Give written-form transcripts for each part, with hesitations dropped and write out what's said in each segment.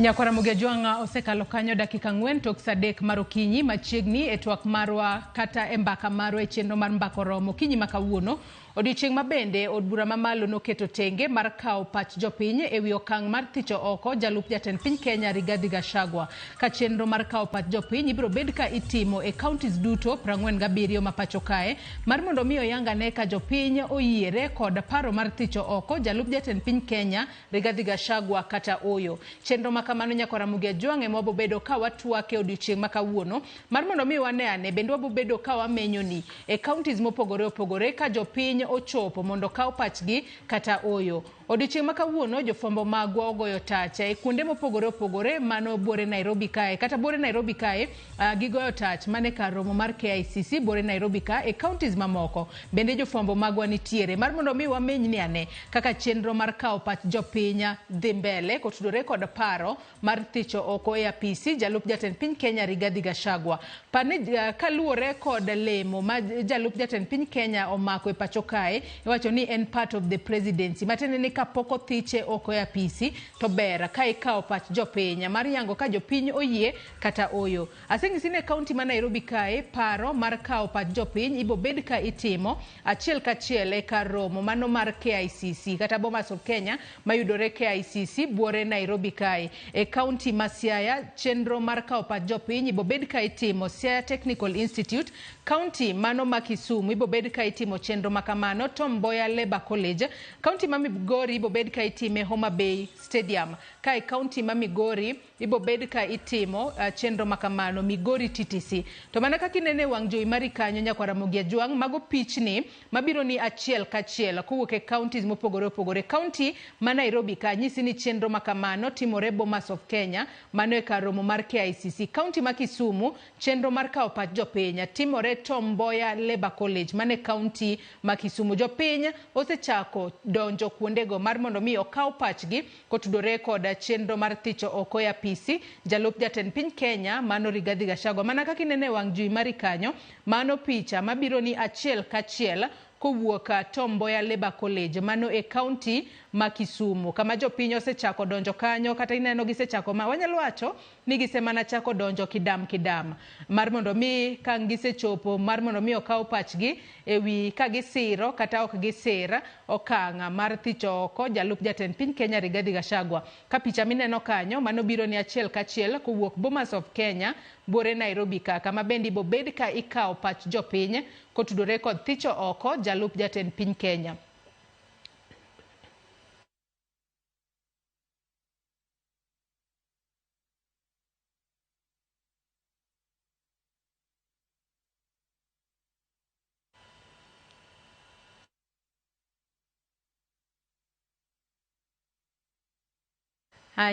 Nyakwara Mugejwanga osekalo kanyo dakika 4 tok sadek mar okinyi machiegni e twak marwa kata e mbaka marwa e chenro mar mbako romo okinyi makawuono. Odiochieng' mabende od bura mamalo noketo tenge mar kawo pach jopiny e wi okang' mar thicho oko jalup jatend piny Kenya Rigathi Gachagua. Ka chenro mar kawo pach jopiny ibiro bed ka itimo e counties duto 47 ma pacho kae mar mondo mi oyangane ka jopiny oyiere kod paro mar thicho oko jalup jatend piny Kenya Rigathi Gachagua kata oyo. Chenro makamano Nyakwara Mugejwanga ema wabobedo ka watwake odiochieng' makawuono mar mondo mi wane ane bende wabobedo ka wamenyoni e counties mopogore opogore ka jopiny ochopo mondo kaw pachgi kata oyo. Odiochieng' makawuono jofwambo magwa ogoyo tach e kuonde mopogore opogore mano buore Nairobi kae kata buore Nairobi kae gigoyo tach mane kar romo mar KICC buore Nairobi kae e counties mamoko bende jofwambo magwa nitiere mar mondo mi wamenyni ane kaka chenro mar kawo pach jopiny dhi mbele kotudore kod paro mar thicho oko e apisi jalup jatend piny Kenya Rigathi Gachagua. Pane kaluore kod lemo ma jalup jatend piny Kenya omako e pacho kae iwacho ni en part of the presidency matene ni kapoko thiche oko e apisi to ber ka ikawo pach jopiny mar yango ka jopiny oyie kata oyo. Aseng'isi ne kaunti ma Nairobi kae paro mar kawo pach jopiny ibo bed ka itimo achiel kachiel e kar romo mano mar KICC kata Bomas of Kenya mayudore KICC buore Nairobi kae. E kaunti ma Siaya chenro mar kawo pach jopiny ibo bed ka itimo Siaya Technical Institute. Kaunti mano ma Kisumu ibo bed ka itimo chenro makamano Tom Mboya Labour College. Kaunti ma Migori ibo bed ka itime Homa Bay Stadium. Kae kaunti ma Migori ibo bed ka itimo chenro makamano Migori TTC. To mana kaka inene wang' jowi mari kanyo Nyakwara Mugejwanga mago pichni mabiro ni achiel kachiel kowuok e counties mopogore opogore. Kaunti ma Nairobi ka nyisi ni chenro makamano timore Bomas of Kenya mano e kar romo mar KICC. Kaunti ma Kisumu chenro mar kawo pach jopiny timore Tom Mboya Labour College mane kaunti ma Kisumu. Jopiny osechako donjo kuondego mar mondo mi okaw pachgi kotudore kod chenro mar thicho oko e apisi jalup jatend piny Kenya mano Rigathi Gachagua. Mana kaka inene wang' jowi mari kanyo mano picha mabiro ni achiel kachiel kowuok Tom Mboya Labour College mano e kaunti ma Kisumu kama jopiny osechako donjo kanyo kata ineno gisechako ma wanyalo wacho ni gisemana chako donjo kidam mar mondo mi ka gisechopo mar mondo mi okaw pachgi ewi ka gisiro kata ok gisira okanga mar thicho oko jalup jatend piny Kenya Rigathi Gachagua. Ka picha mineno kanyo mano biro ni achiel kachiel kowuok Bomas of Kenya buore Nairobi kama bendi ibo bed ka ikawo pach jopiny kotudore kod thicho oko jalup jatend piny Kenya.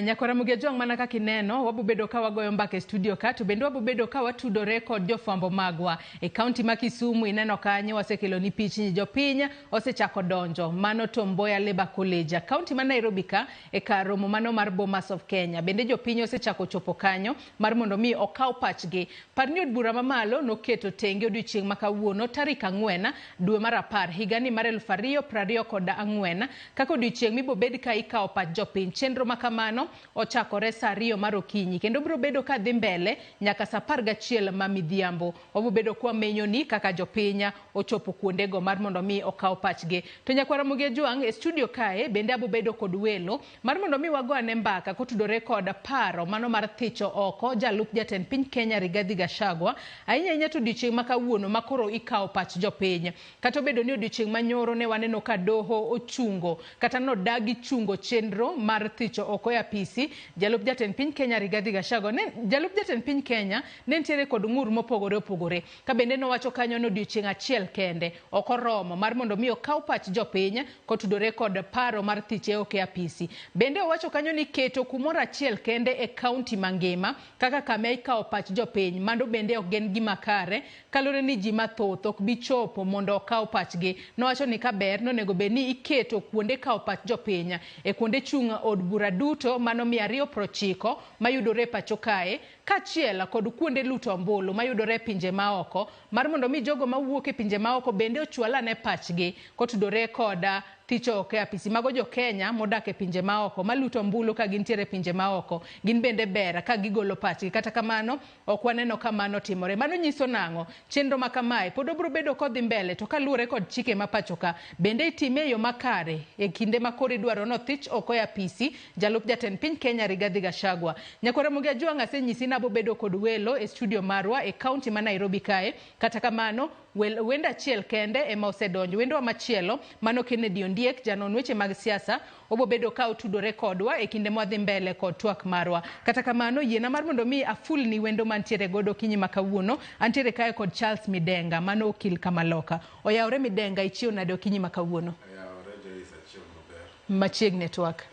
Nyakwara Mugejwanga mana kaka ineno wabobedo ka wagoyo mbaka studio ka to bende wabobedo ka watudore kod jofwambo magwa e kaunti ma Kisumu. Ineno kanyo wasekelo ni pichni jopiny osechako donjo mano Tom Mboya Labour College. Kaunti ma Nairobi ka e kar romo mano mar Bomas of Kenya bende jopiny osechako chopo kanyo mar mondo mi okaw pachgi. Parni od bura mamalo noketo tenge odiochieng' makawuono tarik 4 dwe mar 10 higani mar 2024 kaka odiochieng' mibo bed ka ikawo pach jopiny. Chenro makamano ochakore saa 2 mar okinyi kendo biro bedo ka dhi mbele nyaka saa 11 ma midhiambo. Wabobedo kwa menyoni kaka jopiny ochopo kuondego mar mondo mi okaw pachgi. To Nyakwara Mugejwanga e studio kae bende abobedo kod welo mar mondo mi wagone mbaka kotudore kod paro mano mar thicho oko jalup jatend piny Kenya Rigathi Gachagua. Ahinya to odiochieng' makawuono makoro ikawo pach jopiny. Kata obedo ni odiochieng' manyoro ne waneno ka doho ochungo kata nodagi chungo chenro mar thicho oko e apisi jalup jatend piny Kenya Rigathi Gachagua. Jalup jatend piny Kenya ne ntiere kod ng'ur mopogore opogore ka bende nowacho kanyo no odiochieng' achiel kende ok oromo mar mondo mi okaw pach jopiny kotudore kod paro mar thiche oko e apisi. Bende owacho kanyo ni keto kumoro achiel kende e kaunti mangima kaka kama ikawo pach jopiny mando bende ok gen gima kare kalore ni ji mathoth ok bichopo mondo okaw pachgi. Nowacho ni ka ber nonego bed ni iketo kuonde kawo pach jopiny e kuonde chung' od bura duto mano 290 mayudore pacho kae kachiel kod kuonde luto ombulu mayudore pinje maoko mar mondo mi jogo mawuok e pinje maoko bende ochwala ne pachgi kotudore koda thicho oko e apisi mago jo Kenya modak e pinje maoko maluto ombulu ka gintiere pinje maoko gin bende ber ka gigolo pachgi. Kata kamano ok waneno ka mano timore. Mano nyiso nang'o? Chenro ma kamae pod obiro bedo kodhi mbele to kaluwore kod chike ma pachoka bende itime e yo makare e kinde ma koro idwaro no thich oko e apisi jalup jatend piny Kenya Rigathi Gachagua. Nyakore Mugia Jwang' asenyisi nabo bedo kod welo e studio marwa e kaunti ma Nairobi kae. Kata kamano wendo achiel kende ema osedonjo. Wendo machielo mano Kennedy Ondiek janon weche mag siasa obo bedo ka otudore kodwa e kinde mwadhi mbele kod twak marwa. Kata kamano yiena mar mondo mi aful ni wendo mantiere godo kinyi makawuono antiere kae kod Charles Midenga mano okil Kamaloka. Oyawre Midenga ichiew nade kinyi makawuono? Oyawre Joyce achiel maber. Machiegni twak.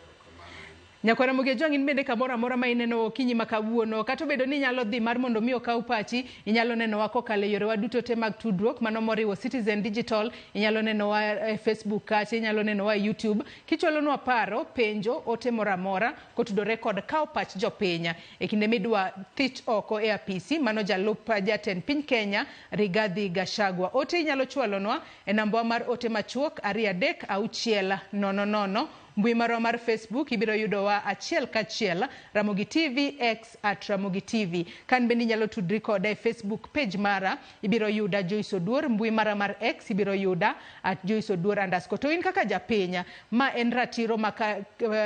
Nyakore Mugia Jwang' in bende kamoro amora ma ineno kinyi makawuono kata bedo ni nyalo dhi mar mondo mi okaw pachi inyalo neno wa kokalo yore wa duto te mag tudruok mano moriwo Citizen Digital, inyalo neno wa e Facebook kacha, inyalo neno wa e YouTube kichwalonwa paro penjo ote moramora kotudore kod kaw pach jopiny e kinde midwa thich oko e apisi mano jalup jatend piny Kenya Rigathi Gachagua. Ote inyalo chwalonwa e namba mar ote machuok 23600. Mbui marwa mar Facebook ibiro yudo wa achiel kachiel Ramogi TV X @Ramogi TV. Kan bende nyalo tudri koda e Facebook page mara ibiro yuda Joyce Oduor. Mbui mara mar X ibiro yuda @Joyce Oduor_. To in kaka japenya ma en ratiro maka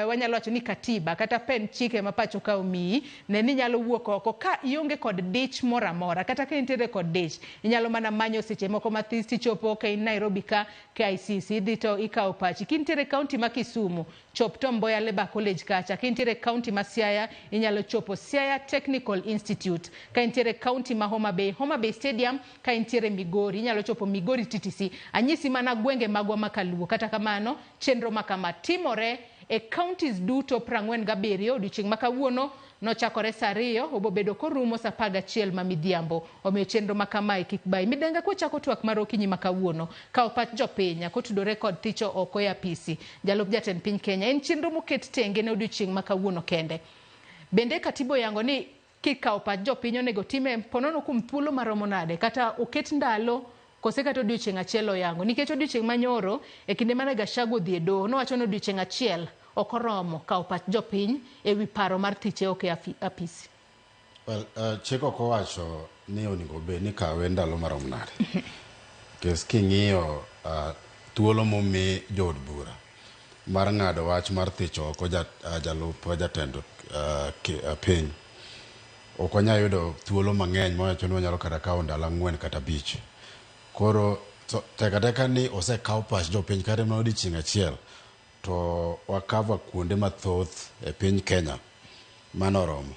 wanyalo wacho ni katiba kata pen chike ma pacho ka omiyi ne ni nyalo wuok oko ka ionge kod dich moramora kata ka intere kod dich inyalo mana manyo seche moko mathis tichopo ka in Nairobi ka KICC dito ikaw pachi kintere county ma Kisumu chop to Mboya Labour College kacha. Ka intiere county ma Siaya inyalo chopo Siaya Technical Institute. Ka intiere county ma Homa Bay Stadium. Ka intiere Migori inyalo chopo Migori TTC. Anyisi mana gwenge magwa makaluo. Kata kamano chenro makama timore e counties duto 47 odiochieng' makawuono nochakore saa 2 obo bedo korumo saa 11 ma midhiambo. Omiyo chenro makamae kik bai. Midenga kochako twak mar okinyi makawuono ka opach jopiny kotudore kod thicho oko e apisi jalup jatend piny Kenya en chenro moket tenge ne odiochieng' makawuono kende. Bende katibo yango ni kika opach jopiny onego time ponono kum thuolo maromo nade kata oket ndalo kose kata odiochieng' achiel oyango nikech odiochieng' manyoro e kinde mane Gachagua odhi e doho nowacho ni odiochieng' achiel okoromo ka opach jopiny e wi paro mar thiche oko e apisi. Well, chik ok owacho ni onego bed ni kawe ndalo marom nade. Kes king'iyo thuolo momi jood bura mar ng'ado wach mar thicho oko jalup jatend piny ok onya yudo thuolo mang'eny mowacho ni onyalo kata kawo ndalo 4 kata 5. Koro teka ni osekaw pach jopiny kata mana odiochieng' achiel to wakava kuonde mathoth e piny Kenya manoromo.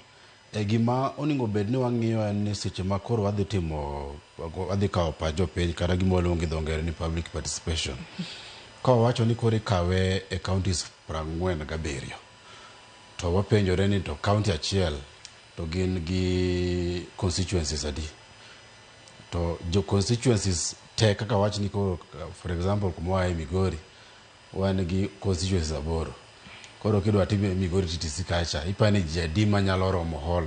E gima onego bed ni wang'iyo en ni seche ma koro wadhi kawo pach jopiny kata gima waluongo gi dho ngere ni public participation. Ka wacho ni koro ikawe e counties 47 to wapenjore ni to county achiel to gin gi constituencies adi. To jo constituencies te kaka wach ni koro for example kuma e Migori wan gi constituencies 8. Koro kidwa time Migori TTC kacha ipani jadi manyalo romo hall.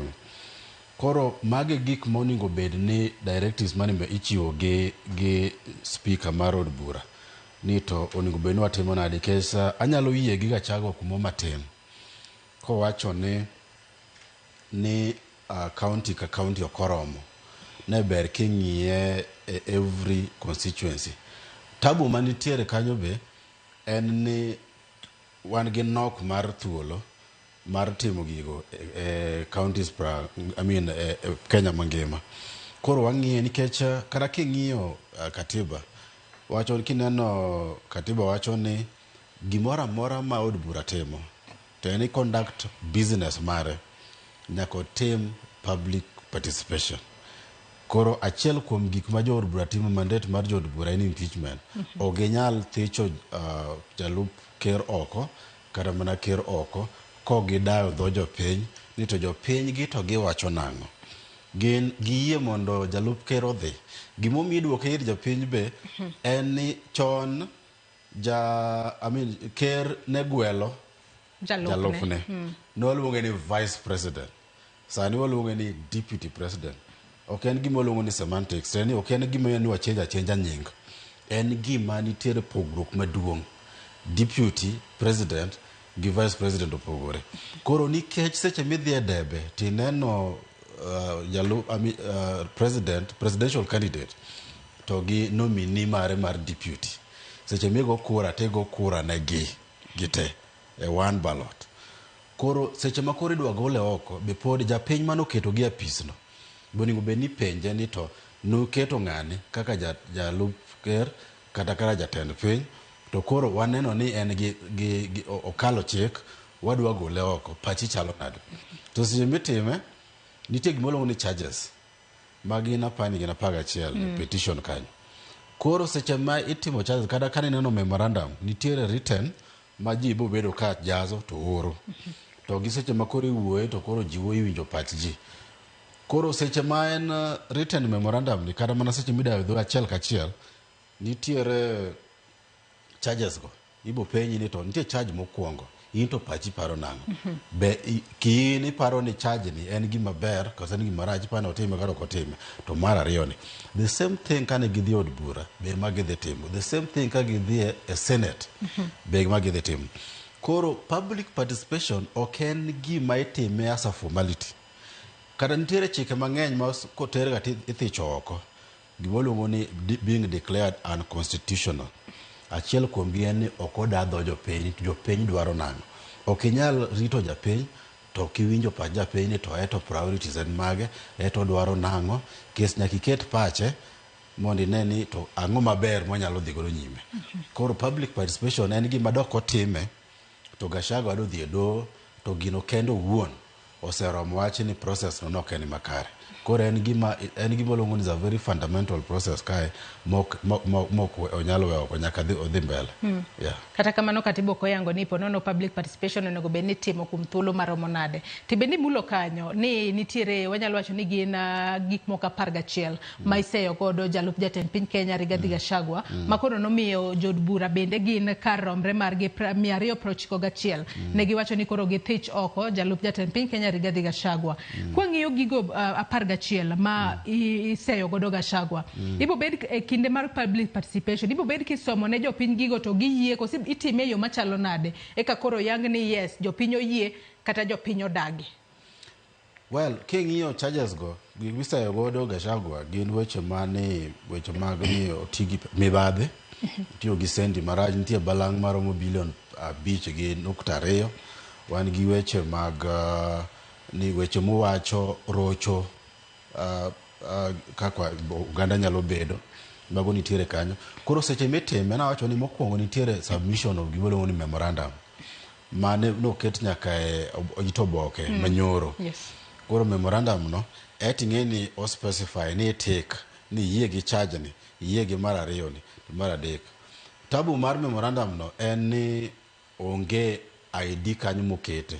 Koro mage gik moningo bed ni directives mane ichiwo gi speaker mar od bura ni to oningo bed ni watimo nade kesa anyalo yie gi Gachagua kumo matin ko wacho ni county ka county okoromo ne ber king'iye every constituency. Tabu manitiere kanyo be en ni wan gi nok mar thuolo mar timo gigo counties Kenya mangima. Koro wang'iye nikech kata king'iyo katiba wacho kineno katiba wacho ni gimoro amora ma od bura timo to en conduct business mare nyaka tim public participation. Koro achiel kuom gik ma jood bura timo mandate mar jood bura en impeachment. Oginyal thicho jalup ker oko kata mana ker oko ko gidayo dho jopiny ni to jopiny gi to giwacho nang'o. Gin giyie mondo jalup ker odhi. Gimomiyo iduoke ir jopiny be en ni chon ker ne gwelo jalupne. Noluonge ni vice president. sani waluonge ni deputy president. Ok en gima waluongo ni semantics, ok en gima ni wachenja nying. En gima nitiere pogruok maduong'. Deputy president gi vice president opogore. Koro nikech seche midhi e debe tineno presidential candidate to gi nominee mare mar deputy. Seche migo kura tego kura ne gite e one ballot. Koro seche ma koro idwa gole oko be pod japiny manoketo gi apisno boningo be ni penje ni to noketo ng'ani kaka jalup ker kata kaka jatend piny, to koro waneno ni en gi okalo chik, wadwa gole oko, pachi chalo nade. To seche mitime nitie gima luongo ni charges magin apani gin 11 petition kanyo. Koro seche ma itimo charges kata ka neno memorandum nitiere written ma ji bo bedo ka jazo to oro. To gi seche ma koro iwuoye to koro ji wuoyo winjo pach ji. Koro seche ma en written memorandum ni kata mana seche midayo dho achiel kachiel nitiere charges go. Ibo penji ni to nitie charge mokwongo, in to pachi paro nang'o. Be kiin iparo ni charge ni en gima ber kose en gima rach pana otime kata ok otime. To mar ariyo ni the same thing kane gidhi od bura be ma gidhi timo, the same thing ka gidhi e senate be ma gidhi timo. Koro public participation ok en gima itime as a formality. Kata nitiere chike mang'eny ma kotere ga ithicho oko gima luongo ni being declared unconstitutional. Achiel kuom gi en ni ok odadho jopiny dwaro nang'o. Ok inyal rito japiny to kiwinjo pach japiny ni to eto priorities en mage, eto dwaro nang'o, kes nyaka iket pache mondo ine ni to ang'o maber monyalo dhi godo nyime. Koro public participation en gima dok otime to Gachagua dodhi e doho to gino kendo wuon oseromo wach ni process no ok en makare. Koro en gima luongo ni is a very fundamental process kae mok onyalo weyo oko nyaka odhi mbele. Yeah. Kata kamano katibo koyango ni ponono public participation onego bed ni timo kuom thuolo maromo nade. Tibeni mulo kanyo ni nitiere wanyalo wacho ni gin gik moko 11 ma iseyo godo jalup jatend piny Kenya Rigathi Gachagua makoro nomiyo jod bura bende gin kar romre margi 291 ne giwacho ni koro githich oko jalup jatend piny Kenya Rigathi Gachagua. Kwang'iyo gigo 11 ma iseyo godo Gachagua, ibo bed e kinde mar public participation, ibo bed kisomo ne jopiny gigo to giyie kosi itime yo machalo nade eka koro yang ni yes jopiny oyie kata jopiny odagi. Well, king'iyo charges go giseyo godo Gachagua gin weche mag ni otigi mibadhi, tiyo gi sendi maraj, nitie balang' maromo bilion 5.2. Wan gi weche mag ni weche mowacho rocho kaka Uganda nyalo bedo mago nitiere kanyo. Koro seche mitime na wacho ni mokwongo nitiere submission of gima luongo ni memorandum mane noket nyaka e itoboke manyoro. Yes. Koro memorandum no ting'e ni o specify ni take ni yie gi charge ni, yie gi mar ariyo ni, mar adek. Tabu mar memorandum no en ni onge ID kanyo mokete.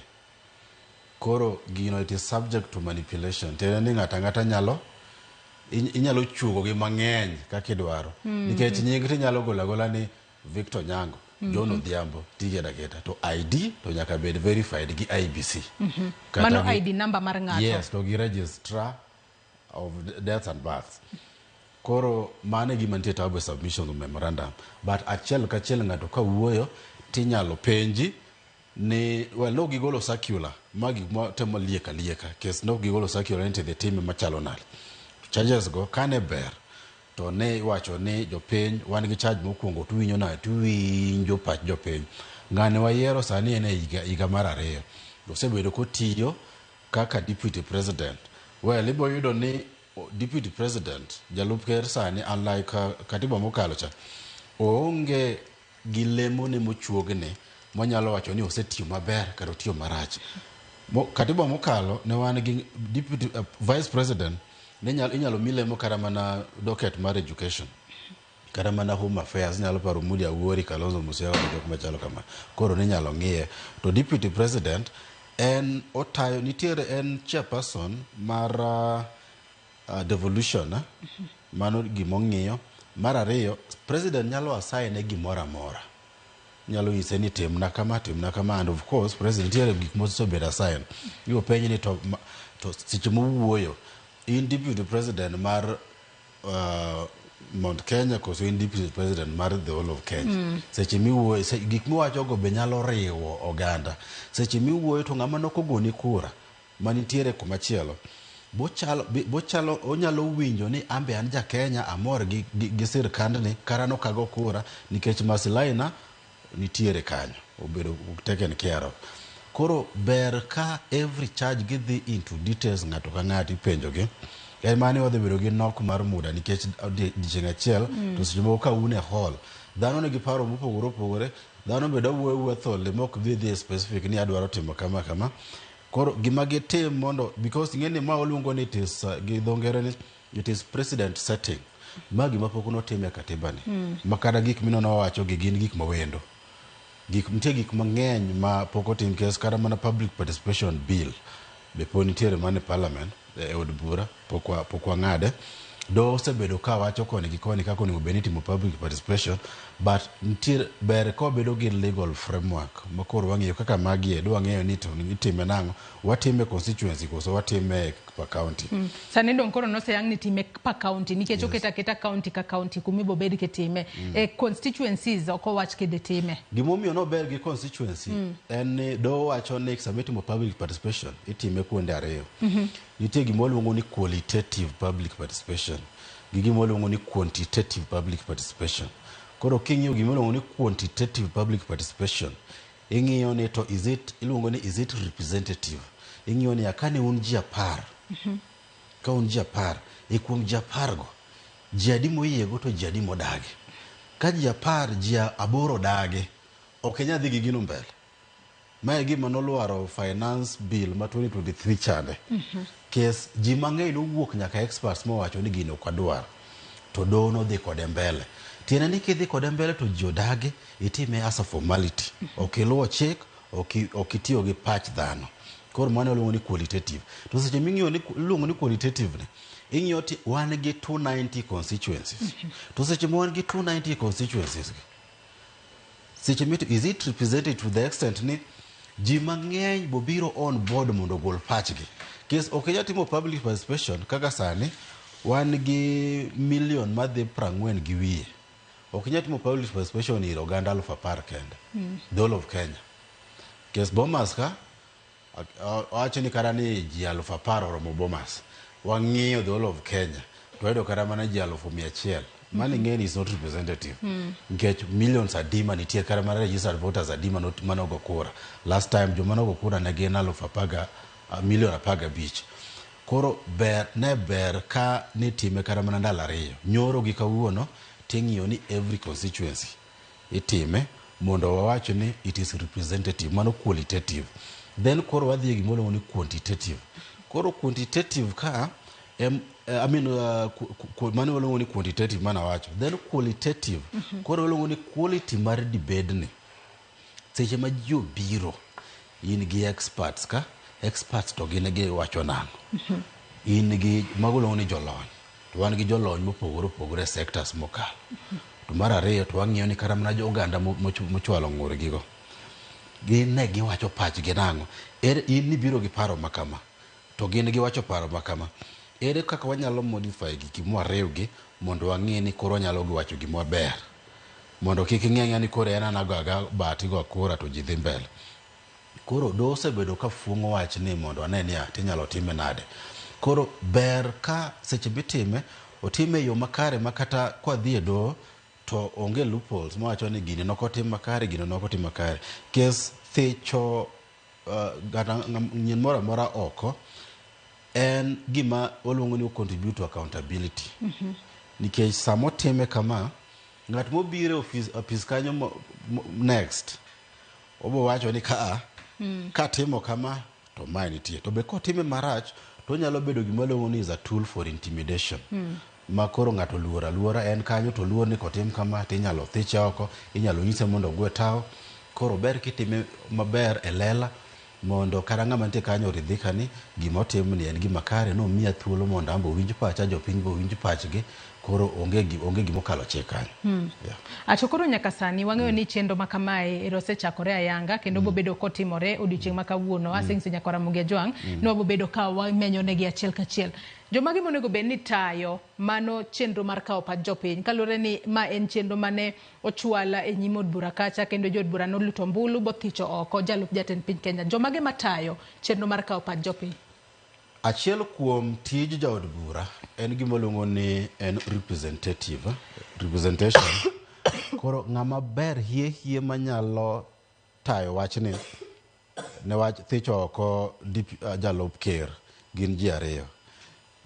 Koro gino it is subject to manipulation. Tena ni ng'ata inyalo chugo gi mang'eny kaka idwaro. Nikech nying tinyalo gola ni Victor Nyango, John Odhiambo, tigeda to ID to nyaka bed verified gi IBC. Mano ID number mar ng'ato. Yes, to gi registrar of deaths and births. Koro mane gima nitie tabu submission of memorandum. But achiel kachiel ng'ato ka wuoyo tinyalo penji ni no gigolo circular magi temo lieka kes no gigolo circular into the team machalo nal charges go kane ber to ne wacho ni jopiny wan gi charge mokwongo tuwinjo pach jopiny. Ng'ane wayiero sani en higa mar 2 osebedo kotiyo kaka deputy president. Well, ibo yudo ni deputy president jalup ker sani unlike katiba mokalo cha oonge gi lemo ne mochuogne monyalo wacho ni osetiyo maber kata otiyo marach. Katiba mokalo ne wan gi deputy vice president ne inyalo milemo kata mana docket mar education kata mana home affairs, nyalo paro Mudi Awuori, Kalonzo Musyoka jok machalo kama. Koro ne nyalo ng'iye. To deputy president en otayo nitiere en chairperson mar devolution mano gimong'iyo. Mar ariyo president nyalo assign ne gimoro amora, nyalo ise ni timna kama and of course president tiere gik mosebedo assign. Ibo penj ni to to seche mowuoyo in deputy president mar Mount Kenya koso in deputy president mar the whole of Kenya. Seche miwuoyo gik miwacho go be nyalo riwo oganda. Seche miwuoyo to ng'ama nokogoni kura manitiere kumachielo bochalo onyalo winjo ni ambe an ja Kenya amor gi sirkandni karano kago kura nikech maslaina nitiere kanyo obedo taken care of. Koro ber ka every charge gidhi into details ng'ato ka ng'ato ipenjogi. En mane wadhi bedo gi nok mar muda nikech dichieng' achiel to seche moko ka un e hall dhano nigi paro mopogore opogore, dhano bedo wuoyo thole mok dhi specific ni adwaro timo kama kama. Koro gima gitim mondo because ing'eni ma oluongo ni it is gi dho ngere ni it is president setting. Ma gima pok notim e katiba ni. Makata gik minono wacho gi gin gik mawendo. Nitie gik mang'eny ma pok otim kes kata mana public participation bill be po nitiere mane parliament e od bura pok wang'ade. Do osebedo ka wacho koni gi koni kako onego bed ni timo public participation but nitiere ber ko bedo gi legal framework makoro wang'eyo kaka magi do wang'eyo ni to itime nang'o, watime constituency koso watime per county. Sani dong koro noseyang ni time per county nikech oketa county ka county kumibo bed kitime constituencies oko wach kede time. Gimomiyo no ber gi constituency en ni do wacho ni submitting public participation itime kuonde ariyo. Nitie gimoluongo ni qualitative public participation gi gimoluongo ni quantitative public participation. Koro king'iyo gimoluongo ni quantitative public participation ing'iyo ni to iluongo ni is it representative. Ing'iyo ni akane un ji 10 ka un ji 10 e kuom ji 10 go ji adi moyiego to ji adi modagi. Ka ji 10 ji 8 dagi ok inyal dhi gi gino mbele. Mae gima noluaro finance bill ma 2023 chande. Kes ji mang'eny nowuok nyaka experts mowacho ni gino kwadwar to dono dhi kode mbele. Tiene ni kidhi kode mbele to ji odagi itime as a formality. Okiluwo chik, okitiyo gi pach dhano. Koro mano luongo ni qualitative. To seche ming'iyo ni luongo ni qualitative ni ing'iyo ti wan gi 290 constituencies. To seche mo wan gi 290 constituencies seche mito is it represented to the extent ni ji mang'eny bobiro on board mondo gol pachgi. Kes ok timo public participation kaka sani wan gi million madhi 40 gi wiye. Ok timo public participation ir oganda 10,000 kende. The whole of Kenya. Kes Bomas ka wacho ni kara ni ji 10,000 oromo Bomas. Wang'iyo the whole of Kenya. To edo kara mana ji 100,000. Mani ng'eni is not representative. Nikech millions adima nitie kara mana registered voters adima manogo kura. Last time jo manogo kura ne gin 15,000,000. Koro ber ka nitime kara mana ndalo ariyo. Nyoro gi kawuono ting'iyo ni every constituency itime mondo wawacho ni it is representative, mano qualitative. Then koro wadhi e gimoluongo ni quantitative. Koro quantitative ka mano waluongo ni quantitative mana wacho. Then qualitative koro waluongo ni quality mar debate ni. Seche ma ji obiro in gi experts ka experts to gin gi wacho nang'o. In gi mago luongo ni jolony. To wan gi jolony mopogore opogore sectors mokalo. To mar ariyo to wang'iyo ni kara mana jo oganda mochwalo ng'ur gigo. Gin ne giwacho pachgi nang'o. In nibiro gi paro makama to gin giwacho paro makama. Ere kaka wanyalo modify giki mwariwgi mondo wang'e ni koro wanyalo giwacho gima ber. Mondo kik ing'eng'a ni koro en anaga bati go kura to ji dhi mbele. Koro do osebedo ka fuong'o wach ni mondo ane ni tinyalo time nade. Koro ber ka seche bitime otime yo makare makata kwa dhi e do to onge loopholes mowacho ni gini nokotim makare gino nokotim makare. Kes thicho nyien mora mora oko en gima waluongo ni contribute to accountability. Nikech samo time kama ng'at mobiro office kanyo next obo wacho ni ka timo kama to mae nitie to be kotime marach to nyalo bedo gima luongo ni is a tool for intimidation. Ma koro ng'ato luora en kanyo to luor ni kotim kama tinyalo thiche oko, inyalo nyise mondo ogwe tao. Koro ber kitime maber e lela mondo kata ng'ama nitie kanyo ridhika ni gima otim ni en gima kare, no miya thuolo mondo ambo winj pacha, jopiny bo winj pachgi, koro onge gima okalo chik kanyo. To koro nyaka sani wang'eyo ni chenro ma kamae osechakore ayanga kendo bobedo kotimore odiochieng' ma kawuono Aseng nyaka Ramogi Ajwang' no bobedo ka wamenyo negi achiel kachiel. Joma gimo nego bed ni tayo mano chenro mar kawo pach jopiny kalure ni ma en chenro mane ochwala e nyim od bura kacha kendo jo od bura noluto mbulu bothicho oko jalup jatend piny Kenya. Joma gi matayo chenro mar kawo pach jopiny. Achiel kuom tij jaod bura en gima luongo ni en representation. Koro ng'ama ber hie manyalo tayo wachni ne wach thicho oko jalup ker gin ji ariyo.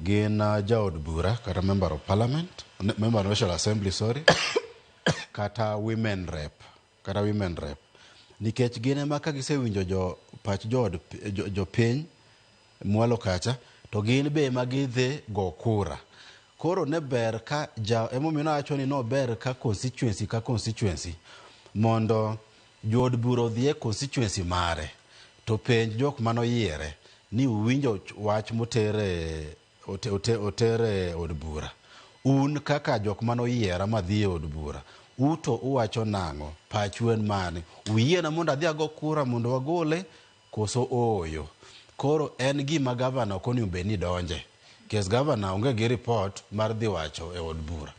Gin jaod bura kata member of parliament, member of National Assembly, kata women rep. Nikech gin ema ka gisewinjo pach jopiny mwalo kacha, to gin be ema gidhi go kura. Koro ne ber ka emomiyo nawacho ni no ber ka constituency mondo jood bura odhi e constituency mare to penj jok manoyiere ni uwinjo wach motere od bura. Un kaka jok manoyiera madhi e od bura, uto uwacho nang'o, pachu en mane, uyiena mondo adhi ago kura mondo wagole koso oyo. Koro en gima gavana ok onego bed ni donje. Kes gavana onge gi report mar dhi wacho e od bura.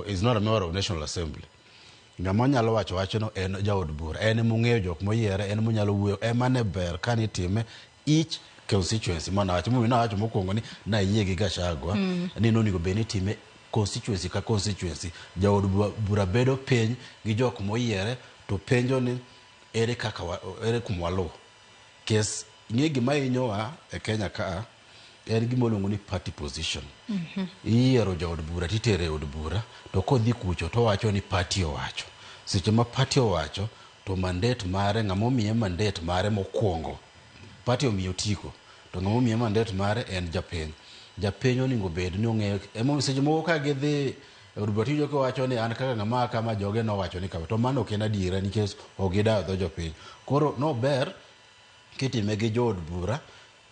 Is not a member of National Assembly. Ng'ama nyalo wacho wachno en jaod bura. En mong'eyo jok moyiere, en monyalo wuoyo, ema ne ber kani time each constituency. Mana wacho wacho mokwongo ni na yie gi Gachagua ni nonego bed ni time constituency ka constituency. Jaod bura bedo piny gi jok moyiere to penjo ni ere kuma waluw. Kes nie gima inyowa e Kenya ka en gima luongo ni party position. Iyiero jaod bura titere od bura to kodhi kucho to wacho ni party owacho. Seche ma party owacho to mandate mare, ng'ama omiye mandate mare mokwongo, party omiyo tiko, to ng'ama omiye mandate mare en japiny. Japiny onego bed ni ong'eyo. Seche moko ka gidhi od bura tiyo kowacho ni an kaka ng'ama kama joge nowacho ni kama, to mano ok en adiera nikech ok gidawo dho jopiny. Koro no ber kitime gi jood bura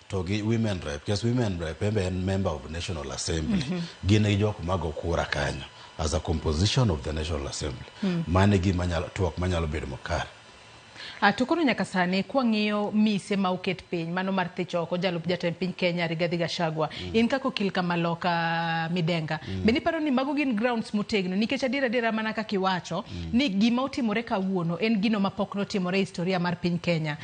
to gi women rep, because women rep en member of National Assembly. Gin e jok mago kura kanyo as a composition of the National Assembly. Mane gima twak manyalo bedo makare. To koro nyaka sani kwang'iyo mise ma oket piny mano mar thicho oko jalup jatend piny Kenya Rigathi Gachagua, in kako okil Kamaloka Midenga, be niparo ni mago gin grounds motegno nikech adiera mana kaka iwacho ni gima otimore kawuono en gino mapok notimore e historia mar piny Kenya.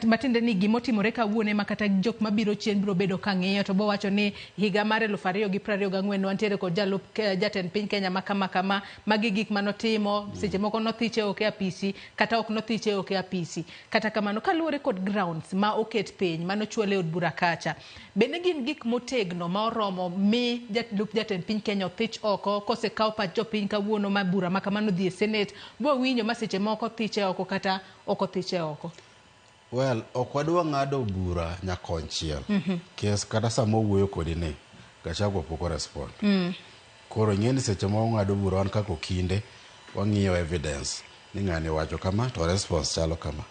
Matiende ni gima otimore kawuono ema kata jok mabiro chien biro bedo kang'iyo to bo wacho ni higa mar 2024 wantiere kod jalup jatend piny Kenya kama magi gik manotimo, seche moko nothiche oke apisi kata ok nothiche oke apisi. Kata kamano kaluwore kod grounds ma oket piny mano chwale od bura kacha, bende gin gik motegno ma oromo mi jalup jatend piny Kenya othich oko kosekaw pach jopiny kawuono ma bura ma kamano dhi e Senate bo winjo ma seche moko thiche oko kata ok othiche oko. Well, ok wadwa ng'ado bura nyakonchiel. Kes kata sama owuoyo kodi ni Gachagua pok respond. Koro ng'eni seche ma ng'ado bura wan kako kinde wang'iyo evidence ni ng'ani wacho kama to response chalo kama.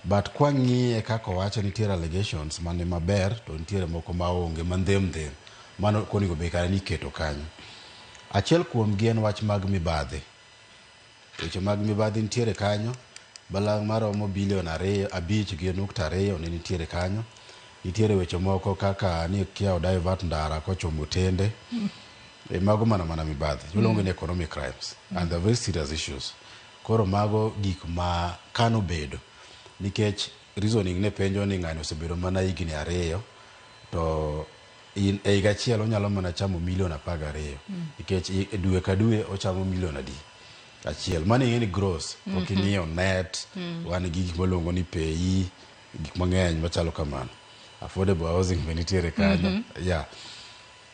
But kwa ng'iye kako wacho nitiere allegations mane maber to nitiere moko maonge mandhem. Mano konego be kare ni keto kanyo. Achiel kuom gi en wach mag mibadhi. Weche mag mibadhi nitiere kanyo. Balang' maromo bilion 5.2 ne nitiere kanyo. Nitiere weche moko kaka ni kia divert ndara kochomo tende. Mago mana mibadhi. Iluongo ni economic crimes and they're very serious issues. Koro mago gik ma kano bedo nikech reasoning ne penjo ni ng'ani osebedo mana higni 2 to in e higa achiel onyalo mana chamo milion 12 nikech dwe ka dwe ochamo milion 1. Mano ng'eni gross, ok ing'iyo net, wan gi gik malongo ni pay, gik mang'eny machalo kamano. Affordable housing be nitiere kanyo.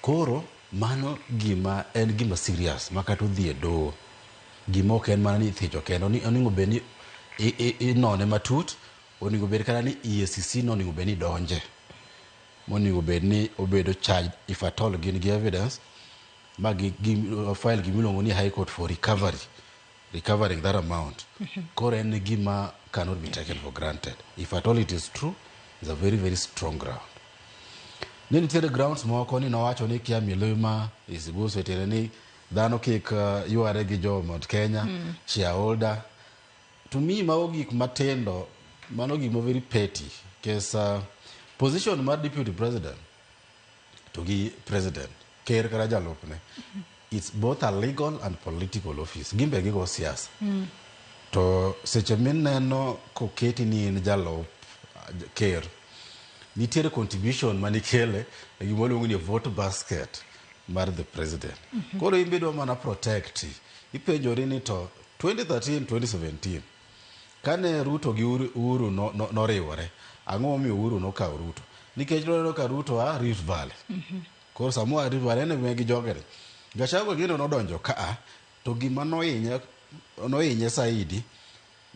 Koro mano en gima serious makata odhi e doho. Gima ok en mana ni thicho kendo ni onego bed ni inone matut, onego bed kana ni EACC onego bed ni donje. Monego bed ni obedo charged if at all gin gi evidence ma file gimiluongo ni High Court for recovering that amount. Koro en gima cannot be taken for granted. If at all it is true, is a very, very strong ground. Ni nitiere grounds moko ni nowacho ni kia milima isibuso etere ni dhano kik yuare gi jo Mount Kenya, shareholder. To me, mago gik matendo, mano gik very petty. Because position mar deputy president to gi president, ker kara jalopne, it's both a legal and political office. Gimbe gigo siasa. To seche mineno koketi ni in jalop ker, nitiere contribution manikele gimoluongo ni vote basket mar the president. Koro imbe mana protect. Ipenjori ni to 2013-2017 kane Ruto gi Uhuru noriwore, ang'o momiyo Uhuru nokawo Ruto? Nikech lolo ka Ruto a Rift Valley. Koro samua Rift Valley ne megi jogere. Gachagua gino nodonjo ka to gima nohinye saidi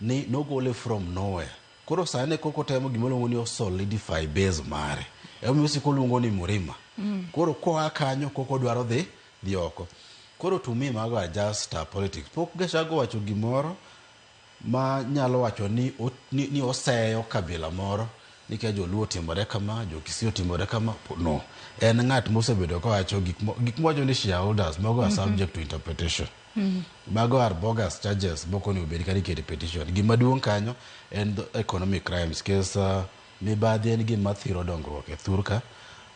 ni nogole from nowhere. Koro sane koko temo gimoluongo ni solidify base mare. Emo siko luongo ni Murima. Koro koa kanyo koko dwaro dhi oko. Koro to me mago are just politics. Pok Gachagua wacho gimoro ma nyalo wacho ni oseyo kabila moro nikech joluo timore kama, jo Kisii timore kama. No. En ng'at mosebedo ka wacho gik mowacho ni shareholders mago are subject to interpretation. Mago are bogus charges boko ni obedi kani kede petition. Gima duong' kanyo en economic crimes case mibadhi en gima thiro dongruok e thurka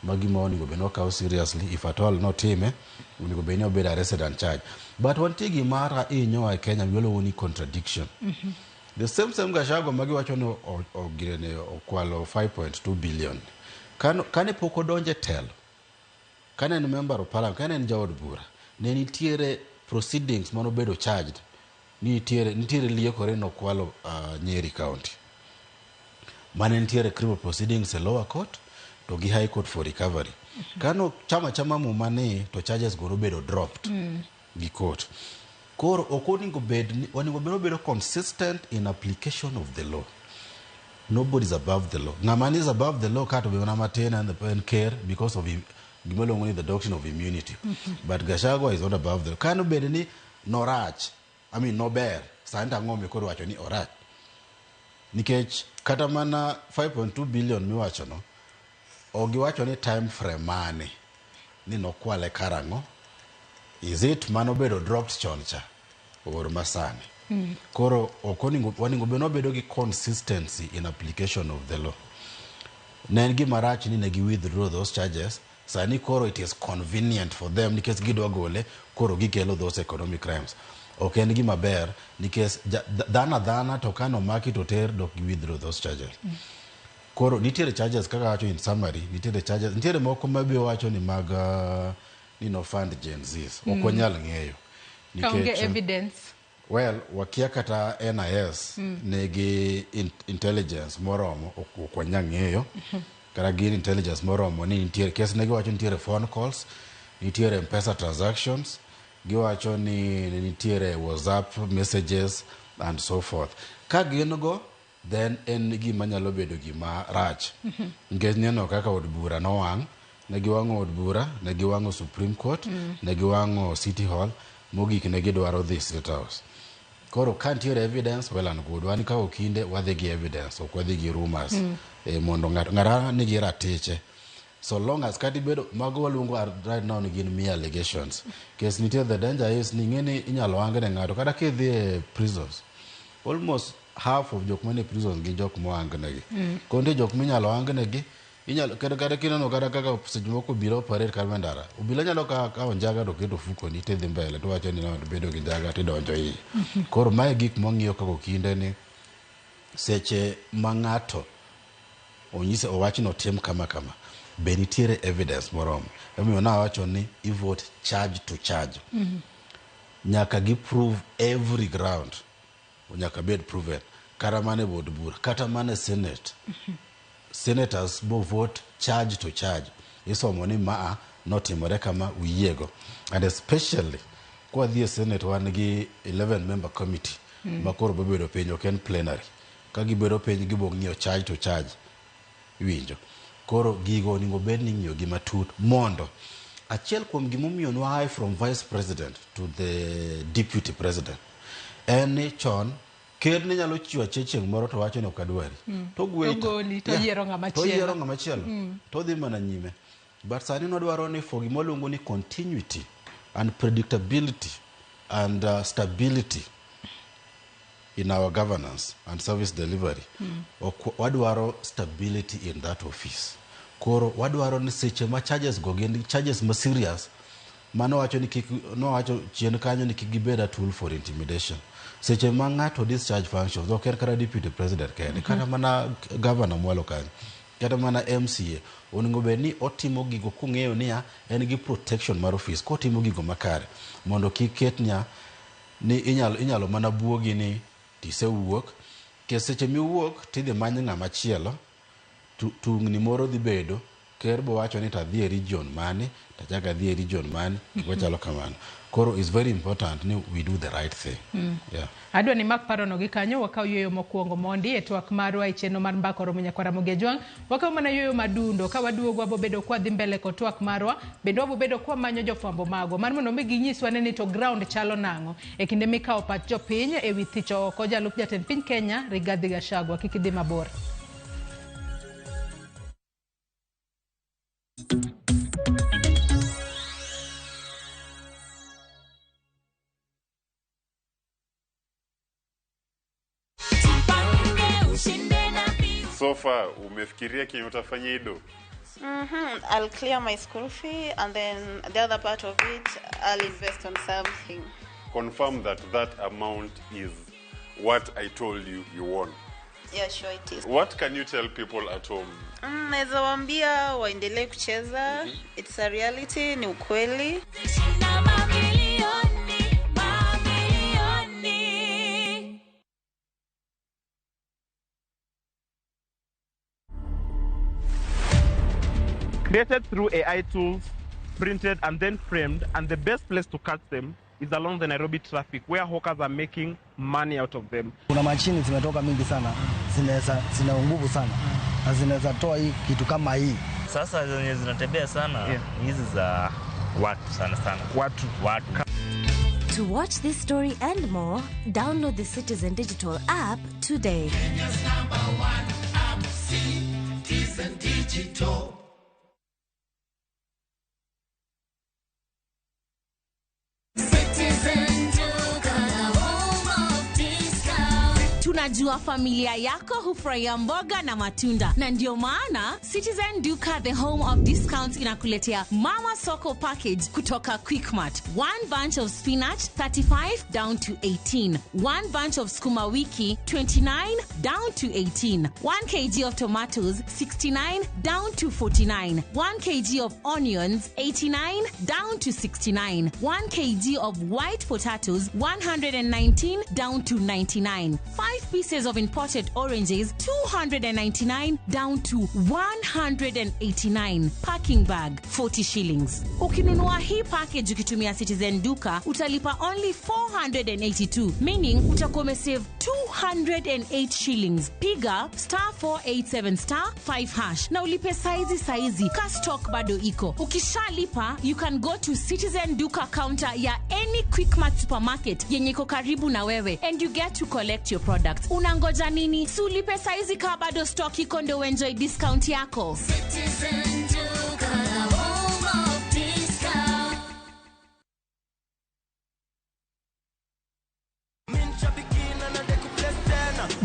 magima onego bed nokaw seriously. If at all notime onego bed ni obed arrested and charged. But wantie gimara inyoa e Kenya miluongo ni contradiction. The same Gachagua magiwacho ni ogirene okwalo 5.2 billion. Kane pok odonje telo, kane en member of parliament, kane en jaod bura, ne nitiere proceedings manobedo charged. Nitiere liekore nokwalo Nyeri County. Mane nitiere criminal proceedings e lower court to gi high court for recovery. Kano chama mumani to charges go nobedo dropped gi court. Koro okoningo bedo consistent in application of the law. Nobody is above the law. Namani is above the law kato be maintain and care because of the doctrine of immunity. But Gachagua is not above the law. Kano be ni norach. I mean no bear. Santa ngome koro wacho ni orach. Nikech kata mana 5.2 billion miwacho no. Ogiwacho ni time frame mane ni nokwale karango. Is it manobedo dropped choncha or masani? Koro waningo beno bedo gi consistency in application of the law. Nen gi marach ni negi withdraw those charges. Sani koro it is convenient for them nikech gidwa gole koro gikelo those economic crimes. Ok en gi maber nikech dhana to kano maki to ter dok gi withdraw those charges. Koro nitiere charges kaka wacho in summary, nitiere moko mabio wacho ni mag ni no fund Gen Zs. Okonyal ng'eyo. Kaonge evidence. Well, wakia kata NIS negi intelligence moromo okwanya ng'eyo. Kara gin intelligence moromo ni nitiere case negi wacho nitiere phone calls, nitiere M-Pesa transactions, giwacho ni nitiere WhatsApp messages and so forth. Ka gin go then en gima nyalo bedo gima rach. Ngech neno kaka od bura no wang', negi wang'o od bura, negi wang'o Supreme Court, negi wang'o City Hall, mogik negi dwaro this State House. Koro can't hear evidence, well and good. Wan ka okinde wadhi gi evidence, ok wadhi gi rumors. Mondo ng'ara nigi ratiche. So long as kati bedo mago waluongo right now nigin mere allegations. Case nitiere the danger is ni ng'eni inyalo wang'ne ng'ato kata kidhi e prisons. Almost half of jok mane prisons gi jok mowangnegi. Konde jok minyalo wangnegi inyalo kata kineno kata kaka seche moko biro operate kar ndara. Obila nyalo ka onjaga to keto fuko ni tedhi mbele to wacho ni no bedo gi njaga tidonjo iye. Koro mae gik mong'iyo kako kinde ni seche ma ng'ato onyise owach no tim kama be nitiere evidence moromo. Omiyo na wacho ni i vote charge to charge. Nyaka gi prove every ground. Nyaka bed proven. Kata mane bod bura, kata mane senate. Senators bo vote charge to charge. Isomo ni maa notimore kama uyego. And especially kwa dhie senate wan gi 11 member committee. Makoro bebedo penjo ken plenary. Ka gibedo penjo gibog ng'iyo charge to charge. Winjo. Koro gigo ningo bed ni ng'iyo gi matut mondo achiel kuom gimomiyo nwa from vice president to the deputy president. En chon ker ne nyalo chiwa checheng moro to wacho ni okadwari to goli to yiero ng'ama chielo to dhi mana nyime. But sani nodwaro ni for gimoluongo ni continuity and predictability and stability in our governance and service delivery. Wadwaro stability in that office. Koro wadwaro ni seche ma charges go gin charges ma serious mano wacho ni wacho chien kanyo ni kigibed a tool for intimidation. Seche ma ng'ato discharge functions ok en kata deputy president kende kata mana governor mwalo kanyo kata mana MCA onego bed ni otimo gigo kung'eyo niya en gi protection mar office kotimo gigo makare mondo kik ketnya ni inyalo mana buogi ni tisewuok ke seche miwuok tidhi many ng'ama chielo tungni moro dhi bedo ker bo wacho ni tadhi e region mane tachaga dhi e region mane wachalo kamano. Koro is very important ni we do the right thing. Yeah. Adwa ni mak parono gi kanyo wakaw yoyo mokwongo mondi e twak marwa e chenro mar mbako romo Nyakwara Mogejwang. Wakaw mana yoyo madundo ka waduogo wabo bedo kwa dhi mbele ko twak marwa bendo wabo bedo kwa manyo jofwambo mago mar mondo mi ginyiswa ni to ground chalo nango e kinde mikawo pach jopiny e wi thicho oko jalup jatend piny Kenya Rigathi Gachagua. Kik idhi mabor. So far, umefikiria kenye utafanya ido? I'll clear my school fee and then the other part of it, I'll invest on something. Confirm that amount is what I told you won. Yeah, sure it is. What can you tell people at home? Naweza waambia waendelee kucheza. It's a reality, ni ukweli. Created through AI tools, printed and then framed, and the best place to catch them is along the Nairobi traffic, where hawkers are making money out of them. Kuna machine zimetoka mingi sana, zina nguvu sana, na zinaweza toa hii kitu kama hii. Sasa zenye zinatembea sana, hizi za watu sana. Watu. To watch this story and more, download the Citizen Digital app today. Kenya's #1 app, Citizen Digital. Tunajua familia yako hufurahia mboga na matunda, na ndio maana Citizen Duka the home of discounts inakuletea Mama Soko package kutoka Quickmart. 1 bunch of spinach 35 down to 18. 1 bunch of sukuma wiki 29 down to 18. 1 kg of tomatoes 69 down to 49. 1 kg of onions 89 down to 69. 1 kg of white potatoes 119 down to 99. 5 pieces of imported oranges 299 down to 189. Packing bag 40 shillings. Ukinunua hii package ukitumia Citizen Duka utalipa only 482, meaning utakuwa umesave 208 shillings. Piga *487*5# na ulipe saizi ka stock bado iko. Ukishalipa you can go to Citizen Duka counter ya any Quickmart supermarket yenye iko karibu na wewe and you get to collect your products. Unangoja nini? Si ulipe saizi ka bado stock iko ndio enjoy discount yako. Citizen Duka, home of discount.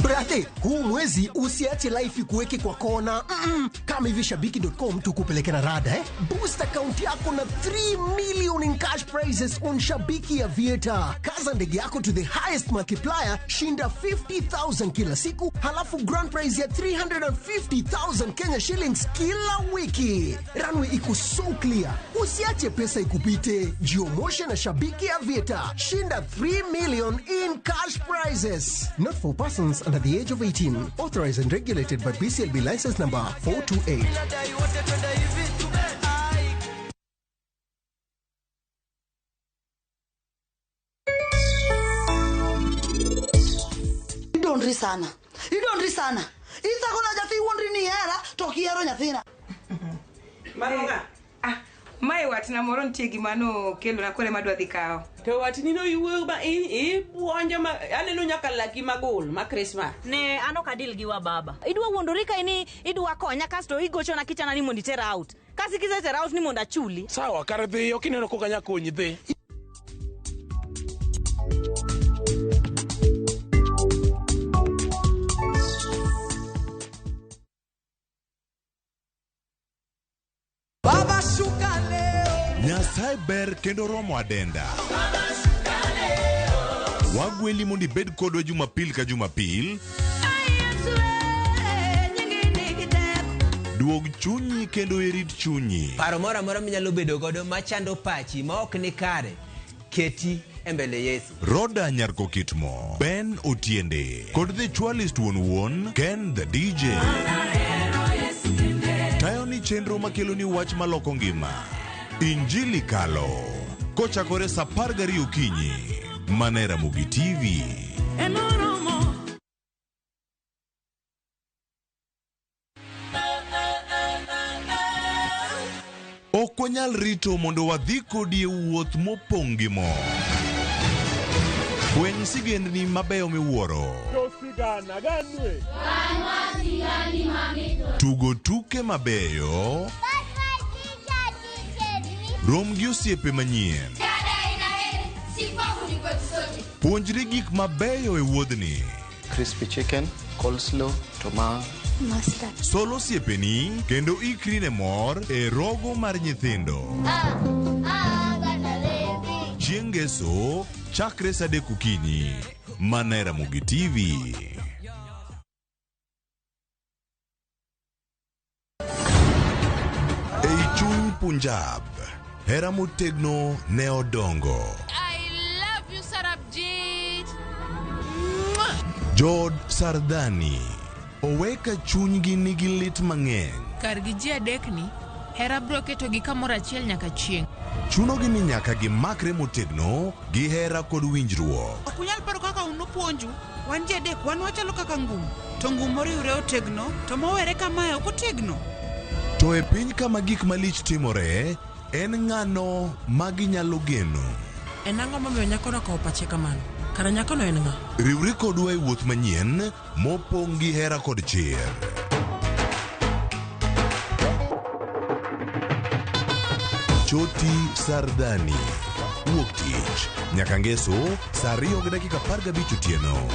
Brate, huu mwezi usiache life kuweke kwa kona. Kama hivi Shabiki.com tukupeleke na rada Boost account yako na 3 million in cash prizes on Shabiki Aviator. Kaza ndege yako to the highest multiplier, shinda 50,000 kila siku, halafu grand prize ya 350,000 Kenya shillings kila wiki. Runway iko so clear. Usiache pesa ikupite. Jiomoshe na Shabiki Aviator. Shinda 3 million in cash prizes. Not for persons under the age of 18. Authorized and regulated by BCLB license number 428. Idonri sana. Isa kona jati wondri ni hera toki hero nyathina. Maronga. Mai watna moro ntie gimano kelo na kore madwa dhi kao. To watni no yuwe ba buonjo ma aneno nyaka laki magul ma Christmas. Ne ano kadil gi wa baba. Idwa wondori ka ini idwa konya kasto igocho na kichana ni mondi tera out. Kasi kize tera out ni monda chuli. Sawa kare dhi okineno ko kanya konyi dhi. Baba shuka leo. Nyasaye ber kendo romo adenda. Baba shuka leo. Wagweli mondi bed kodwa Jumapil ka Jumapil. Duog chunyi kendo irit chunyi. Paro mora mora minyalo bedo godo machando pachi ma ok ni kare. Keti embele Yesu. Roda Nyarko Kitmo, Ben Otiende, kod the Chwalist Won Ken the DJ. Tayo ni chenro makelo ni wach maloko ngima. Injili kalo. Kochakore sa 12 okinyi. Manera Mugi TV. Okonyal rito mondo wadhi kodi e wuoth mopong' gi mo. Fweny sigendni mabeyo miwuoro. Tugo tuke mabeyo. Rom gi osiepe manyien. Puonjri gik mabeyo e wuodhni. Crispy chicken, coleslaw, tomato, mustard. Solo siepeni kendo ikri ne mor e rogo mar nyithindo. Chieng' Ngeso chakre sa 3 okinyi. Manera Mugi TV. Ei chuny Punjab, hera motegno ne odongo. I love you, Sarabjit. Jod Sardani oweka chunygi nigi lit mang'eny. Kar gi ji adekni, hera bro keto gi kamoro achiel nyaka chieng'. Chunogi ni nyaka gimakre motegno gi hera kod winjruok. Ok unyal paro kaka unopuonju, wan ji adek wan wachalo kaka ngum. To ngum moriwre otegno, to mowere kamae ok otegno. To e piny kama gik malich timore, en ng'ano ma ginyalo geno. En ang'o momiyo nyakono okawo pache kamano? Kara nyakono en ng'a? Riwri kodwa e wuoth manyien mopong' gi hera kod chir. Choti Sardani. Wuok tich nyaka Ngeso saa 2:15 otieno.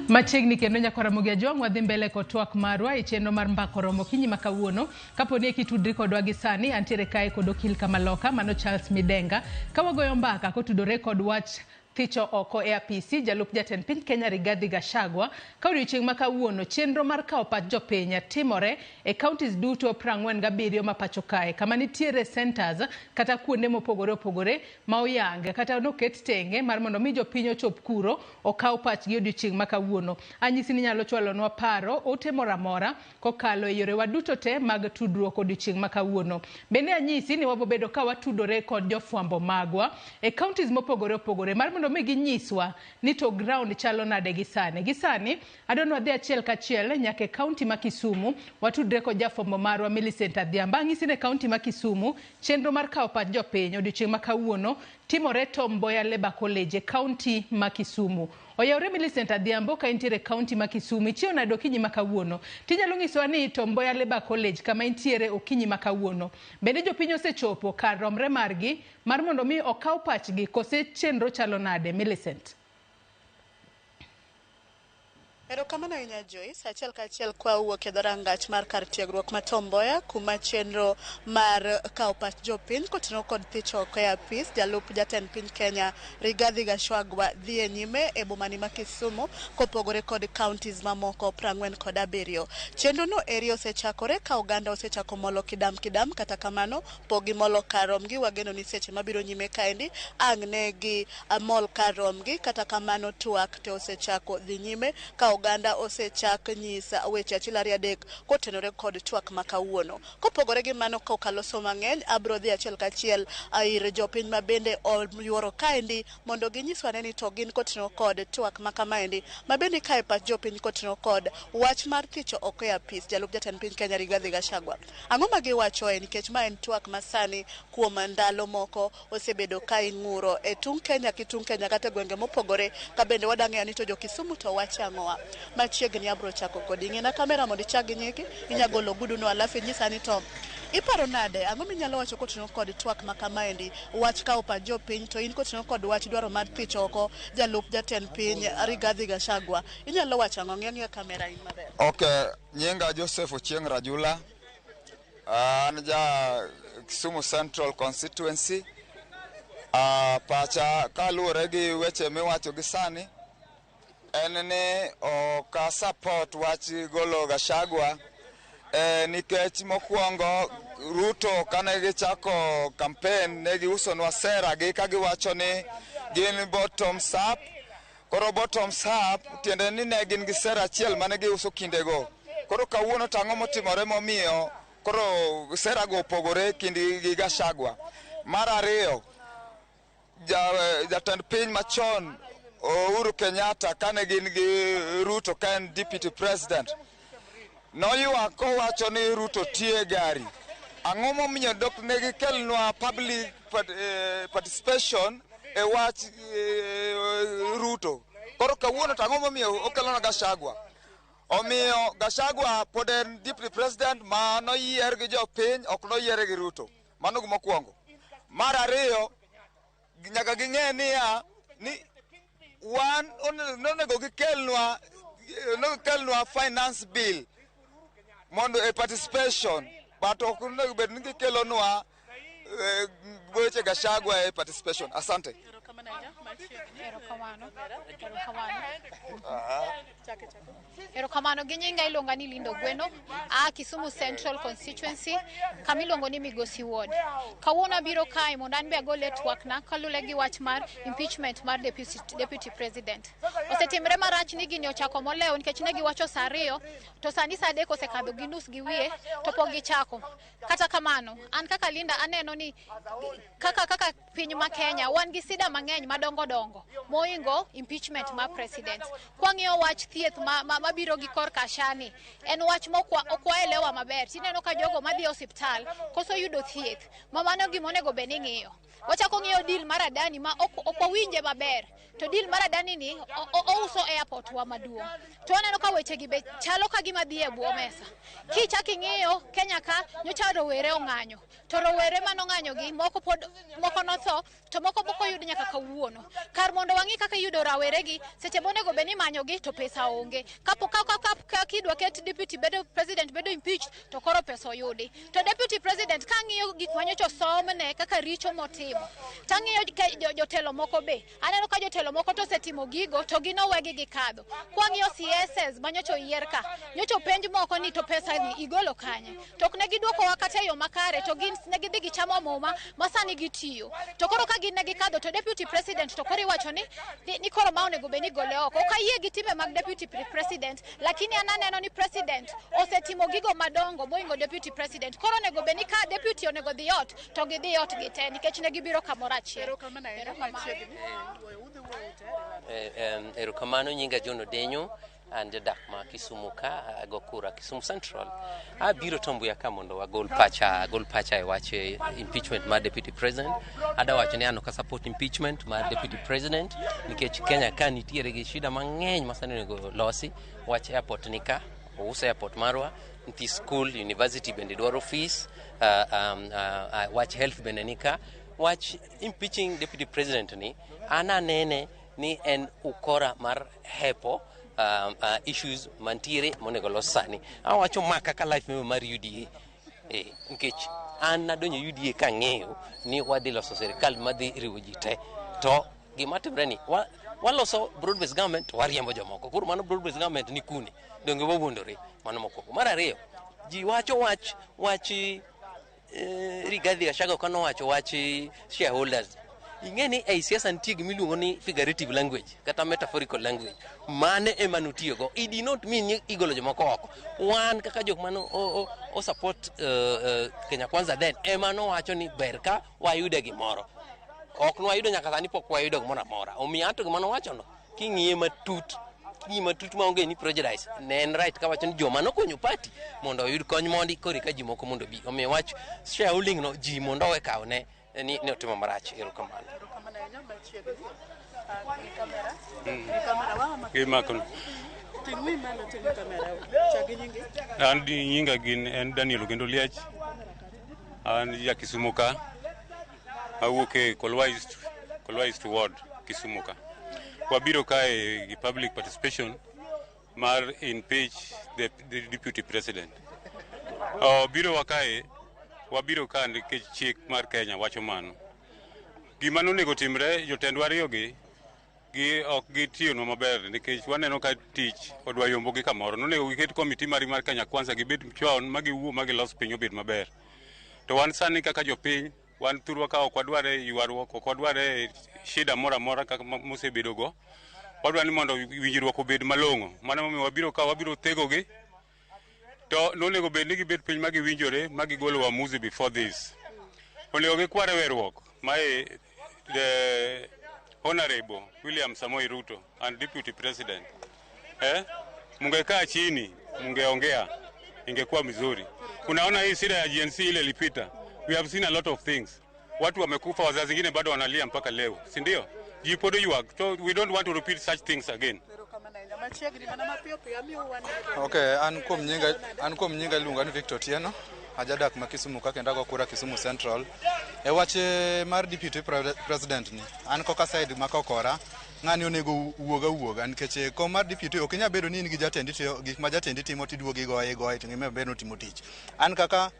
Machiegni kendo nyakora Mugi Ajwang' wadhi mbele kod twak marwa e chenro mar mbako romo kinyi makawuono. Kaponi kitudri kodwa gi sani antiere kae kod okil Kamaloka mano Charles Midenga ka wagoyo mbaka kotudore kod wach thicho oko e apisi jalup jatend piny Kenya Rigathi Gachagua ka odiochieng' makawuono chenro mar kawo pach jopiny timore e counties duto 47 ma pacho kae kama nitiere centers kata kuonde mopogore opogore ma oyang kata noket tenge mar mondo mi jopiny ochop kuro okaw pachgi odiochieng' makawuono. Anyisi ni nyalo chwalonwa paro ote mora mora kokalo e yore waduto te mag tudruok odiochieng' makawuono. Bende anyisi ni wabobedo ka watudore kod jofwambo magwa e counties mopogore opogore mar mondo mi ginyiswa ni to ground chalo nade gisani. Gisani adonwa dhi achiel kachiel nyaka county ma Kisumu watudre kod jafwambo marwa Millicent Adhiambo. Anyisi ne county ma Kisumu chenro mar kawo pach jopiny odiochieng' makawuono timore Tom Mboya Labour College county ma Kisumu. Oyawre Millicent Adhiambo ka intiere county ma Kisumu ichiew nade okinyi makawuono. Tinyalo nyisowa ni Tom Mboya Labour College kama intiere okinyi makawuono. Bende jopiny osechopo kar romre margi mar mondo mi okaw pachgi kose chenro chalo nade Millicent? Erokamano ahinya Joyce, achiel kachiel kwa wuok e dhorangach mar kar tiegruok ma Tom Mboya kuma chenro mar kawo pach jopiny kotenore kod thicho oko e apis jalup jatend piny Kenya Rigathi Gachagua dhi e nyime e bomani ma Kisumu kopogore kod counties mamoko 47. Chenro no eri osechakore ka oganda osechako molo kidam kata kamano pogi molo karomgi wageno ni seche mabiro nyime kaendi ang' ne gi mol karomgi kata kamano twak te osechako dhi nyime ka oganda osechak nyisa weche achiel ariyo adek kotenore kod twak makawuono. Kopogore gi mano kokalo so mang'eny abro dhi achiel kachiel ir jopiny ma bende oyuoro kaendi mondo ginyiswa ni to gin kotenore kod twak makamaendi ma bende kae pach jopiny kotenore kod wach mar thicho oko e apis jalup jatend piny Kenya Rigathi Gachagua. Ang'o ma giwachoe nikech ma en twak masani kuom ndalo moko osebedo ka ing'uro e tung Kenya kitung Kenya kata gwenge mopogore ka bende wadang'eyo ni to jo Kisumu to wacho ang'owa. Machiegni abro chako kodi ng'ina kamera mondo ichag nyiki inyagolo guduno alafu inyisa ni to iparo nade ang'o minyalo wacho kotenore kod twak makamaendi wach ka opa jopiny to in kotenore kod wach dwaro mar thicho oko jalup jatend piny Rigathi Gachagua inyalo wacho ang'o ng'e kamera in maber. Okay, nyinga Joseph Ochieng Rajula. An ja Kisumu Central Constituency. Pacha kaluwore gi weche miwacho gi sani en ni ok support wach golo Gachagua nikech mokwongo Ruto kane gichako campaign ne giusonwa sera gi ka giwacho ni gin bottoms up. Koro bottoms up tiende ni ne gin gi sera achiel mane giuso kindego. Koro kawuono tang'o motimore momiyo koro sera go opogore kindi gi Gachagua. Mar ariyo jatend piny machon Uhuru Kenyatta kane gin gi Ruto ka en deputy president noywak kowacho ni Ruto tie gari. Ang'o momiyo dok ne gikelnwa public participation e wach Ruto. Koro kawuono tang'o momiyo okelona Gachagua. Omiyo Gachagua pod en deputy president ma noyier gi jopiny ok noyiere gi Ruto. Mano mokwongo. Mar ariyo nyaka ging'e ni wan onego gikelnwa finance bill mondo e participation but ok onego bed ni gikelonwa weche Gachagua e participation. Asante. Erokamano gi nyinga iluonga ni Lindo Gweno Kisumu Central Constituency kamiluongo ni Migosi Ward. Kawuono biro kae mondo an be agole twakna kalule gi wach mar impeachment mar deputy president. Osetimre marach ni gini ochako molewo nikech ne giwacho saa 2 to sani saa 3 osekadho gi nus gi wiye to pok gichako. Kata kamano an kaka Linda aneno ni kaka piny ma Kenya wan gi sida mang'eny madongo moingo impeachment mar president. Kwang'iyo wach thieth mabiro gi kor kashani en wach mokwaelewa maber. Tineno ka jogo madhi hospital koso yudo thieth mano gimonego be ni ng'iyo. Wachako ng'iyo deal mar Adani ma ok wawinje maber. To deal mar Adani ni ouso airport wa maduong'. To aneno ka weche gi be chalo ka gima dhi e bwo mesa. Kichaki ng'iyo Kenya ka nyocha rowere ong'anyo. To rowere manong'anyo gi moko notho to moko yud nyaka kawuono. Kar mondo wang'i kaka yudo rawere gi seche monego be ni manyo gi to pesa onge. Ka kidwa ket deputy president bedo impeached to koro pesa oyudi. To deputy president ka ng'iyo gik manyocha somne kaka richo motimo. Tang'iyo jotelo moko be. Aneno ka jotelo moko to setimo gigo to ginowegi gi kadho. Kwang'iyo CSS manyocha yier ka. Nyocha penj moko ni to pesa ni igolo kanye. To ok ne gidwoko wakata yo makare to gin ne gidhi gichamo muma masani gitiyo. To koro ka gin ne gikadho to deputy president to koro iwacho ni koro ma onego be ni gole oko. Ok ayie gi time mag deputy president lakini ananeno ni president osetimo gigo madongo moingo deputy president. Koro onego be ni ka deputy onego dhi ot to gidhi ot gite nikech ne gibiro kamoro achiel. Erokamano nyinga Jono Denyo and jadak ma Kisumu ka Gokura Kisumu Central abiro tombuya ka mondo agol pacha e wache impeachment mar deputy president. Ada wacho ni ano ka support impeachment mar deputy president nikech Kenya ka nitiere gi shida mang'eny masani nego losi. Wach airport nika ouso airport marwa nti school university bende dwaro fees wach health bende nika. Wach impeaching deputy president ni ananene ni en ukora mar hepo issues mantiere monego los sani. Awacho maka ka life memo mar UDA nkech an nadonyo UDA ka ng'eyo ni wadhi loso serikal madhi riwo ji te to gima timre ni waloso broad based government wariembo jomoko. Koro mano broad based government ni kune donge wawuondore mano mokwongo. Mar ariyo ji wacho wach Rigathi Gachagua kano wacho wach shareholders ing'eni ei siasa nitie gimiluongo ni figurative language kata metaphorical language. Mane ema nutiyogo. It did not mean igolo jomoko oko. Wan kaka jok mano o support Kenya Kwanza then ema nowacho ni ber ka wayude gimoro. Ok nwayudo nyaka sani pok wayudo gimoro amora. Omiyo ato gimano wachono king'iye matut maonge ni prejudice ne en right ka wacho ni joma nokonyo party mondo oyud kony mondi kori ka ji moko mondo bi. Omiyo wach shareholding no ji mondo we kaw ne otimo marach. Erokamano. An nyinga gin en Daniel Ogendo Liech. An ya Kisumu ka. Awuok e Kolwais ward Kisumu ka. Wabiro kae gi public participation mar impeach the deputy president. Wabiro ka nikech chik mar Kenya wacho mano. Gima nonego timre jotendwa ariyogi ok gitiyonwa maber nikech waneno ka tich odwa yombogi kamoro. Nonego giket komiti mar Kenya Kwanza gibed chon magiwuo magilos piny obed maber. To wan sani kaka jopiny wan thurwa ka ok wadware ywaruok, ok wadware shida moro amora kaka mosebedogo. Wadwani mondo winjruok obed malong'o. Mano momiyo wabiro thegogi. To nonego bed ni gibed piny magiwinjore magigolo uamuzi before this. Onego gikware weruok mae the Honorable William Samoei Ruto and Deputy President. Mungekaa chini, mungeongea, ingekuwa mzuri. Unaona hii shida ya GNC ile ilipita. We have seen a lot of things. Watu wamekufa, wazazi wengine bado wanalia mpaka leo, si ndio? Jipodo yuak. So we don't want to repeat such things again. Okay, an kuom nyinga iluonga ni Victor Tieno, ajadak ma Kisumu ka kendo ago kura Kisumu Central. E wache mar deputy president ni, an koka side makokora, ng'ani onego wuoga nikech kom mar deputy ok inya bedo ni in gi jatendi to gik ma jatendi timo tiduogi goye to ng'ime bedo timo tich. An kaka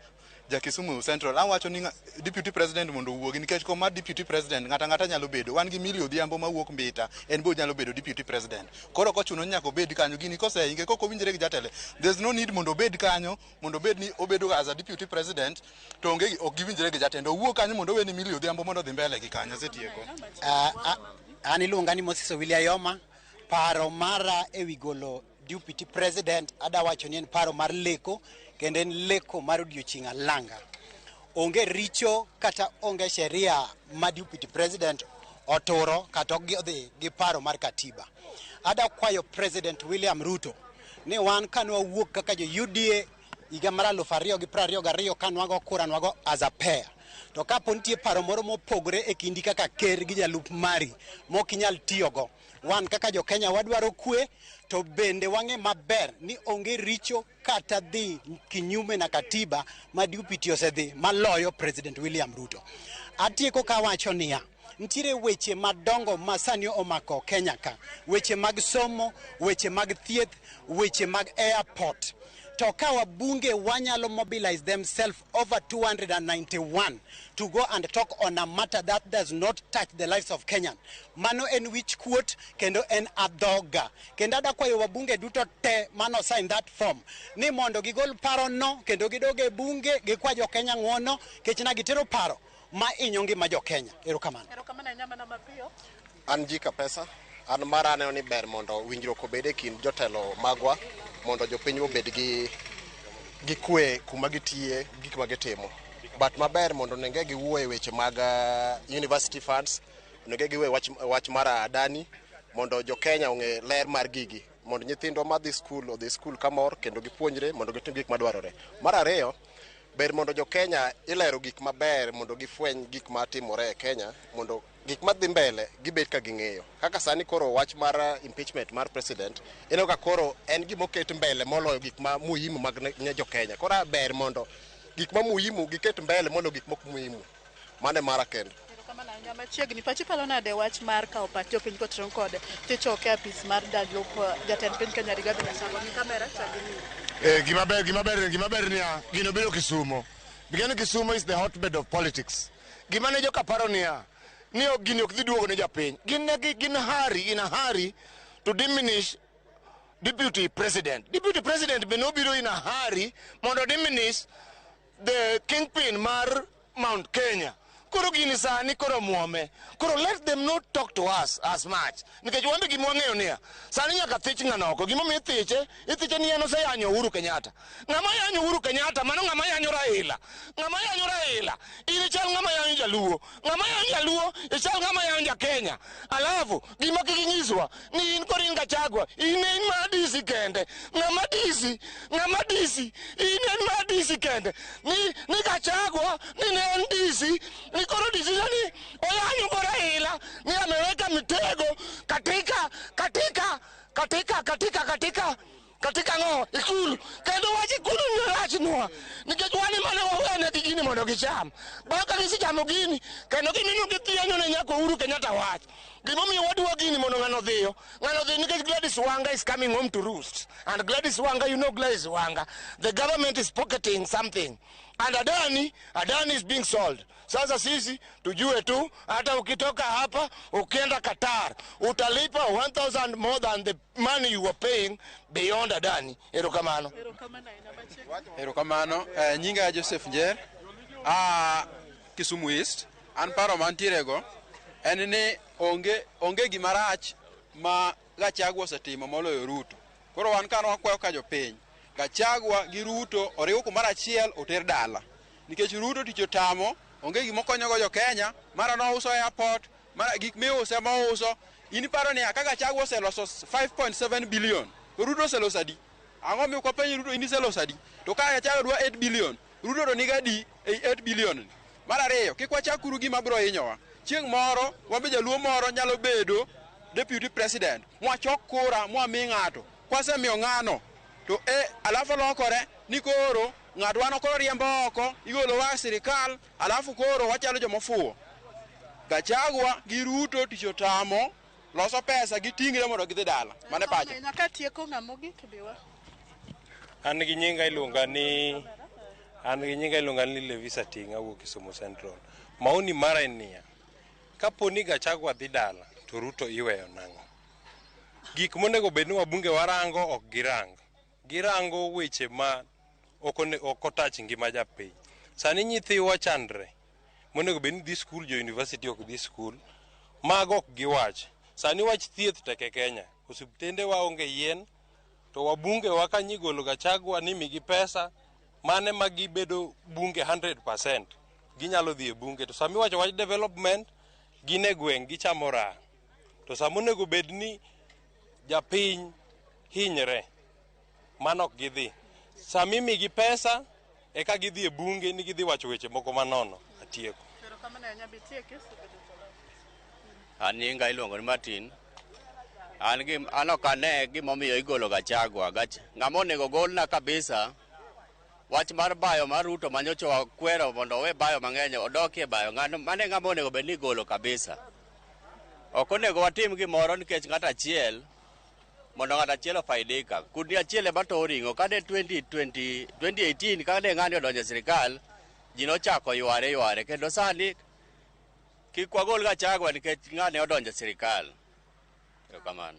ja Kisumu Central awacho ni deputy president mondo wuogi nikech kom mar deputy president ng'ata nyalo bedo. Wan gi Millie Odhiambo mawuok Mbita, en bo nyalo bedo deputy president. Koro kochuno nyaka obed kanyo gini koseinge koko winjre gi jatele. There's no need mondo obed kanyo, mondo obed ni obedo as a deputy president to onge ok giwinjre gi jatende. Owuok kanyo mondo we ni Millie Odhiambo mondo dhi mbele gi kanyo setieko. An iluonga ni Moses Owili Ayoma. Paro mara ewi golo deputy president adawacho ni en paro mar leko kendo en leko mar odiochieng' alanga. Onge richo kata onge sheria ma deputy president oturo kata odhi gi paro mar katiba. Ada kwayo President William Ruto ni wan kanwa wuok kaka jo UDA higa mar 2022 kanwago kura nwago as a pair. To kapo nitie paro moro mopogore e kindi kaka ker gi jalup mari mok inyal tiyogo, wan kaka jo Kenya wadwaro kwe, to bende wang'e maber ni onge richo kata dhi kinyume na katiba ma deputy osedhi maloyo President William Ruto. Atieko kawacho niya, ntiere weche madongo ma sani omako Kenya ka, weche mag somo, weche mag thieth, weche mag airport. To ka wabunge wanyalo mobilize themselves over 291 to go and talk on a matter that does not touch the lives of Kenyan. Mano en wich quote kendo en adhoga. Kendo ada kwayo wabunge duto te mano sign that form ni mondo gigol paro no kendo gidoge bunge gikwa jo Kenya ng'wono kech na gitero paro ma inyongi ma jo Kenya. Erokamano. An jika pesa, an mara ne oni ber mondo winjruok obed e kind jotelo magwa mondo jopiny obed gi kwe kuma gitiye gik ma gitimo. But maber mondo nenge giwuoye weche mag university funds, nenge giwuoye wach mar adani mondo jo Kenya ong'e ler mar gigi, mondo nyithindwa madhi skul odhi skul kamor kendo gipuonjre mondo gitim gik madwarore. Mar ariyo, ber mondo jo Kenya ilero gik maber mondo gifweny gik matimore e Kenya mondo gik madhi mbele gibet ka ging'eyo. Kaka sani koro wach mar impeachment mar president eno ka koro en gima oket mbele moloyo gik ma muhimu mag ne jo Kenya. Koro ber mondo gik ma muhimu giket mbele moloyo gik mok muhimu. Mane mara kendo. Machiegni pachi palo nade wach mar kawo pati piny kotron kod thichoke apis mar jalup jatend piny Kenya Rigathi Gachagua ni kamera chagini. Gimaber niya gino biro Kisumo. Because Kisumo is the hotbed of politics. Gimane jo kaparo niya ni gini ok dhi duogo ne japiny. Gin in a hurry to diminish deputy president. Deputy president be no biro in a hurry mondo diminish the kingpin mar Mount Kenya. koro gini sani koro muome. Koro let them not talk to us as much. Nikech wambe gimwang'eyo niya. Sani nyaka thich ng'anoko. Gimomiyo ithiche ni en oseyanyo Uhuru Kenyatta. Ng'ama yanyo Uhuru Kenyatta, mano ng'ama yanyo Raila. Ng'ama yanyo Raila, in chal ng'ama yanyo Jaluo. Ng'ama yanyo Jaluo, ichal ng'ama yanyo Jakenya. Alafu, gima kikinyiswa, ni in korin Gachagua, in ma DC kende. Ng'ama DC, in ma DC kende. Ni Gachagua, ni en DC, ni koro DC ni oyanyo go Raila, ni ameweka mitego katika ng'o ikulu kendo wachi kulu ni rachnwa nikech wani mane wawene gi gini mondo gicham bang' ka gisechamo gini kendo gimino githienyo ne nyako Uhuru Kenyatta wach gimomiyo wadwa gini mondo ng'ano dhi nikech Gladys Wanga is coming home to roost and Gladys Wanga, you know Gladys Wanga, the government is pocketing something and Adani is being sold. Sasa sisi tujue tu hata ukitoka hapa ukienda Qatar utalipa 1,000 more than the money you were paying beyond Adani. Erokamano. Nyinga Joseph Njer Kisumu East an paro mantiere go en ni onge gimarach ma Gachagua osetimo moloyo Ruto. Koro wan kan wakwayo ka jopiny Gachagua gi Ruto oriwo kumoro achiel oter dala nikech Ruto tich otamo onge gimo konyogo jo Kenya mara no uso airport mara gik miuse mouso in paro ni aka Gachagua oseloso 5.7 billion Ruto oseloso adi ang'o mi kwapenyi Ruto ini seloso adi to ka Gachagua dwa 8 billion Ruto to niga di 8 billion mara ariyo kik wachakuru gima biro hinyowa chieng' moro wambe jaluo moro nyalo bedo deputy president mwachok kura mwami ng'ato kwasemiyo ng'ano to alafu lokore ni koro ng'adwa no koro riembo oko igolo wa sirikal alafu koro wachalo jomofuo Gachagua gi Ruto tich otamo loso pesa gitingre mondo gidhi dala mane pacho nyaka tieko ng'amo gik biwa an gi nyinga iluonga ni Levisa Tinga wuok Kisumu Central maoni mara en niya kaponi Gachagua dhi dala to Ruto iweyo nang'o gik monego bed ni wabunge warango ok girango weche ma ok otach ngima japiny sani nyithiwa chandre monego bed ni dhi skul jo university ok dhi skul mago ok giwach sani wach thieth tek e Kenya osiptende waonge yien to wabunge wa kanyigolo Gachagua ni migi pesa mane magibedo bunge 100% ginyalo dhi e bunge to sami wacho wach development gine gweng gichamo ra to samonego bed ni japiny hinyre manok gidhi sami migi pesa eka gidhi e bunge ni gidhi wacho weche moko manono atieko an nyinga iluongo ni Martin an ok ane gimomiyo igolo Gachagua ng'ama onego golna kabisa wach mar bayo mar Ruto manyocho wakwero mondo owe bayo mang'eny odokie bayo mane ng'ama onego bed ni igolo kabisa ok onego watim gimoro nikech ng'at achiel mondo ng'at achiel ofaidika kudni achiel ema to oring'o kane 2018 kane ng'ani odonjo e sirikal ji nochako yware kendo sani kik wagol Gachagua nikech ng'ani odonjo e sirikal kamano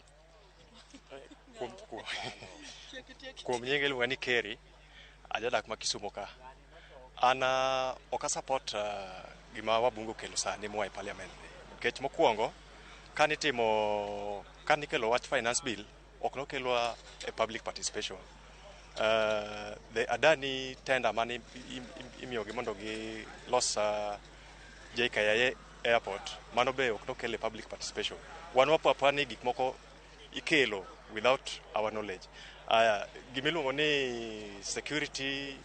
kuom nyinga iluonga ni Kerry ajadak ma Kisumu ka an ok support gima wabunge okelo sani moa e parliament nikech mokwongo kanikelo wach finance bill ok nokelwa a public participation the Adani tender mane imiyogi mondo gi los JKIA airport mano be ok nokele public participation wan wapapa ni gik moko ikelo without our knowledge gimiluongo ni security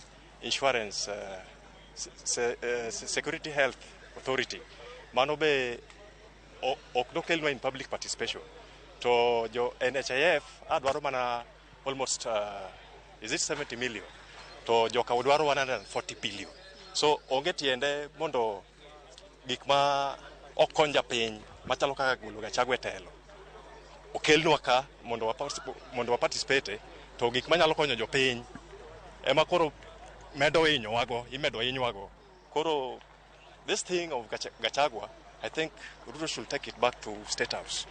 insurance security health authority mano be ok nokelwa in public participation to jo NHIF adwaro mana almost is it 70 million to joka udwaro 140 billion so onge tiende mondo gik ma ok konyo japiny machalo kaka golo Gachagua telo okelnwa ka mondo waparticipate to gik manyalo konyo jopiny ema koro imedo hinywago koro this thing of Gachagua I think Ruto should take it back to State House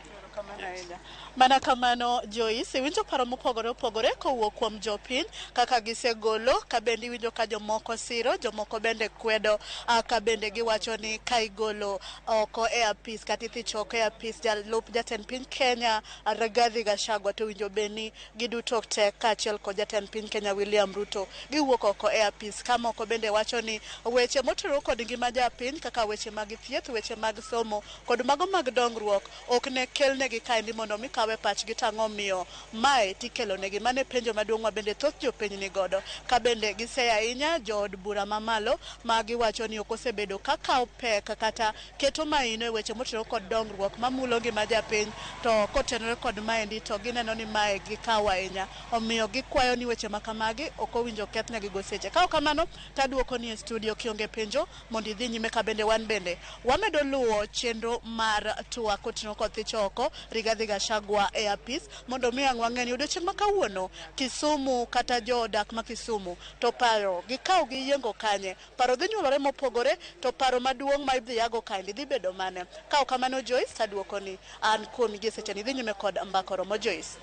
Mana kamano Joyce, winjo paro mopogore opogore kowuok kuom jopiny kaka gisegolo ka bende winjo ka jomoko siro, jomoko bende kwedo ka bende giwacho ni ka igolo oko e apis kata ithicho oko e apis jalup jatend piny Kenya Rigathi Gachagua to winjo beni giduto te kaachiel kod jatend piny Kenya William Ruto giwuok oko e apis. Ka moko bende wacho ni weche motero kod ngima japiny kaka weche mag thieth, weche mag somo kod mago mag dongruok ok ne kelnegi kaendi mondo mi kawe pachgi tang'o miyo mae tikelonegi. Mane penjo maduong' ma bende thoth jopiny ni godo ka bende gisea ahinya jood bura mamalo ma giwacho ni ok osebedo ka kawo pek kata keto maino e weche motero kod dongruok mamulo ngima japiny, to kotenore kod maendi to gineno ni mae gikawo ahinya, omiyo gikwayo ni weche makamagi ok owinjo kethnegi go seche. Ka kamano taduoko ni e studio kionge penjo mondo idhi nyime ka bende wan bende wamedo luwo chenro mar twak kotenore kod thicho oko Rigathi Gachagua e apis mondo mi ang' wang'e ni odiochieng' ma kawuono Kisumu kata jodak ma Kisumu to paro gikaw gi yiengo kanye, paro dhi nyuolore mopogore, to paro maduong' ma idhi yago kaendi dhi bedo mane. Ka kamano Joyce taduoko ni an kuomi gi seche ni dhi nyime kod mbaka romo Joyce.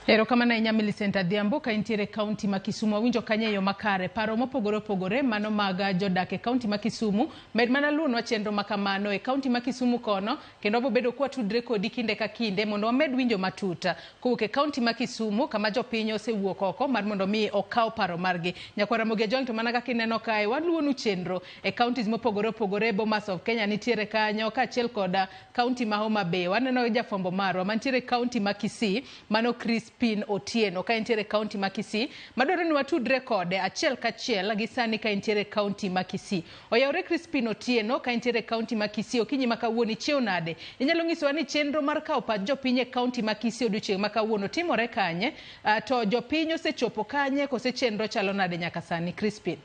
Erokamano ahinya Millicent Adhiambo ka intiere kaunti ma Kisumu. Winjo kanye yo makare paro mopogore opogore mano mag jodak e kaunti ma Kisumu. Med mana luonwa chenro makamano e kaunti ma Kisumu kono kendo wabedo kwa tudre kodi kinde ka kinde mondo wamed winjo matuta kowuok e kaunti ma Kisumu kama jopiny osewuok oko mar mondo mi okaw paro margi. Nyakwara Mogia Jong to mana kaka ineno kae waluonu chenro e kauntis mopogore opogore. Bomas of Kenya nitiere kanyo kaachiel koda kaunti ma Homa Bay. Waneno jafwambo marwa mantiere kaunti ma Kisii mano Crispin Otieno ka intiere kaunti ma Kisii. Madwaro ni watudre kode achiel kachiel gi sani ka intiere kaunti ma Kisii. Oyawre Crispin Otieno ka intiere kaunti ma Kisii. Okinyi ma kawuono ichiew nade? Inyalo nyisowa ni chenro mar kawo pach jopiny e kaunti ma Kisii odiochieng' ma kawuono timore kanye, to jopiny osechopo kanye kose chenro chalo nade nyaka sani? Crispin.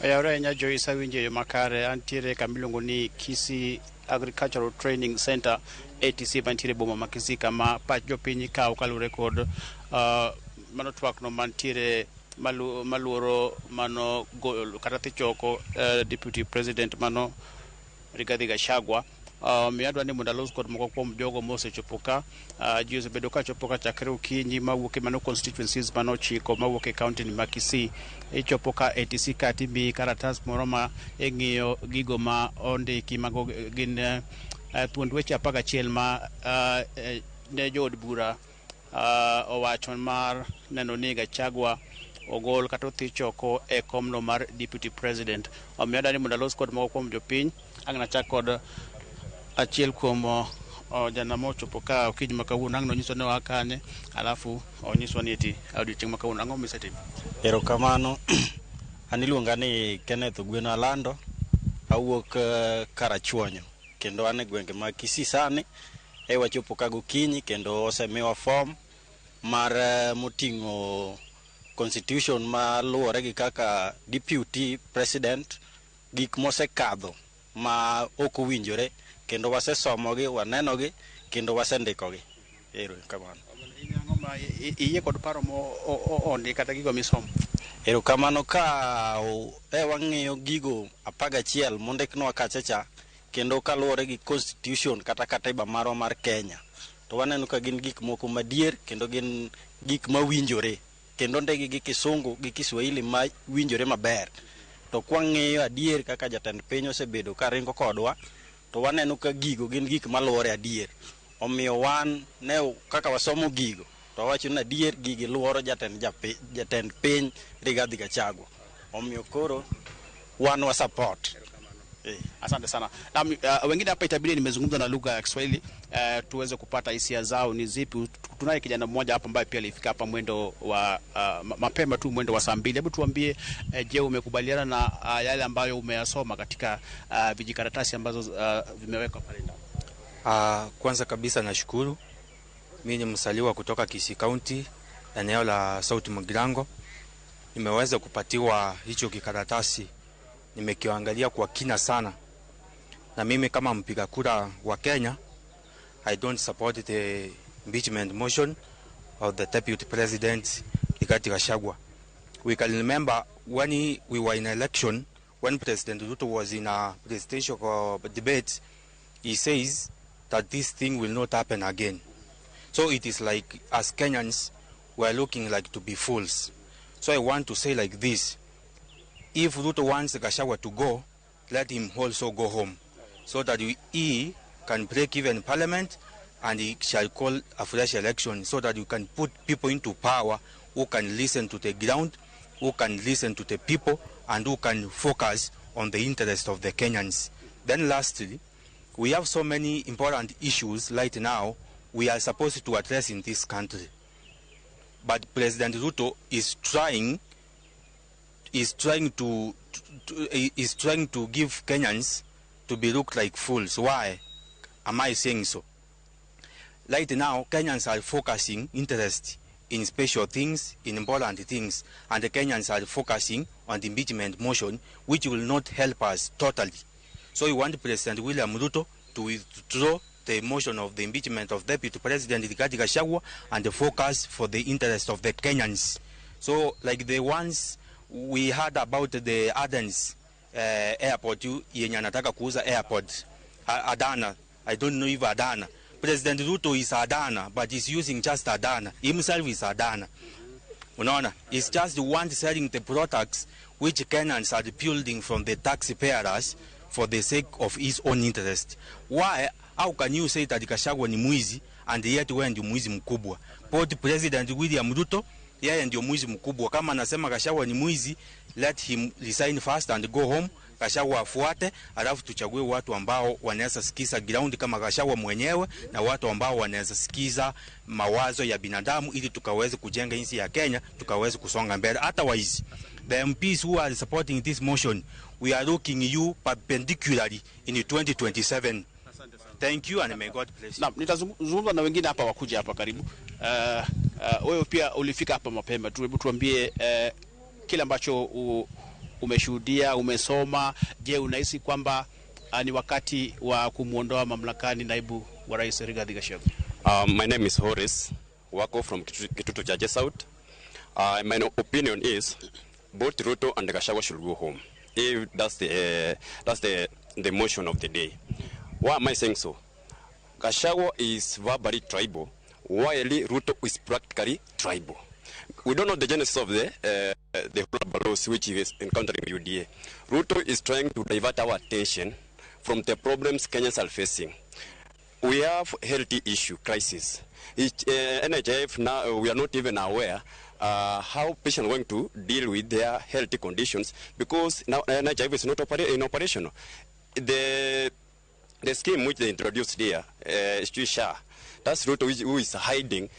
Oyawre ahinya Joyce, awinjo yo makare. Antiere kamiluongo ni Kisii Agricultural Training Center ATC mantiere boma ma Kisii kama pach jopiny kawo kalure kod mano twakno mantiere maluoro mano kata thicho oko Deputy President mano Rigathi Gachagua. Mi adwa ni mondo alos kod moko kuom jogo mosechopo ka. Ji osebedo ka chopo ka chakre okinyi mawuok e mano constituencies mano chiko mawuok e kaunti ma Kisii. Ichopo ka ATC ka timi karatas moro ma ing'iyo gigo ma ondiki mago gin thuond weche 11 ma ne jood bura owacho mar neno ni Gachagua ogol kata othicho oko e komno mar Deputy President. Omiyo adwa ni mondo alos kod moko kuom jopiny. Ang' nachak kod achiel kuom jana mochopo ka okinyi ma kawuono. Ang' nonyiso ni wa kanye alafu onyiswa ni eti odiochieng' ma kawuono ang'o misetimo. Erokamano. An iluonga ni Kenneth Ogweno Alando, awuok Karachuonyo kendo an e gwenge ma Kisii sani. Wachopo ka gokinyi kendo osemiwa form mar moting'o constitution ma luwore gi kaka Deputy President gik mosekadho ma ok owinjore kendo wasesomogi, wanenogi kendo wasendikogi. Erokamano. Iye kod paro mo ondi kata gigo misomo. Erokamano ka wang'iyo gigo 11 mondiknwa kachacha kendo kaluwore gi constitution kata katiba marwa mar Kenya, to waneno ka gin gik moko madier kendo gin gik mawinjore kendo ndegi gi Kisungu gi Kiswahili ma winjore maber. To kwang'iyo adier kaka jatend piny osebedo ka ringo kodwa, to waneno ka gigo gin gik maluwore adier. Omiyo wan ne kaka wasomo gigo to wacho ni adier gigi luworo jatend piny Rigathi Gachagua. Omiyo koro wan wa support. Asante sana. Wengine hapa itabidi nimezungumza na lugha ya Kiswahili tuweze kupata hisia zao ni zipi. Tunaye kijana mmoja hapa ambaye pia alifika hapa mwendo wa mapema tu mwendo wa saa 2. Hebu tuambie, je, umekubaliana na yale ambayo umeyasoma katika vijikaratasi ambazo vimewekwa pale ndani? Kwanza kabisa nashukuru. Mimi ni msaliwa kutoka Kisii County, eneo la South Mugirango. Nimeweza kupatiwa hicho kikaratasi. Nimekiangalia kwa kina sana. Na mimi kama mpiga kura wa Kenya, I don't support the impeachment motion of the Deputy President Rigathi Gachagua. We can remember when we were in election, when President Ruto was in a presidential debate, he says that this thing will not happen again. So it is like, as Kenyans, we are looking like to be fools. So I want to say like this: if Ruto wants Gachagua to go, let him also go home, so that he can break even parliament and he shall call a fresh election, so that you can put people into power who can listen to the ground, who can listen to the people, and who can focus on the interest of the Kenyans. Then lastly, we have so many important issues right now we are supposed to address in this country. But President Ruto is trying to give Kenyans to be looked like fools. Why am I saying so? Right now, Kenyans are focusing interest in special things, in important things, and the Kenyans are focusing on the impeachment motion, which will not help us totally. So we want President William Ruto to withdraw the motion of the impeachment of Deputy President Rigathi Gachagua and the focus for the interest of the Kenyans. So like the ones we heard about the Athens airport, yenye anataka kuuza airport, Adana, I don't know if Adana. President Ruto is Adana, but he's using just Adana. Himself is Adana. Unaona, he's just the one selling the products which Kenyans are building from the taxpayers for the sake of his own interest. Why? How can you say that Gachagua ni mwizi and yet wewe ndio mwizi mkubwa? Both President William Ruto, yeye ndio mwizi mkubwa. Kama anasema Gachagua ni mwizi, let him resign fast and go home. Gachagua afuate, alafu tuchague watu ambao wanaweza sikiza ground kama Gachagua mwenyewe, na watu ambao wanaweza sikiza mawazo ya binadamu, ili tukaweze kujenga nchi ya Kenya, tukaweze kusonga mbele. Otherwise, the MPs who are supporting this motion, we are looking you perpendicularly in 2027. Thank you and may God bless you. Na nitazungumza na wengine hapa wakuja hapa karibu. Wewe pia ulifika hapa mapema. Hebu tuambie kile ambacho umeshuhudia, umesoma. Je, unahisi kwamba ni wakati wa kumuondoa mamlakani naibu wa Rais Rigathi Gachagua? My name is Horace Wako from Kitutu Chache South. My opinion is both Ruto and Gachagua should go home. If that's the motion of the day. Why am I saying so? Gachagua is verbally tribal, while Ruto is practically tribal. We don't know the genesis of the laws which is encountering UDA. Ruto is trying to divert our attention from the problems Kenyans are facing. We have health issue crisis. NHIF now we are not even aware how patients are going to deal with their health conditions, because now NHIF is not operational. The scheme which they introduced here, SHA, that's Ruto who is hiding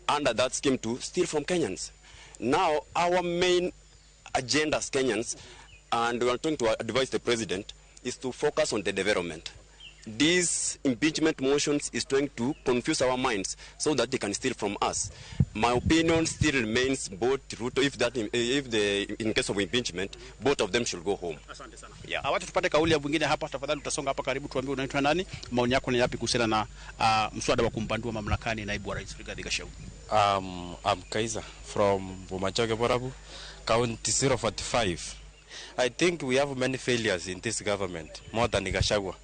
under that scheme to steal from Kenyans. Now, our main agenda as Kenyans, and we are trying to advise the president, is to focus on the development. These impeachment motions is trying to confuse our minds so that they can steal from us. My opinion still remains both Ruto, in case of impeachment, both of them should go home. Asante sana. Yeah. Wacha tupate kauli ya mwingine hapa, tafadhali utasonga hapa karibu, tuambie unaitwa nani, maoni yako ni yapi kuhusiana na mswada wa kumpandua mamlakani naibu wa Rais Rigathi Gachagua? I'm Kaiser from Bomachoge Borabu, County 045. I think we have many failures in this government, more than Gachagua.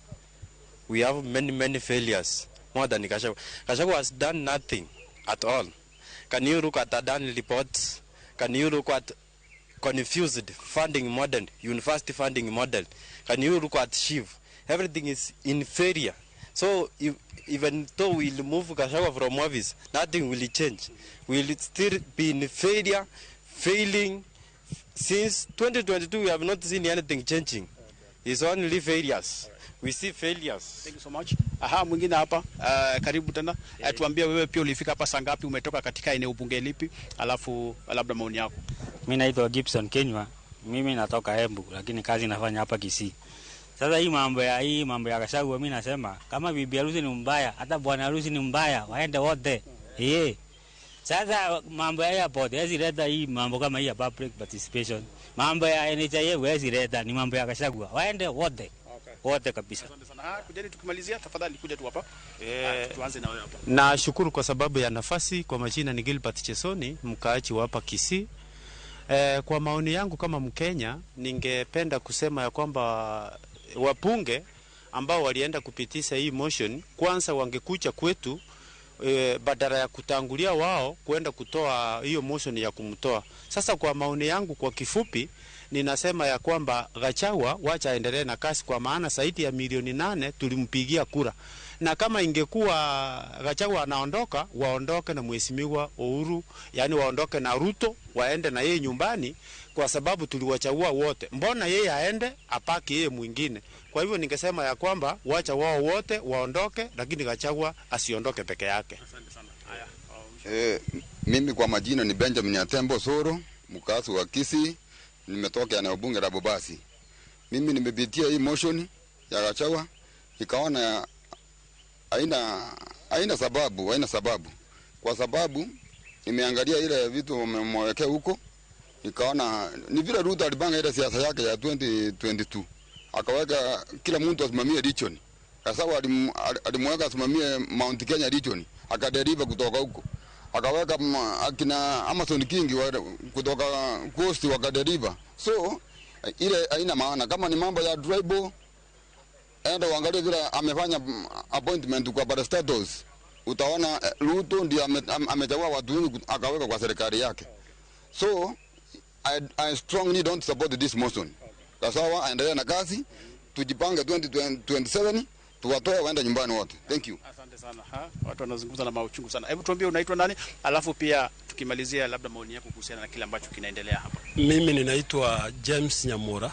We have many failures, more than Gachagua. Gachagua has done nothing at all. Can you look at the done reports? Can you look at confused funding model, university funding model? Can you look at SHIV? Everything is inferior. So even though we remove Gachagua from office, nothing will change. We will still be in failure, failing. Since 2022, we have not seen anything changing. It's only failures. We see failures. Thank you so much. Mwingine hapa, karibu tena. Tuambie wewe pia ulifika hapa saa ngapi, umetoka katika eneo bunge lipi, alafu labda maoni yako. Mimi naitwa Gibson Kenywa. Mimi natoka Embu, lakini kazi nafanya hapa Kisii. Sasa hii mambo ya Gachagua, mimi nasema kama bibi harusi ni mbaya, hata bwana harusi ni mbaya, waende wote. Sasa mambo ya airport, hizi leta hii mambo kama hii ya public participation. Mambo ya NHIF hizi leta ni mambo ya Gachagua. Waende wote. Wote kabisa. Asante sana. Kujeni tukimalizia, tafadhali kuja tu hapa. Tuanze na wewe hapa. Nashukuru kwa sababu ya nafasi. Kwa majina ni Gilbert Chesoni, mkaaji wa hapa Kisii. Kwa maoni yangu kama Mkenya, ningependa kusema ya kwamba wabunge ambao walienda kupitisha hii motion kwanza wangekuja kwetu badala ya kutangulia wao kwenda kutoa hiyo motion ya kumtoa. Sasa kwa maoni yangu kwa kifupi ninasema ya kwamba Gachagua wacha aendelee na kazi, kwa maana zaidi ya milioni 8 tulimpigia kura. Na kama ingekuwa Gachagua anaondoka, waondoke na mheshimiwa Uhuru, yani waondoke na Ruto, waende na yeye nyumbani, kwa sababu tuliwachagua wote. Mbona yeye aende apaki yeye mwingine? Kwa hivyo ningesema ya kwamba wacha wao wote waondoke, lakini Gachagua asiondoke peke yake. Asante sana. Haya. Mimi kwa majina ni Benjamin Atembo Soro, mkazi wa Kisii, nimetoka eneo bunge la Bobasi. Mimi nimepitia hii motion ya Gachagua, ikaona haina sababu. Kwa sababu nimeangalia ile vitu wamemwekea huko, nikaona ni vile Ruto alipanga ile siasa yake ya 2022. Akaweka kila mtu asimamie region. Gachagua alimweka asimamie Mount Kenya region, akaderiva kutoka huko. Akaweka akina Amazon King kutoka Coast wakaderiva. So ile haina maana. Kama ni mambo ya tribal, enda uangalie vile amefanya appointment kwa parastatus, utaona Ruto ndio amechagua watu wengi akaweka kwa serikali yake. So I strongly don't support this motion. Gachagua aendelee na kazi, tujipange 2027 tuwatoe waende nyumbani wote. Thank you. Asante sana. Watu wanazungumza na mauchungu sana. Hebu tuambie unaitwa nani? Alafu pia tukimalizia labda maoni yako kuhusiana na kile ambacho kinaendelea hapa. Mimi ninaitwa James Nyamura,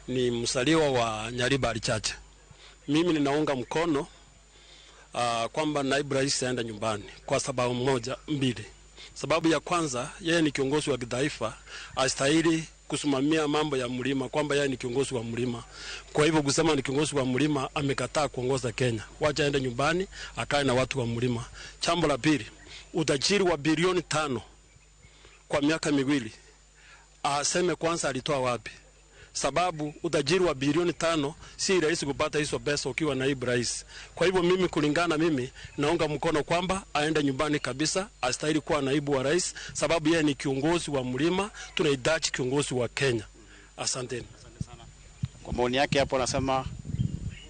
ni msaliwa wa Nyaribari Church. Mimi ninaunga mkono kwamba naibu rais aende nyumbani kwa sababu mbili. Sababu ya kwanza, yeye ni kiongozi wa kitaifa, astahili kusimamia mambo ya mlima, kwamba yeye ni kiongozi wa mlima. Kwa hivyo kusema ni kiongozi wa mlima, amekataa kuongoza Kenya. Wacha aende nyumbani akae na watu wa mlima. Jambo la pili, utajiri wa bilioni 5 kwa miaka miwili, aseme kwanza alitoa wapi? Sababu utajiri wa bilioni 5 si rahisi kupata hizo pesa ukiwa naibu rais. Kwa hivyo mimi kulingana mimi naunga mkono kwamba aende nyumbani kabisa, astahili kuwa naibu wa rais, sababu yeye ni kiongozi wa mlima, tunahitaji kiongozi wa Kenya. Asanteni. Asante sana. Kwa maoni yake hapo anasema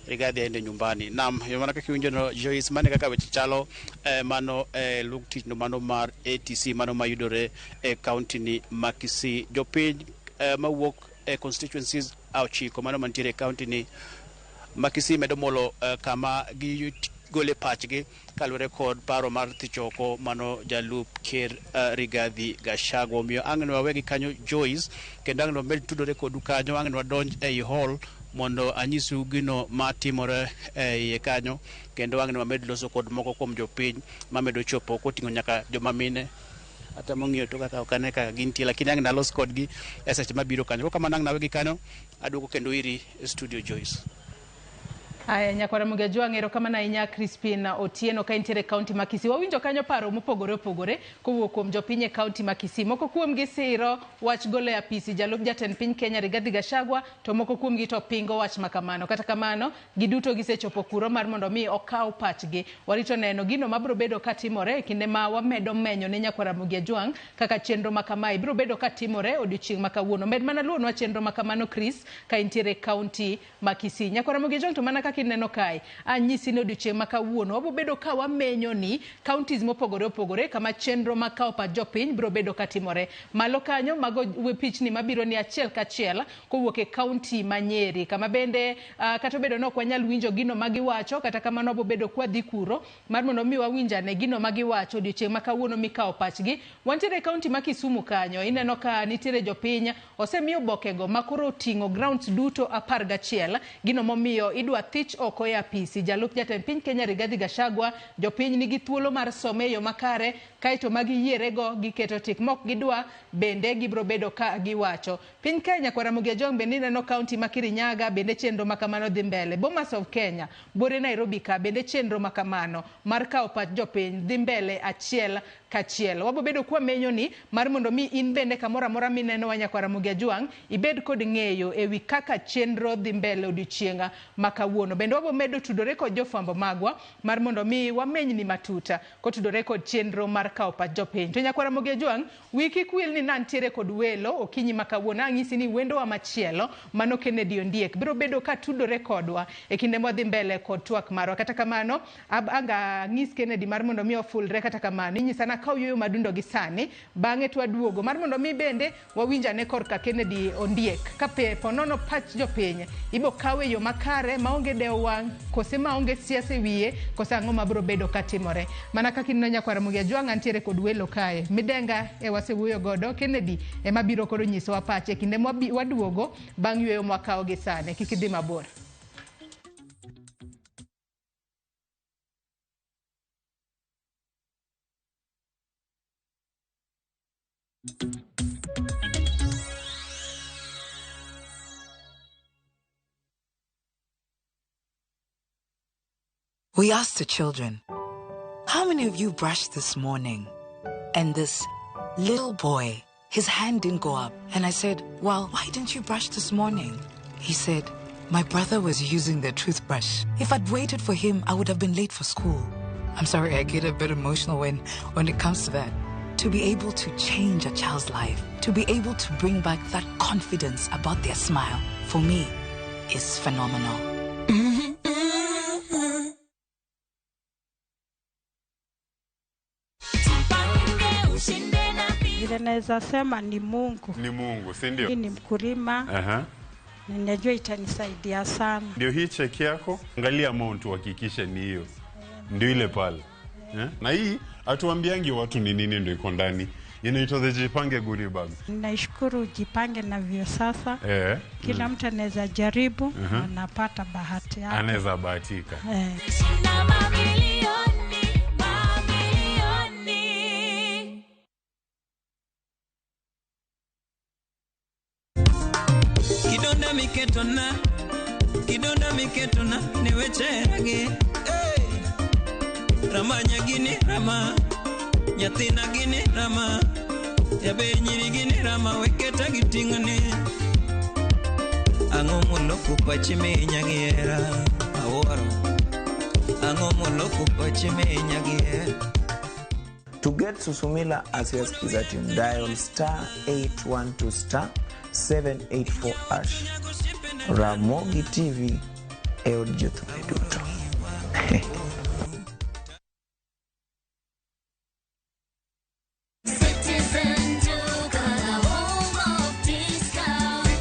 Rigathi aende nyumbani. Naam, yomana kiunjo no Joyce mane kaka wechichalo mano lukti no mano mar ATC mano mayudore county ni Makisi jopiny mawuok constituencies au chiko mano mantiere county ni Makisi medomolo kama gi gole pachgi kalure kod paro mar tichoko mano jalup ker Rigathi Gachagua. Miyo ang'no wawegi kanyo Joyce, kendo ang'no med tudore kodu kanyo, ang'no wadonj ei hall mondo anyisu gino matimore e kanyo, kendo ang'no wamed loso kod moko kuom jopiny mamedo chopo koting'o nyaka joma mine ata mong'iyo to kaka okane ka gintie, lakini ang'na los kodgi e seche mabiro kanyo. Kamano ang'na wegi kanyo, aduogo kendo iri studio Joyce. Aya nyakwara mugejwa ngero kama na inya Crispin Otieno ka intere county Makisi. Wawinjo kanyo paro mopogore kowuok kuom jopiny county Makisi. Moko kuom gi siro wach golo ya apisi jalup jatend piny Kenya Rigathi Gachagua, to moko kuom gi to pingo wach makamano. Kata kamano giduto gisechopo kuro mar mondo mi okaw pachgi. Warito neno gino mabro bedo katimore kinde ma wamedo menyo ne nyakwara mugejwa kaka chenro makamae biro bedo katimore odiochieng' makawuono. Med mana luonwa chenro makamano Chris ka intere county Makisi. Nyakwara mugejwa to mana kineno kai anyisi ne odiochieng' makawuono wabo bedo ka wamenyo ni counties mopogore kama chenro makao pa jopiny biro bedo katimore malo kanyo. Mago pichni mabiro ni achiel kachiel kowuok e county Manyeri, kama bende kata bedo no kwanyal winjo gino magiwacho, kata kamano wabo bedo kwa dhi kuro mar mondo mi wawinja ne gino magiwacho odiochieng' makawuono mikao pachgi. Wantiere county ma Kisumu kanyo, ineno ka nitiere jopiny osemiyo bokego makoro ting'o grounds duto 11 gino momiyo idwa thich oko ya apisi jalup jatend piny Kenya Rigathi Gachagua. Jopiny nigi thuolo mar someyo makare kaito magiyierego giketo tik mok gidwa bende gibro bedo ka giwacho. Piny Kenya kwara mugejong bende neno county ma Kirinyaga bende chenro makamano dhi mbele. Bomas of Kenya bore Nairobi ka bende chenro makamano mar kao pach jopiny dhi mbele achiel kachiel. Wabo bedo kwa menyo ni mar mondo mi in bende kamora mora mineno wa Nyakwar Ramogi Ajwang' ibed kod ng'eyo ewi kaka chenro dhi mbele odiochienga makawuono. Bende wabo medo tudore kod jofwambo magwa mar mondo mi wamenyni matuta kotudore kod chenro mar kawo pach jopiny. To Nyakwar Ramogi Ajwang' wiki kwil ni nantiere kod welo okinyi makawuono. Ang'isi ni wendo wa machielo mano Kennedy Ondiek biro bedo ka tudore kodwa e kinde mwadhi mbele kod twak marwa. Kata kamano anga ng'is Kennedy mar mondo mi ofulre. Kata kamano inyisa na kaw yoyo madundo gi sani bang'e twaduogo mar mondo mi bende wawinjane korka Kennedy Ondiek kape ponono pach jopiny ibo kawe yo makare maonge dewo wang' kose maonge siasa wiye kose ang'o mabiro bedo katimore. Mana kaka ineno Nyakwar Ramogi Ajwang' antiere kod welo kae midenga wasewuoyo godo. Kennedy ema biro koro nyisowa pache kinde waduogo bang' yweyo mwakawo gi sani. Kik idhi mabor. We asked the children, how many of you brushed this morning? And this little boy, his hand didn't go up. And I said, well, why didn't you brush this morning? He said, my brother was using the toothbrush. If I'd waited for him, I would have been late for school. I'm sorry, I get a bit emotional when it comes to that. To be able to change a child's life, to be able to bring back that confidence about their smile, for me, is phenomenal. Vile naweza sema ni Mungu. Ni Mungu, si ndio? Ni mkulima. Ninajua itanisaidia sana. Ndio hii cheki yako, angalia amount uhakikishe ni hiyo. Ndio ile pale. Na hii atuambiangi watu ni nini ndio iko ndani. Inaitwa the Jipange Goodie Bag. Nashukuru Jipange na vyo sasa. Kila mtu anaweza jaribu, anapata bahati yake. Anaweza bahatika. Kidonda miketona newecherage Rama nyagini rama Nyathina gini rama Yabe nyiri gini rama Weketa gitingane Ang'o moloko pache menya giera Aworo Ang'o moloko pache menya giera. To get Susumila as your skiza tune, dial *812 *784#. Ramogi TV, Eod Jothune Duto.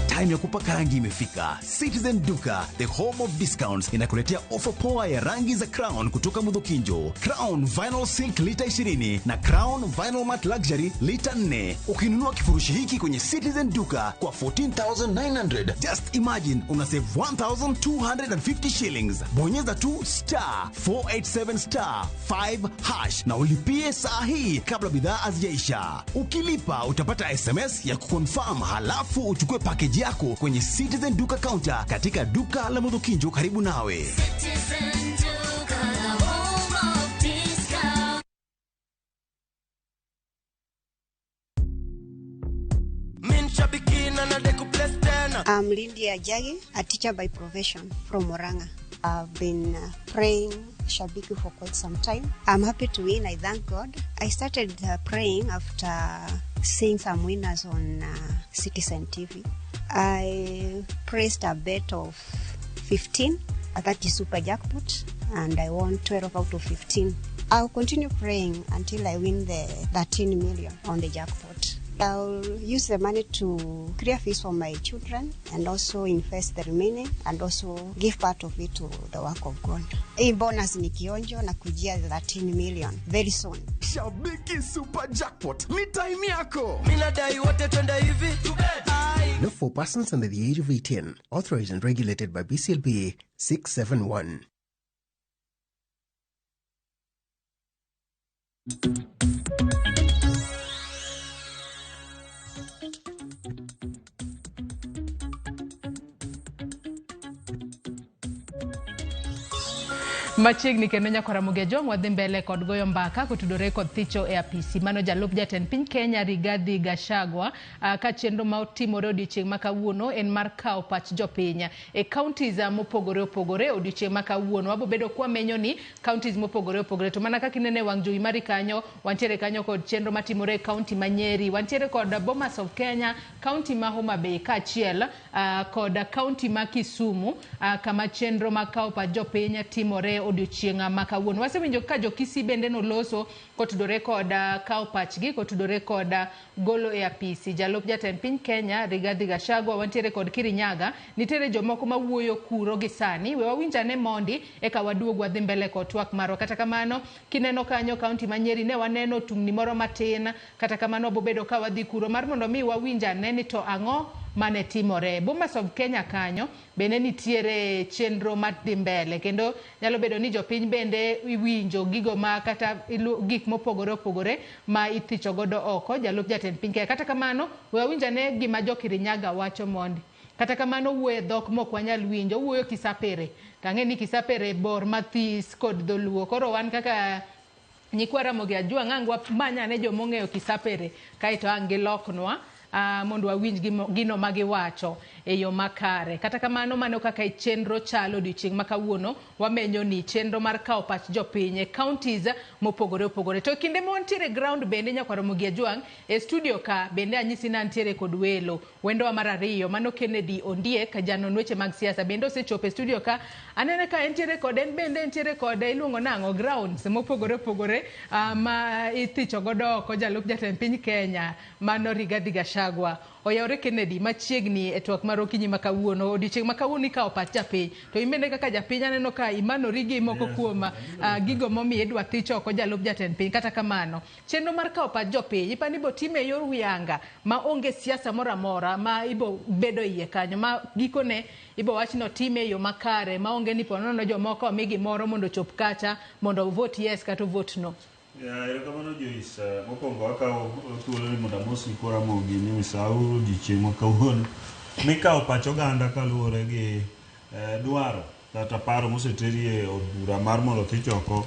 Time ya kupaka rangi imefika. Citizen Duka, the home of discounts, inakuletea ofa poa ya rangi za Crown kutoka Mudhokinjo. Crown Vinyl Silk lita 20 na Crown Vinyl Matte Luxury lita 4. Ukinunua kifurushi hiki kwenye Citizen Duka kwa 14,900, just imagine una save 1,250 shillings. Bonyeza tu *487*5# na ulipie saa hii kabla bidhaa hazijaisha. Ukilipa utapata SMS ya kuconfirm, halafu uchukue package yako kwenye Citizen Duka counter katika duka la Mudhokinjo karibu nawe. I'm Lydia Jagi, a teacher by profession from Oranga. I've been praying Shabiki for quite some time. I'm happy to win. I thank God. I started praying after seeing some winners on Citizen TV. I pressed a bet of 15. That is super jackpot, and I won 12 out of 15. I'll continue praying until I win the 13 million on the jackpot. I'll use the money to clear fees for my children and also invest the remaining and also give part of it to the work of God. Hii bonus ni kionjo na kujia 13 million very soon. Shabiki super jackpot, ni time yako. Minadai wote twende hivi. Not for persons under the age of 18. Authorized and regulated by BCLB 671. Machiegni kendo nyakora Mugejong wadhi mbele kod goyo mbaka kotudore kod thicho e apisi. Mano jalup jatend piny Kenya Rigathi Gachagua ka chenro ma otimore odiochieng' ma kawuono en mar kawo pach jopiny e counties mopogore opogore odiochieng' ma kawuono. Wabo bedo kwa menyo ni counties mopogore opogore to mana kaka inene wang' jowi mari kanyo wantiere kanyo kod chenro matimore e county ma Nyeri, wantiere kod Bomas of Kenya, county ma Homa Bay kaachiel kod county ma Kisumu kama chenro ma kawo pach jopiny timore odiochieng' ma kawuono. Wasewinjo ka jo Kisii bende noloso kotudore kod kawo pachgi kotudore kod golo e apisi. Jalup jatend piny Kenya Rigathi Gachagua wantiere kod Kirinyaga, nitiere jomoko ma wuoyo kuro gi sani. We wawinjane mondi eka waduog wadhi mbele kod twak maro. Kata kamano kineno kanyo county ma Nyeri ne waneno tungni moro matin, kata kamano bobedo ka wadhi kuro mar mondo mi wawinjane ni to ang'o mane timore. Bomas of Kenya kanyo bende nitiere chenro madhi mbele kendo nyalo bedo ni jopiny bende iwinjo gigo ma kata gik mopogore opogore ma ithicho godo oko jalup jatend piny Kenya. Kata kamano we wawinjane gima jo Kirinyaga wacho mondi. Kata kamano wuoyo dhok mok wanyal winjo, wuoyo Kisapere. Tang'e ni Kisapere bor mathis kod dholuo. Koro wan kaka nyikwara Mogi Ajwang' ang'wa manyane jomong'eyo Kisapere kaito ang' giloknwa mondo wawinj gino magiwacho e yo makare. Kata kamano mano kaka chenro chalo odiochieng' ma kawuono wamenyo ni chenro mar kawo pach jopiny e counties mopogore opogore. To kinde montiere ground bende nyakwaro Mogi Ajwang' e studio ka bende anyisi na ntiere kod welo. Wendo wa mar ariyo mano Kennedy Ondiek janon weche mag siasa bende osechopo e studio ka. Anene ka entiere kod en bende entiere kod iluongo nang'o grounds mopogore opogore ma ithicho godo oko jalup jatend piny Kenya mano Rigathi Gachagua. Oyawre Kennedy machiegni e twak mar okinyi ma kawuono odiochieng' ma kawuono ikawo pach japiny to imene kaka japiny aneno ka imanori gi moko kuom gigo momi idwa thicho oko jalup jatend piny. Kata kamano chenro mar kawo pach jopiny ipani bo time e yor uyanga ma onge siasa moro amora ma ibo bedo iye kanyo ma gikone ibo wachno time e yo makare ma onge ni ponono jomoko omi gimoro mondo chop kacha mondo vote yes kata vote no. Erokamano Joyce, mokwongo akawo thuolo ni mondo amos Nyikora Mogi ni misauru odiochieng' ma kawuono mikawo pach oganda kaluwore gi dwaro kata paro moseteri e od bura mar mondo thich oko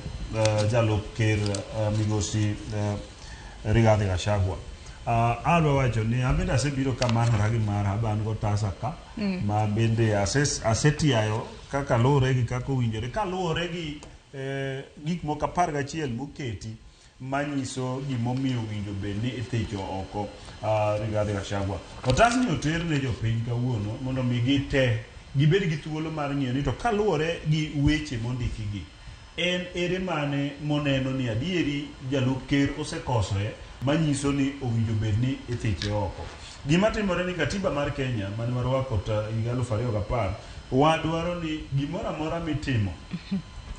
jalup ker migosi Rigathi Gachagua. Adwa wacho ni abende asebiro kamanora gi mara ban go tasa ka ma bende asetiayo kaka luwore gi kaka owinjore kaluwore gi gik moko 11 moketi manyiso gimomiyo winjo bed ni ithicho oko Rigathi Gachagua. Otasni oter ne jopiny kawuono mondo mi gite gibed gi thuolo mar ng'iyo ni to kaluwore gi weche mondikigi en ere mane moneno ni adieri jalup ker osekosore manyiso ni owinjo bed ni ithiche oko. Gima timore ni katiba mar Kenya mane warwako higa 2010 wadwaro ni gimoro amora mitimo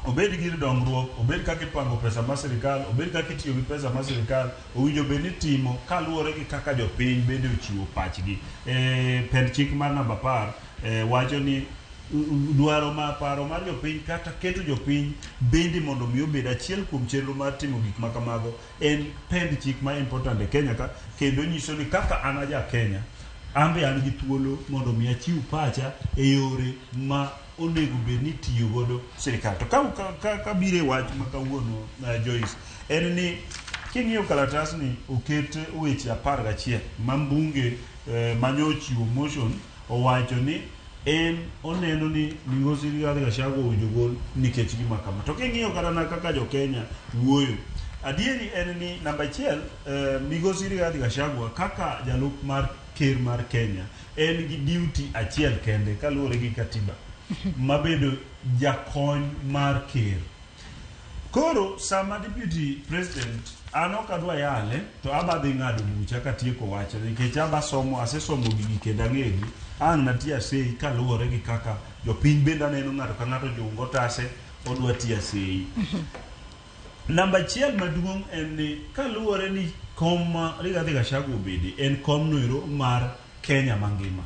obed gir dongruok, obed kaka ipango pesa mar sirikal, obed kaka itiyo gi pesa mar sirikal, owinjo bed ni timo kaluwore gi kaka jopiny bende ochiwo pachgi. Pend chik mar namba 10 wacho ni dwaro ma paro mar jopiny kata keto jopiny bende mondo mi obed achiel kuom chenro mar timo gik ma kamago en pend chik ma important e Kenya ka kendo nyiso ni kaka an aja Kenya ambe an gi thuolo mondo mi achiw pacha e yore ma onego bed ni tiyo godo sirikal. To ka bire wach ma kawuono Joyce en ni king'iyo kalatas ni oket weche 11 ma mbunge manyochiwo motion owacho ni en oneno ni migosi Rigathi Gachagua owinjo gol nikech gima kama. To king'iyo kata na kaka jo Kenya wuoyo adieri en ni namba 1 migosi Rigathi Gachagua kaka jalup mar ker mar Kenya en gi duty achiel kende kaluwore gi katiba mabedo jakony mar ker. Koro sama deputy president anokadwa yale to abadhi ng'ado bucha katieko wacho nikech asesomo gigi kendo ang'egi an natia sei kaluwore gi kaka jopiny bende aneno ng'ato ka ng'ato joungo tase odwa tia sei. Namba 1 maduong' en ni kaluwore ni kom ma Rigathi Gachagua obede en kom noero mar Kenya mangima.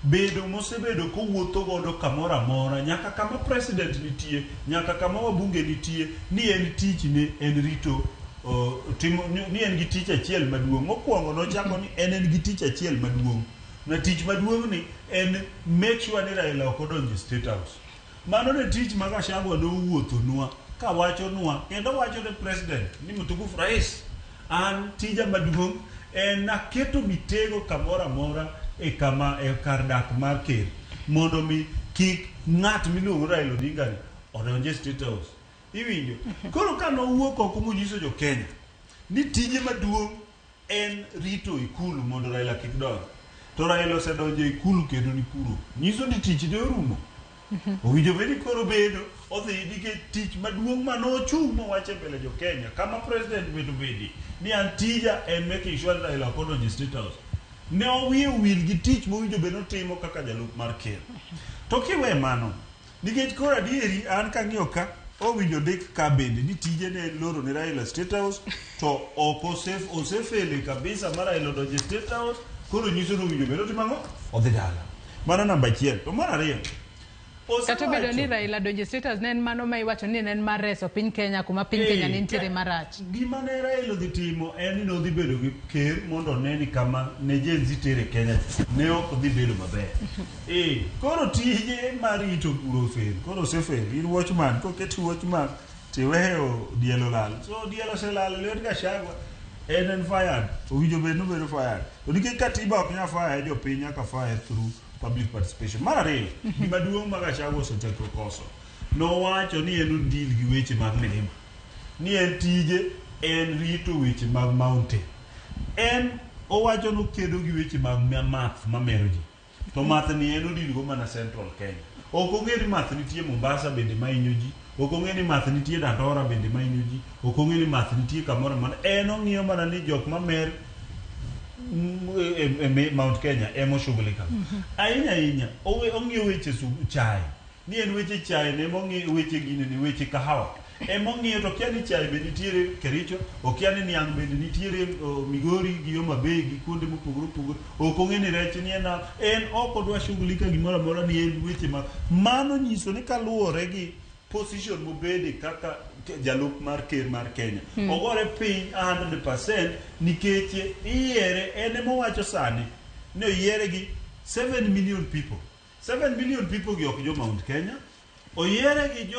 Bedo mosebedo kowuotho godo kamoro amora nyaka kama president nitie nyaka kama wabunge nitie ni en tich ne en rito ni en gi tich achiel maduong'. Mokwongo nochako ni en gi tich achiel maduong'. Na tich maduong' ni en make sure ni Raila ok odonjo State House. Mano ne tich ma Gachagua nowuothonwa kawachonwa kendo wacho ne president ni mtukufu rais, an tija maduong' en naketo mitego kamoro amora e kar dak mar ker mondo mi kik ng'at miluongo Raila Odinga ni odonje State House. Iwinjo? Koro ka nowuok oko monyiso jo Kenya ni tije maduong' en rito ikulu mondo Raila kik donj, to Raila osedonjo ikulu kendo ni kuro, nyiso ni tich ne orumo. Owinjo bedi koro bedo odhi nikech tich maduong' manochung' mowache mbele jo Kenya kama president bedo bedi ni antija en making sure Raila ok odonjo State House. Ne owiyo wil gi tich mowinjo bedi notimo kaka jalup mar ker. To kiwe mano nikech koro adieri an kang'iyo ka owinjo dik ka bende ni tije ne loro ni Raila State House to ok osefele kabisa mar Raila odonjo State House. Koro nyiso ni owinjo bedi otimang'o odhi dala. Mano namba 1. To mar ariyo, kata bedo ni Raila donjo State House ne en mano ma iwacho ni en mar reso piny Kenya kuma piny Kenya ne nitiere marach. Gima ne Raila dhi timo en ni nodhi bedo gi ker mondo neni kama ne jenzi tere Kenya ne ok dhi bedo maber. Koro tije mar rito puro fel, koro osefel. In watchman, koketi watchman tiweyo dielo lal. So dielo selal lwet Gachagua en fired. Owinjo bedo fired. To nikech katiba ok nya fire jo piny nyaka fire through public participation. Mar ariyo, gima duong' ma Gachagua oseteko koso, nowacho ni en odil gi weche mag milima, ni en tije en rito weche mag mountain. En owacho nokedo gi weche mag math mamero ji, to math ni en odil go mana Central Kenya. Ok ong'e ni math nitie Mombasa bende mainyo ji, ok ong'e ni math nitie Dandora bende mainyo ji, ok ong'e ni math nitie kamoro mana. En ong'iyo mana ni jok mamer Mount Kenya emoshughulika ahinya ong'iyo weche chai, ni en weche chai ne mong'iyo weche gine ni weche kahawa emong'iyo. To kia ni chai bende nitiere Kericho, okia ni niang' bende nitiere Migori gi Homa Bay gi kuonde mopogore opogore, ok ong'e ni rech ni en ok odwa shughulika gimoro amora ni en weche ma mano nyiso ni kaluwore gi position mobede kaka jalup mar ker mar Kenya ogore piny 100% nikech iyiere en emowacho sani ne oyiere gi 7 million people. 7 million people gi ok jo Mount Kenya, oyiere gi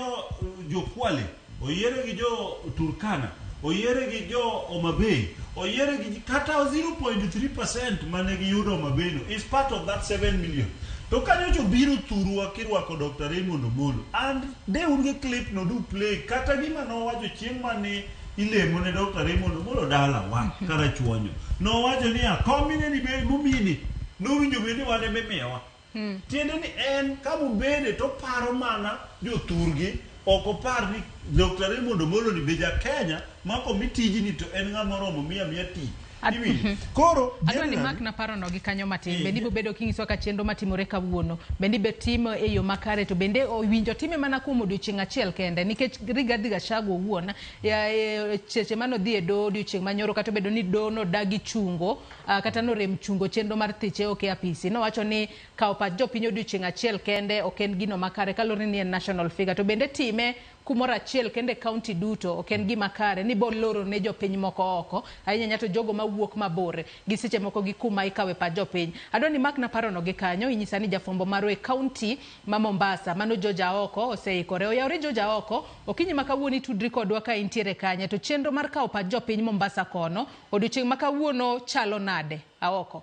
jo Kwale, oyiere gi jo Turkana, oyiere gi jo Homa Bay, oyiere gi kata 0.3% mane giyudo Homa Bay no is part of that 7 million. To kanyocho biro thurwa kirwako Dr. Raymond Omolo, and de unge clip no do play kata gima nowacho chieng' mane ilemo ne Dr. Raymond Omolo dala wa karachuonyo. Nowacho ni akomine ni be mumini nowinjo bende wane mimiyowa. Tiende ni en kamubede to paro mana jothurgi, ok opar ni Dr. Raymond Omolo ni beja Kenya mako mitiji ni to en ng'amoromo miya tich. Koro adwa ni mak na paro no gi kanyo matin bendi bedo kingiso ka chenro matimore kawuono bendi betimo e yo makare to bende owinjo time mana kuom odiochieng' achiel kende nikech Rigathi Gachagua owuon ya cheche mano dhi e do odiochieng' manyoro kata bedo ni do no dagi chungo kata no rem chungo chenro mar thiche oke apisi no wacho ni kao pa jopiny odiochieng' achiel kende ok en gino makare kalore ni en national figure to bende time kumora achiel kende county duto ok en gima kare ni bo loro ne jopiny moko oko ahinya nyato jogo mawuok mabore gi seche moko gi kuma ikawe pa jopiny. Adoni mak na paro no gi kanyo inyisa ni jafombo maro e county ma Mombasa mano Joja Oko oseikore oyawre Joja Oko okinyi makawuoni tudri kodwa ka intiere kanye to chenro mar kawo pa jopiny Mombasa kono odiochieng' makawuono chalo nade Aoko.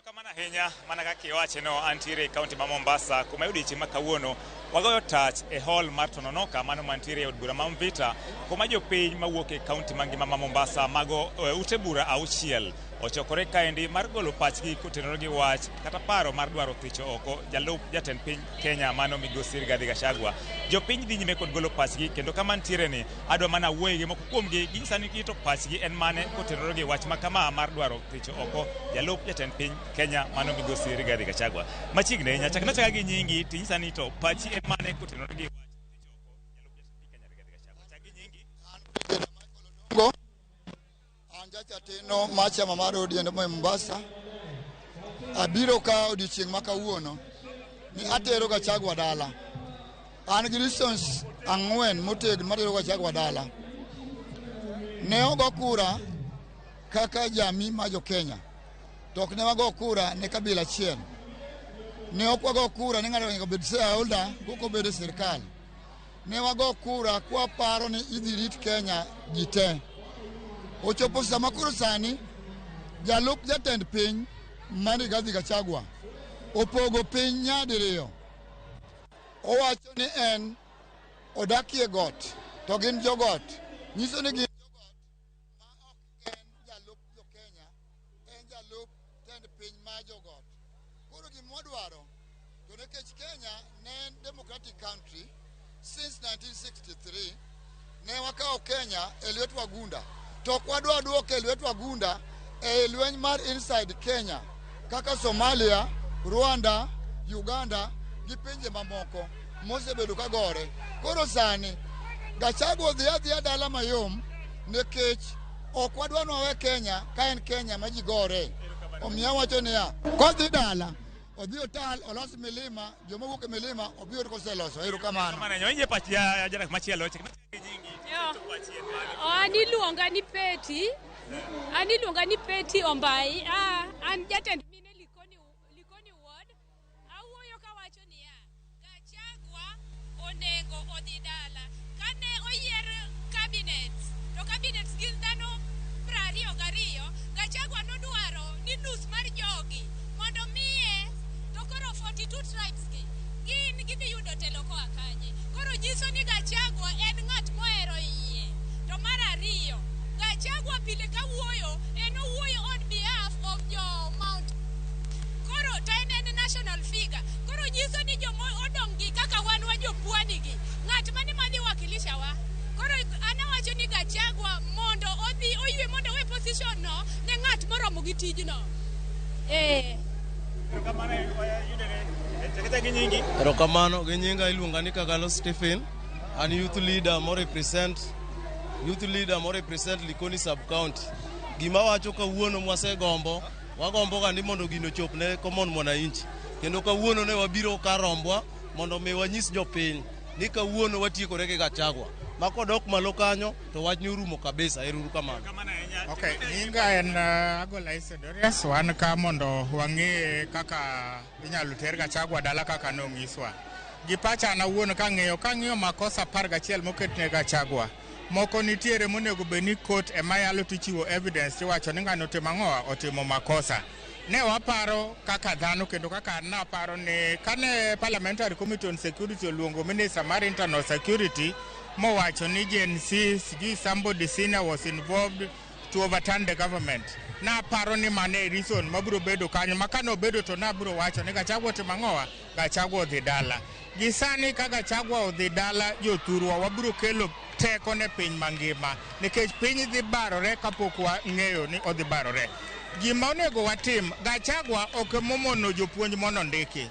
Kamana henya mana kaki wache no antire county ma Mombasa kuma odiochieng' makawuono wagoyo touch e hall mar Tononoka mano mantiere od bura ma Mvita kuma jopiny mawuok e county mangima ma Mombasa mago ute bura auchiel ochokore kaendi mar golo pachgi kotenore gi wach kata paro mar dwaro thicho oko jalup jatend piny Kenya mano Migosi Rigathi Gachagua. Jopiny dhi nyime kod golo pachgi kendo kama ntiere ni adwa mana wuoyo gi moko kuomgi gisani kito pachgi en mane kotenore gi wach makama mar dwaro thicho oko jalup jatend piny Kenya mano Migosi Rigathi Gachagua. Machigne nyachakna chaka gi nyingi tinyisani to pachi en mane kotenore gi wach Jateno macha mamaro odiende mo Mombasa abiro ka odiochieng' makawuono ni atero Gachagua dala. An gi reasons ang'wen motegno matero Gachagua dala. Ne ogo kura kaka jamii ma jo Kenya to ok ne wago kura ne kabila achiel. ne okwago kura ni ng'ato nyaka bed shareholder koko bedo sirkal. Ne wago kura kwa paro ni idhi rit Kenya jite. Ochopo sama koro sani jalup jatend piny mani Rigathi Gachagua opogo piny nyadiriyo. Owacho ni en odakie got to gin jogot. Nyiso ni gin jogot ma ok en jalup jo Kenya, en jalup tend piny ma jogot. Koro gimodwaro to nikech Kenya ne en democratic country since 1963, ne wakao Kenya e lwet wagunda. To kwadwa duoke e lwet wagunda e lweny mar inside Kenya kaka Somalia, Rwanda, Uganda gi pinje mamoko mosebedo ka gore. Koro sani Gachagua odhi adhiya dala mayom nikech ok wadwa nwawe Kenya ka en Kenya ma ji gore. Omiyo wacho niya, kodhi dala odhi otal olos milima, joma wuok e milima obiro koseloso. Erokamano. Nyonje pach ya jadak machielo chik nyingi. Ani luonga ni Peti Ombai. An jatend mine Likoni ward. Awuoyo kawacho niya, Gachagua onego odhi dala. Kane oyier cabinet, to cabinet gin dhano 22, Gachagua nodwaro ni nus mar jogi mondo miye to koro 42 tribes gin gidhi yudo telo koa kanye. Koro nyiso ni Gachagua en ng'at mohero yie. To mar ariyo, Gachagua pile ka wuoyo, en owuoyo on behalf of jo Mount. Koro to en national figure. Koro nyiso ni jomo odong' gi kaka wan wa jopwani gi. Ng'at mane madhi wakilisha wa. Koro anawacho ni Gachagua mondo odhi oywe mondo we position no ne ng'at moromo gi tijno. Erokamano, gi nyinga iluonga ni Kagalo Stephen, an youth leader mo represent Likoni sub county. Gima wacho kawuono mwasegombo, wagombo ga ni mondo gino chop ne common mwananchi. Kendo kawuono ne wabiro ka rombwa mondo mi wanyis jopiny ni kawuono watiekore gi Gachagua. Makodok malo kanyo to wachni urumo kabisa. Eruru kamano. Okay, nyinga en Agola Isidorius, wan ka mondo wang'e kaka inyalo ter Gachagua dala kaka nong'iswa. Gipacha na wuono kang'iyo makosa 11 moketne Gachagua. Moko nitiere monego bedni court ema yalo tichiwo evidence tiwacho ni ng'ano otimo ang'owa, otimo makosa. Ne waparo kaka dhano kendo kaka naparo ni kane Parliamentary Committee on Security oluongo Minister mar Internal Security mowacho ni Gen Z, somebody senior was involved to overturn the government. Na paro ni mane reason mabiro bedo kanyo, makano bedo to na biro wacho ni Gachagua otimo ang'owa, Gachagua odhi dala. Gisani ka Gachagua odhi dala, jothurwa wabiro kelo teko ne piny mangima nikech piny dhi barore kapok wang'eyo ni odhi barore. Gima onego watim, Gachagua ok momono jopuonj mondo ndiki.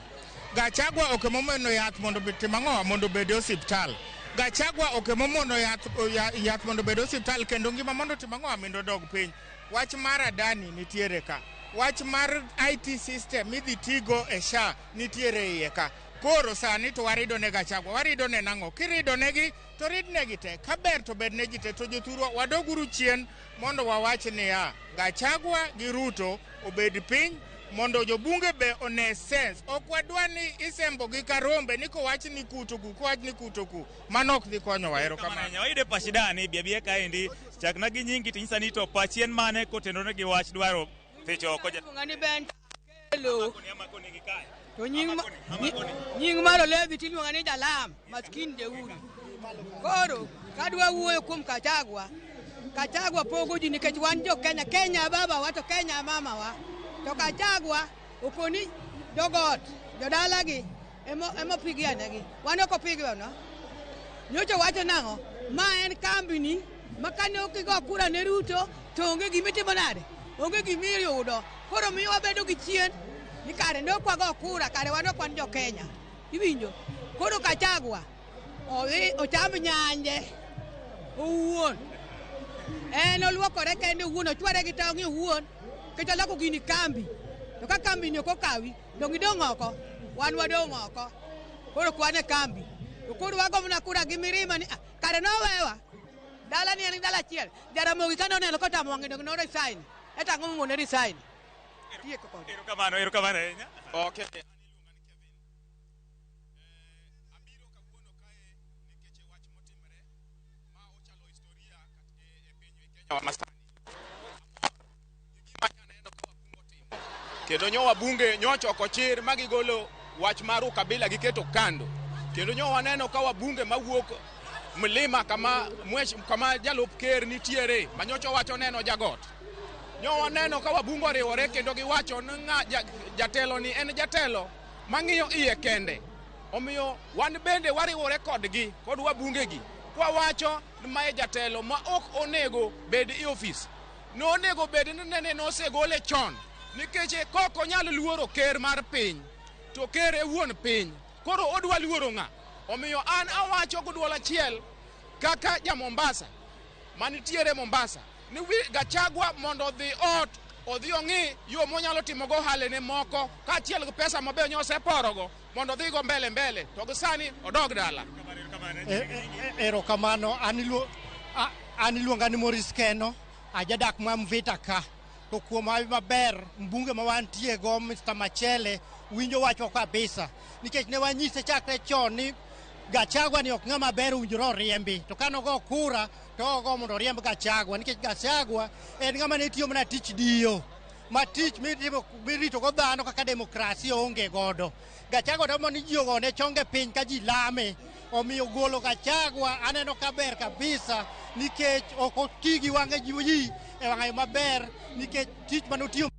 Gachagua ok momono yath mondo tim ang'owa mondo bed osiptal. Gachagua ok momono yath mondo bed osiptal kendo ngima mondo tim ang'owa mondo dog piny. Wach mar Adani nitiere ka. Wach mar IT system idhi tigo e SHA nitiere iye ka. Koro sani to warido ne Gachagua, warido ne nang'o? Kirido negi to ridnegi te, kaber to bed ne ji te, to jothurwa wadoguru chien mondo wawach ni ya Gachagua gi Ruto obed piny mondo jobunge be one sense. Ok wadwa ni isembo gi Karombe ni kowach ni kutoku, mano ok dhi konyo wa. Erokamano. Wayude pachidani biabia kaendi chakna gi nyingi tinyisa ni to pachien mane kotendone gi wach dwaro thicho oko. Ngani ben hello. To nying maro levi tiluonga ni Dalam Maskin Deuri. Koro kadwa wuoyo kuom Gachagua pogo ji nikech wan jo Kenya baba wa to Kenya mama wa. To Gachagua okoni jogot jodalagi emo pigianegi. Wan ok opigwa no. Nyocha wacho nang'o? Ma en kambini makane okigo kura ne Ruto to onge gimitimo nade. Onge gimiyudo. Koro miyo wabedo gi chien. Ni kare ne okwago kura, kare wan ok wan jo Kenya. Iwinjo? Koro Gachagua ocham nyanje owuon. En oluokore kende owuon, ochware gi tong'e owuon. Kecha lako gini kambi. To ka kambi ni ok okawi, dong idong' oko. Wan wadong' oko. Koro kwane kambi. To koro wagomna kura gi mirima ni kare nowewa. Dala ni en dala achiel. Jaramogi kane oneno kotamo wang'e dong no resign. Eta ang'o mondo resign? Erokamano. Okay. Kenya wa masani. Kendo nyo wabunge nyocho kochir magigolo wach maru kabila giketo kando. Kendo nyo waneno ka wabunge mawuok mlima kama jalup ker nitiere manyocho wacho neno jagot. Nyo waneno ka wabungo riwore kendo giwacho nga jatelo ni en jatelo mang'iyo iye kende. Omiyo wan bende wariwore kodgi kod wabunge gi. Kwa wacho mae jatelo ma ok onego bed i office. No onego bed nene no segole chon. Nikeche koko nyalo luoro ker mar piny. To ker e wuon piny. Koro odwa luoro nga. Omiyo an awacho godwol achiel kaka ja Mombasa. Manitiere Mombasa. Ni Gachagua mondo dhi ot odhi ong'i yo monyalo timo go halene moko ka achiel gi pesa mabe nyose porogo mondo dhi go mbele to gisani odog dala. Erokamano an iluonga ni Morris Keno ajadak ma Mvita ka to kuom hawi maber mbunge ma wantie go Mr. Machele winjo wacho kabisa nikech ne wanyise chakre chon ni Gachagua ni ok ng'ama ber winjoro riembi to kano go kura to go mondo riemb Gachagua nikech Gachagua en ng'ama ne tiyo mana tich diyo ma tich mirito go dhano kaka demokrasi onge godo. Gachagua tamo ni ji ogone chonge piny ka ji lame. Omiyo golo Gachagua aneno kaber kabisa nikech ok oti gi wang'e ji e wang'e maber nikech tich manotiyo.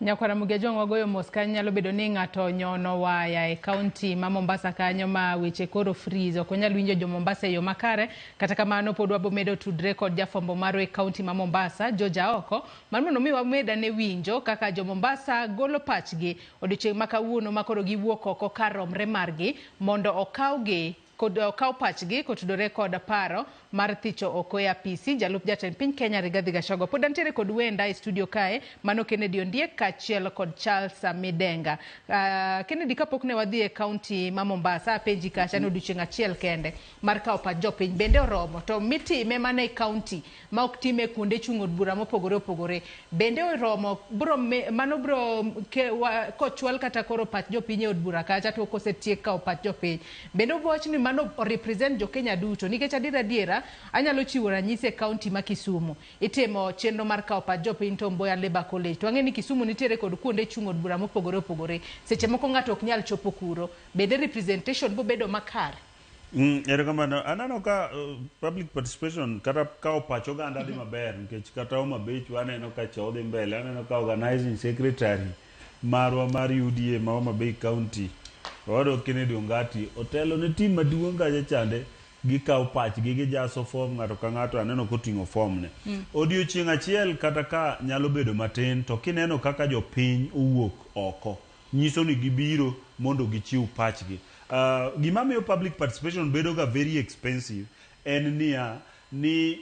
Nyakwara Mugejong wagoyo mos kanyo nyalo bedo ni ng'ato nyono waya e kaunti ma Mombasa kanyo ma weche koro freeze ok onyal winjo jo Mombasa e yo makare. Kata kamano pod wabomedo tudre kod jafwambo maro e kaunti ma Mombasa Joja Oko mar mondo mi wameda ne winjo kaka jo Mombasa golo pachgi odiochieng' ma kawuono ma koro giwuok oko kar romre margi mondo okaw pachgi kotudore kod paro mar thicho oko e apisi. Jalup jatend piny Kenya Rigathi Gachagua pod antiere kod wenda e studio kae mano Kennedy Ondiek kaachiel kod Charles Midenga. Kennedy kapok ne wadhi e kaunti ma Mombasa penji kacha no odiochieng' achiel kende mar kawo pach jopiny bende oromo to mitime mana e kaunti ma ok time kuonde chung' od bura mopogore opogore bende oromo mano bro kochwal kata koro pach jopiny e od bura kacha to kosetiek kawo pach jopiny bende oboch ni mano represent jo Kenya duto nikech adiera anyalo chiwo ranyisi e kaunti ma Kisumu itimo chenro mar kawo pach jopiny Tom Mboya Labour College to ang'e ni Kisumu nitiere kod kuonde chung' od bura mopogore opogore seche moko ng'ato ok nyal chopo kuro bende representation bo bedo makare. Erokamano anano ka public participation kata kawo pach oganda dhi maber nikech kata Homa Bay aneno ka cho dhi mbele aneno ka organizing secretary marwa mar UDA ma Homa Bay County Wado Kennedy Ongati otelo ne tim maduong' gaje chande gikawo pachgi gijaso form ng'ato ka ng'ato aneno koting'o form ne. Odiochieng' achiel kata ka nyalo bedo matin to kineno kaka jopiny owuok oko nyiso ni gibiro mondo gichiw pachgi. Gima miyo public participation bedo ga very expensive en ni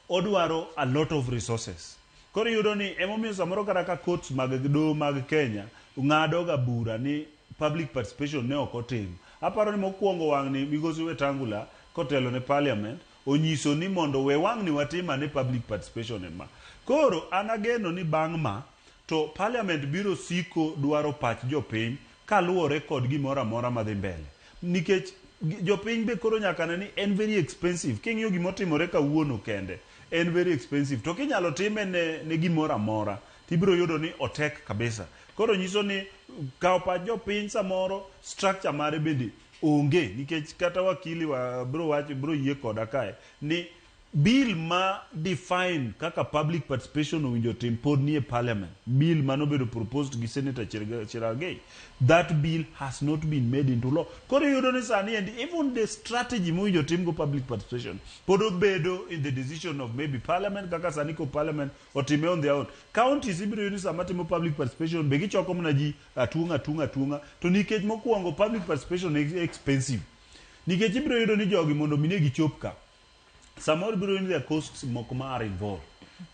odwaro a lot of resources. Koro yudo ni emomiyo samoro kata ka courts mag doho mag Kenya ng'ado ga bura ni public participation ne ok otim. Aparo ni mokwongo wang' ni Migosi Wetangula kotelo ne parliament onyiso ni mondo we wang' ni watima ne public participation ema. Koro anageno ni bang' ma to parliament biro siko dwaro pach jopiny kaluwore kod gimoro amora madhi mbele nikech jopiny be koro nyaka ne ni en very expensive. King'iyo gimotimore kawuono kende en very expensive to kinyalo time ne gimoro amora tibiro yudo ni otek kabisa. Koro nyiso ni kawo pach jopiny samoro structure mare bende onge nikech kata wakili wa bro yie koda kae ni bill ma define kaka public participation owinjo tim pod nie parliament. Bill manobedo proposed gi Senator Cherargei. That bill has not been made into law. Koro yudo ni sani and even the strategy mowinjo tim go public participation pod obedo in the decision of maybe parliament kaka sani ko parliament otime on their own. Counties ibiro yudo sama timo public participation be gichoko mana ji atunga to nikech mokwongo public participation is expensive. Nikech ibiro yudo ni jogi mondo mine gichop ka samoro biro yudo their costs moko ma are involved.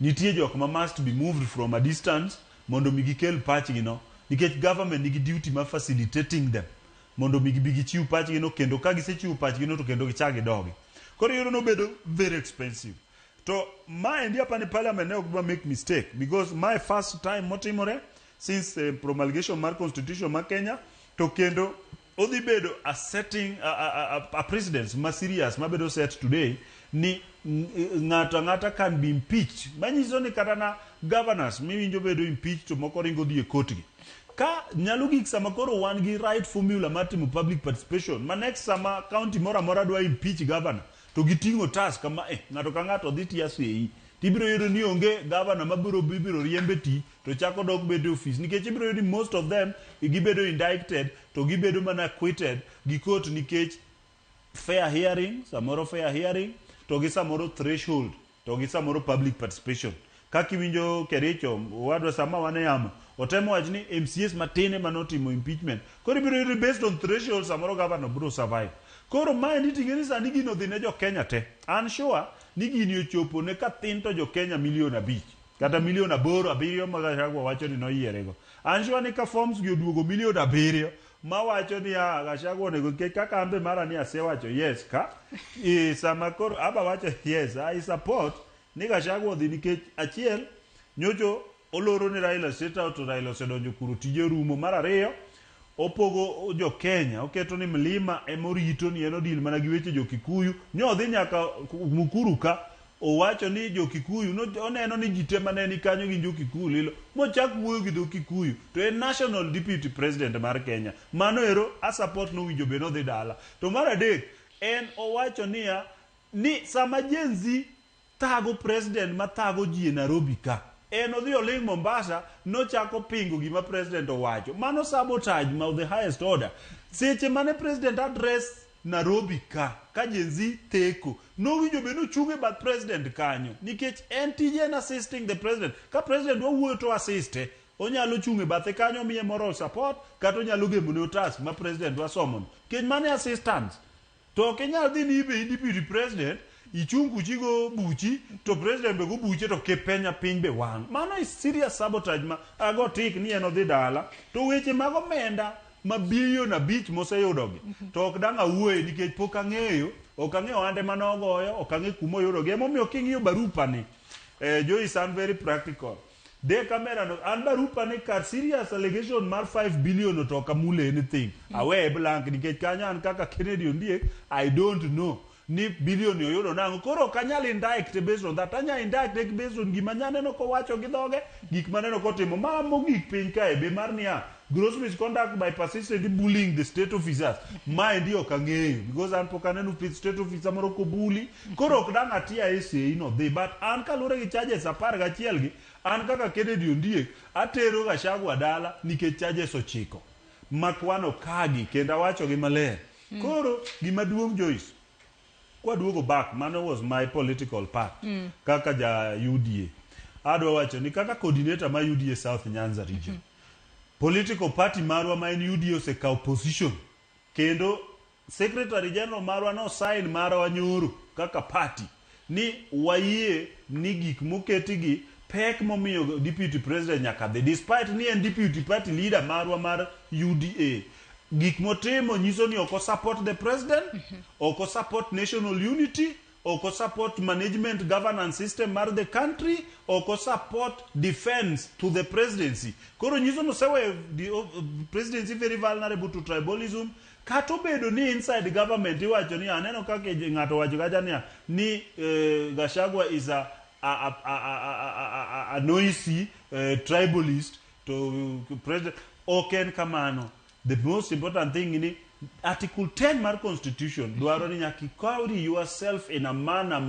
Nitie jok ma must be moved from a distance mondo mi gikel pachgi no nikech government nigi duty ma facilitating them mondo mi gichiw pachgi no kendo ka gisechiw pachgi no to kendo gichagi dogi. Koro yudo no bedo very expensive. To ma endi apani parliament ne ok ba make mistake because my first time motimore since promulgation mar constitution ma Kenya, to kendo odhi bedo a setting a precedence ma serious ma bedo set today ni ng'ata can be impeached. Manyiso ni kata na governors miwinjo bedo impeached to moko ringo dhi e kotgi. Ka nyalo gik sama koro wan gi right formula mar timo public participation, ma next sama county mora mora dwa impeach governor, to giting'o task kama ng'ato ka ng'ato dhi tiya sei. Tibiro yudo ni onge governor mabiro riembe ti to chako dok bedo office, nikech ibiro yudo most of them gibedo indicted to gibedo mana acquitted gi court nikech fair hearing, samoro fair hearing, to gi samoro threshold, to gi samoro public participation. Kakiwinjo Kericho wadwa sama wane yamo otemo wacho ni MCAs matine manotimo impeachment, koro ibiro yudo based on threshold samoro governor biro survive. Koro mae ni ting'eni sani gino dhi ne jo Kenya te. An sure ni gini ochopo ne kathin to jo Kenya milion 5 kata milion 8-7 ma Gachagua wacho ni noyierego. An sure ni ka forms gi oduogo milion 7 ma wacho ni Gachagua onego ke kaka ambe mara ni asewacho yes ka sama koro aba wacho yes I support ni Gachagua dhi nikech achiel nyocho oloro ni Raila State to Raila osedonjo kuro tije rumo. Mar ariyo opogo jo Kenya, oketo ni Mlima emorito ni eno deal mana gi weche jo Kikuyu. Nyodhi nyaka Mukuru ka owacho ni jo Kikuyu oneno ni jite mane ni kanyo gi jo Kikuyu lilo mochak wuoyo gi jo Kikuyu to en national deputy president mar Kenya. Mano ero a support no winjo be no dhi dala. To mar adek en owacho niya ni sama Gen Z tago president ma tago ji e Nairobi ka, en odhi oling Mombasa nochako pingo gima president owacho. Mano sabotage ma the highest order. Seche mane president address Nairobi ka Gen Z teko nowinjo be nochunge bath president kanyo, nikech en tije en assisting the president. Ka president wawuoyo to assiste, onyalo chunge bathe kanyo miye moral support kata onyalo gemone task ma president wasomon. Kech mane assistance. To kenyal dhi ni ibe deputy president ichungu chigo buchi to president be go buche to ke penya piny be wang. Mano is serious sabotage ma ago tik ni eno dhi dala. To weche mag omenda ma bilion 5 moseyudogi to ok dang' awuoye nikech pok ang'eyo, ok ang'eyo ande manogoyo, ok ang'e kuma oyudogi. Emomiyo king'iyo barupa ni Joyce an very practical. De kamera no an barupa ni kar serious allegation mar 5 billion to kamule anything. Awe blank nikech kanyo an kaka Kennedy Ondiek I don't know ni billion yoyudo nango. Koro kanyal indict based on that. Anya indict based on gima nyaneno ko wacho gi dhoge, gik maneno ko timo. Ma mogik piny kae be mar niya gross misconduct by persistently bullying the state officers. Ma ndio kang'eyo because an pok aneno state officer moro ko bully. Koro ok dang' atia ese ino dhi, but an kalure gi charges 11 gi an kaka Kennedy Ondiek atero Gachagua dala nikech charges 9 makwano kagi kendo awacho gi maler. Koro gima duong' Joyce, kwaduogo back, mano was my political part kaka ja UDA. Adwa wacho ni kaka coordinator ma UDA South Nyanza region, political party marwa ma en UDA osekawo position, kendo secretary general marwa no sign marwa nyoro kaka party ni wayie ni gik moketigi pek momiyo deputy president nyaka dhi, despite ni en deputy party leader marwa mar UDA. Gik motimo nyiso ni oko support the president, oko support national unity, oko support management governance system mar the country, oko support defense to the presidency. Koro nyiso no sewe the presidency very vulnerable to tribalism. Kato bedo ni inside government iwacho ni aneno kake ng'ato wacho gaja ni Gachagua is a noisy tribalist to president. Oken kamano. The most important thing in it, Article 10 mar Constitution dwaro ni nyaki carry yourself in a manner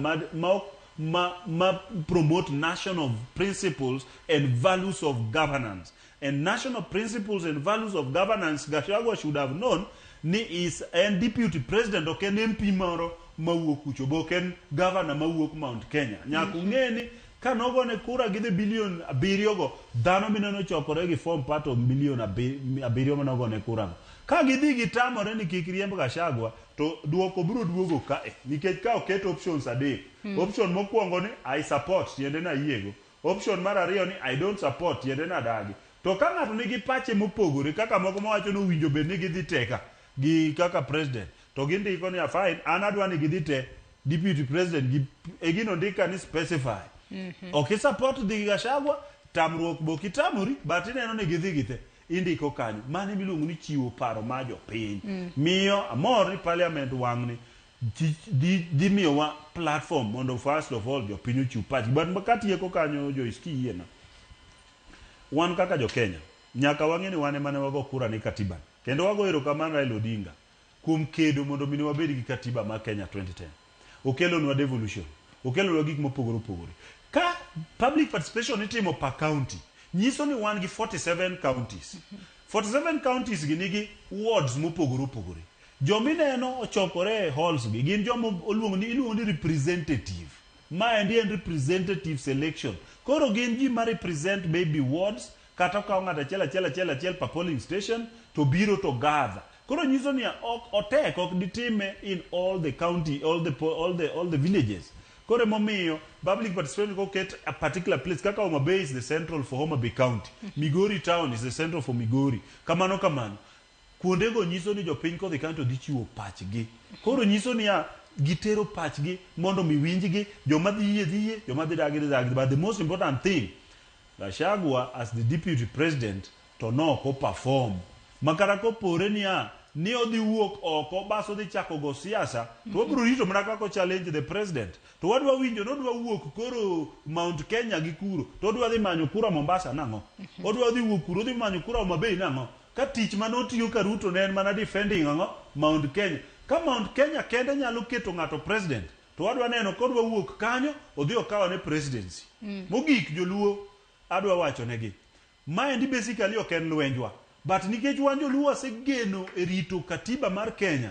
promote national principles and values of governance. And national principles and values of governance Gachagua should have known ni is an deputy president oken MP moro mawuok kucho, boken governor mawuok Mount Kenya. Nyaku ng'eni kanogone kura gi bilion 7 go dhano mineno chokore gi form part of milion 7 manogone kura. Ka gidhi gitamore ni kik riemb Gachagua to duoko biro duogo kae nikech ka oketo options 3. Option mokwongo ni I support tiende na yiego. Option mar ariyo ni I don't support tiende na dagi. To ka ng'ato nigi pache mopogore kaka moko mawacho no winjo bed ni gidhi teka gi kaka president to gindiko ni fine an adwa ni gidhi te deputy president gi egino ndika ni specify. Okay, support the Gachagua tamruok bo kitamori but ineno ni gidhi gite indiko kanyo mane miluongo ni chiwo paro ma jopiny miyo amor ni parliament wang'ni di miyowa platform mondo first of all jopiny ochiw pachgi but katieko kanyo Joyce yiena wan kaka jo-Kenya nyaka wang'e ni wan emane wago kura ni katiba kendo wago erokamano Raila Odinga kuom kedo mondo mine wabed gi katiba ma Kenya 2010 okelonwa devolution okelonwa gik mopogore opogore ka public participation itimo per county nyiso ni wan gi 47 counties 47 counties gi nigi wards mopogore opogore jomineno ochokore e halls gi gin joma iluongo ni representative ma endi en representative selection koro gin ji ma represent maybe wards kata ka ng'ato achiel per polling station to biro to gather koro nyiso ni otek ok ditime in all the county all the villages koro momiyo public participation ko ket a particular place kaka Homa Bay is the central for Homa Bay County Migori town is the central for Migori kamano kuondego nyiso ni jopiny kodhi kanto dhi chiwo pachgi koro nyiso ni gitero pachgi mondo miwinjgi joma dhiye joma dhi dagi but the most important thing Gachagua as the deputy president to noko perform makara ko pore ni odhi wuok oko baso dhi chako go siasa to obro rito mana kako challenge the president to wadwa winjo nodwa wuok koro Mount Kenya gi kuro to odwa dhi manyo kura Mombasa nang'o odwa dhi wuok kuro dhi manyo kura Homa Bay nang'o ka tich manotiyo ka Ruto ne en mana defending ang'o Mount Kenya ka Mount Kenya kende nyalo keto ng'ato president to wadwa neno kodwa wuok kanyo odhi okawa ne presidency mogik joluo adwa wacho negi ma endi basically ok en lwenjwa but nikech wan joluo asegeno e rito katiba mar Kenya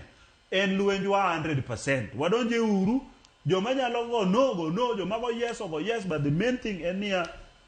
en lwenjwa 100% wadonje uru joma nyalo go no joma go yes but the main thing en ni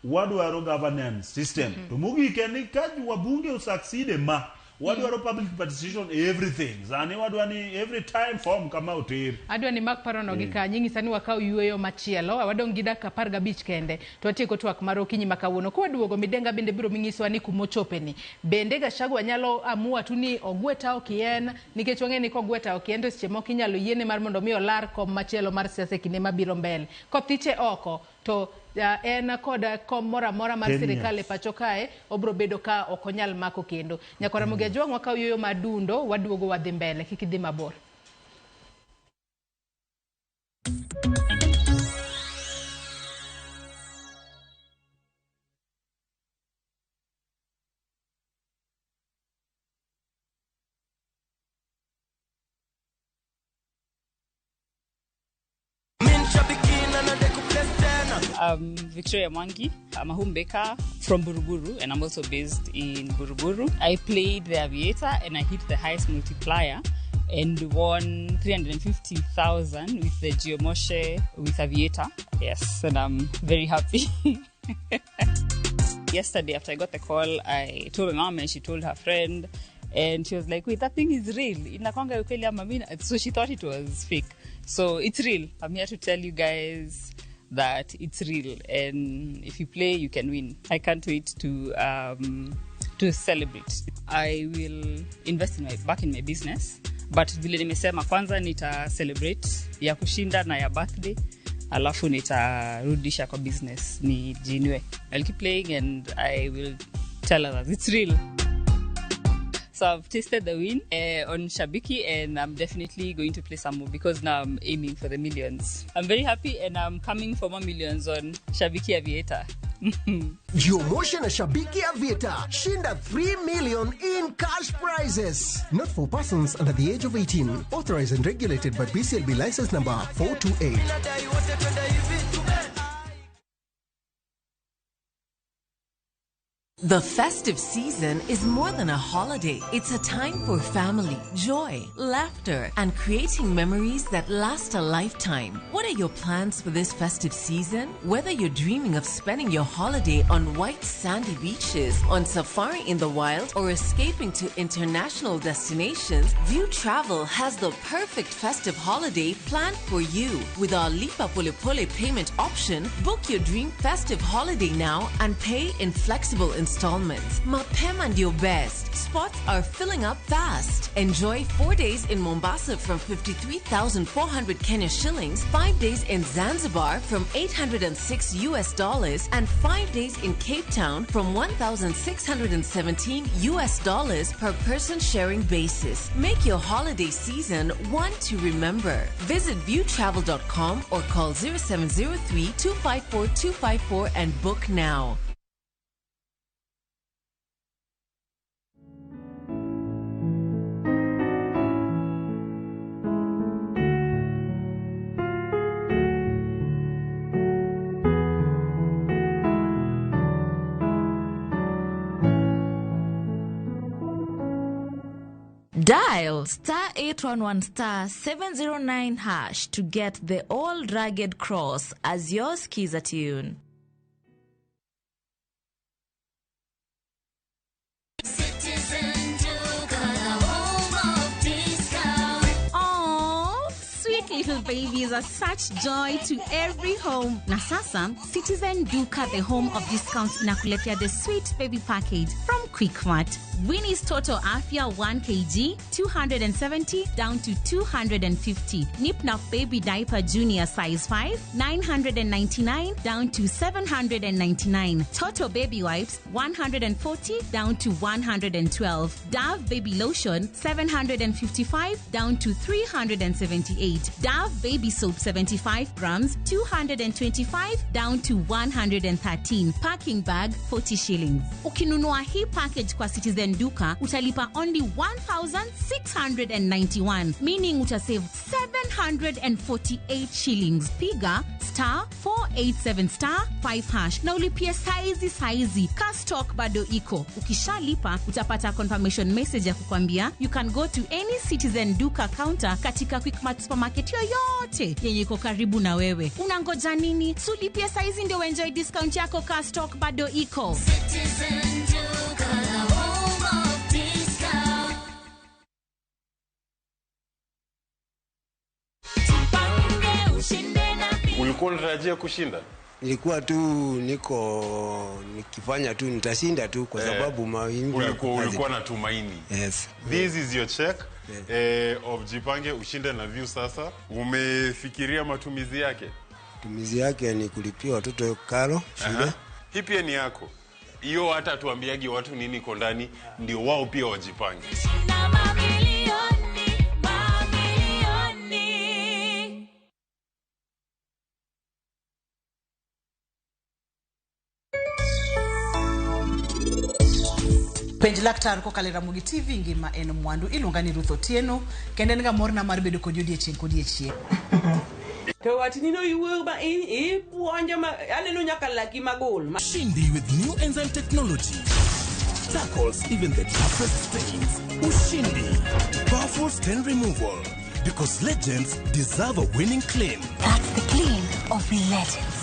wadwaro governance system to mogik en ni ka wabunge usucceed ma wadwaro public participation everything zani wadwani every time form kama oter adwani mak parono gi kanyi ng'isa ni wakao yueyo machielo wadong gi dakika 15 kende to atieko twak mar okinyi makawuono kwa duogo midenga bende biro mingiswa ni kumochopeni bende Gachagua nyalo amua tu ni ogweta okien nikech wang'e ni kogweta okien to seche moko inyalo yiene mar mondo mi olar kom machielo mar siasa kinde mabiro mbele kothiche oko to en koda kom mora mar sirikal e pacho kae obro bedo ka okonyal mako kendo nyakora Mugia Jwang' wakao yoyo madundo waduogo wadhi mbele kikidhi mabor. Victoria Mwangi. I'm a home baker from Buruburu and I'm also based in Buruburu. I played the Aviator and I hit the highest multiplier and won 350,000 with the Geomoshe with Aviator. Yes, and I'm very happy. Yesterday after I got the call, I told my mom and she told her friend and she was like, wait, that thing is real. So she thought it was fake. So it's real. I'm here to tell you guys that it's real, and if you play, you can win. I can't wait to celebrate. I will invest back in my business, but vile nimesema kwanza nita celebrate ya kushinda na ya birthday, alafu nitarudisha kwa business nijinue. I'll keep playing and I will tell others it's real. So I've tasted the win on Shabiki and I'm definitely going to play some more because now I'm aiming for the millions. I'm very happy and I'm coming for more millions on Shabiki Aviator. Geomoshe na Shabiki Aviator. Shinda 3 million in cash prizes. Not for persons under the age of 18. Authorized and regulated by BCLB license number 428. The festive season is more than a holiday. It's a time for family, joy, laughter, and creating memories that last a lifetime. What are your plans for this festive season? Whether you're dreaming of spending your holiday on white sandy beaches, on safari in the wild, or escaping to international destinations, View Travel has the perfect festive holiday planned for you. With our Lipa Pole Pole payment option, book your dream festive holiday now and pay in flexible installments installments. Mapema ndio best. Spots are filling up fast. Enjoy 4 days in Mombasa from 53,400 Kenya shillings, 5 days in Zanzibar from $806 US, and 5 days in Cape Town from $1,617 US per person sharing basis. Make your holiday season one to remember. Visit viewtravel.com or call 0703-254-254 and book now. Dial *811*709# to get the Old Rugged Cross as your skiza tune. Sweet little babies are such joy to every home. Na sasa, Citizen Duka, the home of discounts, inakuletea the sweet baby package from Quickmart. Winnie's Total Afia 1 kg, 270 down to 250. Nip Nap Baby Diaper Junior size 5, 999 down to 799. Toto Baby Wipes, 140 down to 112. Dove Baby Lotion, 755 down to 378. Dove Baby Soap, 75 grams, 225 down to 113. Packing bag, 40 shillings. Ukinunua hii package kwa Citizen Duka, utalipa only 1,691, meaning utasave 748 shillings. Piga *487*5# na ulipia saizi. Ka stock bado iko. Ukishalipa utapata confirmation message ya kukwambia you can go to any Citizen Duka counter katika Quickmart supermarket yoyote yenye iko karibu na wewe. Unangoja nini? Sulipia saizi ndio enjoy discount yako ka stock bado iko. Citizen Duka, home of discount. Ulikuwa unatarajia kushinda? Nilikuwa tu nikifanya tu nitashinda tu kwa sababu mawingu. Ulikuwa na tumaini. Yes. This is your check of Jipange ushinde na View sasa. Umefikiria matumizi yake? Matumizi yake ni kulipia watoto karo shule. Hii pia ni yako. Hiyo hata tuambiagi watu nini iko ndani ndio wao pia wajipange. Penj laktar ko kalera mugi TV ngima en mwandu ilungani Ruth Otieno kende nga morna mar bedo kod odiechieng kodiechieng. To watinino yuwe ba buonja ma aneno nyaka laki magol. Shindi with new enzyme technology tackles even the toughest stains. Ushindi, powerful stain removal, because legends deserve a winning claim. That's the claim of legends.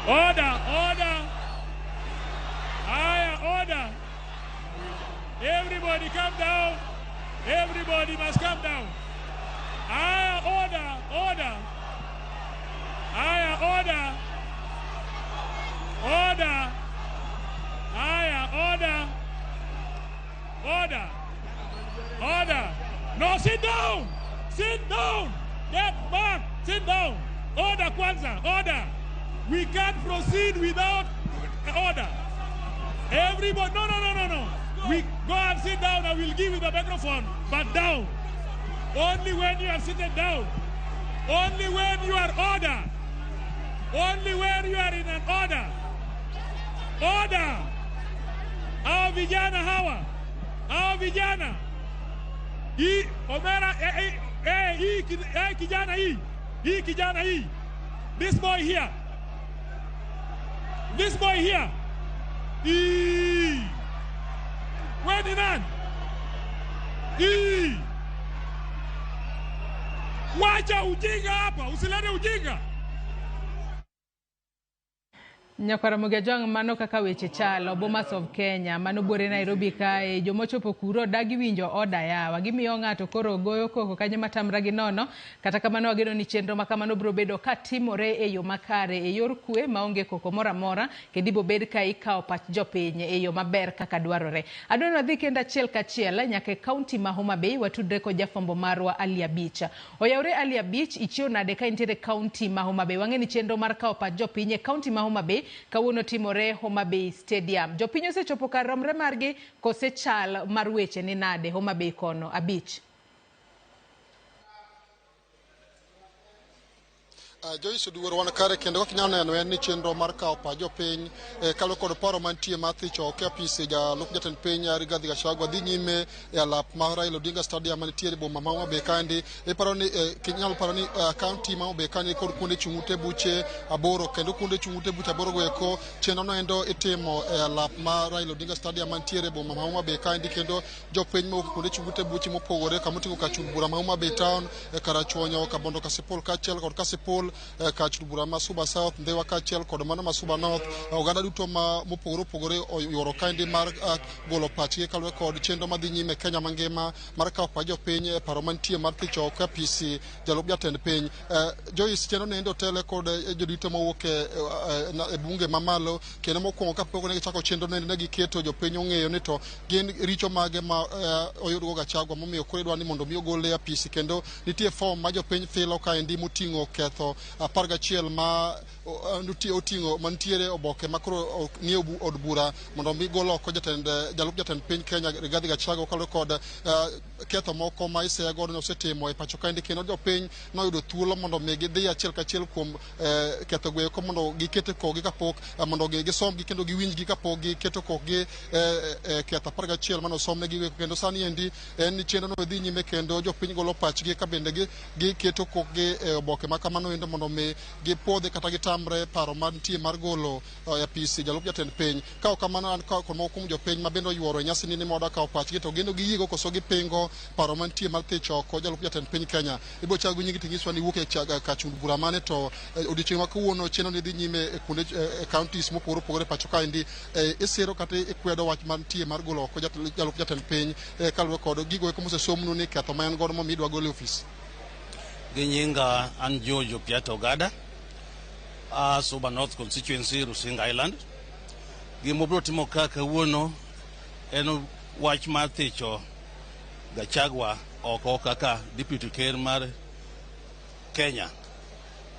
Order. Order. Everybody come down. Everybody must come down. Order. Order. No, sit down. Get back. Sit down. Order, Kwanzaa. Order. We can't proceed without order. Everybody, no. We go and sit down. I will give you the microphone, but down. Only when you are seated down. Only when you are order. Only when you are in an order. Order. Hawa vijana hawa. Hii Omera hii kijana hii. This boy here. Wewe ni nani? Wacha ujinga hapa, usilete ujinga. Nyakaramogi Ajwang' mano kaka weche chalo Bomas of Kenya mano bore Nairobi kae jomochopo kuro dagi winjo oda yawa gimiyo ng'ato koro goyo koko kanyo matamra gi nono kata kamano wageno ni chenro makamano biro bedo katimore e yo makare e yor kwe maonge koko mora mora kendo ibo bed ka ikawo pach jopiny e yo maber kaka dwarore. Adwaro dhi kendo achiel kachiel nyaka e kaunti ma Homa Bay watudre ko jafwambo marwa Ali Abich. Oyawre Ali Abich ichio nade ka intiere kaunti ma Homa Bay. Wang'e ni chenro mar kawo pach jopiny e kaunti ma Homa Bay kawuono timore Homa Bay Stadium. Jopiny osechopo kar romre margi kose chal mar weche ni nade Homa Bay kono Abich? Joyce Oduor wan kare kendo kaka inyalo neno en ni chenro mar kawo pach jopiny kalo kod paro mantie mathicho ke apisi jalup jatend piny Rigathi Gachagua dhi nyime e alap mar Raila Odinga Stadium manitiere e boma ma Homa Bay kandi. Iparo ni kinyalo paro ni kaunti ma Homa Bay kandi kod kuonde chung' ute buche aboro kendo kuonde chung' ute buche aboro goeko chenro no endo itimo e alap mar Raila Odinga Stadium manitiere e boma ma Homa Bay kandi kendo jopiny mawuok kuonde chung' ute buche mopogore kamoting'o kachung' bura ma Homa Bay Town Karachuonyo Kabondo Kasipul kaachiel kod Kasipul kachung' bura ma Suba South Ndewa kaachiel kod mano ma Suba North oganda duto mopogore opogore oyuoro kandi mar golo pachgi kaluwore kod chenro madhi nyime Kenya mangima mar kawo pach jopiny paro mantie mar thicho ka apisi jalup jatend piny. Joyce chenro ne endo tele kod jodito mawuok e bunge mamalo kendo mokwongo kapok ne gichako chenro ne giketo jopiny ong'eyo ni to gin richo mage ma oyudgo Gachagua momiyo koro idwa ni mondo mi ogole apisi kendo nitie form ma jopiny filo kaendi moting'o ketho 11 ma oting'o mantiere oboke makoro nie od bura mondo mi gol oko jalup jatend piny Kenya Rigathi Gachagua kaluwore kod ketho moko ma isego ne osetimo e pacho kaendi kendo jopiny noyudo thuolo mondo mi gidhi achiel kachiel kuom ketho goeko mondo gikete kogi kapok mondo gisomgi kendo giwinjgi kapok giketo kokgi ketho 11 mano somnegi kendo sani endi en chenro no dhi nyime kendo jopiny golo pachgi ka bende giketo kokgi e oboke ma kamano endo mondo mi gipodhe kata gitamre paro mantie mar golo apisi jalup jatend piny. Kawo kamano an kod moko kuom jopiny ma bende oyuoro e nyasi ni moda kawo pachgi to gino giyigo koso gipingo paro mantie mar thicho ko jalup jatend piny Kenya. Ibo chagu nyingi ting'iswa ni wuok e kachung' bura mane to odiochieng' ma kawuono chenro ni dhi nyime e kuonde counties mopogore opogore pacho kaendi isiro kata ikwedo wach mantie mar golo oko jalup jatend piny kaluwore kod gigo eko mosesomnu ni ketho ma en godo momiyo idwa gole ofis. Gi nyinga an George Opiato Ogada Suba North Constituency Rusinga Island. Gimobro timo kaka kawuono en wach mar thicho Gachagua oko kaka deputy ker mar Kenya.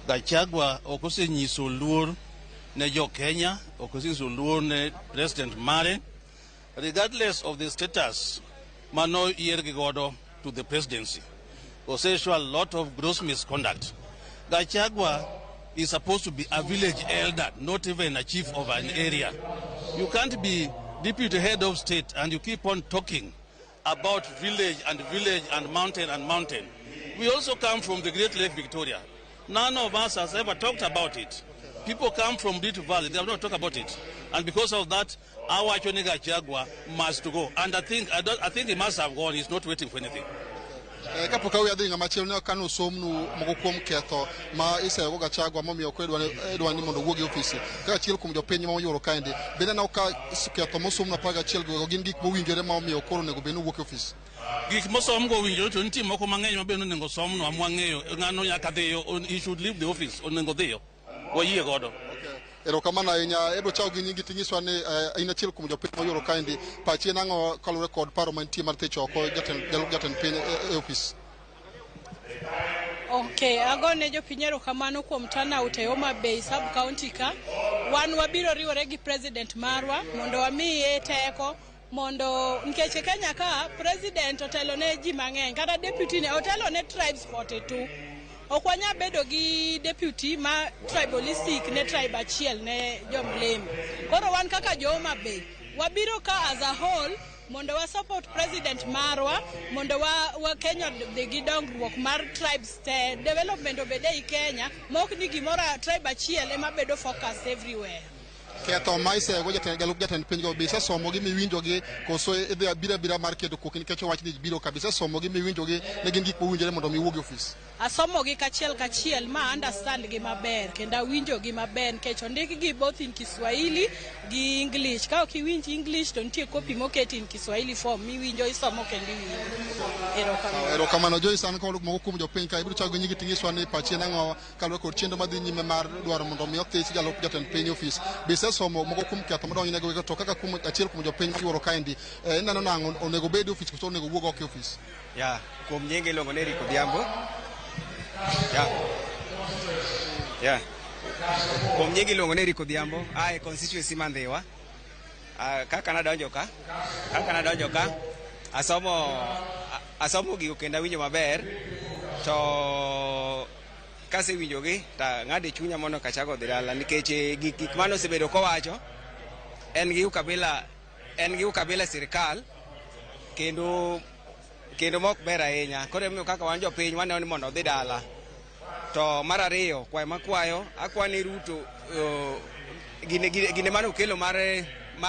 Gachagua ok osenyiso luor ne jo Kenya, ok osenyiso luor ne president mare regardless of the status mano yiergi godo to the presidency. Oseshow a lot of gross misconduct. Gachagua is supposed to be a village elder, not even a chief of an area. You can't be deputy head of state and you keep on talking about village and mountain. We also come from the Great Lake Victoria. None of us has ever talked about it. People come from Rift Valley, they have not talked about it. And because of that, our Gachagua must go. And I think he must have gone, he's not waiting for anything. Kapok awi adhi ng'ama chielo ne kano somnu moko kuom ketho ma isego Gachagua momiyo edwa ni mondo wuogi ofisi ka achiel kuom jopiny ma oyuoro kaendi bende na ka ketho mosomnu 11 go gin gik mowinjore ma omiyo koro nego bende wuok ofisi. Gik mosom go winjore to nitie moko mang'eny ma bende onego somnu amwang'eyo ng'ano nyaka dhiyo, he should leave the office, onego dhiyo wayie godo. Erokamano ahinya ebo chawo gi nyingi ting'iswa ni in achiel kuom jopiny moyuoro kaendi pachi en ang'o kaluwore kod paro mantie mar thicho oko jalup jatend piny e ofis. Okay, agone jopiny erokamano kuom turnout e Homa Bay sub county ka. Wan wabiro riwore gi president marwa mondo wamiye teko mondo nikech Kenya ka president otelo ne ji mang'eny kata deputy ne otelo ne tribes 42. Okwanya bedo gi deputy ma tribalistic ne tribe achiel ne jomlemo. Koro wan kaka jo Homa Bay wabiro ka as a whole mondo wa support president marwa mondo wa Kenya gi dongruok mar tribes te development obede I Kenya mok ni gimora tribe achiel ema bedo focus everywhere. ketho ma isego jalup jatend piny go bisa somo gi miwinjogi koso idhi abira mar keto kok nikech wach ni biro kabisa somo gi miwinjogi ne gin gik mowinjore mondo mi wuog e ofis. Asomo gi kachiel ma understand gi maber kendo awinjo gi maber nikech ondik gi both in Kiswahili gi English. Ka ok iwinj English to nitie copy moket in Kiswahili form miwinjo isomo kendo iwinjo. Erokamano Joyce, an kod moko kuom jopiny ka ibiro chako gi nyingi tingiswa ni pachi nang'o kaluwore kod chenro madhi nyime mar dwaro mondo mi othich jalup jatend piny ofis. Bise somo moko kuom ketho madonjnego to kaka kuom achiel kuom jopiny kiwuoro kaendi ineno nang'o onego bed ofis koso onego wuog oko e ofis? Ya, kuom nyinge iluongo ni Rick Odhiambo. Kuom nyinge iluongo ni Rick Odhiambo, ae constituency Mandhiwa. Kaka nadonjo ka asomo gigo kendo awinjo maber, to kasewinjogi ta ng'ade chunya mondo kachago dhi dala nikech gik mano osebedo kowacho en gi ukabila sirikal kendo mok ber ahinya. Koro emiyo kaka wan jopiny waneno ni mondo odhi dala. To mar ariyo, kwayo makwayo akwani Ruto gine mano okelo mar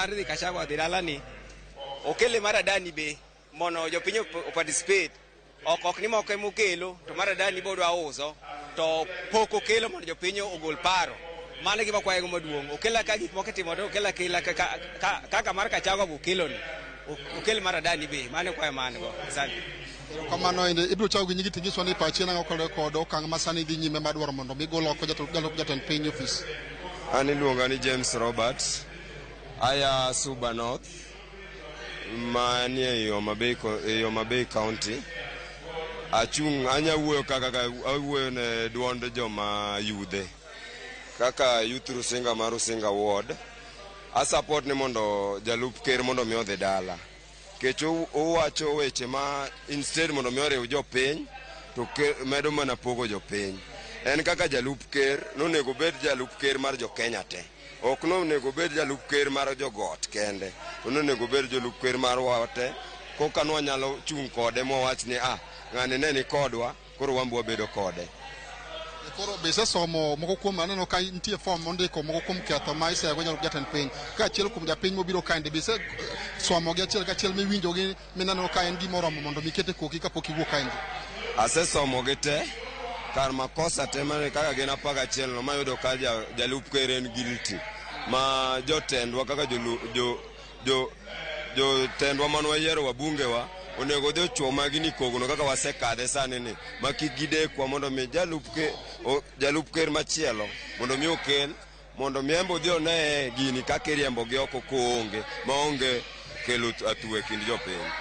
dhi Gachagua dhi dala ni okele mar adani be mondo jopiny oparticipate. Ok ni moko emokelo to mar adani bodwa uso to pok okelo mondo jopiny ogol paro. Mano gima kwayo maduong'. Okela ka gik moko timore okela kaka mar Gachagua okelo ni okel mar adani be mano kwayo man go. Asante. Kamano inde ibiro chako gi nyingi tingiswa ni pachi nang'o kod okang' masani dhi nyime madwaro mondo mi gol oko jalup jatend piny ofis. An iluonga ni James Robert, aya Suba North, manie Homa Bay County. Anya wuoyo kaka awuoyo ne duond joma yudhe kaka Youth Rusinga mar Rusinga Ward. Support ni mondo jalup ker mondo mi odhi dala kech owacho weche ma instead mondo mi oriw jopiny to medo mana pogo jopiny. En kaka jalup ker nonego bed jalup ker mar jo Kenya te, ok nonego bed jalup ker mar jogot kende, nonego bed jalup ker mar wate. Koka nwa nyalo chung' kode mowach ni ng'ani ne ni kodwa koro wambwa bedo kode. Koro bise somo moko kuom aneno ka nitie form mondiko moko kuom ketho ma isego jalup jatend piny ka achiel kuom japiny mobiro kaendi bise somo gi achiel kachiel miwinjogi mineno ka en gimoromo mondo mikete koki kapok iwuok kaendi. Asesomo gi te kar makosa te mane kaka gin 11 no mayudo ka jalup ker en guilty ma jotendwa kaka jotendwa mane wayiero wabungewa onego dhi ochuo magi ni kogno kaka wasekadhe sani ni ma kik gidekwa mondo mi jalup ker machielo mondo mi okel mondo mi embo dhi one gini kaka iriembo gi oko koonge maonge kelo atue kind jopiny.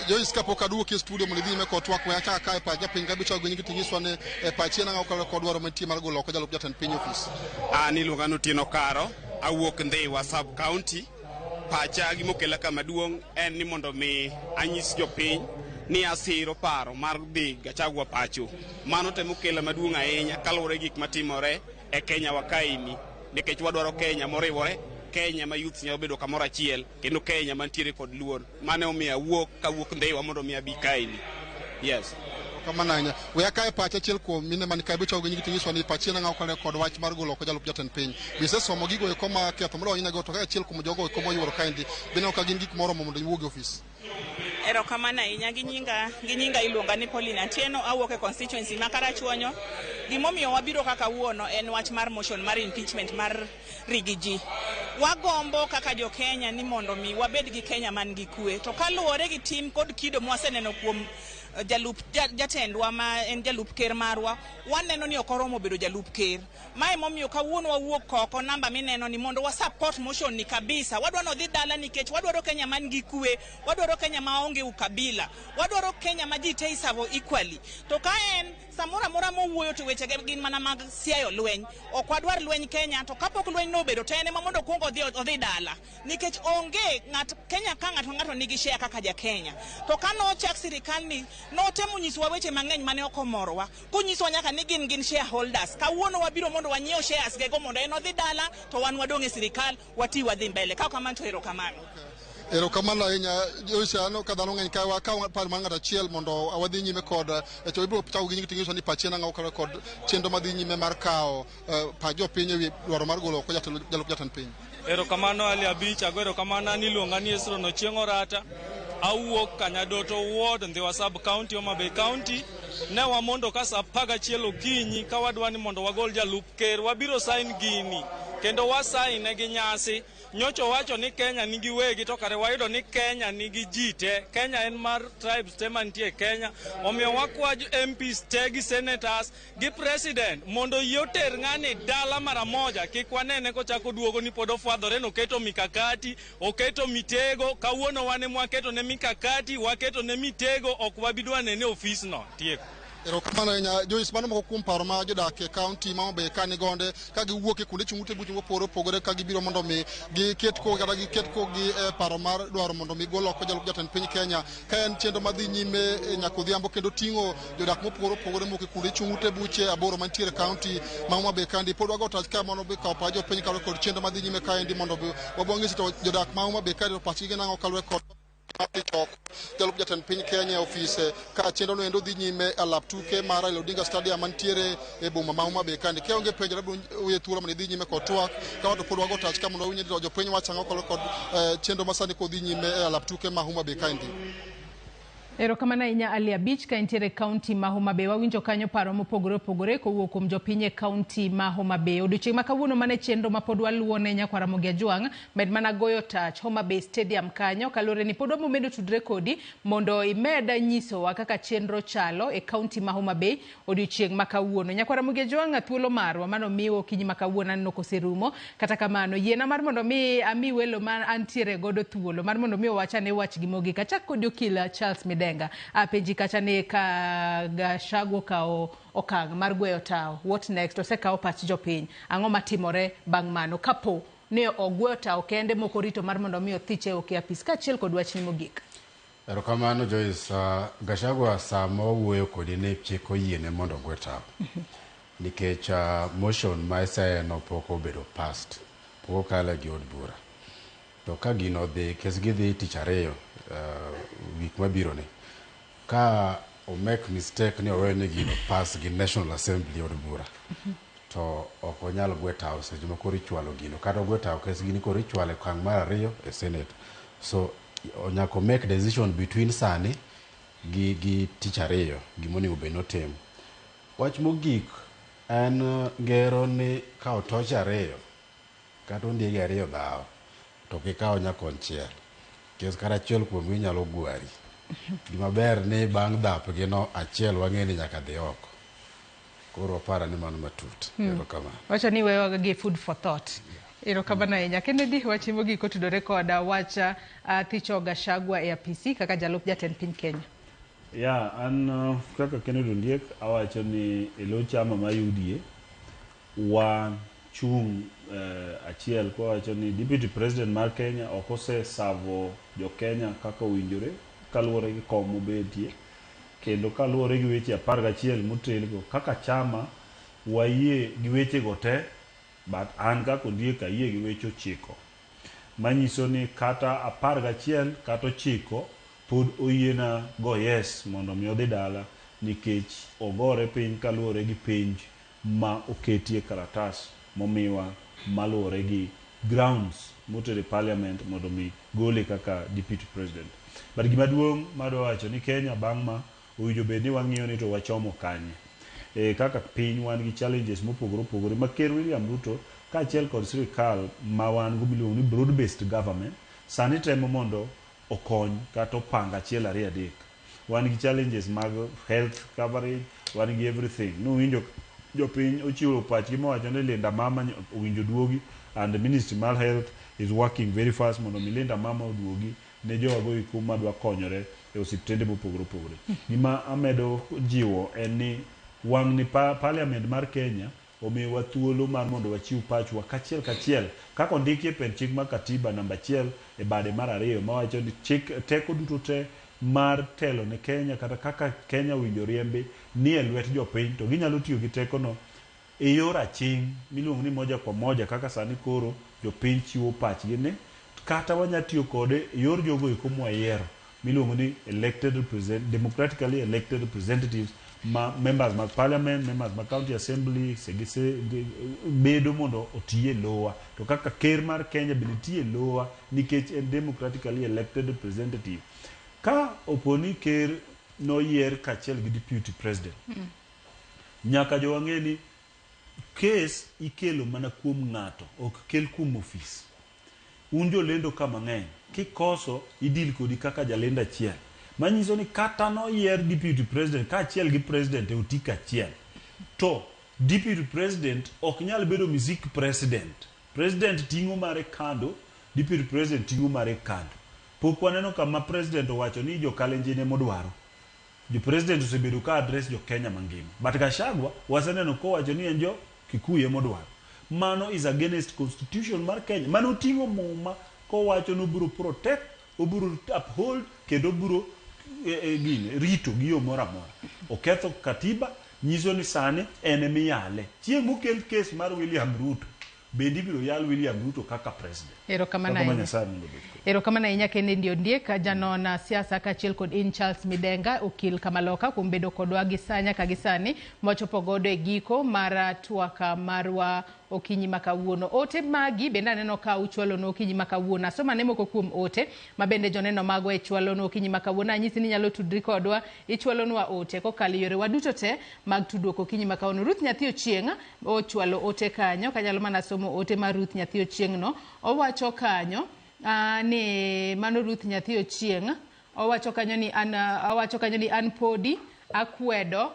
Joyce, kapok aduoki e studio mondo idhi meko twak we kaka kae pa japiny ka bicho nyingi tingiswa ne pachi nang'o kod dwaro mantie mar golo oko jalup jatend piny ofis. An iluonga ni Otieno Karo, awuok Ndhiwa sub county. Pacha gimokela kama duong' en ni mondo mi anyis jopiny ni asiro paro mar dhi Gachagua pacho. Mano temo kela maduong' ahinya kaluwore gik matimore e Kenya wa kaini nikech wadwaro Kenya moriwore, Kenya ma youth nyalo bedo kamoro achiel kendo Kenya mantiere kod luor. Mane omiyo awuok Ndhiwa mondo mi abi kaini. Yes. Kamananya we akae pacha achiel kuom mine man kae bicho nyingi tingiswa ni pachi nang'o kod wach mar golo oko jalup jatend piny. Bise somo gigo eko ma ketho madonjnego to ka achiel kuom jogo eko moyuoro kaendi bende ka gin gik moromo mondo iwuog e ofis. Erokamano ahinya gi nyinga iluonga ni Pauline Atieno, awuok e constituency ma Karachuonyo. Gimomiyo wabiro kaka wuono en wach mar motion mar impeachment mar Rigiji. Wagombo kaka jo Kenya ni mondo mi wabed gi Kenya man gi kwe, to kaluwore gi tim kod kido mwaseneno kuom jalup jatendwa ma en jalup ker marwa, waneno ni okoromo bedo jalup ker. Mae momiyo kawuono wawuok koko namba mineno ni mondo wa support motion ni kabisa. Wadwa no dhi dala nikech wadwaro Kenya man gi kwe, wadwaro Kenya maonge ukabila, wadwaro Kenya ma ji te isavo equally. To ka en samora mora mowuoyo to weche gin mana mag siayo lweny, ok wadwar lweny Kenya, to kapok lweny no bedo to en mondo kuongo odhi dala nikech onge Kenya ka ng'ato nigi share kaka ja Kenya. To kano chak sirikal ni no temo nyiswa weche mang'eny mane okomorwa, kunyiswa nyaka ni gin shareholders. Kawuono wabiro mondo wanyiew shares gego mondo en odhi dala to wan wadong' e sirikal wati wadhi mbele. Ka kamano to erokamano. Erokamano ahinya Joyce, ano ka dhano ng'eny ka wakaw par mar ng'ato achiel mondo wadhi nyime kod to ibiro chako gi nyingi tingiswa ni pachi nang'o kod chenro madhi nyime mar kawo pa jopiny ewi dwaro mar golo oko jalup jatend piny. Erokamano Ali Abich, erokamano niluonga ni Esro Nochieng Orata. Awuok Kanyadoto Ward, Ndhiwa Sub County, Homa Bay County. Ne wamondo ka saa 11 okinyi ka wadwa ni mondo wagol jalup ker, wabiro sign gini kendo wasaine gi nyasi. Nyocho wacho ni Kenya nigi wegi, to kare wayudo ni Kenya nigi jite. Kenya en mar tribes te mantie Kenya. Omiyo wakwa MPs te gi senators gi president mondo yoter ng'ani dala mara moja, kik wanene kochako duogo ni pod ofwadhore. Noketo mikakati, oketo mitego. Kawuono wane mwaketo ne mikakati, waketo ne mitego, ok wabidwa nene ofisno. Tieko. Erokamano nya Joyce mano moko kuom paro ma jodak e county ma Homa Bay ka ni gonde ka giwuok e kuonde chung'ute buche mopogore opogore ka gibiro mondo mi giket ko gi paro mar dwaro mondo mi gol oko jalup jatend piny Kenya ka en chenro madhi nyime nyaka odhiambo kendo ting'o jodak mopogore opogore moko e kuonde chung'ute buche aboro mantiere county ma Homa Bay kandi. Pod wago tach ka mondo bi kawo pach jopiny kaluwore kod chenro madhi nyime kaendi mondo wabong'isi to jodak ma Homa Bay kandi pachgi gin ang'o kaluwore kod jalup jatend piny Kenya ofise ka chenro no endo dhi nyime e lap tuke mar Raila Odinga Stadium mantiere e boma ma Homa Bay kandi. Ka onge penjo rabiro uye thuolo mane dhi nyime kod twak ka wato pod wago tach ka mondo winji to jopiny wachang'o kod chenro masani kodhi nyime e lap tuke ma Homa Bay kandi. Erokamano ahinya Ali Abich ka entiere county ma Homa Bay. Wawinjo kanyo paro mopogore opogore kowuok kuom jopiny e county ma Homa Bay. Odiochieng' ma kawuono mane chenro ma pod waluwo ne nyakwara Mogi Ajwang' med mana goyo tach Homa Bay Stadium kanyo kalore ni pod wamedo tudre kodi mondo imeda nyisowa kaka chenro chalo e county ma Homa Bay odiochieng' ma kawuono. Nyakwara Mogi Ajwang' thuolo marwa mano miwo kinyi ma kawuono aneno koserumo. Kata kamano yiena mar mondo mi ami welo man antiere godo thuolo mar mondo mi wachane wach gi Mogi kachak kod okila Charles Midenga apenji kacha ne ka Gachagua kao okang' mar gweyo tao. What next? Osekawo pach jopiny. Ang'o matimore bang' mano kapo ne ogweyo tao kende moko rito mar mondo mi othiche oke apis kaachiel kod wach ni mogik. Erokamano Joyce, Gachagua sama owuoyo kodi ne chik oyiene mondo ogwe tao. Nikech motion ma iseno pok obedo passed. Pok okalo gi od bura. To ka gino dhi kes gidhi tich ariyo wik mabiro ne. Ka o make mistake ni owene gino pass gi National Assembly od bura. To ok onyalo gwe tao seche ma koro ichwalo gino. Kata ogwe tao kes gini koro ichwale okang' mar ariyo e Senate. So onyako make decision between sani gi tich ariyo gimonego bed notim. Wach mogik en ngero ni ka otoch ariyo kata ondiegi ariyo dhawo to kikawo nyakonchiel kes kata achiel kuom inyalo gwari. Gima ber ni bang' dhap gino achiel wang'e ni nyaka dhi oko. Koro para ni mano matut. Erokamano. Wacha ni wewe gi food for thought. Erokamano ahinya. Kennedy wachi mogik kotudore koda wacha thicho Gachagua e apisi kaka jalup jatend piny Kenya. An kaka Kennedy Ondiek awacho ni elo chama ma UDA wan chung achiel ko wacho ni Deputy President mar Kenya okose savo jo Kenya kaka owinjore kaluwore gi kom mobetie kendo kaluwore gi weche 11 motelgo kaka chama wayie gi weche go te, but an kaka Ondiek ayie gi weche 9 manyiso ni kata 11 kata 9 pod oyiena go yes mondo mi odhi dala nikech ogore piny kaluwore gi penj ma oketie karatas momiwa maluwore gi grounds motere parliament mondo mi gole kaka deputy president. But gima duong' madwa wacho ni Kenya bang' ma owinjo bed ni wang'iyo ni to wachomo kanye. Kaka piny wan gi challenges mopogore opogore ma Ker William Ruto kaachiel kod sirikal ma wan go miluongo ni broad based government sani temo mondo okony kata opanga achiel ariyo adek. Wan gi challenges mag health coverage, wan gi everything. Winjo jopiny ochiwo pachgi mowacho ni Linda Mama owinjo duogi, and the Ministry of Health is working very fast mondo mi Linda Mama oduogi ne jogo iko madwa konyore e osiptende mopogore opogore. Gima amedo jiwo en ni wang' ni parliament mar Kenya omiyowa thuolo mar mondo wachiw pachwa kachiel kaka ondiki e pen chik mar katiba namba 1 e bade mar 2 mawacho ni chik teko duto te mar telo ne Kenya kata kaka Kenya winjo riembe ni e lwet jopiny to ginyalo tiyo gi teko no e yor aching' miluongo ni moja kwa moja kaka sani koro jopiny chiwo pachgi ne, kata wanya tiyo kode e yor jogo iko mwayiero miluongo ni democratically elected representatives members mag parliament, members mag county assembly, segise bedo mondo otiye lowa. To kaka ker mar Kenya bende tiye lowa nikech en democratically elected representative. Ka oponi ker no yer kachiel gi deputy president. Nyaka jo wang'eni case ikelo mana kuom ng'ato, ok kel kuom office. Un jolendo kama ng'eny, kikoso idil kodi kaka jalenda achiel. Manyiso ni kata no yer deputy president ka achiel gi president e utika achiel. To deputy president ok nyal bedo music president. President tingo mare kando, deputy president tingo mare kando. Pok waneno kama president owacho ni jo Kalenjin ema odwaro. Jo president osebedo ka address jo Kenya mangima. But Gachagua waseneno ko wacho ni en jo Kikuyu ema odwaro. Mano is against constitution mar Kenya. Mano tingo muma ko wacho no biro protect, obiro uphold, kendo biro rito gi yo mora mora. Oketho katiba, nyiso ni sani en ema iyale. Chieng' mokel case mar William Ruto, bende biro yal William Ruto kaka president. Erokamana inya Kennedy Ondiek, janona siasa kachiel kod in Charles Midenga, okil Kamaloka kuom bedo kodwa gi sanya ka gisani mochopo godo e giko mar twaka marwa okinyi makawuono. Ote magi bende aneno ka uchwalo no okinyi makawuono. Asoma ne moko kuom ote ma bende joneno mago e chwalo no okinyi makawuono. Anyisi ni nyalo tudri kodwa ichwalo nwa ote kokali yore waduto te mag tudruok okinyi makawuono. Ruth Nyathi Ochieng' ochwalo ote kanyo, kanyalo mana somo ote mar Ruth Nyathi Ochieng' no. Owacho kanyo ni mano Ruth Nyathi Ochieng' owacho kanyo ni an podi akwedo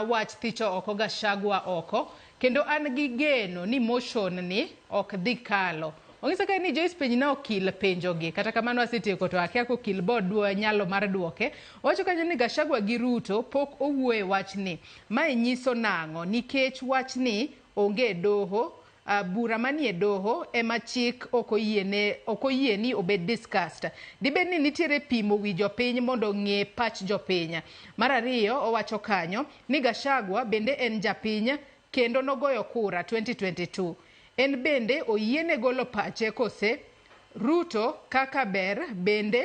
wach thicho oko Gachagua oko, kendo an gi geno ni motion ni ok dhi kalo. Ong'isa ka ni Joyce Penyna okil penjogi, kata kamano asetieko to akia kokil bod nyalo mar duoke. Owacho kanyo ni Gachagua gi Ruto pok owuoye wach ni. Mae nyiso nang'o? Nikech wach ni onge doho, bura manie doho ema chik okoyie ni obed discussed. Dibed ni nitiere pimo wi jopiny mondo ng'e pach jopiny. Mar ariyo owacho kanyo ni Gachagua bende en japiny kendo nogoyo kura 2022. En bende oyiene golo pache kose Ruto kaka ber bende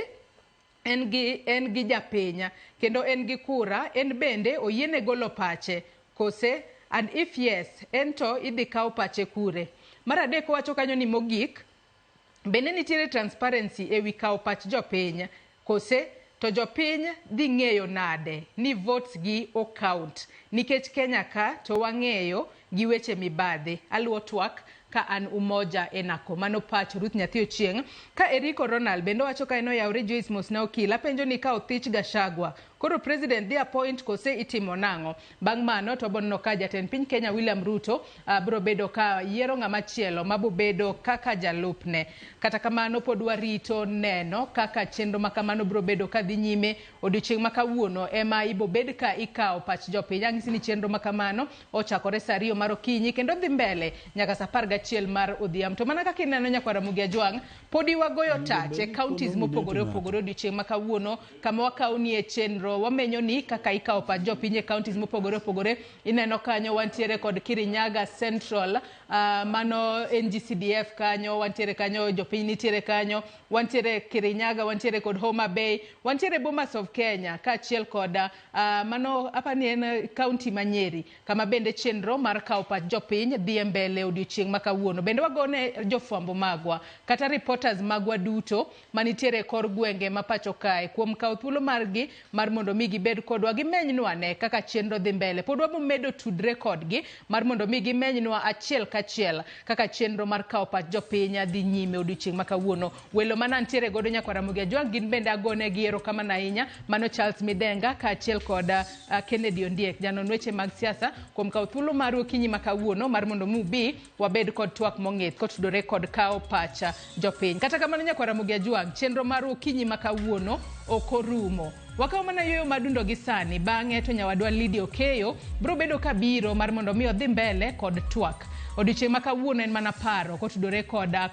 en gi japiny kendo en gi kura, en bende oyiene golo pache kose, and if yes, ento idhi kaw pache kure. Mar adek wacho kanyo ni mogik bende nitiere transparency e wi kaw pach jopiny kose to jopiny dhi ng'eyo nade ni votes gi o count, nikech Kenya ka to wang'eyo gi weche mibadhi. Aluo twak ka an umoja enako. Mano pach Ruth Nyathi Ochieng'. Ka Eriko Ronald bendo wacho ka eno yawre Joyce Mosna okila penjo ni ka othich Gachagua koro president dhi appoint kose itimo nang'o. Bang' mano to bonno ka jatend piny Kenya William Ruto bro bedo ka yiero ng'ama chielo mabo bedo kaka jalupne. Kata kamano pod warito neno kaka chenro makamano bro bedo ka dhi nyime odiochieng' makawuono ema ibo bed ka ikawo pach jopiny. Anyisi ni chenro makamano ochakore saa 2 mar okinyi kendo dhi mbele nyaka saa 11 mar odhiambo. To mana kaka ineno nyakwara Mugia Jwang' podi wagoyo tache counties mopogore opogore odiochieng' makawuono kama wakawnie chenro wamenyo ni kaka ikawo pach jopiny e counties mopogore opogore. Ineno kanyo wantiere kod Kirinyaga Central, mano NGCDF kanyo, wantiere kanyo jopiny nitiere kanyo, wantiere Kirinyaga, wantiere kod Homa Bay, wantiere Bomas of Kenya kaachiel kod mano apani en county Manyeri kama bende chenro mar kawo pach jopiny dhi mbele odiochieng' makawuono. Bende wagone jofwambo magwa kata reporters magwa duto manitiere kor gwenge ma pacho kae kuom kawo thuolo margi mar mondo mi gibed kodwa gimenynwa ne kaka chenro dhi mbele. Pod wamedo tudre kodgi mar mondo mi gimenynwa achiel kachiel kaka chenro mar kawo pach jopiny dhi nyime odiochieng' makawuono. Welo mana ntiere godo nyakwara Mugia Jwang' gin bende agone gi erokamano ahinya. Mano Charles Midenga kaachiel kod Kennedy Ondiek, janon weche mag siasa kuom kawo thuolo mar okinyi makawuono mar mondo mubi wabed kod twak mong'ith kotudore kod kawo pacha jopiny. Kata kamano nyakwara Mugia Jwang', chenro mar okinyi makawuono okorumo. Wakaw mana yoyo madundo gi sani bang'e to nyawadwa Lydia Okeyo bro bedo kabiro mar mondo mi odhi mbele kod twak. Odiochieng' ma kawuono en mana paro kotudore koda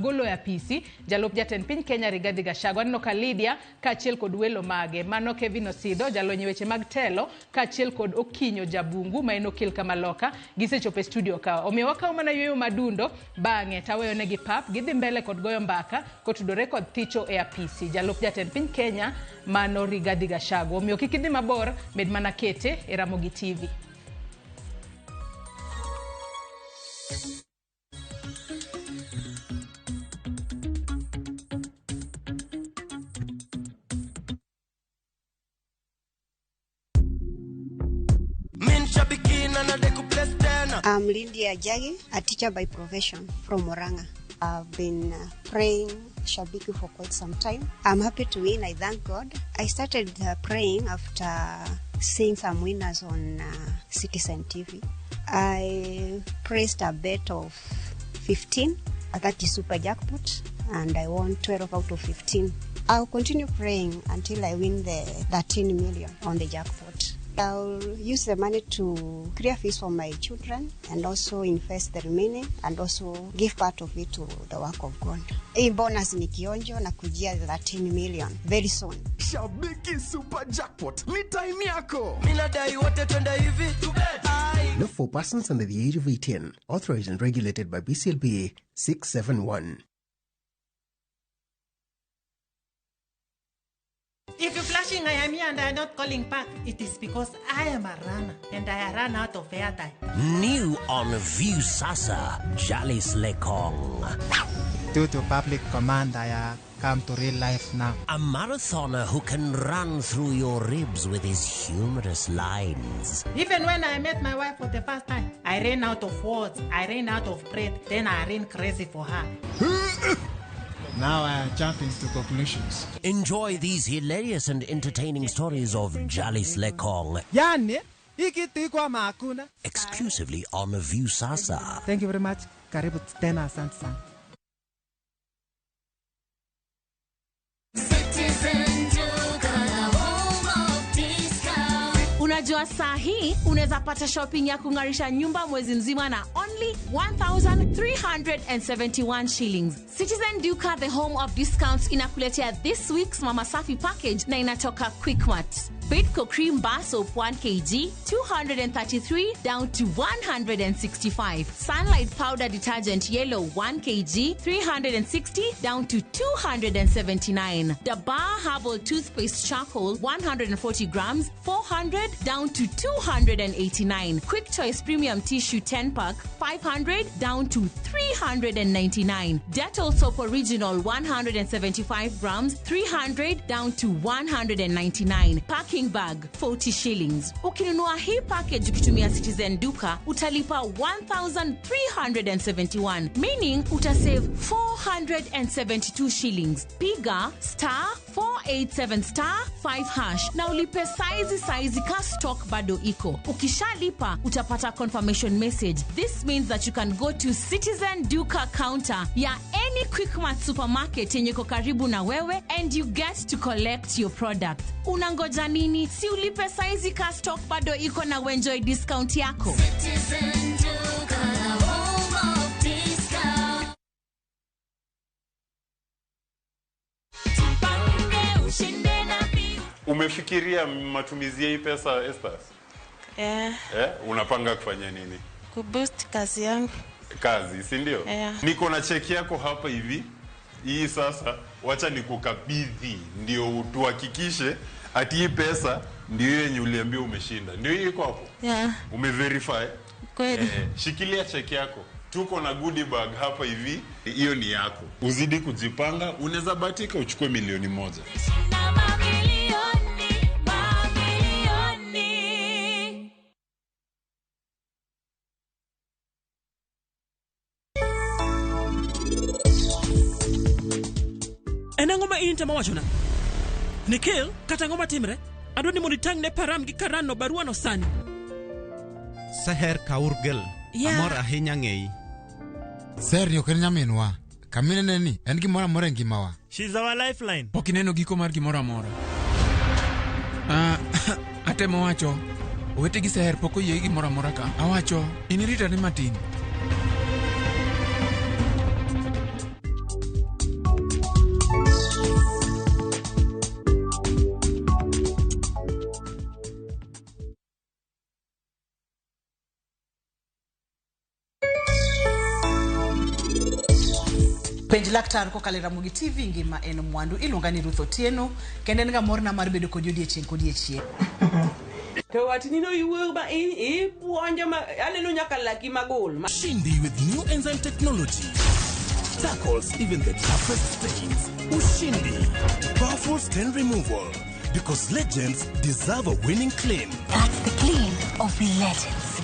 golo e apisi jalup jatend piny Kenya Rigathi Gachagua. Aneno ka Lydia kaachiel kod welo mage mano Kevin Osidho jalony weche mag telo kaachiel kod Okinyo Jabungu ma en okil Kamaloka gisechopo e studio ka. Omiyo wakawo mana yweyo madundo bang'e taweyo negi pap gidhi mbele kod goyo mbaka kotudore kod thicho e apisi jalup jatend piny Kenya mano Rigathi Gachagua. Omiyo kik idhi mabor, med mana kete e Ramogi TV. I'm Lydia Jagi, a teacher by profession from Oranga. I've been praying Shabiki for quite some time. I'm happy to win. I thank God. I started praying after seeing some winners on Citizen TV. I pressed a bet of 15. That is super jackpot. And I won 12 out of 15. I'll continue praying until I win the 13 million on the jackpot. I'll use the money to clear fees for my children and also invest the remaining and also give part of it to the work of God. Hii bonus ni kionjo na kujia 13 million very soon. Shabiki Super Jackpot ni time yako. Minadai wote twende hivi to bet. Not for persons under the age of 18. Authorized and regulated by BCLPA 671. If you're flashing I am here and I am not calling back, it is because I am a runner and I ran out of airtime. New on View Sasa, Jalis Lekong. Due to public command, I come to real life now. A marathoner who can run through your ribs with his humorous lines. Even when I met my wife for the first time, I ran out of words, I ran out of breath, then I ran crazy for her. Now I jump into conclusions. Enjoy these hilarious and entertaining stories of Jalis Lekong. Yani, hiki kwa makuna. Exclusively on View Sasa. Thank you very much. Karibu tena, asante sana. Unajua saa hii unaweza pata shopping ya kungarisha nyumba mwezi mzima na only 1,371 shillings. Citizen Duka, the home of discounts, inakuletea this week's Mama Safi package na inatoka Quickmart. Bidco cream bar soap 1 kg, 233 down to 165. Sunlight powder detergent yellow 1 kg, 360 down to 279. The Bar Herbal toothpaste charcoal 140 grams, 400 down to 289. Quick Choice premium tissue 10 pack, 500 down to 399. Dettol soap original 175 grams, 300 down to 199. Packing bag 40 shillings. Ukinunua hii package ukitumia Citizen Duka utalipa 1,371, meaning utasave 472 shillings. Piga *487*5# na ulipe saizi ka stock bado iko. Ukishalipa utapata confirmation message. This means that you can go to Citizen Duka counter ya any Quickmart supermarket yenye iko karibu na wewe and you get to collect your product. Unangoja nini? Si ulipe saizi ka stock bado iko na enjoy discount yako. Citizen Duka, home of discount. Umefikiria matumizi ya hii pesa, Esther? Unapanga kufanya nini? Kuboost kazi yangu. Kazi, si ndio? Niko na cheki yako hapa hivi. Hii sasa wacha nikukabidhi ndio tuhakikishe ati hii pesa ndio yenye uliambia umeshinda. Ndio hii iko hapo? Umeverify? Kweli. Shikilia cheki yako. Tuko na goodie bag hapa hivi. Hiyo ni yako. Uzidi kujipanga, unaweza bahatika uchukue milioni 1. Enangoma inta mawachona. Nikhil kata ngoma timre. Adoni monitang ne param gi karano baruano sani. Seher kaurgel. Amor ahinya ngei. Ser yo kenya minwa. Kamine neni en gimora mora ngimawa. She's our lifeline. Okineno giko mar gimora mora. Atemo wacho. Owete gi Seher poko yie gimora mora ka. Awacho inirita ni matin. Penj laktar kokalo Ramogi TV ngima en mwandu iluonga ni Ruth Otieno kendo en ga morna mar bedo kod odiechieng' kodiechieng'. To watini no iwuoyo ba in puonjo ma aneno nyaka laki magol. Ushindi with new enzyme technology tackles even the toughest stains. Ushindi, powerful stain removal, because legends deserve a winning claim. That's the claim of legends.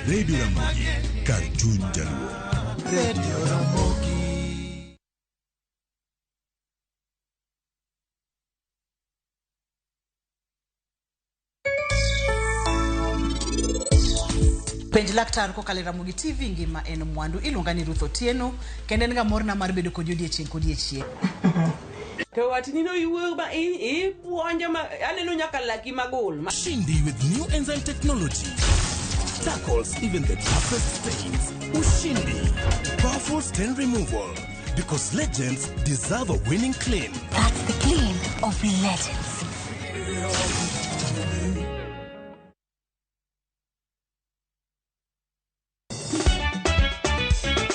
Radio Ramogi, Cartoon Jaluo. Radio Ramogi. Penj laktar kokalo Ramogi TV ngima en mwandu iluonga ni Ruth Otieno kendo en ga morna mar bedo kod odiechieng' kodiechieng'. To watini no iwuoyo ba in puonjo ma aneno nyaka laki magol. Ushindi with new enzyme technology tackles even the toughest stains. Ushindi, powerful stain removal, because legends deserve a winning claim. That's the claim of legends.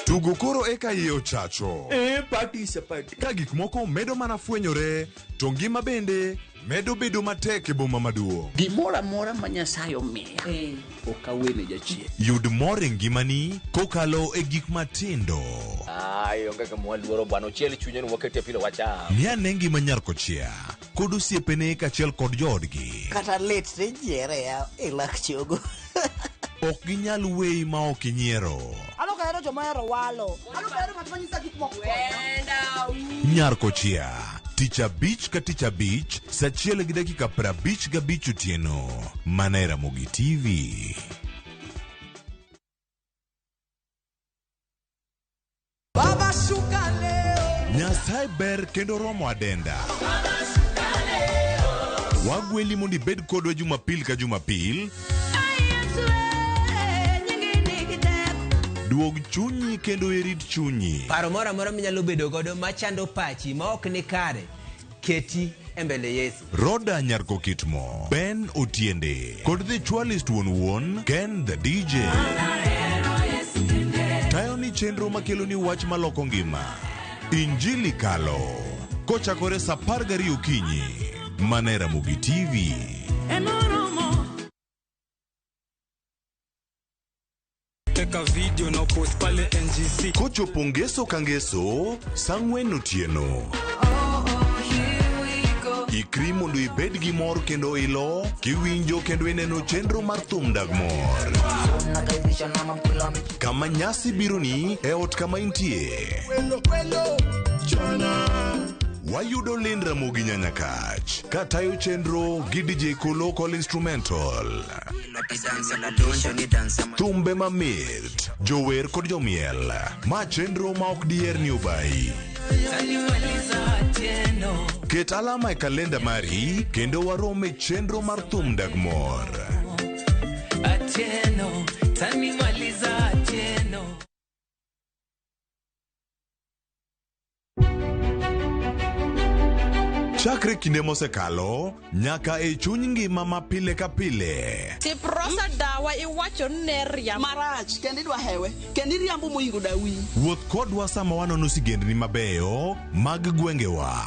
Tugo koro eka iye ochacho. Participate. Ka gik moko medo mana fwenyore, to ngima bende medo bedo matek e boma maduong'. Gimora mora ma Nyasaye omiya. Okawene jachien. Yud mor e ngimani kokalo e gik matindo. Onge ka mwaluoro bwana ochiel chunye wakete pile wacha. Miane ngima Nyarkochia kod osiepene kachiel kod joodgi. Kata letre jiere ya lak chogo. Ok ginyal weyi ma ok inyiero. Alokahero jomahero walo. Alokahero ng'at manyisa gik moko. Wenda. Nyarkochia, tich abich ka tich abich, saa 1:55 otieno. Mana e Ramogi TV. Baba shuka leo. Nyasaye ber kendo romo adenda. Baba shuka leo. Wagweli mondi bed kodwa Jumapil ka Jumapil. Duog chunyi kendo erit chunyi. Paro mora mora minyalo bedo godo machando pachi ma ok ni kare. Keti embele Yesu. Roda Nyarko Kitmo, Ben Otiende, kod the Chualist Won, Ken the DJ. Tayo ni chenro makelo ni wach maloko ngima. Injili kalo. Kochakore saa 12 okinyi. Mana e Ramogi TV. Teka video no post pale NGC. Kocho pongeso kangeso, Sang'wen Otieno. Ikri mondo ibed gi mor kendo ilo, kiwinjo kendo ineno chenro mar thum dag mor. Kama nyasi bironi e ot kama intie. Wayudo lend Ramogi Nyanyakach, katayo chenro gi DJ Kolo Call Instrumental. Thumbe mamit, jower kod jomiel, ma chenro ma ok diher ni obayi. Ket alama e kalenda mari kendo warome chenro mar thum dag mor. Atieno, tani maliza Atieno. Chakre kinde mosekalo nyaka e chuny ngima ma pile ka pile. Tiprosa dawa iwacho neria marach kendi dwa hewe kendi riambo moingo dawi. Wuoth kodwa sama wanono sigendni mabeyo mag gwengewa.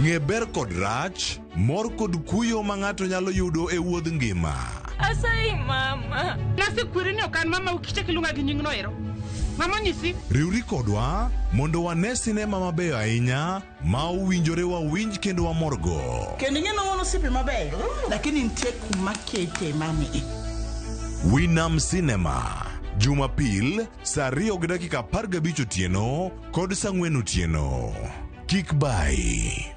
Ng'e ber kod rach, mor kod kuyo ma ng'ato nyalo yudo e wuodh ngima. Asai mama. Nasi kwirini okan mama ukiche kilunga gi nying noero. Mama nyisi. Riuri kodwa mondo wane sinema mabeyo ahinya ma uwinjore wawinj kendo wamorgo. Kendi ng'eno wono sipi mabeyo. Lakini nitie kuma kete mami. Winam Cinema, Jumapil, saa 2:15 otieno kod saa 4 otieno. Kik bai.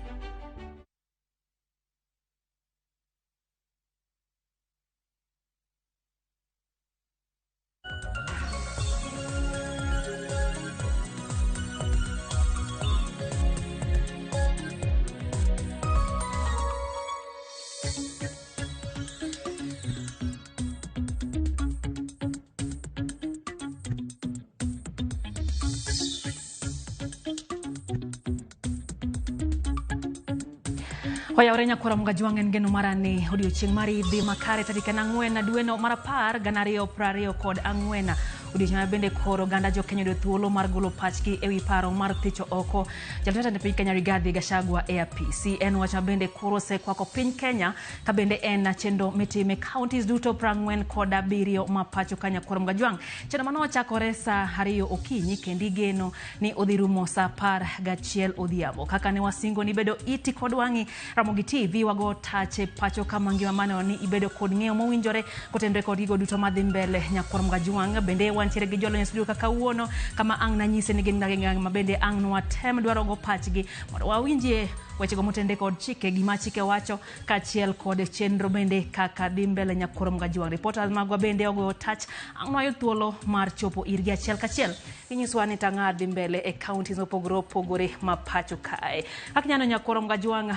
Hoya orenya kora mga juangen geno marane odiochieng mari dhi makare tarik 4 dwe no mar 10 2020 kod 4 odiochieng bende koro ganda jo Kenya do thuolo mar golo pachgi ewi paro mar thicho oko jaltata ne piny Kenya Rigathi Gachagua APC en wacha bende koro se kwako piny Kenya ka bende en chendo mitime counties duto 40 kod 7 ma pacho Kenya koro mga juang chendo mano chakore sa 2 okinyi kendi geno ni odhirumo sa 11 odhiambo kaka ne wasingo ni bedo iti kod wangi Ramogi TV wago tache pacho kama ngiwa mane ni ibedo kod ng'eyo mowinjore kotendre kod gigo duto madhi mbele nyakor mga juang bende wantiere gi jolo nyasudu kaka uono kama ang na nyise ni gin ngang mabende ang no atem dwaro go pachgi mondo wawinjie weche go motende kod chike gima chike wacho kachiel kod chenro bende kaka dhi mbele nyakor mga juang reporters magwa bende ogo touch ang no thuolo mar chopo irgi achiel kachiel inyiswa ni tanga dhi mbele e counties opogore ma pacho kae aknyano nyakor mga juang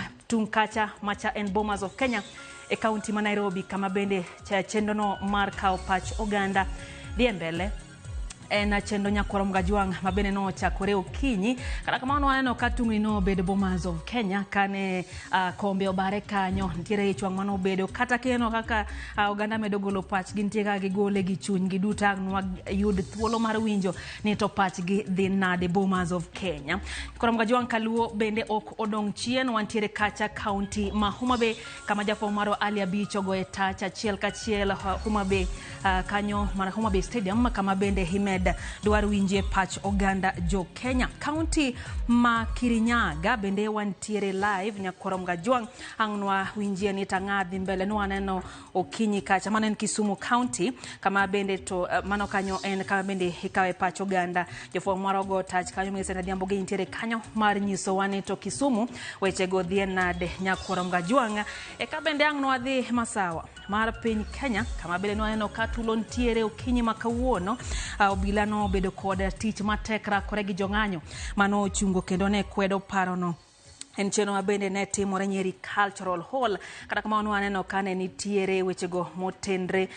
kacha macha en Bomas of Kenya e county ma Nairobi kama bende chendo no mar kao pach oganda dhi mbele en chendo nyakoro mga juang mabene no chakore okinyi kata kama waneno katungni no bedo Bomas of Kenya kane kombe obare kanyo ntiere chwang mano bedo kata keno kaka oganda medo golo pach gintie ka gigole gi chuny gi duta nwa yud thuolo mar winjo ni to pach gi dhi nade Bomas of Kenya koro mga juang kaluo bende ok odong chien wantiere kacha county ma Homa Bay kama jafo maro Ali Abicho go etacha chiel kachiel Homa Bay kanyo mar Homa Bay Stadium kama bende hime dwaro winje pach oganda jo Kenya county ma Kirinyaga bende wantiere live nyakoro mga juang angnwa winje ni tangadhi mbele no aneno okinyi kacha manen Kisumu county kama bende to mano kanyo en kama bende hikawe pach oganda jofo marogo touch kanyo mese na diambo ge intiere kanyo mar nyiso wane to Kisumu weche go dhien nade nyakoro mga juang e ka bende angnwa dhi masawa mar piny Kenya kama bende no aneno katulo ntiere okinyi makawuono obila no bedo kod tich matekra kore gi jong'anyo mano chungo kendo ne kwedo parono en cheno mabende ne timore Nyeri Cultural Hall kata kama wanu aneno kane nitiere wechego motendre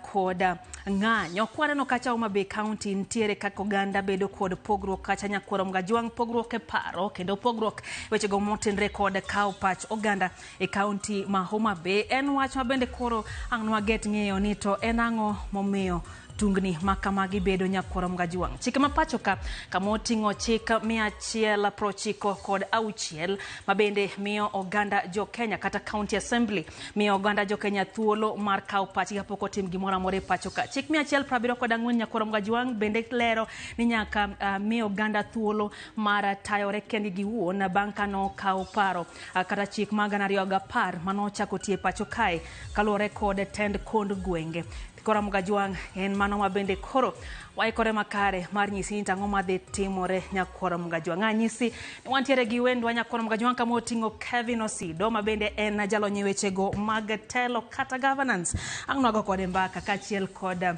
koda ng'anyo kwaneno kacha Homa Bay County nitiere kako ganda bedo kod pogruok kacha nyakoro mga juang pogruok e paro kendo pogruok wechego motendre kod kao pach oganda e county ma Homa Bay en wach mabende koro ang'nwa get ng'eyo ni to en ang'o momiyo tungni makamagi bedo nyakoro mga juang chike mapacho ka kamotingo chika 190 kod auchiel mabende miyo oganda jo Kenya kata county assembly miyo oganda jo Kenya thuolo mar kao pach kapoko tim gimora more pacho ka chik 174 nyakoro mga juang bende lero ni nyaka miyo oganda thuolo mar tayore kendi giwuon banka no kao paro kata chik magana 210 mano chako tie pacho kae kalore kod tend kond gwenge kora mga juang en mano mabende koro waikore makare mar nyisi ni tang'o madhi timore nyakoro mga juang anyisi ni wantiere gi wendwa nyakoro mga juang kama oting'o Kevin Osido mabende en jalonye wechego mag telo kata governance ang'nwago kode mbaka kachiel kod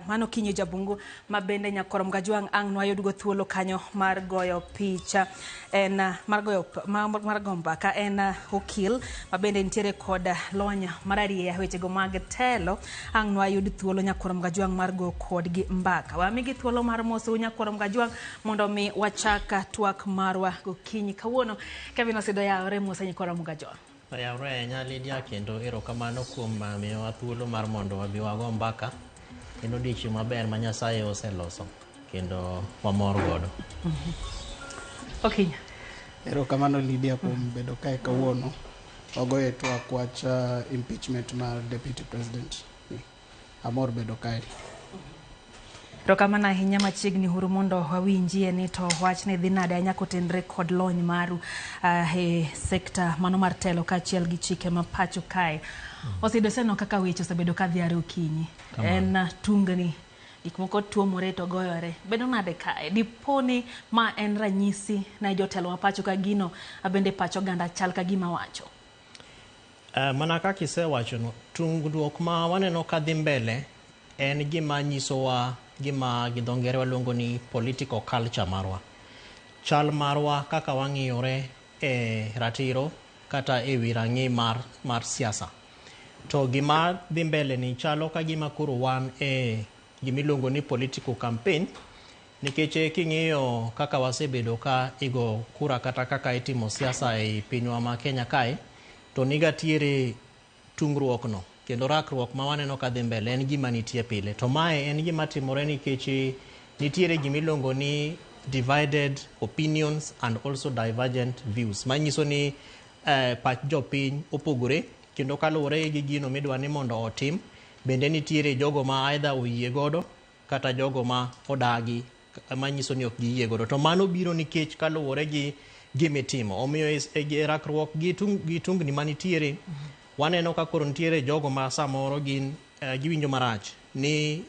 mano kinyo jabungu mabende nyakoro mga juang ang'nwa yudugo thuolo kanyo mar goyo picha en mar gomba ka en okil mabende ntiere kod lonya mararie wechego mag telo ang'nwa yud thuolo nyakoro mga juang mar go kod gi mbaka wamigi thuolo mar moso nyakoro mga juang mondo mi wachaka twak marwa gokinyi kawuono Kevin Osido yaore moso nyakoro mga juang Yawre nyalidia kendo erokamano kuom miyowa thuolo mar mondo wabi wago mbaka kendo dichi maber ma Nyasaye oseloso kendo wamor godo. Okay. Erokamano Lydia kuom bedo kae kawuono wagoye twak wach impeachment mar deputy president. Amor bedo kae. Rokamana ahinya machiegni huru mondo wawinjie ni to wachne dhi nade anyako tenre kod lony maru e sekta mano mar telo kaachiel gi chike ma pacho kae. Osido seno kaka weche osebedo ka dhiare okinyi. En tungni gik moko tuomore to goyore. Bedo nade kae? Diponi ma en ranyisi na jotelo ma pacho ka gino abende pacho ganda chal ka gima wacho. Mana kaka isewacho no, tungruok ma waneno ka dhi mbele en gima nyisowa gima gidongere waluongo ni political culture marwa. Chal marwa kaka wang'iyore e ratiro kata e wi rang'i mar siasa. To gima dhi mbele ni chalo ka gima koro wan e gimiluongo ni political campaign, nikech king'iyo kaka wasebedo ka igo kura kata kaka itimo siasa e pinywa ma Kenya kae, to nigatiere tungruok no. Kendo rakruok ma waneno ka dhi mbele en gima nitie pile. To mae en gima timore nikech nitiere gimilongo ni divided opinions and also divergent views. Manyiso ni pach jopiny opogore kendo kaluwore gi gino midwa ni mondo otim. Bende nitiere jogo ma aidha oyie godo kata jogo ma odagi manyiso ni ok giyie godo. To mano biro nikech kaluwore gi gimitimo. Omiyo e rakruok gi tungni manitiere waneno ka koro nitiere jogo ma samoro giwinjo marach ni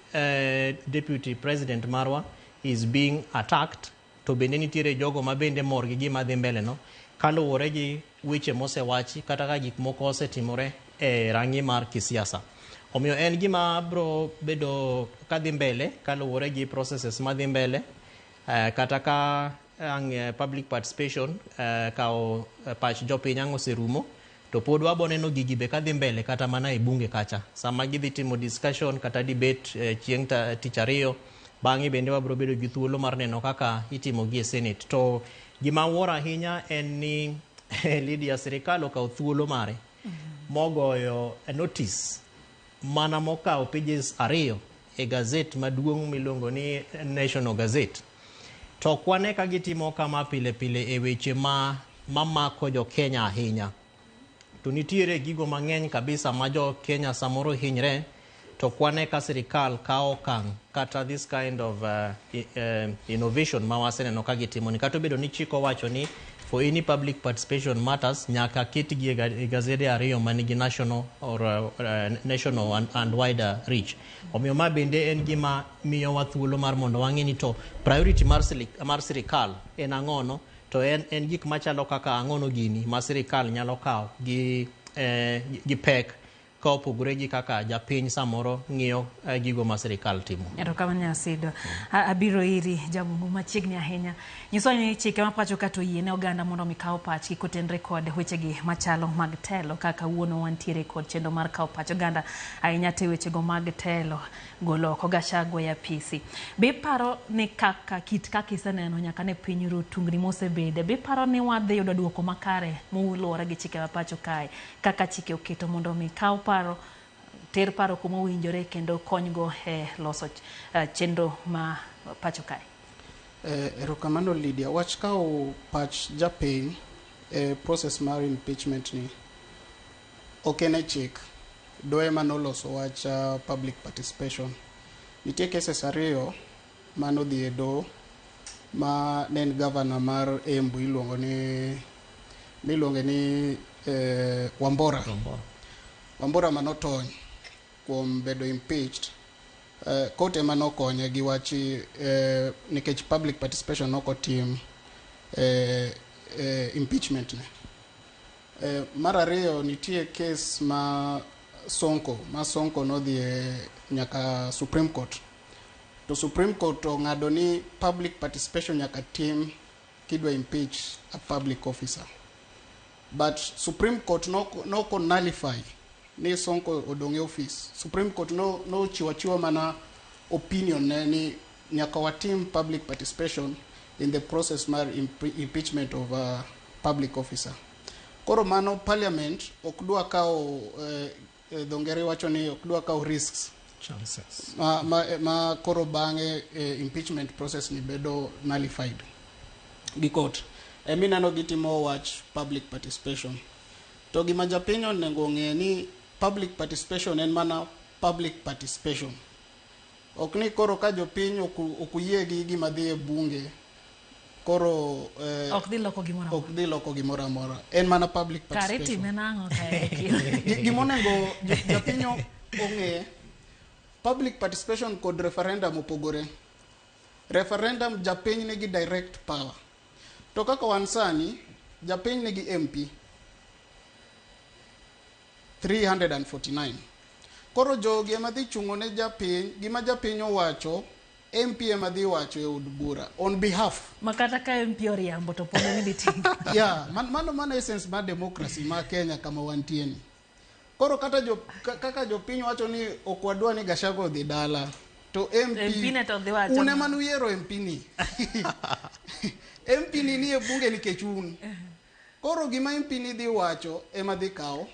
deputy president marwa is being attacked, to bende nitiere jogo ma bende mor gi gima dhi mbele no kaluwore gi weche mosewachi kata ka gik moko osetimore e rang'i mar kisiasa. Omiyo en gima bro bedo ka dhi mbele kaluwore gi processes ma dhi mbele kata ka public participation kao pach jopiny ang' oserumo. To pod waboneno gigi be kadhi mbele kata mana e bunge kacha. Sama gidhi timo discussion kata debate chieng' tich ariyo, bang'e bende wabro bedo gi thuolo mar neno kaka itimo gi e Senate. To gima wuoro ahinya en ni Lydia sirikal okawo thuolo mare mogoyo notice mana mokawo pages 2 e gazette maduong' miluongo ni National Gazette. To kwane ka gitimo kama pile pile e weche mamako jo Kenya ahinya. To nitiere gigo mang'eny kabisa ma jo Kenya samoro hinyre, to kwane ka sirikal kawo okang' kata this kind of innovation ma waseneno ka gitimo ni kata bedo ni chiko wacho ni for any public participation matters nyaka ketgi e gazede 2 manigi national or national and wider reach. Omiyo ma bende en gima miyo wa thuolo mar mondo wang'e ni to priority mar sirikal en ang'ono. To en gik machalo kaka ang'ono gini ma sirikal nyalo kawo gi pek ka opogore gi kaka japiny samoro ng'iyo gigo ma sirikal timo. Erokamano Asido. Abiro iri jabugu machiegni ahinya. Nyiso ni chike ma pacho ka to yiene oganda mondo mikaw pachgi kotenre kod wechegi machalo mag telo kaka wuono wantiere kod chendo mar kaw pach oganda ahinya te wechego mag telo golo oko Gachagua ya PC. Be paro ni kaka kit kaka iseneno nyaka ne piny ru tungni mosebede. Be paro ni wadhi yudo duoko makare moluwore gi chike ma pacho kae kaka chike oketo mondo mikaw paro ter paro kuma winjore kendo konygo e loso chendo ma pacho kae. Erokamano Lydia, wach kawo pach japiny process mar impeachment ni ok en chik doe manoloso wach public participation. Nitie cases 2 manodhi e do ma ne en governor mar Embu iluongo ni Wambora manotony kuom bedo impeached. Kote manokonye gi wachi nikech public participation nokotim impeachment ne. Mar 2 nitie case ma Sonko nodhi nyaka Supreme Court. To Supreme Court ong'ado ni public participation nyaka tim kidwa impeach a public officer. But Supreme Court no nullify ni Sonko odonge office. Supreme Court no chiwa mana opinion ni nyaka watim public participation in the process mar impeachment of a public officer. Koro mano parliament okdua kao dongere wacho ni okdua kao risks chances ma koro bange impeachment process ni bedo nullified gi court. Eminano gitimo wach public participation. To gima japiny onego ng'e ni public participation en mana public participation. Ok ni koro ka jopiny okuyie gi gima dhi e bunge. Koro ok dhi loko gimoro amora. En mana public participation. Kare time nang'o kae. Gimonego jopiny ong'e, public participation kod referendum opogore. Referendum japiny nigi direct power. To kaka wan sani, japiny nigi MP 349. Koro jogi ema dhi chungo ne japiny, gima japiny owacho, MP ema dhi wacho e od bura on behalf. Makata ka MP oriambo to pone ni bitingo. Yeah, mano essence ma democracy ma Kenya kama wantie ni. Koro kaka jopiny wacho ni okwadwa ni Gachagua odhi dala. To MP ne to dhi wacho. Une manuyiero MP ni. MP ni e bunge nikech un. Koro gima MP ni dhi wacho ema dhi kawo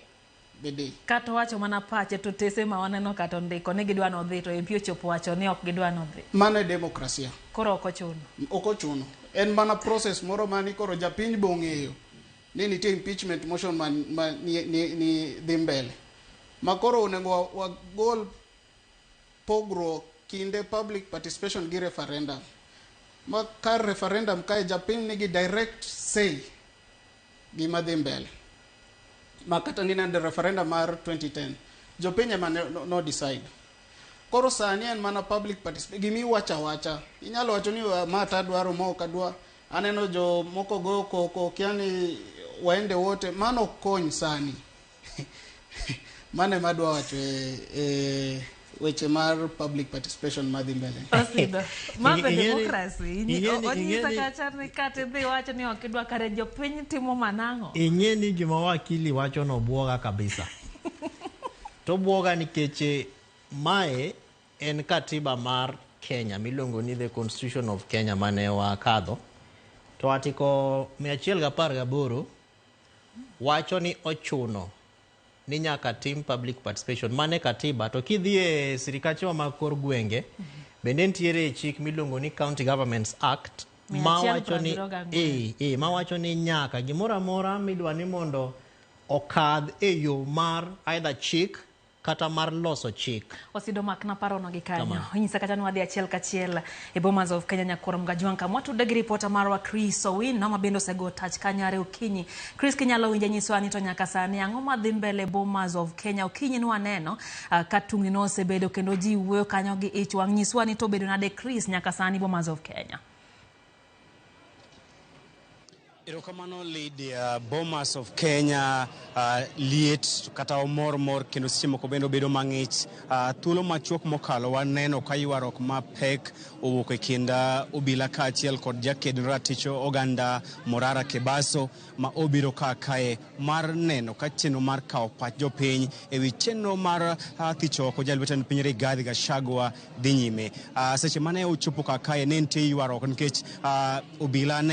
bede. Kato wacho mana pache to tese ma waneno kato ndiko ni gidwa no dhi to MP ochopo wacho ni ok gidwa no dhi. Mano demokrasia. Koro ok ochuno. Ok ochuno. En mana process moro mani koro japiny bong'eyo ni nitie impeachment motion ni dhi mbele. Ma koro onego wagol pogro kinde public participation gi referendum. Ma kar referendum kae japiny nigi direct say gima dhi mbele. Ma kata ni nende referendum mar 2010 jopiny ema no decide. Koro sani en mana public participation gimi wacha inyalo wacho ni mata dwaro mo kadwa aneno jo moko go koko kiani waende wote mano kony sani. Mane madwa wacho weche mar public participation madhi mbele. Osido. Mabe demokrasi. Onyisa kacha ni kate dhi wacho ni ok idwa kare jopiny timo manang'o. Ing'e ni gima wakili wacho no buoga kabisa. To buoga nikech mae en katiba mar Kenya miluongo ni the Constitution of Kenya mane wakadho. To article 118 wacho ni ochuno ni nyaka tim public participation mane katiba. To kidhie sirikache ma kor gwenge bende ntiere chik miluongo ni County Governments Act ma wacho ni nyaka gimoro amora midwa ni mondo okadh e yo mar either chik kata mar loso chik. Osido mak na paro no gi kanyo. Onyisa kata nwadhi achiel kachiel e Bomas of Kenya nyakoro mgajwang kamwatu degi reporter marwa Chris Owin no mabendo sego touch kanyare okinyi. Chris kinyalo winja nyiso ni to nyaka sani ang'o madhi mbele Bomas of Kenya okinyi no aneno katungni no osebedo kendo ji wuoyo kanyo gi ich wang' nyiswa ni to bedo nade Chris nyaka sani Bomas of Kenya. Erokamano lead Bomas of Kenya liet kata mor kendo seche moko bendo bedo mang'ich thuolo machuok mokalo waneno ka ywarok mapek owuok e kinda obila kaachiel kod jaked raticho oganda Morara Kebaso ma obiro kae mar neno ka chenro mar kawo pach jopiny ewi chenro mar thicho oko jalwetend piny Rigathi Gachagua dhi nyime. Seche mane ochopo kae ne nitie ywarok nikech obila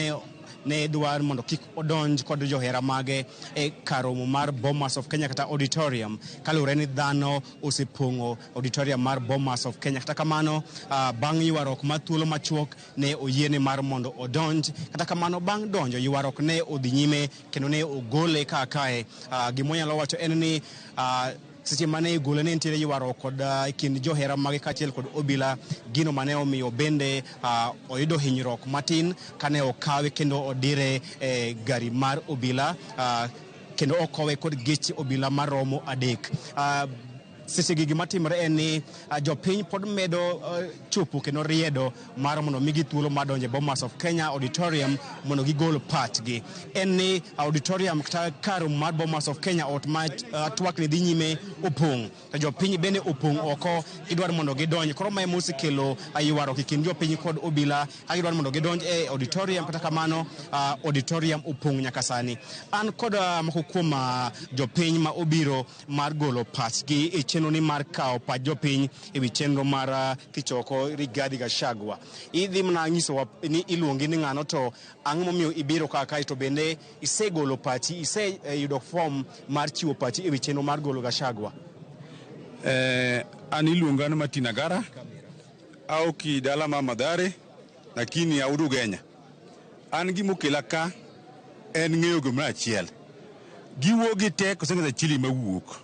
ne dwar mondo kik odonj kod johera mage e karomo mar Bomas of Kenya kata auditorium kalure ni dhano osepong'o auditorium mar Bomas of Kenya. Kata kamano bang' ywarok ma thuolo machuok ne oyiene mar mondo odonj. Kata kamano bang' donjo ywarok ne odhi nyime kendo ne ogole kae. Gimonyalo wacho en ni seche mane gole ne ntiere ywarok kod kind johera mage kaachiel kod obila gino mane omiyo bende oyudo hinyruok matin kane okawe kendo odire gari mar obila kendo okowe kod geche obila maromo 3. Seche gigi matimore en ni jopiny pod medo chopo kendo riedo mar mondo migi thuolo madonje Bomas of Kenya auditorium mondo gigol pachgi. En ni auditorium kata kar mar Bomas of Kenya ot ma twak ni dhi nyime opong'. To jopiny bende opong' oko gidwar mondo gidonj. Koro mae mosekelo ywarok e kind jopiny kod obila gidwar mondo gidonj e auditorium kata kamano auditorium opong' nyaka sani. An kod moko kuom jopiny ma obiro mar golo pachgi e chenro ni mar kawo pach jopiny ewi chenro mar thicho oko Rigathi Gachagua. Idhi mana nyisowa ni iluongi ni ng'ano to ang'o momiyo ibiro kae to bende isegolo pachi iseyudo form mar chiwo pachi ewi chenro mar golo Gachagua? An iluonga ni Martin Agara auki dala ma Mathare lakini audu Kenya. An gimokela ka en ng'eyo gimoro achiel. Giwuok gi tek oseng'eyo chili mawuok.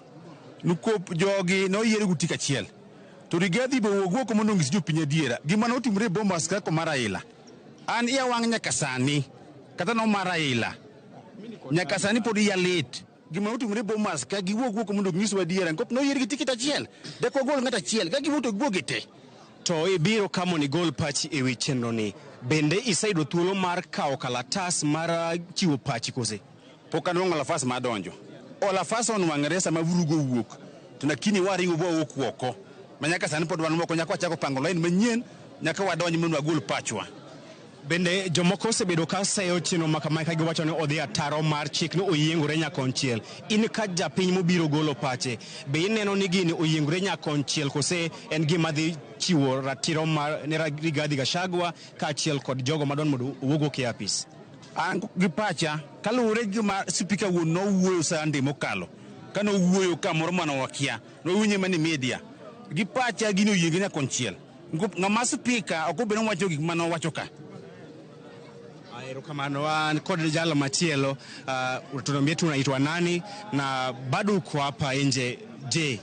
Nukop jogi noyiere gutik achiel. to Rigathi be wuok mondo ng'is jopiny adiera gima notimre Bomas ka mar Raila. An iya wang' nyaka sani kata no mar Raila nyaka sani pod iya lit gima notimre Bomas ka giwuok mondo ng'is adiera ngop no yier gi tikit achiel deko gol ng'at achiel ka giwuok giwuok te. To ibiro kamo ni gol pachi e wi chenro ni bende isaido thuolo mar kawo kalatas mar chiwo pachi kose? Pok anwang'o lafas ma donjo. Lafas onwang're sama vurugo wuok to lakini waringo bo wuok oko manyaka sani pod wan moko nyaka wachako pango line manyien nyaka wadonj mondo wagol pachwa. Bende jomoko osebedo ka seyo chenro ma kama ka giwacho ni odhi ataro mar chik ni oyiengore nyakonchiel. In ka japiny mobiro golo pache be ineno ni gini oyiengore nyakonchiel kose en gima dhi chiwo ratiro mar ne Rigathi Gachagua kaachiel kod jogo madon mondo owuog e apis? An gi pacha kaluwore gi ma speaker wuon no wuoyo sande mokalo kano wuoyo kamoro mano wakia no winye mani media gi pacha gino yienge nyakonchiel ng'ama speaker okobedo wacho gik mano wacho ka. Erokamano an kod jalo machielo tunaambia tunaitwa nani na bado uko hapa nje. Je,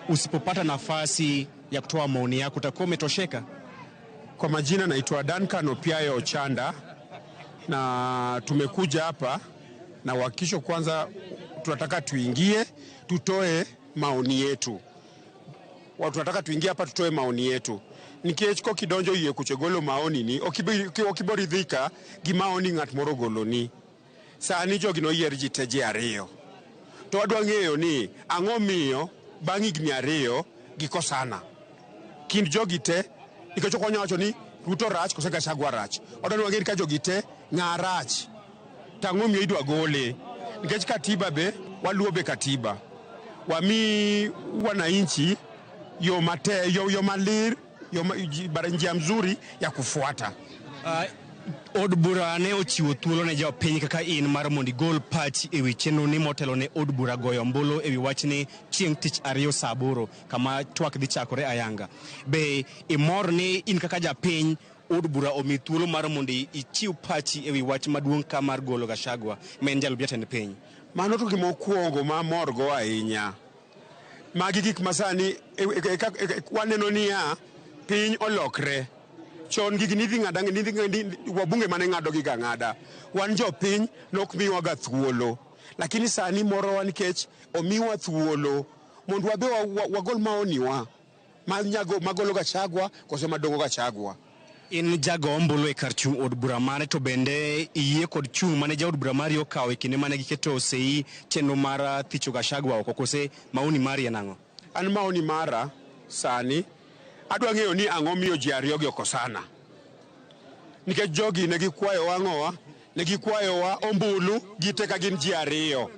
usipopata nafasi ya kutoa maoni yako utakuwa umetosheka? Kwa majina naitwa Duncan Opiayo Ochanda na tumekuja hapa na uhakikisho kwanza tunataka tuingie tutoe maoni yetu. Tunataka tuingie hapa tutoe maoni yetu. Nikechko kidonjo yie kuchegolo maoni ni okiboridhika gi maoni ng'at moro golo ni. Sani jogi no yier ji teje ariyo. To wadwa ng'eyo ni ang'o miyo bang' higni ariyo gikosana. Kind jogi te nikech okonyo wacho ni Ruto rach kose Gachagua rach. Odwa ng'eyo ka jogi te ng'a rach. Tang'o miyo idwa gole. Nikech katiba be waluo be katiba. Wami wananchi yo malir njia mzuri ya kufuata. Od bura ne ochiwo thuolo ne jopiny kaka in mar mondo igol pachi e wi chenro ni motelo ne od bura goyo ombulu e wi wachni chieng' tich ariyo saa 8 kama twak dhi chakore ayanga. Be imor ni in kaka japiny od bura omi thuolo mar mondo ichiw pachi e wi wach maduong' ka mar golo Gachagua men jalo jatend piny? Mano to gima okuongo ma morgo ahinya. Magi gik masani waneno niya piny olokre. Chon gigi nidhi wabunge mane ng'ado gi ng'ada. Wan jo piny nok miwa ga thuolo. Lakini sani morowa nikech omiwa thuolo mondo wabe wagol maoniwa magolo Gachagua kose madongo Gachagua. In jago ombulu e kar chung' od bura mare to bende iye kod chung' mane ja od bura mari okawo e kinde mane giketo sei chenro mar thicho Gachagua oko kose maoni mari enang'o? An maoni mara sani adwa ng'eyo ni ang'o miyo ji ariyo gi okosana. Nikech jogi ne gikwayo ang'owa, ne gikwayowa ombulu gite ka gin ji ariyo.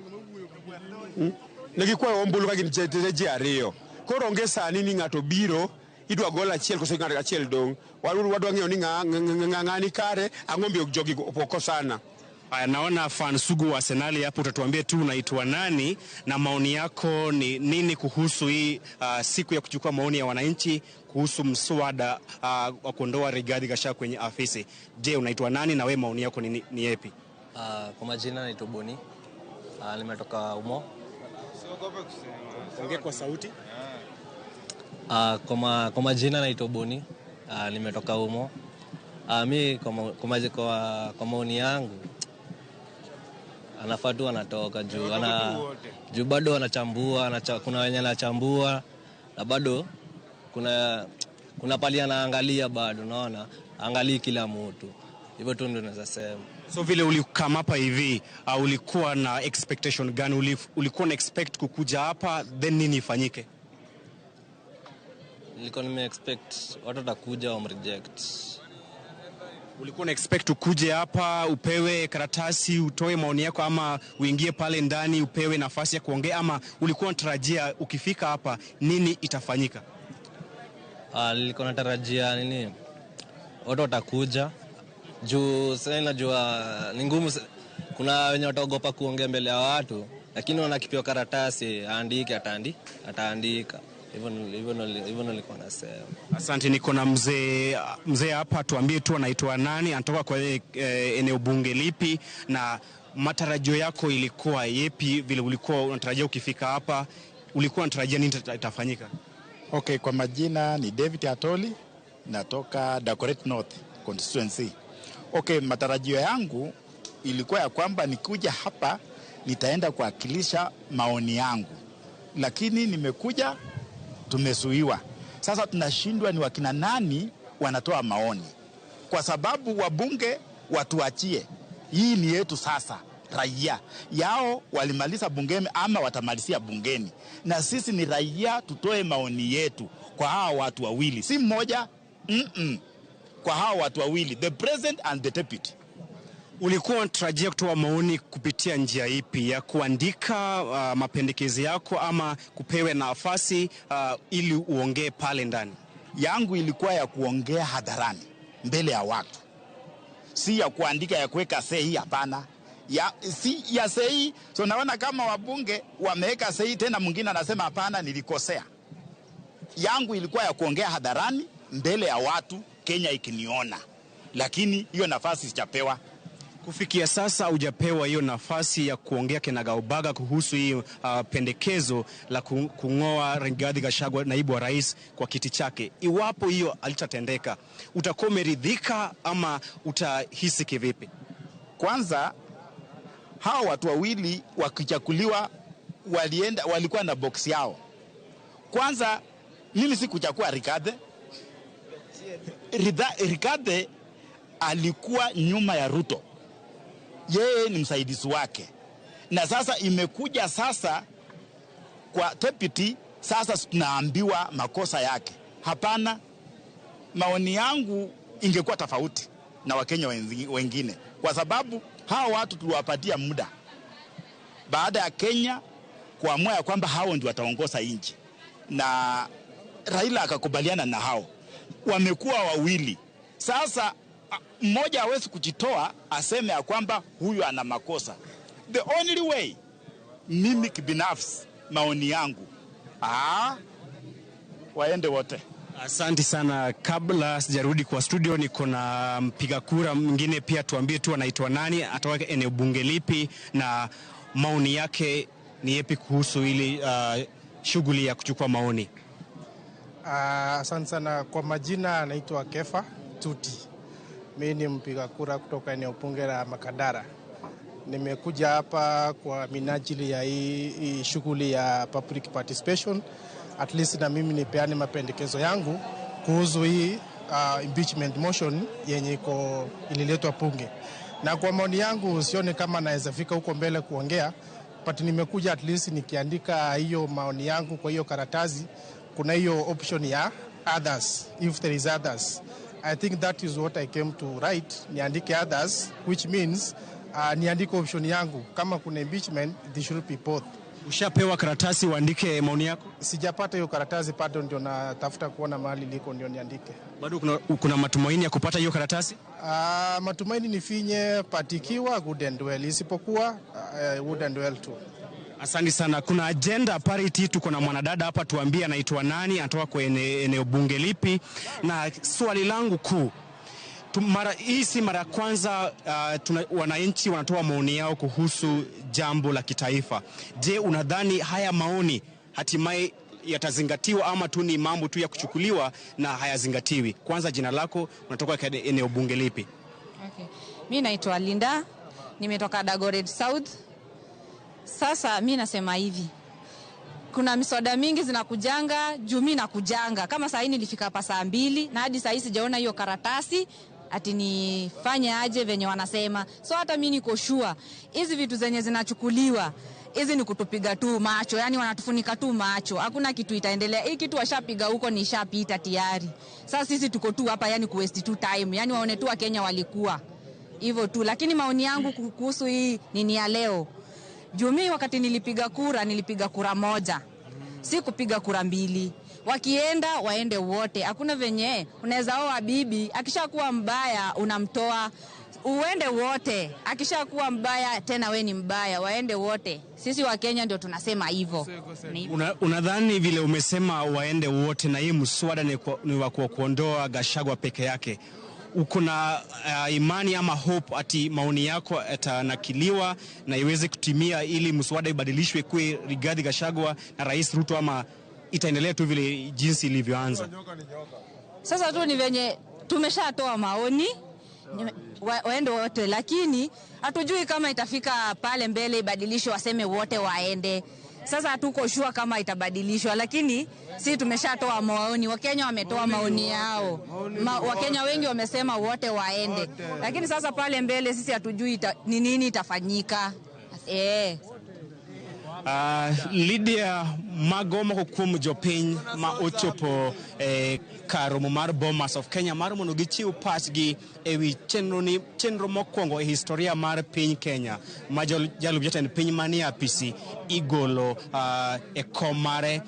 Ne gikwayo ombulu ka gin ji ariyo. Koro onge sani ni ng'ato biro idwa gol achiel kose ng'ato achiel dong'. Wadwa ng'eyo ni ng'ani kare ang'o miyo jogi okosana. Naona fan sugu wa Arsenal hapo, utatuambia tu unaitwa nani na maoni yako ni nini kuhusu hii siku ya kuchukua maoni ya wananchi kuhusu mswada wa kuondoa Rigathi Gachagua kwenye afisi. Je, unaitwa nani na we maoni yako ni yapi? Kwa majina naitwa Boni. Nimetoka Umo. Ongea kwa sauti. Kwa majina naitwa Boni. Nimetoka Umo. Mimi kwa maoni yangu anafaa tu anatoka juu bado wanachambua, kuna wenye anachambua na bado kuna pali anaangalia bado, unaona angalii kila mtu. Hivyo tu ndio naweza sema. So vile ulikama hapa hivi ulikuwa na expectation gani? Ulikuwa na expect kukuja hapa then nini ifanyike? Nilikuwa nime expect watu watakuja wa reject. Ulikuwa na expect ukuje hapa upewe karatasi utoe maoni yako ama uingie pale ndani upewe nafasi ya kuongea, ama ulikuwa unatarajia ukifika hapa nini itafanyika? Nilikuwa natarajia nini watu watakuja juu sasa najua ni ngumu, kuna wenye wataogopa kuongea mbele ya watu, lakini wanakipewa karatasi aandike ataandika. Hivyo nilikuwa nasema. Asante. Niko na mzee hapa, tuambie tu anaitwa nani, anatoka kwa eneo bunge lipi na matarajio yako ilikuwa yepi? Vile ulikuwa unatarajia ukifika hapa ulikuwa unatarajia nini itafanyika? Okay, kwa majina ni David Atoli, natoka Dagoretti North constituency. Okay, matarajio yangu ilikuwa ya kwamba nikuja hapa nitaenda kuwakilisha maoni yangu, lakini nimekuja tumesuiwa. Sasa tunashindwa ni wakina nani wanatoa maoni, kwa sababu wabunge watuachie. Hii ni yetu sasa, raia yao walimaliza bungeni ama watamalizia bungeni, na sisi ni raia, tutoe maoni yetu kwa hawa watu wawili, si mmoja kwa hawa watu wawili, the president and the deputy. Ulikuwa unatarajia kutoa maoni kupitia njia ipi, ya kuandika mapendekezo yako ama kupewe nafasi ili uongee pale ndani? Yangu ilikuwa ya kuongea hadharani mbele ya watu, si ya kuandika ya kuweka sahihi, hapana. Si ya sahihi. So naona kama wabunge wameweka sahihi, tena mwingine anasema hapana, nilikosea. Yangu ilikuwa ya kuongea hadharani mbele ya watu, Kenya ikiniona, lakini hiyo nafasi sijapewa. Kufikia sasa hujapewa hiyo nafasi ya kuongea kinagaubaga kuhusu hii pendekezo la kung'oa Rigathi Gachagua, naibu wa rais, kwa kiti chake. Iwapo hiyo alitatendeka, utakuwa umeridhika ama utahisi kivipi? Kwanza, hao watu wawili wakichakuliwa walikuwa na box yao. Kwanza, mimi si kuchakua Rigathi. Rigathi alikuwa nyuma ya Ruto. Yeye ni msaidizi wake. Na sasa imekuja sasa kwa deputy, sasa tunaambiwa makosa yake. Hapana, maoni yangu ingekuwa tofauti na Wakenya wengine, kwa sababu hao watu tuliwapatia muda baada ya Kenya kuamua ya kwamba hao ndio wataongoza nchi, na Raila akakubaliana na hao. Wamekuwa wawili sasa, mmoja hawezi kujitoa aseme ya kwamba huyu ana makosa. The only way, mimi kibinafsi, maoni yangu, waende wote. Asante sana. Kabla sijarudi kwa studio, niko na mpiga kura mwingine pia. Tuambie tu anaitwa nani, atoka eneo bunge lipi, na maoni yake ni yepi kuhusu ili shughuli ya kuchukua maoni. Asante sana. Kwa majina anaitwa Kefa Tuti. Mimi ni mpiga kura kutoka eneo bunge la Makadara. Nimekuja hapa kwa minajili ya hii shughuli ya public participation, at least na mimi nipeane mapendekezo yangu kuhusu hii impeachment motion yenye ililetwa bunge. Na kwa maoni yangu sione kama naweza fika huko mbele kuongea, but nimekuja at least nikiandika hiyo maoni yangu kwa hiyo karatasi. Kuna hiyo option ya others, if there is others. I think that is what I came to write, niandike others, which means niandike option yangu. Kama kuna impeachment, they should be both. Ushapewa karatasi uandike maoni yako? Sijapata hiyo karatasi bado, ndio natafuta kuona mahali liko ndio niandike. Bado kuna matumaini ya kupata hiyo karatasi? Matumaini nifinye patikiwa good and well, isipokuwa good and well too. Asante sana. Kuna agenda parity, tuko na mwanadada hapa, tuambie anaitwa nani, anatoka kwa eneo bunge lipi, na swali langu kuu, hii si mara kwanza wananchi wanatoa maoni yao kuhusu jambo la kitaifa. Je, unadhani haya maoni hatimaye yatazingatiwa ama tu ni mambo tu ya kuchukuliwa na hayazingatiwi? Kwanza, jina lako, unatoka kwa eneo bunge lipi? Okay. Mimi naitwa Linda, nimetoka Dagoretti South. Sasa mimi nasema hivi, kuna misoda mingi zinakujanga, juu mimi nakujanga. Kama saa hii nilifika hapa saa 2 na hadi saa hii sijaona hiyo karatasi ati nifanye aje venye wanasema. So hata mimi niko sure hizi vitu zenye zinachukuliwa hizi ni kutupiga tu macho, yani wanatufunika tu macho. Hakuna kitu itaendelea. Hii kitu washapiga huko ni shapita tayari. Sasa sisi tuko tu hapa yani kuwaste tu time. Yani waone tu wa Kenya walikuwa hivyo tu. Lakini maoni yangu kuhusu hii nini ya leo, Jumi wakati nilipiga kura moja. Si kupiga kura 2. Wakienda waende wote. Hakuna venye unaweza oa bibi akishakuwa mbaya unamtoa, uende wote. Akishakuwa mbaya tena we ni mbaya, waende wote. Sisi wa Kenya ndio tunasema hivyo. Unadhani vile umesema waende wote na hii mswada ni wa kuondoa Gachagua peke yake, uko na imani ama hope ati maoni yako yatanakiliwa na iweze kutimia ili mswada ibadilishwe kwa Rigathi Gachagua na Rais Ruto, ama itaendelea tu vile jinsi ilivyoanza? Sasa tu ni venye tumeshatoa maoni waende wote, lakini hatujui kama itafika pale mbele ibadilishwe waseme wote waende. Sasa hatuko sure kama itabadilishwa, lakini si tumeshatoa maoni. Wakenya wametoa maoni yao. Wakenya wengi wamesema wote waende. Lakini sasa pale mbele sisi hatujui ni nini itafanyika. Lydia Magoma ko kuom jopiny ma ochopo karomo mar Bomas of Kenya mar mondo gichiw pachgi ewi chenro mokwongo e historia mar piny Kenya ma jalup jatend piny manie apisi igolo e kom mare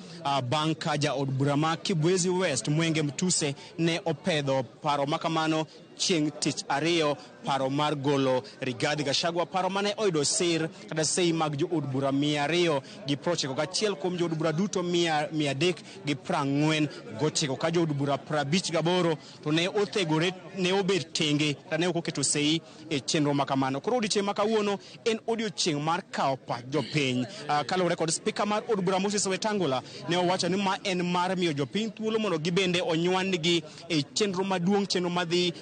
bang' ka jaod bura ma Kibwezi West Mwenge Mtuse ne opedho paro makamano chieng' tich ariyo, paro mar golo Rigathi Gachagua, paro mane oyudo sir kata sei mag jood bura 291 kuom jood bura duto 349 ka jood bura 58 to ne othegore, ne obet tenge kata ne oketo sei e chenro makamano. Koro odiochieng' ma kawuono en odiochieng' mar kawo pach jopiny kaluwore kod spika mar od bura Moses Wetangula ne owacho ni ma en mar miyo jopiny thuolo mondo gibende onywangi e chenro maduong', chenro madhi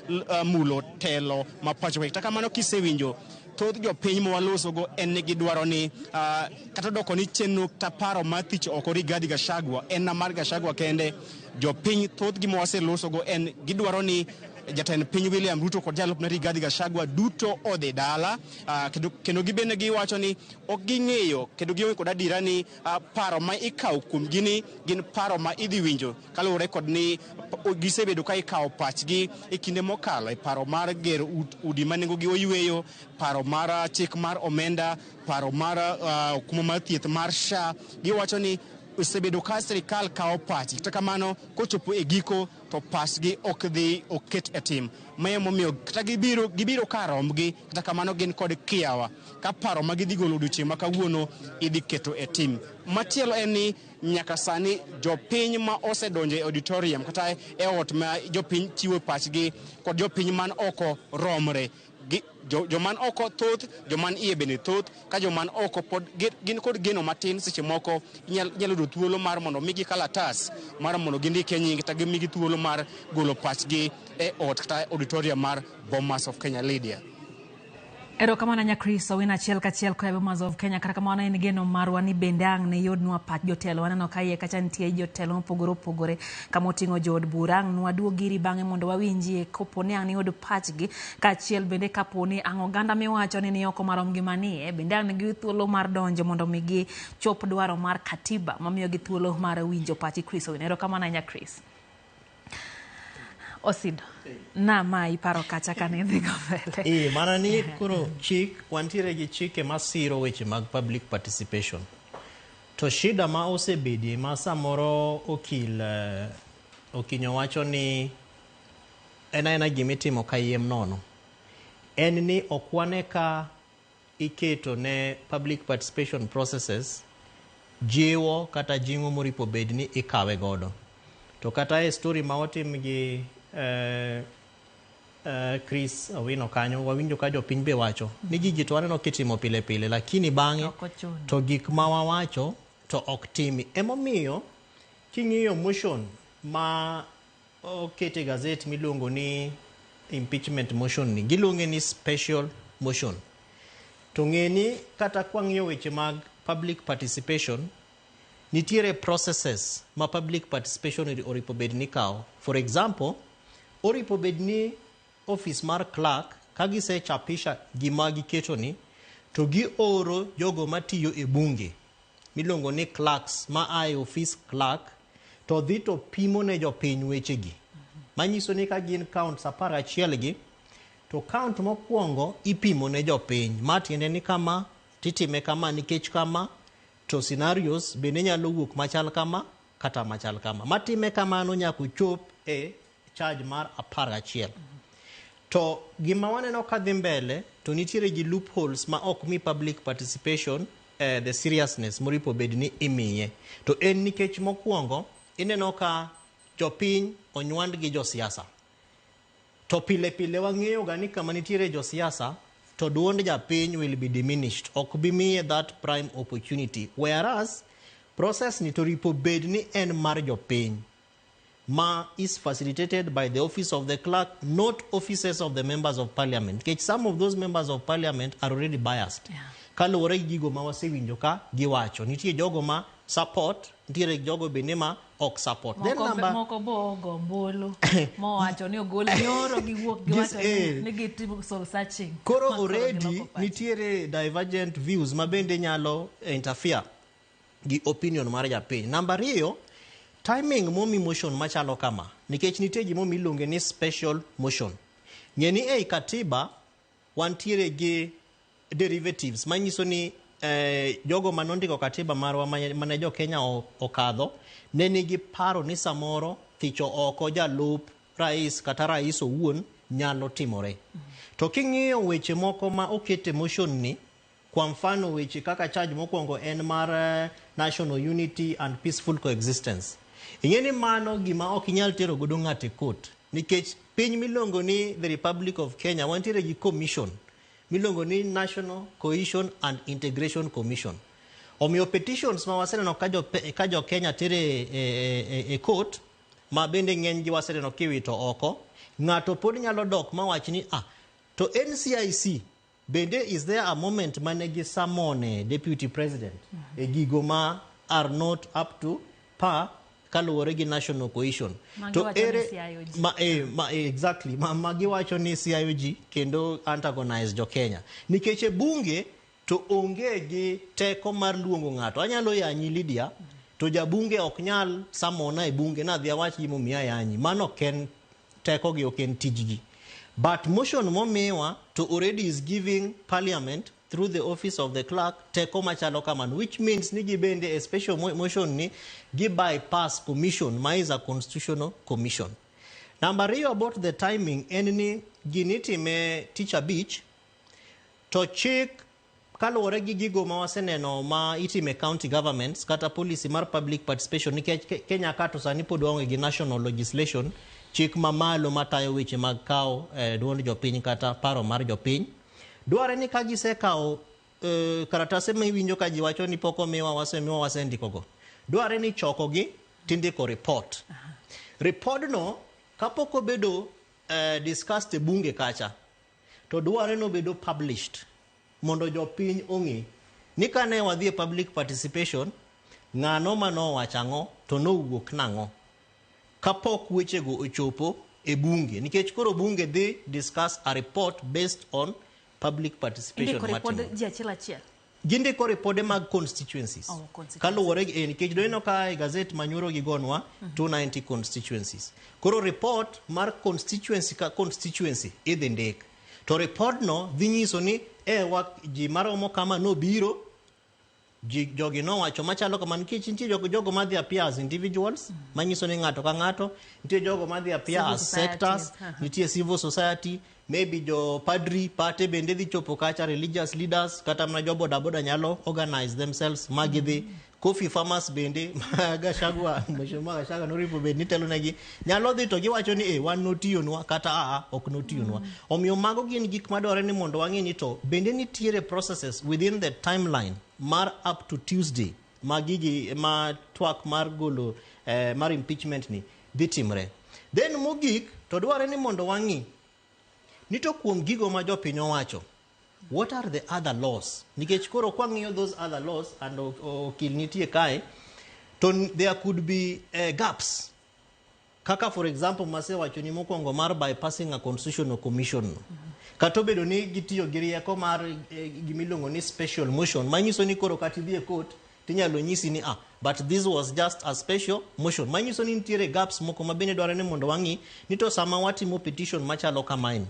mulo telo ma pacho. Kata kamano kisewinjo thoth jopiny mawalosogo en ni gidwaro ni kata doko ni chenro ta paro mar thich oko Rigathi Gachagua en na mar Gachagua kende. Jopiny thoth gima waselosogo en gidwaro ni jatend piny William Ruto kod jalupne Rigathi Gachagua duto odhi dala, kendo gibende giwacho ni ok ging'eyo kendo gionge kod adiera ni paro ma ikawo kuom gini gin paro ma idhi winjo kaluwore kod ni gisebedo ka ikawo pachgi e kinde mokalo, e paro mar gero udi ma nengogi oyweyo, paro mar chik mar omenda, paro mar kuma mar thieth mar SHA. Giwacho ni osebedo ka sirikal kawo pachi, kata kamano kochopo e giko to pachgi ok dhi oket e tim. Mae momiyo kata gibiro ka rombgi, kata kamano gin kod kiawa ka paro ma gidhi golo odiochieng' ma kawuono idhi keto e tim. Machielo en ni nyaka sani jopiny ma osedonjo e auditorium kata e ot ma jopiny chiwo pachgi kod jopiny man oko romre. Joman oko thoth, joman iye bende thoth, ka joman oko pod gin kod geno matin seche moko nyalo yudo thuolo mar mondo migi kalatas mar mondo gindike nying kata gimigi thuolo mar golo pachgi e ot kata auditorium mar Bomas of Kenya. Lydia. Erokamano Nyakris Owino achiel kachiel koa Bomas of Kenya. Kata kamano en geno marwa ni bende ang' ne yodnwa pach jotelo. Waneno ka iye kacha nitie jotelo mopogore opogore kama oting'o jood bura. Ang' nwaduog iri bang'e mondo wawinjie koponi ang' ne yod pachgi, kaachiel bende kaponi ang' oganda miwacho ni oko marom gi manie bende ang' nigi thuolo mar donjo mondo migi chop dwaro mar katiba mamiyo gi thuolo mar winjo pach Chris Owino. Erokamano Nyakris. Osido na ma iparo kacha kane dhigo mbele. Mana ni kuro chik, wantiere gi chike masiro weche mag public participation. To shida ma osebedi ma samoro okinyo wacho ni ena gimitimo kayiem nono. En ni okwane ka iketo ne public participation processes jiwo kata jingo moripo bedi ni ikawe godo. To kata e story ma otim gi Chris Owino kanyo wawinjo ka jopiny be wacho ni gigi to waneno kitimo pile pile, lakini bang'e to gik ma wawacho to ok timi. Emomiyo king'iyo motion ma okete gazet miluongo ni impeachment motion ni giluonge ni special motion. To ng'eni kata kwang'iyo weche mag public participation nitiere processes ma public participation oripo bed ni kao. For example, oripo bed ni office mar clerk kagise chapisha gima giketo ni to gi oro jogo matiyo e bunge milongo ni clerks ma ai office clerk to dhi to pimo ne jopiny weche gi. Manyiso ni ka gin counts 11 gi to count mokwongo ipimo ne jopiny. Matiende ni kama titime kama nikech kama to scenarios bende nyalo wuok machal kama kata machal kama. Matime kamano nyaka chop e charge mar 11. To gima waneno ka dhi mbele to nitiere gi loopholes ma ok mi public participation the seriousness moripo bed ni imiye. To en nikech mokwongo ineno ka jopiny onywand gi josiasa. To pile pile wang'eyo ga ni kama nitiere josiasa to duond japiny will be diminished. Ok bi miye that prime opportunity. Whereas process ni to ripo bed ni en mar jopiny ma is facilitated by the office of the clerk, not offices of the members of parliament. Some of those members of parliament are already biased. Kaluwore gi gigo ma wasewinjo ka giwacho, nitie jogo ma support, nitiere jogo bende ma ok support. Moko bo gombolo mo wacho ni ogolo nyoro giwuok giwacho ni gitimo soul searching. Koro already nitiere divergent views ma bende nyalo interfere gi opinion mar japiny. Number 2, timing momi motion machalo kama, nikech nitie gimo miluonge ni special motion. Ng'eni ei katiba wantiere gi derivatives manyiso ni jogo manondiko katiba marwa mane jo Kenya okadho ne nigi paro ni samoro thicho oko jalup rais kata rais owuon nyalo timore. To king'iyo weche moko ma okete motion ni, kwa mfano weche kaka charge mokwongo en mar national unity and peaceful coexistence. Ing'eni mano gima ok inyal tero godo ng'ate court, nikech piny milongo ni the Republic of Kenya wantiere gi commission milongo ni National Cohesion and Integration Commission. Omiyo petitions ma waseneno ka jo Kenya tere e court ma bende ng'eny gi waseneno kiwito oko, ng'ato pod nyalo dok ma wach ni to NCIC bende is there a moment mane gi samone deputy president e gigo ma are not up to par kaluwore gi national cohesion. To exactly ma giwacho ni CIOG kendo antagonize jo Kenya nikech bunge to onge gi teko mar luongo ng'ato. Anyalo yanyi Lydia, to jabunge ok nyal samona e bunge na dhi awach gimo miya yanyi, mano ken teko gi ok en tijgi. But motion momiwa to already is giving parliament through the office of the clerk teko machalo kaman, which means ni gibende a special motion ni gi bypass commission ma is a constitutional commission. Number 2 about the timing en ni ginitime tich abich to chik kaluwore gi gigo ma waseneno ma itime county governments kata policy mar public participation, nikech Kenya ka to sani pod waonge gi national legislation, chik mamalo matayo weche mag kawo duond jopiny kata paro mar jopiny. Dware ni ka gisekawo karatase ma iwinjo ka ji wacho ni pok omiwa wasendikogo, dware ni chokogi tindiko report. Report no kapok obedo discussed e bunge kacha, to dware no bedo published mondo jopiny ong'e ni kane wadhi e public participation ng'ano mano wachang'o to nowuok nang'o kapok wechego ochopo e bunge, nikech koro bunge dhi discuss a report based on public participation. Gindiko ripode mag constituencies. Kaluwore nikech doino ka gazette manyoro gi gonwa 290 constituencies. Koro report mar constituency idhi ndik. To report no dhi nyiso ni ji maromo kama no biro, jogi no wacho machalo kama, nikech nitie jogo madhi appear as individuals manyiso ni ng'ato ka ng'ato, nitie jogo madhi appear as sectors, nitie civil society, maybe jo padri pate bende dhi chopo kacha, religious leaders kata mana jo boda nyalo organize themselves magidhi. Coffee farmers bende Gachagua mheshimiwa Gachagua noripo bende nitelo negi nyalo dhi to giwacho ni wan notiyonwa kata ok notiyonwa. Omiyo mago gin gik madware ni mondo wang'e ni to bende nitiere processes within the timeline mar up to Tuesday magigi ma twak mar golo mar impeachment ni dhi timre. Then mogik to dware ni mondo wang'i ni to kuom gigo ma jopiny owacho, what are the other laws? Nikech koro kwang'iyo those other laws and okil nitie kae, to there could be gaps. Kaka for example masewacho ni mokwongo mar bypassing a constitutional commission. Kato bedo ni gitiyo gi rieko mar gimilongo ni special motion manyiso ni koro katidhi e court tinyalo nyisi ni but this was just a special motion. Manyiso ni nitiere gaps moko mabende dware ni mondo wang'i ni to sama watimo petition machalo kamaini,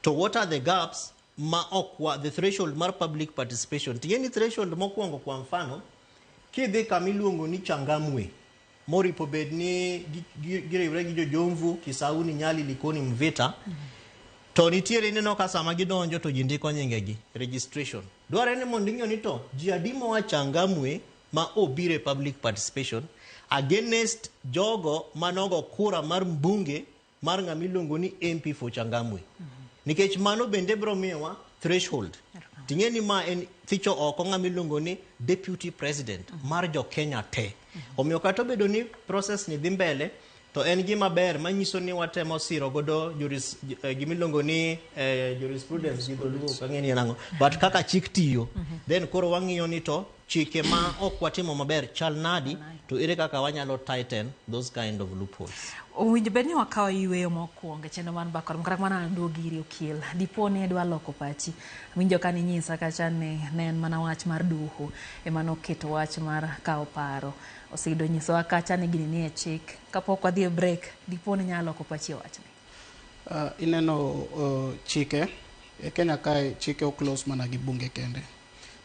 to what are the gaps ma okwa the threshold mar public participation. Tieni threshold mokwongo kwa mfano kidhi kamiluongo ni Changamwe moripo bed ni giriwre gi Jomvu, Kisauni, Nyali, Likoni, Mvita, to nitiere neno ka sama gidonjo to ji ndiko nyingegi registration. Dware ni mondo ing'e ni to ji adi ma Changamwe ma obire public participation against jogo manogo kura mar mbunge mar ng'amiluongo ni MP for Changamwe. Nikech mano bende bro miyowa threshold. tingeni ma en thicho oko ng'ama iluongo ni deputy president mar jo Kenya te. Omiyo kata obedo ni process ni dhi mbele, to en gima ber manyiso ni watemo siro godo gimiluongo ni jurisprudence gidoluo kang'eni nango, but kaka chik tiyo, then koro wang'iyo ni to chike ma ok watimo maber chal nadi, to ere kaka wanyalo tighten those kind of loopholes. Owinjo bed ni wakawo yweyo mokwongo chenro man Bakor kata mana duogi iri okil dipo ni dwa loko pachi. Winjo ka ninyisa kacha ne en mana wach mar doho ema noketo wach mar kawo paro. Oseyudo nyisowa kacha ni gini nie chik. Kapok wadhi e break, dipo ni nyalo loko pachi wachni. Ineno chike e Kenya kae chike o close mana gi bunge kende.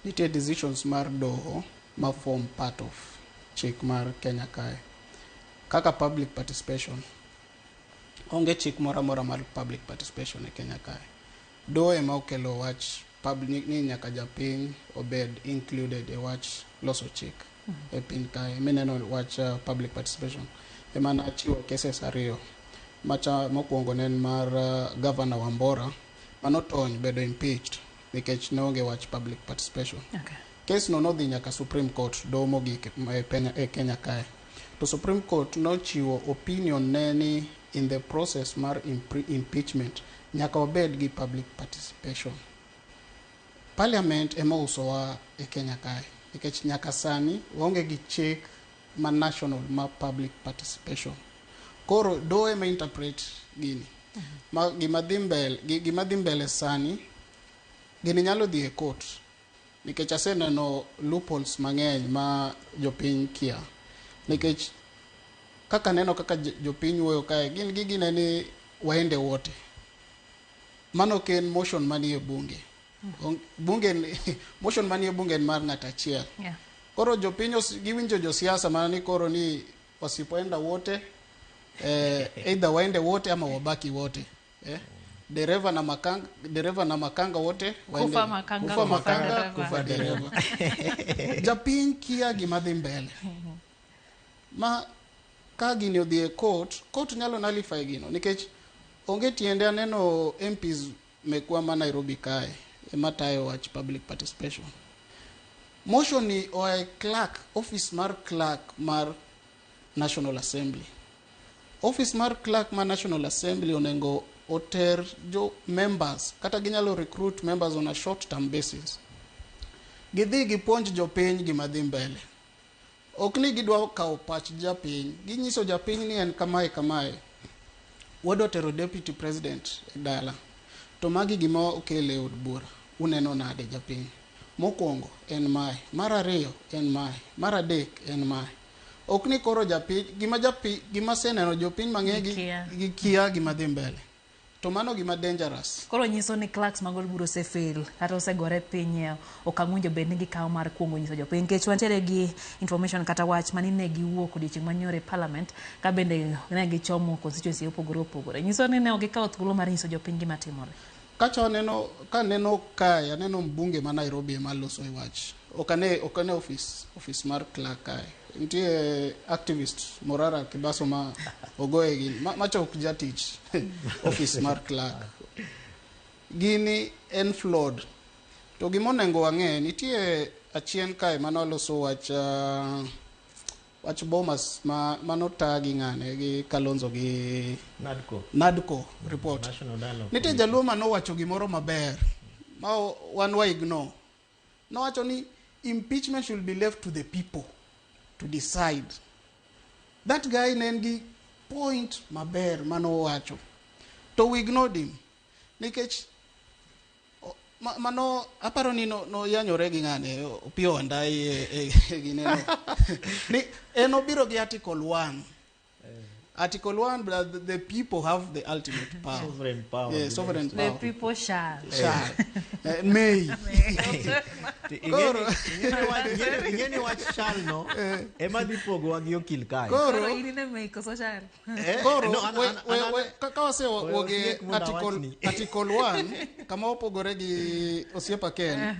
Nitie decisions mar doho ma form part of chik mar Kenya kae. Kaka public participation, onge chik mora mar public participation e Kenya kae. Doho ema okelo wach public ni nyaka japiny obed included e wach loso chik e piny kae. Mineno wach public participation ema na chiwo cases ariyo. Macha mokwongo nen mar Governor Wambora manotony bedo impeached nikech ne onge wach public participation. Okay. Case no nodhi nyaka Supreme Court, doho mogik e Kenya kae. To Supreme Court no chiwo opinion neni in the process mar impeachment nyaka obed gi public participation. Parliament ema usowa e Kenya kae nikech nyaka sani waonge gi chik ma national ma public participation. Koro doho ema interpret gini. Ma gima dhi mbele sani gini nyalo dhi e court nikech aseneno loopholes mang'eny ma jopiny kia. Nikech kaka neno kaka jopiny wuoyo kae gin gigine ni waende wote. Mano ken motion manie bunge. Motion manie bunge mar ng'at achiel. Koro jopiny giwinjo josiasa mana ni koro ni wasipoenda wote, either waende wote ama wabaki wote. Dereva na makanga wote waende. Kufa dereva. Japiny kia gima dhi mbele. Ma ka gini odhi e court nyalo nullify gino nikech onge tiende aneno MPs mekwa ma Nairobi kae ema tayo wach public participation. Motion ni oe office mar clerk mar National Assembly. Office mar clerk mar National Assembly onengo oter jo members kata ginyalo recruit members on a short term basis. Gidhi gipuonj jopiny gima dhi mbele. Ok ni gidwa kawo pach japiny, ginyiso japiny ni en kamae. Wado tero deputy president e dala. To magi gima okele od bura. Uneno nade japiny. Mokwongo en mae, mar ariyo en mae, mar adek en mae. Ok ni koro japiny, gima seneno jopiny mang'eny gi kia gima dhi mbele. To mano gima dangerous. Koro nyiso ni clerks mag od bura osefail kata osegore piny okang'winjo bed ni gikawo mar kuongo nyiso jopiny nikech wantiere gi information kata wach mani ne giwuok odiochieng' manyore parliament ka bende ne gichomo constituency opogore. Nyiso ni ne gikawo thuolo mar nyiso jopiny gima timore. Kacha aneno kae aneno mbunge ma Nairobi ema loso e wach. Okane office mar clerk kae. Ntie activist Morara Kibaso ma ogoye gini macha ok jatich office mar clerk. Gini en flawed. To gimonengo wang'e nitie achien kae manoloso wach Bomas manotagi ng'ane gi Kalonzo gi Nadco report. Nitie jaluo manowacho gimoro maber ma wan wa ignore. Nowacho ni impeachment should be left to the people to decide. That guy nengi point maber manowacho. To we ignored him. Nikech mano aparo ni no yanyore gi ng'ane Opiyo Wandayi gineno. Ni enobiro gi article 1. Article 1, but the people have the ultimate power. Sovereign power. Yeah, sovereign power. The people shall. May. Ingeni wach shall no. Ema dipogo wagi okil kai. Koro inine may koso shall. Koro kawase woge article 1 kama opogore gi osiepa Ken.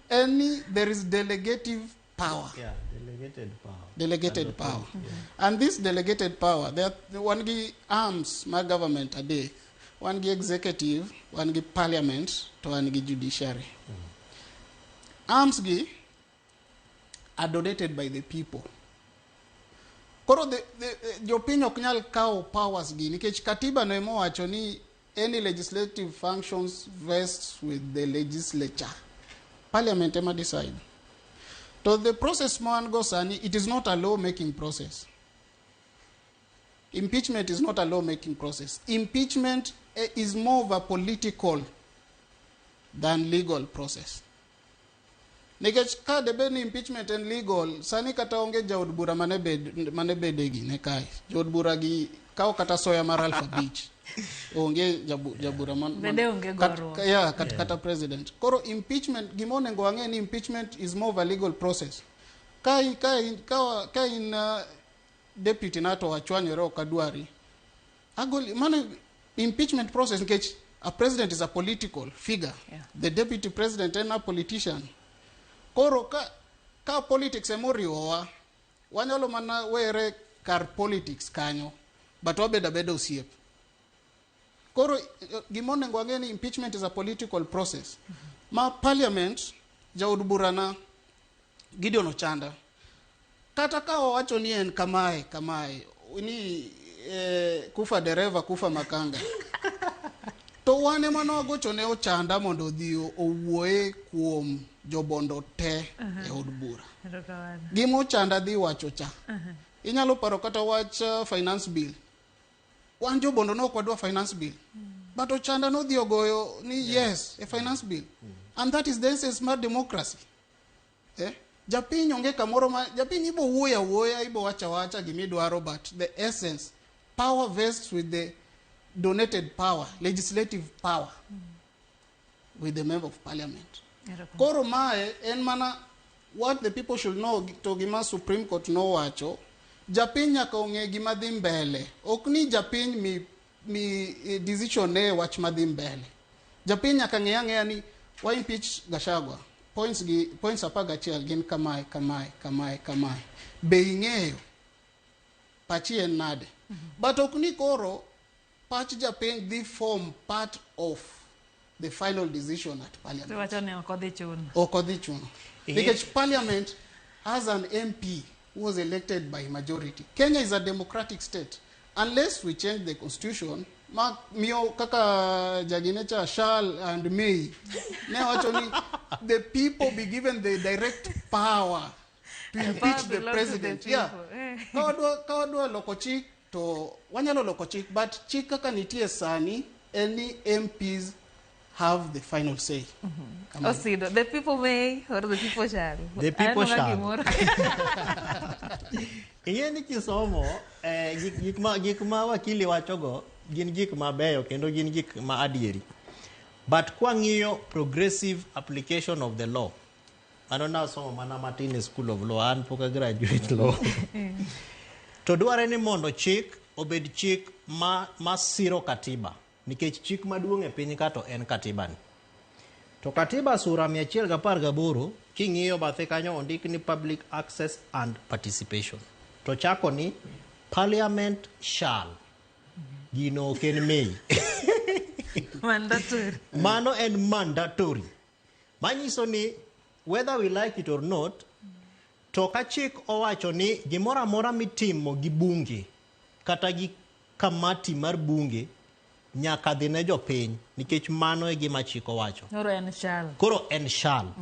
There is delegative power. Yeah, delegated power. And this delegated power, there one arms my government a day. wan gi executive, wan gi parliament, to wan gi judiciary. Arms gi are donated by the people. Koro jopiny ok nyal kawo powers gi nikech katiba no emo wacho ni any legislative functions vests with the legislature. Parliament ema decide. So the process man goes and it is not a law-making process. Impeachment is not a law-making process. Impeachment is more of a political than legal process. Nikech ka debeni impeachment and legal, sani kata onge jaod bura manebedegi ne kai. Jaod bura gi kao kata soya mar Alpha Beach. Onge jabura kata president. Koro impeachment, gimone ngo ange ni impeachment is more of a legal process. Ka in deputy nato wachwanyore okadwari. Impeachment process nikech a president is a political figure. Yeah. The deputy president and a politician. Koro ka politics emoriwa wanyalo mana were kar politics kanyo but wabeda osiep. Koro gimone ngo angeni impeachment is a political process. Ma parliament jaod burana Gideon Ochanda kata ka owacho ni en kamae ni kufa dereva kufa makanga to wane mano gocho ne Ochanda mondo odhi owuoye kuom jobondo te e od bura. Gimo Ochanda dhi wacho cha. Inyalo paro kata wach finance bill. Wan jobondo no kwadwa finance bill. But Ochanda no dhi ogoyo ni yes, a finance bill. And that is the essence of democracy. Japiny onge kamoro ma japiny ibo wuoya ibo wacha gimidwaro, but the essence, power vests with the donated power, legislative power, with the member of parliament. Koro mae en mana what the people should know to gima Supreme Court no wacho. Japiny nyaka onge gima dhi mbele. Ok ni japiny mi decision ne wach madhi mbele. Japiny nyaka ng'eya ni wa impeach Gachagua. Points apagachiel gin kamae. Be ing'eyo pachi en nade. But ok ni koro pach japiny dhi form part of the final decision at parliament. So wacho ne okodhi chuno. Because parliament has an MP who was elected by majority. Kenya is a democratic state. Unless we change the constitution, mio kaka jaginecha shall and may. Now actually, the people be given the direct power to impeach the president. Yeah. Kawadwa lokochik to wanyalo lokochik, but chik kaka nitie sani, any MPs have the final say. Osido, the people may or the people shall? The people shall. Iye ni kisomo, gik ma wakili wachogo, gin gik mabeyo kendo gin gik ma adieri. But kwa ng'iyo progressive application of the law, anona somo mana matin school of law, an poka graduate law. To dware ni mondo chik obed chik ma siro katiba. Nikech chik maduong' e piny ka to en katiba ni. To katiba sura 118 king'iyo bathe kanyo ondik ni public access and participation. To chako ni parliament shall. Gino ken may. Mandatory. Mano en mandatory. Manyiso ni whether we like it or not, to ka chik owacho ni gimoro amora mitimo gi bunge kata gi kamati mar bunge nyaka dhi ne jopiny nikech mano e gima chik owacho. Koro en shall.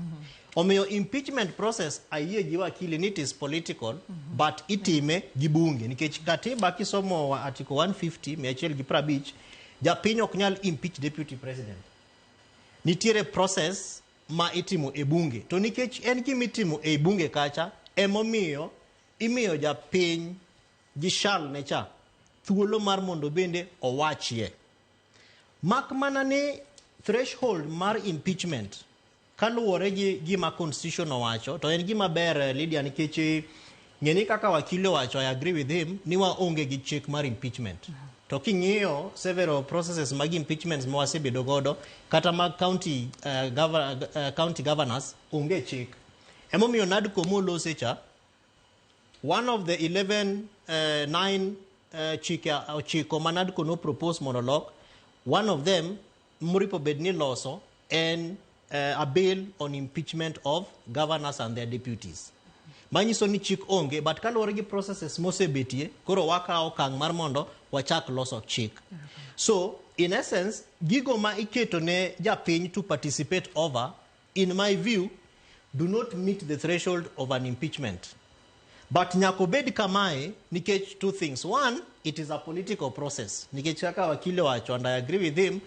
Omiyo impeachment process ayie gi wakili ni it is political, but itime gi bunge nikech katiba kisomo article 150 150 japiny ok nyal impeach deputy president. Nitiere process ma itimo e bunge, to nikech en gimitimo e bunge kacha emomiyo imiyo japiny gi shall ne cha thuolo mar mondo bende owachie. Mak mana ni threshold mar impeachment kaluwore gi gima constitution owacho to en gima ber Lydia nikech ng'eni kaka wakili owacho, I agree with him, ni waonge gi chik mar impeachment. To king'iyo several processes mag impeachments ma wasebedo godo kata mag county governors onge chik. Emomiyo NADCO molose cha, one of the 9 chiko ma NADCO no propose monolog One of them, Muripo Bedni Loso, and a bill on impeachment of governors and their deputies. Manyiso ni chik onge, but kaloregi processes mose betie, koro waka o kang marmondo, wachak loso chik. So, in essence, gigo ma iketo ne japiny to participate over, in my view, do not meet the threshold of an impeachment. But nyakobedi kamae, nikech two things. One, it is a political process. Nikech kaka wakili wacho, and I agree with him,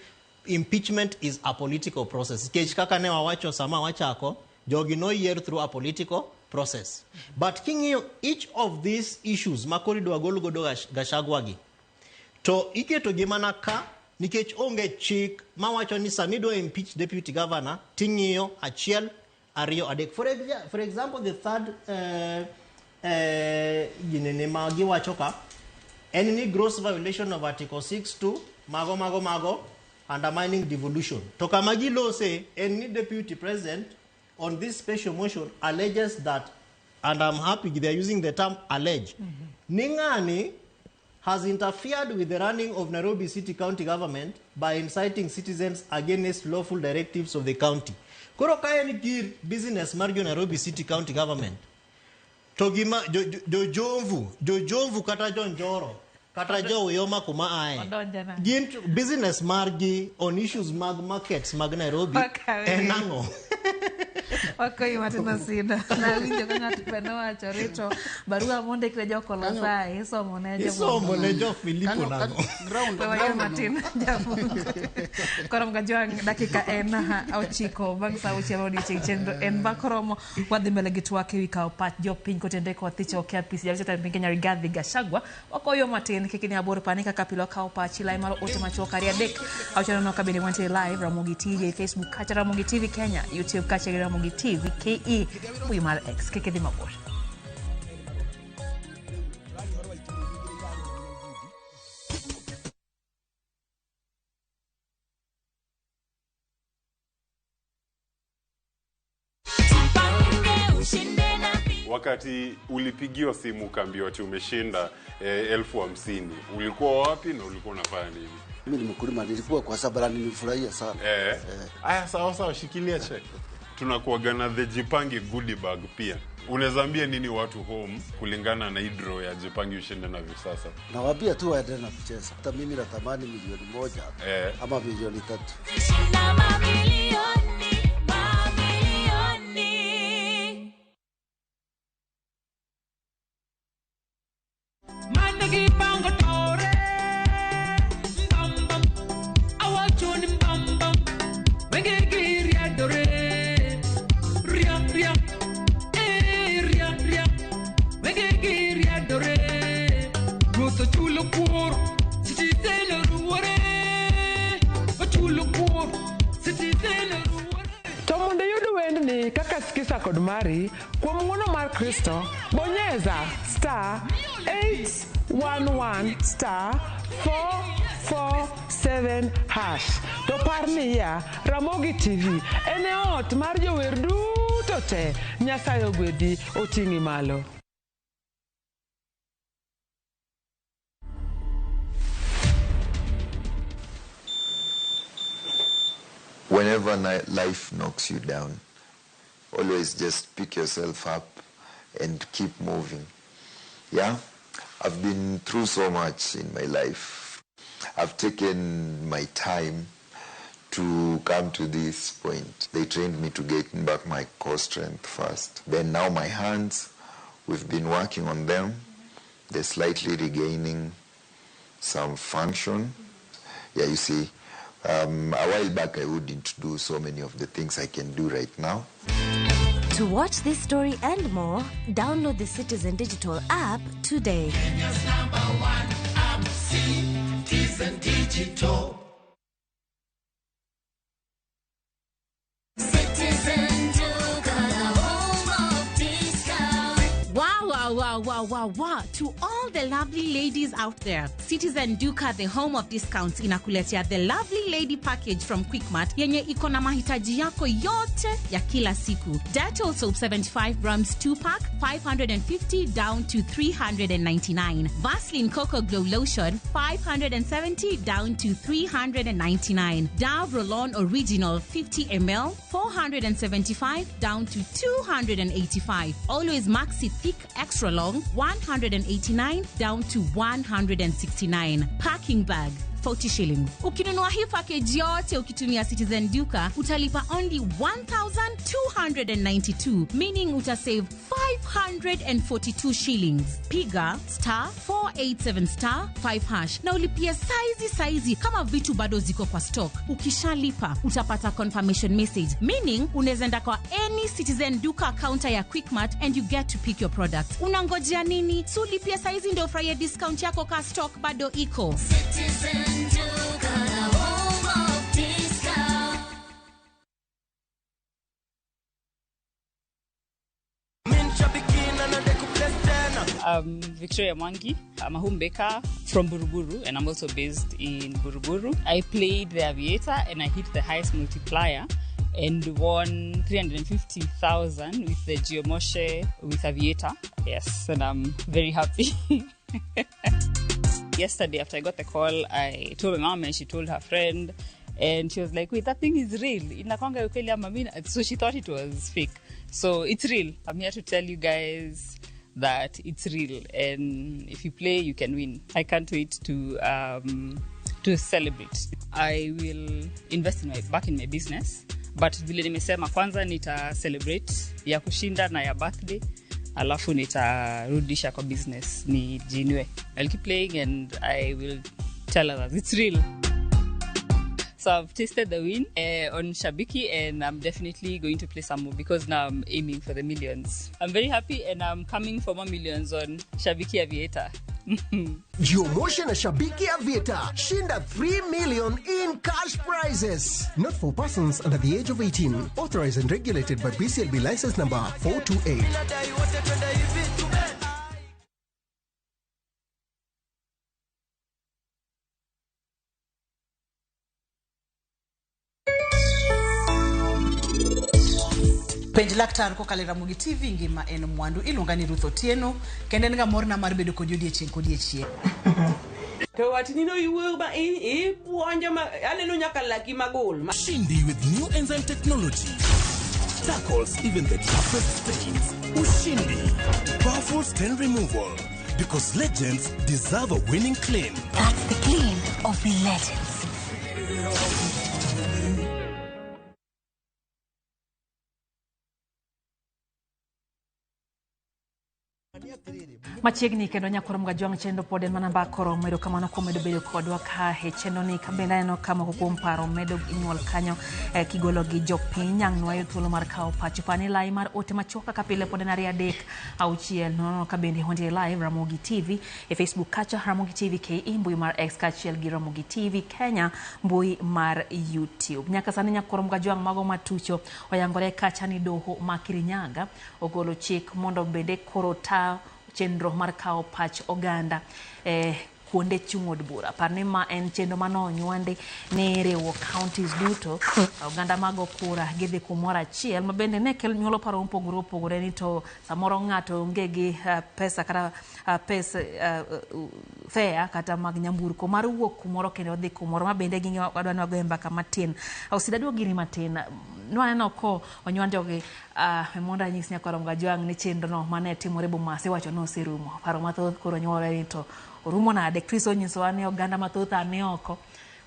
impeachment is a political process. Nikech kaka ne wawacho sama wachako, jogi no year through a political process. But kingiyo, each of these issues, makori do agolu godo gashagwagi, to iketo gimana ka, nikech onge chik, mawacho ni samido impeach deputy governor, tingiyo, achiel, ariyo, adek. For example, the third, any gross violation of Article 6.2, mago, undermining devolution. Tokamagi law say, any deputy president on this special motion alleges that, and I'm happy they are using the term allege, Ningani has interfered with the running of Nairobi City County government by inciting citizens against lawful directives of the county. Koro kaya ni gir business marjo Nairobi City County government. Togima jomvu kata jonjoro kata jo yoma kuma ae. Gin business margi on issues mag markets mag Nairobi enango. Okay, Martina Sina. Na winjo kanga tupeno wacho rito barua monde kile jo kolosai isomo ne jo Filipo nango. Ground Martin jamu. Korom gajwa dakika ena ochiko bang sa uchi rodi chendo en bakoromo wadhi mbele gitwake wika opat jo piny kotende ko thicho ke apisi ya chota Kenya Rigathi Gachagua wakoyo Martin kikini aboro panika kapilo ka opachi lai maro otomacho karia dek auchana no kabele wante live Ramogi TV Facebook kacha Ramogi TV Kenya YouTube kacha Ramogi TV KE Uyumar X kikidi mabor. Wakati ulipigiwa simu ukaambiwa ati umeshinda 50,000, ulikuwa wapi na ulikuwa unafanya nini? Mimi ni mkulima, nilikuwa kwa sababu nilifurahia sana. Aya, sawa, shikilia check. Tunakuaga na the Jipange goodie bag pia. Unazaambia nini watu home kulingana na hidro ya Jipange ushinde na visasa? Nawaambia tu waendelee na kucheza. Hata mimi natamani milioni 1 ama milioni 3. Kaka sikisa kod mari kuom ng'wono mar Kristo bonyeza *811*447# to parni ya Ramogi TV ene ot mar jower duto te Nyasaye ogwedhi oting'i malo. Whenever life knocks you down, always just pick yourself up and keep moving. Yeah? I've been through so much in my life. I've taken my time to come to this point. They trained me to get back my core strength first. Then now my hands, we've been working on them. They're slightly regaining some function. Yeah, you see, a while back I wouldn't do so many of the things I can do right now. To watch this story and more, download the Citizen Digital app today. Kenya's #1 app, Citizen Digital. Citizen to the home of discount. Wow, Wow. To all the lovely ladies out there, Citizen Duka, the home of discounts, inakuletea the lovely lady package from Quickmart yenye iko na mahitaji yako yote ya kila siku. Dettol soap 75 grams 2-pack, 550 down to 399. Vaseline Cocoa Glow Lotion, 570 down to 399. Dove Roll-On Original 50 ml, 475 down to 285. Always Maxi Thick Extra Long, 189 down to 169. Packing bag, 40 shillings. Ukinunua hii package yote ukitumia Citizen Duka, utalipa only 1,292, meaning utasave 542 shillings. Piga *487*5# na ulipia saizi kama vitu bado ziko kwa stock. Ukishalipa utapata confirmation message, meaning unaweza kwa any Citizen Duka counter ya Quickmart and you get to pick your products. Unangojea nini? So ulipia saizi ndio ufurahie discount yako ka stock bado iko. Citizen Duka, the home of discount. Victoria Mwangi. I'm a home baker from Buruburu, and I'm also based in Buruburu. I played the Aviator and I hit the highest multiplier and won 350,000 with the Geomoshe with Aviator. Yes, and I'm very happy. Yesterday, after I got the call, I told my mom and she told her friend, and she was like, wait, that thing is real. So she thought it was fake. So it's real. I'm here to tell you guys that it's real, and if you play, you can win. I can't wait to celebrate. I will invest back in my business, but vile nimesema kwanza nita celebrate ya kushinda na ya birthday, alafu nitarudisha kwa business ni jinwe. I'll keep playing and I will tell others it's real. So I've tasted the win on Shabiki, and I'm definitely going to play some more because now I'm aiming for the millions. I'm very happy, and I'm coming for more millions on Shabiki Aviator. Geomoshe na Shabiki Aviator. Shinda 3 million in cash prizes. Not for persons under the age of 18. Authorized and regulated by BCLB license number 428. Penj laktar ko kalera mugi TV ngima en mwandu iluonga ni Ruth Otieno kende nga morna mar bedo kod odiechieng kod odiechieng. To watini no iwuoyo ba puonjo ma aneno nyaka laki magol. Shindi with new enzyme technology tackles even the toughest stains. Ushindi, powerful stain removal, because legends deserve a winning clean. That's the clean of legends. Machiegni kendo nyakoro mga juang chendo poden manamba koro medo kamano ko medo bedo kodwa ka he chendo ni kabenda no kama ko paro medo inyuol kanyo kigolo gi jopiny yang nwayo thuolo mar kawo pacho pani lai mar ote machoka kapile poden ari adek auchiel no kabende honde live Ramogi TV e Facebook kacha Ramogi TV KE mbui mar X kachiel gi Ramogi TV Kenya mbui mar YouTube. Nyaka sani nyakoro mga juang mago matucho oyangore kacha ni doho makirinyaga ogolo chik mondo bende koro ta chenro mar kawo pach oganda kuonde chung'od bura. Parni ma en chenro mano nywande ne rewo counties duto oganda mago kura gidhi kumora achiel mabende ne kel nyuolo paro opogore ni to samoro ng'ato onge gi pesa kata pesa fare kata mag nyamburko mar wuok kumoro kendo dhi kumoro mabende gingi wadwa ni wago mbaka matin ausidadwo giri matin nwaneno ko onywande ogi monda nyis nyakoro mga juang ni chenro no mane timore Bomasi wacho no serumo paro mathoth koro nyuolore ni to orumo nade. Kristo nyiso ani oganda mathoth ani oko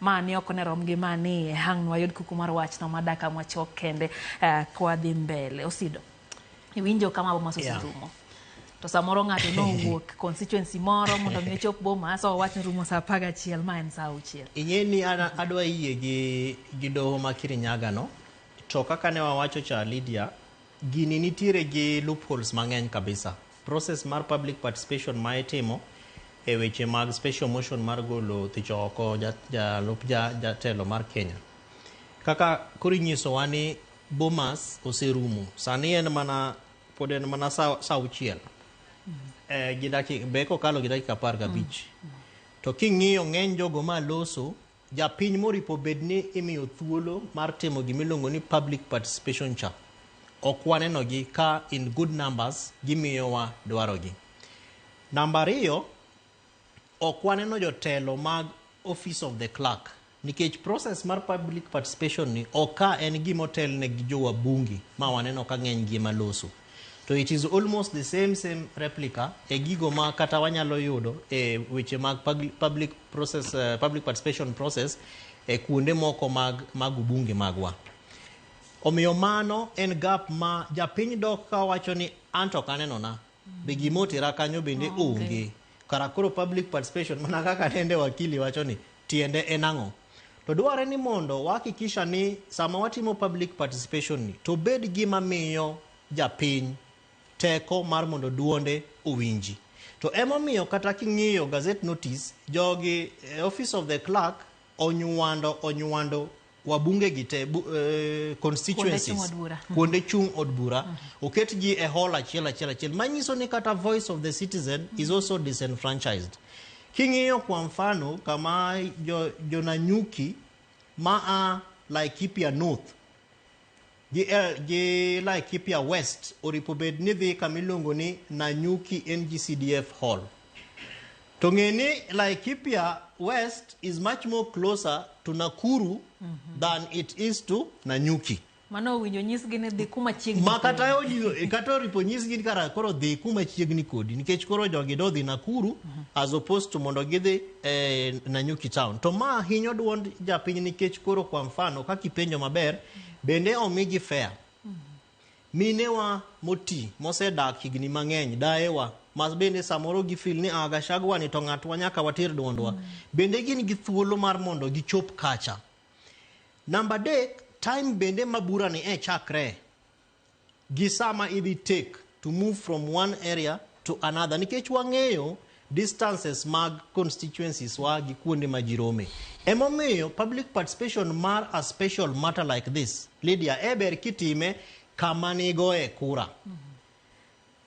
mani oko ne rom gi mani hang nwayud kuku mar wach no madaka mwachok kende kwa dhi mbele osido iwinjo kama Bomasi serumo to samoro ng'ato no wuok constituency moro mondo mi chop Bomasi wach rumo sa 11 ma en sa 6 inyeni adwa yie gi doho makirinyaga no to kaka ne wawacho cha Lydia gini nitiere gi loopholes mang'eny kabisa. Process mar public participation ma itimo e weche mag special motion mar golo thicho oko jatelo mar Kenya. Kaka kuri nyiso wani Bomasi oserumo. Sani en mana poden mana sa uchiel. beko kalo gi dakika 15. To king'iyo ng'eny jogo ma loso japiny moripo bedni imiyo thuolo mar timo gimiluongo ni public participation cha. Ok wanenogi ka in good numbers gimiyowa dwarogi. Namba 2, ok waneno jotelo mag office of the clerk. Nikech process mar public participation ni oka en gimotel ne gi jowa bungi ma waneno ka ng'eny gi maloso. So it is almost the same replica e gigo ma kata wanyalo yudo e weche mag public participation process e kuonde moko mag bunge magwa. Omiyo mano en gap ma japiny dok ka wacho ni anto kaneno na be gimotera kanyo bende onge. Kara koro public participation mana kaka nende wakili wacho ni tiende enang'o. To dware ni mondo wakikisha ni sama watimo public participation ni to bed gima miyo japiny teko mar mondo duonde owinji. To emomiyo kata king'iyo gazette notice jogi office of the clerk onyuando wabunge gite constituencies kuonde chung od bura oket ji e hall achiel manyiso ni kata voice of the citizen is also disenfranchised. King'iyo kwa mfano kama Jonanyuki maa Laikipia North gi Laikipia West oripo bed ni dhi kamilongo ni Nanyuki NGCDF Hall. To ng'eni Laikipia West is much more closer to Nakuru than it is to Nanyuki. Mano winjo nyisgi ni dhi kuma chiegni. Makata kata oripo nyisgi ni kara koro dhi kuma chiegni kodi nikech koro jogi do dhi Nakuru as opposed to mondo gidhi Nanyuki town. To ma hinyo duond japiny nikech koro kwa mfano ka kipenjo maber bende omigi fair. Minewa moti mosedak higni mang'eny daewa mas bende samoro gi feel ni Gachagua ni to ng'atwa nyaka watir duondwa. Bende gin gi thuolo mar mondo gichop kacha. Number 3, time bende mabura ni chakre gisama idhi take to move from one area to another nikech wang'eyo distances mag constituencies wa gi kuonde majirome. Emomiyo public participation mar a special matter like this Lydia eber kitime kama nigoe kura.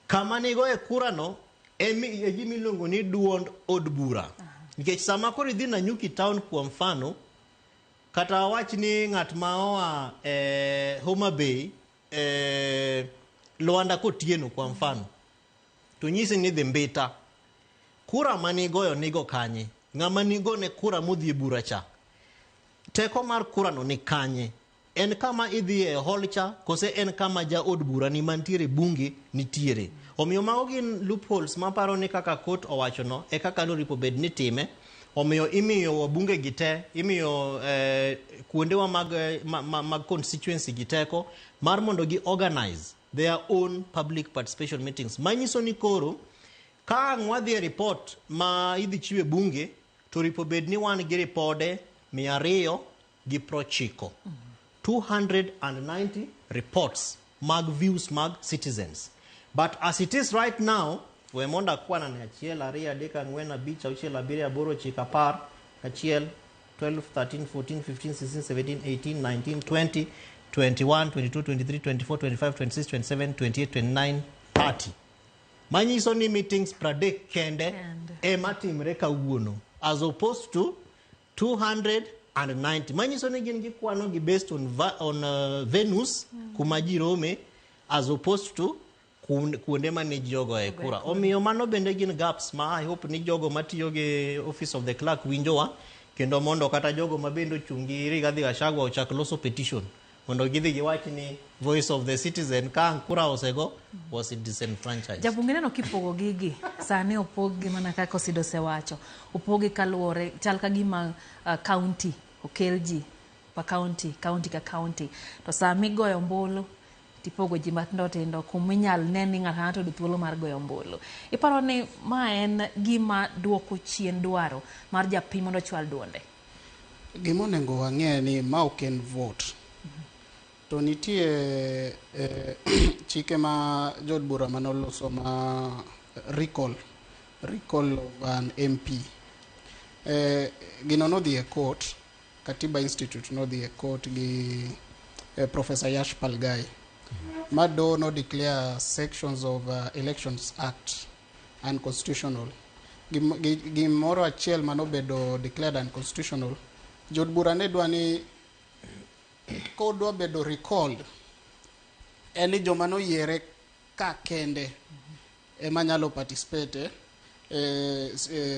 Kama nigoe kura no gimiluongo ni duond od bura. Nikech sama koro idhi Nanyuki town kwa mfano kata wach ni ng'at ma oa Homa Bay Lwanda Kotieno kwa mfano to nyisi ni dhi Mbita kura manigoyo nigo kanye ng'ama nigo ne kura modhi bura cha teko mar kura no ni kanye en kama idhi e hall cha kose en kama ja od bura ni mantiere bunge nitiere. Omiyo mago gin loopholes ma paro ni kaka court owacho no e kaka no ripo bed ni time. Omiyo imiyo wabunge gite, imiyo kuondewa mag constituency giteko mar mondo gi organize their own public participation meetings. Manyiso ni koro ka ng'wadhi report ma idhi chiwe bunge to ripo bed ni wan gi ripode 290 290 reports mag views mag citizens. But as it is right now we monda kwana ni achiel 2 3 4 5 6 7 8 9 10 12 13 14 15 16 17 18 19 20 21 22 23 24 25 26 27 28 29 30. Manyiso ni meetings per day kende ematimre kawuono as opposed to 290. Manyiso ni gin gikwano gi based on Venus kuma jirome as opposed to kuonde mane jogo e kura. Omiyo mano bende gin gaps ma I hope ni jogo matiyo gi office of the clerk winjowa kendo mondo kata jogo mabendo chungi Rigathi Gachagua ochak loso petition mondo gidhi giwach ni voice of the citizen ka kura osego was it disenfranchised. Jabungene no kipogo gigi sane opogi mana kaka Sidose wacho opogi kaluore chal ka gima county okelji pa county ka county to sami goyo ombulu tipogo ji matindo kuminyal neni ng'ato du thuolo mar goyo ombulu. Iparo ni ma en gima duoko chien dwaro mar japiny mondo chwal duonde. Gima onego wang'e ni ma ok en vote. To nitie chike ma jod bura manoloso ma recall of an MP. Gino nodhi e court, Katiba Institute nodhi e court gi Professor Yashpal Gai. Mado no declare sections of Elections Act unconstitutional. Gimoro achiel manobedo declared unconstitutional. Jod bura ne dwa ni kodwa bedo recalled. Eni joma noyiere ka kende ema nyalo participate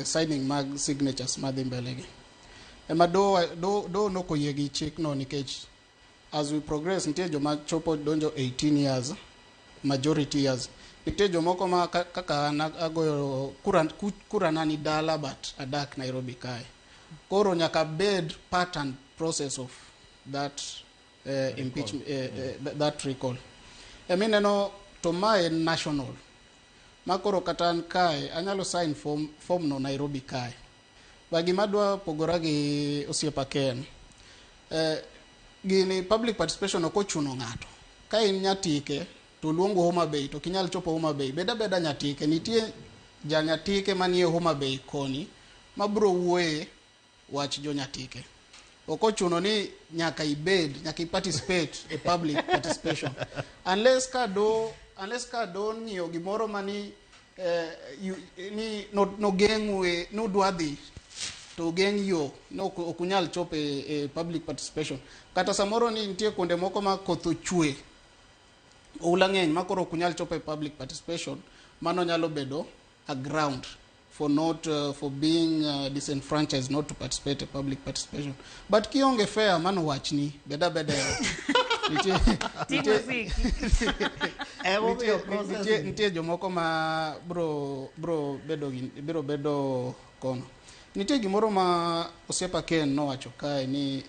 signing mag signatures madhi mbele gi. Ema do nokoyie gi chik no nikech as we progress nitie joma chopo donjo 18 years, majority years. Nitie jomoko ma kaka agoyo kura nani dala but adak Nairobi kae. Koro nyaka bed part and process of that impeachment, that recall. Emineno to my national. Makoro katan kae anyalo sign form no Nairobi kae. Bagi madwa pogora gi osiepa ken. Gini public participation okochuno ng'ato. Ka in nyatike to luongo Homa Bay to kinyal chopo Homa Bay. Beda nyatike nitie janyatike manie Homa Bay koni mabro wuoye wach jo nyatike. Okochuno ni nyaka participate a public participation. Unless ka do ng'iyo gimoro mani no geng'we no dwadhi to geng' yo no okunyal chope public participation. Kata samoro ni nitie kuonde moko ma koth ochwe oula ng'eny makoro okunyal chope public participation, mano nyalo bedo a ground for not for being disenfranchised not to participate in public participation. But kionge fair mano wachni beda nitie jomoko ma bro bedo kono. Nitie gimoro ma osiepa Ken nowacho kae ni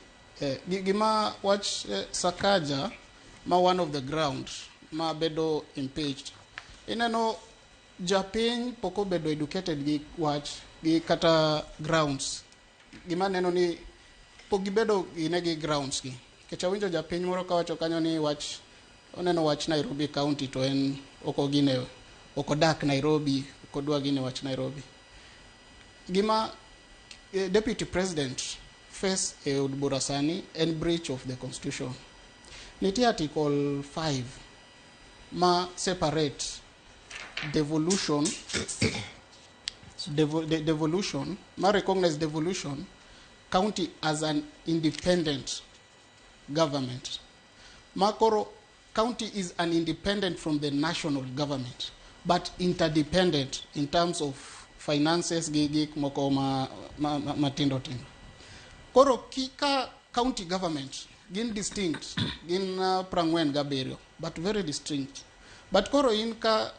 gima wach Sakaja ma one of the ground ma bedo impeached. Ineno Japin poko bedo educated gi wach gi kata grounds. Gima neno ni pogi bedo ine gi grounds gi. Kecha winjo Japin moro kawacho kanyo ni wach oneno wach Nairobi County to en okodak Nairobi, okodwa gine wach Nairobi. Gima Deputy President face od bura sani en breach of the Constitution. Nitie Article 5 ma separate devolution ma recognize devolution county as an independent government. Makoro county is an independent from the national government but interdependent in terms of finances gig moko matindo. Koro kika county government gin distinct gin prangwen gaberio but very distinct. But koro inka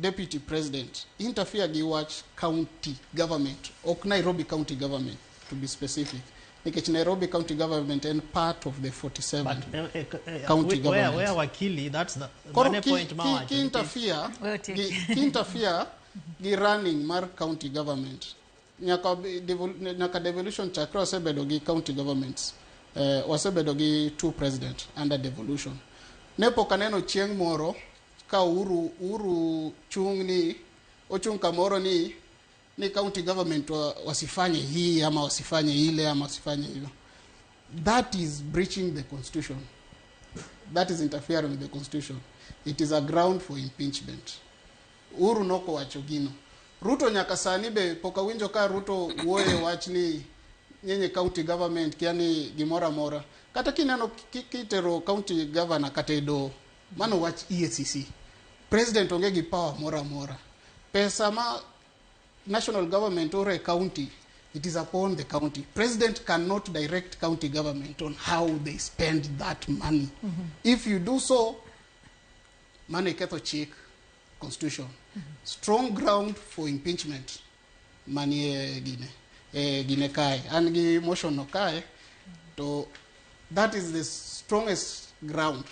Deputy President interfere gi wach county government ok Nairobi county government to be specific. Nikech Nairobi county government and part of the 47 county government. Where wakili, that's the point ma ki interfere gi running mar county government. Nyaka devolution chakra wasebedo gi county governments. Wasebedo gi 2 president under devolution. Nepo kaneno chieng' moro ka uru ochung kamoro ni county government wasifanye hii ama wasifanye ile ama wasifanye hilo. That is breaching the Constitution. That is interfering with the Constitution. It is a ground for impeachment. Uru noko wacho gino. Ruto nyaka sani be poka winjo ka Ruto wuoye wach ni nyenye county government kiani gimora mora. Kata kineno kitero county governor katedo mano wach EACC. President onge gi power mora. Pesa ma national government or a county, it is upon the county. President cannot direct county government on how they spend that money. If you do so, money ketho chik Constitution. Strong ground for impeachment. Money gine kai. And gi motion no kai. So that is the strongest ground.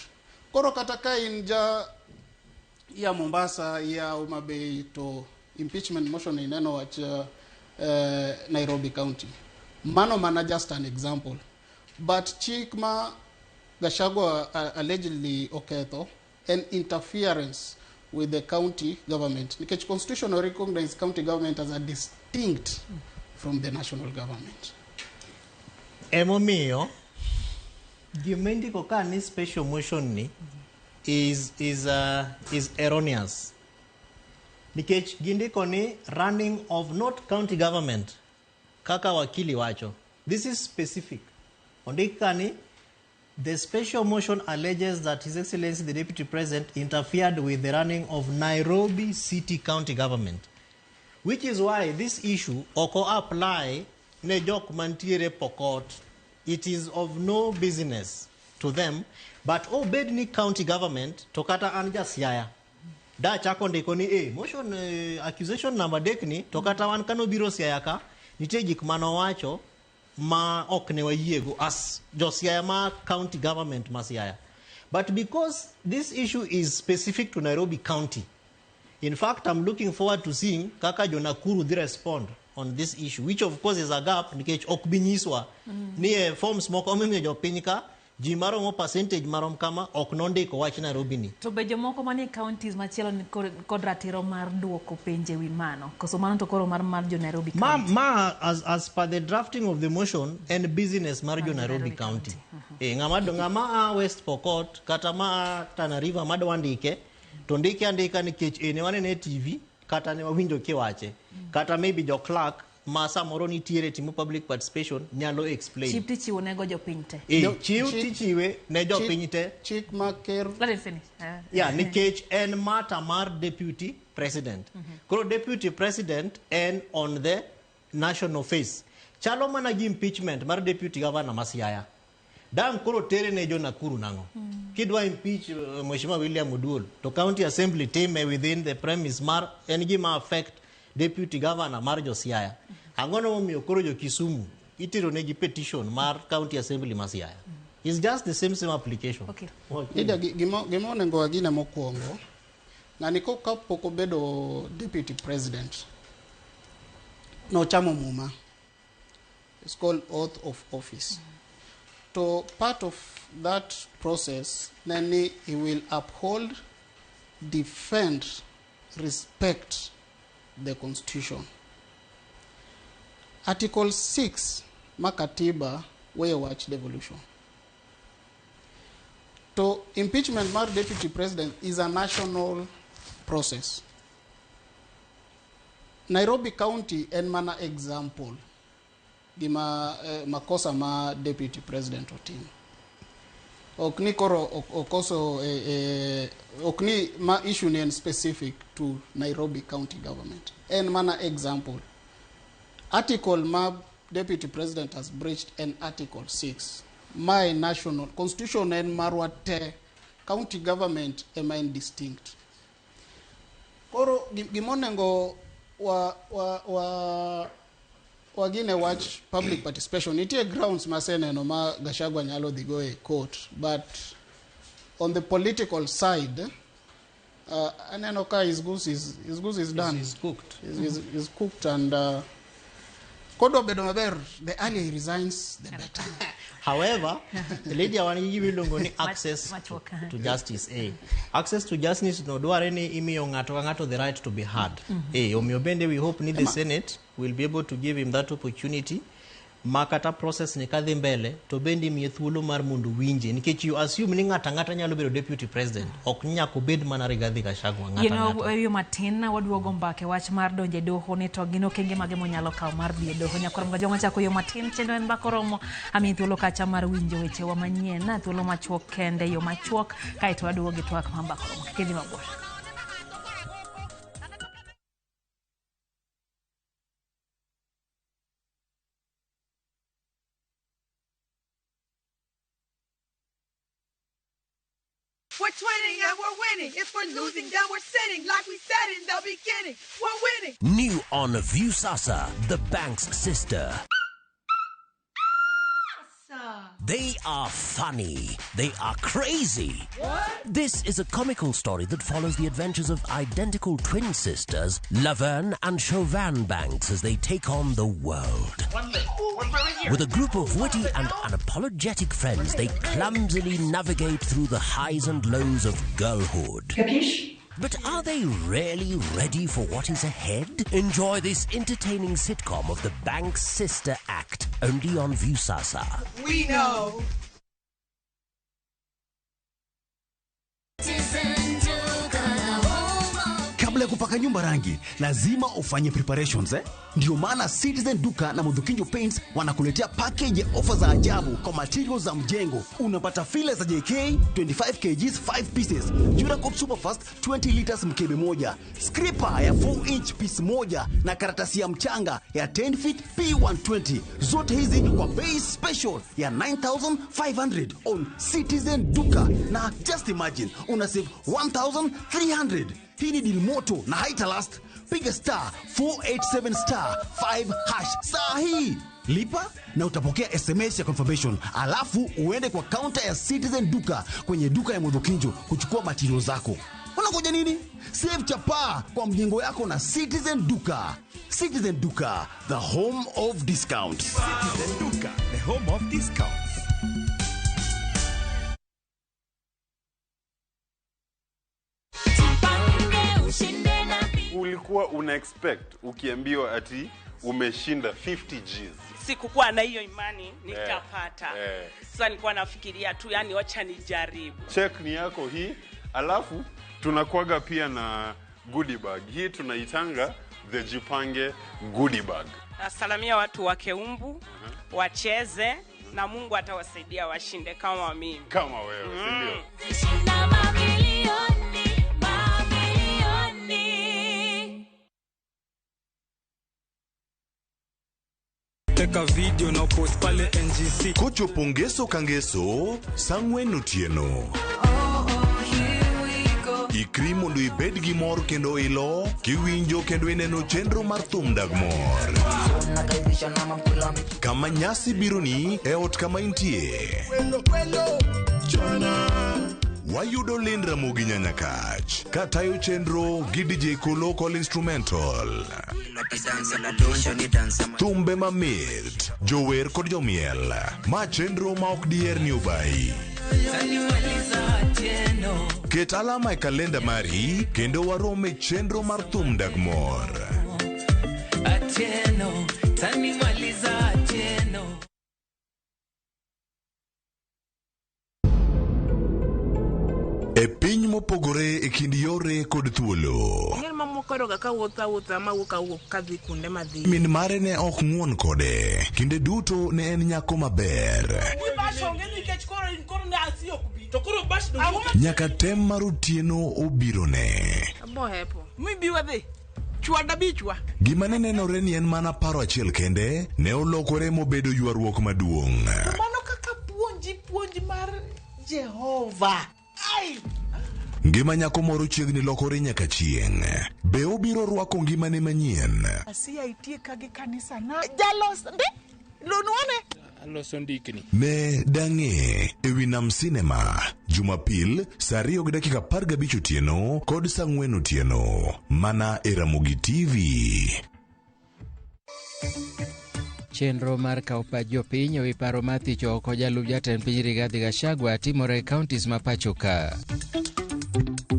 Koro kataka inja ya Mombasa ya Homa Bay to impeachment motion ineno wach Nairobi County. Mano mana just an example. But Chikma Gachagua allegedly oketho an interference with the county government. Nikech Constitution recognizes county government as a distinct from the national government. Emomiyo gimendiko ka ni special motion ni is erroneous. nikech gindiko ni running of not county government kaka wakili wacho. This is specific. Ondika ni the special motion alleges that His Excellency the Deputy President interfered with the running of Nairobi City County Government, which is why this issue oko apply ne jok mantiere Pokot. It is of no business to them, but obed ni county government to kata an Siaya. Da chako ndiko ni motion accusation number dekni to kata wan kano biro Siaya ka nitie gik mano wacho ma ok ne wayiego as Josiaya ma county government ma Siaya. But because this issue is specific to Nairobi County, in fact, I'm looking forward to seeing kaka jo Nakuru they respond on this issue, which of course is a gap nikech ok binyiswa ni forms moko omiyo jo pinyka ji maromo percentage marom kama ok nondiko wach Nairobi ni. To be jomoko manie counties machielo ni kod ratiro mar duoko penje wi mano. Koso mano to koro mar jo Nairobi County. As per the drafting of the motion and business mar jo Nairobi County. Ngama West Pokot kata ma Tana River madwandike to ndike andika nikech ne wanene TV kata ne wawinjo kiwache. Kata maybe jo clerk ma samoro nitiere timo public participation nyalo explain. Chip tichiwo nego jo piny te. Tichiwe ne jo piny te. Chik maker. Let it finish. Nikech en mata mar deputy president. Koro deputy president en on the national face. Chalo mana gi impeachment mar deputy governor ma Siaya. Dan koro tere ne jo Nakuru nango. Kidwa impeach Mheshimiwa William Oduol to county assembly team within the premise mar en gima affect deputy governor mar Josiaya. Angono momiyo koro jo Kisumu itiro negi petition mar county assembly ma Siaya. It's just the same application. Okay. Ida gimo onengo wagine mokwongo. Ng'ani kapok obedo deputy president. No chamo muma. It's called oath of office. So part of that process, then he will uphold, defend, respect the Constitution. Article 6, Makatiba, where watch devolution. To impeachment mar deputy president is a national process. Nairobi County en mana example gima makosa ma deputy president otim. Okni koro okoso okni ma issue ni specific to Nairobi County government. En mana example. Article ma deputy president has breached an article 6. My national constitution en marwate county government emain distinct. Koro gimonengo wagine watch public participation. Itie grounds masene no ma Gachagua nyalo dhigo e court, but on the political side, aneno ka his goose is done. Is cooked. Is cooked and kodo bedo maber, the earlier he resigns, the better. However, the lady awani wilongo ni access to justice. Access to justice no dware ni imiyo ngato the right to be heard. Omiyo bende we hope ni the Senate will be able to give him that opportunity. Makata process ni kadhi mbele to bendi miye thuolo mar mundu winje nikech you assume ni ngata nyalo bedo deputy president ok nyako bed mana Rigathi Gachagua ngata. Yo matin na waduogo mbake wach mar donje doho ni to gino kenge mage monyalo kawo mar dhi doho nyakoro mga jonga chako yo matin chendo en bakoromo ami thuolo kacha mar winjo weche wa manyien na thuolo machuok kende yo machuok kaito waduogo gi twak mambakoromo kedi mabor. We're twinning and we're winning. If we're losing, then we're sinning. Like we said in the beginning, we're winning. New on Viusasa, the bank's sister. They are funny. They are crazy. What? This is a comical story that follows the adventures of identical twin sisters, Laverne and Chauvin Banks, as they take on the world. With a group of witty and unapologetic friends, they clumsily navigate through the highs and lows of girlhood. Capiche? But are they really ready for what is ahead? Enjoy this entertaining sitcom of the bank's sister act, only on Viusasa. We know. Kabla kupaka nyumba rangi, lazima ufanye preparations Ndio maana Citizen Duka na Mudhukinjo Paints wanakuletea package ya ofa za ajabu kwa materials za mjengo. Unapata filler za JK 25 kgs 5 pieces, Duracoat Superfast 20 liters mkebe moja, scraper ya 4 inch piece moja na karatasi ya mchanga ya 10 feet P120. Zote hizi kwa bei special ya 9,500 on Citizen Duka. Na just imagine, una save 1,300. Hii ni deal moto na haitalast. Piga star 487 star 5 hash saa hii. Lipa na utapokea SMS ya confirmation. Alafu uende kwa counter ya Citizen Duka kwenye duka ya Mudhukinjo kuchukua material zako. Unangoja nini? Save chapa kwa mjengo yako na Citizen Duka. Citizen Duka, the home of discounts. Citizen Duka, the home of discounts. Ulikuwa una expect ukiambiwa ati umeshinda 50 Gs. Sikukuwa na hiyo imani nitapata. Sasa nilikuwa nafikiria tu, yani wacha nijaribu. Check ni yako hii, alafu tunakuaga pia na goodie bag. Hii tunaitanga the Jipange goodie bag. Nasalamia watu wa Keumbu, wacheze na Mungu atawasaidia washinde kama mimi. Kama wewe, si ndio? Shinda mamilioni. Teka video na post pale NGC. Kocho Pongeso Kangeso, Sangwen Otieno. Ikri mondo ibed gi mor kendo ilo, kiwinjo kendo ineno chenro mar thum dag mor. Kama nyasi bironi e ot kama intie. Wayudo Lind Ramogi Nyanyakach, katayo chenro gi DJ Local Instrumental. Thumbe mamit, jower kod jomiel, ma chenro ma ok diher ni obai. Ket alama e kalenda mari kendo warome chenro mar thum dag mor. Atieno, tani maliza atieno. E piny mopogore e kind yore kod thuolo. Ngel mamokoro ga kawuotha mawuok kadhi kunde madhi. Min mare ne ok ng'won kode, kinde duto ne en nyako maber. Nyaka tem mar otieno obiro ne. Gima ne nenore ni en mana paro achiel kende, ne olokore mobedo ywaruok maduong'. Mano kaka puonji mar Jehova. Ngima nyako moro chiegni lokore nyaka chieng'. Be obiro rwako ngimane manyien? Asia itie kage kanisa na jalos ndi lunwane aloso ndikni ne dang'e ewi Nam Cinema Jumapil saa 2:15 otieno kod saa 4 otieno mana e Ramogi TV. Chenro mar kawo pach jopiny ewi paro mar thich oko jalup jatend piny Rigathi Gachagua timore e kauntis ma pacho ka.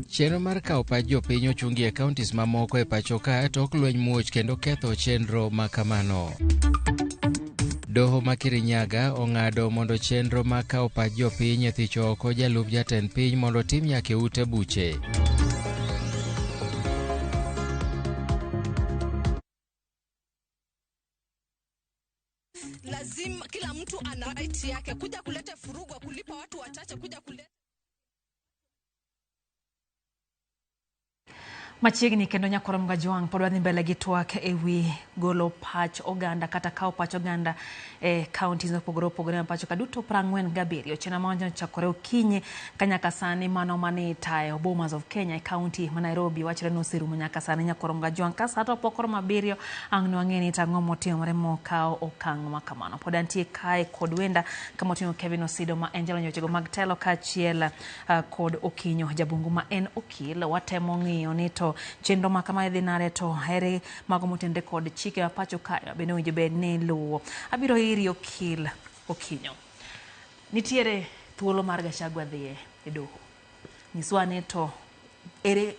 Chenro mar kawo pach jopiny ochungi e kauntis mamoko e pacho ka tok lweny muoch kendo ketho chenro ma kamano. Doho ma Kirinyaga ong'ado mondo chenro ma kawo pach jopiny e thich oko jalup jatend piny mondo tim nyaka e ute buche. Lazima kila mtu ana right yake kuja kuleta furugu, kulipa watu wachache kuja kuleta. Machiegni kendo nyakoro mga juang pod wadhi mbele gi twak ewi golo pach oganda kata kawo pach oganda e counties mopogore opogore ma pacho ka duto 47. Chena mawanja chakore okinyi kanyaka sani mano mane tayo Bomas of Kenya e county ma Nairobi wachre no sirumo nyaka sani nyakoro mga juang ka sato pokoro mabiriyo ang nwang'eni tang'o motimore mokao okang' makamano. Pod antie kae kod wenda kama oting'o Kevin Osido ma Angela Nyochego mag telo kachiel kod Okinyo Jabungu ma en okil. Watemo ng'iyo ni to chenro ma kama idhi nare to here mago motende kod chike ma pacho kayo bende winjo bed ne luwo. Abiro iri okil Okinyo. Nitiere thuolo mar Gachagua dhie e doho. Nyiswa ne to ere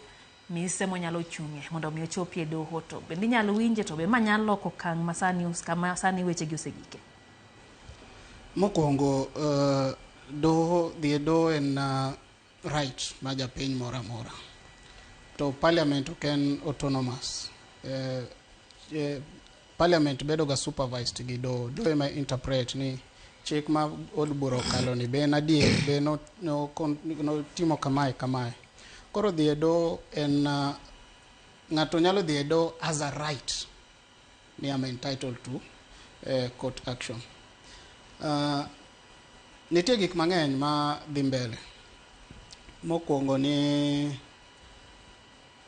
mise monyalo chung'e mondo mi ochopi e doho to bende nyalo winje to be manyalo loko kang' masani kama sani weche gi osegike. Mokwongo doho dhie doho en right ma japiny mora mora. to parliament oken autonomous. Parliament bedo ga supervised gi do ema interpret ni chik ma od bura okalo ni be nadie be no timo kamae. Koro dhi e do en ng'ato nyalo dhi e do as a right ni am entitled to court action. Nitie gik mang'eny ma dhi mbele. Mokwongo ni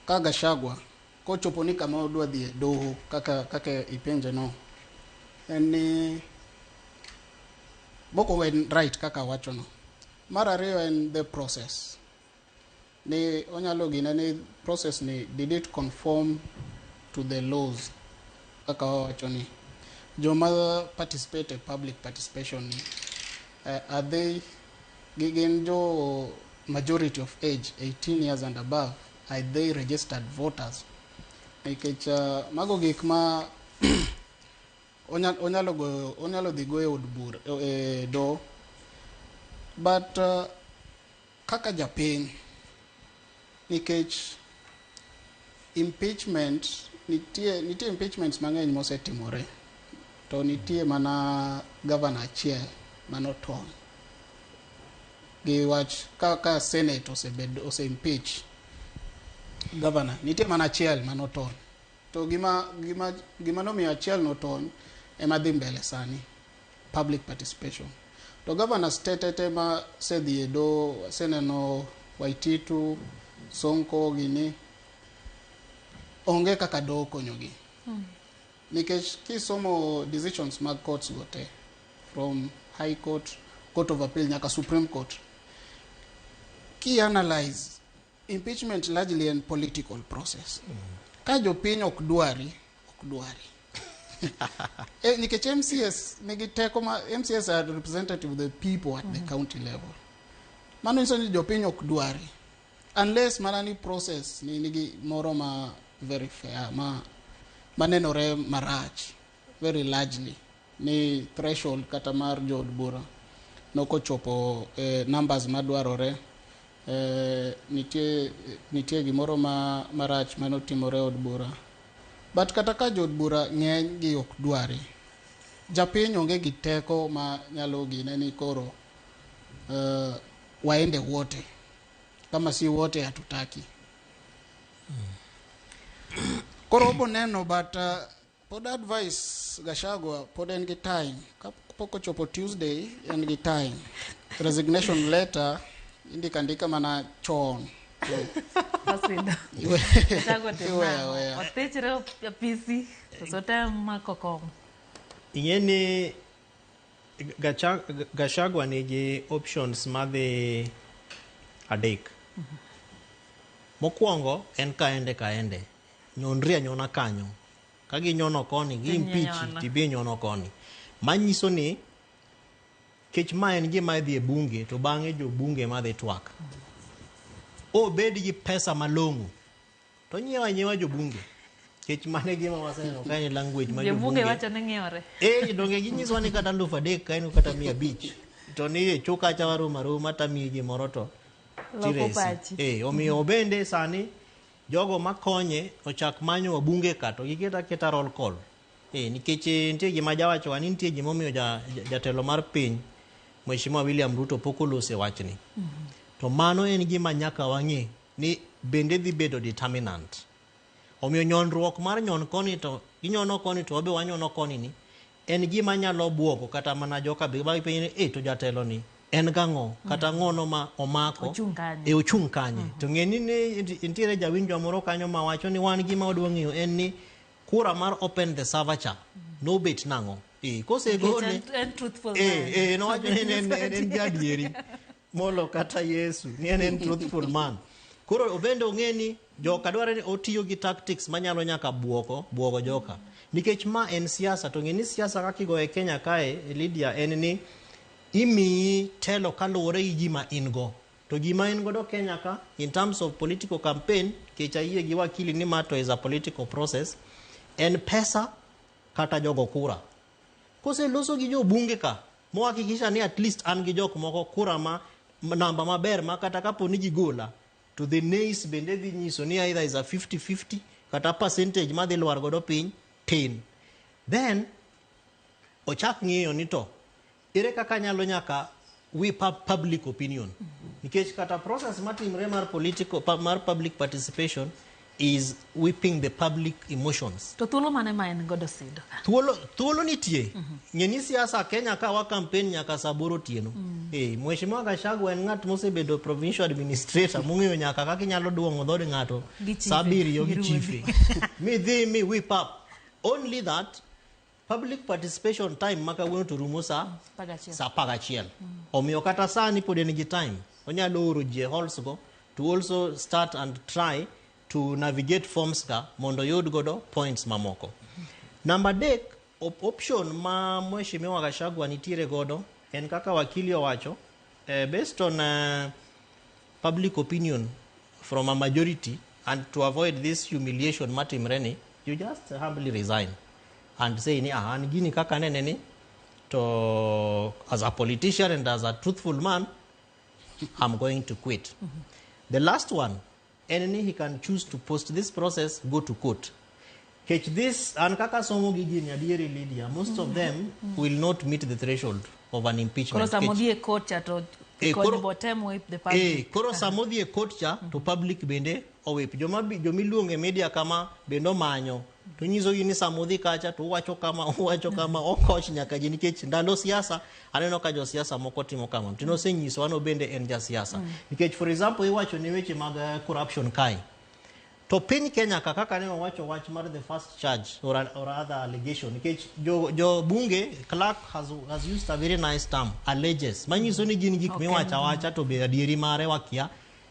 ka Gachagua kochopo ni kama odwa dhi e doho kaka ipenje no, en ni mokwongo en right kaka wacho no. Mar ariyo en the process ni onyalo gine ni process ni did it conform to the laws kaka wacho ni joma participate in public participation ni are they gin jo majority of age 18 years and above, are they registered voters? Nikech mago gik ma onyalo dhi go e od bura do, but kaka japiny nikech impeachment nitie impeachments mang'eny mosetimore, to nitie mana governor achiel manotony gi wach kaka senate ose impeach governor, nitie mana achiel manotony, to gima nomiyo achiel notony ema dhi mbele sani, public participation. To governor state ma sedhi e do seneno Waititu, Sonko gini onge kaka do konyogi. Nikech kisomo decisions mag courts gote from High Court, Court of Appeal nyaka Supreme Court, ki analyze impeachment largely in political process. Ka jopiny ok dwari nikech MCS nigi teko ma MCS are representative of the people at the county level. Mano nyiso ni jopiny ok dwari unless mana ni process ni nigi moro ma very fair ma manenore marach very largely ni threshold kata mar jod bura nokochopo numbers madwarore, nitie gimoro ma marach manotimore od bura. But kata ka jod bura ng'eny gi ok dwari, japiny onge gi teko ma nyalo gine ni koro waende wote, kama si wote hatutaki. Koro obo neno, but pod advice Gachagua pod en gi time, kapoko chopo Tuesday en gi time. Resignation letter indika mana chon. Pasida. Gachagua tena. Otechre ya PC, sote makoko. Ingeni Gachagua nigi options madhi adek. Mokwongo en kaende. Nyonri anyona kanyo. Kagi nyono koni, gi impeach tibi nyono koni. Manyiso ni kech ma en gima dhi e bunge to bang'e jo bunge madhi twak. Bed gi pesa malong'o to nyiewa jo bunge. Kech mane gima waseno kani language ma jo bunge wacho ni ng'iore. Donge ginyiso ni kata 3,000 kaino kata 500 to ni chuka cha waruma tami gimoro to tiresi. Omiyo bende sani jogo makonye ochak manyo wabunge ka to giketa roll call. Nikech nitie gima jawacho ni nitie gima omiyo jatelo mar piny Mheshimiwa William Ruto pokolose wachni. To mano en gima nyaka wang'e ni bende dhi bedo determinant. Omiyo nyonruok mar nyon koni to ginyono koni to obe wanyono koni ni en gima nyalo buogo kata mana joka be ba piny to jatelo ni en gang'o kata ng'ono ma omako ochung' kanye. To ng'eni ni nitiere jawinjo moro kanyo ma wacho ni wan gima odwa ng'eyo en ni kura mar open the server cha no bet nang'o. Kose gone en truthful no wacho ni en jadieri molo kata Yesu ni en truthful man. Koro obende ong'eni joka dware ni otiyo gi tactics manyalo nyaka buogo joka. Nikech ma en siasa, to ng'eni siasa kaka igoye Kenya kae Lydia en ni imi telo kaluwore gi gima ingo. To gima in godo Kenya ka in terms of political campaign, kecha yie gi wakili ni mato is a political process, en pesa kata jogo kura. Kose loso gi jo bunge ka mohakikisha ni at least an gi jok moko kura ma namba maber ma kata kapo ni gigola to the nays bende dhi nyiso ni either is a 50-50 kata percentage madhi lwar godo piny tin. Then ochak ng'iyo ni to ere kaka nyalo nyaka we public opinion. Nikech kata process matimre mar public participation is whipping the public emotions. To thuolo mane ma en godo Sid? Thuolo nitie. Ng'eni siasa Kenya ka wa campaign nyaka saboro tieno. Mheshimiwa Gachagua en ng'at mosebedo provincial administrator mong'eyo nyaka kaka inyalo duong'o dhod ng'ato sabiri gi chife. Mi whip up. Only that public participation time maka wuono to rumo sa 11. Omiyo kata sani pod en gi time. Onyalo oro ji halls go to also start and try to navigate forms ka mondo yud godo points mamoko. Number dek, option ma Mheshimiwa Gachagua nitiere godo en kaka wakili owacho, based on public opinion from a majority, and to avoid this humiliation matimre ni, you just humbly resign and say ni an gini kaka nene ni, to as a politician and as a truthful man, I'm going to quit. The last one, he can choose to post this process, go to court. Catch this, and kaka somo gigini adieri Lydia, most of them will not meet the threshold of an impeachment. Koro samodhi court cha to koro botem whip the public. Koro samodhi court cha to public bende o whip. Jomiluonge media kama bendo manyo. To nyiso gini samodhi kacha to wacho kama okoch nyaka jini nikech ndalo siasa aneno ka jo siasa moko timo kama. Tino se nyiso ano bende en ja siasa. Nikech for example iwacho ni weche mag corruption kai. To piny Kenya kaka ne wacho wach mar the first charge or other allegation. Nikech jo bunge clerk has used a very nice term, alleges. Manyiso ni gini gik miwacha to be adieri mare wakia.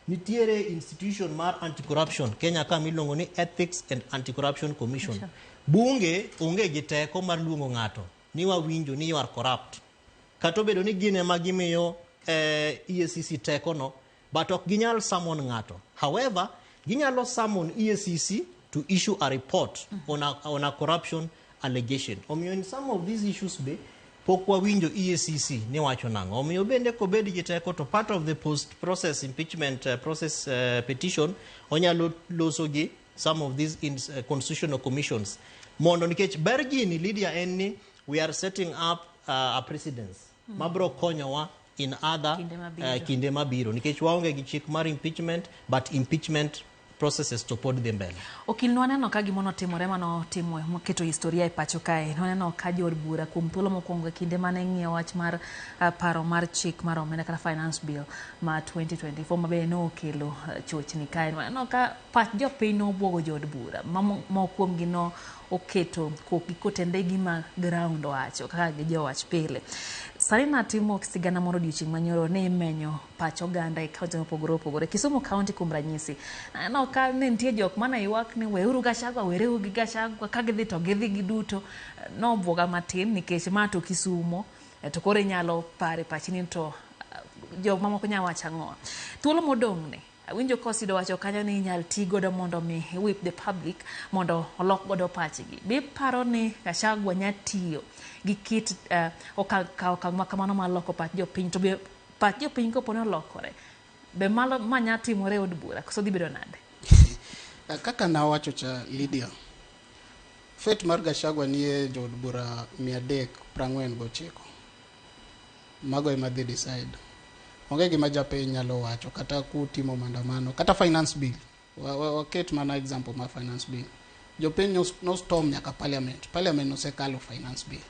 Nitiere institution mar anti-corruption Kenya ka milongo ni Ethics and Anti-Corruption Commission. Bunge onge gi teko mar luongo ng'ato ni wawinjo ni you are corrupt. Kato bedo ni gine magimiyo EACC teko no, but ok ginyal summon ng'ato. However, ginyalo summon EACC to issue a report on a corruption allegation. Omiyo in some of these issues be pokwa winjo EACC ni wacho nango. Omiyo bende ko bedi giteko to part of the post-process impeachment process petition onyalo loso gi some of these constitutional commissions. Mondo nikech bergi ni Lydia enni we are setting up a precedence. Mabro konyowa in other kinde mabiro. Nikech waonge gi chik mar impeachment but impeachment processes to pod them mbele. Okil nwaneno ka gimono timore mano timwe moketo historia e pacho kae. Nwaneno ka jod bura kuom thuolo mokwongo kinde mane ng'iyo wach mar paro mar chik mar omenda kata finance bill ma 2024 mabe no okelo chochni kae. Nwaneno ka pach jopiny no obwogo jod bura ma kuom gino oketo kotende gima ground wacho kaka gijowach pile. Sari natimo sigana moro odiochieng' manyoro ne imenyo pach oganda e kaunti mopogore opogore. Kisumu kaunti kuom ranyisi. No ka ne nitie jok mana ywak ni weuru Gachagua, wereu gi Gachagua, ka gidhi to gidhi giduto. No obwoga matin nikech ma to Kisumu to koro inyalo pare pachni to jok mamoko nya wacho ang'o. Thuolo modong' ne awinjo kosido wacho kanyo ni inyal ti godo mondo mi whip the public mondo olok godo pachgi. Be paro ni Gachagua nya tiyo gi kit okang' makamano mar loko pach jopiny, to be pach jopiny koponi olokore be malo manya timore od bura koso dhi bedo nade? Kaka nawacho cha Lydia, fate mar Gachagua nie jod bura 349. Mago ema dhi decide. Onge gima japiny nyalo wacho kata kutimo maandamano kata finance bill. Waket mana example ma finance bill. Jopiny no storm nyaka parliament nosekalo finance bill.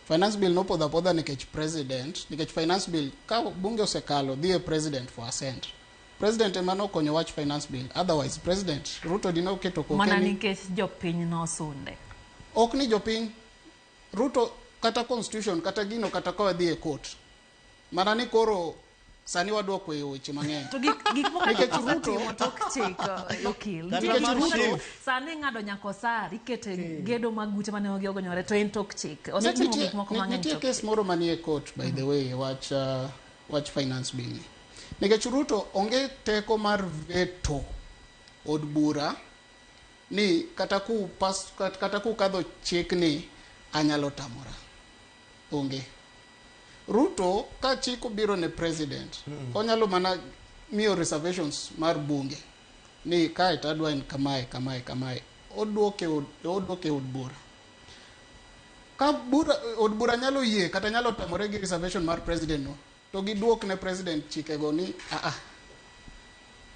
Finance bill no podha nikech president, nikech finance bill ka bunge osekalo dhi e president for assent. President ema no konyo wach finance bill. Otherwise president Ruto dino keto kokeni. Mana nikech jopiny no sunde. Ok ni jopiny. Ruto kata constitution kata gino kata kwa dhi e court. Mana ni koro sani wadwoko e weche mang'eny. To gik moko nikech Ruto tok chiko okil. Nikech Ruto sani ng'ado nyako sar ikete gedo magute mane ogonyore to en tok chik. Osetimo gik moko mang'eny. Nitie case moro manie court by the way watch finance bill. Nikech Ruto onge teko mar veto od bura ni kata ku kadho chik ni anyalo tamora. Onge. Ruto ka chiko biro ne president onyalo mana miyo reservations mar bunge ni kae tadwa en kamae oduoke od bura ka od bura nyalo yie kata nyalo tamore gi reservation mar president no to giduok ne president chikego ni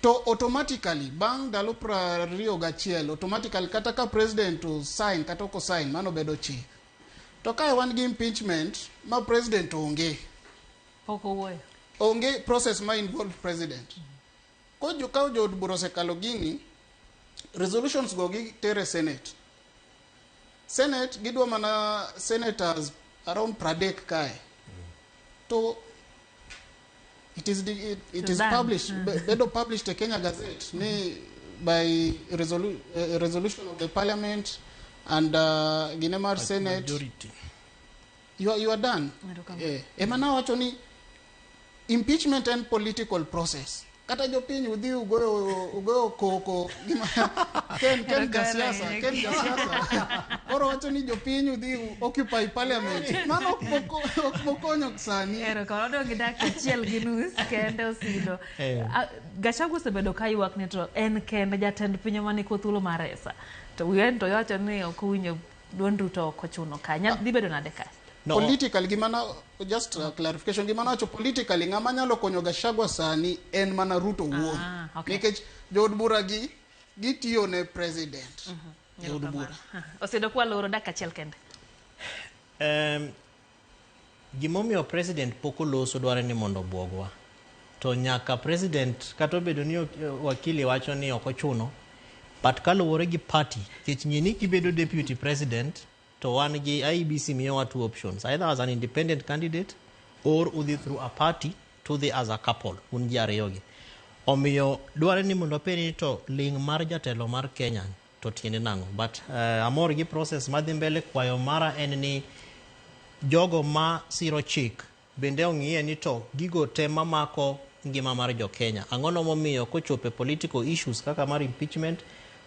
to automatically bang ndalo 21 automatically kata ka president to sign kata ko sign mano bedo chik to ka wan gi impeachment ma president onge process ma involve president ko jo od bura osekalo gini resolutions go gi tere senate gidwa mana senators around 30 kae to it is published bedo published Kenya Gazette ni by resolution of the parliament and Ginemar Senate majority. You are done. Emana wacho ni impeachment and political process kata jopiny udhi ugoyo koko ken jasiasa oro wacho ni jopiny udhi occupy parliament mano mokonyo sani kodo gidak achiel gi nus kende osido Gachagua osebedo ka ywak ne to en kende jatend piny mane ko thuolo mar resa to wien to wacho ni ok winjo duond Ruto ok ochuno ka dhi bedo nade ka political gimana just clarification gimana wacho politically ngama nyalo konyo Gachagua sani en mana Ruto wuon nikech jood bura gitiyo ne president jood bura osido kwa loro dak achiel kende gimomiyo president poko loso dware ni mondo bwogwa to nyaka president kata obedo ni wakili wacho ni ok ochuno but kaluwore gi party kech nyini kibedo deputy president to wan gi IEBC miyowa two options either as an independent candidate or udhi through a party to the as a couple un ji ariyogi omiyo dware ni mondo peni to ling mar jatelo mar Kenya to tiende nango but amor gi process madhi mbele kwayo mara en ni jogo ma siro chik bende ong'iye ni to gigo tema mako ngima mar jo Kenya ang'ono momiyo kochope political issues kaka mar impeachment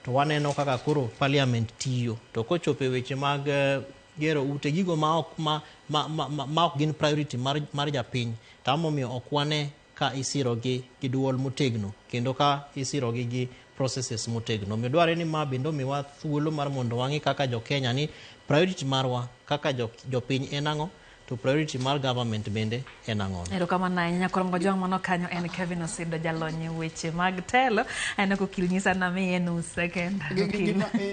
to waneno kaka koro parliament tiyo to kochope weche mag gero ute gigo ma ok gin priority mar japiny tamomiyo ok wane ka isiro gi duol motegno kendo ka isiro gi processes motegno mi dware ni ma bendo miwa thuolo mar mondo wangi kaka jo Kenya ni priority marwa kaka jopiny enang'o to priority mar government bende enang'o erokamano nyakoromgo jwang' mano kanyo en Kevin Osido jalony weche mag telo en ko kilnyisa na mi en second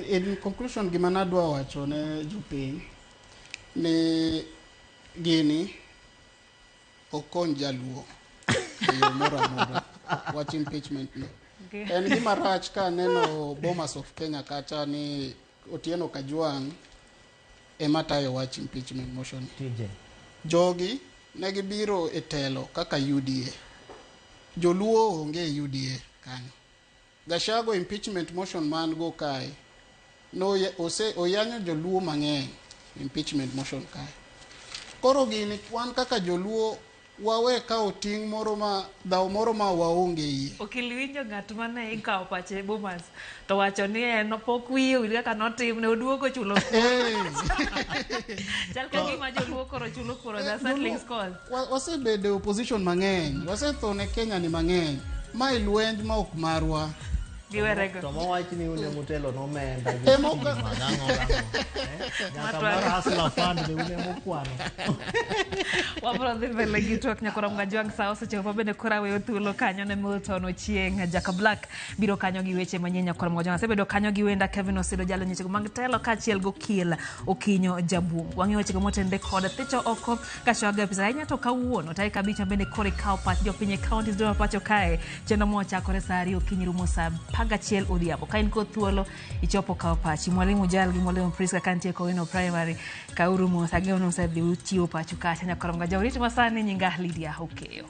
in conclusion gima nadwa wacho ne jopiny ni gini okon jaluo moro amora wach impeachment ni en gima rach ka neno Bomas of Kenya kacha ni Otieno Kajwang' ema tayo wach impeachment motion jogi negi biro e telo kaka UDA joluo onge UDA kanyo Gachagua impeachment motion man go kae no oyanyo joluo mang'eny impeachment motion kae koro gini wan kaka joluo wawe ka oting moro ma dhaw moro ma waonge yie okiliwinjo ng'at mane ikawo pache Bomas to wacho ni en pok wiye wil kaka notim ne oduogo chulo chal ka gima joluo koro chulo koro the settling scores wasebedo opposition mang'eny wasethone Kenya ni mang'eny ma ilwenj ma ok marwa giwerego to mowach ni une motelo nomenda nyaka hasla fund ni une mokwano wabro dhi mbele gi twak nyakoromga jwang' sa osechopo bende kora weyo thuolo kanyo ne Milton Ochieng' Jaka Black biro kanyo gi weche manyien nyakoromga jwang' asebedo kanyo gi wenda Kevin Osido jalo nyechego mag telo kaachiel gokil Okinyo Jabung wang'e wechego motende kod thicho oko Gachagua episa ahinya to kawuono tarik 5 bende koro ikawo pach jopiny e counties dwa pacho kae chenro mochakore saa 2 okinyi rumo saa 11 odhiambo ka in kod thuolo ichopo kawo pachi mwalimu Jal gi mwalimu Priska kantie Kowino primary kauru mos ageno osedhi uchiwo pacho kacha nyakoromga jawrit masani nyinga Lydia Okeyo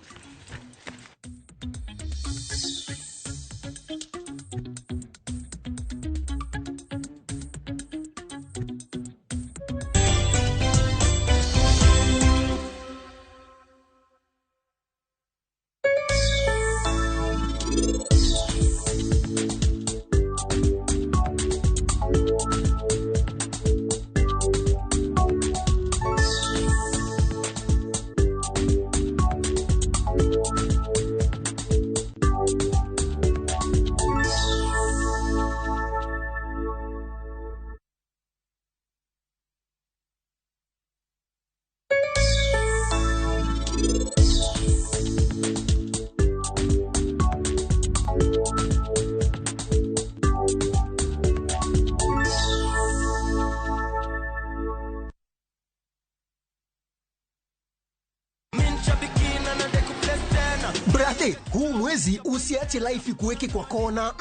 huu mwezi usiache life kuweke kwa kona.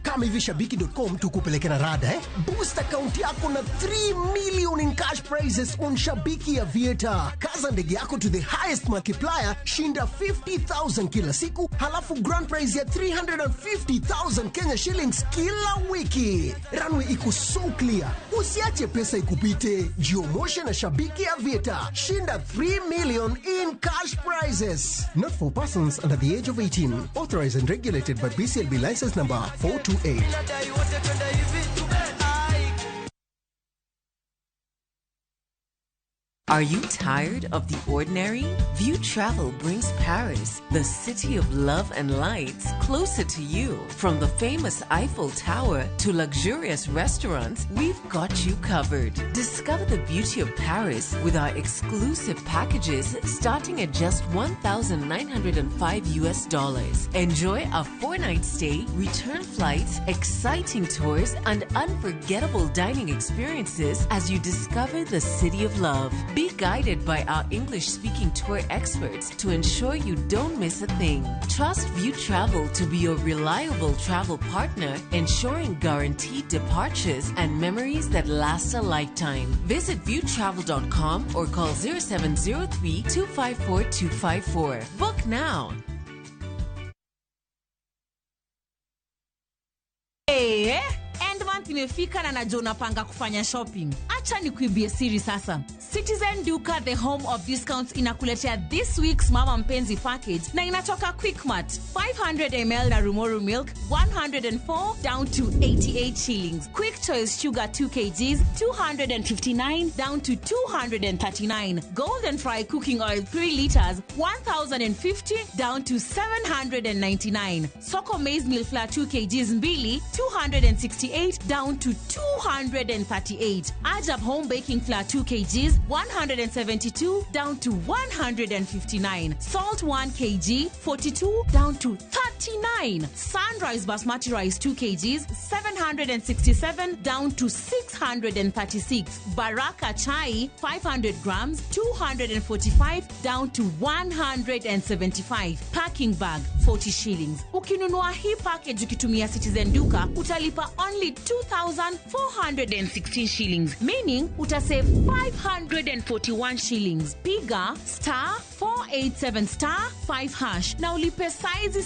Kama hivi shabiki.com tukupeleke na rada Boost account yako na 3 million in cash prizes on Shabiki Aviator. Kaza ndege yako to the highest multiplier, shinda 50,000 kila siku, halafu grand prize ya 350,000 Kenya shillings kila wiki. Runway iko so clear. Usiache pesa ikupite. Jiomoshe na Shabiki Aviator. Shinda 3 million in cash prizes. Not for persons under the age of 18. Authorized and regulated by BCLB license number 428. Are you tired of the ordinary? View Travel brings Paris, the city of love and lights, closer to you. From the famous Eiffel Tower to luxurious restaurants, we've got you covered. Discover the beauty of Paris with our exclusive packages starting at just $1,905. Enjoy a 4-night stay, return flights, exciting tours, and unforgettable dining experiences as you discover the city of love. Be guided by our English-speaking tour experts to ensure you don't miss a thing. Trust View Travel to be your reliable travel partner, ensuring guaranteed departures and memories that last a lifetime. Visit viewtravel.com or call 0703-254-254. Book now. End month imefika na najua unapanga kufanya shopping. Acha nikuibie siri sasa. Citizen Duka, the home of discounts, inakuletea this week's Mama Mpenzi package na inatoka Quickmart. 500 ml na Rumoru milk 104 down to 88 shillings. Quick Choice sugar 2 kgs 259 down to 239. Golden Fry cooking oil 3 liters 1050 down to 799. Soko maize meal flour 2 kgs mbili 268 down to 238. Ajab home baking flour 2 kgs 172 down to 159. Salt 1 kg 42 down to 39. Sunrise basmati rice 2 kgs 767 down to 636. Baraka chai 500 grams 245 down to 175. Packing bag 40 shillings. Ukinunua hii package ukitumia Citizen Duka utalipa only 2,416 shillings, meaning utasave 541 shillings. Piga *487*5# na ulipe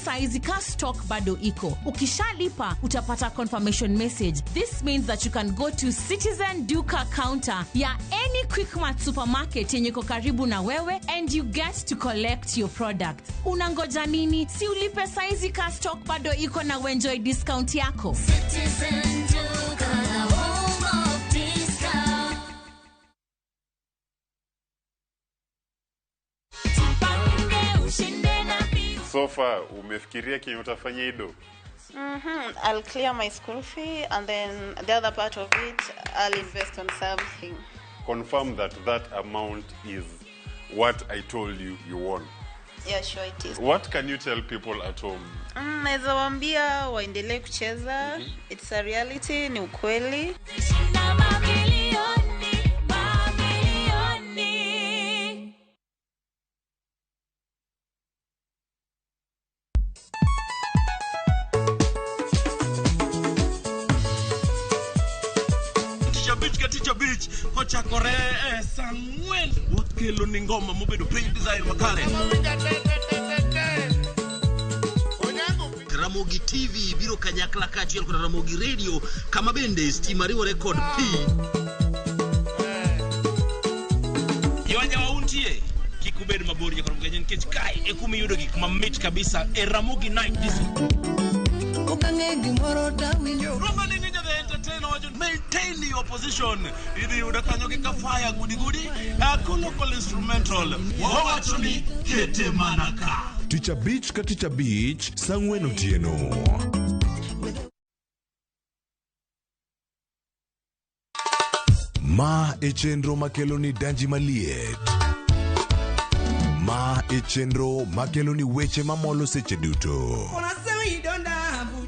saizi ka stock bado iko. Ukishalipa utapata confirmation message. This means that you can go to Citizen Duka counter ya any Quickmart supermarket yenye iko karibu na wewe and you get to collect your product. Unangoja nini? Si ulipe saizi ka stock bado iko na enjoy discount yako. Citizen Duka, home of discount. So far, umefikiria kenye utafanya ido? I'll clear my school fee and then the other part of it, I'll invest on something. Confirm that amount is what I told you won. Yeah, sure it is. What can you tell people at home? Naweza waambia waendelee kucheza. It's a reality, ni ukweli. Teacher Beach, Hocha Kore, Samuel. What kilo ningoma mubedo print design wakare. Ramogi TV, biro kanyakla kachi kuna Ramogi Radio, kama bende Stimariwa Record P. Yawanja wauntie, kikubedi mabori ya Ramogi Nkech kai, ekumi yudogi kumamit kabisa, Ramogi Night this. Maintain your position. Idi udakanyoke kafaya gudi local instrumental wawachuni kete manaka. Teacher Beach ka Teacher Beach Sangwen Otieno. Ma echenro makeloni danji maliet. Ma echenro makeloni weche mamolo seche duto.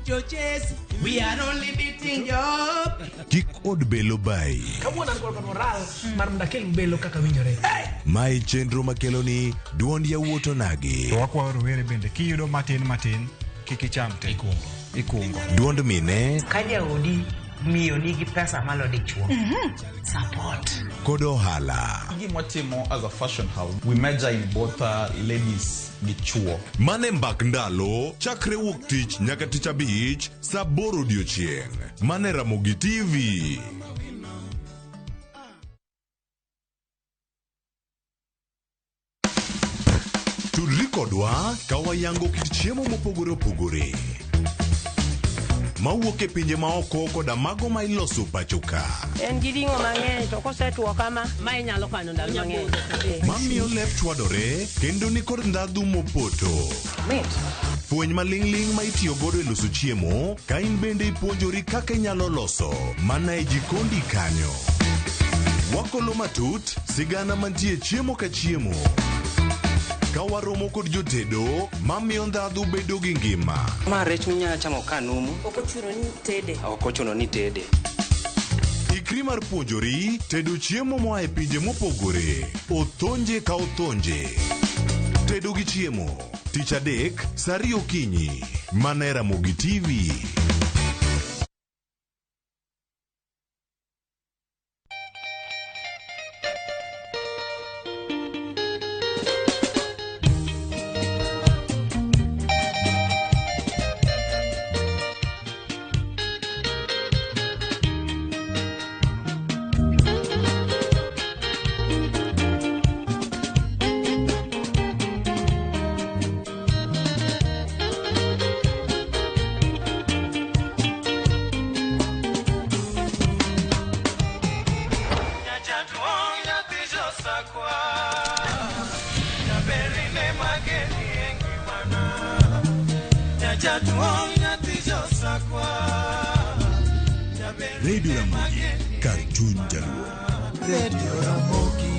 churches. We are only beating job. Kik od belo bai. Kawuono an kod moral mar mdakel belo kaka winjore. Mai chenro makelo ni duond yawuoto nagi. To wakwayo rowere bende kiyudo matin kik icham te. Ikungo. Duond mine. Kaja odi miyo nigi pesa malo dichuo. Support. Kod ohala. Gimotimo as a fashion house, we measure in both ladies gi chuo. Mane mbak ndalo chakre wuok tich nyaka tich abich saa 8 odiochieng'. Mane Ramogi TV. Tudri kodwa kawayango kit chiemo mopogore opogore. Mawuok e pinje maoko koda mago ma iloso pacho ka. En gi ring'o mang'eny to kosetuo kama ma inyalo kano ndalo mang'eny. Mamiyo lep chwadore kendo ni kod ndhadhu mopoto. Fueny maling'ling ma itiyo godo e loso chiemo ka in bende ipuonjori kaka inyalo loso mana e jikondi kanyo. Wakolo matut sigana mantie chiemo ka chiemo. Kawaromo kod jotedo mamiyo ndhadhu bedo gi ngima. Ma rech minyalo chamo ka numu. Ok ochuno ni tede. Ikri mar puonjori tedo chiemo moa e pinje mopogore. Othonje ka othonje. Tedo gi chiemo. Tich adek, saa 2 okinyi. Mana Ramogi TV. Radio Ramogi, Cartoon Jaluo. Radio Ramogi.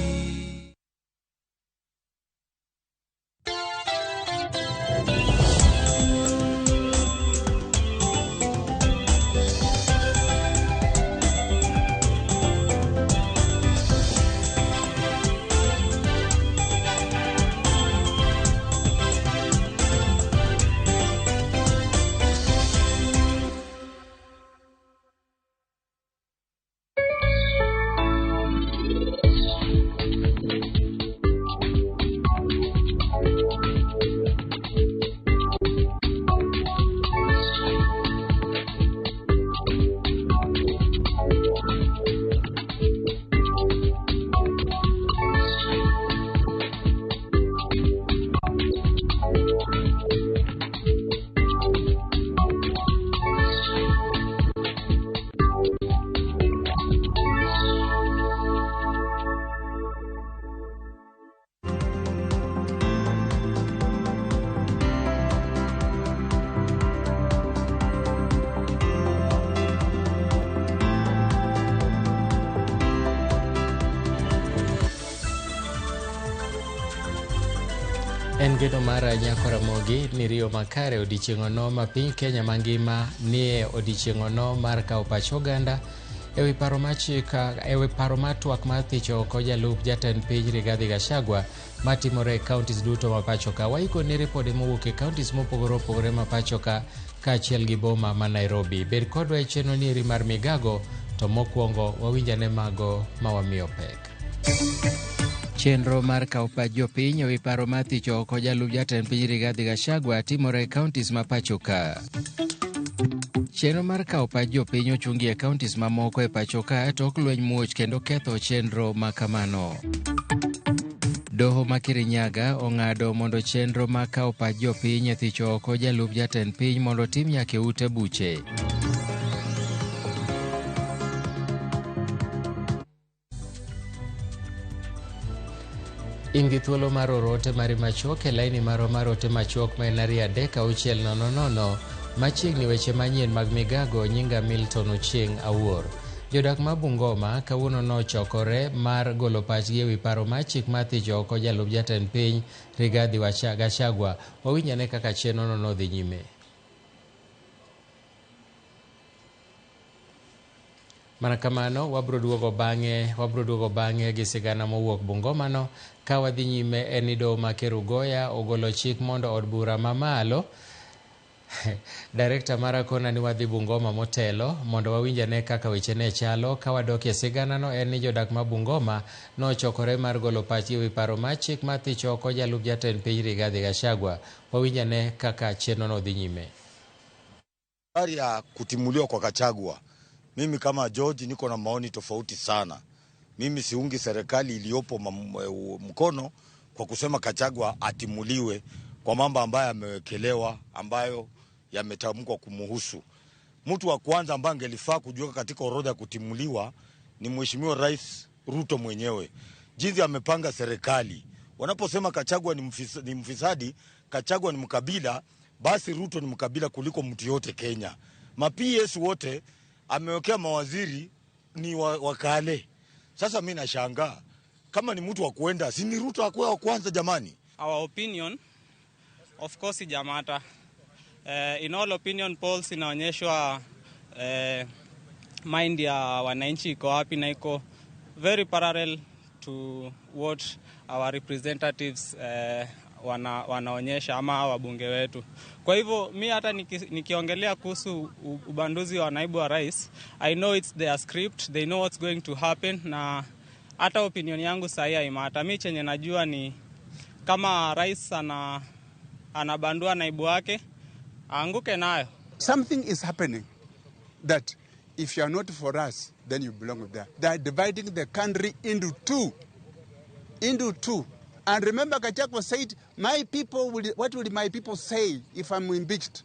En geno mara nyako Ramogi ni riyo makare odichieng'ono ma piny Kenya mangima nie odichieng'ono mar kawo pach oganda ewi paro mar twak mar thicho oko jalup jatend piny Rigathi Gachagua matimore e counties duto ma pacho ka. Waiko ni ripode mowuok e counties mopogore opogore ma pacho ka kaachiel gi boma ma Nairobi. Bed kodwa e chenro ni eri mar migago to mokwongo wawinjane mago ma wamiyo pek. Chenro mar kawo pach jopiny ewi paro mar thicho oko jalup jatend piny Rigathi Gachagua timore e counties ma pacho ka. Chenro mar kawo pach jopiny ochungi e counties mamoko e pacho ka tok lweny muoch kendo ketho chenro ma kamano. Doho ma Kirinyaga ong'ado mondo chenro ma kawo pach jopiny e thicho oko jalup jatend piny mondo tim nyaka e ute buche. In gi thuolo mar oro ote mari machuok e laini maro mar ote machuok ma en 3-600 machiegni weche manyien mag migago nyinga Milton Ochieng' Awuor. Jodak ma Bungoma kawuono nochokore mar golo pachgi ewi paro mar chik mar thicho oko jalup jatend piny Rigathi Gachagua. Wawinjane kaka chenrono nodhi nyime. Mana kamano wabro duogo bang'e gi sigana mowuok Bungoma no ka wadhi nyime enido ma Kerugoya ogolo chik mondo od bura mamalo Director mara kona ni wadhi Bungoma motelo mondo wawinjane kaka weche ne chalo ka wadok e sigana no en ni jodak ma Bungoma no chokore mar golo pachi wi paro mar chik ma thi choko jalup jatend piny Rigathi Gachagua. Wawinjane kaka chenro no dhi nyime. Habari ya kutimuliwa kwa Gachagua, mimi kama George niko na maoni tofauti sana. Mimi siungi serikali iliyopo mkono kwa kusema Gachagua atimuliwe kwa mambo ambayo yamewekelewa, ambayo yametamkwa kumuhusu. Mtu wa kwanza ambaye angelifaa kujiweka katika orodha ya kutimuliwa ni Mheshimiwa Rais Ruto mwenyewe. Jinsi amepanga serikali. Wanaposema Gachagua ni mfisadi, Gachagua ni mkabila, basi Ruto ni mkabila kuliko mtu yote Kenya. Ma-PS wote amewekea mawaziri ni wakale. Sasa mimi nashangaa kama ni mtu wa kuenda, si ni Ruto akuwe wa kwanza jamani? Our opinion of course jamata. In all opinion polls inaonyeshwa mind ya wananchi iko wapi na iko very parallel to what our representatives wanaonyesha ama wabunge wetu. Kwa hivyo mi hata nikiongelea kuhusu ubanduzi wa naibu wa rais, I know it's their script, they know what's going to happen, na hata opinion yangu sahi haimata. Mi chenye najua ni kama rais anabandua naibu wake, anguke nayo. Something is happening that if you are not for us, then you belong there. They are dividing the country into two. And remember, Gachagua said, my people what will my people say if I'm impeached?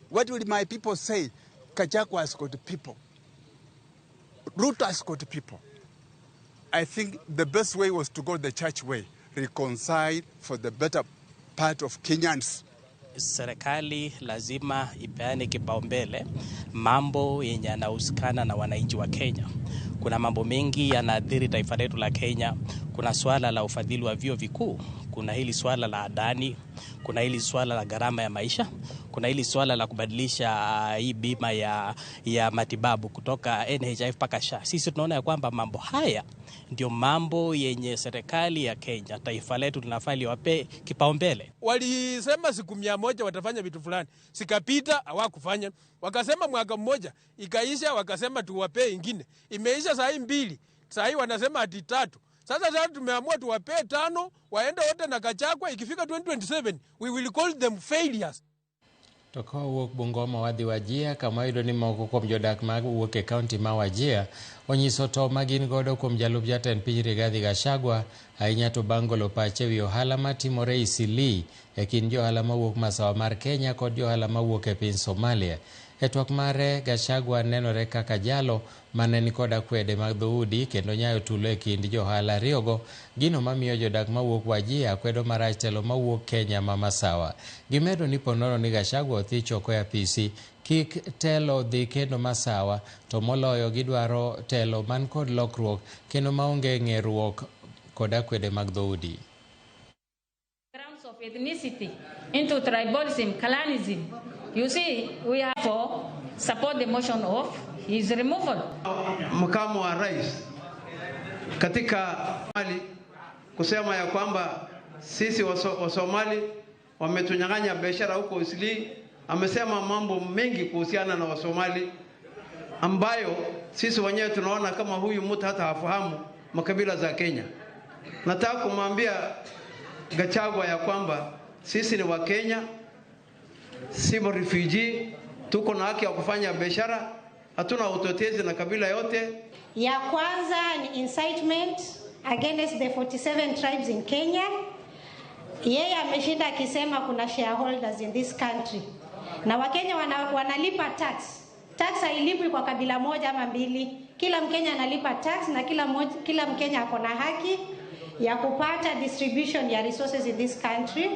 What will my people say? Gachagua has got people. Ruto has got people. I think the best way was to go the church way, reconcile for the better part of Kenyans. Serikali lazima ipeane kipaumbele mambo yenye yanahusikana na wananchi wa Kenya. Kuna mambo mengi yanaathiri taifa letu la Kenya. Kuna swala la ufadhili wa vyuo vikuu, kuna hili swala la adani, kuna hili swala la gharama ya maisha, kuna hili swala la kubadilisha hii bima ya matibabu kutoka NHIF mpaka SHA. Sisi tunaona ya kwamba mambo haya ndio mambo yenye serikali ya Kenya, taifa letu linafaa liwape kipaumbele. Walisema siku 100 watafanya vitu fulani, sikapita hawakufanya. Wakasema mwaka mmoja ikaisha, wakasema tuwape ingine. Imeisha saa hii 2, saa hii wanasema ati 3. Sasa tumeamua tuwape 5, waende wote na Gachagua. Ikifika 2027 we will call them failures. Toka wuok Bungoma wadhi Wajir kama iyudo ni moko kuom jodak mag wuok e kaunti ma Wajir onyiso to magin godo kuom jalup jatend piny Rigathi Gachagua ahinya to bang' golo pache wi ohala matimore Eastleigh e kind johala mawuok masawa mar Kenya kod johala mawuok e piny Somalia. E twak mare, Gachagua nenore kaka jalo mane ni koda kwede mag dhoudi kendo nyayo tulo e kind johala ariyogo, gino mamiyo jodak mawuok Wajir kwedo marach telo mawuok Kenya ma masawa. Gimedo ni ponono ni Gachagua odhi choko e apisi kik telo dhi kendo masawa, to moloyo gidwaro telo man kod lokruok kendo maonge ng'eruok koda kwede mag dhoudi. Grounds of ethnicity into tribalism, clanism. You see, we have to support the motion of his removal. Makamu wa rais katika Mali kusema ya kwamba sisi wa Somali wametunyang'anya biashara huko Eastleigh. Amesema mambo mengi kuhusiana na Wasomali ambayo sisi wenyewe tunaona kama huyu mtu hata hafahamu makabila za Kenya. Nataka kumwambia Gachagua ya kwamba sisi ni wa Kenya, si refugee, tuko na haki ya kufanya biashara, hatuna utetezi na kabila yote. Ya kwanza ni incitement against the 47 tribes in Kenya. Yeye ameshinda akisema kuna shareholders in this country. Na Wakenya wanalipa tax. Tax hailipwi kwa kabila moja ama mbili. Kila Mkenya analipa tax na kila Mkenya ako na haki ya kupata distribution ya resources in this country.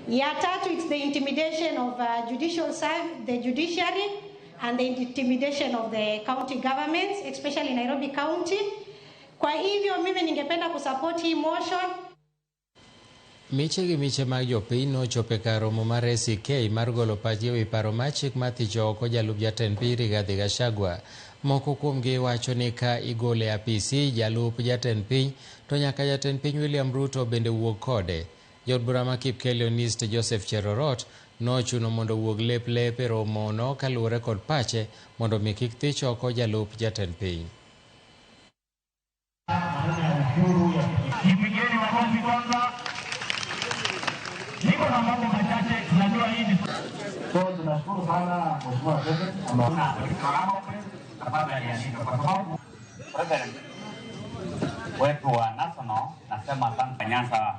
Ya tatu, it's the intimidation of the judiciary and the intimidation of the county governments, especially Nairobi County. Kwa hivyo mimi ningependa kusupport hii motion. Miche gi miche mag jopiny nochope kar romo mar SK mar golo pachi wi paro mar chik mathicho oko jalup jatend piny Rigathi Gachagua Moko kuomgi wacho ni ka igole apisi jalup jatend piny to nyaka jatend piny William Ruto bende wuog kode. Jod bura ma Kipkelionist Joseph Cherorot nochuno mondo wuog lep e romono kaluwore kod pache mondo mi kik thich oko jalup jatend piny. Tunashukuru sana Mheshimiwa President wetu wa national, nasema asante Nyasa,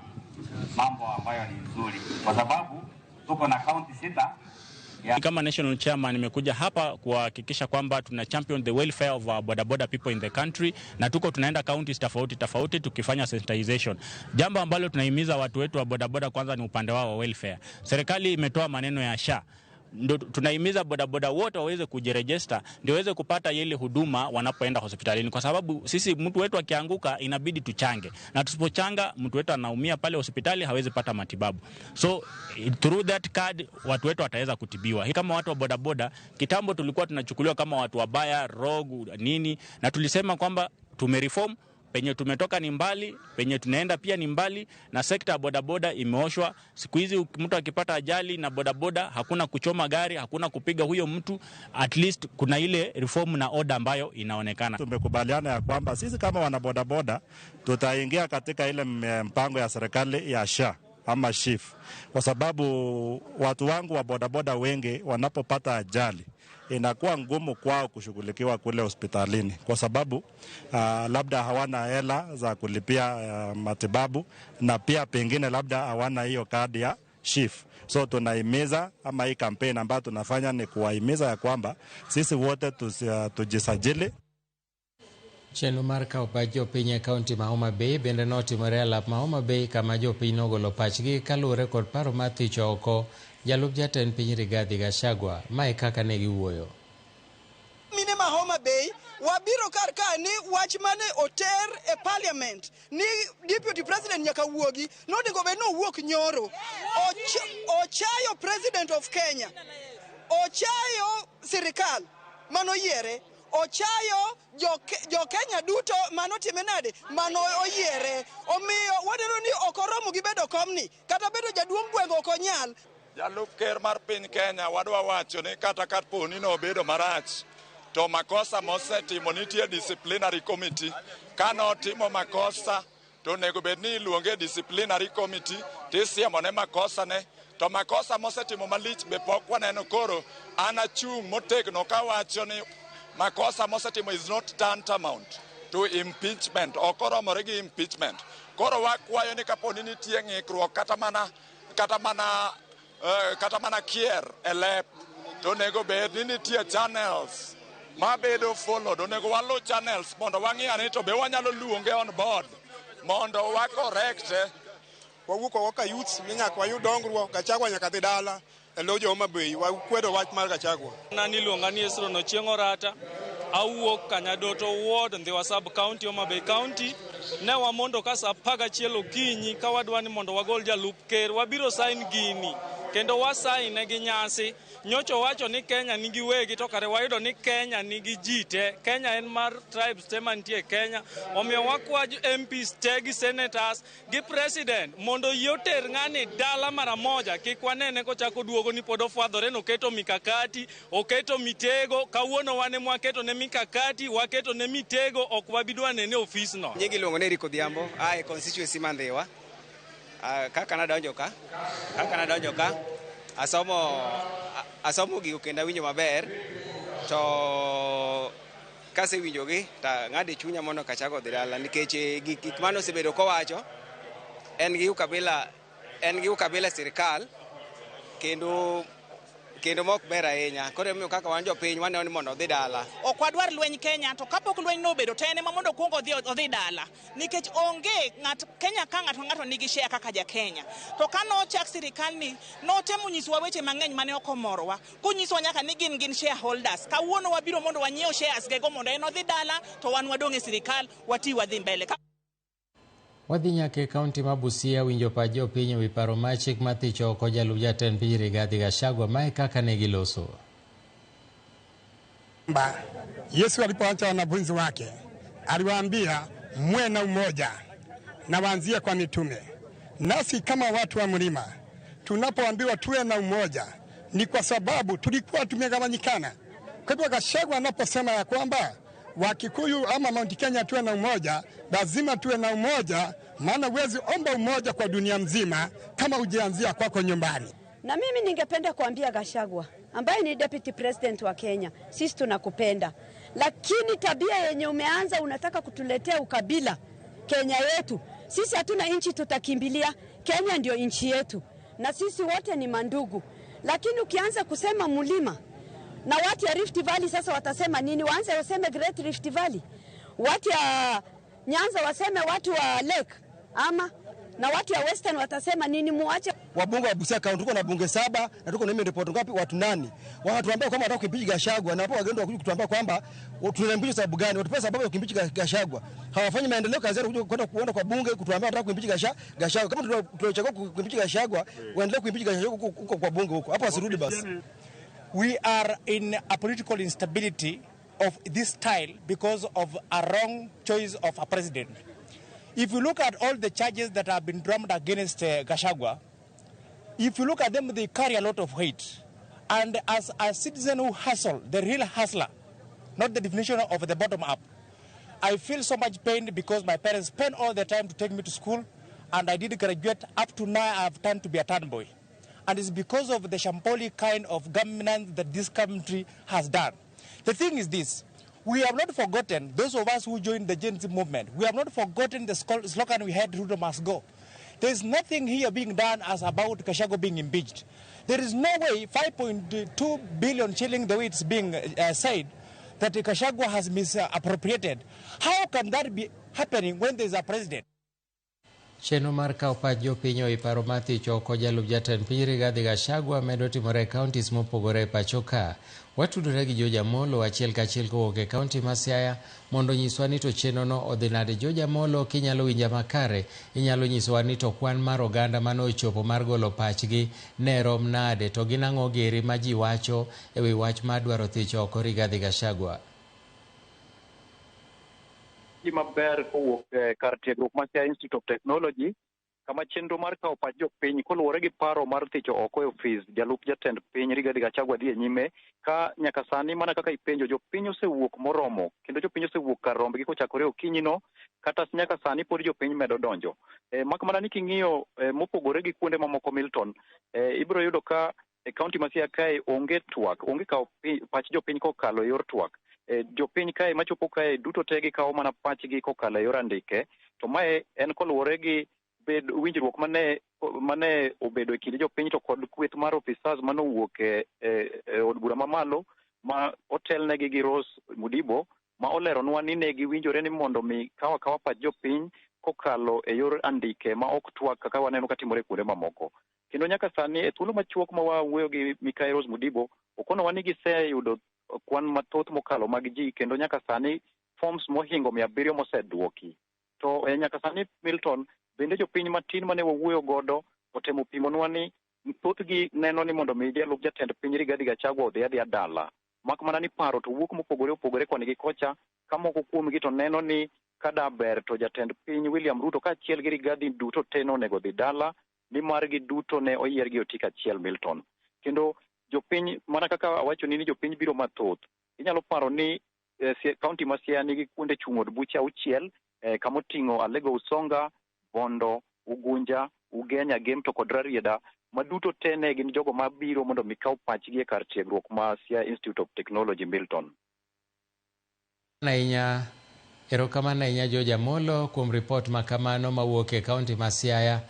mambo ambayo ni nzuri kwa sababu tuko na kaunti 6. Kama national chairman nimekuja hapa kuhakikisha kwamba tuna champion the welfare of our bodaboda people in the country, na tunaenda counties tofauti tukifanya sensitization. Jambo ambalo tunahimiza watu wetu wa bodaboda kwanza ni upande wao wa welfare. Serikali imetoa maneno ya SHA. Tunahimiza bodaboda wote waweze kujiregister ndio waweze kupata ile huduma wanapoenda hospitalini, kwa sababu sisi mtu wetu akianguka inabidi tuchange, na tusipochanga mtu wetu anaumia pale hospitali hawezi pata matibabu. So through that card watu wetu wataweza kutibiwa. Kama watu wa bodaboda kitambo tulikuwa tunachukuliwa kama watu wabaya, rogu nini, na tulisema kwamba tumereform. Penye tumetoka ni mbali, penye tunaenda pia ni mbali, na sekta ya bodaboda imeoshwa. Siku hizi mtu akipata ajali na bodaboda hakuna kuchoma gari, hakuna kupiga huyo mtu. At least kuna ile reform na order ambayo inaonekana. Tumekubaliana ya kwamba sisi kama wana bodaboda tutaingia katika ile mpango ya serikali ya SHA ama SHIF, kwa sababu watu wangu wa bodaboda wengi wanapopata ajali inakuwa ngumu kwao kushughulikiwa kule hospitalini kwa sababu labda hawana hela za kulipia matibabu, na pia pengine labda hawana hiyo kadi ya SHIF. So tunahimiza ama hii campaign ambayo tunafanya ni kuwahimiza ya kwamba sisi wote tujisajili. Chenro mar kawo pach jopiny e kaunti ma Homa Bay bende notimore e alap ma Homa Bay kama jopiny nogolo pachgi kaluwore kod paro mar thich oko jalup jatend piny Rigathi Gachagua. Mae kaka ne giwuoyo. Mine ma Homa Bay wabiro kar ka ni wach mane oter e parliament ni deputy president nyaka wuogi nonego bed no wuok nyoro. Ochayo president of Kenya, ochayo sirikal manoyiere, ochayo jo Kenya duto manotime nade mano oyiere. Omiyo wadeno ni okoromo gi bedo komni kata bedo jaduong' gweng' okonyal. Jalup ker mar piny Kenya wadwa wacho ni kata kapo ni nobedo marach to makosa mosetimo nitie disciplinary committee. Kano timo makosa to nego bed ni iluonge disciplinary committee tisiemo ne makosa ne, to makosa mosetimo malich be pok waneno. Koro ana chung' motegno kawacho ni makosa mosetimo is not tantamount to impeachment, okoromore gi impeachment. Koro wakwayo ni kapo ni nitie ng'ikruok kata mana kier e lep to nego bed ni nitie channels mabedo followed. Onego walu channels mondo wang'e ni to be wanyalo luonge on board mondo wa correct. Wawuok oko ka youth ni nyaka wayud dongruok. Gachagua nyaka dhi dala e lo jo Homa Bay. Wakwedo wach mar Gachagua. Nani luonga ni Esrono Chieng' Orata, awuok Kanyadoto Ward, Ndhiwa Sub County, Homa Bay County. Ne wamondo ka sa 11 okinyi ka wadwa ni mondo wagol jalup ker, wabiro sign gini kendo wasaine gi nyasi. Nyocho wacho ni Kenya nigi wegi to kare wayudo ni Kenya nigi jite. Kenya en mar tribes te mantie Kenya. Omiyo wakwa MPs te gi senators gi president mondo yoter ng'ani dala mara moja, kik wanene kochako duogo ni pod ofwadhore noketo mikakati, oketo mitego. Kawuono wane mwaketo ne mikakati, waketo ne mitego, ok wabidwa nene ofis no. Nyingi luongo ne Eric Odhiambo, ai constituency Mandhiwa. Kaka nadonjo ka asomo gigo kendo awinjo maber, to kasewinjogi ta ng'ade chunya mondo Gachagua odhi dala nikech gik mano osebedo kowacho en gi ukabila sirikal kendo mok ber ahinya. Koro emiyo kaka wan jopiny waneno ni mondo odhi dala. Ok wadwar lweny Kenya, to kapok lweny nobedo to en ema mondo kuongo odhi dala, nikech onge Kenya ka ng'ato nigi share kaka ja Kenya. To ka nochak sirikal ni notemo nyisowa weche mang'eny mane ok omorowa, kunyisowa nyaka ni gin shareholders. Kawuono wabiro mondo wanyiew shares gego mondo en odhi dala to wan wadong' e sirikal wati wadhi mbele. Wadhi nyaka e kaunti ma Busia winjo pach jopiny e wi paro mar chik ma thich oko jalup jatend piny Rigathi Gachagua. Mae kaka ne giloso. Yesu alipoacha wanafunzi wake aliwaambia mwe na umoja na waanzie kwa mitume. Nasi kama watu wa mlima tunapoambiwa tuwe na umoja ni kwa sababu tulikuwa tumegawanyikana. Kwa hivyo Gachagua anaposema ya kwamba Wakikuyu ama Mount Kenya tuwe na umoja, lazima tuwe na umoja, maana huwezi omba umoja kwa dunia mzima kama hujaanzia kwako nyumbani. Na mimi ningependa kuambia Gachagua ambaye ni deputy president wa Kenya, sisi tunakupenda, lakini tabia yenye umeanza, unataka kutuletea ukabila Kenya yetu. Sisi hatuna nchi tutakimbilia, Kenya ndio nchi yetu na sisi wote ni mandugu. Lakini ukianza kusema mlima na watu ya Rift Valley sasa watasema nini? Waanze waseme Great Rift Valley, watu ya Nyanza waseme watu wa Lake, ama na watu ya Western watasema nini? Muache wabunge wa Busia County, tuko na bunge 7 na tuko na report ngapi? Watu 8. Wanatuambia kwamba wanataka kuimpeach Gachagua, na hapo wagendo wakuja kutuambia kwamba tunaimpeach sababu gani? Watu pesa sababu ya kuimpeach Gachagua. Hawafanyi maendeleo, kazi yao kwenda kuona kwa bunge kutuambia wanataka kuimpeach Gachagua. Kama tunachagua kuimpeach Gachagua, waendelee kuimpeach Gachagua huko kwa bunge huko. Hapo wasirudi basi. We are in a political instability of this style because of a wrong choice of a president. If you look at all the charges that have been drummed against Gachagua, if you look at them, they carry a lot of weight. And as a citizen who hustle, the real hustler, not the definition of the bottom up, I feel so much pain because my parents spent all their time to take me to school, and I did graduate. Up to now, I have turned to be a town boy. And it's because of the shambolic kind of governance that this country has done. The thing is this. We have not forgotten, those of us who joined the Gen Z movement, we have not forgotten the slogan we had, Ruto must go. There is nothing here being done as about Gachagua being impeached. There is no way 5.2 billion shilling, the way it's being said, that Gachagua has misappropriated. How can that be happening when there is a president? Chenro mar kawo pach jopiny oи paro mar thich oko jalup jatend piny Rigathi Gachagua medo timore e kauntis mopogore e pacho ka. Watudore gi George Amolo achiel kachiel kowuok e kaunti ma Siaya mondo nyiswa ni to chenrono odhi nade. George Amolo, kinyalo winja makare, inyalo nyisowa ni to kwan mar oganda mane ochopo mar golo pachgi ne rom nade, to gin ang'o giri ma ji wacho e wi wach mar dwaro thich oko Rigathi Gachagua? Maber kowuok kar tiegruok mar Siaya Institute of Technology kama chenro mar kawo pach jopiny koluwore gi paro mar thicho oko e ofis jalup jatend piny Rigathi Gachagua dhi e nyime ka nyaka sani mana kaka ipenjo jopiny osewuok moromo kendo jopiny osewuok kar rombgi kochakore okinyino kata nyaka sani pod jopiny medo donjo. Mak mana ni king'iyo mopogore gi kuonde mamoko Milton, ibiro yudo ka kaunti ma Siaya kae onge twak, onge kawo pach jopiny kokalo e yor twak. Jopiny kae machopo kae duto te gikawo mana pachgi kokalo e yor andike, to mae en koluwore gi winjruok mane obedo e kind jopiny to kod kweth mar officers mane owuok e od bura mamalo ma otelnegi gi Rose Mudibo ma oleronwa ni ne giwinjore ni mondo mi kawa pach jopiny kokalo e yor andike ma ok twak kaka waneno katimore kuonde mamoko. Kendo nyaka sani e thuolo machuok ma wawuoyo gi Mikael Rose Mudibo okonowa ni giseyudo kwan mathoth mokalo mag ji kendo nyaka sani forms mohingo 700 mosedwoki. To nyaka sani Milton bende jopiny matin mane wawuoyo godo otemo pimonwa ni thothgi neno ni mondo mi jalup jatend piny Rigathi Gachagua odhi adhiya dala. Mak mana ni paro to wuok mopogore opogore koni gi kocha, ka moko kuomgi to neno ni kada ber to jatend piny William Ruto kaachiel gi Rigathi duto te nonego dhi dala, ni margi duto ne oyier gi otik achiel Milton. Kendo jopiny mana kaka awacho ni jopiny biro mathoth. Inyalo paro ni kaunti ma Siaya nigi kuonde chung' od buche 6 kama oting'o Alego Usonga, Bondo, Ugunja, Ugenya, Gem to kod Rarieda, ma duto te ne gin jogo mabiro mondo mikaw pachgi e kar tiegruok ma Siaya Institute of Technology Milton. Erokamano ahinya George Amolo kuom ripot ma kamano mawuok e kaunti ma Siaya.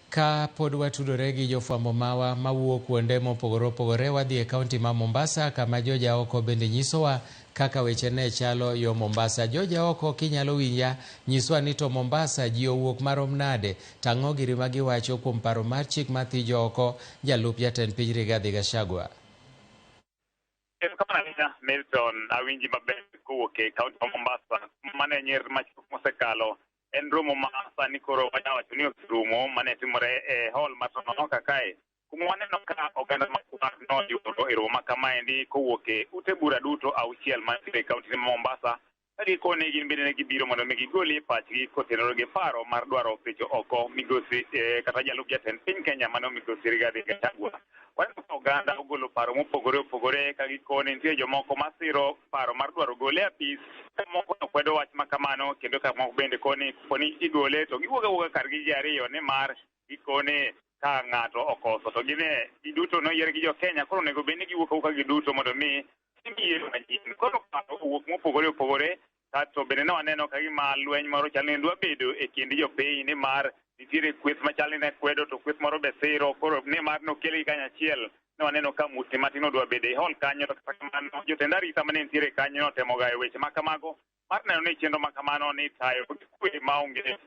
Ka pod watudore gi jofwambo mawa mawuok kuonde mopogore opogore, wadhi e kaunti ma Mombasa kama George Oko bende nyisowa kaka weche ne chalo yo Mombasa. George Oko, kinyalo winja, nyiswa ni to Mombasa ji owuok marom nade, tang'o giri ma giwacho kuom paro mar chik ma thijo oko jalup jatend piny Rigathi Gachagua. Kama nina Milton awinji maber kowuok e kaunti ma Mombasa mane nyer machuok mosekalo en romo ma sani koro wacho ni rumo mane timore e hall mar Tononoka kae kumwaneno ka oganda no yudo ero makamaendi kowuoke ute bura duto auchiel mantiere kaunti ma Mombasa agi koni gin bende gibiro mondo mi gigoli pachgi kotenore gi paro mar dwaro thicho oko migosi kata jalup jatend piny Kenya mano migosi Rigathi Gachagua. Waneno ka oganda ogolo paro mopogore opogore ka gikoni nitie jomoko masiro paro mar dwaro gole apis, moko kwedo wach makamano kendo ka moko bende koni igole to giwuoga kar gi ji ariyo ni mar gikoni ka ng'ato okoso to gine giduto noyier gi jo Kenya koro onego bed ni giwuok ka giduto mondo mi imiero manyien koro owuok mopogore opogore kato bende ne waneno ka gima lweny moro chal ni dwa bedo e kind jopiny ni mar nitiere kweth machal ni ne kwedo to kweth moro be siro koro ni mar nokelgi kanyachiel ne waneno ka muti matin odwa bedo e hall kanyo to kata kamano jotend arita mane nitiere kanyo notemo gayo weche makamago mar neno ni chenro makamano ni tayo kwe maonge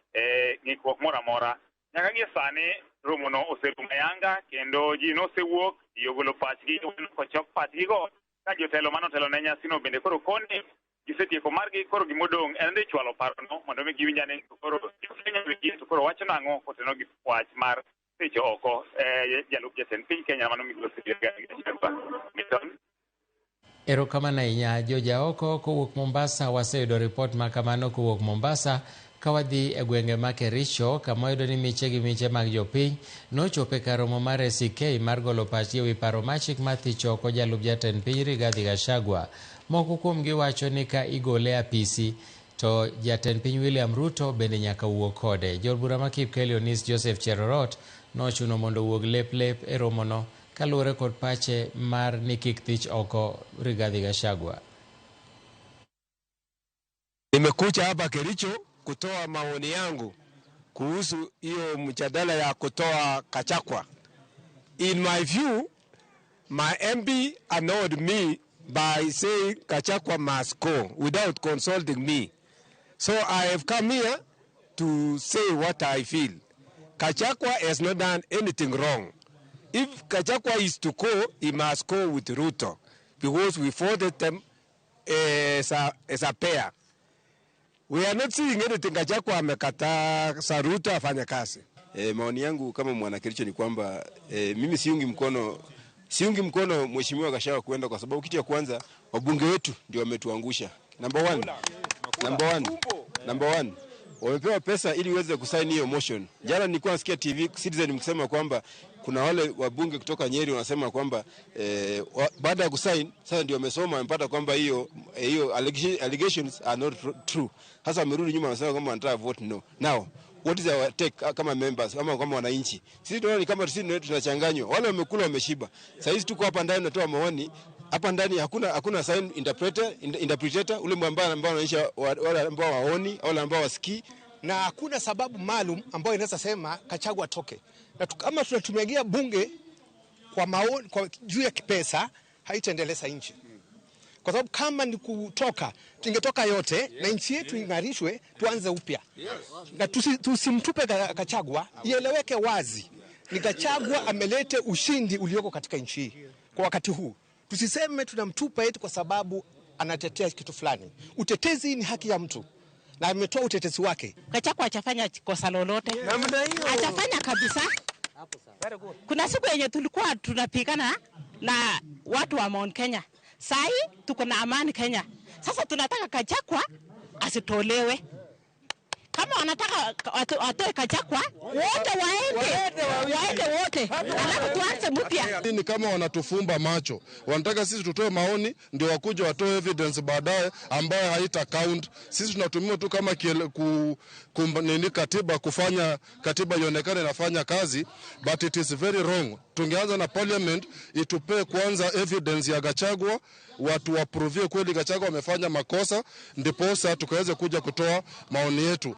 ng'ikruok moro amora. Nyaka gi sani romono oserumo ayanga kendo ji nosewuok ji ogolo pachgi kochok pachgigo ka jotelo manotelo ne nyasino bende koro koni gisetieko margi koro gimodong' en dhi chwalo parono mondo mi giwinja ni koro Kenya wigi to koro wacho nang'o koteno gi wach mar thicho oko jalup jatend piny Kenya mano migosi Rigathi Gachagua. Erokamano ahinya joja oko kowuok Mombasa. Waseyudo ripot makamano kowuok Mombasa kawadhi e gwenge ma Kericho kama wayudo ni miche gi miche mag jopiny nochopo e kar romo mar SK mar golo pachgi e wi paro machik mar thicho oko jalup jatend piny Rigathi Gachagua. Moko kuomgi wacho ni ka igole apisi to jatend piny William Ruto bende nyaka wuog kode. Jolbura ma Kipkeli Onis Joseph Cherorot nochuno mondo wuog lep e romono kaluwore kod pache mar ni kik thich oko Rigathi Gachagua. Nimekuja hapa Kericho kutoa maoni yangu kuhusu hiyo mjadala ya kutoa Gachagua. In my view, my MP annoyed me by saying Gachagua must go without consulting me. So I have come here to say what I feel. Gachagua has not done anything wrong. If Gachagua is to go, he must go with Ruto because we voted them as a pair. We are not seeing anything Gachagua amekata Ruto afanye kazi. Maoni yangu kama mwana Kericho ni kwamba mimi siungi mkono mheshimiwa Gachagua kwenda kwa sababu kitu ya kwanza wabunge wetu ndio wametuangusha. Number one. Wamepewa pesa ili uweze kusign hiyo motion. Jana nilikuwa nasikia TV Citizen mkisema kwamba kuna wale wabunge kutoka Nyeri wanasema kwamba baada ya kusign sasa ndio wamesoma wamepata kwamba hiyo allegations are not true. Sasa wamerudi nyuma wanasema kwamba wanataka vote no. Now what is our take kama members kama wananchi? Sisi tunaona kama sisi tunachanganywa. Wale wamekula wameshiba. Sasa hizi tuko hapa ndani tunatoa maoni. Hapa ndani hakuna sign interpreter ule ambao wanaonyesha wale ambao waoni wale ambao wasikii, na hakuna sababu maalum ambayo inaweza sema Gachagua atoke. Na kama tunatumiagia bunge kwa maoni kwa juu ya kipesa haitaendeleza nchi. Kwa sababu kama ni kutoka tungetoka yote na nchi yetu ingarishwe tuanze upya. Na tusimtupe Gachagua, ieleweke wazi. Ni Gachagua amelete ushindi ulioko katika nchi kwa wakati huu. Tusiseme tunamtupa eti kwa sababu anatetea kitu fulani. Utetezi ni haki ya mtu. Na ametoa utetezi wake. Gachagua hajafanya kosa lolote. Hajafanya kabisa. Kuna siku yenye tulikuwa tunapigana na watu wa Mount Kenya. Sai tuko na amani Kenya. Sasa tunataka Gachagua asitolewe. Kama wanataka atoe Gachagua, wote waende wote. Alafu tuanze mpya. Ni kama wanatufumba macho. Wanataka sisi tutoe maoni ndio wakuje watoe evidence baadaye ambayo haita count. Sisi tunatumia tu kama katiba kufanya katiba ionekane inafanya kazi, but it is very wrong. Tungeanza na parliament itupe kwanza evidence ya Gachagua, watu waprovie kweli Gachagua wamefanya makosa, ndipo sasa tukaweze kuja kutoa maoni yetu.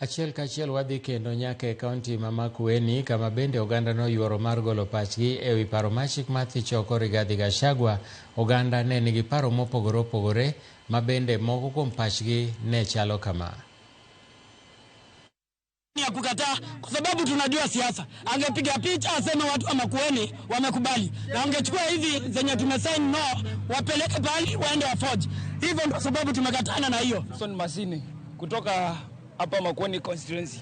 Achiel kachiel wadhi kendo nyaka e kaunti ma Makueni kama bende oganda no yuoro mar golo pachgi e wi paro machik mar thicho oko Rigathi Gachagua. Oganda ne nigi paro mopogore opogore ma bende moko kuom pachgi ne chalo kama. Ya kukataa kwa sababu tunajua siasa. Angepiga picha aseme watu wa Makueni wamekubali. Na angechukua hizi zenye tumesign no wapeleke pali waende waforge. Hivyo ndio sababu tumekatana na hiyo. Son Masini kutoka hapa Makueni constituency.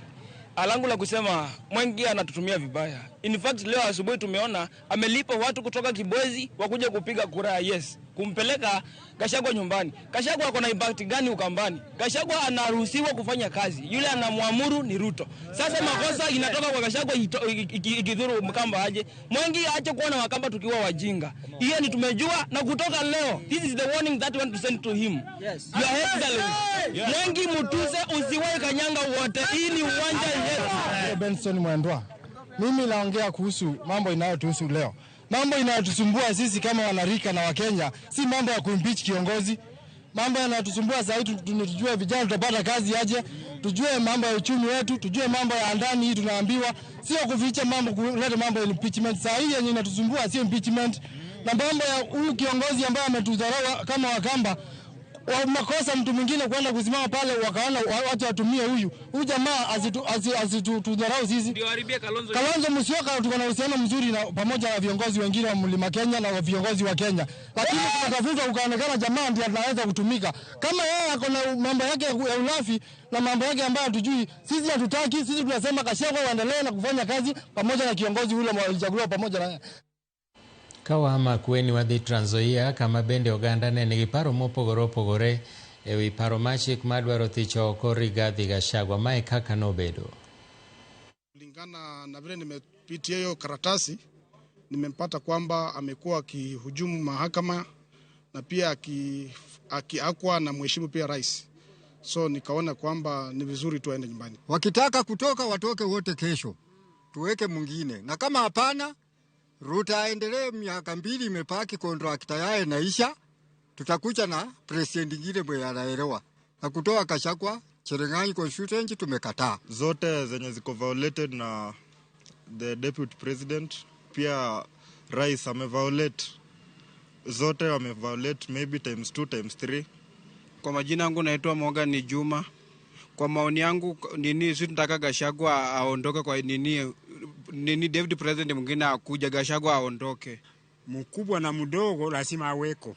Alangu la kusema Mwengi anatutumia vibaya. In fact leo asubuhi tumeona amelipa watu kutoka Kibwezi wakuja kupiga kura yes, kumpeleka Gachagua nyumbani. Gachagua ako na impact gani Ukambani? Gachagua anaruhusiwa kufanya kazi. Yule anamwamuru ni Ruto. Sasa makosa inatoka kwa Gachagua ikidhuru Mkamba aje. Mwengi aache kuona Wakamba tukiwa wajinga. Hiyo ni tumejua na kutoka leo. This is the warning that we want to send to him. Yes. Your Excellency. Mwengi mutuse usiwahi kanyanga wote. Hii ni uwanja yetu. Benson Mwendwa. Mimi naongea kuhusu mambo inayotuhusu leo. Mambo inayotusumbua sisi kama wanarika na Wakenya si mambo ya kuimpeach kiongozi. Mambo yanayotusumbua sasa hivi tujue vijana tutapata kazi aje, tujue mambo ya uchumi wetu, tujue mambo ya ndani hii tunaambiwa, sio kuficha mambo kuleta mambo ya impeachment. Sasa hii yenye inatusumbua sio impeachment. Na mambo ya huyu kiongozi ambaye ametudharau kama Wakamba, makosa mtu mwingine kwenda kusimama pale wakaona watu watumie huyu jamaa asitudharau sisi. Ndio haribia Kalonzo Musyoka tuko na uhusiano mzuri na pamoja na viongozi wengine wa Mlima Kenya na viongozi wa Kenya. Lakini tunatafuta ukaonekana jamaa ndiye anaweza kutumika. Kama yeye ako na mambo yake ya ulafi na mambo yake ambayo hatujui, sisi hatutaki. Sisi tunasema Gachagua waendelee na kufanya kazi pamoja na kiongozi yule alichaguliwa pamoja na yeye. Kawama kweni wadhi Trans Nzoia kama bende Oganda ne nigi paro mopogore opogore ewi paro machik madwaro thicho oko Rigathi Gachagua. Mae kaka nobedo. Kulingana na vile nimepitia hiyo karatasi, nimempata kwamba amekuwa akihujumu mahakama na pia akiakwa na mheshimu pia rais. So nikaona kwamba ni vizuri tu aende nyumbani. Wakitaka kutoka watoke wote kesho. Tuweke mwingine. Na kama hapana, Ruto aendelee miaka 2 imepaki contract yake naisha. Tutakuja na president mwingine mwenye anaelewa. Na kutoa Gachagua Cherang'any constituency tumekataa. Zote zenye ziko violated na the deputy president, pia rais ameviolate. Zote wameviolate maybe times 2 times 3. Kwa majina yangu naitwa Morgan Juma. Kwa maoni yangu sisi tunataka Gachagua aondoke kwa deputy president mwingine akuja, Gachagua aondoke. Mkubwa na mdogo lazima aweko.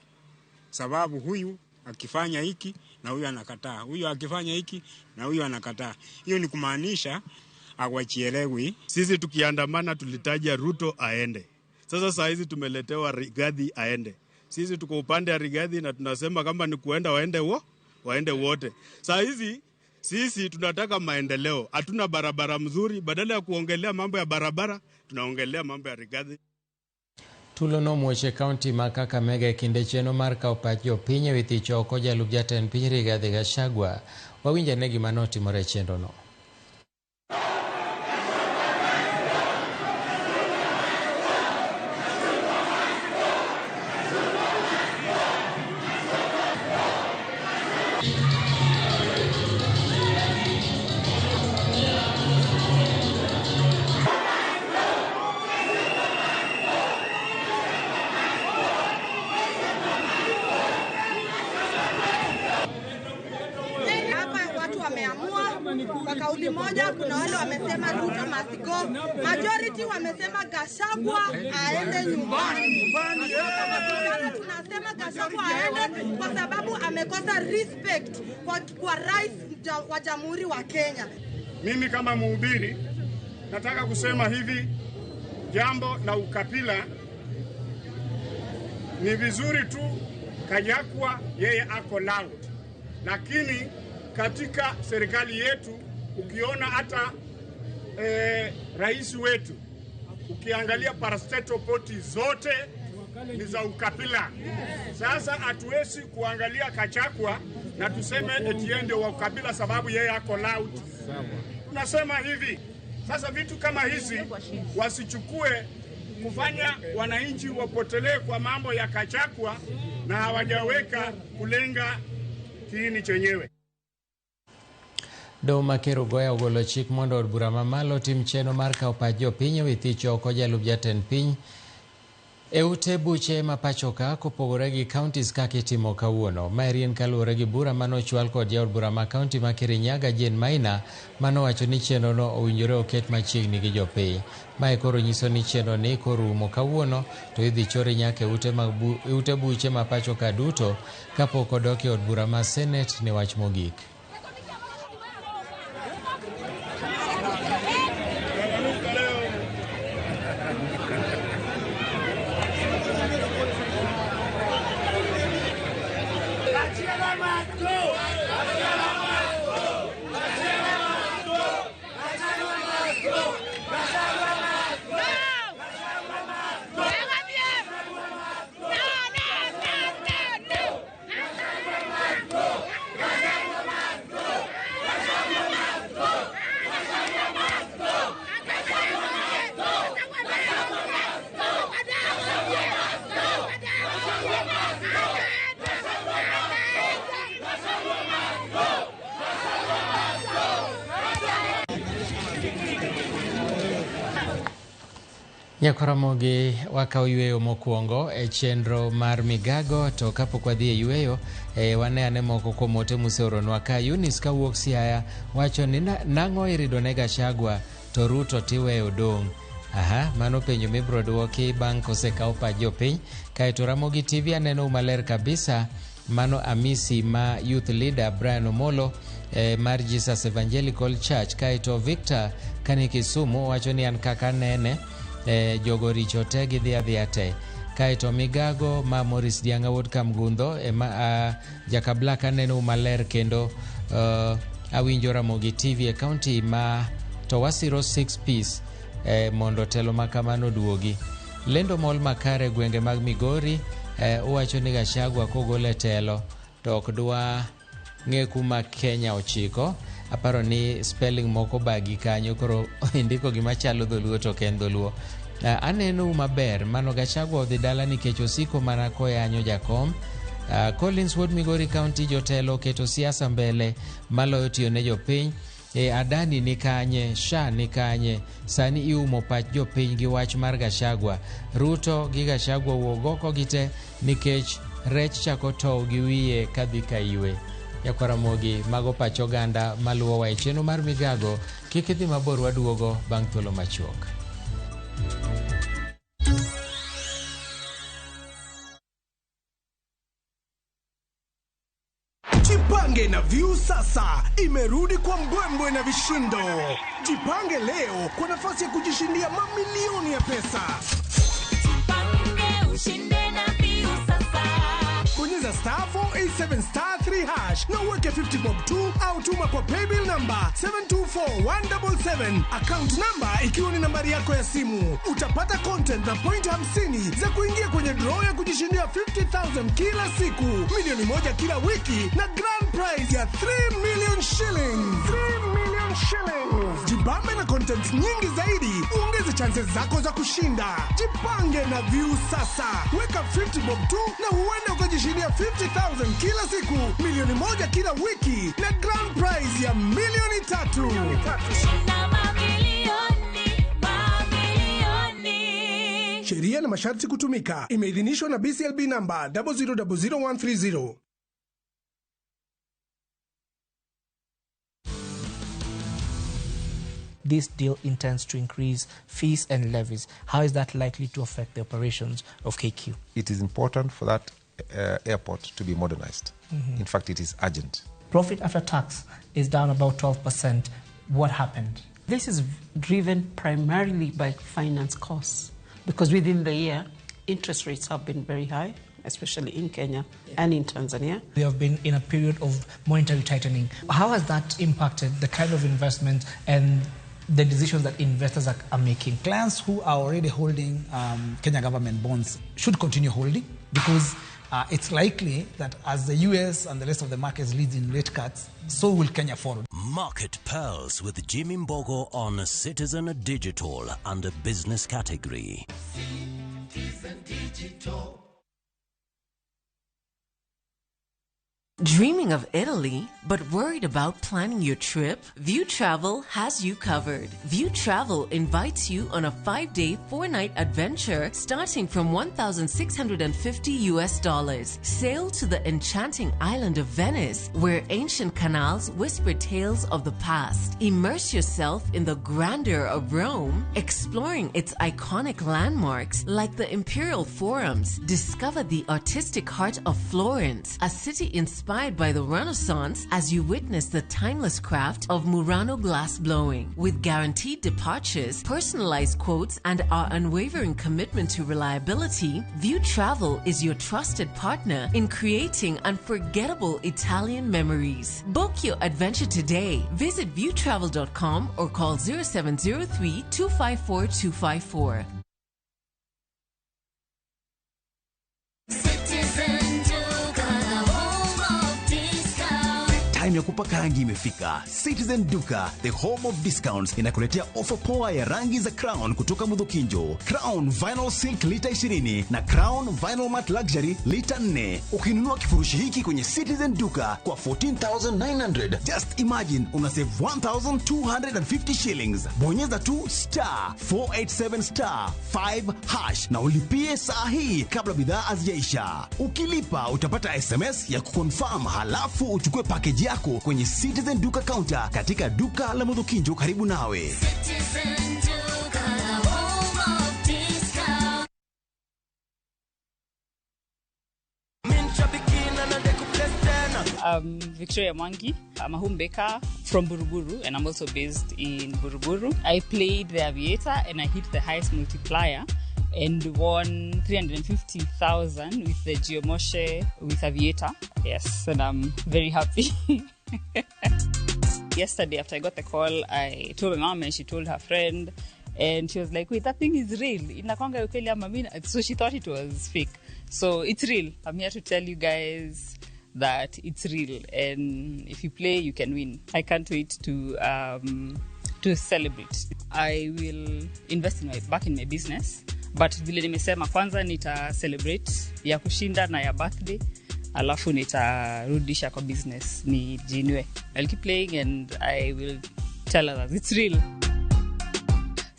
Sababu huyu akifanya hiki na huyu anakataa. Huyu akifanya hiki na huyu anakataa. Hiyo ni kumaanisha hawachielewi. Sisi tukiandamana tulitaja Ruto aende. Sasa saa hizi tumeletewa Rigathi aende. Sisi tuko upande ya Rigathi na tunasema kama ni kuenda waende wote. Saa hizi sisi tunataka maendeleo. Hatuna barabara mzuri, badala ya kuongelea mambo ya barabara tunaongelea mambo ya Rigathi. Tulono mweche county makaka mega kinde cheno marka opachio pinye withicho oko jalup jatend piny Rigathi Gachagua. Wawinja negi manoti more chendo no. Kwa kauli moja, kuna wale wamesema Ruto must go, majority wamesema Gachagua aende nyumbani. Tunasema Gachagua aende kwa sababu amekosa respect kwa rais wa Jamhuri wa Kenya. Mimi kama mhubiri nataka kusema hivi, jambo la ukabila ni vizuri tu Gachagua yeye ako loud, lakini katika serikali yetu ukiona hata rais wetu, ukiangalia parastatal party zote ni za ukabila. Sasa hatuwezi kuangalia Gachagua na tuseme eti ndio wa ukabila sababu yeye ako loud. Tunasema hivi, sasa vitu kama hizi wasichukue kufanya wananchi wapotelee kwa mambo ya Gachagua na hawajaweka kulenga kiini chenyewe. Doho makero goya ogolo chik mondo od bura mamalo tim cheno mar kao pach jopiny withicho oko jalup jatend piny e ute buche ma pachoka kopogore gi counties kaka itimo kawuono. Maerien kaluwore gi bura manochwal kod jaod bura ma county ma Kirinyaga Jane Maina manowacho ni cheno no owinjore oket machiegni gi jopiny. Mae koro nyiso ni cheno ni korumo kawuono to idhi chore nyaka ute buche ma pachoka duto kapok odok e od bura ma Senate ne wach mogik. Nyakoromogi wakao yweyo mokwongo e chenro mar migago to kapok wadhi e yweyo wane ane moko kuom ote museoronwa ka. Eunice kawuok Siaya wacho ni nang'o irido ne Gachagua to Ruto tiweyo dong'. Mano penjo mibro duoki bang' kosekaw pach jopiny. Kaeto Ramogi TV aneno maler kabisa mano Amisi ma youth leader Brian Omolo mar Jesus Evangelical Church. Kaeto Victor kani Kisumu wacho ni an kaka nene jogo richo te gi dhia te. Kaeto migago ma Morris Dianga wod Kamgundho Jakablaka neno maler kendo awinjo Ramogi TV e county ma to wasiro 6 piece mondo telo makamano duogi. Lendo mol makare gwenge mag Migori uwacho ni Gachagua kogole telo to ok dwa ng'e kuma Kenya ochiko. Aparo ni spelling moko bagi kanyo koro indiko gima chalo dholuo to ken dholuo. Aneno maber mano Gachagua odhi dala nikech osiko mana koyanyo jakom. Collins Ward Migori County jotelo keto siasa mbele maloyo tiyo ne jopiny. Adani ni kanye, Sha ni kanye, sani iumo pach jopiny gi wach mar Gachagua. Ruto gi Gachagua wuogoko gite nikech rech chako tow gi wiye kadhi ka iwe. Nyakoromogi mago pach oganda maluwo wa e chenro mar migago. Kik idhi mabor, waduogo bang' thuolo machuok. Jipange na View sasa imerudi kwa mbwembwe na vishindo. Jipange leo kwa nafasi ya kujishindia mamilioni ya pesa. Jipange ushinde na View sasa. Bonyeza *487*3# na uweke 50 bob tu au tuma kwa paybill number 724177. Account number ikiwa ni nambari yako ya simu. Utapata content na point 50 za kuingia kwenye draw ya kujishindia 50,000 kila siku, milioni moja kila wiki na grand prize ya 3 million shillings. 3 million shillings. Jibambe na content nyingi zaidi, uongeze chances zako za kushinda. Jipange na View sasa. Weka 50 bob tu na huenda ukajishindia 50,000 kila siku, milioni moja kila wiki na grand prize ya milioni 3. Sheria na masharti kutumika. Imeidhinishwa na BCLB number 0000130. This deal intends to increase fees and levies. How is that likely to affect the operations of KQ? It is important for that airport to be modernized. In fact, it is urgent. Profit after tax is down about 12%. What happened? This is driven primarily by finance costs, because within the year, interest rates have been very high, especially in Kenya and in Tanzania. We have been in a period of monetary tightening. How has that impacted the kind of investment and the decisions that investors are making? Clients who are already holding Kenya government bonds should continue holding, because it's likely that as the US and the rest of the markets lead in rate cuts, so will Kenya follow. Market Pearls with Jimmy Mbogo on Citizen Digital under business category. Citizen Digital. Dreaming of Italy, but worried about planning your trip? View Travel has you covered. View Travel invites you on a 5-day, 4-night adventure starting from $1,650. Sail to the enchanting island of Venice, where ancient canals whisper tales of the past. Immerse yourself in the grandeur of Rome, exploring its iconic landmarks like the Imperial Forums. Discover the artistic heart of Florence, a city inspired by the Renaissance, as you witness the timeless craft of Murano glass blowing. With guaranteed departures, personalized quotes, and our unwavering commitment to reliability, View Travel is your trusted partner in creating unforgettable Italian memories. Book your adventure today. Visit viewtravel.com or call 0703 254 254. Time ya kupaka rangi imefika. Citizen Duka, the home of discounts, inakuletea ofa poa ya rangi za Crown kutoka Mudhokinjo. Crown Vinyl Silk lita 20 na Crown Vinyl Matte Luxury lita 4. Ukinunua kifurushi hiki kwenye Citizen Duka kwa 14,900, just imagine una save 1,250 shillings. Bonyeza tu *487*5# na ulipie saa hii kabla bidhaa hazijaisha. Ukilipa utapata SMS ya kuconfirm, halafu uchukue package yako kwenye Citizen Duka counter katika duka la Mudhokinjo karibu nawe. Victoria Mwangi. I'm a home baker from Buruburu, and I'm also based in Buruburu. I played the Aviator and I hit the highest multiplier and won 350,000 with the Geomoshe with Aviator. Yes, and I'm very happy. Yesterday after I got the call, I told my mom and she told her friend, and she was like, wait, that thing is real. So she thought it was fake. So it's real. I'm here to tell you guys that it's real, and if you play, you can win. I can't wait to celebrate. I will invest back in my business, but vile nimesema kwanza nita celebrate ya kushinda na ya birthday, alafu nitarudisha kwa business ni jinwe. I'll keep playing and I will tell others it's real.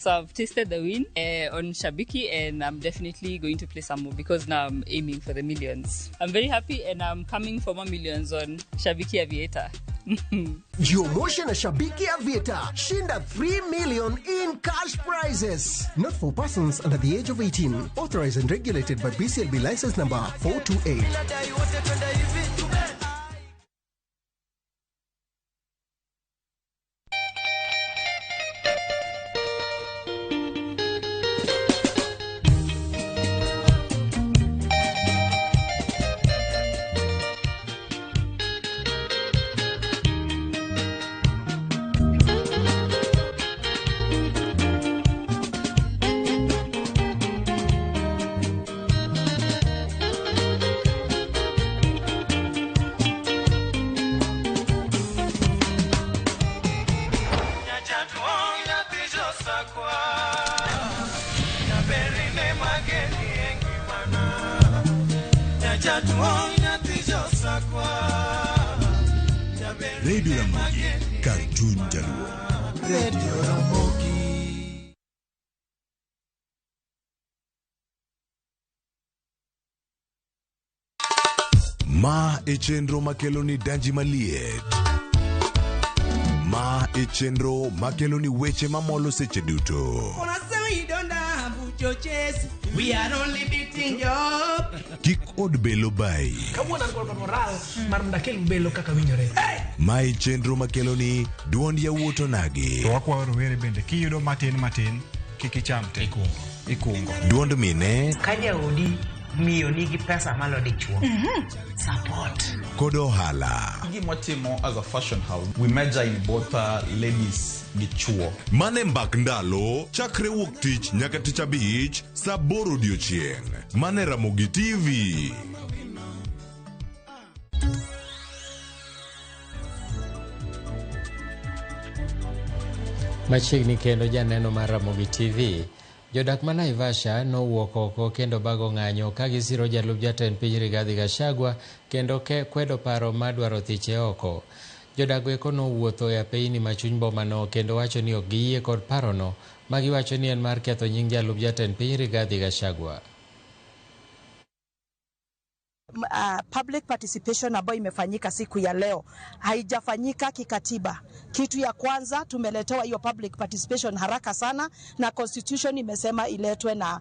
So I've tasted the win on Shabiki, and I'm definitely going to play some more because now I'm aiming for the millions. I'm very happy, and I'm coming for more millions on Shabiki Aviator. Geomoshe na Shabiki Aviator. Shinda 3 million in cash prizes. Not for persons under the age of 18. Authorized and regulated by BCLB license number 428. Radio Ramogi, Cartoon Jaluo. Radio Ramogi. Ma e chenro makeloni danji maliet. Ma e chenro makeloni weche mamolo seche duto. We are only beating job. Kik od belo bai. Kawuono an kod moral mar ndakel belo kaka winjore. Ma e chenro makeloni duond yawuoto nagi. To wakwayo rowere bende kiyudo matin kik icham te. Ikungo. Duond mine. Kaja odi miyo nigi pesa malo dichuo. Support. Kod ohala. Gimotimo as a fashion house, we measure in both ladies gi chuo. Mane mbak ndalo chakre wuok tich nyaka tich abich saa 8 odiechieng'. Mane Ramogi TV. Machiegni kendo janeno mar Ramogi TV. Jodak ma Naivasha nowuok oko kendo bago ng'anyo ka gisiro jalup jatend piny Rigathi Gachagua kendo kwedo paro madwaro thiche oko. Jodak eko nowuotho e apeyni machuny bomano kendo wacho ni ok giyie kod parono ma giwacho ni en mar ketho nying jalup jatend piny Rigathi Gachagua. Public participation ambayo imefanyika siku ya leo haijafanyika kikatiba. Kitu ya kwanza tumeletewa hiyo public participation haraka sana, na constitution imesema iletwe na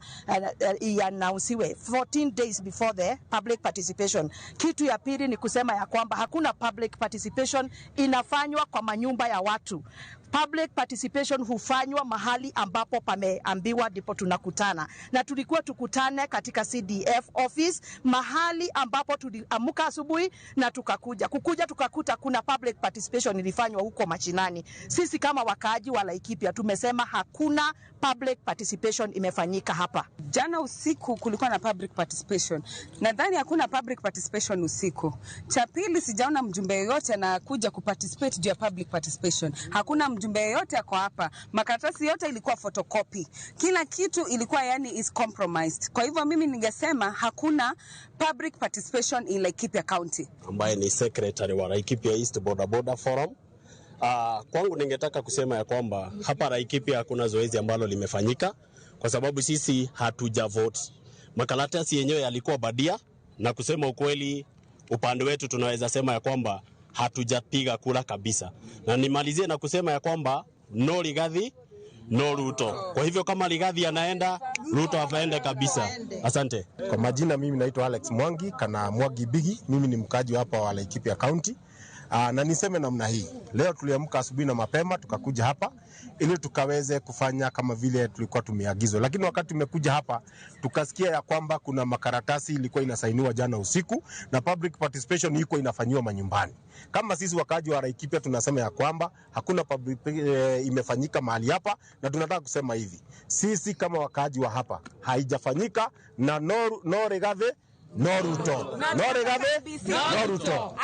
ianausiwe 14 days before the public participation. Kitu ya pili ni kusema ya kwamba hakuna public participation inafanywa kwa manyumba ya watu. Public participation hufanywa mahali ambapo pameambiwa ndipo tunakutana, na tulikuwa tukutane katika CDF office, mahali ambapo tuliamka asubuhi na tukakuja tukakuta kuna public participation ilifanywa huko mashinani. Sisi kama wakaaji wa Laikipia tumesema hakuna public participation imefanyika hapa. Jana usiku kulikuwa na public participation. Nadhani hakuna public participation usiku. Cha pili, sijaona mjumbe yoyote anakuja kuparticipate juu ya public participation. Hakuna mjumbe yoyote ako hapa. Makaratasi yote ilikuwa photocopy. Kila kitu ilikuwa is compromised. Kwa hivyo mimi ningesema hakuna public participation in Laikipia County. Ambaye ni secretary wa Laikipia East Boda Forum. Kwangu ningetaka kusema ya kwamba hapa Laikipia hakuna zoezi ambalo limefanyika kwa sababu sisi hatuja vote. Makaratasi yenyewe yalikuwa badia, na kusema ukweli upande wetu tunaweza sema ya kwamba hatujapiga kura kabisa. Na nimalizie na kusema ya kwamba no Rigathi no Ruto. Kwa hivyo kama Rigathi anaenda, Ruto ataenda kabisa. Asante. Kwa majina mimi naitwa Alex Mwangi kana Mwangi Bigi. Mimi ni mkaji hapa wa Laikipia County. Na niseme namna hii. Leo tuliamka asubuhi na mapema tukakuja hapa ili tukaweze kufanya kama vile tulikuwa tumeagizwa. Lakini wakati tumekuja hapa tukasikia ya kwamba kuna makaratasi ilikuwa inasainiwa jana usiku na public participation iko inafanywa manyumbani. Kama sisi wakaji wa Laikipia tunasema ya kwamba hakuna public imefanyika mahali hapa, na tunataka kusema hivi. Sisi kama wakaji wa hapa haijafanyika, na no Rigathi no Ruto. No Rigathi no Ruto.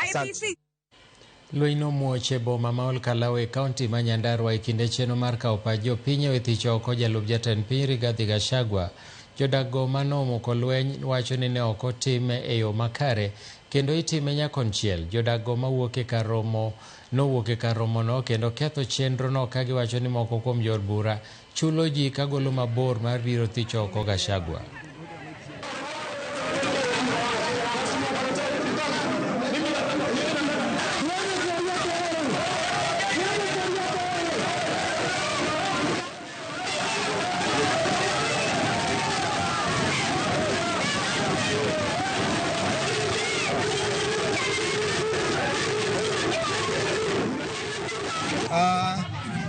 Luino muoche boma maol Kalawe County Manyandarua ikinde cheno mar kao pajo pinye wethicho oko jalup jatend piny Rigathi Gachagua. Jodak go manomo kolweny wacho ni ne oko time e yo makare kendo itime nyakonchiel. Jodak go mawuok e kar romo no kendo ketho chenro no ka giwacho ni moko kuom jod bura chulo ji kagolo mabor mar biro thicho oko Gachagua.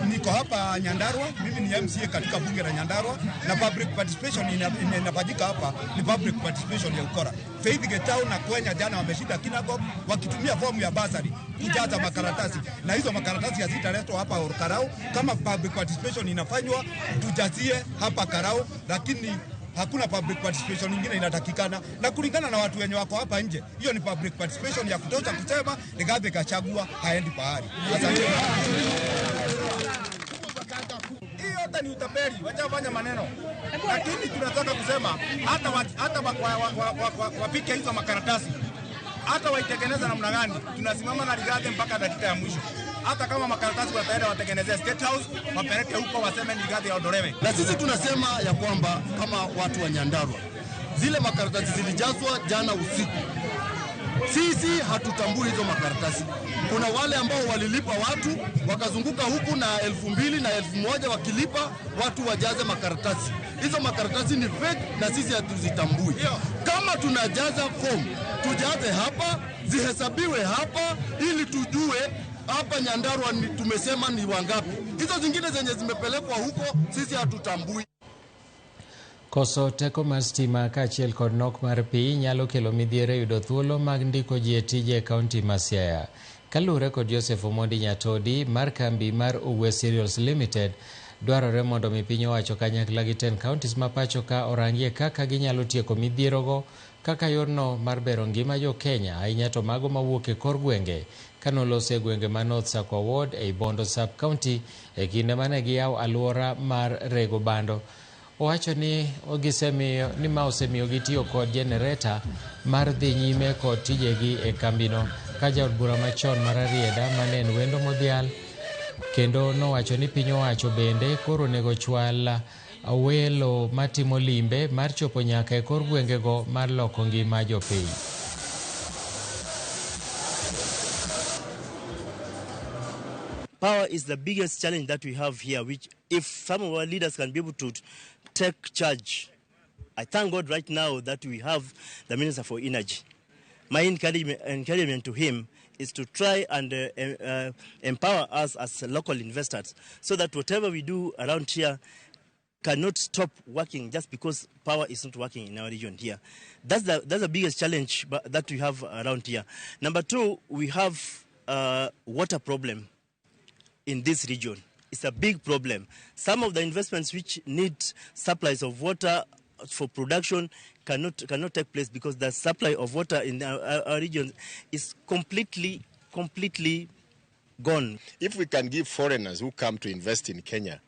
Niko hapa Nyandarua, mimi ni MCA katika bunge la Nyandarua, na public participation inafanyika hapa ni public participation ya ukora. Faith Getao na Kwenya jana wameshinda Kinangop wakitumia fomu ya basari kujaza makaratasi, na hizo makaratasi hazitaletwa hapa Karau. Kama public participation inafanywa tujazie hapa Karau, lakini hakuna public participation nyingine inatakikana, na kulingana na watu wenye wako hapa nje, hiyo ni public participation ya kutosha kusema Rigathi Gachagua haendi pahali. Asante. Hiyo yote ni utapeli, wachafanya maneno. Lakini tunataka kusema hata wapike hizo makaratasi, hata waitengeneza namna gani, tunasimama na Rigathi mpaka dakika ya mwisho. Hata kama makaratasi wataenda watengenezea State House, wapeleke huko waseme Rigathi aondolewe. Na sisi tunasema ya kwamba kama watu wa Nyandarua, zile makaratasi zilijazwa jana usiku. Sisi hatutambui hizo makaratasi. Kuna wale ambao walilipa watu wakazunguka huku na 2,000 na 1,000 wakilipa watu wajaze makaratasi. Hizo makaratasi ni fake na sisi hatuzitambui. Kama tunajaza form, tujaze hapa, zihesabiwe hapa ili tujue hapa Nyandarua tumesema ni wangapi. Hizo zingine zenye zimepelekwa huko sisi hatutambui. Koso teko mar stima kaachiel kod nok mar pi nyalo kelo midhiere yudo thuolo mag ndiko ji e tije e kaunti ma Siaya. Kalure kod Joseph Omondi Nyatodi mar kambi mar Uwe Cereals Limited, dwarore mondo mi piny owacho kanyakla gi 10 counties ma pacho ka orangie kaka ginyalo tieko midhierogo kaka yorno mar bero ngima jo Kenya, ahinya to mago mawuok e kor gwenge, kanolose gwenge ma North Sakwa Ward e Bondo Sub County e kinde mane giyawo alwora mar rego bando. Owacho ni ma osemiyo gitiyo kod jenereta mar dhi nyime kod tijegi e kambino, ka jaod bura machon mar Arieda manen Wendo Modhial kendo nowacho ni piny owacho bende koro nego chwal welo matimo limbe mar chopo nyaka e kor gwengego mar loko ngima jopiny. Power is the biggest challenge that we have here, which if some of our leaders can be able to take charge. I thank God right now that we have the Minister for Energy. My encouragement to him is to try and empower us as local investors so that whatever we do around here cannot stop working just because power is not working in our region here. That's the biggest challenge that we have around here. Number two, we have water problem in this region. It's a big problem. Some of the investments which need supplies of water for production cannot take place because the supply of water in our region is completely gone. If we can give foreigners who come to invest in Kenya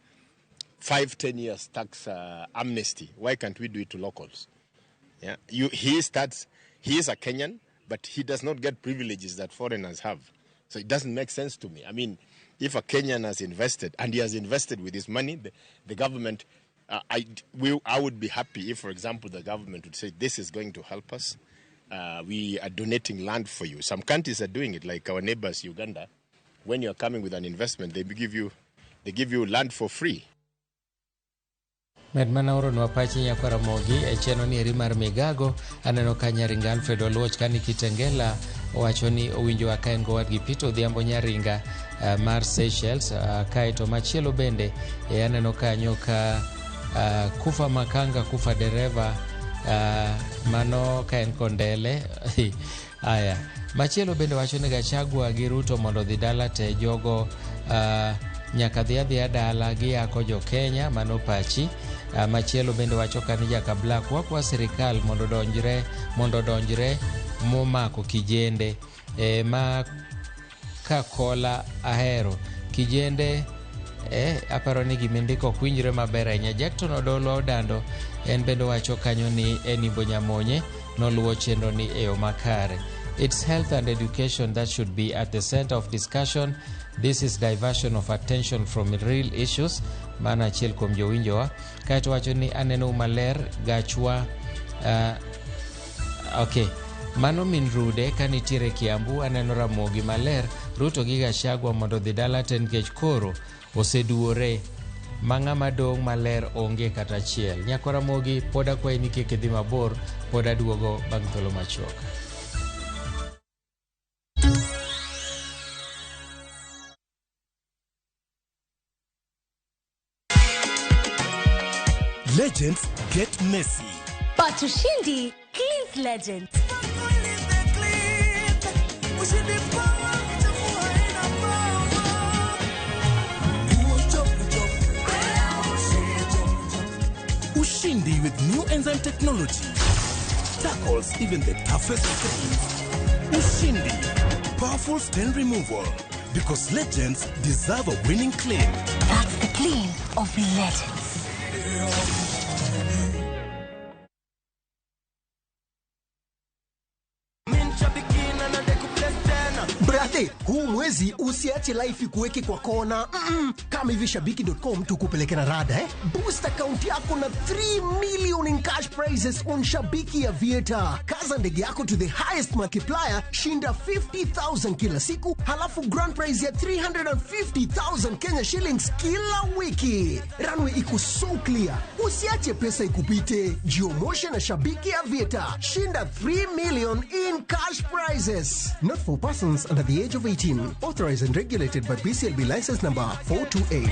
5-10 years tax amnesty, why can't we do it to locals? Yeah, he is a Kenyan, but he does not get privileges that foreigners have. So it doesn't make sense to me. I mean, if a Kenyan has invested and he has invested with his money, the government, I would be happy if, for example, the government would say, this is going to help us. We are donating land for you. Some countries are doing it, like our neighbors, Uganda. When you're coming with an investment, they give you land for free. Medmanauro nwapachi nyakwara mogi echeno ni rimar migago aneno kanyaringa Alfred Oluoch kani Kitengela wachoni owinjo akaengo wadgi Peter Odhiambo Nyaringa mar Seychelles kaito machielo bende aneno kanyo ka kufa makanga kufa dereva mano kaen kondele aya machielo bende wachoni Gachagua gi Ruto mondo dhi dala te jogo nyaka dhi dala gi yako jo Kenya mano pachi machielo bende wacho kanija kabla kwa serikal mondo donjre momako kijende ma kakola ahero kijende aparo ni gimendiko kwinjre maber ahinya. Jackton Odolo Odando en bende wacho kanyo ni Enimbo Nyamonye noluwo chenro ni eyo makare. It's health and education that should be at the center of discussion. This is diversion of attention from real issues. Mana achiel kuom jowinjowa kaito wacho ni aneno maler gachwa okay mano min Rude kanitiere Kiambu aneno Ramogi maler Ruto gi Gachagua mondo dhi dala ten nikech koro oseduore mang'ama dong' maler onge kata achiel. Nyako Ramogi pod akwayi ni kik idhi mabor, pod aduogo bang' thuolo machuok. Legends get messy. But Ushindi cleans legends. Ushindi with new enzyme technology tackles even the toughest things. Ushindi, powerful stain removal, because legends deserve a winning clean. That's the clean of legends. Brate, huu mwezi usiache life kuweke kwa kona. Kama hivi shabiki.com tukupeleke na rada Boost account yako na 3 million in cash prizes on Shabiki Aviator. Kaza ndege yako to the highest multiplier, shinda 50,000 kila siku, halafu grand prize ya 350,000 Kenya shillings kila wiki. Runway iko so clear. Usiache pesa ikupite. Jiomoshe na Shabiki Aviator. Shinda 3 million in cash prizes. Not for persons under the age of 18. Authorized and regulated by BCLB license number 428.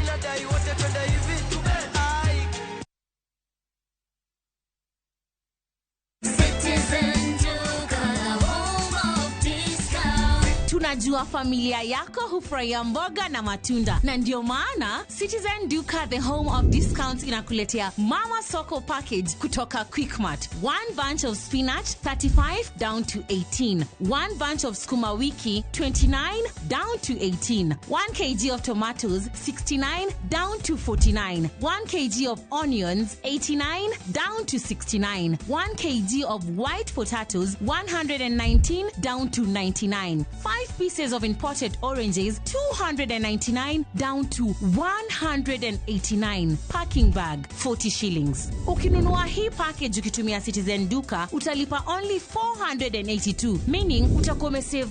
Tunajua familia yako hufurahia mboga na matunda, na ndio maana Citizen Duka the home of discounts inakuletea Mama Soko package kutoka Quickmart. 1 bunch of spinach 35 down to 18. 1 bunch of sukuma wiki 29 down to 18. 1 kg of tomatoes 69 down to 49. 1 kg of onions 89 down to 69. 1 kg of white potatoes 119 down to 99. 5 pieces of imported oranges 299 down to 189. Packing bag 40 shillings. Ukinunua hii package ukitumia Citizen Duka utalipa only 482, meaning utakuwa umesave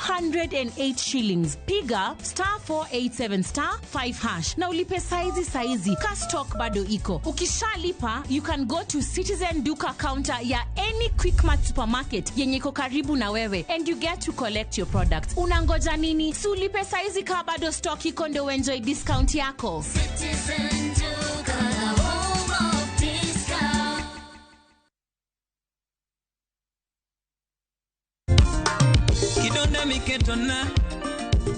208 shillings. Piga *487*5# na ulipe saizi ka stock bado iko. Ukishalipa you can go to Citizen Duka counter ya any Quickmart supermarket yenye iko karibu na wewe and you get to collect your products. Unangoja nini? Si ulipe saizi kama bado stock iko ndio enjoy discount yako. Citizen Duka, home of discount.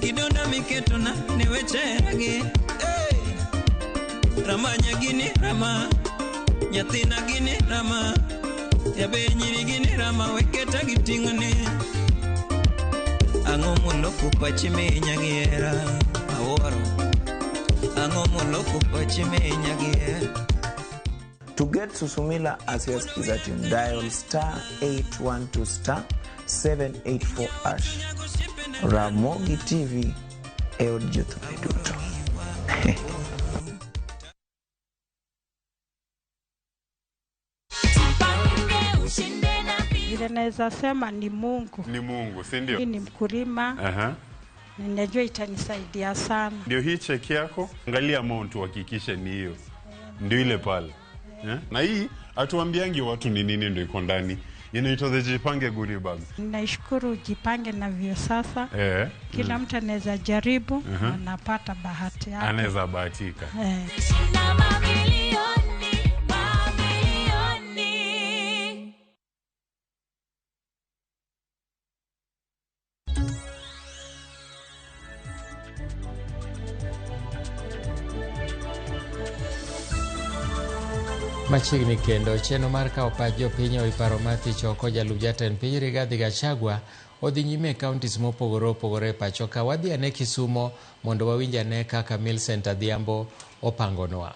Kidonda miketona newecherage hey. Rama nyagini rama nyathina gini rama yabe nyiri gini rama weketa gitingone Ang'o moloko pache me nyagiera aworo Ang'o moloko pache me nyagiera. To get Susumila as your skiza tune, dial *812 *784#. Ramogi TV eod jothune duto. Ile naweza sema ni Mungu. Ni Mungu, si ndio? Ni mkulima. Ninajua itanisaidia sana. Ndio hii cheki yako, angalia amount uhakikishe ni hiyo. Ndio ile pale. Na hii atuambiangi watu ni nini ndio iko ndani. Inaitwa the Jipange Goodie Bag. Nashukuru Jipange na vyo sasa. Kila mtu anaweza jaribu na anapata bahati yake. Anaweza bahatika. Machiegni kendo chenro mar kawo pach jopiny e paro mar thich oko jalup jatend piny Rigathi Gachagua odhi nyime e kauntis mopogore opogore e pacho ka. Wadhi ane Kisumo mondo wawinj ane kaka Millicent Adhiambo opangonwa.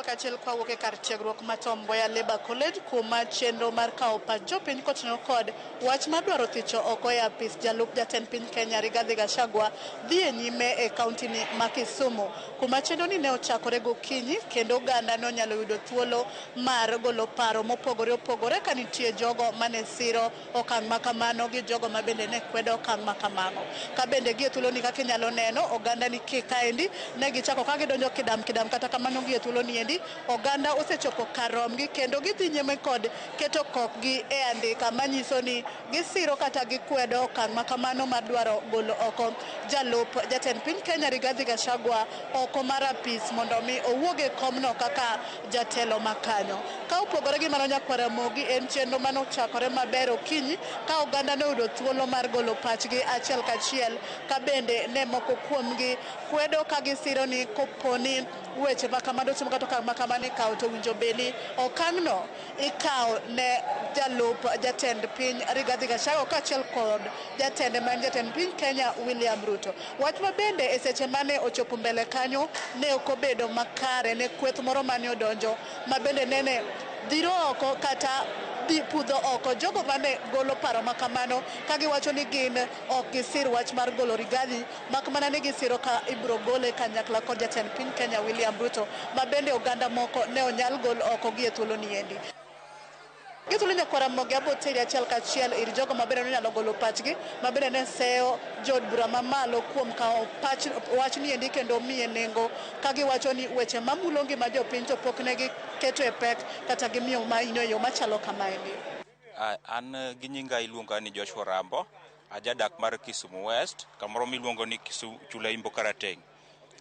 Kachiel kwa wuok e kar tiegruok ma Tom Mboya Labour College kuma chenro mar kawo pach jopiny kotenore kod wach mar dwaro thicho oko e apis jalup jatend piny Kenya Rigathi Gachagua dhi e nyime e kaunti ni ma Kisumu kuma chenro ni ne ochakore gokinyi kendo oganda no nyalo yudo thuolo mar golo paro mopogore opogore ka nitie jogo mane siro okang' makamano gi jogo ma bende ne kwedo okang' makamano. Ka bende gie thuolo ni kaka inyalo neno oganda ni kaendi ne gichako ka gidonjo kidam kata kamano gie thuolo ni endi oganda osechopo karomgi kendo gidhi nyime kod keto kokgi e andika manyiso ni gisiro kata gikwedo okang' makamano mar dwaro golo oko jalup jatend piny Kenya Rigathi Gachagua oko mar apis mondo mi owuog e komno kaka jatelo makanyo. Ka opogore gi mano nyakwara mogi en chenro mano chakore maber okinyi ka oganda ne oyudo thuolo mar golo pachgi achiel kachiel ka bende ne moko kuomgi kwedo ka gisiro ni koponi weche makamano timo kata okang' makamano ikawo to winjo beni okang'no ikawo ne jalup jatend piny Rigathi Gachagua kaachiel kod jatende man jatend piny Kenya William Ruto. Wach ma bende e seche mane ochopo mbele kanyo ne ok obedo makare ne kweth moro mane odonjo ma bende nene dhiro oko kata dhi pudho oko jogo mane golo paro makamano ka giwacho ni gin ok gisir wach mar golo Rigathi mak mana ni gisiro ka ibro gole kanyakla kod jatend piny Kenya William Ruto ma bende oganda moko ne onyal gol oko gi e thuolo ni endi. Githuolo nyakwara mogi aboteri achiel kachiel ir jogo mabende nyalo golo pachgi mabende ne seyo jod bura mamalo kuom kawo wach ni endi kendo miye nengo ka giwacho ni weche mamulo ngima jopiny to pok ne giketo e pek kata gimiyo maino e yo machalo kamaendi. An gi nyinga iluonga ni Joshua Rambo, ajadak mar Kisumu West, kamoro miluongo ni Kisumu Chula Imbo Karateng.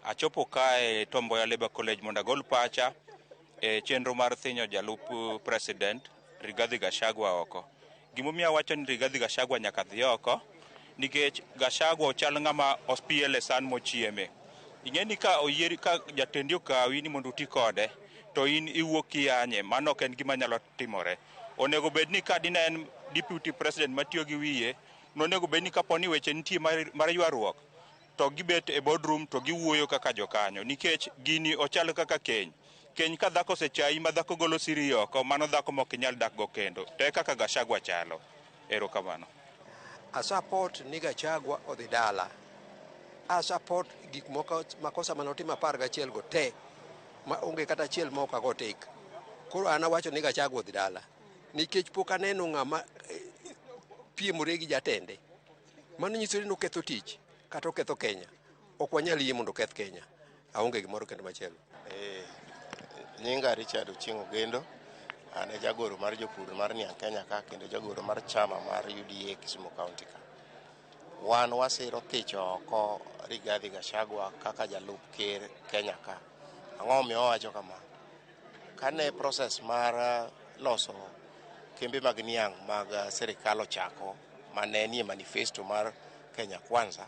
Achopo kae Tom Mboya Labour College mondo agol pacha e chenro mar thinyo jalup president Rigathi Gachagua oko. Gimomiyo awacho ni Rigathi Gachagua nyaka dhi oko nikech Gachagua ochal ng'ama ospiele san mochieme. Ing'eni ka oyieri ka jatendi okawi ni mondo uti kode to in iwuok kiyanye, mano ok en gima nyalo timore. Onego bed ni ka dine en deputy president matiyo gi wiye, nonego bed ni kaponi weche nitie mar ywaruok to gibet e boardroom to giwuoyo kaka jokanyo nikech gini ochalo kaka keny ka dhako sechayi ma dhako golo siri oko, mano dhako mok nyal dak go kendo. To e kaka Gachagua chalo. Erokamano. A support ni Gachagua odhi dala. A support gik moko makosa manotimo 11 go te ma onge kata achiel moko ago tek. Koro ana wacho ni Gachagua odhi dala nikech pok aneno ng'ama piemore gi jatende. Mano nyiso ni noketho tich kata oketho Kenya. Ok wanyal yie mondo oketh Kenya. Aonge gimoro kendo machielo. Nyinga Richard Ochingo Gendo, An e jagoro mar jopur mar Niang' Kenya ka kendo jagoro mar chama mar UDA Kisumu County ka. Wan wasiro thicho oko Rigathi Gachagua kaka jalup ker Kenya ka. Ang'o omiyo wawacho kama? Kane process mar loso kembe mag niang' mag serikal ochako mane nie manifesto mar Kenya Kwanza,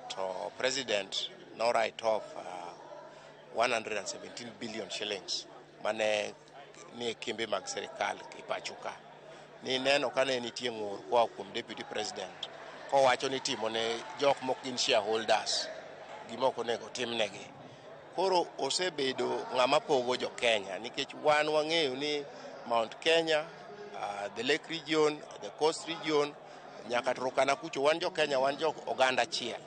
to president no write off 117 billion shillings mane ni kembe mag serikal kipachuka. Ni neno kane nitie ng'ur kwa kuom deputy president kowacho ni timo ne jok mok gin shareholders gimoko nego timnegi. Koro osebedo ng'ama pogo jo Kenya nikech wan wang'eyo ni Mount Kenya, the Lake region, the Coast region, nyaka Turkana kucho wan jo Kenya, wan jo oganda chiel.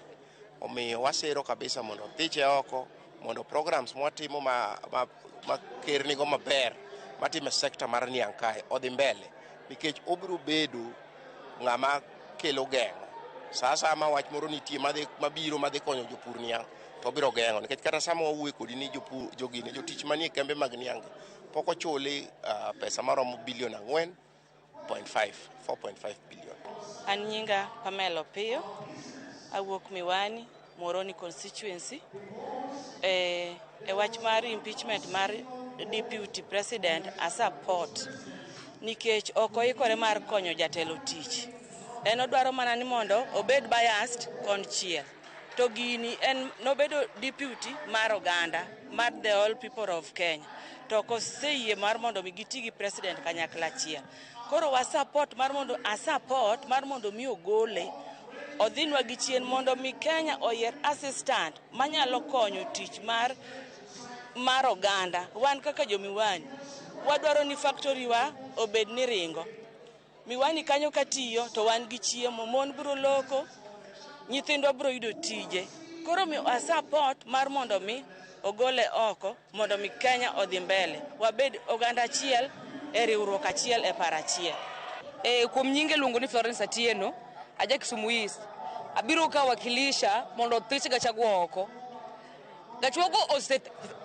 Omiyo wasiro kabisa mondo thiche oko, mondo programs mwatimo ma ker nigo maber, matime sekta mar Niang' kae odhi mbele nikech obiro bedo ng'ama kelo geng'o. Sasa ma wach moro nitie mabiro madhi konyo jopur Niang' to biro geng'o nikech kata sama wawuoyo kodi ni jopur jogine jotich manie kembe mag Niang' pok ochuli pesa maromo bilion 4.5 billion. An nyinga Pamela Opiyo, awuok Miwani, Moroni constituency. E wach mar impeachment mar deputy president a support nikech okoikore mar konyo jatelo tich. En odwaro mana ni mondo obed biased konchiel. To gini en nobedo deputy mar oganda mar the all people of Kenya. To koseyie mar mondo gitigi president kanyakla achiel. Koro a support mar mondo mi ogole odhinwa gi chien mondo mi Kenya oyier assistant manyalo konyo tich mar oganda. Wan kaka jo Miwani wadwaro ni factory wa obed ni ringo. Miwani kanyo katiyo to wan gi chiemo, mon biro loko, nyithindwa biro yudo tije. Koro mi a support mar mondo mi ogole oko mondo mi Kenya odhi mbele. Wabed oganda achiel e riwruok achiel e paro achiel. Kuom nyinge luongo ni Florence Atieno, aja Kisumu East. Abiro ka wakilisha mondo thich Gachagua oko. Gachagua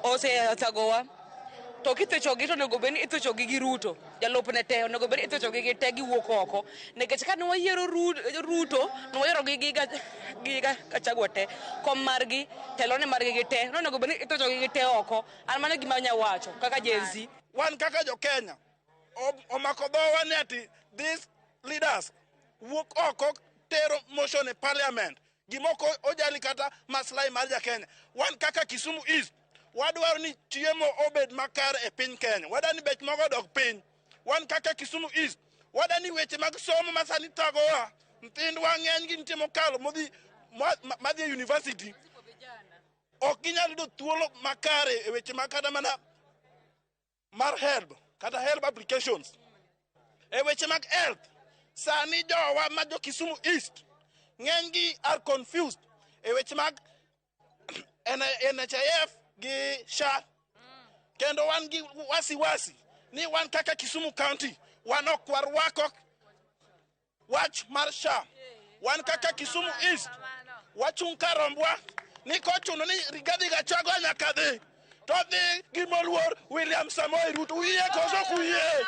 osethagowa. To kithichogi to nego beni ithichogi gi Ruto. Jalupne te nego beni ithichogi gi te giwuok oko. Nikech ka ne wayiero Ruto, ne wayiero gi Gachagua te. Kom margi, telone margi gi te. No nego beni ithichogi gi te oko. An mano gima nyawacho kaka Gen Z. Wan kaka jo Kenya omako dhowa ni ati these leaders wuok oko tero motion e parliament. Gimoko ojali kata maslahi mar ja Kenya. Wan kaka Kisumu East wadwaro ni chiemo obed makar e piny Kenya. Wadani bech mogo dok piny. Wan kaka Kisumu East wadani weche mag somo masani tagowa. Ntindwa ng'eny gi nitie mokalo madhi e university. Ok ginyal yudo thuolo makare e weche mag kata mana mar help kata help applications. E weche mag health sani jowa ma jo Kisumu East ng'eny gi are confused e weche mag NHIF gi SHA. Kendo wan gi wasi ni wan kaka Kisumu County wan ok warwako wach mar SHA. Wan kaka Kisumu East wachung' karombwa ni kochuno ni Rigathi Gachagua nyaka dhi to dhi gi moluor William Samoei Ruto. Uye koso kuye.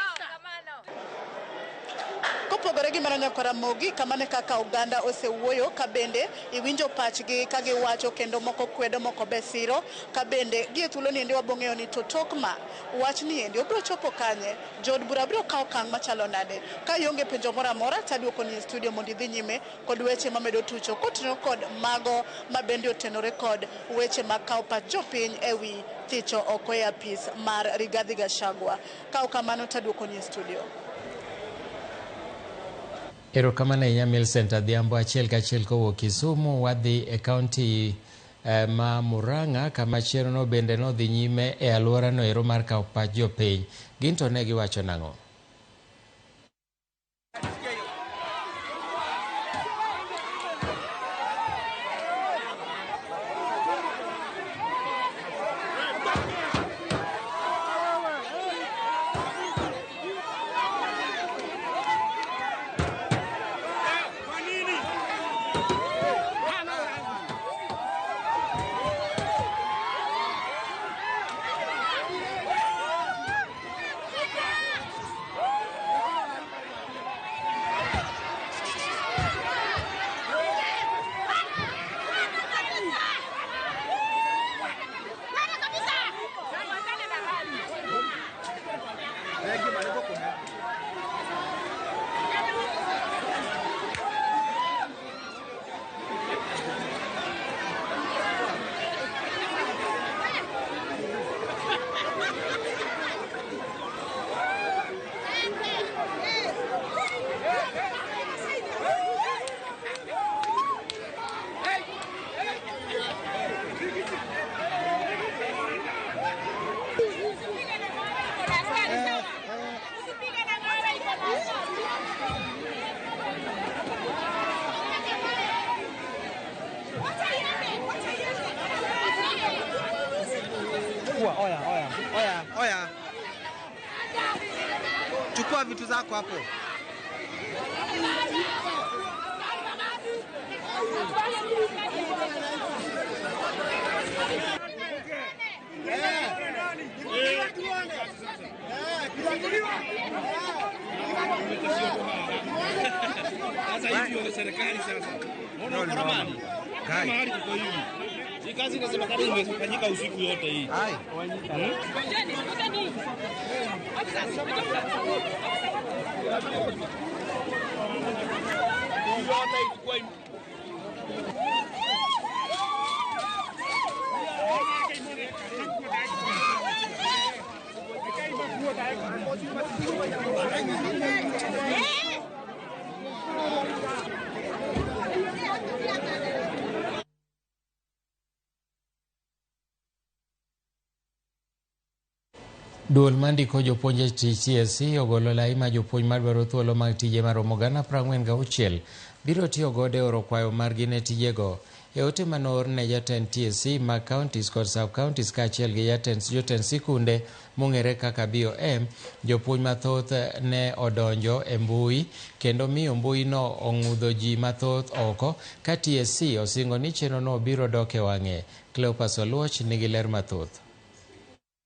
Kopogore gi mano nyako Ramogi kamane kaka oganda osewuoyo ka bende iwinjo pachgi ka giwacho kendo moko kwedo moko besiro ka bende gi thuolo ni endi wabong'eyo ni to tokma wach ni endi obiro chopo kanye jod bura biro kawo okang' machalo nade. Ka ionge penjo moro amora taduoko ni studio mondo idhi nyime kod weche mamedo tucho kotenore kod mago ma bende otenore kod weche mag kawo pach jopiny ewi thicho oko e apis mar Rigathi Gachagua. Kawo kamano taduoko ni studio. Erokamano ahinya Millicent Adhiambo. Achiel kachiel kowuok Kisumu wadhi e kaunti ma Murang'a kama chierono bende nodhi nyime e alworano ero mar kawo pach jopiny. Gin to ne giwacho nang'o? Oya. Chukua vitu zako hapo. Sasa hivi wa serikali sasa. Unaona kwa mali. Kama hali kiko hivi. Hii kazi inasema kama imefanyika usiku yote hii. Hai. Duol mandiko jopuonje TSC ogolo lai ma jopuonj madwaro thuolo mag tije maromo 46,000 biro tiyo godo e oro kwayo margi ne tijego. E ote manoor ne jatend TSC mag counties kod sub-counties kaachiel gi jotend sikunde mong'ere kaka BOM, jopuonj mathoth ne odonjo e mbui kendo miyo mbui no ong'udho ji mathoth oko ka TSC osingo ni chenrono biro dok e wang'e. Cleopas Oluoch nigi ler mathoth.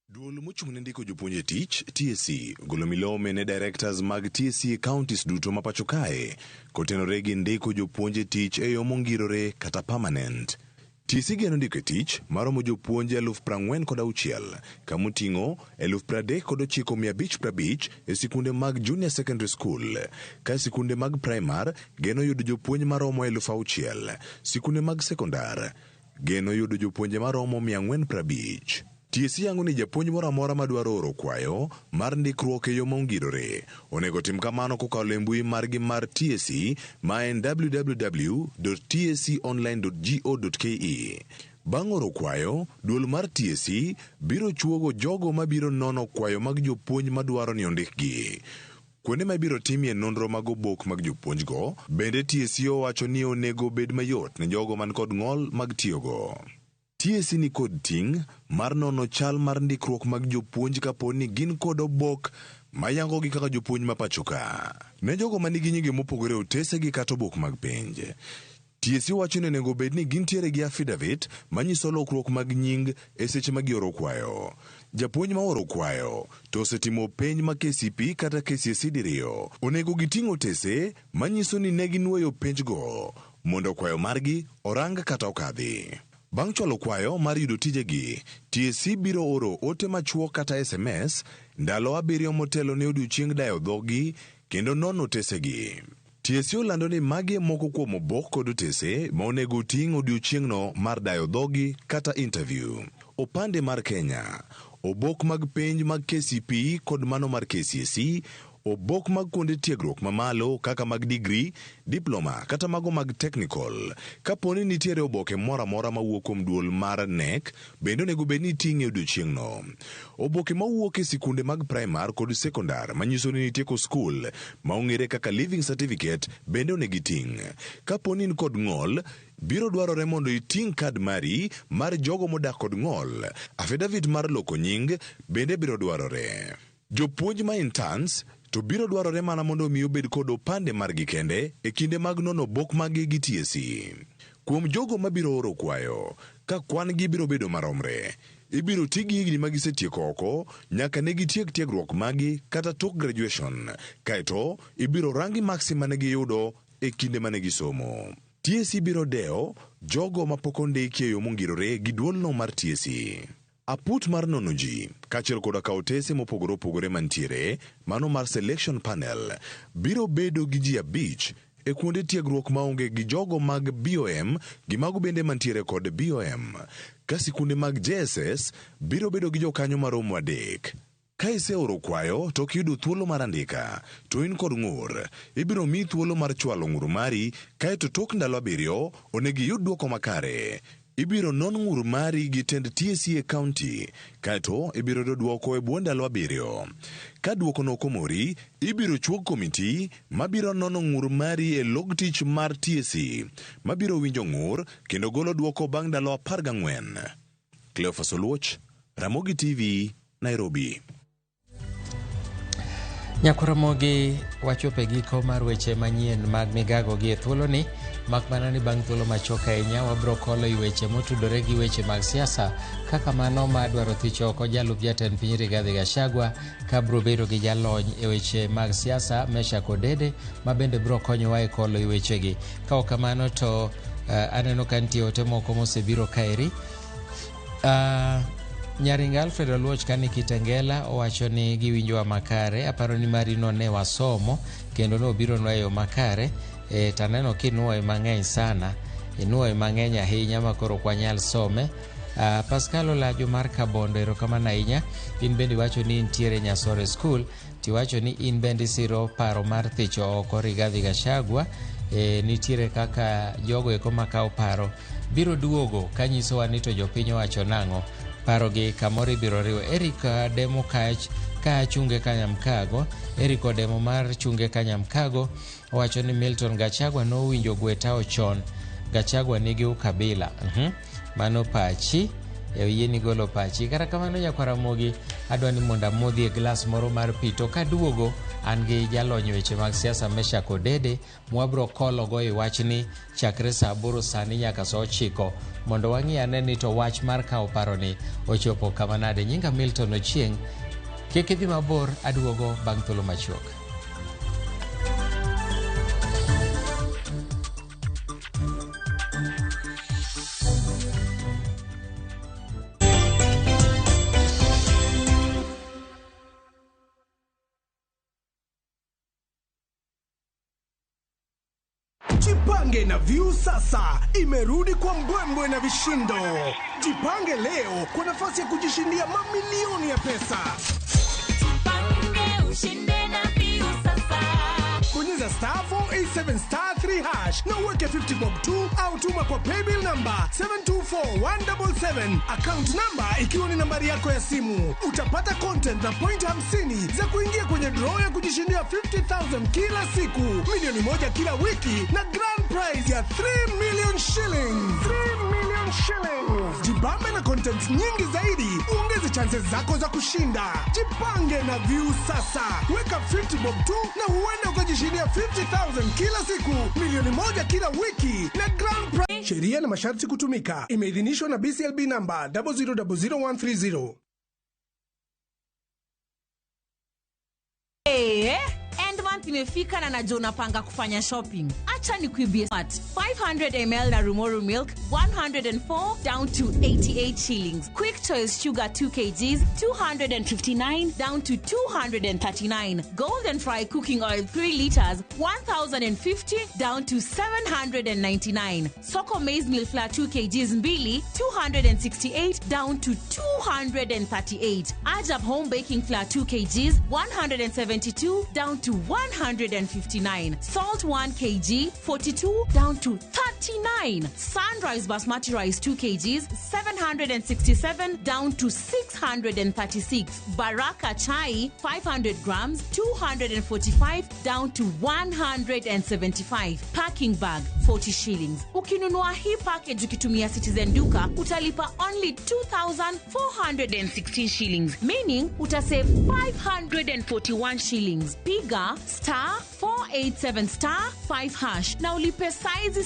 Duol mochung' ne ndiko jopuonje tich TSC golo milome ne directors mag TSC counties duto ma pacho kae kotenore gi ndiko jopuonje tich e yo mongirore kata permanent. TSC geno ndiko tich maromo jopuonje 46,000 kamoting'o 39,550 e sikunde mag junior secondary school, ka sikunde mag primar geno yudo jopuonj maromo 6,000, sikunde mag sekondar geno yudo jopuonje maromo 450. TSC yango ni japuonj moro amora madwaro oro kwayo mar ndikruok e yo mongirore onego tim kamano kokalo e mbui margi mar TSC ma en www.tsconline.go.ke. Bang' oro kwayo, duol mar TSC biro chuogo jogo mabiro nono kwayo mag jopuonj madwaro ni ondikgi. Kuonde ma biro timie nonro mag obok mag jopuonjgo, bende TSC owacho ni onego bed mayot ne jogo man kod ng'ol mag tiyogo. TSC ni kod ting' mar nono chal mar ndikruok mag jopuonj kapo ni gin kod obok mayango gi kaka jopuonj ma pacho ka. Ne jogo manigi nyinge mopogore otese gi kata obok mag penj. TSC wacho ni onego bed ni gintiere gi affidavit manyiso lokruok mag nying e seche ma gioro kwayo. Japuonj ma oro kwayo to osetimo penj ma KCP kata KCSE diriyo. Onego giting'o otese manyiso ni ne ginuoyo penjgo mondo kwayo margi orang kata okadhi. Bang' chwalo kwayo mar yudo tijegi, TSC biro oro ote machuok kata SMS ndalo 7 motelo ne odiechieng' dayo dhogi kendo nono otesegi. TSC olando ni magi moko kuom obok kod otese ma onego ting' odiechieng'no mar dayo dhogi kata interview. Opande mar Kenya, obok mag penj mag KCPE kod mano mar KCSE, obok mag kuonde tiegruok mamalo kaka mag degree, diploma kata mago mag technical. Kaponi nitiere oboke mora mora mawuok kuom duol mar NEC, bende onego bed ni ting'e odiechieng'no. Oboke mawuok e sikunde mag primar kod sekondar manyiso ni nitieko skul ma ong'ere kaka living certificate bende onego ting'. Kaponi in kod ng'ol, biro dwarore mondo iting' kad mari mar jogo modak kod ng'ol. Affidavit mar loko nying bende biro dwarore. Jopuonj ma interns to biro dwarore mana mondo mi obed kod opande margi kende e kinde mag nono bok magi gi TSC. Kuom jogo mabiro oro kwayo, ka kwan gi biro bedo maromre, ibiro ti gi higni magisetieko oko nyaka ne gitiek tiegruok magi kata tok graduation, kaeto ibiro rangi maksi mane giyudo e kinde mane gisomo. TSC biro deo jogo mapok ondiki e yo mongirore gi duolno mar TSC. Aput mar nono ji, kaachiel koda ka otese mopogore opogore mantiere, mano mar selection panel, biro bedo gi ji 5 e kuonde tiegruok maonge gi jogo mag BOM gi mago bende mantiere kod BOM. Ka sikunde mag JSS biro bedo gi jokanyo maromo 3. Ka iseoro kwayo to kiyudo thuolo mar andika, to in kod ng'ur, ibiro mi thuolo mar chwalo ng'ur mari, kaeto tok ndalo 7 onego iyud dwoko makare. Ibiro non ng'ur mari gi tend TSC e county, kaeto ibiro do dwoko e bwo ndalo 7. Ka dwoko no komori, ibiro chuog komiti mabiro nono ng'ur mari e log tich mar TSC, mabiro winjo ng'ur kendo golo dwoko bang' ndalo 14. Cleophas Oluoch, Ramogi TV, Nairobi. Nyakuramogi wachope giko mar weche manyien mag migago gi thuolo ni, mak mana ni bang' thuolo machoka ahinya wabro kolo i weche motudore gi weche mag siasa, kaka mano ma dwaro thicho oko jalup jatend piny Rigathi Gachagua ka bro bedo gi jalony e weche mag siasa Meshack Odede, ma bende bro konyowa e kolo i weche gi. Ka ok kamano to aneno ka nitie ote moko mosebiro kaeri. Nyaringa Alfred Oluoch kani Kitengela owacho ni giwinjowa makare. Aparo ni marino ne wasomo kendo no biro nwayo makare. Taneno kinuoye mang'eny sana, inuoye mang'eny ahinya makoro kwanyal some. Pascal Olajo mar Kabondo, erokamano ahinya. In bende wacho ni intiere Nyasore School, tiwacho ni in bende siro paro mar thicho oko Rigathi Gachagua. Nitiere kaka jogo eko makao paro biro duogo kanyisowa ni to jopiny owacho nang'o. Paro gi kamoro biro riwo Eric Demo ka chunge Kanyamkago. Eric Odemo mar chunge Kanyamkago owacho ni Milton Gachagua no winjo gwetao chon. Gachagua nigi ukabila. Mano pachi, yeni golo pachi. Kata kamano Nyakuramogi, adwa ni monda modhi e glass moro mar pito ka duogo an gi jalony weche mag siasa Meshack Odede, mwabro kolo go i wachni chakre saa 8 sani nyaka saa 9 mondo wang'i ane ni to wach mar kao paro ni ochopo kama nade. Nyinga Milton Ochieng, kik idhi mabor, aduogo bang' thuolo machuok. Jipange na View sasa imerudi kwa mbwembwe na vishindo. Jipange leo kwa nafasi ya kujishindia mamilioni ya pesa. Jipange ushinde na View sasa. Bonyeza *487*3# na uweke 50 bob tu au tuma kwa paybill number 724177, account number ikiwa ni nambari yako ya simu. Utapata content na point 50 za kuingia kwenye draw ya kujishindia 50,000 kila siku, milioni 1 kila wiki na grand prize ya 3 million shillings. 3 million shillings. Jibambe na content nyingi zaidi, uongeze chances zako za kushinda. Jipange na View sasa. Weka 50 bob tu na huenda ukajishindia 50,000 kila siku, milioni 1 kila wiki na grand prize. Sheria na masharti kutumika. Imeidhinishwa na BCLB number 0000130. End month imefika na najua unapanga kufanya shopping. Acha nikuibie smart. 500 ml na Rumoro milk 104 down to 88 shillings. Quick Choice sugar 2 kgs 259 down to 239. Golden Fry cooking oil 3 liters 1050 down to 799. Soko maize meal flour 2 kgs mbili 268 down to 238. Ajab home baking flour 2 kgs 172 down to 159. Salt 1 kg 42 down to 39. Sunrise basmati rice 2 kgs 767 down to 636. Baraka chai 500 grams 245 down to 175. Packing bag 40 shillings. Ukinunua hii package ukitumia Citizen Duka utalipa only 2,416 shillings, meaning utasave 541 shillings. Piga *487*5# na ulipe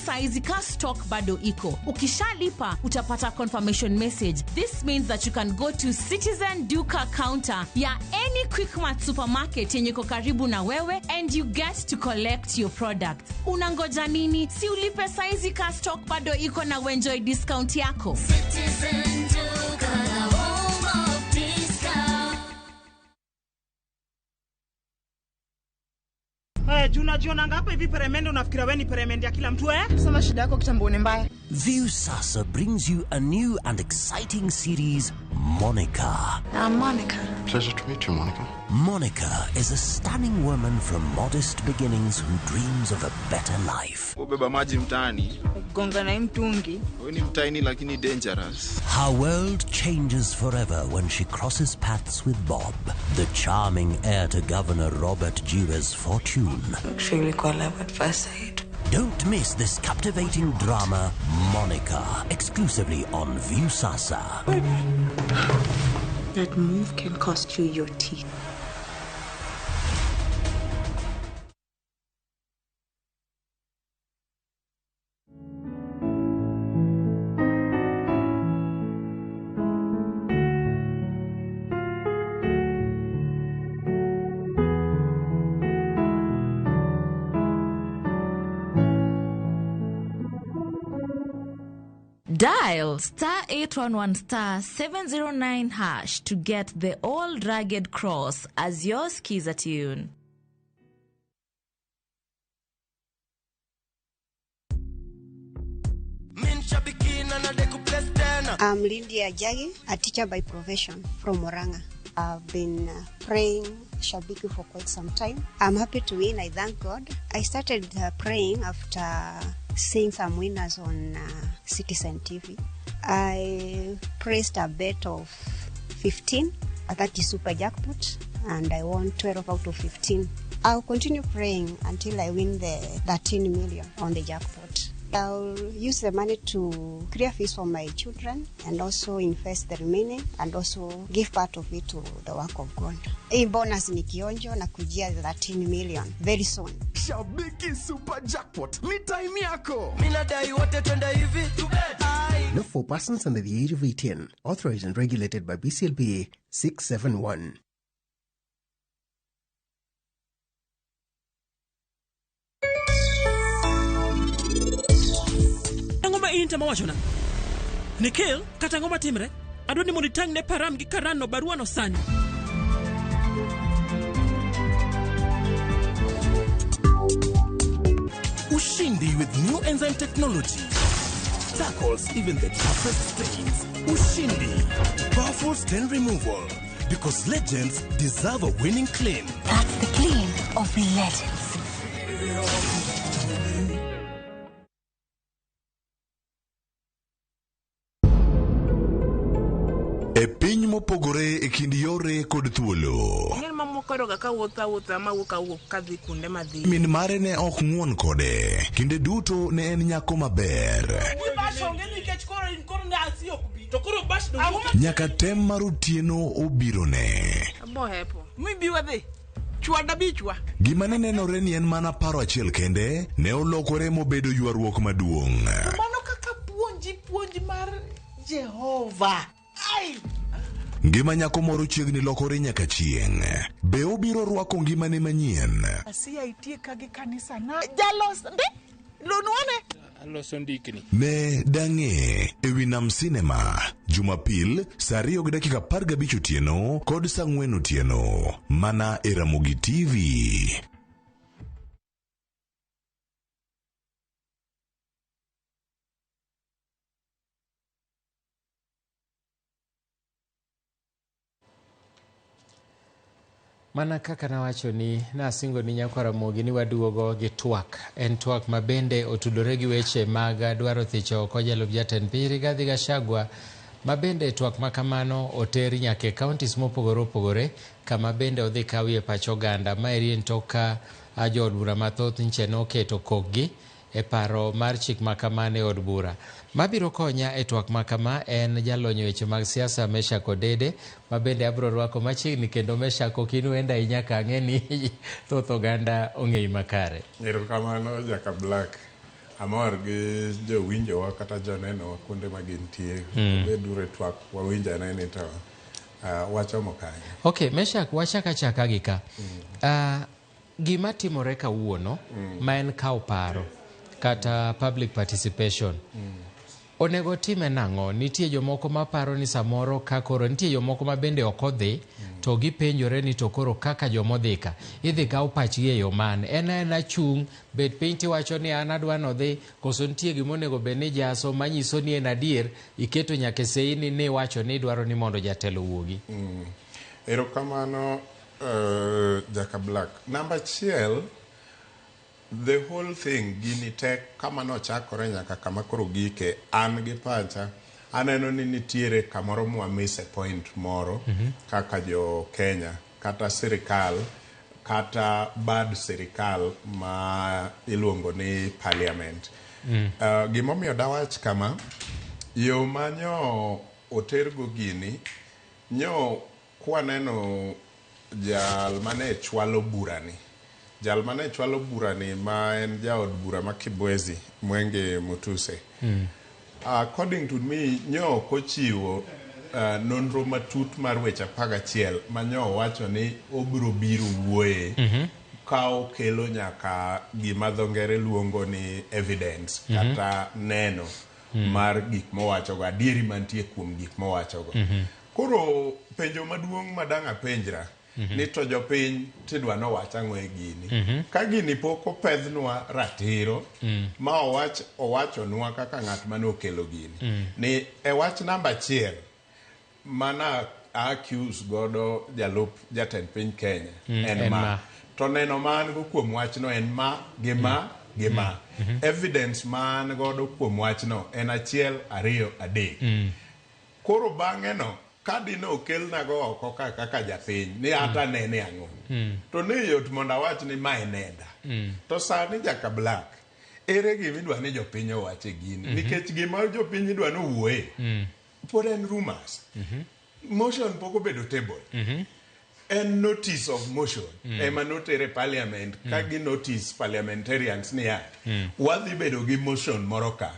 saizi ka stock bado iko. Ukishalipa utapata confirmation message. This means that you can go to Citizen Duka counter ya any Quickmart supermarket yenye iko karibu na wewe and you get to collect your product. Unangoja nini? Si ulipe saizi ka stock bado iko na enjoy discount yako. Citizen Duka. Unajiona ngapa hivi peremende unafikira wewe ni peremende ya kila mtu Sema shida yako kitambo ni mbaya. Viusasa brings you a new and exciting series, Monica. I'm Monica. Pleasure to meet you, Monica. Monica is a stunning woman from modest beginnings who dreams of a better life. Ubeba maji mtaani. Gonga na mtungi. Wewe ni mtaani lakini dangerous. Her world changes forever when she crosses paths with Bob, the charming heir to Governor Robert Jiwa's fortune. Actually, call love at first sight. Don't miss this captivating drama, Monica, exclusively on Viusasa. That move can cost you your teeth. Dial *811*709# to get the Old Ragged Cross as your skiza tune. I'm Lydia Jagi, a teacher by profession from Moranga. I've been praying Shabiki for quite some time. I'm happy to win. I thank God. I started praying after seeing some winners on Citizen TV. I pressed a bet of 15. That is super jackpot, and I won 12 out of 15. I'll continue praying until I win the 13 million on the jackpot. I'll use the money to clear fees for my children and also invest the remaining and also give part of it to the work of God. Hii bonus ni kionjo na kujia 13 million very soon. Shabiki Super Jackpot, ni time yako. Minadai wote twende hivi. Not for persons under the age of 18. Authorized and regulated by BCLB 671. Ngoma inta mawachona. Nikhil kata ngoma timre. Adoni monitang ne param gi karano barua no sani. Ushindi with new enzyme technology tackles even the toughest stains. Ushindi, powerful stain removal, because legends deserve a winning clean. That's the clean of legends. E piny mopogore e kind yore kod thuolo. Ngel mamokoro ga ka wuotha ma wuka kadhi kunde madhi. Min mare ne ok ng'won kode. Kinde duto ne en nyako maber. Nyaka tem mar otieno obiro ne. Bohepo. Mibiwa dhi. Chwada bichwa. Gima ne nenore ni en mana paro achiel kende ne olokore mobedo ywaruok maduong'. Mano kaka puonji mar Jehova. Ai! Ngima nyako moro chiegni lokore nyaka chieng'. Be obiro rwako ngimane manyien? Asia itie kage kanisa na jalos ndi lunwane aloso ndikni ne dang'e ewi Nam Cinema Jumapil saa 2:15 otieno kod saa 4 otieno mana e Ramogi TV. Mana kaka nawacho ni nasingo ni nyako Ramogi ni waduogo gi twak. En twak mabende otudore gi weche mag dwaro thicho oko jalup jatend piny Rigathi Gachagua. Mabende twak makamano oteri nyake counties mopogore opogore kama bende odhi kawie pacho ganda. Maeri en toka jood bura mathoth nche noketo kokgi e paro mar chik makamane od bura. Mabiro konya e twak makama en jalonyo weche mag siasa Meshack Odede, mabende abro rwako machiegni kendo Meshack okinu enda inyaka ang'eni thoth oganda ong'ei makare. Erokamano Jaka Black. Amor gi jowinjowa kata joneno kuonde ma gintie. Bedure twak wawinja nene to wachomo kanyo. Okay, Meshack wachaka chaka gi ka. Gima timore kawuono ma en kawo paro kata public participation. onego time nang'o? Nitie jomoko maparo ni samoro ka koro nitie jomoko ma bende ok odhi to gipenjore ni to koro kaka jomodhi ka idhi kaw pachgi e yo mane. En achung' bet piny tiwacho ni an adwa nodhi, koso nitie gimonego bed ni jaso manyiso ni en adier iketo nyaka sei ni wacho ni dwaro ni mondo jatelo wuogi. Erokamano Jaka Black. Number 1, the whole thing gini tek kama nochakore nyaka kama koro gike, an gi pacha aneno ni nitiere kamoro mwamise point moro kaka jo Kenya kata sirikal kata bad sirikal ma iluongo ni parliament. Gimomiyo dawach kama, yo manyo otergo gini nyo kwaneno jal mane chwalo burani. Jal mane chwalo burani ma en jaod bura ma Kibwezi, Mwenge Mutuse. According to me, nyo kochiwo nonro matut mar weche 11 ma nyo wacho ni obiro biro wuoye ka okelo nyaka gima dho ngere luongo ni evidence kata neno mar gik mowachogo, adieri mantie kuom gik mowachogo. Koro penjo maduong' madang' apenjra ni to jopiny tidwa nowach ang'o e gini. Ka gini pok opedhnwa ratiro ma owachonwa kaka ng'at mane okelo gini ni e wach namba 1 mana accuse godo jalup jatend piny Kenya en ma. To neno man go kuom wachno en ma gi ma gi ma. Evidence man godo kuom wachno en 1, 2, 3. Koro bang'e no kadino okelna go oko kaka japiny ni ata nene ang'o to ne yot mondo awach ni ma enenda. To sani Jaka Black, ere gimidwa ni jopiny owache gini nikech gima jopiny idwa nowuoye pod en rumors. Motion pok obedo table. En notice of motion ema notere parliament ka gi notice parliamentarians ni ya wadhi bedo gi motion moro ka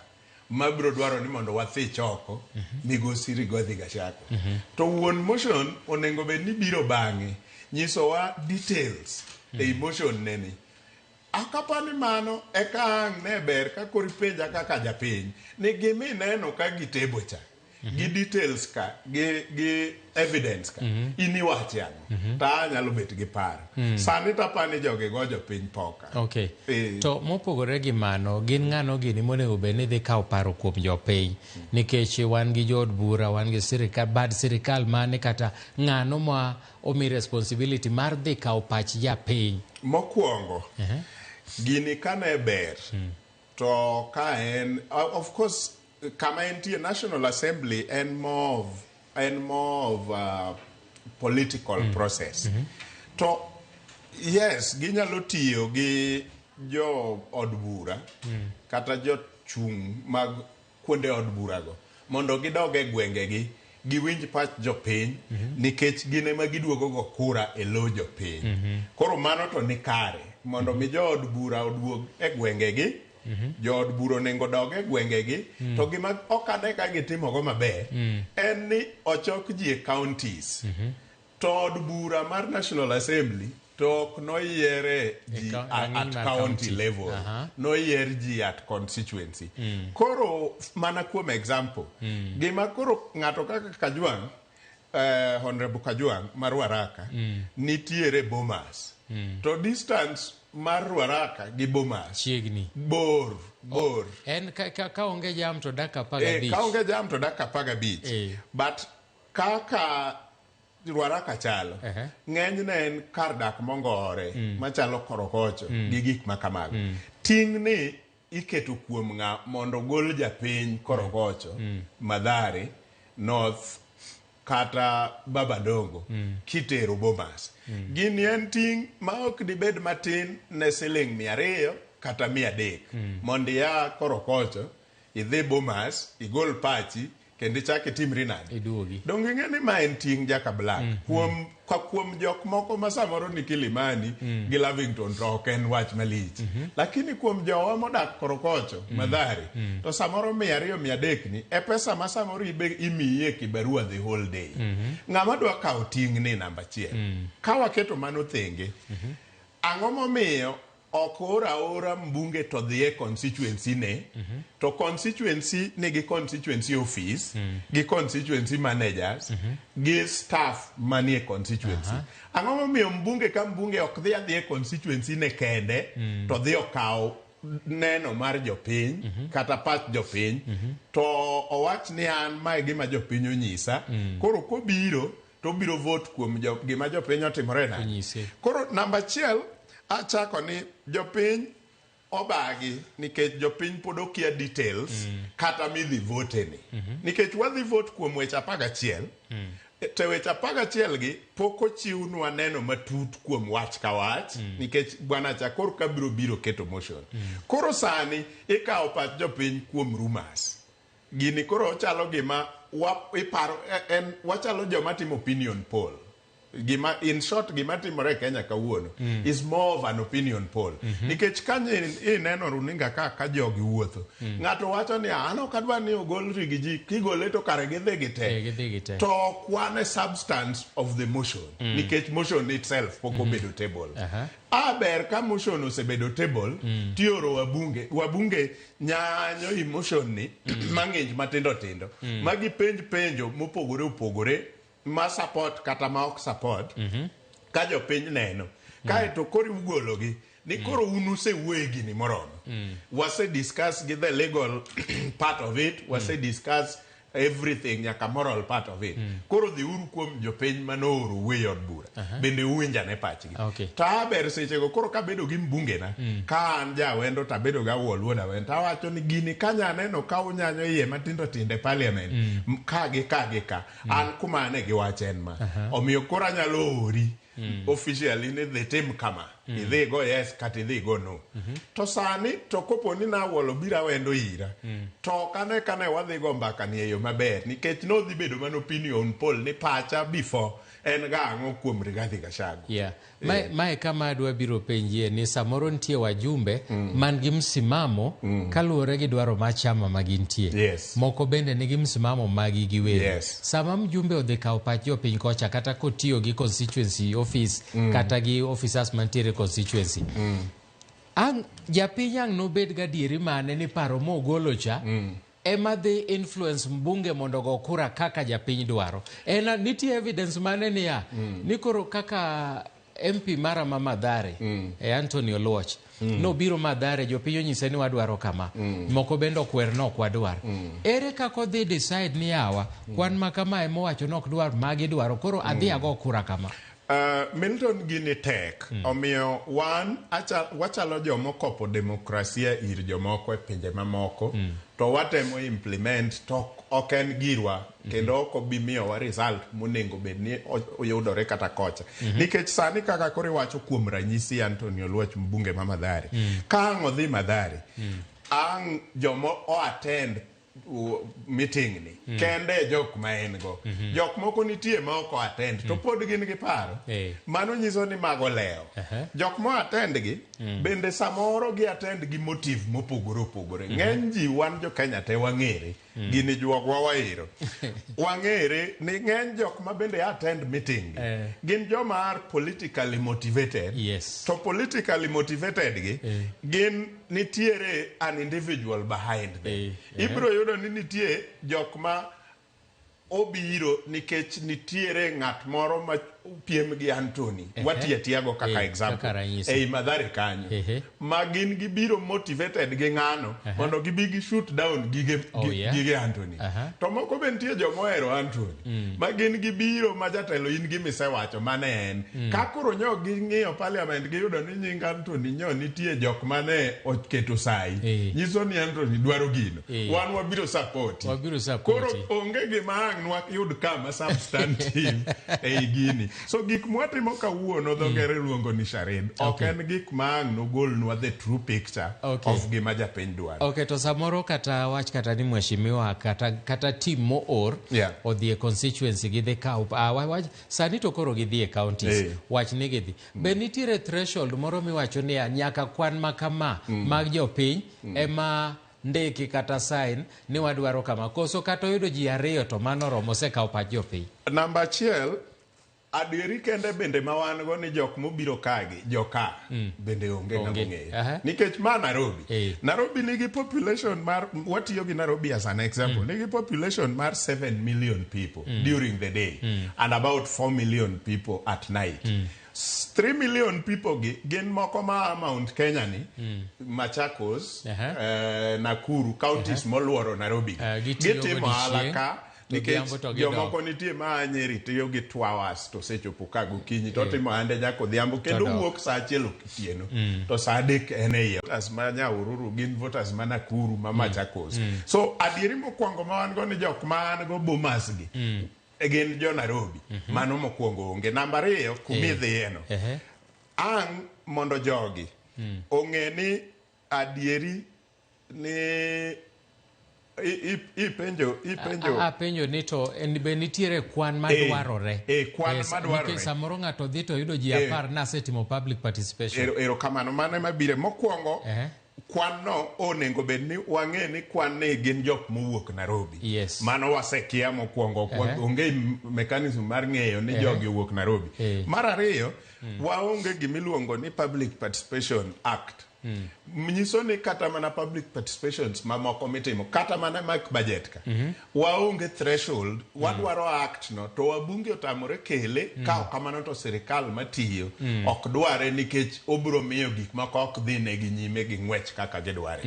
mabro dwaro ni mondo wathi choko Migosi Rigathi Gachagua. To wuon motion onengo bed ni biro bang'e nyisowa details e motion neni. Akapani mano eka ang' ne ber ka kori penja kaka japiny ni gimi neno ka gitebo cha gi details ka gi evidence ka iniwache ang'o ta nyalo bet gi paro. Sani tapani joge go jopiny poka. Okay. To mopogore gi mano, gin ng'ano gini monego bed ni dhi kawo paro kuom jopiny nikech wan gi jood bura, wan gi sirikal, bad sirikal mane kata ng'ano ma omi responsibility mar dhi kawo pach japiny. Mokwongo gini kane ber to ka en of course kama entie National Assembly and more of a political process. To yes, ginyalo tiyo gi jo od bura kata jo chung mag kuonde od bura go mondo gidog e gwenge gi giwinj pach jopiny nikech gine ma giduogo go kura e lo jopiny. Koro mano to ni kare mondo mi jo od bura oduog e gwenge gi. Jo buro nengo dog e gwenge gi to gima okane ka gitimo go maber en ni ochok ji e counties to od bura mar National Assembly to ok noyiere ji at county level, noyier ji at constituency. Koro mana kuom example gima koro ng'ato kaka Kajwang', Honorable Kajwang' mar Waraka nitiere Bomas to distance mar Ruaraka gi Bomas chiegni bor en ka onge jam to daka 15 ka onge jam to daka 15 but kaka Ruaraka chalo ng'enyne en kar dak mongore machalo korokocho gi gik makamago. Ting' ni iketo kuom ng'a mondo gol japiny korokocho Mathare North kata Babadongo kitero Bomas. Gini en ting' ma ok dibed matin ne siling 200 kata 300 mondo ya korokocho idhi Bomas igol pachi kendo ichak itimri nade iduogi. Dong ing'e ni ma en ting' Jaka Black kuom jok moko ma samoro ni Kilimani gi Lavington to ok en wach malich lakini kuom jowa modak korokocho Mathare to samoro 200 300 ni e pesa ma samoro imiye kibarua the whole day. Ng'ama dwa kawo ting' ni namba 1 ka waketo mano thenge ang'o momiyo ora mbunge to dhie constituency ne to constituency nigi constituency office gi constituency managers gi staff manie constituency. Ang'o momiyo mbunge ka mbunge ok dhi adhie constituency ne kende to dhi okaw neno mar jopiny kata pach jopiny to owach ni an mae gima jopiny onyisa koro kobiro to biro vote kuom gima jopiny otimore na. Koro namba 1 achako ni jopiny obagi nikech jopiny pod okia details kata midhi vote ni nikech wadhi vote kuom weche 11 te weche 11 gi pok ochiwnwa neno matut kuom wach ka wach nikech bwana Chakor ka biro keto motion. Koro sani ikawo pach jopiny kuom rumors gini koro ochalo gima iparo wachalo joma timo opinion poll. Gima in short gima timore Kenya kawuono is more of an opinion poll nikech kanye ineno runinga ka jogi wuotho ng'ato wacho ni an ok adwa ni ogol rigiji kigole to kare gidhi gite to kwane substance of the motion nikech motion itself pok obedo table. Aber ka motion osebedo table tioro wabunge nyanyo emotion ni mang'eny matindo magi penjo mopogore opogore ma support kata ma ok support ka jopiny neno kae to koro ugologi ni koro unuse wegi ni moromo wase discuss gi the legal part of it wase discuss everything nyaka moral part of it koro dhi uru kuom jopiny manoro weyo od bura bende uwinja ne pachgi taber sechego koro kabedo gi mbunge na ka an jawendo tabedo ga wuoda wendo tawacho ni gini kanya neno ka unyanyo iye matindo tinde parliament ka an kuma ne giwachen ma omiyo koro anyalo ori officially ni the team kama idhi go yes kata idhi go no to sani to kopo ni na wolo bira wendo ira to kane wadhi go mbaka ni eyo maber nikech no dhi bedo man opinion poll ni pacha before en ga ang'o kuom Rigathi Gachagua. Mae kama adwa biro penjie ni samoro nitie wajumbe man gi msimamo kaluwore gi dwaro ma chama magintie moko bende nigi msimamo magi giwegi sama mjumbe odhi kawo pach jopiny kocha kata kotiyo gi constituency office kata gi officers mantiere constituency ang japiny ang nobed gadieri mane ni paro mogolo cha ema dhi influence mbunge mondo go kura kaka japiny dwaro nitie evidence mane niya ni koro kaka MP mara Mathare Anthony Oluoch no biro Mathare jopiny onyise ni wadwaro kama moko bendo kwer no kwadwar ere kako dhi decide ni yawa kwan makama emo wacho nok dwar magi dwaro koro adhi ago kura kama. Milton gini tek omiyo wachalo jomokopo demokrasia ir jomoko e pinje mamoko to watemo implement to ok en girwa kendo ok obimiyowa result monego bed ni oyudore kata kocha nikech sani kaka koro wacho kuom ranyisi Anthony Oluoch mbunge ma Mathare ka ang' odhi Mathare ang' jomo attend meeting ni kende jok ma en go jok moko nitie ma ok attend to pod gin gi paro mano nyiso ni mago leo jok mo attend gi bende samoro gi attend gi motive mopogore ng'eny ji wan jo Kenya te wang'ere gini juogwa wairo wang'ere ni ng'eny jok ma bende attend meeting gin joma are politically motivated to politically motivated gi gin nitiere an individual behind them ibro yudo ni nitie jok ma obiro nikech nitiere ng'at moro ma piem gi Anthony watiatiago kaka example ei Mathare kanyo ma gin gibiro motivated gi ng'ano mondo gibi gi shoot down gige Anthony to moko be nitie jomohero Anthony ma gin gibiro ma jatelo in gimisewacho mane en ka koro nyo ging'iyo parliament giyudo ni nying Anthony nyo nitie jok mane oketo sai nyiso ni Anthony dwaro gino wan wabiro support koro onge gima ang' nwayud kama substantive ei gini so gik mwatimo kawuono dho ngere luongo ni charade ok en gik ma ang' nogolnwa the true picture of gima japiny dwaro. To samoro kata wach kata ni mheshimiwa kata team moor odhi e constituency gidhi kaw wach sani to koro gidhi e counties wach ni gidhi be nitiere threshold moro miwacho ni nyaka kwan makama mag jopiny ema ndeki kata sign ni wadwaro kama koso kata yudo ji ariyo to mano romo se kaw pach jopiny. Namba 1 adieri kende bende ma wan go ni jok mobiro kagi joka bende onge ng'eyo nikech ma Nairobi Nairobi nigi population mar watiyo gi Nairobi as an example nigi population mar 7 million people during the day and about 4 million people at night 3 million people gin moko ma Mount Kenya ni Machakos Nakuru counties moluoro Nairobi gitimo alaka nikech jomoko nitie ma Nyeri tiyo gi 2 hours to sechopo ka gokinyi to timo ande nyako dhiambo kendo wuok saa 1 otieno to saa 3 en e voters ma Nyahururu gin voters ma Nakuru ma Machakos so adieri mokwongo ma wan go ni jok ma an go Bomas gi gin jo Nairobi mano mokwongo onge. Namba 2 kumidhieno ang' mondo jogi ong'e ni adieri ni ipenjo ni to en be nitiere kwan madwarore kwan madwarore nikech samoro ng'ato dhi to yudo ji 10 nasetimo public participation erokamano mano ema bire mokwongo kwan no onego bed ni wang'e ni kwan ni gin jok mowuok Nairobi mano wasekia mokwongo onge mechanism mar ng'eyo ni jogi owuok Nairobi. Mar 2 waonge gimiluongo ni Public Participation Act nyiso ni kata mana public participations mamoko mitimo kata mana mag budget ka waonge threshold wadwaro act no to wabunge otamore kele ka kamano to sirikal matiyo ok dware nikech obro miyo gik moko ok dhi ne gi nyime gi ng'wech kaka gidware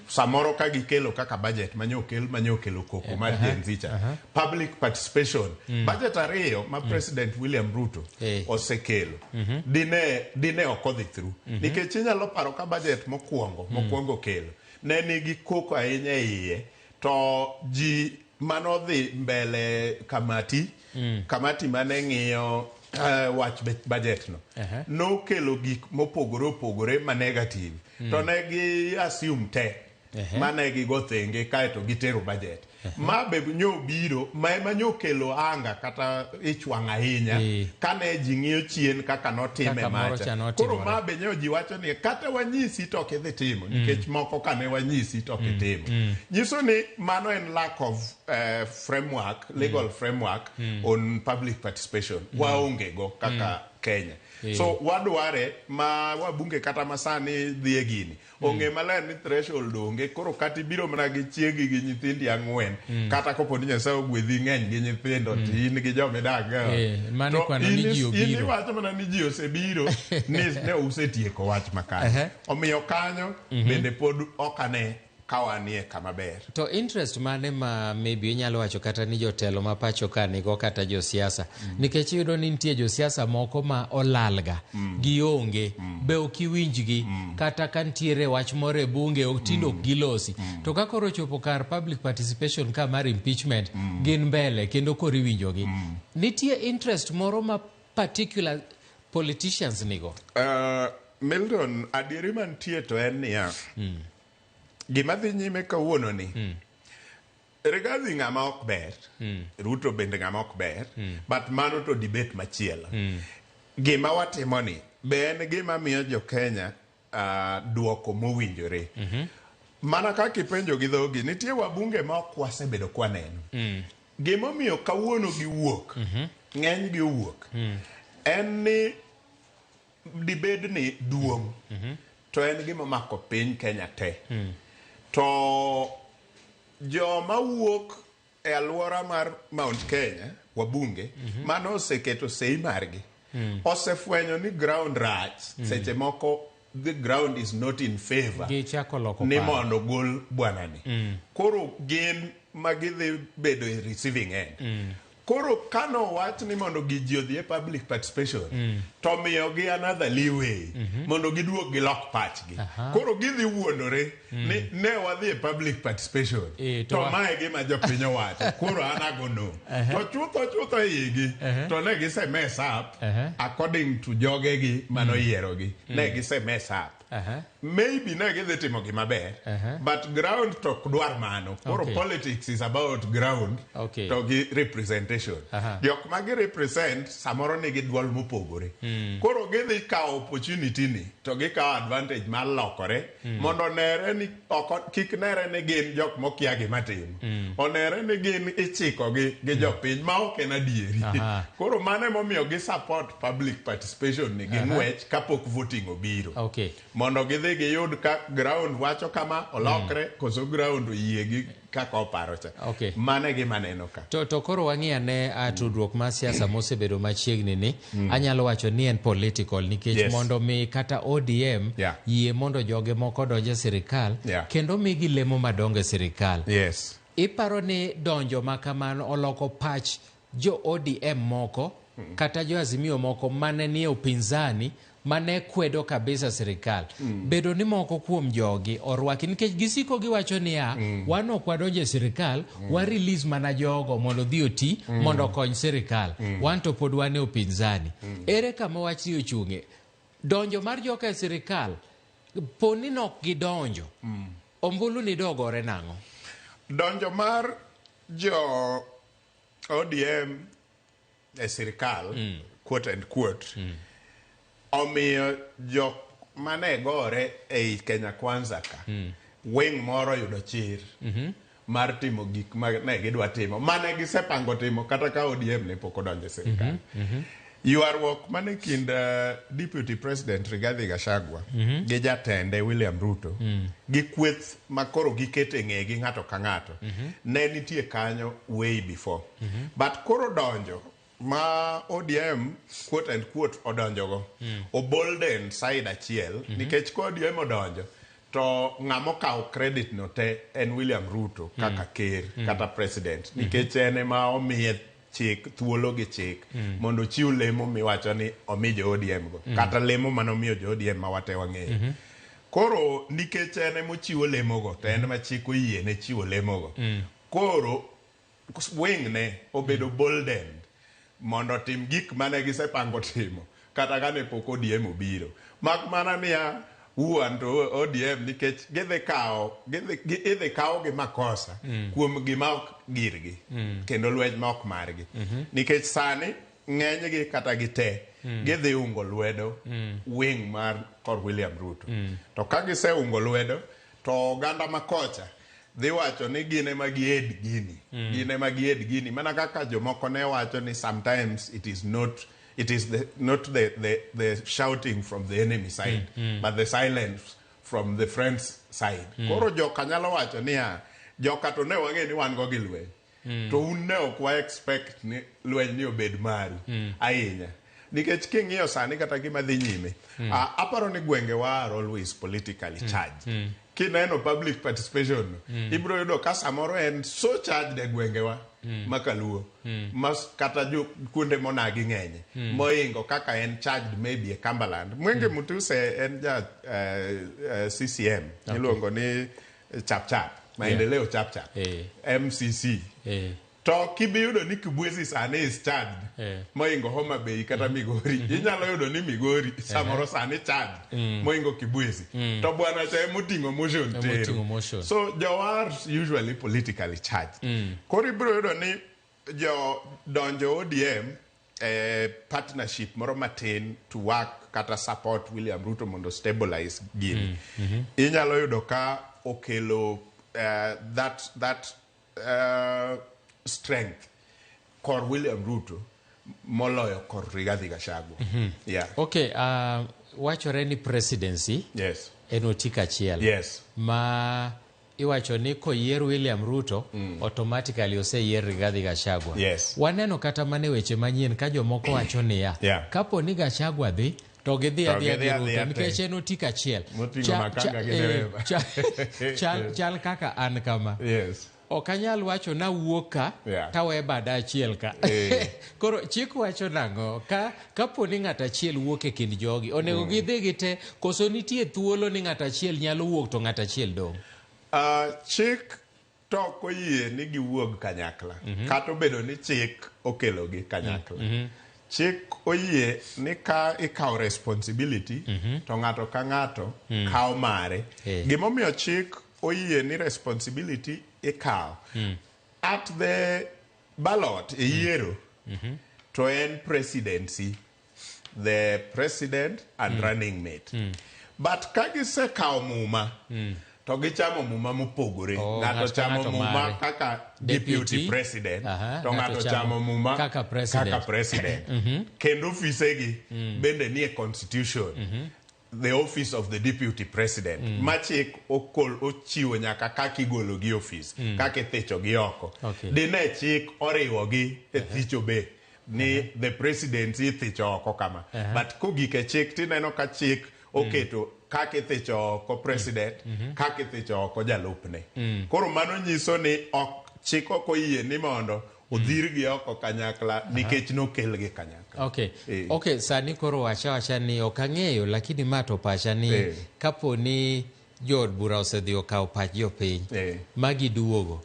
samoro ka gikelo kaka budget manyokelo koko mar Gen Z cha public participation budget 2 ma President William Ruto osekelo dine ok odhi through nikech inyalo paro ka budget mokwongo kelo ne nigi koko ahinya iye to ji manodhi mbele kamati mane ng'iyo wach budget no nokelo gik mopogore ma negative to ne gi assume te mane gigo thenge kaeto gitero budget ma be nyobiro ma ema nyokelo anga kata ichwang' ahinya kane ji ng'iyo chien kaka notime macha koro ma be ji wacho ni kata wanyisi to kidhi timo nikech moko kane wanyisi to kitimo nyiso ni mano en lack of framework legal framework on public participation waonge go kaka Kenya so wadware ma wabunge kata masani dhiye gini onge maler ni threshold onge koro kati biro mana gi chiegi gi nyithindi 4 kata kopo ni Nyasaye ogwedhi ng'eny gi nyithindo tin gi jomidak mano kwano ni ji obiro ini wacho mana ni ji osebiro ne usetieko wach makane omiyo kanyo bende pod okane kawanie kama ber. To interest mane ma maybe inyalo wacho kata ni jotelo ma pacho ka nigo kata josiasa nikech yudo ni nitie josiasa moko ma olalga gionge be okiwinjgi kata kantiere wach moro e bunge otindo gilosi to ka koro chopo kar public participation ka mar impeachment gin mbele kendo kori winjogi nitie interest moro ma particular politicians nigo. Milton adieri mantie to en niya gima dhi nyime kawuono ni Rigathi ng'ama ok ber Ruto bende ng'ama ok ber but mano to debate machielo gima watimo ni be en gima miyo jo Kenya duoko mowinjore mana kaka ipenjo gi dhogi nitie wabunge ma ok wasebedo kwaneno gima miyo kawuono gi wuok ng'eny gi wuok en ni dibed ni duong to en gima mako piny Kenya te to joma wuok e alwora mar Mount Kenya wabunge mano oseketo sei margi osefwenyo ni ground rights seche moko the ground is not in favor ni mondo gol bwanani koro gin magidhi bedo e receiving end koro kano wach ni mondo giji odhi e public participation to miyo gi another leeway mondo giduok gi lock patchgi koro gidhi wuondore ni ne wadhi e public participation to mae gima jopiny owacho koro anago no to chutho igi to ne gise mess up according to jogegi manoyierogi ne gise mess up maybe ne gidhi timo gima ber but ground to dwar mano koro politics is about ground to gi representation jok ma gi represent samoro ni gi duol mopogore koro gidhi kawo opportunity ni to gi kawo advantage mar lokore mondo nere ni kik nere ni gin jok mokia gima timo onere ni gin ichiko gi jopiny ma ok en adieri. Koro mano emomiyo gi support public participation ni gi ng'wech kapok voting obiro. Mondo gidhi giyud ka ground wacho kama olokre koso ground oyiegi kaka oparo cha. Mane gima neno ka. To koro wang'iya ne tudruok mar siasa mosebedo machiegni ni anyalo wacho ni en political nikech mondo mi kata ODM yie mondo joge moko donje sirikal kendo migi lemo madongo e sirikal. Iparo ni donjo makamano oloko pach jo ODM moko kata jo Azimio moko mane ni upinzani mane kwedo kabisa sirikal. Bedo ni moko kuom jogi orwaki nikech gisiko giwacho niya wan ok wadonje sirikal wa release mana jogo mondo dhi oti mondo kony sirikal. Wan to pod wane upinzani. Ere kama wachi ochunge donjo mar joka e sirikal poni nok gidonjo ombulu ni dogore nang'o? Donjo mar jo ODM e sirikal quote and quote omiyo jok mane gore ei Kenya Kwanza ka wing moro yudo chir mar timo gik mane gidwa timo mane gisepango timo kata ka ODM ne pok odonjo e sirikal. Yuarruok mane kind Deputy President Rigathi Gachagua gi jatende William Ruto gi kweth makoro gikete ng'egi ng'ato ka ng'ato ne nitie kanyo way before. But koro donjo ma ODM quote and quote odonjo go obolden side achiel nikech ko ODM odonjo to ng'amo kawo credit no te en William Ruto kaka ker kata president nikech ene ma omiye chik thuolo gi chik mondo chiw lemo miwacho ni omi jo ODM go kata lemo manomiyo jo ODM ma wate wang'eyo. Koro nikech ene mochiwo lemo go to en ma chik oyie ne chiwo lemo go koro wing ne obedo bolden mondo tim gik mane gisepango timo kata gane pok ODM obiro. Mak mana niya wuan to ODM nikech gidhi kawo gi makosa kuom gima ok girgi kendo lweny ma ok margi nikech sani ng'enygi kata gite gidhi ungo lwedo wing mar kor William Ruto to ka giseungo lwedo to oganda makocha dhi wacho ni gine ma gied gini mana kaka jomoko ne wacho ni sometimes it is not the shouting from the enemy side but the silence from the friends side. Koro joka nyalo wacho niya joka to ne wang'e ni wan go gi lweny to un ne ok wa expect ni lweny ni obed maru ahinya nikech king'iyo sani kata gima dhi nyime aparo ni gwenge wa are always politically charged. Kineno public participation ibro yudo ka samoro en so charged e gwengewa makaluo mas kata jo kuonde monagi ng'enye moingo kaka en charged maybe e Cumberland. Mwenge Mutuse en ja CCM iluongo ni Chapchap maendeleo Chapchap MCC to kibiyudo ni Kibwezi sani is charged moingo Homa Bay kata Migori inyalo yudo ni Migori samoro sani charged moingo Kibwezi to bwana cha emotingo motion tero. So jowar usually politically charged. Koro ibiro yudo ni jo donjo ODM partnership moro matin to work kata support William Ruto mondo stabilize gini inyalo yudo ka okelo that strength kor William Ruto moloyo kor Rigathi Gachagua. Okay, wachore ni presidency en otika achiel ma iwacho ni koyier William Ruto automatically oseyier Rigathi Gachagua. Waneno kata mane weche manyien ka jomoko wacho niya kapo ni Gachagua dhi to gidhi adhiya Ruto nikech en otika achiel chal kaka an kama okanyal wacho na wuoka tawe bada achiel ka koro chik wacho nang'o kapo ni ng'at achiel wuok e kind jogi onego gidhi gite koso nitie thuolo ni ng'at achiel nyalo wuok to ng'at achiel dong'? Chik to koyie ni giwuog kanyakla kata obedo ni chik okelo gi kanyakla chik oyie ni ka ikawo responsibility to ng'ato ka ng'ato kawo mare. Gimomiyo chik oyie ni responsibility ikawo at the ballot e yiero to en presidency the president and running mate but ka gisekawo muma to gichamo muma mopogore. Ng'ato chamo muma kaka deputy president, to ng'ato chamo muma kaka president. Kendo ofisegi bende nie constitution. The office of the deputy president. Machik ochiwo nyaka kaka igolo gi office, kaka ithicho gi oko. Dine chik oriwo gi e thicho be ni the president ithicho oko kama. But kogike chik tineno ka chik oketo kaka ithicho oko president, kaka ithicho oko jalupne. Koro mano nyiso ni chik ok oyie ni mondo odhir gi oko kanyakla nikech nokel gi kanyakla. Okay, sani koro wacha ni ok ang'eyo, lakini ma to pacha ni kapo ni jood bura osedhi okawo pach jopiny ma giduogo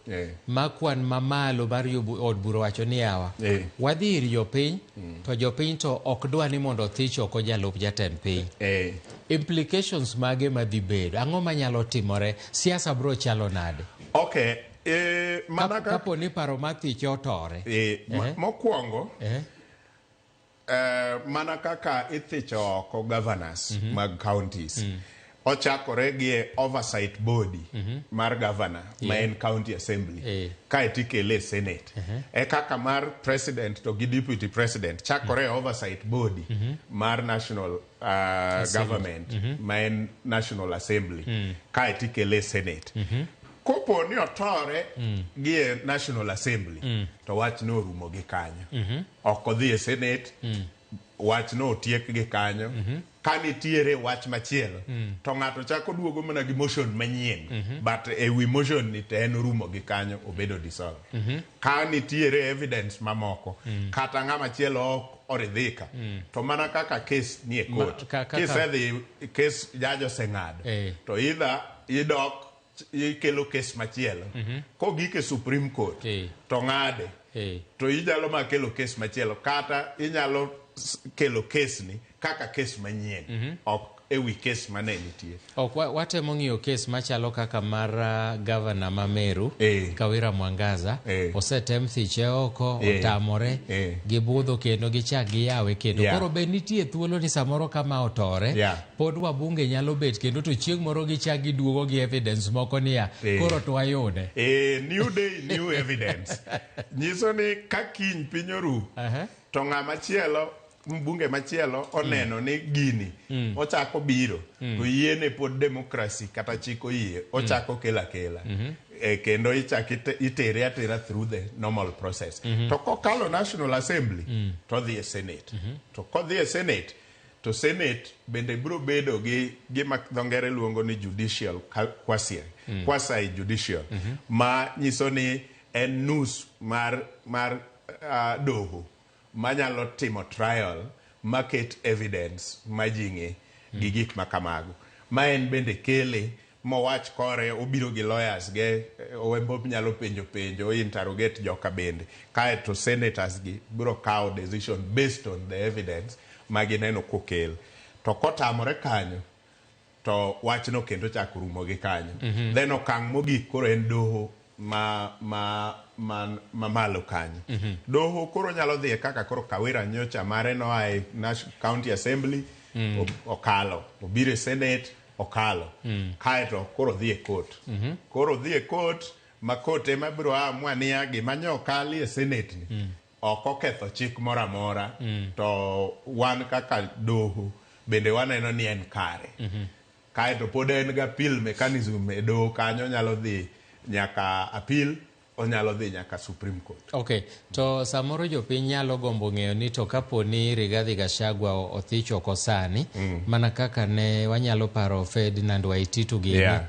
ma kwan mamalo mar od bura wacho ni yawa wadhi ir jopiny to jopiny to ok dwa ni mondo thich oko jalup jatend piny. Implications mage madhi bedo, ang'o manyalo timore, siasa bro chalo nade? Kapo ni paro mathich otore mokwongo mana kaka ithicho oko governors mag counties ochakore gi oversight body mar governor ma en county assembly ka itikele senate kaka mar president to gi deputy president chakore oversight body mar national government ma en national assembly ka itikele senate. Kopo ni otore gi national assembly to wach no rumo gi kanyo, ok odhi e senate, wach no otiek gi kanyo. Ka nitiere wach machielo to ng'ato chako duogo mana gi motion manyien, but ewi motion ni te en rumo gi kanyo obedo dissolve. Ka nitiere evidence mamoko kata ng'ama chielo ok oridhika to mana kaka case ni e court, case jajo seng'ado to either idok ikelo case machielo kogike Supreme Court to ng'ade to inyalo makelo case machielo kata inyalo kelo case ni kaka case manyien ok ewi case mane nitie. Watemo ng'iyo case machalo kaka mar governor ma Meru Kawira Mwangaza osetem thiche oko otamore gibudho kendo gichak giyawe kendo koro be nitie thuolo ni samoro kama otore pod wabunge nyalo bet kendo to chieng' moro gichak giduogo gi evidence moko niya koro to wayude. New day new evidence nyiso ni ka kiny piny oru to ng'ama chielo mbunge machielo oneno ni gini ochako biro to yiene pod demokrasi kata chiko yie ochako kela kendo itere atera through the normal process to kokalo National Assembly to dhi e Senate to kodhi e Senate to Senate bende biro bedo gi gima dho ngere luongo ni judicial quasi judicial ma nyiso ni en nus mar doho manyalo timo trial market evidence majing'e gi gik makamago ma en bende kele mowach kore obiro gi lawyers ge owembo nyalo penjo interrogate joka bende kae to senators gi biro kawo decision based on the evidence magineno kokel to kotamore kanyo to wachno kendo chako rumo gi kanyo then okang' mogik koro en doho malo kanyo doho koro nyalo dhi kaka koro Kawira nyocha mare no ai county assembly okalo obire senate okalo kaeto koro dhi e court ma court ema biro amua niya gima nyokali e senate ni ok oketho chik moro amora to wan kaka doho bende waneno ni en kare kaeto pod en ga appeal mechanism e doho kanyo nyalo dhi nyaka appeal onyalo dhi nyaka Supreme Court. To samoro jopiny nyalo gombo ng'eyo ni to kapo ni Rigathi Gachagua othich oko sani mana kaka ne wanyalo paro Ferdinand Waititu gini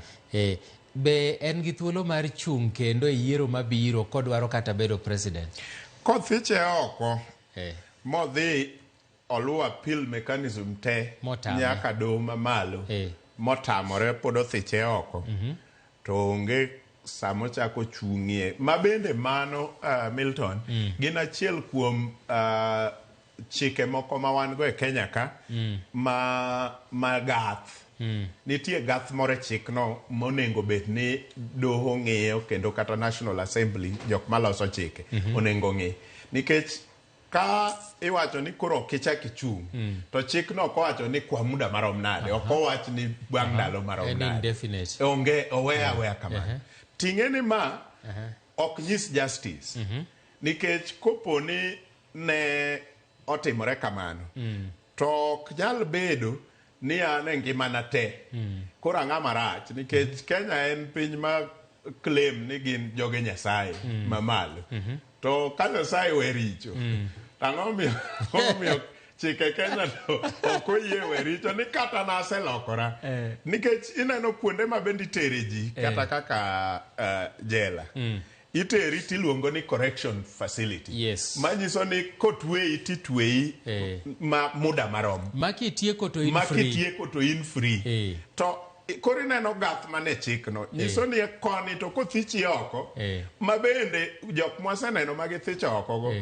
be en gi thuolo mar chung' kendo e yiero mabiro kodwaro kata bedo president? Kothiche oko modhi oluwa appeal mechanism te nyaka doho mamalo motamore pod othiche oko to onge samo chako chung'ie ma bende mano Milton gin achiel kuom chike moko ma wan go e Kenya ka ma gath nitie gath moro chikno monengo bet ni doho ng'iyo kendo kata National Assembly jok maloso chike onengo ng'i nikech ka iwacho ni koro kichak ichung to chik no kowacho ni kwa muda marom nade ok owach ni bang' ndalo marom nade onge oweya kamano ting'e ni ma ok nyis justice nikech koponi ne otimore kamano to ok nyal bedo ni an e ngimana te koro ang'a marach nikech Kenya en piny ma claim ni gin joge Nyasaye mamalo to ka Nyasaye we richo ang'o miyo chike Kenya to ok oyie we richo ni kata naselokora nikech ineno kuonde ma bende itere ji kata kaka jela iteri tiluongo ni correction facility manyiso ni kotweyi titweyi ma muda marom makitieko to in free to koro ineno gath mane chikno nyiso ni koni to kothichi oko ma bende jok mwaseneno ma githicho okogo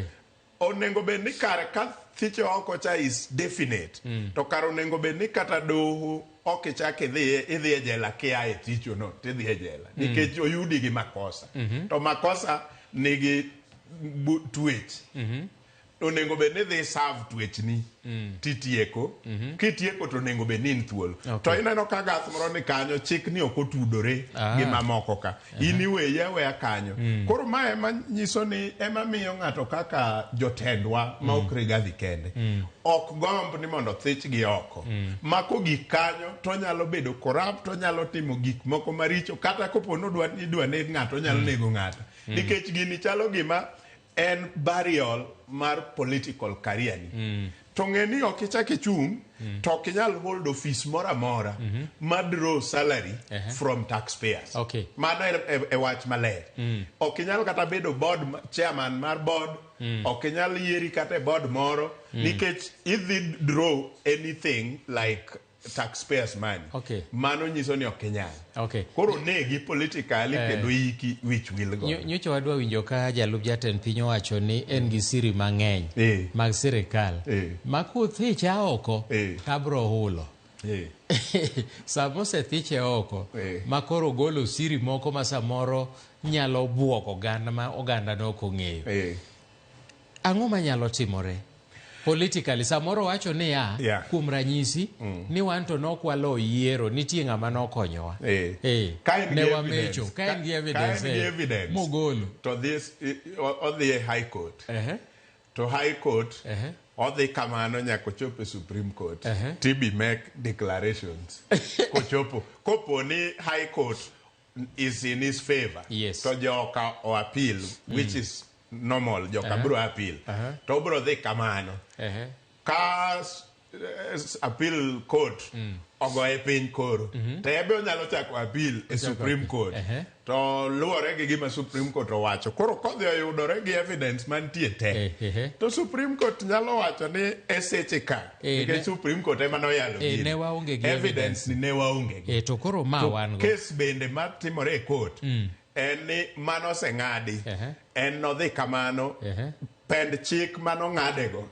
onego bed ni kare ka thicho oko cha is definite to kare onego bed ni kata doho ok ichak idhi jela kia e thicho no tidhi e jela nikech oyudi gi makosa to makosa nigi twech onego bed ni dhi serve twechni titieko kitieko to onego bed ni in thuolo to ineno ka gath moro ni kanyo chik ni ok otudore gi mamoko ka in iweye aweya kanyo koro ma ema nyiso ni ema miyo ng'ato kaka jotendwa ma ok Rigathi kende ok gomb ni mondo thich gi oko mako gik kanyo to nyalo bedo corrupt to nyalo timo gik moko maricho kata kopo no idwa ne ng'ato nyalo nego ng'ato nikech gini chalo gima en burial mar political career ni to ng'eni ok ichak ichung to ok inyal hold office mora mora ma draw salary from taxpayers mano e wach maler ok inyal kata bedo board chairman mar board ok inyal yieri kata e board moro nikech idhi draw anything like taxpayers money mano nyiso ni ok inyal koro negi politically kendo iki wich will go nyocha wadwa winjo ka jalup jatend piny owacho ni en gi siri mang'eny mag sirikal ma kuthicha oko tabro hulo samose thiche oko ma koro golo siri moko ma samoro nyalo buoko oganda ma oganda no ok ong'eyo ang'o manyalo timore politically samoro wacho ni kuom ranyisi ni wan to nokwalo yiero nitie ng'ama nokonyowa ne wamecho ka en gi evidence mogolo to this odhi high court to high court odhi kamano nyaka chope Supreme Court tibi make declarations kochopo kopo ni high court is in his favor to joka o appeal which is normal joka bro appeal to bro dhi kamano ka appeal court ogoye piny koro to ebe onyalo chako appeal e Supreme Court to luwore gi gima Supreme Court owacho koro kodhi oyudore gi evidence mantie te to Supreme Court nyalo wacho ni eseche ka nikech Supreme Court ema noyalo ne waonge gi evidence ni ne waonge gi to koro ma wan go case bende matimore e court en ni mano oseng'adi en nodhi kamano pend chik mano ng'adego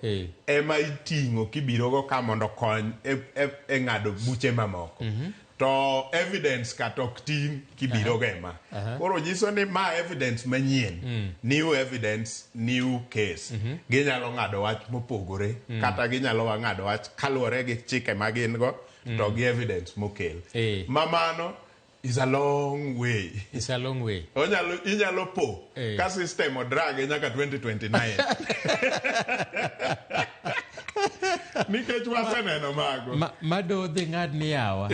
ema iting'o kibirogo ka mondo kony e ng'ado buche mamoko to evidence kata ok ting' kibirogo ema koro nyiso ni ma evidence manyien new evidence new case ginyalo ng'ado wach mopogore kata ginyalo ng'ado wach kaluwore gi chike ma gin go to gi evidence mokel mamano is a long way. It's a long way. Inyalo po ka system o drag nyaka 2029. Nikech waseneno mago. Mado dhi ng'ad ni yawa.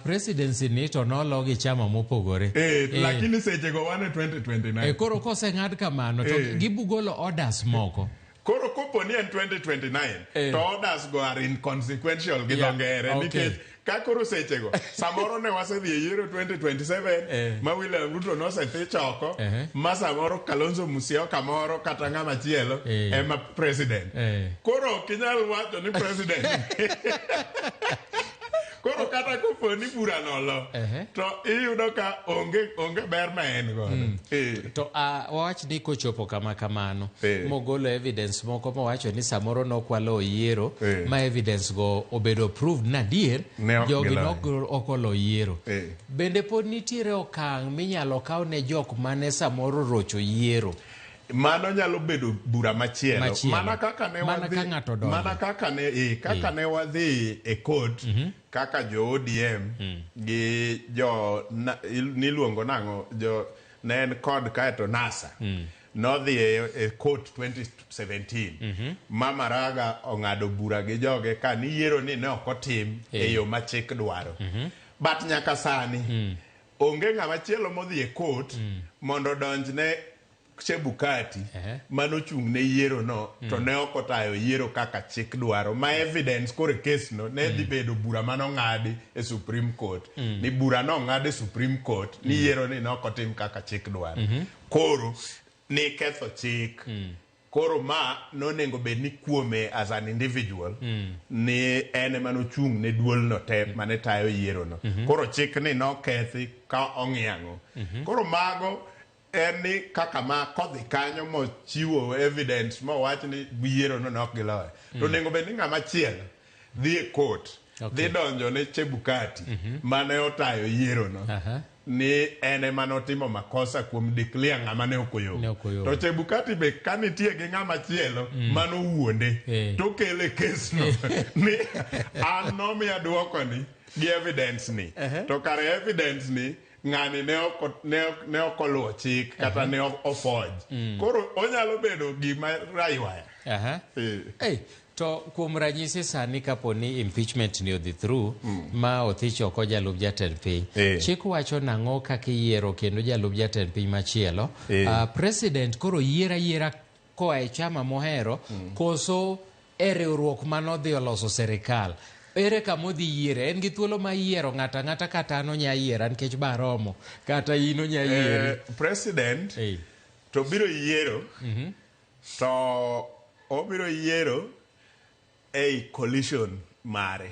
Presidency ni to nolo gi chama mopogore. Lakini seche go wane 2029. Koro kose ng'ad kamano to gibugolo orders moko. Koro kopo ni en 2029 to orders go are inconsequential gi dongere nikech ka koro sechego samoro ne wasedhi e yiero 2027 ma William Ruto nosedhi choko ma samoro Kalonzo Musyoka kamoro kata ng'ama chielo ema president koro ok inyal wacho ni president koro kata kopo ni bura nolo to iyudo ka onge ber ma en godo to wawach ni kochopo kama kamano mogolo evidence moko mowacho ni samoro nokwalo yiero ma evidence go obedo proved na adier jogi nokolo yiero bende pod nitiere okang' minyalo kaw ne jok mane samoro rocho yiero mano nyalo bedo bura machielo mana kaka ne wadhi e court kaka jo ODM gi jo niluongo nango jo ne en kod kaeto NASA nodhi e court 2017 Mama Raga ong'ado bura gi joge ka ni yiero ni ne ok otim e yo ma chik dwaro but nyaka sani onge ng'ama chielo modhi e court mondo donjne Chebukati manochung' ne yiero no to ne ok otayo yiero kaka chik dwaro ma evidence kore case no ne dhi bedo bura mano ng'adi e Supreme Court ni bura no ng'adi e Supreme Court ni yiero ni ne ok otim kaka chik dwaro koro ni ketho chik koro ma nonengo bed ni kuome as an individual ni ene manochung' ne duol no te mane tayo yiero no koro chik ni nokethi ka ong'iang'o koro mago en ni kaka ma kodhi kanyo mochiwo evidence mowach ni yiero no nok giloyo to nengo bed ni ng'ama chielo dhi e court dhi donjo ne Chebukati mane otayo yiero no ni ene manotimo makosa kuom declare ng'ama ne okoyo to Chebukati be kanitie gi ng'ama chielo mano wuonde to kele case no ni an nomiya duoko ni gi evidence ni to kare evidence ni ng'ani ne okoluwo chik kata ne ofoj koro onyalo bedo gima raiwaya to kuom ranyisi sani kapo ni impeachment ni odhi through ma othich oko jalup jatend piny chik wacho nang'o kaka iyiero kendo jalup jatend piny machielo president koro yiera koa e chama mohero koso e riwruok manodhi oloso serikal ere kama odhi yiere en gi thuolo ma yiero ng'ata kata an onya yiera nikech baromo kata in onya yieri president to biro yiero to obiro yiero ei coalition mare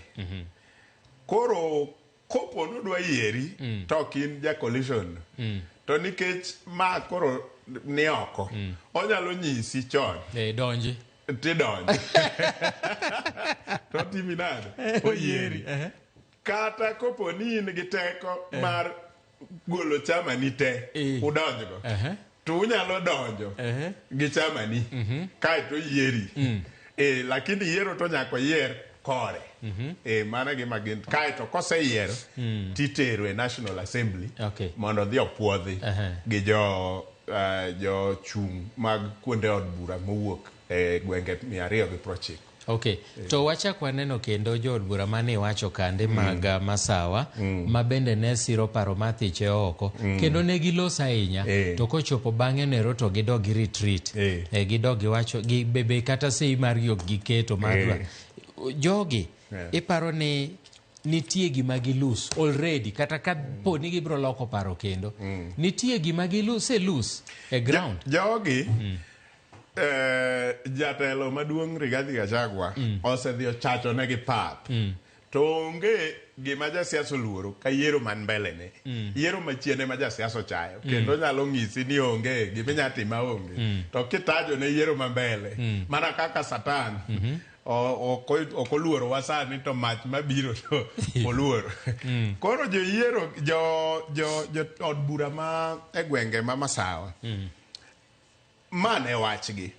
koro kopo nodwa yieri to ok in ja coalition to nikech ma koro ni oko onyalo nyisi chon donji tidonji to timi nade oyieri kata kopo ni in gi teko mar golo chama ni te udonjgo to unyalo donjo gi chama ni kaeto yieri lakini yiero to nyako yier kore mana gima gin kaeto koseyiero titero e National Assembly mondo dhi opuodhi gi jo chung mag kuonde od bura mowuok e gwenge 290. To wachak waneno kendo jood bura mane wacho kande mag Masawa ma bende ne siro paro mathiche oko kendo ne giloso ahinya to kochopo bang'e nero to gidog gi retreat gidog giwacho gi bebe kata sei mar yok giketo mar jogi iparo ni nitie gima gilus already kata ka po ni gibro loko paro kendo nitie gima gilus e ground jogi jatelo maduong' Rigathi Gachagua osedhi ochacho negi pap to onge gima jasiasa oluoro ka yiero man mbele ne yiero machiene ma jasiasa ochayo kendo nyalo ng'isi ni onge gima nyatima onge to kitajo ne yiero mambele mana kaka Satan ok oluoro wasani to mach mabiro to oluoro koro joyiero jo od bura ma e gwenge ma Masawa mane wachgi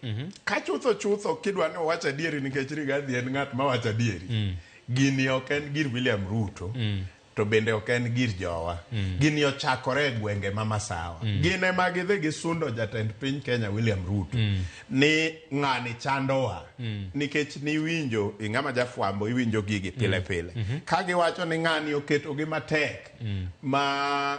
ka chutho kidwa ni wach adieri nikech Rigathi en ng'at ma wacho adieri gini ok en gir William Ruto to bende ok en gir jowa gini ochakore e gwenge ma Masawa gine ma gidhi gisundo jatend piny Kenya William Ruto ni ng'ani chandowa nikech niwinjo ing'ama jafwambo iwinjo gigi pile ka giwacho ni ng'ani oketo gi matek ma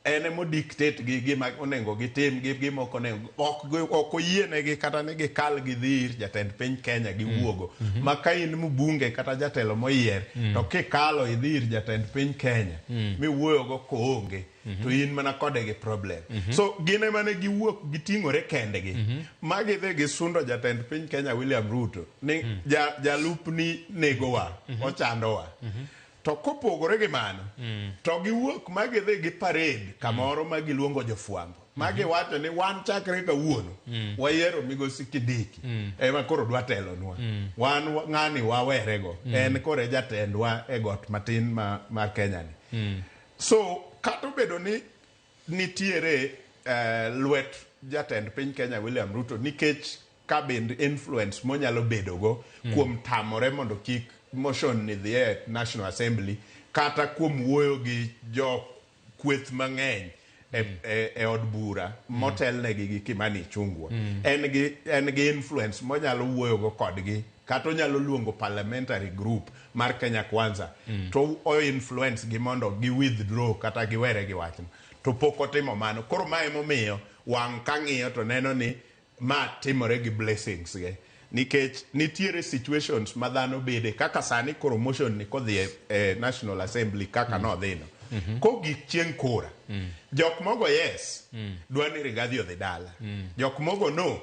ene mo dictate gi gima onengo gitim gi gima ok oyienegi kata ni gikal gidhir jatend piny Kenya giwuogo ma ka in mbunge kata jatelo moyier to kikalo idhir jatend piny Kenya miwuoyogo koonge to in mana kode gi problem so gine mane giwuok giting'ore kendegi ma gidhi gisundo jatend piny Kenya William Ruto ni jalupni negowa ochandowa to kopogore gi mano to giwuok ma gidhi gi parade kamoro ma giluongo jofwambo ma giwacho ni wan chakre kawuono wayiero Migosi Kindiki ema koro dwa telonwa wan ng'ani wawerego en kore jatendwa e got matin mar Kenya ni so kata obedo ni nitiere lwet jatend piny Kenya William Ruto nikech ka bend influence monyalo bedogo kuom tamore mondo kik motion ni dhi e National Assembly kata kuom wuoyo gi jo kweth mang'eny e od bura motelnegi gi Kimani Ichung'wa. En gi influence monyalo wuoyogo kodgi kata onyalo luongo parliamentary group mar Kenya Kwanza to o influence gi mondo gi withdraw kata giwere gi wachno. To pok otimo mano. Koro ma emomiyo wang' ka ng'iyo to neno ni ma timore gi blessings ge. Nikech nitiere situations ma dhano bede kaka sani koro motion ni kodhi e National Assembly kaka nodhino. Ko gik chieng' kura jok mogo yes dwa ni Rigathi odhi dala, jok mogo no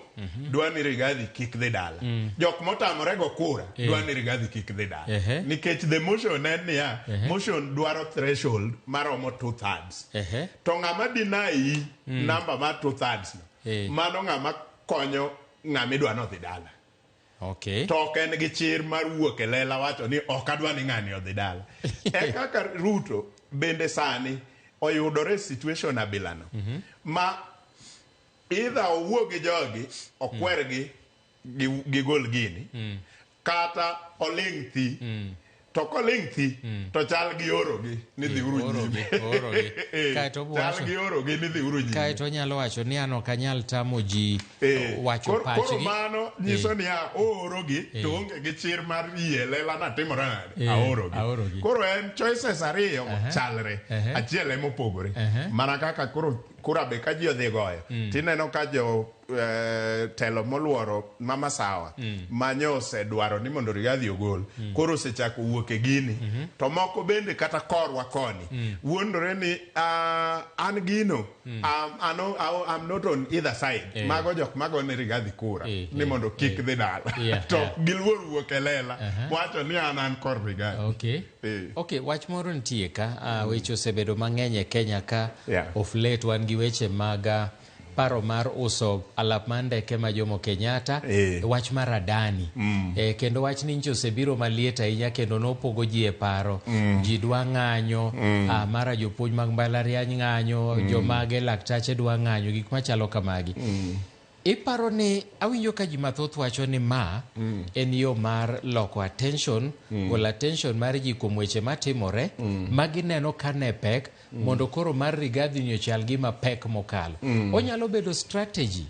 dwa ni Rigathi kik dhi dala, jok motamore go kura dwa ni Rigathi kik dhi dala. Nikech the motion en niya, motion dwaro threshold maromo 2/3. To ng'ama deny namba mar 2/3 no mano ng'ama konyo ng'ama idwa no dhi dala. To ok en gi chir mar wuok e lela wacho ni ok adwa ni ng'ani odhi dala. E kaka Ruto bende sani oyudore situation abilano ma either owuog gi jogi okwergi gi gol gini kata oling' thi to koling' thi to chal gi orogi ni dhi uru nyime. Chal gi orogi ni dhi uru nyime. Kaeto onyalo wacho ni an ok anyal tamo ji wacho pachgi. Koro mano nyiso ni oorogi to onge gi chir mar yie lela na timore nade. Aorogi. Koro en choices ariyo chalre. Achiel emopogore. Mana kaka kura be ka ji odhi goyo. Tineno ka jo telo moluoro Mama Sawa manyo osedwaro ni mondo Rigathi ogol. Koro osechako wuok e gini. To moko bende kata korwa koni. Wuondore ni an gino. I'm not on either side. Mago jok mago ni Rigathi kura. Ni mondo kik dhi dala. To giluor wuok e lela. Wacho ni an kor Rigathi. Okay, wach moro nitie ka. Weche osebedo mang'eny e Kenya ka. Of late wan gi weche mag paro mar uso alap mar ndeke ma Jomo Kenyatta, wach mar Adani. Kendo wach ni nchi osebiro maliet ahinya kendo nopogo ji e paro. Ji dwa ng'anyo, mara jopuonj mag mbalariany ng'anyo, jomage laktache dwa ng'anyo, gik machalo kamagi. Iparo ni awinjo ka ji mathoth wacho ni ma en yo mar loko attention, golo attention mar ji kuom weche matimore, magineno ka ne pek, mondo koro mar Rigathi ni ochal gima pek mokalo. Onyalo bedo strategy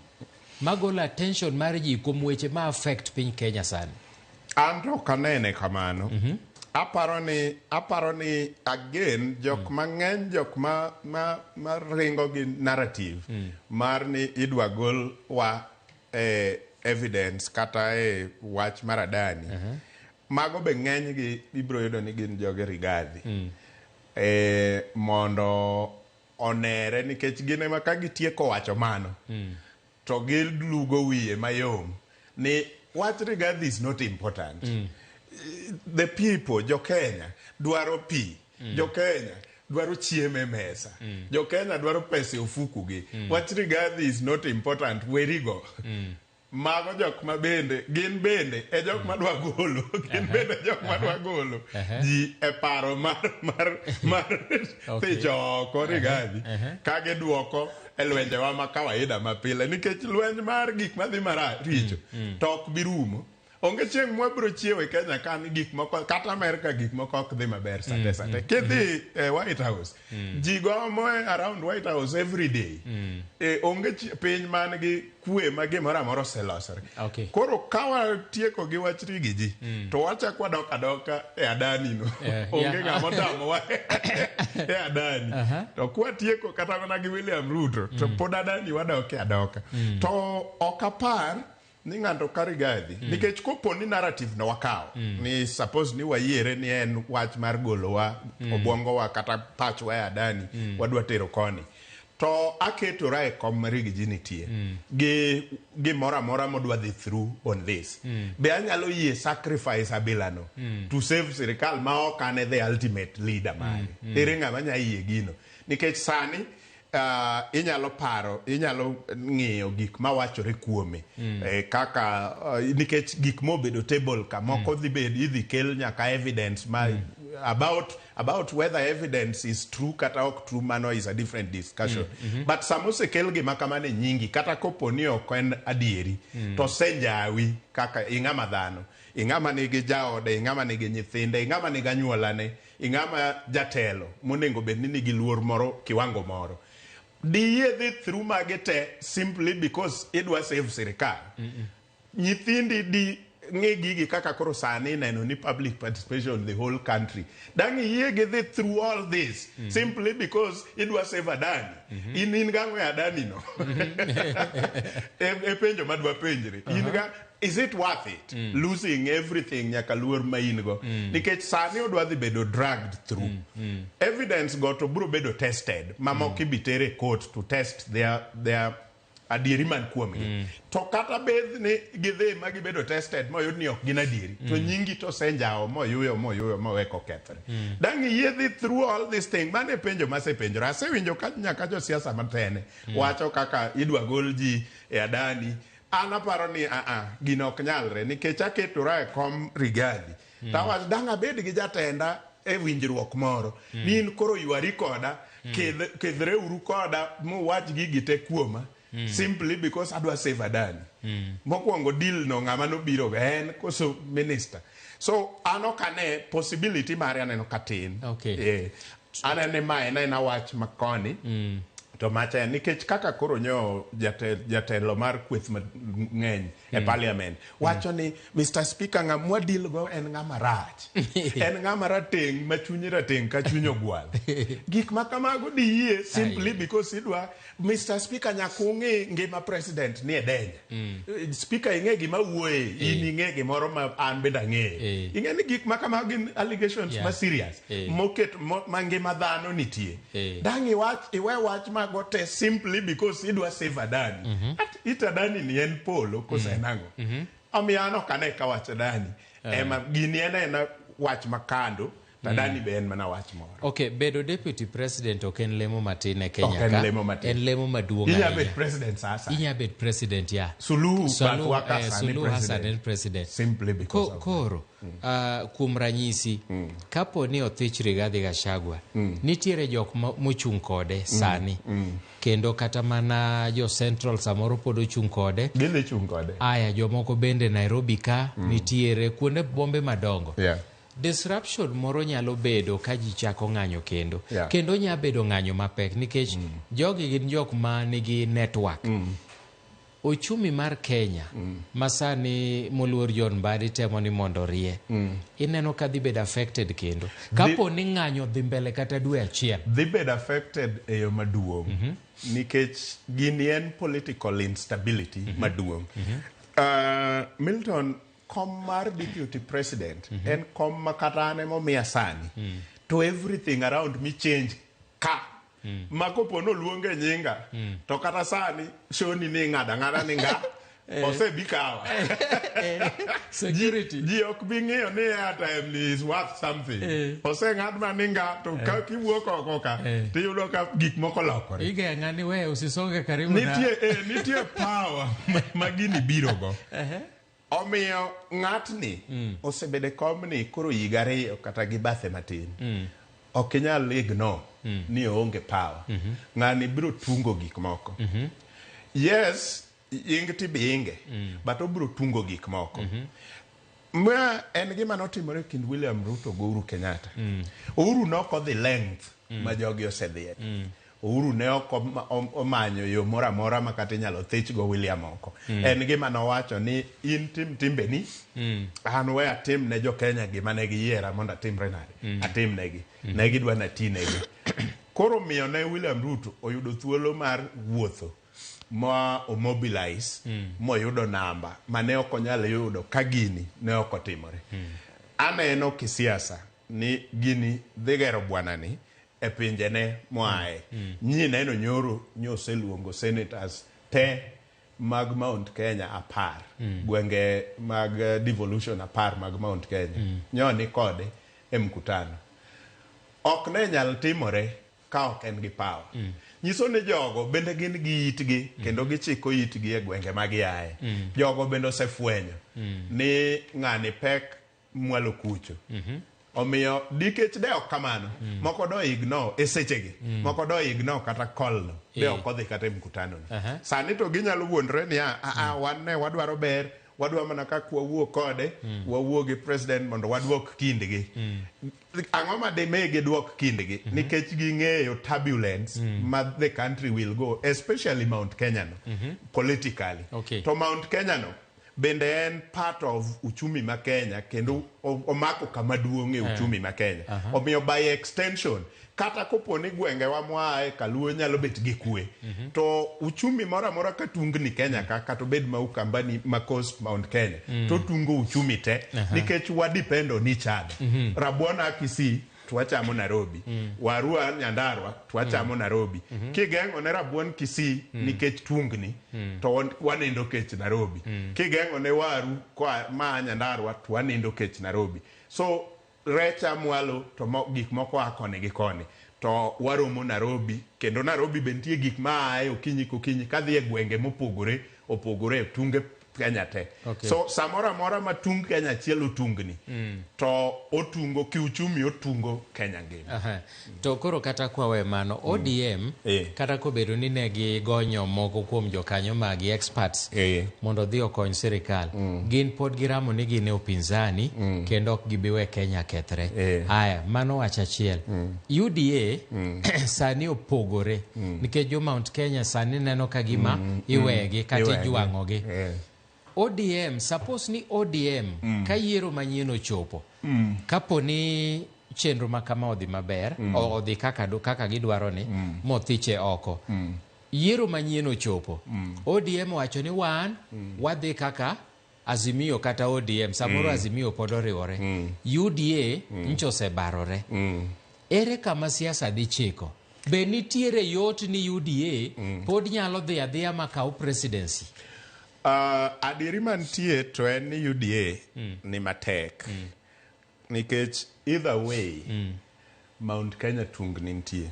magolo attention mar ji kuom weche ma affect piny Kenya sani. Anto kanene kamano. Aparo ni again jok mang'eny jok ma ringo gi narrative mar ni idwa gol wa evidence kata wach mar Adani. Mago be ng'eny gi ibro yudo ni gin joge Rigathi. Mondo onere nikech gine ma ka gitieko wacho mano to gilugo wiye mayom ni wach Rigathi is not important. The people, jo Kenya dwaro pi, jo Kenya dwaro chieme mesa, jo Kenya dwaro pesa ofuku gi. Wach Rigathi is not important, werigo. Mago jok ma bende gin bende e jok ma dwa golo, gin bende jok ma dwa golo ji e paro mar thicho oko Rigathi ka giduoko e lwenjewa ma kawaida ma pile nikech lwenj mar gik madhi maricho to ok birumo. Onge chieng' mwabro chiewo e Kenya kan gik moko kata Amerika gik moko ok dhi maber sate. Kidhi White House, ji gomo around White House every day. Onge piny man gi kwe ma gimoro amora oselosore. Koro kawa tieko gi wach Rigi ji, to wachak wadok adoka e Adani no. Onge ng'ama otamowa e Adani. To kwa tieko kata mana gi William Ruto, to pod Adani wadok e adoka. To ok apar ni ng'ato ka Rigathi nikech kopo ni narrative no wakawo ni suppose ni wayiere ni en wach mar golowa obwongo wa kata pachwa e Adani wadwa tero koni to aketora e kom Rigi ji nitie gi mora modwa dhi through on this be anyalo yie sacrifice abilano to save sirikal ma ok ane the ultimate leader mare ere ng'ama nya yie gino nikech sani inyalo ng'iyo gik mawachore kuome kaka nikech gik mobedo table ka moko idhi kel nyaka evidence about about whether evidence is true kata ok true, mano is a different discussion. But samosekel gima kamane nyingi kata kopo ni ok en adieri to senjawi kaka ing'ama dhano, ing'ama nigi jaode, ing'ama nigi nyithinde, ing'ama nigi anyuolane, ing'ama jatelo monego bed ni nigi luor moro kiwango moro. Diyedhi through magete simply because idwa save sirikal. Nyithindi di ng'e gigi kaka koro sani neno ni public participation in the whole country. Dang yegedhi through all this simply because idwa save Adani. In gangwe Adani no. E penjo madwa penjre. Is it worth it losing everything nyaka luor ma in go? Nikech sani odwa dhi bedo dragged through. Evidence go to bro bedo tested. Mamoko bitere court to test their adieri man kuomgi. To kata bed ni gidhe ma gibedo tested moyud ni ok gin adieri. To nyingi to senjao moyuyo moweko kethre. Dang yedhi through all this thing. Mane penjo masepenjo. Asewinjo nyaka jo siasa matene. Wacho kaka idwa gol ji e Adani. Anaparo ni gino ok nyalre nikech aketora e kom Rigathi. Tawach dang abed gi jatenda e winjruok moro. Ni in koro ywari koda kedhre uru koda muwach gigi te kuoma. Simply because adwa save Adani. Mokwongo deal no ng'ama nobiro en koso minister. So anokane possibility mare aneno katin. Anene mae na wach makoni. To macha nikech kaka koro nyo jatelo mar kweth mang'eny e parliament wacho ni Mr. Speaker ng'amwa deal go en ng'ama rach. En ng'ama rateng' ma chunye rateng' ka chunyo gwal. Gik makamago diye simply because idwa Mr. Speaker nyakung'e ngima president ni edenya. Speaker ing'e gima wuoye, in ing'e gimoro ma an benda ng'e. Ing'e ni gik makamago gin allegations ma serious. Moket ma ngima dhano nitie. Dang iwe wach magote simply because idwa save Adani. It Adani ni en polo kose nango. Omiano kane ka wach Adani. Ema gini ena wach makando. Adani be en mana wach moro. Okay, bedo deputy president ok en lemo matin e Kenya ka. En lemo maduong'. Inya bet president sasa. Inya bet president ya. Suluhu Hassan en president. Simply because of koro kuom ranyisi kapo ni othich Rigathi Gachagua nitiere jok mochung' kode sani. Kendo kata mana jo Central samoro pod ochung' kode. Gile chung kode. Aya jomoko bende Nairobi ka nitiere kuonde bombe madongo. Disruption moro nyalo bedo ka ji chako ng'anyo kendo. Kendo nya bedo ng'anyo mapek nikech jogi gin jok ma nigi network. Uchumi mar Kenya masani moluor John Mbadi temo ni mondo rie. Ineno ka dhi bedo affected kendo. Kapo ni ng'anyo dhi mbele kata dwe achiel. Dhi bedo affected e yo maduong'. Nikech gini en political instability maduong'. Milton kom mar deputy president en kom makatane momiya sani to everything around me change ka makopo no luonge nyinga to kata sani shoni ni ng'ada ni nga ose bikawa security ji ok bi ng'eyo ni airtime is worth something ose ng'ad ma ninga to ka kiwuok oko ka tiyudo ka gik moko lokore ige ng'ani we usisonge karibu na nitie power ma gini biro go. Omiyo ng'atni osebede komni koro higa ariyo kata gi bathe matin. Ok inyal ignore ni oonge power. Ng'ani biro tungo gik moko. Yes, inge tibi inge, but obiro tungo gik moko. Ma en gima notimore kind William Ruto gi Uhuru Kenyatta. Uhuru nokodhi length ma jogi osedhiye. Uhuru ne omanyo yo mora mora makata inyalo thich go William oko. En gima nowacho ni in tim timbeni, an we atim ne jo Kenya gima ne giyiera mondo atimre nade. Atim negi. Ne gidwa nati negi. Koro miyo ne William Ruto oyudo thuolo mar wuotho ma mobilize moyudo namba mane ok onyal yudo ka gini ne ok otimore. Aneno kisiasa ni gini dhigero bwana ni e pinjene moae. Nyi neno nyoro nyose luongo senators te mag Mount Kenya 10. Gwenge mag devolution 10 mag Mount Kenya. Nyoni kode e mkutano. Ok ne nyal timore ka ok en gi power. Nyiso ni jogo bende gin gi itgi kendo gichiko itgi e gwenge mag yae. Jogo bende osefwenyo ni ng'ani pek mwalo kucho. omiyo dikech de ok kamano moko do igno e sechegi moko do igno kata kolno de ok odhi kata mkutano sani to ginyalo wuondre ni wan ne wadwaro ber wadwa mana ka wawuok kode wawuo gi president mondo wadwok kindgi ang'o ma demege dwok kindgi nikech ging'eyo turbulence ma the country will go especially Mount Kenya no politically to Mount Kenya no bende en part of uchumi ma Kenya kendo omako kama duong' e uchumi ma Kenya omiyo by extension kata kopo ni gwenge wa mwae Kaluo nyalo bet gi kwe to uchumi mora mora ka tungni Kenya ka to bed ma ukambani ma coast Mount Kenya to tungo uchumi te nikech wadepend on each other Rabuona Kisii twachamo Nairobi Warua Nyandarua twachamo Nairobi kigeng'o ne Rabuon Kisii nikech tungni to wanindo kech Nairobi kigeng'o ne waru kwa ma Nyandarua to wanindo kech Nairobi so recha mwalo to gik moko akone gi koni to waromo Nairobi kendo Nairobi bentie gik ma ae okinyi kokinyi kadhi e gwenge mopogore opogore tunge Kenya te so samora mora ma tung Kenya chielo tungni to otungo kiuchumi otungo Kenya ngima to koro kata kwawe mano ODM kata kobedo ni ne gi gonyo moko kuom jokanyo magi experts mondo dhi okony sirikal gin pod giramo ni gin e upinzani kendo ok gibiwe Kenya kethre haya mano wacha achiel UDA sani opogore nikech jo Mount Kenya sani neno kagima iwegi kata ijuang'ogi ODM, suppose ni ODM ka yiero manyien ochopo kapo ni chenro makama odhi maber odhi kaka gidwaro ni mothiche oko yiero manyien ochopo ODM wacho ni wadhi kaka Azimio kata ODM samoro Azimio pod oriwore UDA nchose barore ere kama siasa dhi chiko be nitiere yot ni UDA pod nyalo dhi adhiya makao presidency adieri mantie to en ni UDA ni matek nikech either way Mount Kenya tungni nitie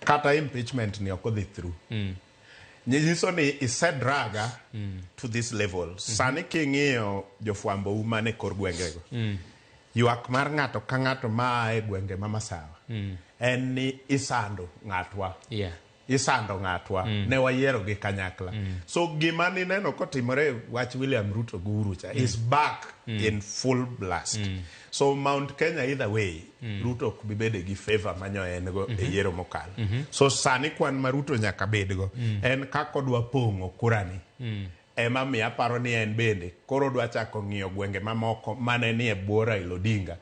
kata impeachment ni ok odhi through nyiso ni isedraga to this level sani king'iyo jofwambo umane kor gwengego ywak mar ng'ato ka ng'ato ma e gwenge ma masawa en ni isando ng'atwa isando ng'atwa ne wayiero gi kanyakla so gima ni neno kotimore wach William Ruto guru cha is back in full blast so Mount Kenya either way Ruto ok bibede gi favor manyo en go e yiero mokalo so sani kwan ma Ruto nyaka bedgo en kakodwa pong'o kurani ema miya paro ni en bende koro dwa chako ng'iyo gwenge mamoko mane ni e bwo Raila Odinga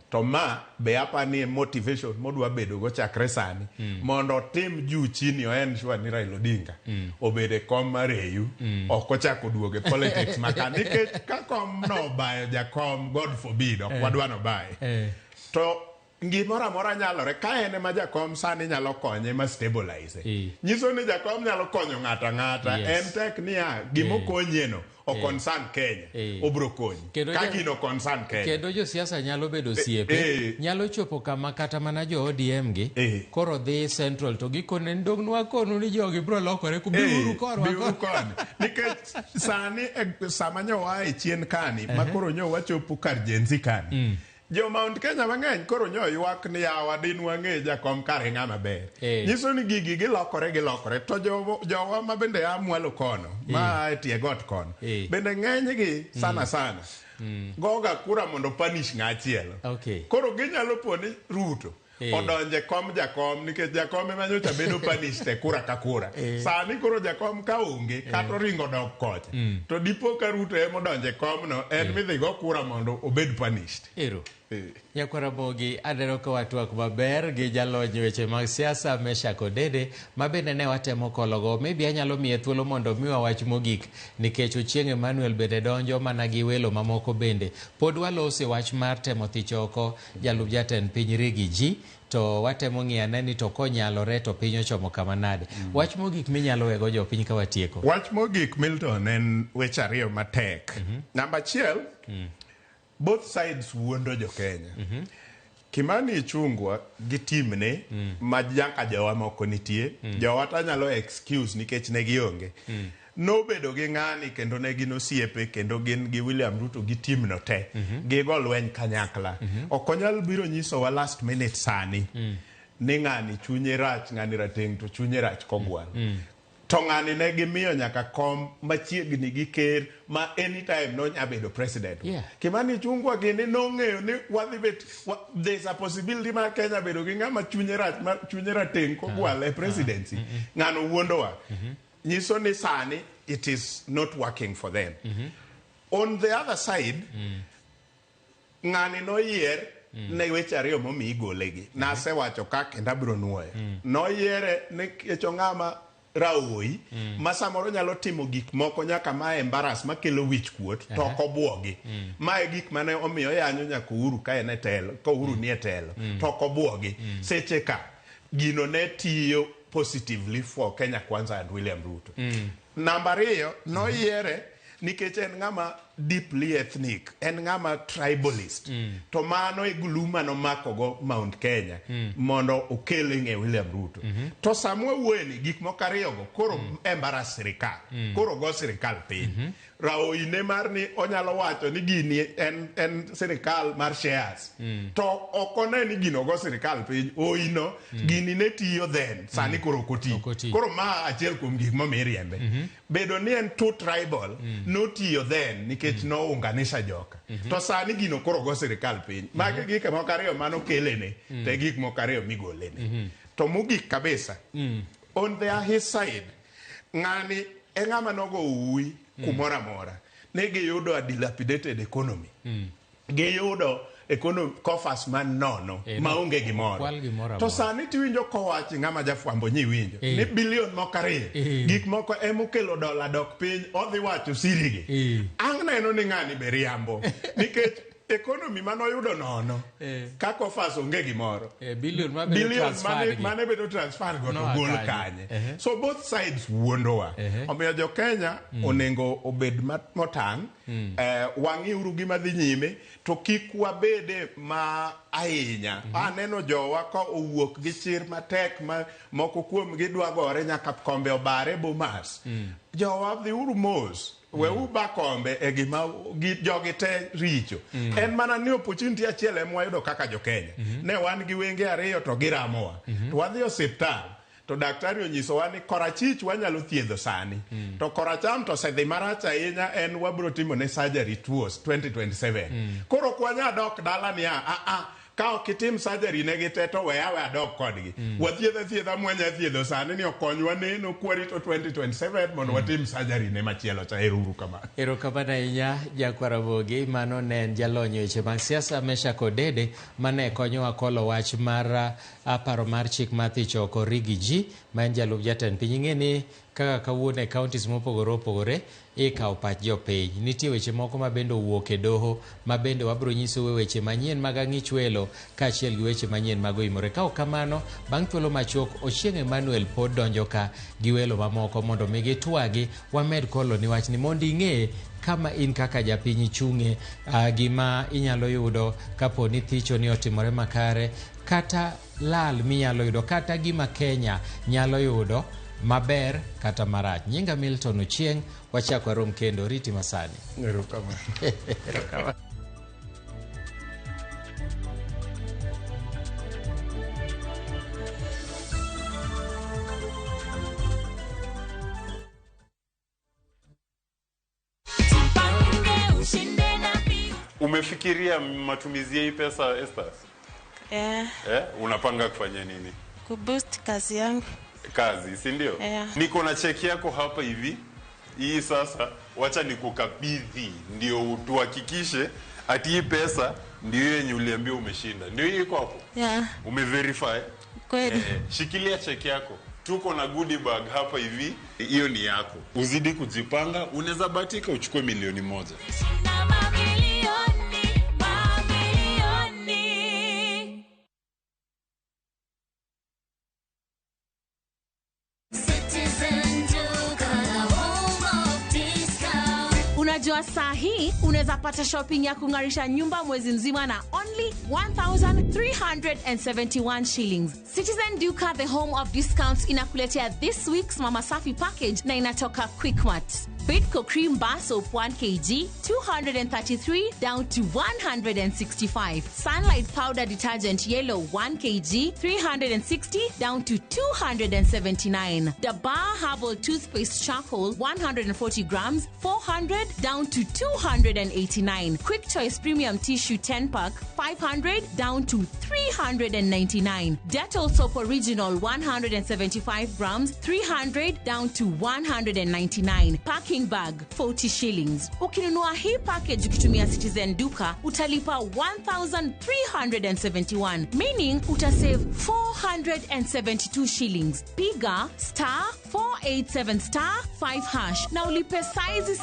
to ma be apa ni motivation modwa bedo go chakre sani mondo tim juu chini o en shwa ni Raila Odinga obede kom mar EU ok ochako duoge politics maka nikech ka kom no bayo jakom God forbid ok wadwa no baye to ngimora mora nyalore ka ene ma jakom sani nyalo konye ma stabilize nyiso ni jakom nyalo konyo ng'ata en tek niya gimo konyeno o concern Kenya obro konyi ka gino concern Kenya kendo jo siasa nyalo bedo siepe nyalo chopo kama kata mana jo ODM gi koro dhi central to gikone ndonwa kono ni jogi bro lokore ku biuru korwa nikech sani sama nyowa e chien kani makoro nyowa chopo kar jenzi kani jo Mount Kenya mang'eny koro nyo ywak ni yawa din wang'e jakom kare ng'ama ber nyiso ni gigi gilokore to jowa ma bende amwalo kono ma tie got kono bende ng'eny gi sana goga kura mondo punish ng'achielo koro ginyalo poni Ruto odonje kom jakom nikech jakom ema nyocha bedo punish te kura ka kura sani koro jakom ka onge kata ringo dok kocha to dipo ka Ruto ema odonje kom no en midhi go kura mondo obed punished Nyakwara Bogi adero ka watwak maber gi jalony weche mag siasa Meshak Odede mabende ne watemo kologo maybe anyalo miye thuolo mondo miwa wach mogik nikech Ochieng' Emmanuel bende donjo mana gi welo mamoko bende pod walose wach mar temo thichoko jalup jatend piny Rigiji to watemo ng'iyane ni to konyalore to piny ochomo kama nade wach mogik minyalo wego jo piny ka watieko wach mogik Milton en weche ariyo matek namba 1 both sides wuondo jo Kenya Kimani Ichung'wa gi timne ma janka jowa moko nitie jowa ta nyalo excuse nikech ne gionge nobedo gi ng'ani kendo ne gin osiepe kendo gin gi William Ruto gi team no te gigo lweny kanyakla ok onyal biro nyisowa last minute sani ni ng'ani chunye rach ng'ani rateng' to chunye rach kogwal to ng'ani ne gimiyo nyaka kom machiegni gi ker ma anytime no nyabedo president Kimani Ichung'wa gini nong'eyo ni wadhi bet there's a possibility ma Kenya bedo gi ng'ama chunye rach ma chunye rateng' kogwal e presidency ng'ano wuondowa nyiso ni sani it is not working for them on the other side ng'ani noyier ne weche ariyo momi igolegi nasewacho ka kendo abiro nuoyo noyiere nikech ng'ama raoi ma samoro nyalo timo gik moko nyaka ma embarrass makelo wich kuot to ok obuogi ma e gik mane omiyo yanyo nyaka Uhuru ka en e telo ka Uhuru ni e telo to ok obuogi seche ka gino ne tiyo positively for Kenya Kwanza and William Ruto namba 2 noyiere nikech en ng'ama deeply ethnic en ng'ama tribalist to mano e guluma no makogo Mount Kenya mondo okele ng'e William Ruto to samwa wueni gik moko ariyogo koro embarrass sirikal koro go sirikal piny raoine mar ni onyalo wacho ni gini en sirikal mar shares to okone ni gino go sirikal piny oino gini ne tiyo then sani koro koti koro ma achiel kuom gik momiriembe bedo ni en too tribal no tiyo then nikech no unganisha joka to sani gino koro go sirikal piny magi gik moko ariyo mano kelene te gik moko ariyo migolene to mogik kabisa on his side ng'ani e ng'ama nogo uwi kumora mora ne giyudo a dilapidated economy giyudo economy coffers man nono maonge gimoro to sani tiwinjo kowachi ng'ama jafwambo nyiwinjo ni bilion moko ariyo gik moko emokelo dola dok piny odhi wacho sirigi ang' neno ni ng'ani be riambo nikech economy manoyudo nono ka coffers onge gimoro billion mane bedo transfer go to gol kanye so both sides wuondowa omiyo jo Kenya onengo obed motang' wang'iuru gima dhi nyime to kik wabede ma ahinya aneno jowa ka owuok gi chir matek ma moko kuom gidwa gore nyaka kombe obare Bomas jowa dhi uru mos weu bakombe e gima jogi te richo en mana ni opportunity achiel emwayudo kaka jo Kenya ne wan gi wenge ariyo to giramowa to wadhi osiptal to daktari onyisowa ni korachich wanyalo thiedho sani to koracham to sedhi marach ahinya en wabro timo ne surgery tours 2027 koro kwanya dok dala ni ka ok itim surgery ne giteto weyawe adok kodgi wathiedha mwanya thiedho sani ni okonywa neno kwarito 2027 mondo watim surgery ne machielo cha eruru kama erokamano ahinya Jakwaramogi mano ne en jalony weche mag siasa Meshak Odede mane konyowa kolo wach mar paro mar chik mathicho oko Rigi G ma en jalup jatend piny ing'eni kaka kawuono e counties mopogore opogore ikawo pach jopiny nitie weche moko ma bende owuok e doho ma bende wabro nyiso weche manyien mag ang'ich welo kaachiel gi weche manyien mag oimore ka kamano bang' thuolo machok Ochieng' Emmanuel pod donjo ka gi welo mamoko mondo mi gitwagi wamed kolo ni wach ni mondo ing'e kama in kaka japiny ichung'e gima inyalo yudo kapo ni thicho ni otimore makare kata lal minyalo yudo kata gima Kenya nyalo yudo maber kata marach. Nyinga Milton Ochieng', wachako rom kendo riti masani. Erokamano. Umefikiria matumizi ya hii pesa Esther? Unapanga kufanya nini? Kuboost kazi yangu. Kazi, si ndio? Niko na cheki yako hapa hivi. Hii sasa wacha nikukabidhi ndio tuhakikishe ati hii pesa ndio yenye uliambia umeshinda. Ndio hii iko hapo? Umeverify? Kweli. Shikilia cheki yako. Tuko na goodie bag hapa hivi. Hiyo ni yako. Uzidi kujipanga, unaweza bahatika uchukue milioni 1. Unajua saa hii unaweza pata shopping ya kungarisha nyumba mwezi mzima na only 1,371 shillings. Citizen Duka, the home of discounts, inakuletea this week's Mama Safi package na inatoka Quickmart. Bidco cream bar soap 1 kg, 233 down to 165. Sunlight powder detergent yellow 1 kg, 360 down to 279. The Bar Herbal toothpaste charcoal 140 grams, 400 down to 289. Quick Choice premium tissue 10 pack, 500 down to 399. Dettol soap original 175 grams, 300 down to 199. Packing bag 40 shillings. Ukinunua hii package ukitumia Citizen Duka utalipa 1,371, meaning utasave 472 shillings. Piga *487*5# na ulipe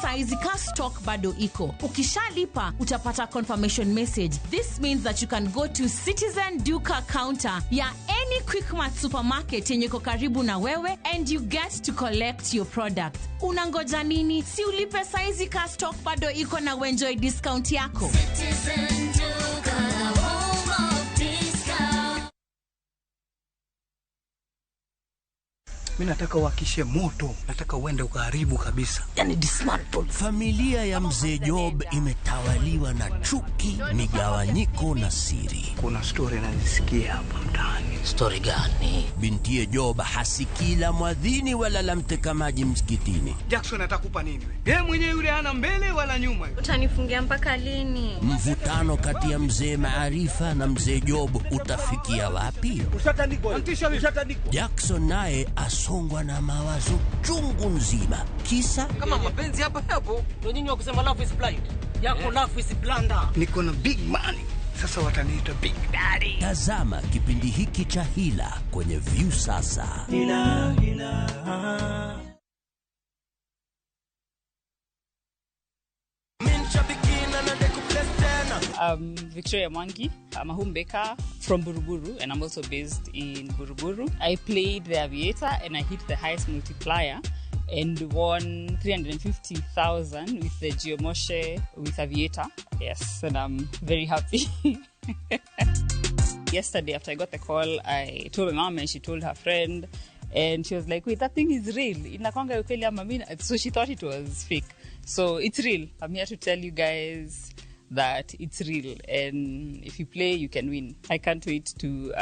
saizi ka stock bado iko. Ukishalipa utapata confirmation message. This means that you can go to Citizen Duka counter ya any Quickmart supermarket yenye iko karibu na wewe and you get to collect your product. Unangoja nini? Si ulipe saizi ka stock bado iko na enjoy discount yako. Citizen Duka, home of discount. Mimi nataka uhakishe moto, nataka uende ukaharibu kabisa. Yaani dismantle. Familia ya Mzee Job imetawaliwa na chuki, migawanyiko na siri. Kuna story nazisikia hapa mtaani. Story gani? Bintiye Job hasikila mwadhini wala la mtekamaji msikitini. Jackson atakupa nini wewe? Yeye mwenyewe yule hana mbele wala nyuma. Utanifungia mpaka lini? Mvutano kati ya Mzee Maarifa na Mzee Job utafikia wapi? Ushatandikwa. Jackson naye asongwa na mawazo chungu nzima. Kisa kama mapenzi hapa hapo, ndio nyinyi wakisema love is blind. Yako love is blunder. Niko na big money. Sasa wataniita Big Daddy. Tazama kipindi hiki cha Hila kwenye View sasa. Hila. Victoria Mwangi. I'm a home baker from Buruburu and I'm also based in Buruburu. I played the Aviator and I hit the highest multiplier and won 350,000 with the Geomoshe with Aviator. Yes, and I'm very happy. Yesterday after I got the call, I told my mom and she told her friend and she was like, wait, that thing is real. So she thought it was fake. So it's real. I'm here to tell you guys that it's real and if you play you can win. I can't wait to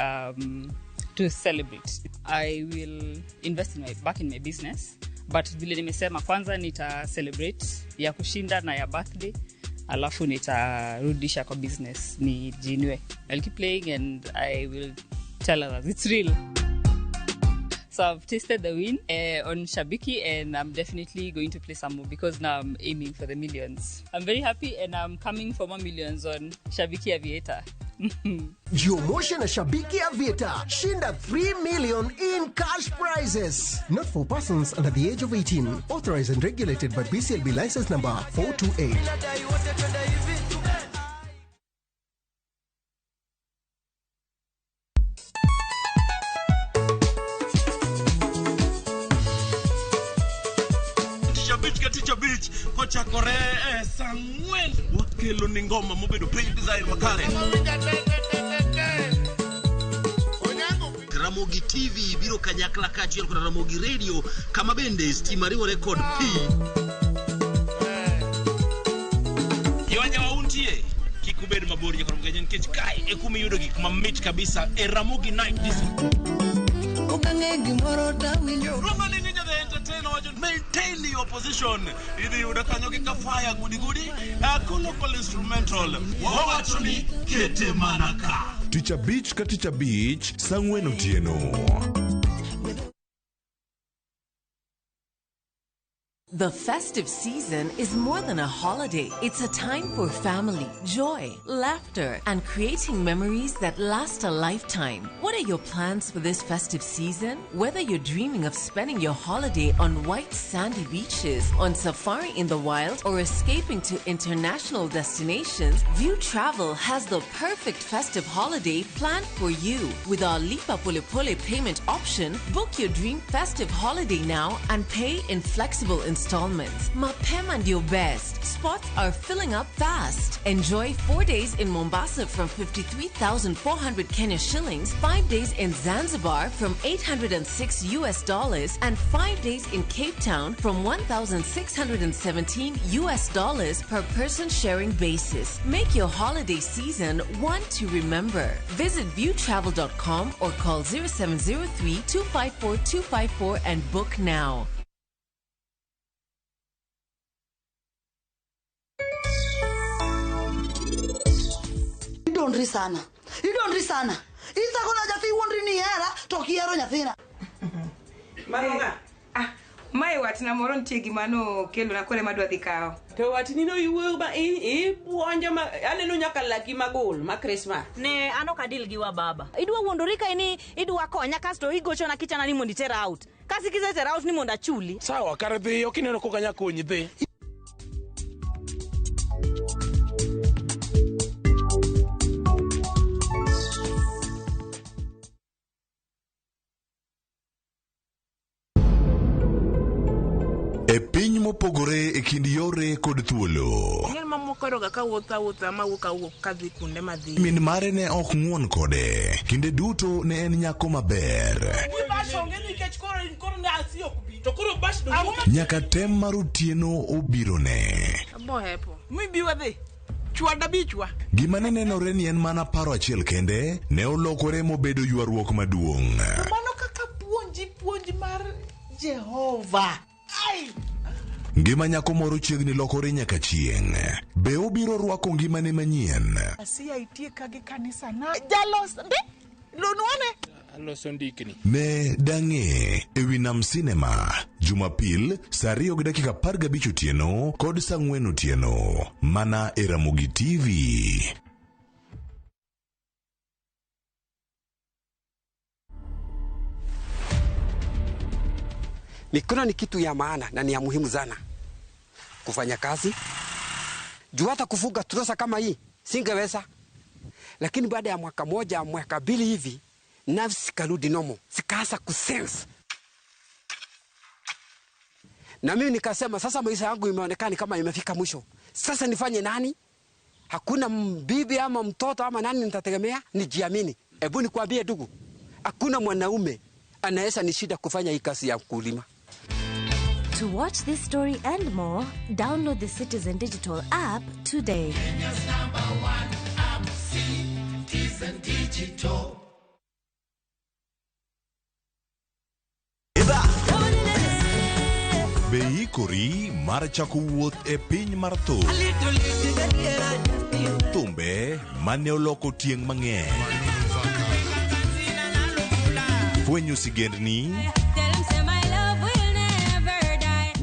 celebrate. I will invest back in my business, but vile nimesema kwanza nita celebrate ya kushinda na ya birthday alafu nitarudisha kwa business ni jinwe. I'll keep playing and I will tell others it's real. So I've tasted the win on Shabiki and I'm definitely going to play some more because now I'm aiming for the millions. I'm very happy and I'm coming for more millions on Shabiki Aviator. Jiomotion na Shabiki Aviator. Shinda 3 million in cash prizes. Not for persons under the age of 18. Authorized and regulated by BCLB license number 428. Kocha Kore Samuel wakelo ni ngoma mobedo pay design makare Ramogi TV biro kanyakla kachiel kod Ramogi Radio kama bende stimariwo record P Yawanya wauntie kikubed mabori ya Ramogi nkech kai ekumi yudo gik mamit kabisa Ramogi Night Disco maintain your position. Idi udakanyo kikafaya gudi local instrumental wawachoni kete manaka Teacher Beach ka Teacher Beach Sangwen Otieno. The festive season is more than a holiday. It's a time for family, joy, laughter, and creating memories that last a lifetime. What are your plans for this festive season? Whether you're dreaming of spending your holiday on white sandy beaches, on safari in the wild, or escaping to international destinations, View Travel has the perfect festive holiday planned for you. With our Lipa Pole Pole payment option, book your dream festive holiday now and pay in flexible installments installments. Mapema ndio best. Spots are filling up fast. Enjoy 4 days in Mombasa from 53,400 Kenya shillings, 5 days in Zanzibar from $806 and 5 days in Cape Town from $1,617 per person sharing basis. Make your holiday season one to remember. Visit viewtravel.com or call 0703-254-254 and book now. Idonri sana. Isa kona jafi wondri ni era tokiero nyathina. Maronga. Mai wat na moron tiegi mano kelo na kore madwa dhikao. To wat ni no yuwe ba buonjo ma aneno nyaka laki magol ma Christmas. Ne ano kadil giwa baba. Idwa wondorika ini idwa konya kasto igocho na kichana ni mondi tera out. Kasi kize tera out ni monda chuli. Sawa karadhi okineno kokanya konyi dhi. E piny mopogore e kind yore kod thuolo. Ngel mamokoro ga kawuotha mawuok kadhi kunde madhi. Min mare ne ok ng'won kode. Kinde duto ne en nyako maber. Nyaka tem mar otieno obiro ne. Bohepo. Mibiwa dhi. Chwada bichwa. Gima ne nenore ni en mana paro achiel kende ne olokore mobedo ywaruok maduong'. Mano kaka puonji mar Jehova. Ngima nyako moro chiegni lokore nyaka chieng'. Be obiro rwako ngimane manyien? Asia itie kage kanisa na jalos ndi lunwane aloso ndikni ne dang'e ewi Nam Cinema Jumapil saa 2:15 otieno kod saa 4 otieno mana e Ramogi TV. Mikono ni kitu ya maana na ni ya muhimu sana. Kufanya kazi. Juu hata kufuga turosa kama hii singeweza. Lakini baada ya mwaka moja, mwaka mbili hivi, nafsi karudi nomo. Sikaanza kusense. Na mimi nikasema sasa maisha yangu imeonekana kama imefika mwisho. Sasa nifanye nani? Hakuna bibi ama mtoto ama nani nitategemea, nijiamini. Hebu nikwambie ndugu, hakuna mwanaume anaweza nishida kufanya hii kazi ya kulima. To watch this story and more, download the Citizen Digital app today. Kenya's #1 app, Citizen Digital. Beikori mar chako wuoth e piny mar thum. Thumbe mane oloko tieng' mang'eny. Fwenyo sigendni,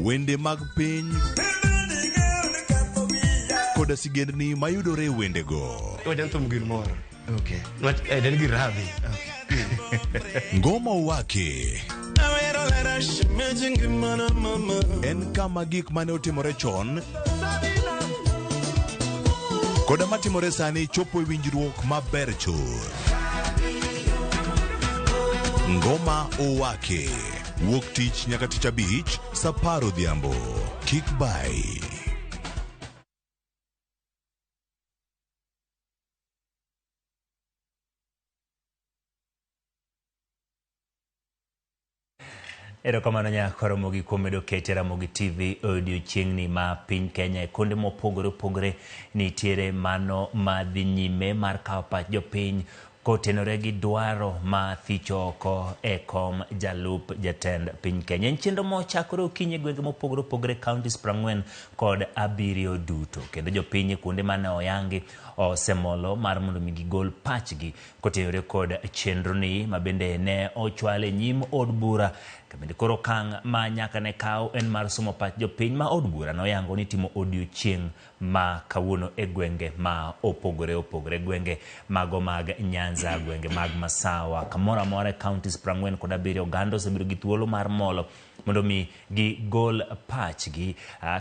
wende mag piny, koda sigendni mayudore wendego. Wajan thum gir moro. Okay. Den gir radhi. Ngoma wake. En kama gik mane otimore chon koda matimore sani chopo e winjruok maber chuth. Ngoma owake wuok tich nyaka tich abich saa 10 odhiambo. Kik bai. Erokamano nyakoro mogi kuom medo kete Ramogi TV odiochieng'ni ma piny Kenya e kuonde mopogore opogore nitiere mano madhi nyime mar kawo pach jopiny kotenore gi dwaro ma thicho oko e kom jalup jatend piny Kenya. En chenro mochakore okinyi gwenge mopogore opogore counties 40 kod 7 duto. Kendo jopiny kuonde mane oyangi osemolo mar mondo mi gigol pachgi kotenore kod chenro ni mabende ne ochwale nyim od bura. Kamende koro kang ma nyaka ne kaw en mar somo pach jopiny ma od bura no yango ni timo odiochieng' ma kawuono e gwenge ma opogore opogore, gwenge mago mag Nyanza Nyanza, gwenge mag Masawa, kamoro amora e counties 47 oganda osebedo gi thuolo mar molo mondo mi gi gol pachgi,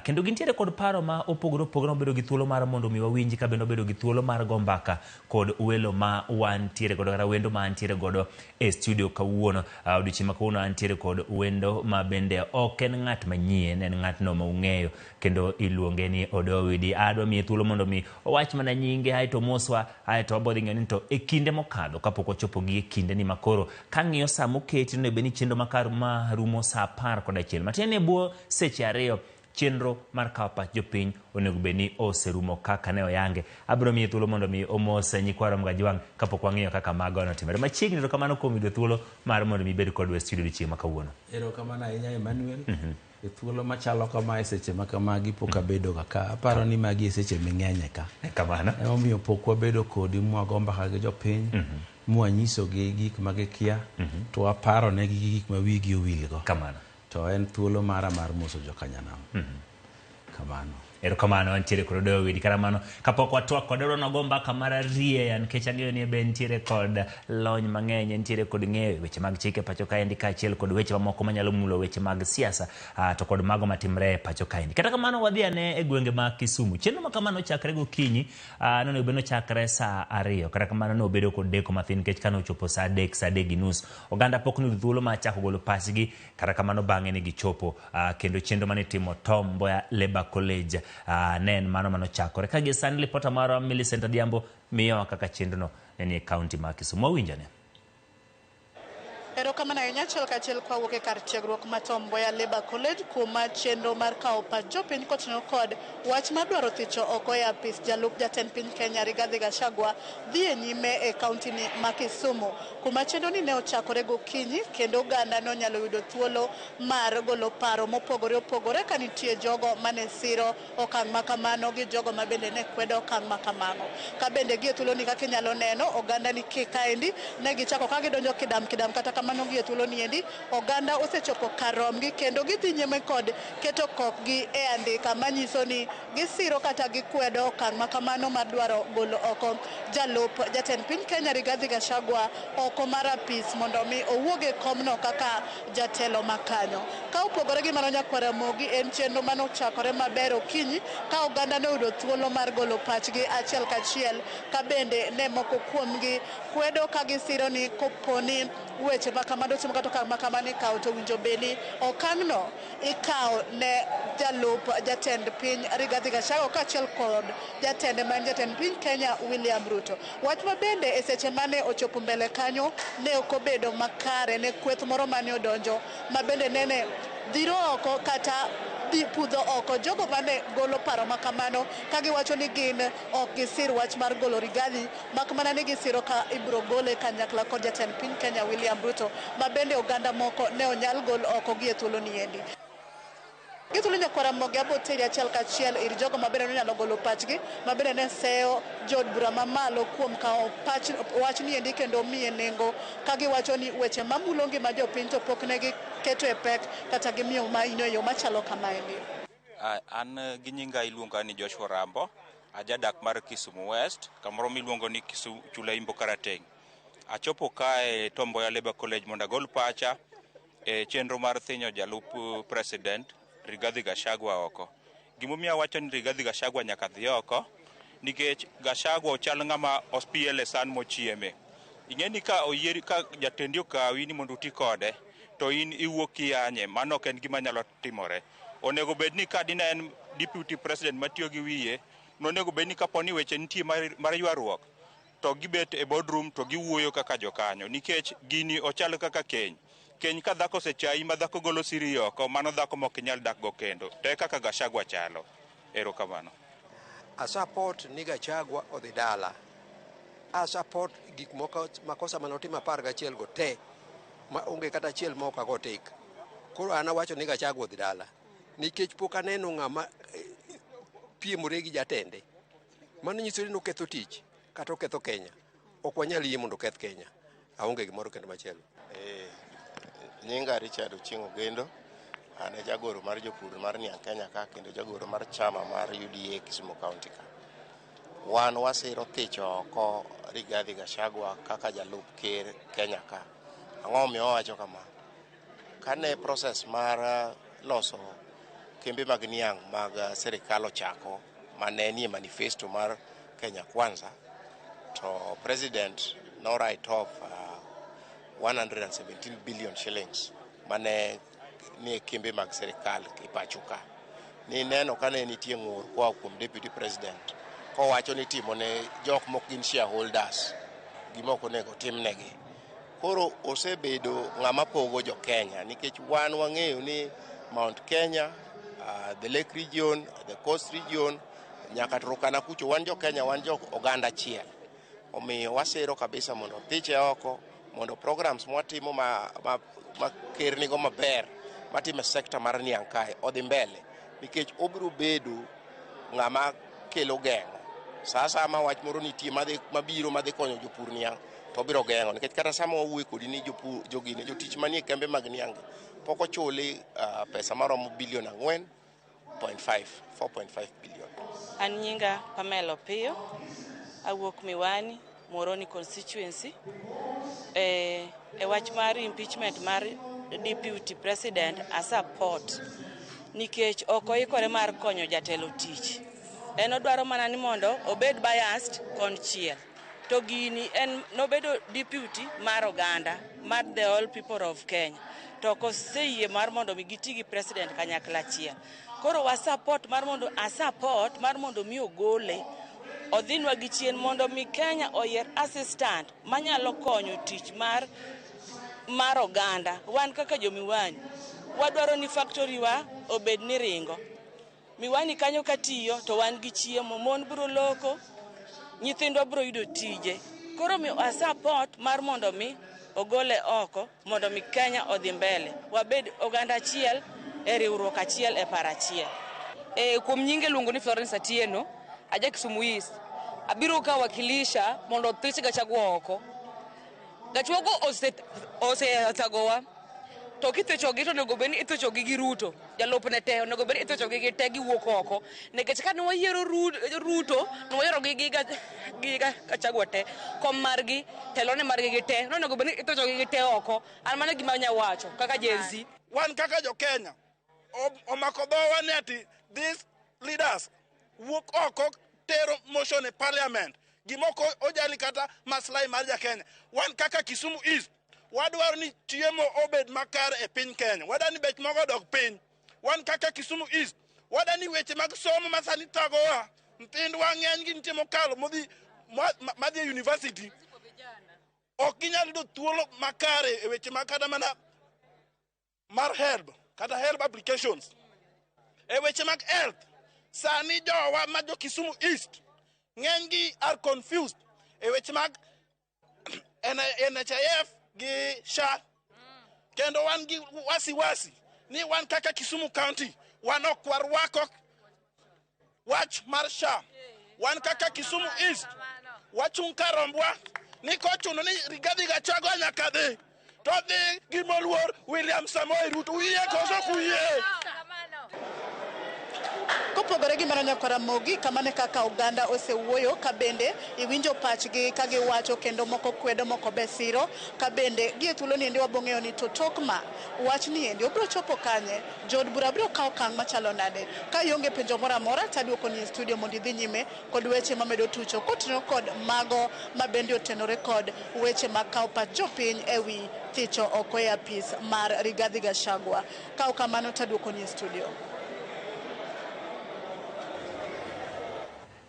kendo gintiere kod paro ma opogore opogore. Obedo gi thuolo mar mondo mi wawinji ka bendo bedo gi thuolo mar go mbaka kod welo ma wantiere godo kata wendo ma antiere godo e studio kawuono. Odiochieng' ma kawuono antiere kod wendo ma bende ok en ng'at manyien, en ng'atno ma ung'eyo kendo iluonge ni Odowidi. Adwa miye thuolo mondo mi owach mana nyinge aeto moswa aeto wabodhi ng'eni to e kinde mokadho kapok ochopo gi e kinde ni makoro kang'iyo sa moketi no beni chenro makar ma rumo sa 11 matin e buo seche 2 chenro mar kawo pach jopiny onego beni oserumo kaka ne oyange. Abiro miye thuolo mondo mi omose nyikwaro mga jwang' kapok wang'iyo kaka mago notimore machiegni. To kamano kuom yudo thuolo mar mondo mi bed kodwa e studio chieng' ma kawuono. Erokamano ahinya Emmanuel. E thuolo machalo kama e seche ma kamagi pok abedo ka aparo ni magi e seche ming'enye ka. Kamano. Omiyo pok wabedo kodi mwago mbaka gi jopiny mwanyisogi gik ma gikia to aparo negi gik ma wigi owilgo. Kamano. To en thuolo mara mar moso jokanyanam. Kamano. Erokamano antiere kod Odowidi karamano kapok watwak kod Odowidi nogo mbaka mar ariyo nikech ang'eyo ni be ntiere kod lony mang'eny, ntiere kod ng'eyo weche mag chike pacho kaendi kaachiel kod weche mamoko manyalo mulo weche mag siasa to kod mago matimre pacho kaendi. Kata kamano wadhi ane e gwenge ma Kisumu. Chenro ma kamano chakre gokinyi nonego bed nochakre sa 2. Kata kamano nobedo kod deko mathin nikech kane ochopo sa 3:30 oganda pok noyudo thuolo ma chako golo pachgi. Kata kamano bang'e ne gichopo kendo chenro mane timo Tom Mboya Labour College nen mano chakore ka gi sani. Lipota mara Millicent Adhiambo miyo kaka chenrono ni e kaunti ma Kisumu. Winjane. Erokamano ahinya achiel kachiel kwawuok e kar tiegruok ma Tom Mboya Labour College kuma chenro mar kawo pach jopiny koting'o kod wach mar dwaro thicho oko e apis jalup jatend piny Kenya Rigathi Gachagua dhi e nyime e kaunti ni ma Kisumu kuma chenro ni ne ochakore gokinyi kendo oganda nonyalo yudo thuolo mar golo paro mopogore opogore ka nitie jogo mane siro okang' ma kamano gi jogo ma bende ne kwedo okang' ma kamano. Ka bende gie thuolo ni kaka inyalo neno oganda ni kaendi ne gichako ka gidonjo kidam kata kamano gie thuolo ni endi oganda osechopo kar romgi kendo gidhi nyime kod keto kokgi e andika manyiso ni gisiro kata gikwedo okang' ma kamano mar dwaro golo oko jalup jatend piny Kenya Rigathi Gachagua oko mar apis mondo mi owuog e komno kaka jatelo makanyo. Ka opogore gi mano nyakwara mogi en chenro mano chakore maber okinyi ka oganda ne oyudo thuolo mar golo pachgi achiel kachiel ka bende ne moko kuomgi kwedo ka gisiro ni koponi weche makamano timo kata okang' makamano ikawo to winjo beni okang'no ikawo ne jalup jatend piny Rigathi Gachagua kaachiel kod jatende man jatend piny Kenya William Ruto. Wach ma bende e seche mane ochopo mbele kanyo ne ok obedo makare ne kweth moro mane odonjo ma bende nene dhiro oko kata pudho oko jogo mane golo paro makamano ka giwacho ni gin ok gisir wach mar golo Rigathi mak mana ni gisiro ka ibro gole kanyakla kod jatend piny Kenya William Ruto ma bende oganda moko ne onyal gol oko gi e thuolo ni endi. Githuolo nyakwara mogi aboteri achiel kachiel ir jogo ma bende nyalo golo pachgi ma bende ne seyo jod bura mamalo kuom kawo wach ni endi kendo miye nengo ka giwacho ni weche mamulo ngima jopiny to pok ne giketo e pek kata gimiyo maino e yo machalo kamaendi. An gi nyinga iluonga ni Joshua Rambo, ajadak mar Kisumu West, kamoro miluongo ni Kisumu Chula Imbo Karateng. Achopo ka e Tom Mboya Labour College mondo agol pacha e chenro mar thinyo jalup president Rigathi Gachagua oko. Gimomiyo awacho ni Rigathi Gachagua nyaka dhi oko nikech Gachagua ochal ng'ama ospiele san mochieme. Ing'eni ka oyieri ka jatendi okawi ni mondo uti kode to in iwuok kiyanye, mano ok en gima nyalo timore. Onego bed ni ka dine en deputy president matiyo gi wiye, nonego bed ni kaponi weche nitie mar ywaruok to gibet e boardroom to giwuoyo kaka jokanyo nikech gini ochal kaka keny ka dhako sechayi ma dhako golo siri oko, mano dhako mok nyal dak go kendo. To kaka Gachagua chalo. Erokamano. A support ni Gachagua odhi dala. A support gik moko makosa manotimo 11 go te ma onge kata achiel ma ok ago tik. Koro an awacho ni Gachagua odhi dala nikech pok aneno ng'ama piemore gi jatende. Mano nyiso ni noketho tich kata oketho Kenya. Ok wanyal yie mondo oketh Kenya. Aonge gimoro kendo machielo. Nyinga Richard Ochingo Gendo, an e jagoro mar jopur mar Niang' Kenya ka kendo jagoro mar chama mar UDA Kisumu County ka. Wan wasiro thicho oko Rigathi Gachagua kaka jalup ker Kenya ka. Ang'o miyo wacho kama? Kane process mar loso kembe mag niang' mag serikal ochako mane nie manifesto mar Kenya Kwanza, to president no write off 117 billion shillings mane nie kembe mag serikal kipachuka. Ni neno kane nitie ng'ur kwa kuom deputy president kowacho ni timo ne jok mok gin shareholders gimoko nego timnegi. Koro osebedo ng'ama pogo jo Kenya nikech wan wang'eyo ni Mount Kenya, the Lake region, the Coast region, nyaka Turkana kucho wan jo Kenya, wan jo oganda achiel. Omiyo wasero kabisa mondo thiche oko, mondo programs mwatimo ma ker nigo maber matime sekta mar niang' kae odhi mbele nikech obiro bedo ng'ama kelo geng'o. Sasa ama wach moro nitie mabiro madhi konyo jopur niang' to biro geng'o nikech kata sama wawuoyo kodi ni jopur jogine jotich manie kembe mag niang' pok ochuli pesa maromo bilion 4.5 billion. An nyinga Pamela Opiyo, awuok Miwani, Moroni constituency. E wach mar impeachment mar deputy president a support nikech okoikore mar konyo jatelo tich. En odwaro mana ni mondo obed biased konchiel. To gini en nobedo deputy mar oganda, mar the all people of Kenya. To koseyie mar mondo giti gi president kanyakla achiel. Koro wa support mar mondo mi ogole odhinwa gi chien mondo mi Kenya oyier assistant manyalo konyo tich mar oganda. Wan kaka jo Miwani wadwaro ni factory wa obed ni ringo. Miwani kanyo katiyo to wan gi chiemo, mon biro loko, nyithindo biro yudo tije. Koro mi a support mar mondo mi ogole oko mondo mi Kenya odhi mbele. Wabed oganda achiel e riwruok achiel e paro achiel. Kuom nyinge luongo ni Florence Atieno, aja Kisumu East. Abiro ka wakilisha mondo thiche Gachagua oko. Gachagua osethagowa. To kithichogi to nego beni ithichogi gi Ruto. Jalupne te nego beni ithichogi gi te giwuok oko. Nikech ka ne wayiero Ruto, ne wayiero gi Gachagua te. Kom margi, telone margi gi te. No nego beni ithichogi gi te oko. An mano gima nya wacho kaka Gen Z. Wan kaka jo Kenya omako dhowa ni ati these leaders wuok oko tero motion e parliament gimoko ojali kata maslahi mar ja Kenya. Wan kaka Kisumu East wadwaro ni chiemo obed makare e piny Kenya. Wadani bech mogo dog piny. Wan kaka Kisumu East wadani weche mag somo masani thagowa. Nyithindwa ng'eny gi nitie mokalo madhi e university ok ginyal yudo thuolo makare e weche mag kata mana mar help kata help applications e weche mag health. Sani jowa ma jo Kisumu East ng'eny gi are confused e weche mag NHIF gi SHA. Kendo wan gi wasi ni wan kaka Kisumu County wan ok warwako wach mar SHA. Wan kaka Kisumu East wachung' karombwa ni kochuno ni Rigathi Gachagua nyaka dhi to dhi gi moluor William Samoei Ruto. Uye koso kuye. Kopogore gi mano nyakora mogi kamane kaka oganda osewuoyo ka bende iwinjo pachgi ka giwacho kendo moko kwedo moko besiro ka bende gie thuolo ni endi wabong'eyo ni to tokma wach ni endi obiro chopo kanye jod bura biro kawo kang' machalo nade. Ka ionge penjo moro amora taduoko ni studio mondo idhi nyime kod weche mamedo tucho kotenore kod mago ma bende otenore kod weche mag kawo pach jopiny ewi thicho oko e apis mar Rigathi Gachagua. Kawo kamano taduoko ni studio.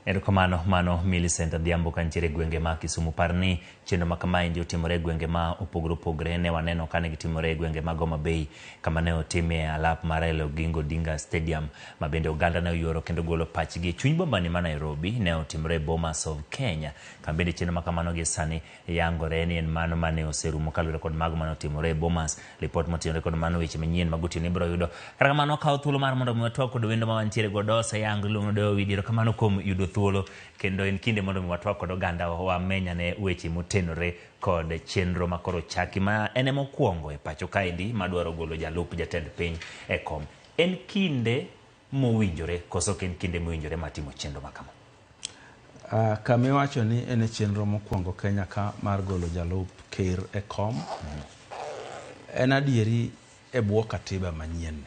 Erokamano mano Millicent Adhiambo kantiere gwenge ma Kisumu. Parni chenro ma kama endi otimore gwenge ma opogore ne waneno kane gitimore gwenge ma Homa Bay kama ne otime alap mar Raila Oginga Odinga Stadium ma bende oganda ne oyuoro kendo golo pachgi chuny bombani ma Nairobi ne otimore Bomas of Kenya. Kambende chenro ma kamano gi sani yangore ni en mano mane oserumo kaluwore kod mago mane otimore Bomas. Report motenore kod mano weche manyien magotieno ibiro yudo. Kata kamano kawo thuolo mar mondo watwak kod wendo ma wantiere godo sayang luongo do widio kamano kuom yudo thuolo kendo en kinde mondo watwak kod oganda wamenya ne weche motenore kod chenro makoro chaki ma ene mokwongo e pacho kaendi madwaro golo jalup jatend piny e kom. En kinde mowinjore koso ken kinde mowinjore matimo chenro makama? Kama iwacho ni en chenro mokwongo Kenya ka mar golo jalup ker e kom. En adieri e bwo katiba manyien.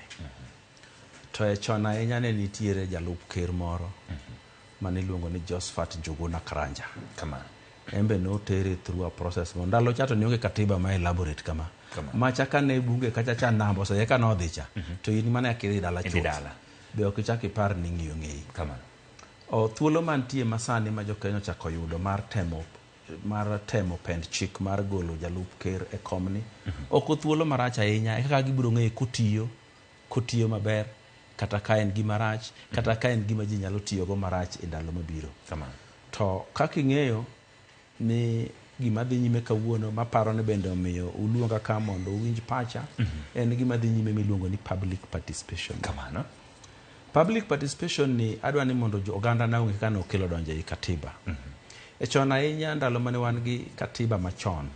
To e chon ahinya ne nitiere jalup ker moro mane iluongo ni Josephat Njuguna Karanja. Embe no tere through a process mo ndalo chato ni onge katiba ma elaborate kama. Macha ka ne bunge kacha cha nambo so yeka no dhicha. To in mana akiri dala chuth. Be ok ichak ipar ni ng'iyo ng'eyi. O thuolo mantie masani ma jo Kenya chako yudo mar temo pend chik mar golo jalup ker e komni. Ok thuolo marach ahinya kaka gibiro ng'eyo kotiyo maber kata ka en gima rach kata ka en gima ji nyalo tiyo go marach e ndalo mabiro. To kaka ing'eyo ni gima dhi nyime kawuono maparo ni bende omiyo uluonga ka mondo uwinj pacha en gima dhi nyime miluongo ni public participation. Public participation ni adwa ni mondo oganda na onge kaka okelo donje i katiba. E chon ahinya ndalo mane wan gi katiba machon.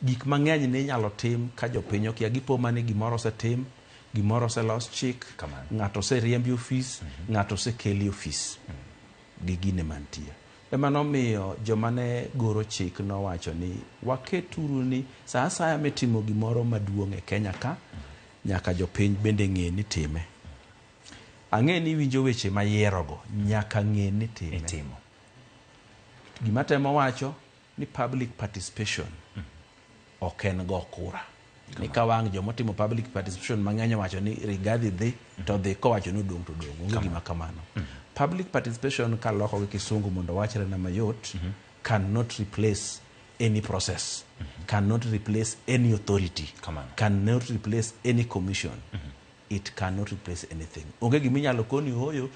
Gik mang'eny ne inyalo tim ka jopiny okia gipo mane gimoro osetim, gimoro oselos chik, ng'ato oseriembi ofis, ng'ato osekeli ofis. Gigine mantie. Ema nomiyo joma ne goro chik nowacho ni waketuru ni sa asaya mitimo gimoro maduong' e Kenya ka nyaka jopiny bende ng'e ni time. Ang'e ni winjo weche mayierogo nyaka ng'e ni timo. Gima temo wacho ni public participation ok en go kura. Ni ka wang' joma timo public participation mang'eny wacho ni Rigathi dhi to dhi kowacho ni odong' to dong'. Onge gima kamano. Public participation ka loko gi kisungu mondo wachre na mayot cannot replace any process, cannot replace any authority, cannot replace any commission. It cannot replace anything. Onge gima inyalo koni hoyo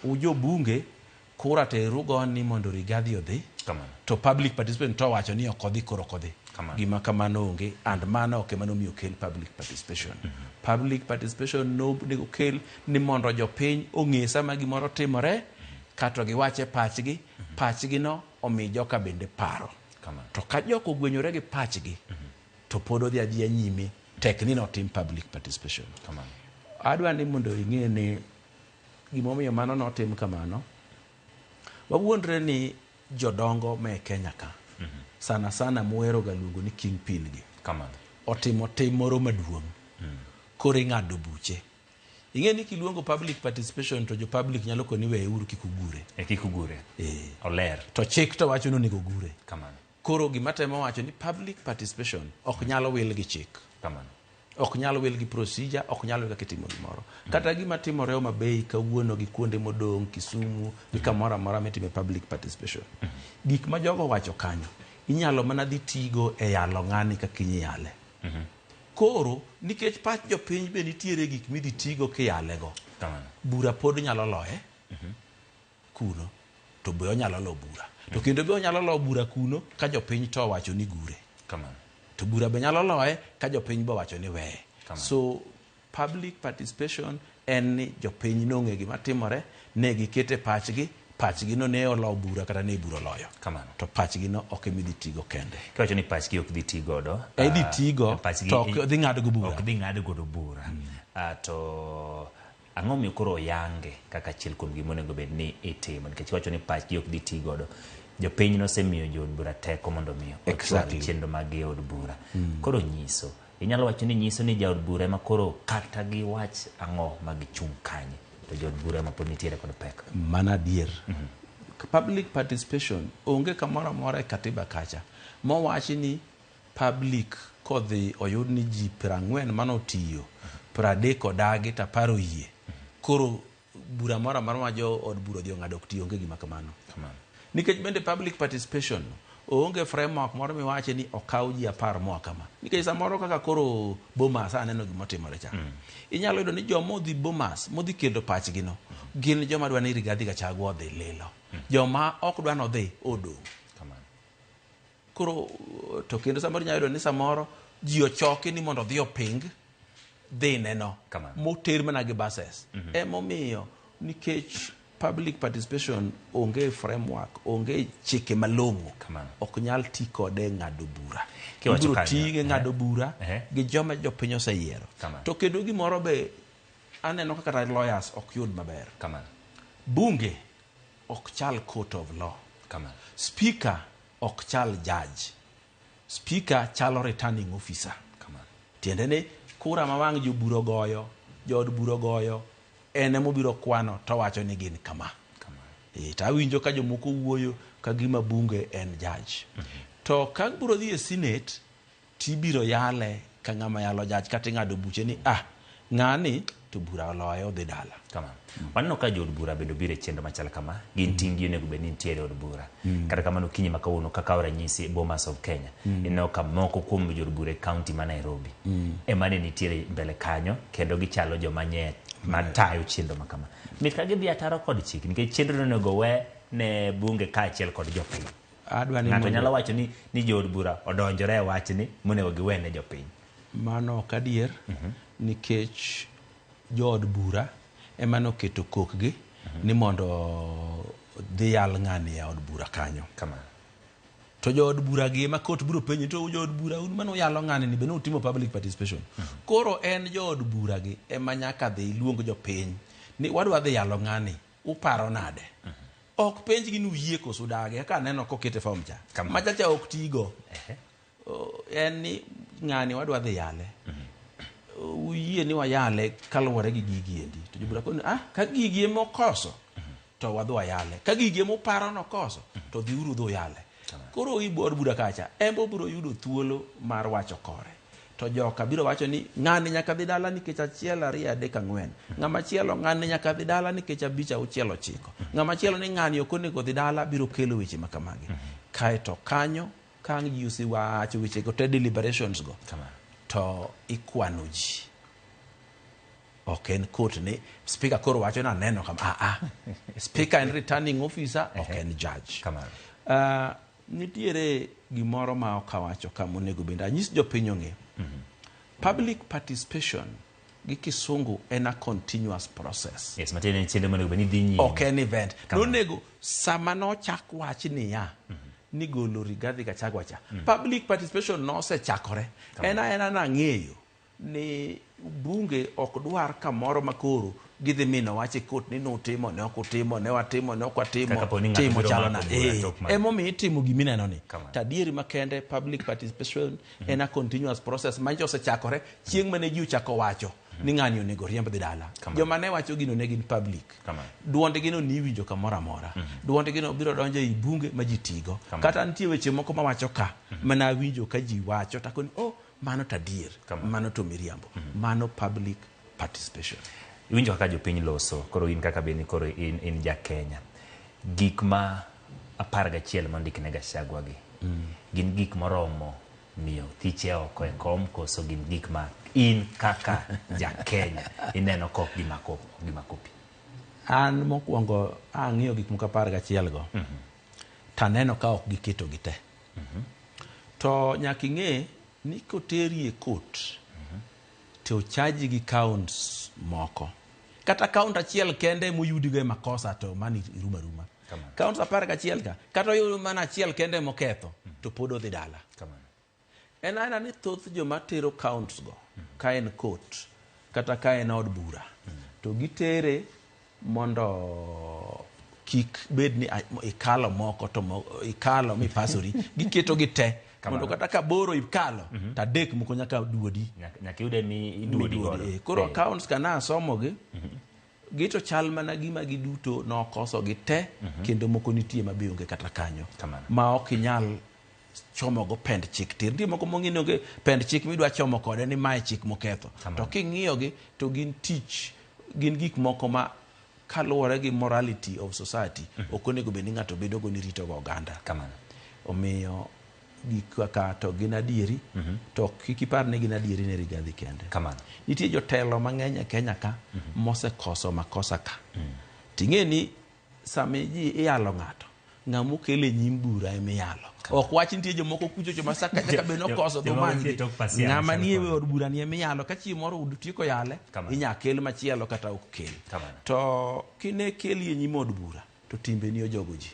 ujo bunge kura teru goni mondo Rigathi odhi to public participation to wacho ni ok odhi koro kodhi. Gima kamano onge and mano ok emano miyo kel public participation. Public participation no nego kel ni mondo jopiny ong'e sama gimoro timore kato giwache pachgi no omi joka bende paro. To ka jok ogwenyore gi pachgi to pod odhi adhiya nyime tek ni notim public participation. Adwa ni mondo ing'e ni gimomiyo mano notim kamano. Wawuondre ni jodongo me Kenya ka sana muero galuongo ni kingpin gi otimo tim moro maduong' koro ing'ado buche. Ing'e ni kiluongo public participation to jo public nyalo koni weyo uru kikugure. Oler. To chik to wacho ni onego gure. Koro gima temo wacho ni public participation ok nyalo wil gi chik. Ok nyalo wil gi procedure, ok nyalo wil gi timo gimoro. Kata gima timore Homabay kawuono gi kuonde modong' Kisumu gi kamoro amora mitime public participation. Gik ma jogo wacho kanyo inyalo mana dhi tigo e yalo ng'ani ka kinyi yale. Koro nikech pach jopiny be nitiere gik midhi tigo kiyalego. Bura pod nyalo loye kuno to be onyalo lo bura. To kendo be onyalo lo bura kuno ka jopiny to wacho ni gure. To bura be nyalo loye ka jopiny bo wacho ni weye. So public participation en ni jopiny nong'e gima timore, ne gikete pachgi no ne olo bura kata ne bura loyo. To pachgi no ok emidhi tigo kende. Kawacho ni pachgi ok dhi tigodo. Edhi tigo to ok dhi ng'ado go bura. Ok dhi ng'ado go bura. To ang'o miyo koro yange kaka achiel kuom gima onego bed ni itimo nikech wacho ni pachgi ok dhi tigodo. Jopiny nosemiyo jo od bura teko mondo miyo ochwal chenro mag od bura. Koro nyiso inyalo wacho ni nyiso ni jaod bura ema koro kata gi wach ang'o magichung' kanye to jaod bura ema pod nitiere kod pek. Mana adier. Public participation onge kamoro amora e katiba kacha mowachi ni public kodhi oyud ni ji 40 manotiyo 30 odagi to 10 yie koro bura moro amora ma jo od bura odhi ong'ado ok tiyo. Onge gima kamano. Nikech bende public participation onge framework moro miwache ni okaw ji 10 moa kama. Nikech samoro kaka koro Bomas aneno gima timore cha. Inyalo yudo ni joma odhi Bomas modhi kelo pachgi no gin joma dwa ni Rigathi Gachagua odhi lilo. Joma ok dwa no dhi odong'. Koro to kendo samoro inyalo yudo ni samoro ji ochoki ni mondo dhi oping dhi neno moter mana gi buses. Emomiyo nikech public participation onge framework, onge chike malong'o, ok nyal ti kode ng'ado bura. Ibiro ti ng'ado bura gi joma jopiny oseyiero. To kendo gimoro be aneno kaka lawyers ok yud maber. Bunge ok chal court of law. Speaker ok chal judge. Speaker chalo returning officer. Tiende ni kura ma wang' joburo goyo, jood buro goyo, ene mobiro kwano to wacho ni gin kama. To awinjo ka jomoko wuoyo ka gima bunge en judge. To ka buro dhi e Senate, tibiro yale ka ng'ama yalo judge kata ng'ado buche ni ng'ani to bura oloyo dhi dala. Wanno ka jood bura bedo bire chenro machal kama, gin tinggi onego bed ni nitiere od bura. Kata kamano kinyi ma kawuono kaka ranyisi Bomas of Kenya, ineno ka moko kuom jood bura e kaunti ma Nairobi ema ne nitiere mbele kanyo kendo gichalo joma nye matayo chenro ma kama. Mit ka gidhi ataro kod chik nikech chenro onego we ne bunge kaachiel kod jopiny. Ng'ato nyalo wacho ni jood bura odonjore e wachni monego giwene jopiny. Mano ok adier nikech jood bura ema noketo kokgi ni mondo dhi yal ng'ani e od bura kanyo. To jood bura gi ema kot biro penjo to jood bura un mano yalo ng'ani ni beno utimo public participation. Koro en jood bura gi ema nyaka dhi luong jopiny ni wadwa dhi yalo ng'ani, uparo nade? Ok penj gi nuyie koso dage ka neno kokete form cha. Machacha ok tigo. En ni ng'ani wadwa dhi yale. Uyie ni wayale kaluwore gi gigi endi. To jobura koni ka gigi mokoso to wadwa yale. Ka gigi moparo nokoso to dhi uru dho yale. Koro ibor bura kacha embo biro yudo thuolo mar wacho kore. To joka biro wacho ni ng'ani nyaka dhi dala nikech 1 2 3 4. Ng'ama chielo ng'ani nyaka dhi dala nikech 5 6 9. Ng'ama chielo ni ng'ani ok onego dhi dala biro kelo weche makamagi. Kaeto kanyo kang' ji usiwacho weche go te deliberations go. To ikwano ji. Ok en court ni speaker koro wacho na neno kama speaker en returning officer, ok en judge. Nitiere gimoro ma okawacho kama onego benda nyis jopiny ong'e. Public participation gi kisungu en a continuous process. Yes, matene chende monego beni dhi nyime. Ok en event. Nonego sama no chak wach ni ni golo Rigathi Gachagua cha. Public participation no se chakore. Ena nang'eyo ni bunge ok dwar kamoro makoro gidhi mino wache kot ni notimo ne ok otimo ne watimo ne ok watimo timo chalo na emomi itimo gimineno ni tadieri makende. Public participation en a continuous process manjo osechakore chieng' mane ji ochako wacho ni ng'ani onego riemb dhi dala. Joma ne wacho gino ne gin public. Duonde gino ni winjo kamoro amora. Duonde gino biro donjo e bunge ma ji tigo. Kata nitie weche moko ma wacho ka mana winjo ka ji wacho takoni mano tadier, mano to miriambo. Mano public participation. Winjo kaka jopiny loso, koro in kaka beni koro in ja Kenya. Gik ma 11 mondikne Gachagua gi. Gin gik moromo miyo thiche oko e kom koso gin gik ma in kaka ja Kenya ineno kok gimakopi. An mokwongo ang'iyo gik moko 11 go. Taneno ka ok giketo gite. To nyaka ing'e ni koteri e court to chaji gi counts moko. Kata count achiel kende moyudigo e makosa to mani ruma. Counts 11 ka kata oyudo mana achiel kende moketho to pod odhi dala. En aina ni thoth joma tero counts go ka en court kata ka en od bura to gitere mondo kik bed ni ikalo moko to ikalo mipasori giketo gite mondo kata ka boro ikalo ta dek moko nyaka duodi nyaka yude ni iduodi godo. Koro accounts kana asomo gi gito chal mana gima giduto nokoso gite kendo moko nitie mabionge kata kanyo ma ok inyal chomo go pend chik tir. Ndi moko mong'ino ge pend chik midwa chomo kode ni mae chik moketho. To king'iyo gi to gin gik moko ma kaluwore gi morality of society ok onego bed ni ng'ato bedo go ni rito go oganda. Omiyo gik kaka to gin adieri to kik ipar ni gin adieri ne Rigathi kende. Nitie jotelo mang'eny e Kenya ka mosekoso makosa ka. Ting'e ni sami ji iyalo ng'ato ng'amo kele nyim bura emiyalo. Ok wach nitie jomoko kucho masaka chaka beno koso to mangi. Ng'ama nie od bura ni emiyalo ka chi moro udutieko yale inya kel machielo kata ok kel. To kine keli e nyim od bura to timbe ni ojogo ji.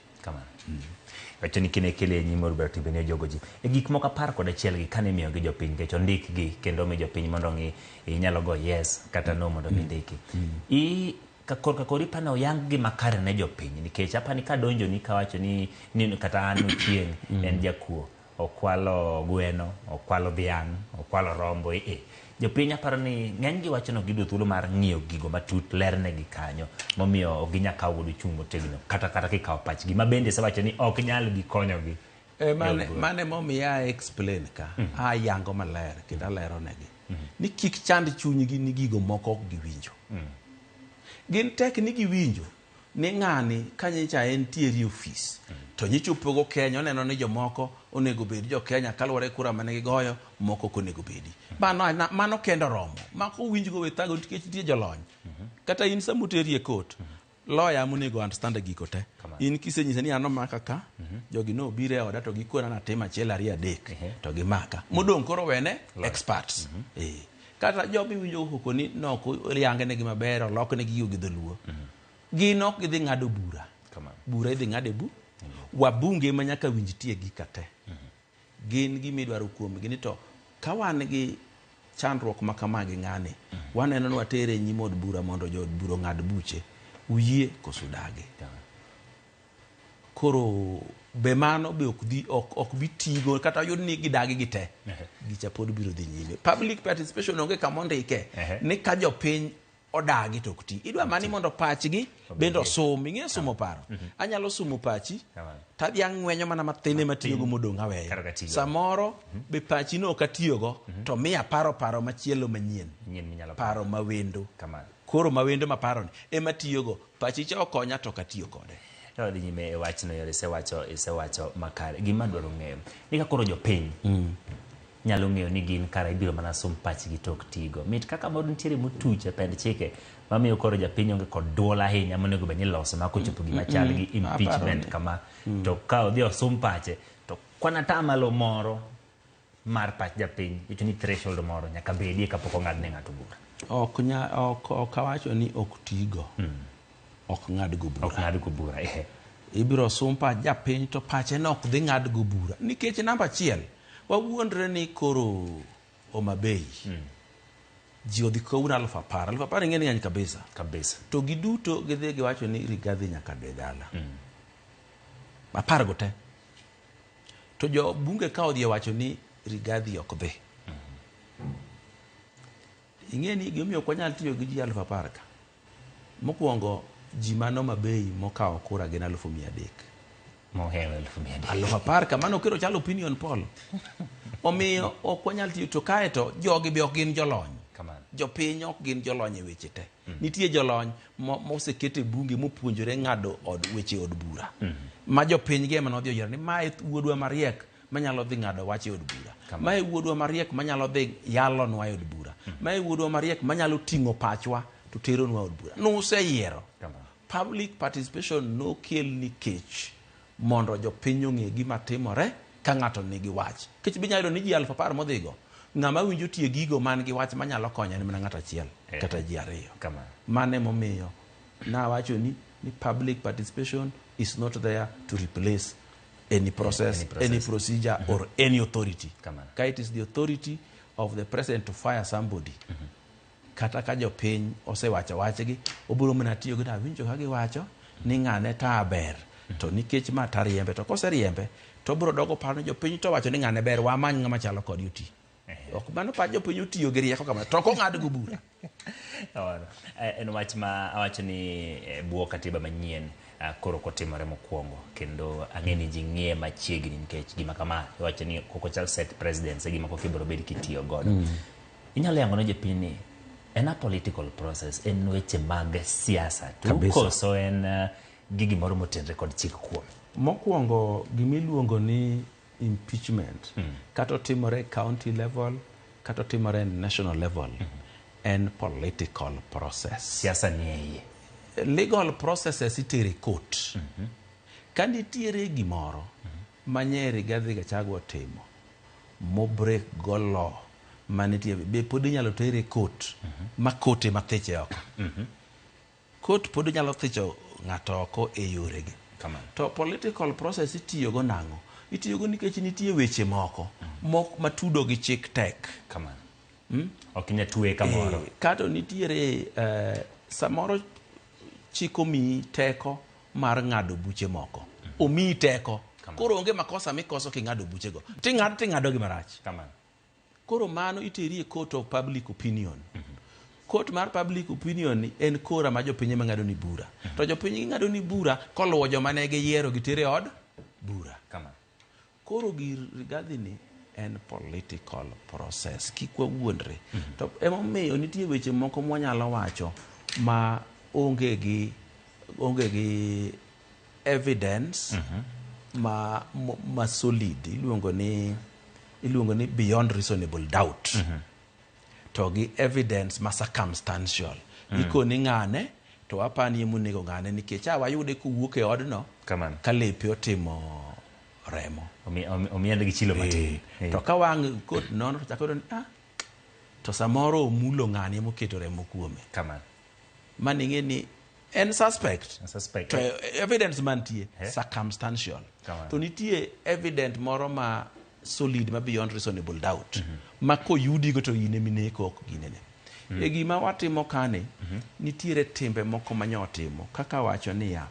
Wacho ni kine kele nyim od bura timbe ni ojogo ji. E gik moko 11 gi kane miyo gi jopiny kech ondik gi kendo mi jopiny mondo ng'i inyalo go yes kata no mondo mindiki. korka koripa na oyang gima kare ne jopiny nikech apani ka donjo ni kawacho ni kata an Ochieng en jakuo okwalo gweno okwalo dhiang' okwalo rombo jopiny aparo ni ng'eny gi wacho no gido thuolo mar ng'iyo gigo matut lerne gi kanyo momiyo ok ginya kawo godo chung' motegno kata kikawo pachgi ma bende sewacho ni ok nyal gi konyogi mane momiya explain ka ayango maler kendo alero negi ni kik chand chunygi ni gigo moko ok giwinjo gin tek ni giwinjo ni ng'ani kanyicha entiere ofis to nyichopogo Kenya oneno ni jomoko onego bed jo Kenya kaluwore kura mane gigoyo moko konego bedi mano kendo romo mako winjgo wethago nikech nitie jolony kata in samuteri e kot lawyer monego understand giko te in kisenyisa ni ano maka ka jogi no bire e oda to gikona na tema achiel ariyo adek to gimaka modong' koro wene experts kata jobi winjo koko ni noko riange ne gimaber olok ne giyo gi dholuo gin ok gidhi ng'ado bura bura idhi ng'ade wabunge ma nyaka winj tie gikate gin gimidwaro kuomgi ni to ka wan gi chandruok ma kama gi ng'ani waneno ni watere nyim od bura mondo jo od bura ng'ad buche uyie koso dagi koro be mano be ok bi tigo kata yud ni gidagi gite gicha pod biro dhi nyime public participation onge kama ondike ni ka jopiny odagi tok ti idwa mani mondo pachgi bendo sum ing'e sumo paro anyalo sumo pachi tadhi ang'wenyo mana mathine matiyogo modong' aweyo samoro be pachi no katiyogo to miya paro machielo manyien paro mawendo koro mawendo maparo ni ema tiyogo pachi cha okonya to katiyo kode dhi nyime e wachno yore isewacho makare gima dwaro ng'eyo ni ka koro jopiny nyalo ng'eyo ni gin kara ibiro mana sum pachgi tok tigo mit kaka mod nitiere motuch e pend chike mamiyo koro japiny onge kod duol ahinya monego bed ni loso ma kochopo gima chal gi impeachment kama to ka odhi osum pache to kwana tamalo moro mar pach japiny icho ni threshold moro nyaka bedie kapok ong'ad ne ng'ato bura ok awacho ni ok tigo ok ng'ad go bura ibiro sum pach japiny to pache no ok dhi ng'ad go bura nikech namba achiel wawuondre ni koro Homabay ji odhi kowuono 10,000 ing'e ni ng'eny kabisa to giduto gidhi giwacho ni Rigathi nyaka dhi dala 10 go te to jo bunge ka odhi wacho ni Rigathi ok dhi ing'e ni gimomiyo ok wanyal tiyo gi ji 10,000 ka mokwongo ji mano Homabay mokawo kura gin 300,000 mohewo 10,000 kamano kero chalo opinion poll omiyo ok wanyal tiyo to kae to jogi be ok gin jolony jopiny ok gin jolony e weche te nitie jolony mosekete bunge mopuonjore ng'ado weche od bura ma jopiny ge ema nodhi oyiero ni mae wuodwa mariek manyalo dhi ng'ado wach e od bura mae wuodwa mariek manyalo dhi yalonwa e od bura mae wuodwa mariek manyalo ting'o pachwa to teronwa od bura nuseyiero public participation nokel nikech mondo jopiny ong'e gima timore ka ng'ato nigi wach kech binyalo yudo ni ji 10,000 modhigo ng'ama winjo tie gigo man gi wach manyalo konyo ni mana ng'ato achiel kata ji 2 mane momiyo nawacho ni public participation is not there to replace any process, any procedure or any authority ka it is the authority of the president to fire somebody kata ka jopiny osewacho wachgi obiro mana tiyo gi winjo ka giwacho ni ng'ane ta ber to nikech ma tariembe to koseriembe to biro dogo paro jopiny to wacho ni ng'ane ber wamany ng'ama chalo kod yuti ok mano pa jopiny otiyo gi rieko kamano to ko ng'ad go bura en wach ma awacho ni buo katiba manyien koro kotimore mokwongo kendo ang'e ni ji ng'iye machiegni nikech gima kama iwacho ni koko chal set presidents e gima koko ibiro bed kitiyo godo inyalo yango ne jopiny ni en a political process en weche mag siasa tu koso en gigi moro motenre kod chik kuom mokwongo gimiluongo ni impeachment kata otimore county level kata otimore national level en political process siasa ni iye legal processes itere court ka nitiere gimoro manye Rigathi Gachagua timo mo break go law manitie be pod inyalo tere court ma court ema thiche oko court pod inyalo thicho ng'ato oko e yoregi to political process itiyogo nang'o itiyogo nikech nitie weche moko matudo gi chik tek ok inya tuwe kamoro kato nitiere samoro chiko mi teko mar ng'ado buche moko. Omi teko. Koro onge makosa mikoso king'ado buchego. Ting'ado gi marach. Koro mano iteri e court of public opinion. Court mar public opinion en kora ma jopiny mang'ado ni bura. To jopiny ng'ado ni bura koluwo joma ne giyiero gitere od bura. Koro gir Rigathi ni en political process. Kik wawuondre. To emomiyo nitie weche moko mwanyalo wacho ma onge gi evidence ma solid. Iluongo ni beyond reasonable doubt. To gi evidence ma circumstantial. Ikoni ng'ane to apani nego ng'ane nikech wayude kuwuok e odno ka lepe otimo remo. Omiende gi chilo matin. To ka wang' kot nono to chako ni to samoro omulo ng'ane moketo remo kuome. Mani ng'e ni en suspect. To evidence mantie circumstantial. To nitie evidence moro ma solid ma beyond reasonable doubt. Ma koyudi go to ine mineko ok ginene. E gima watimo kane nitiere timbe moko manyotimo kaka wacho niya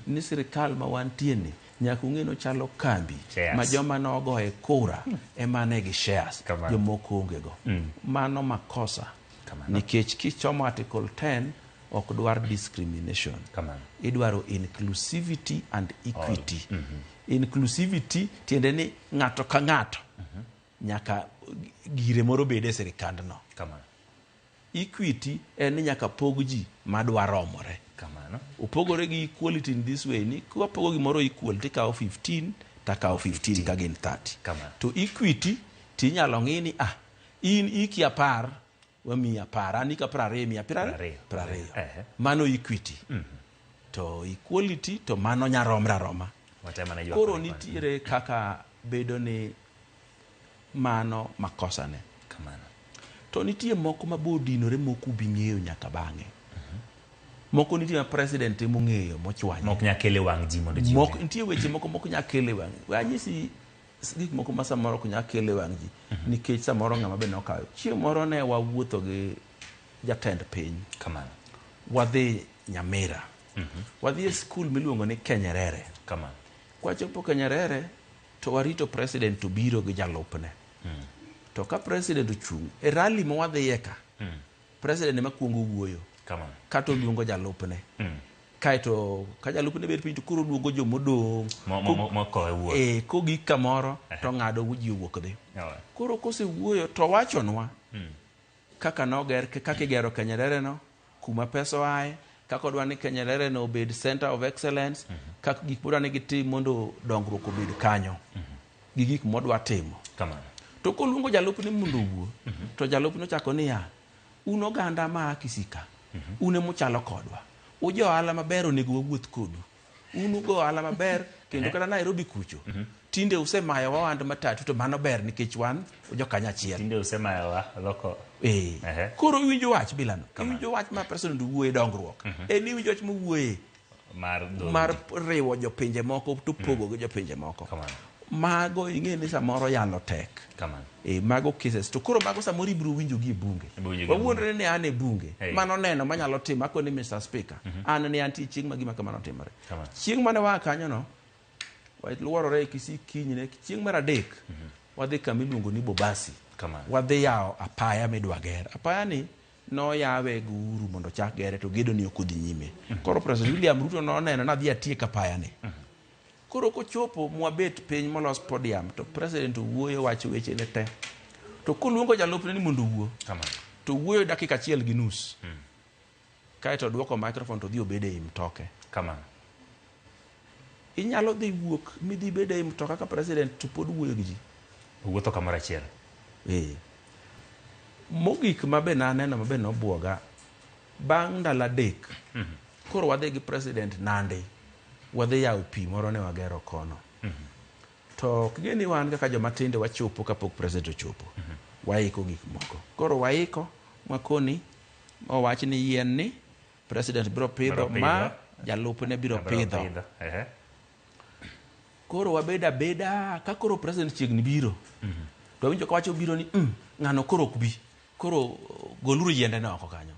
ni sirikal ma wantie ni nyaka ung'eno chalo kambi ma joma nogoe kura emane gi shares jomoko onge go. Mano makosa. Nikech kichomo article 10 ok dwar discrimination. Idwaro inclusivity and equity. Inclusivity tiende ni ng'ato ka ng'ato nyaka gire moro bede e sirikandno. Equity en ni nyaka pog ji madwa romore. Upogore gi equality in this way ni kwa pogo gimoro equal tikawo 15 takawo 15 ka gin 30. To equity tinyalo ng'i ni in iki 10 wami 10 ani ka 20 mano equity. To equality to mano nyaromra roma. Koro nitiere kaka bedo ni mano makosa ne. To nitie moko mabodinore moko bing'eyo nyaka bang'e. Moko nitie ma president mong'eyo mochwanye. Mok nyakele wang' ji mondo ji. Nitie weche moko mok nyakele wang'. Wanyisi gik moko ma samoro ok nyakele wang' ji. Nikech samoro ng'ama be nokayo. Chieng' moro ne wawuotho gi jatend piny. Wadhi Nyamira. Wadhi e skul miluongo ni Kenyerere. Kwachopo Kenyerere to warito president to biro gi jalupne. To ka president ochung' e rally ma wadhiye ka president ema kuongo wuoyo kato luongo jalupne. Kaito ka jalupne ber piny to koro luongo jomodong' kogik kamoro to ng'ado ji owuok dhi. Koro kosewuoyo to wachonwa kaka noger kaka igero Kenyerere no, kuma pesa oaye, kaka odwa ni Kenyerere no obed center of excellence, kaka gik modwa ni gitim mondo dongruok obed kanyo gi gik modwa timo. To koluongo jalupne mondo owuo to jalupne ochako niya, un oganda ma Kisika, un emuchalo kodwa, ujo ohala maber onego wawuoth kodu, un ugo ohala maber kendo kata Nairobi kucho tinde usemayo wawand matatu to mano ber nikech wan ujo kanyachiel. Tinde usemayo wa loko. Koro winjo wach bilano. Winjo wach ma president wuoye dongruok. Ni winjo wach mowuoye mar riwo jopinje moko to pogo gi jopinje moko. Mago ing'e ni samoro yalo tek. Mago cases to koro mago samoro ibiro winjo gi e bunge. Wawuondre ni an e bunge. Mano neno manyalo timo ako ni Mr. Speaker. An ne antie chieng' ma gima kamano timore. Chieng' mane wa kanyo no luorore Kisii kinyne chieng' mar adek wadhi kama iluongo ni Bobasi. Wadhi yawo apaya midwa ger. Apaya ni no yawe gi Uhuru mondo chak gere to gedo ni ok odhi nyime. Koro President William Ruto no neno na dhi atiek apaya ni. Koro kochopo mwabet piny molos podium to president wuoyo wacho weche ne te. To koluongo jalupne ni mondo wuo. To wuoyo dakika achiel gi nus. Kaito duoko microphone to dhi obede e mtoke. Inyalo dhi wuok midhi bede e mtoka ka president to pod wuoyo gi ji. Wuotho kamoro achiel. Mogik mabe naneno mabe nobuoga bang' ndalo adek. Koro wadhi gi president Nandi. Wadhi yawo pi moro ne wagero kono. To kigeni wan kaka joma tinde wachopo kapok president ochopo. Waiko gik moko. Koro waiko mwakoni owach ni yien ni president biro pidho ma jalupne biro pidho. Koro wabeda beda ka koro president chiegni biro. To winjo ka wacho biro ni ng'ano koro ok bi. Koro goluru yiende no oko kanyo.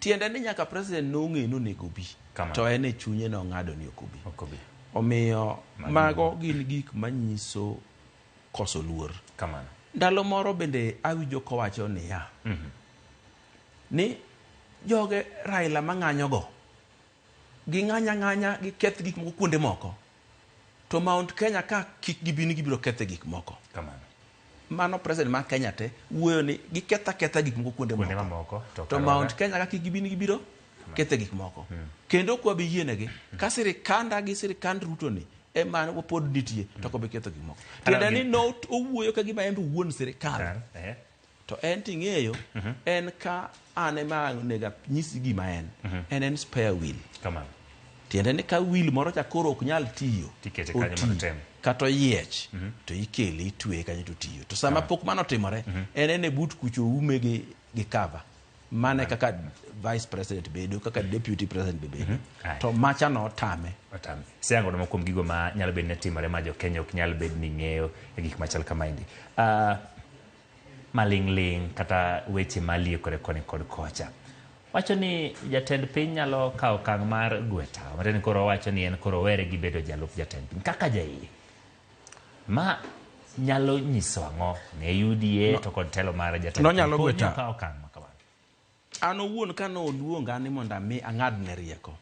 tiende ni nyaka president nong'e nonego bi to en e chunye no ng'ado ni okobi omiyo mago gin gik manyiso koso luor kamano. Ndalo moro bende awinjo kowacho niya ni joge Raila mang'anyo go gi ng'anya gi keth gik moko kuonde moko to Mount Kenya ka kik gibini gibiro kethe gik moko kamano. Mano president ma Kenya te wuoyo ni gi ketha gik moko kuonde moko to Mount Kenya ka kik gibini gibiro kethe gik moko kendo kwa bi yienegi ka sirikanda gi sirikand Ruto ni ema pod nitie to ko be ketho gik moko tiende ni note owuoyo ka gima en wuon sirikal to en ting'eyo en ka ane ma nega nyisi gima en spare wheel kamano. Tiende ni ka wheel moro cha koro ok nyal tiyo tikete kanyo mondo tem kato yiech to ikele itwe kanyo to tiyo to sama pok mano timore en e but kucho ume gi cover mane kaka vice president bedo kaka deputy president bedo to macha no tame siango no kuom gigo ma nyalo bed ne timore ma jo Kenya ok nyal bed ni ng'eyo e gik machal kamaindi malingling kata weche malie kod kocha wacho ni jatend piny nyalo kawo okang' mar gweta mateni koro wacho ni en koro were gi bedo jalup jatend piny kaka jaie ma nyalo nyiso ang'o ne UDA to kod telo mar jatend no nyalo gweta kawo okang' makamano. An owuon ka no luonga ni mondo mi ang'ad ne rieko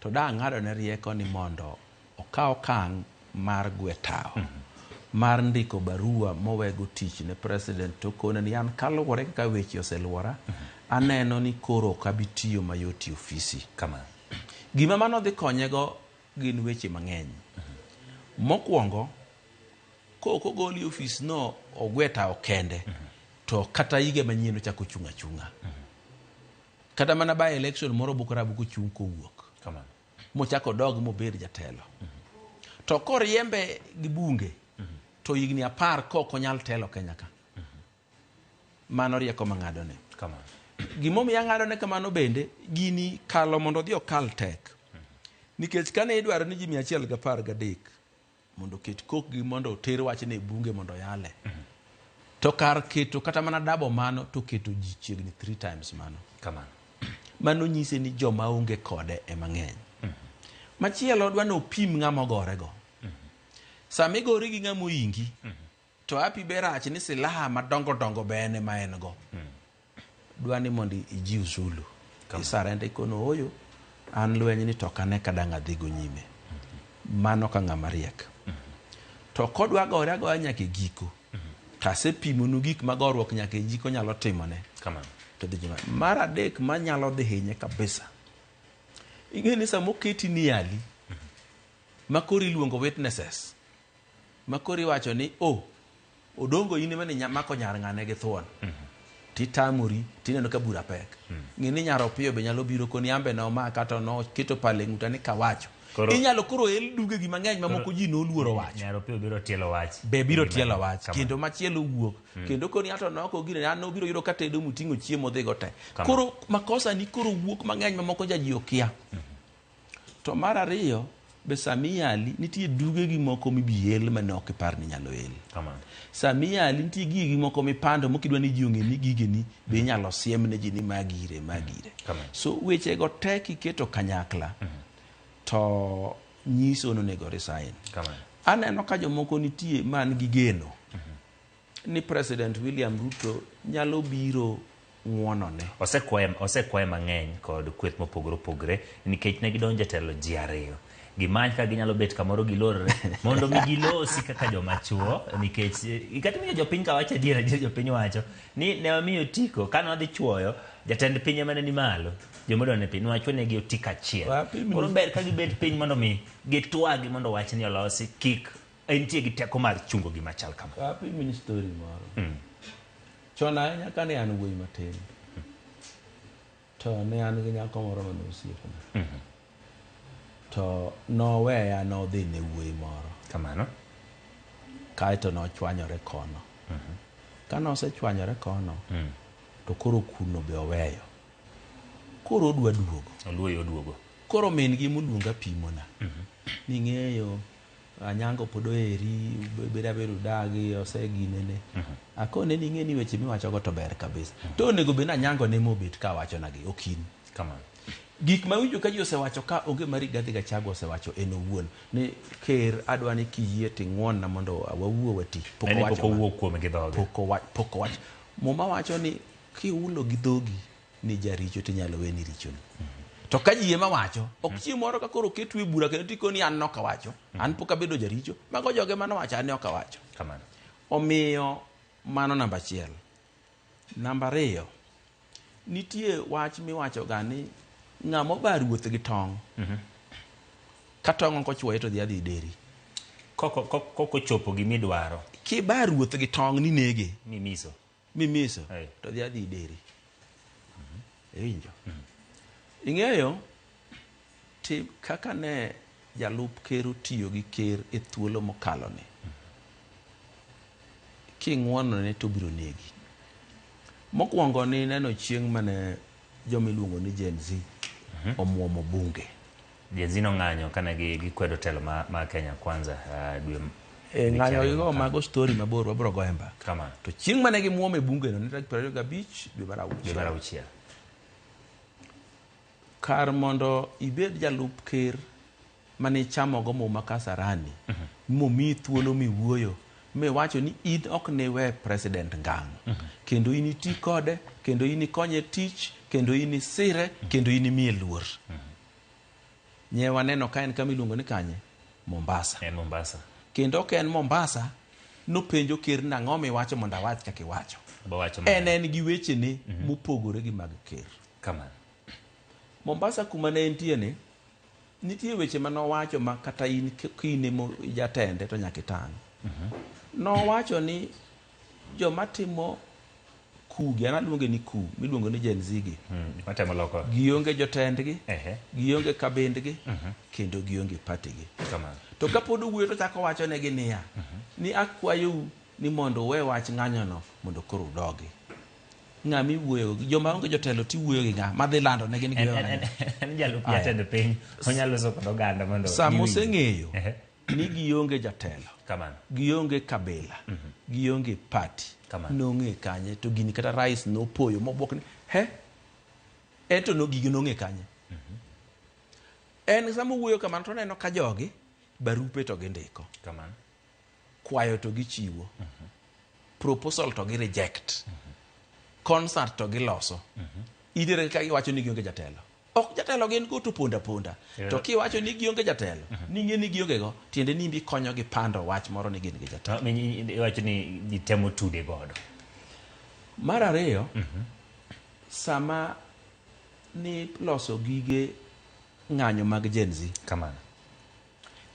to da ang'ado ne rieko ni mondo okaw okang' mar gwetao mar ndiko barua mowego tich ne president to kone ni an kaluwore kaka weche oseluora aneno ni koro kabitiyo mayoti ofisi kamano. Gima mano dhi konyego gin weche mang'eny mokwongo ko goli ofis no ogweta okende to kata ige manyien ochako chunga kata mana by election moro bukara buku chung kowuok kamano mochako dog mobed jatelo to koriembe gi bunge to igni 10 kok onyal telo Kenya ka mano rieko mang'ado ne kamano. Gimomiyo ang'ado ne kamano bende gini kalo mondo dhi okal tek nikech kane idwaro ni ji 113 mondo ket kokgi mondo oter wach ne bunge mondo yale to kar keto kata mana dabo mano to keto ji chiegni 3 times mano kamano. Mano nyise ni joma onge kode e mang'eny machielo dwa no pim ng'ama gorego sama igori gi ng'ama oingi to api berach ni silaha madongo bene ma en go dwa ni mondo ijiw Zulu isarende kono oyo an lweny ni tokane kadang' adhigo nyime mano ka ng'ama riek to kodwa gore agoya nyaka giko tasepimonu gik magorruok nyaka giko nyalo timone kamano to dhi jima mar adek manyalo dhi hinye kabisa ing'e ni sama oketi ni ali makori luongo witnesses makori wacho ni odongo in ema ni mako nyar ng'ane gi thuon titamuri tineno ka bura pek ng'ini nyaro piyo be nyalo biro koni ambe no ma kata no keto pale nguta ni kawacho inyalo koro el duge gi mang'eny mamoko ji no luoro wach nyaro piyo biro tielo wach biro tielo wach kendo machielo wuok kendo koni ato noko gine an no biro yiro ka tedo muting'o chiemo dhigo te koro makosa ni koro wuok mang'eny mamoko ji okia to mar ariyo be Samia Ali nitie duge gi moko mibiel mane ok par ni nyalo el Samia Ali nitie gigi moko mipando mokidwa ni ji ong'e ni gige ni be nyalo siem ne ji ni magire so weche go tek iketo kanyakla to nyiso nonego resign aneno ka jomoko nitie man gi geno ni President William Ruto nyalo biro ng'wonone osekwaye mang'eny kod kweth mopogore opogore nikech ne gidonjo telo ji ariyo gimany ka ginyalo bet kamoro gilorre mondo mi gilosi kaka joma chuo nikech kata miyo jopiny ka wacho adiera jopiny wacho ni ne wamiyo tiko kane wadhi chuoyo jatend piny ema ne ni malo jomodwa ne piny wacho ne gi otiko achiel koro ber ka gibet piny mondo mi gitwagi mondo wach ni olosi kik entie gi teko mar chungo gima chal kama apimi ni story moro chon ahinya kane an wuoyi matin to ne an gi nyako moro mane osiepna to noweya nodhi ne wuoyi moro kamano kaeto nochwanyore kono kane osechwanyore kono to koro kuno be oweyo koro odwa duogo oluoyo oduogo koro min gi moluonga pimona ning'eyo Anyango pod eri bedo dagi oseginene. Akone ni ng'eni weche miwacho go to ber kabisa. To onego bed Anyango ne mobet ka wacho nagi okin. Kama. Gik ma winjo ka ji osewacho ka onge mar Rigathi Gachagua osewacho en owuon ni ker adwa ni kiyie ting'won na mondo wawuo wati. Poko wuok kuom gi dhoge. Poko wach. Muma wacho ni kiulo gi dhogi ni jaricho tinyalo weni richoni. To ka ji ema wacho, ok chieng' moro ka koro ketu e bura kendo tikoni an nok awacho, an pok abedo jaricho, mago joge mano wacho an ok awacho. Kamano. Omiyo mano namba 1. Namba 2, nitie wach miwacho ga ni ng'amo bar ruoth gi tong'. Ka tong' ok ochwoye to dhi deri. Koko chopo gimidwaro. Ki bar ruoth gi tong' ni nege. Mimiso. To dhi deri. Ewinjo. Ing'eyo kaka ne jalup ker otiyo gi ker e thuolo mokalo ni. King'wono ne to biro negi. Mokwongo ni neno chieng' mane jomiluongo ni Gen Z omuomo bunge. Gen Z nong'anyo kana gikwedo telo ma Kenya Kwanza dwe ng'anyo gigo mago story mabor wabro go emba. Kama. To chieng' mane gimuome bunge no ne 25 dwe mar 6. Kar mondo ibed jalup ker mane chamo go muma Kasarani momi thuolo miwuoyo wacho ni in ok ne we president ngang', kendo in iti kode, kendo in ikonye tich, kendo in isire, kendo in imiye luor. Nyewa neno ka en kama iluongo ni kanye Mombasa. Mombasa. Kendo ok en Mombasa, nopenjo ker nang'o miwacho mondo awach kaka iwacho. En gi weche ne mopogore gi mag ker. Kama. Mombasa kuma ne entie ne nitie weche manowacho ma kata in kine jatende to nyaka itang'. Nowacho ni joma timo kugi, ana luonge ni ku, miluongo ni Gen Z gi. Matemo loko. Gionge jotendgi, gionge kabindgi, kendo gionge patigi. To kapod owuoyo to chako wacho negi niya, ni akwayou ni mondo we wach ng'anyono mondo koro udogi. Ng'ami wuoyo joma onge jotelo ti wuoyo gi ng'a madhi lando ne gin en jalup jatend piny onyalo so kod oganda mondo samose ng'eyo ni gionge jatelo. Kamano. Gionge kabila. Gionge party. Nong'e kanye to gini kata rais nopoyo mobwok ni eto no gigi nong'e kanye. En samo wuoyo kamano to neno ka jogi barupe to gindiko. Kamano. Kwayo to gichiwo. Proposal to gi reject. Concert to giloso. Idire ka giwacho ni gionge jatelo. Ok jatelo gin go to ponda. To kiwacho ni gionge jatelo, ni ng'e ni gionge go, tiende ni konyo gi pando wach moro ni gin gi jatelo. Iwacho ni gitemo tude godo. Mar ariyo, sama ni loso gige ng'anyo mag Gen Z. Kamano.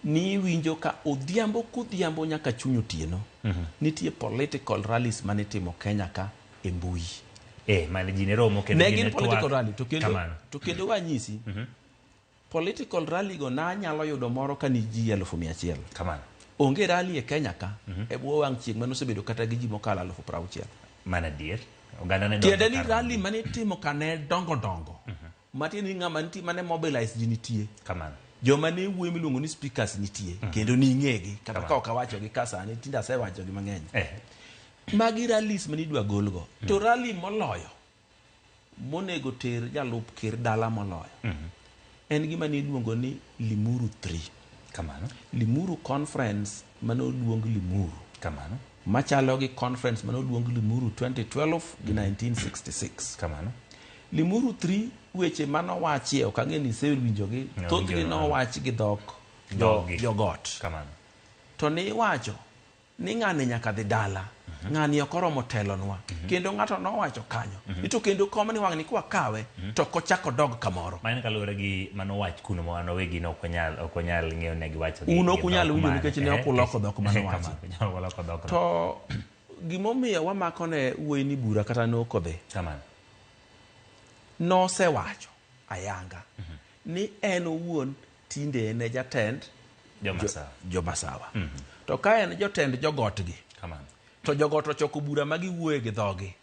Ni winjo ka odhiambo nyaka chuny otieno. Nitie political rallies manitimo Kenya ka e mbui. Mane ji ne romo kendo ne gin political rally to kendo wanyisi political rally go na nyalo yudo moro ka ni ji 100,000. Kamano. Onge rally e Kenya ka e bwo wang' chieng' mano osebedo kata gi ji mokalo 60,000. Mana dier. Oganda ne tiende ni rally mane timo ka ne dongo. Mati ni ng'ama nitie mane mobilize ji nitie. Kamano. Joma ne wuoyo miluongo ni speakers nitie kendo ni ng'egi kata ka ok awacho gi kasani tinda asewacho gi mang'eny. Magi rallies manidwa golgo. To rally moloyo monego ter jalup ker dala moloyo en gima niluongo ni Limuru 3. Kamano. Limuru conference manoluong Limuru. Kamano. Machalo gi conference manoluong Limuru 2012 gi 1966. Kamano. Limuru 3 weche manowachie ok ang'e ni sewinjogi thothgi nowach gi dhok jogot. Kamano. To ni wacho ni ng'ane nyaka dhi dala, ng'ani ok oromo telonwa, kendo ng'ato nowacho kanyo to kendo kom ni wang' ni kwa kawe to kochako dog kamoro. Mane kalure gi manowach kuno mano wegi no ok onyal ng'eyo ne giwacho gi uno kunyal winjo nikech ne ok uloko dhok manowacho. To gimomiyo wamako ne wuoyi ni bura kata nokodhe. Kamano. Nosewacho ayanga ni en owuon tinde ne jatend Jomasawa. To ka en jotend jogotgi. Kamano. To jogot ochoko bura magiwuoye gi dhogi.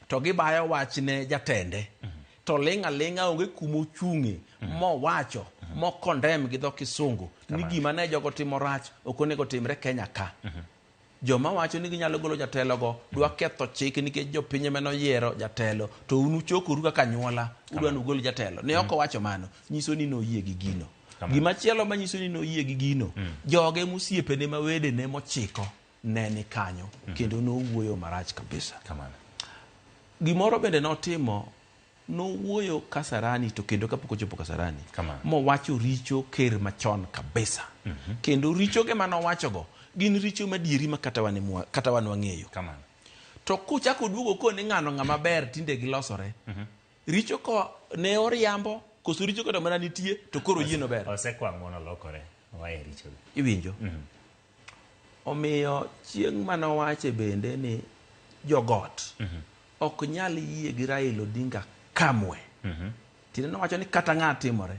To gibayo wach ne jatende. To ling'a onge kumo chung'e mowacho mokondem gi dho kisungu ni gima ne jogo timo rach ok onego timre Kenya ka. Joma wacho ni ginyalo golo jatelo go dwa ketho chik nikech jopiny ema noyiero jatelo to unu chokoru kaka nyuola udwa nugol jatelo. Ne ok owacho mano, nyiso ni noyie gi gino. Gima chielo manyiso ni noyie gi gino, joge musiepene ma wedene mochiko ne ni kanyo kendo nowuoyo marach kabisa. Gimoro bende notimo, nowuoyo Kasarani to kendo kapok ochopo Kasarani mowacho richo ker machon kabisa. Kendo richo ge manowachogo gin richo madieri ma kata wan wang'eyo. To kuchako duogo kone ng'ama ber tinde gilosore. Richo ko ne oriambo koso richo kata mana nitie to koro yieno ber. Osekwang' mono lokore wae richo. Iwinjo? Omiyo chieng' manowache bende ni jogot ok nyal yie gi Raila Odinga kamwe. Tine nowacho ni kata ng'a timore.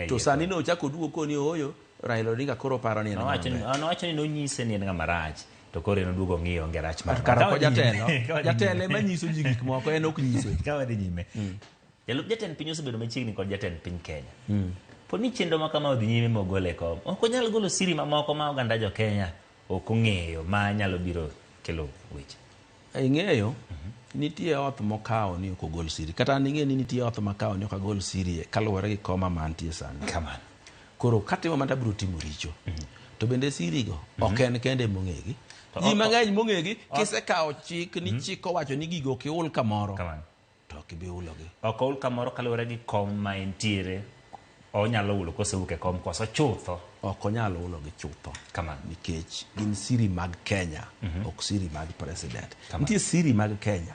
To sani no chako duogo koni oyo Raila Odinga koro paro ni nowacho ni nonyise ni en ng'ama rach to koro noduogo ng'iyo ngerach mar karo jatelo ema nyiso ji gik moko en ok nyise. Ka wadhi nyime. Jalup jatend piny osebedo machiegni kod jatend piny Kenya. Po ni chenro ma kama odhi nyime mogole kom ok onyal golo siri mamoko ma oganda jo Kenya ok ong'eyo ma nyalo biro kelo weche. Ing'eyo nitie oth mokawo ni ok ogol siri kata ning'e ni nitie oth mokawo ni ok ogol siri kaluwore gi koma mantie sani. Koro katimo manda biro timo richo. To bende siri go ok en kende mong'egi. Ji mang'eny mong'egi kisekawo chik ni chik owacho ni gigo kiul kamoro to kibi ulogi. Ok oul kamoro kaluwore gi kom ma entiere onyalo ulo kosewuok e kom koso chutho. Ok onyalo ulo gi chutho. Nikech gin siri mag Kenya ok siri mag president. Nitie siri mag Kenya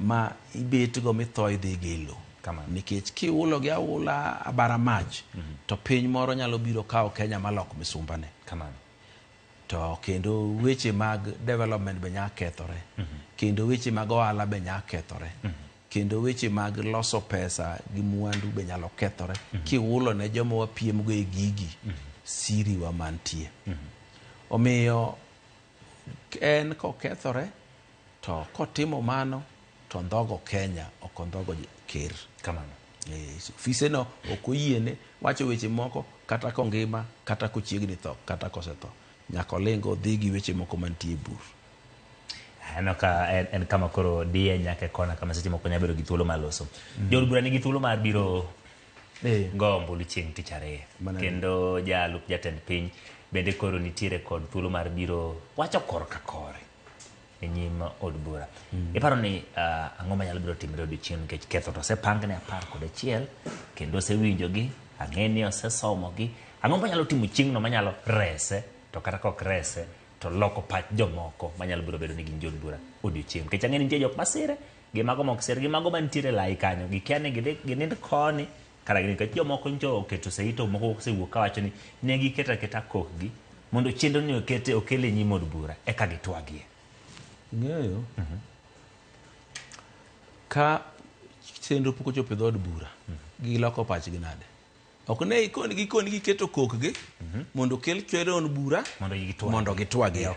ma ibet go mitho idhi gilo. Nikech kiulo gi aula abara mach to piny moro nyalo biro kawo Kenya malok misumbane. To kendo weche mag development be nya kethore. Kendo weche mag ohala be nya kethore. Kendo weche mag loso pesa gi mwandu be nyalo kethore kiulo ne joma wapiem go e gigi siri wa mantie. Omiyo en kokethore to kotimo mano to ndhogo Kenya ok ndhogo ker. Ofise no ok oyiene wacho weche moko kata kongima kata kochiegni tho kata kosetho nyaka olingo dhi gi weche moko mantie bur. En kama koro diye nyaka kona kama seche moko nyalo bedo gi thuolo maloso. Jod bura nigi thuolo mar biro gombulu chieng' tich ariyo. Kendo jalup jatend piny bende koro nitiere kod thuolo mar biro wacho korka kore e nyim od bura. Iparo ni ang'o manyalo biro timre odiochieng' nikech ketho to osepangne 11 kendo osewinjogi, ang'eni osesomogi. Ang'o manyalo timo chieng' no manyalo rese to kata kok rese to loko pach jomoko manyalo biro bedo ni gin jod bura odiochieng'. Nikech ang'eni nitie jok masire gi mago mok sir gi mago mantiere lai kanyo gikia ni ginind koni kara gini nikech jomoko ncho oketo seito moko osewuok kawacho ni ne giketo aketa kokgi mondo chenro ni okele nyim od bura eka gitwagie. Ng'eyo ka chenro pok ochopo e dhood bura giloko pachgi nade. Ok ne gikoni giketo kokgi mondo kel chwere on bura mondo gitwagie.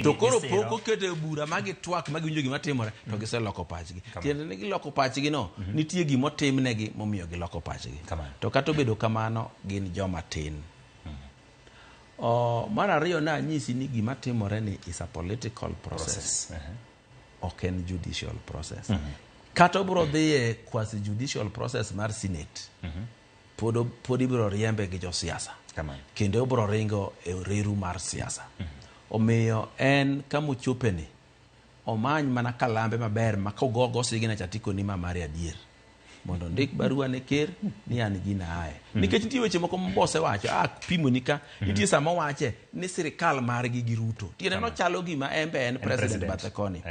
To koro pok oketo bura ma gitwak ma giwinjo gima timore to giseloko pachgi. Tiende ni giloko pachgi no nitie gima otimnegi momiyo giloko pachgi. To kata obedo kamano gin joma tin. Mar ariyo na nyisi ni gima timore ni is a political process. Ok en judicial process. Kata obro dhiye quasi judicial process mar Senate. Pod ibiro riembe gi josiasa. Kendo obro ringo e reru mar siasa. Omiyo en kamochopeni omany mana kalambe maber ma kogogo sigina chatiko ni mamari adier mondo ndik barua ne ker ni an gina ae. Nikech nitie weche moko mbose wacho pimo nika nitie sama wache ni sirikal margi gi Ruto. Tiene no chalo gima embe en president Bathekoni.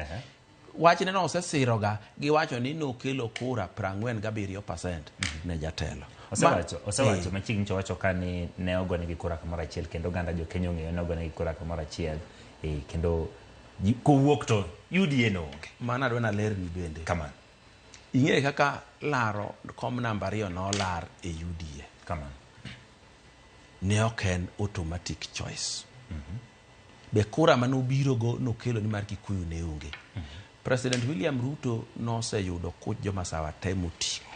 Wachne no osesiroga gi wacho ni nokelo kura 47% ne jatelo. Osewacho machiegni wacho ka ni ne ogone gi kura kamoro achiel kendo ganda jo Kenya ong'eyo ne ogone gi kura kamoro achiel kendo kowuok to UDA no onge. Mana dwana ler ni bende. Kamano. Ing'e kaka laro kom namba 2 no lar e UDA. Kamano. Ne ok en automatic choice. Be kura manobiro go nokelo ni mar Kikuyu ne onge. President William Ruto noseyudo kuch joma sawa temo ting'o.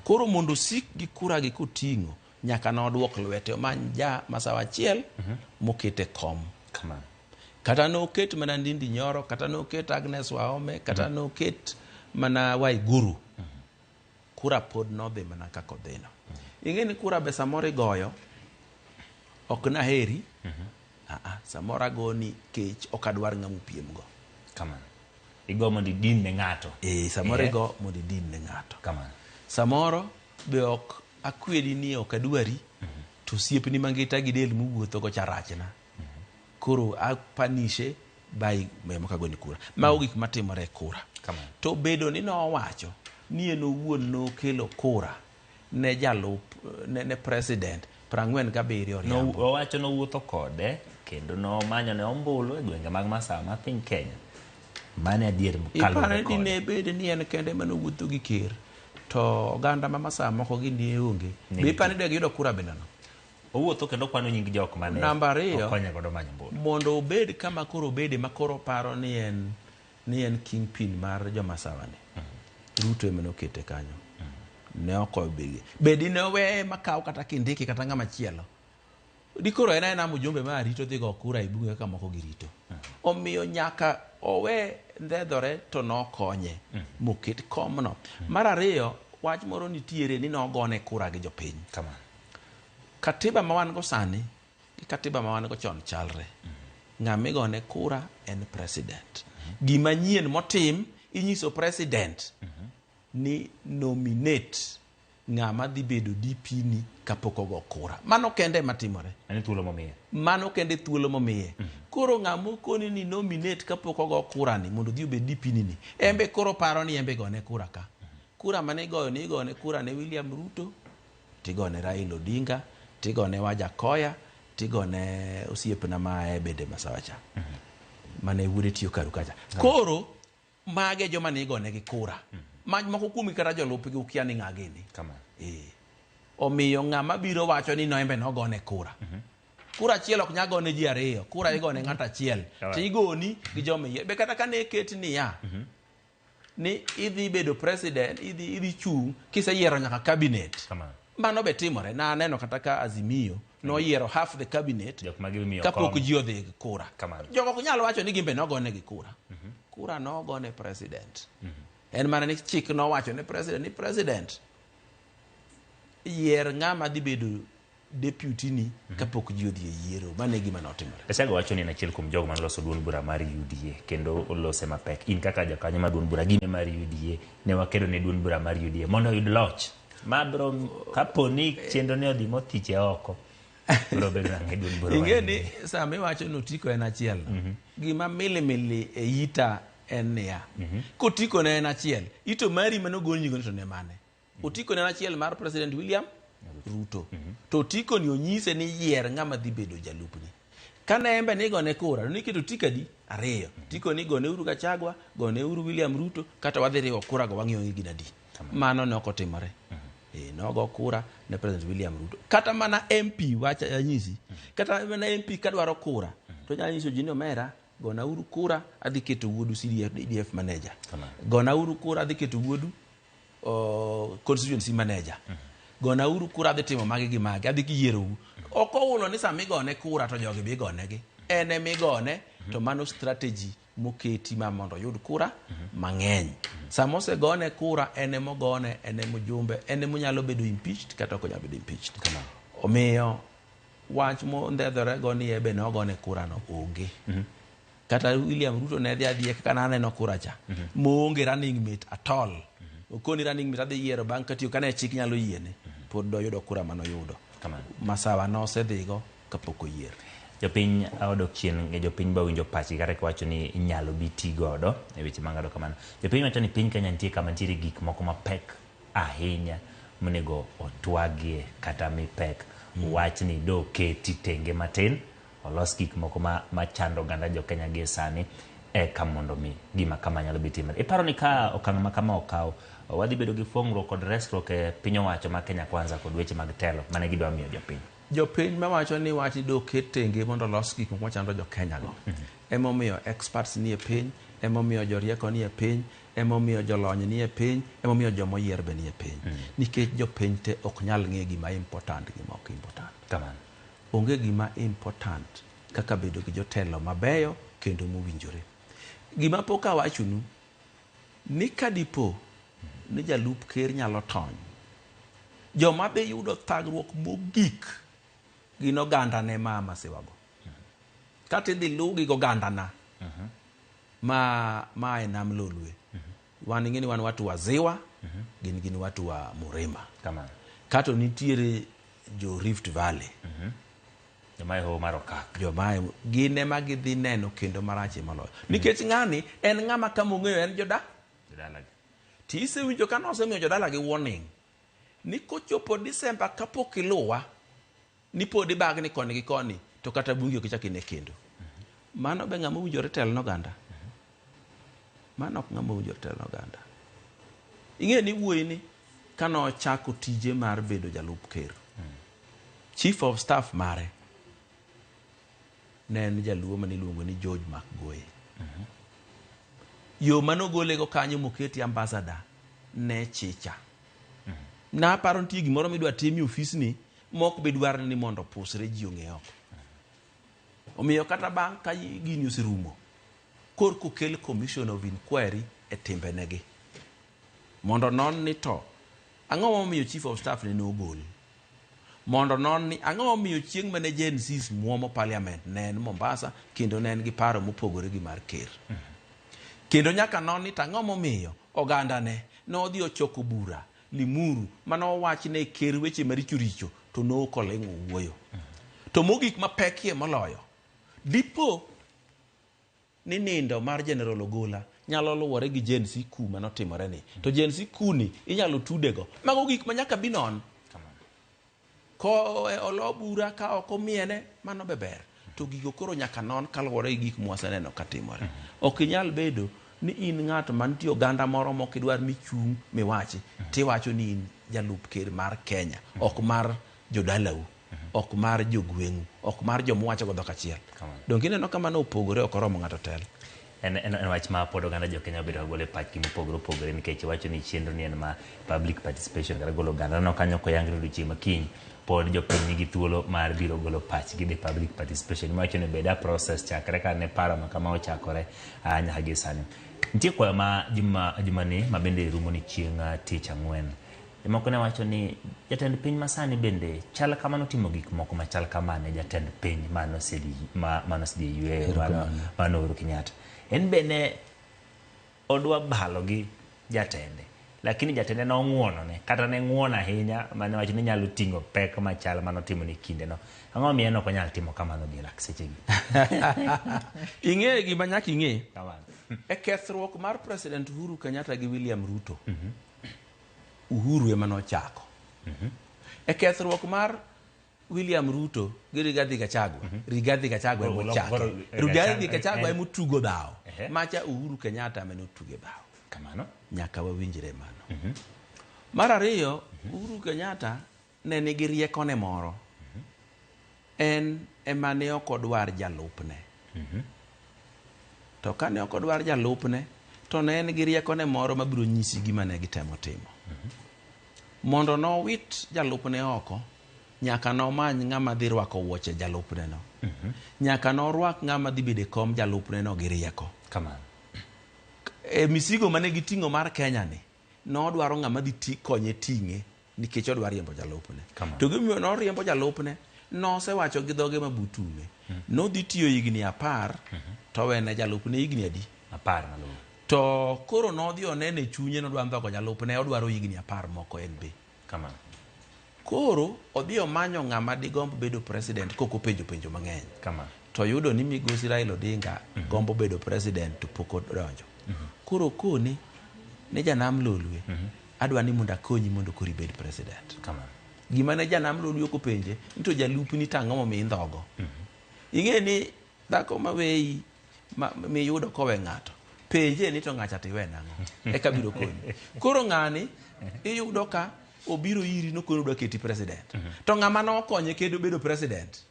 Koro mondo sik gi kura gi koting'o nyaka noduok lwete omany ja masawa achiel mokete kom. Kata noket mana Ndindi Nyoro, kata noket Agnes Waome, kata noket mana Waiguru. Kura pod nodhi mana kako dhino. Ing'e ni kura be samoro igoyo ok naheri. Samoro agoni kech ok adwar ng'amu piem go. Igo mondo idin ne ng'ato. Samoro igo mondo idin ne ng'ato. Samoro be ok akwedi ni ok adwari to siepni mangita gi del muwuotho go charachna. Koro apanishe bai memo kagoni kura. Mago gik matimore kura. To bedo ni nowacho ni en owuon nokelo kura ne jalup ne president 47 no owacho no wuotho kode kendo no manyo ne ombulu e gwenge mag Masawa ma piny Kenya. Mane adier mkalo kode. Ipare ni ne bede ni en kende mano wuotho gi ker to oganda ma Masawa moko gini onge. Be pane de yudo kura bendano. Owuotho kendo kwano nying jok mane okonye godo manyo mbulu. Mondo obed kama koro obede makoro paro ni en kingpin mar jo Masawa ni. Ruto ema nokete kanyo. Ne oko bedi ne we makao kata kindiki kata ng'ama chielo. Dikoro ena mujumbe ma rito dhi go kura ibunge kama moko girito. Omiyo nyaka owe ndedhore to nokonye moket komno. Mar ariyo wach moro nitiere ni nogone kura gi jopiny. Katiba ma wan go sani gi katiba ma wan go chon chalre. Ng'ama igone kura en president. Gima nyien motim inyiso president ni nominate ng'ama dhi bedo DP ni kapok ogo kura. Mano kende matimore. Mano kende thuolo momiye. Koro ng'ama koni ni nominate kapok ogo kura ni mondo dhi obed DP ni. Embe koro paro ni embe gone kura ka. Kura mane goyo ni gone kura ne William Ruto, tigone Raila Odinga, tigone Wajakoya, tigone osiepna ma bede Masawa cha. Mane wuode tiyo karu kacha. Koro mage joma ne igone gi kura. Maj moko kuomi kata jolupgi ukia ni ng'agini. Omiyo ng'ama biro wacho ni noembe nogone kura. Kura achiel ok nya gone ji ariyo. Kura igone ng'ato achiel. To igoni gi joma yie. Be kata kane ket ni ya. Ni idhi bedo president, idhi chung kiseyiero nyaka cabinet. Mano be timore. Na aneno kata ka Azimio noyiero half the cabinet kapok ji odhi kura. Jogo ok nyalo wacho ni gimbe nogone gi kura. Kura nogone president. En mana ni chik nowacho ne president yier ng'ama dhi bedo deputy ni kapok ji odhi e yiero. Mane gima notimore. Esago wacho ni en achiel kuom jogo manoloso duond bura mar UDA kendo olose mapek. In kaka jakanyo mar duond bura gine mar UDA ne wakedo ne duond bura mar UDA mondo oyud loch. Mabro kaponi chenro ne odhi mothiche oko. Bro bedo ng'e duond bura. Ingeni sama iwacho notiko en achiel. Gima milimili e ita en ya. Kotiko ne en achiel. Ito mari manogol nyigo to ne mane. Otiko ne en achiel mar President William Ruto. To tiko ni onyise ni yier ng'ama dhi bedo jalupni. Kane embe ni gone kura, niketo tikadi ariyo. Tiko ni gone uru Gachagua, gone uru William Ruto, kata wadhi riwo kura go wang'iyo gi nadi. Mano ne ok otimore. Nogo kura ne President William Ruto. Kata mana MP wacha anyisi. Kata mana MP kadwaro kura. To nyanyiso jini omera gona uru kura adhi keto wuodu CDF manager. Gona uru kura adhi keto wuodu constituency manager. Gona uru kura adhi timo magi gi magi adhi kiyiero. Ok oulo ni sama igone kura to jogi bi gone gi. Ene migone to mano strategy moketi ma mondo yud kura mang'eny. Sama osegone kura ene mogone, ene mujumbe, ene monyalo bedo impeached kata ok onyalo bedo impeached. Omiyo wach mo ndedhore go ni ebe nogone kura no onge. Kata William Ruto ne dhi adhiye kaka naneno kura cha. Moonge running mate at all. Okoni running mate adhi yiero bang' katiyo kane chik nyalo yiene. Pod doyudo kura mano yudo. Masawa no osedhigo kapok oyier. Jopiny odok chien nge jopiny ba winjo pachi kata kiwacho ni inyalo biti godo e weche mangado kamano. Jopiny wacho ni piny Kenya nitie kama nitiere gik moko mapek ahinya monego otwagie kata mipek. Wach ni do keti tenge matin olos gik moko machando ganda jo Kenya gie sani eka mondo mi gima kama nyalo biti timore. Iparo ni ka okang' ma kama okaw wadhi bedo gi fuong'ruok kod resruok e piny owacho ma Kenya Kwanza kod weche mag telo mane gidwa miyo jopiny. Jopiny mawacho ni wach do ket tenge mondo los gik moko machando jo Kenya go. Emomiyo experts ni e piny emomiyo jorieko nie piny, emomiyo jolony nie piny, emomiyo jomoyier be nie piny. Nikech jopiny te ok nyal ng'e gima important gima ok important. Kamano. Onge gima important kaka bedo gi jotelo mabeyo kendo mowinjore. Gima pok awachonu ni kadipo ni jalup ker nyalo tony, joma be yudo thagruok mogik gin ogandane ma masiwago. Kata idhi lugi gogandana ma e nam Lolwe. Wan ing'eni wan watu wa Ziwa, gin watu wa Murima. Kata nitiere jo Rift Valley. Jomae ho mar okak. Jomae gin ema gidhi neno kendo marache moloyo. Nikech ng'ani en ng'ama kama ong'eyo en jodalagi. Tisewinjo ka nosemiyo jodalagi warning ni kochopo Disemba kapok iluwa ni pod ibagni koni gi koni to kata bungi ok ichak ine kendo. Mano be ng'ama owinjore telno oganda. Mano ok ng'ama owinjore telno oganda. Ing'e ni wuoyi ni kano chako tije mar bedo jalup ker, chief of staff mare ne en jaluo maniluongo ni George McGoey. Yo manogolego kanyo moketi ambassador ne chicha. Na paro nitie gimoro midwa timi ofisni mok be dwar ni mondo pusre ji ong'e oko. Omiyo kata bang' ka gini oserumo, korko kel commission of inquiry e timbenegi mondo non ni to ang'o momiyo chief of staff ne ogol, mondo non ni ang'o momiyo chieng' mane Gen Zs muomo parliament ne en Mombasa kendo ne en gi paro mopogore gi mar ker. Kendo nyaka non ni ang'o momiyo oganda ne nodhi ochoko bura Limuru mano wachne ker weche maricho richo to nokoleng'o wuoyo. To mogik mapekie moloyo, dipo ni nindo mar General Ogola nyalo luwore gi Gen Z coup manotimore ni, to Gen Z coup ni inyalo tudego. Mago gik manyaka binon. Ko olo bura ka ok omiene mano beber. To gigo koro nyaka non kaluwore gi gik mwaseneno katimore. Ok inyal bedo ni in ng'at mantie oganda moro mok idwar michung' miwachi tiwacho ni in jalup ker mar Kenya, ok mar jodalau, ok mar jogweng'u, ok mar jomuwacho go dhok achiel. Donge ineno kamano opogore ok oromo ng'ato telo. En wach ma pod oganda jo Kenya obedo golo pachgi mopogore nikech wacho ni chenro ni en ma public participation kata golo oganda no kanyo ko yangre odiochieng' makiny pod jopiny nigi thuolo mar biro golo pachgi di public participation. Wacho ni beda process chakre ka ne paro ma kama ochakore nyaka gi sani. Nitie kwa ma jumani ma bende rumo ni chieng' tich ang'wen. Moko ne wacho ni jatend piny masani bende chal kamano timo gik moko machal kamane jatend piny mano sidi yue mano Uhuru Kenyatta. En bene odwa balo gi jatende, lakini jatende no ng'uono ne kata ne ng'uono ahinya mane wacho ni nyalo ting'o pek machal mano timo ni kinde no. Ang'o miyo ok onyal timo kamano gi lak sechegi. Ing'e gima nyaka ing'e e kethruok mar President Uhuru Kenyatta gi William Ruto. Uhuru ema nochako. E kethruok mar William Ruto gi Rigathi Gachagua, Rigathi Gachagua ema ochako. Rigathi Gachagua ema otugo bao. Macha Uhuru Kenyatta ema notugo bao. Kamano nyaka wawinjre mano. Mar ariyo, Uhuru Kenyatta ne nigi riekone moro. En ema ne ok odwar jalupne. To kane ok odwar jalupne, to ne en gi riekone moro mabiro nyisi gima ne gitemo timo. Mondo nowit jalupne oko, nyaka nomany ng'ama dhi rwako wuoche jalupne no. Nyaka norwak ng'ama dhi bede kom jalupne no gi rieko. Kamano. E misigo mane giting'o mar Kenya ni, nodwaro ng'ama dhi konye ting'e nikech odwaro riembo jalupne. To gimiyo noriembo jalupne, nosewacho gi dhoge mabutume. Nodhi tiyo higni 10, to wene jalupne higni adi? 10 maluwo. To koro nodhi onene chunye nodwa ndhogo jalupne, odwaro higni 10 moko en be. Kamano. Koro odhi omanyo ng'ama digomb bedo president koko penjo mang'eny. Kamano. To yudo ni migosi Raila Odinga gombo bedo president to pok odonjo. Koro kone ne janam Lolwe, adwa ni mondo akonyi mondo koro ibed president. Kamano. Gima ne janam Lolwe kopenje, nito jalupni tang'o momi ndhogo. Ing'e ni dhako maweyi miyudo kowe ng'ato, penje ni to ng'acha tiwe nang'o, eka biro konyi. Koro ng'ani iyudo ka obiro iri nokono odwa keti president. To ng'ama nokonye kedo bedo president,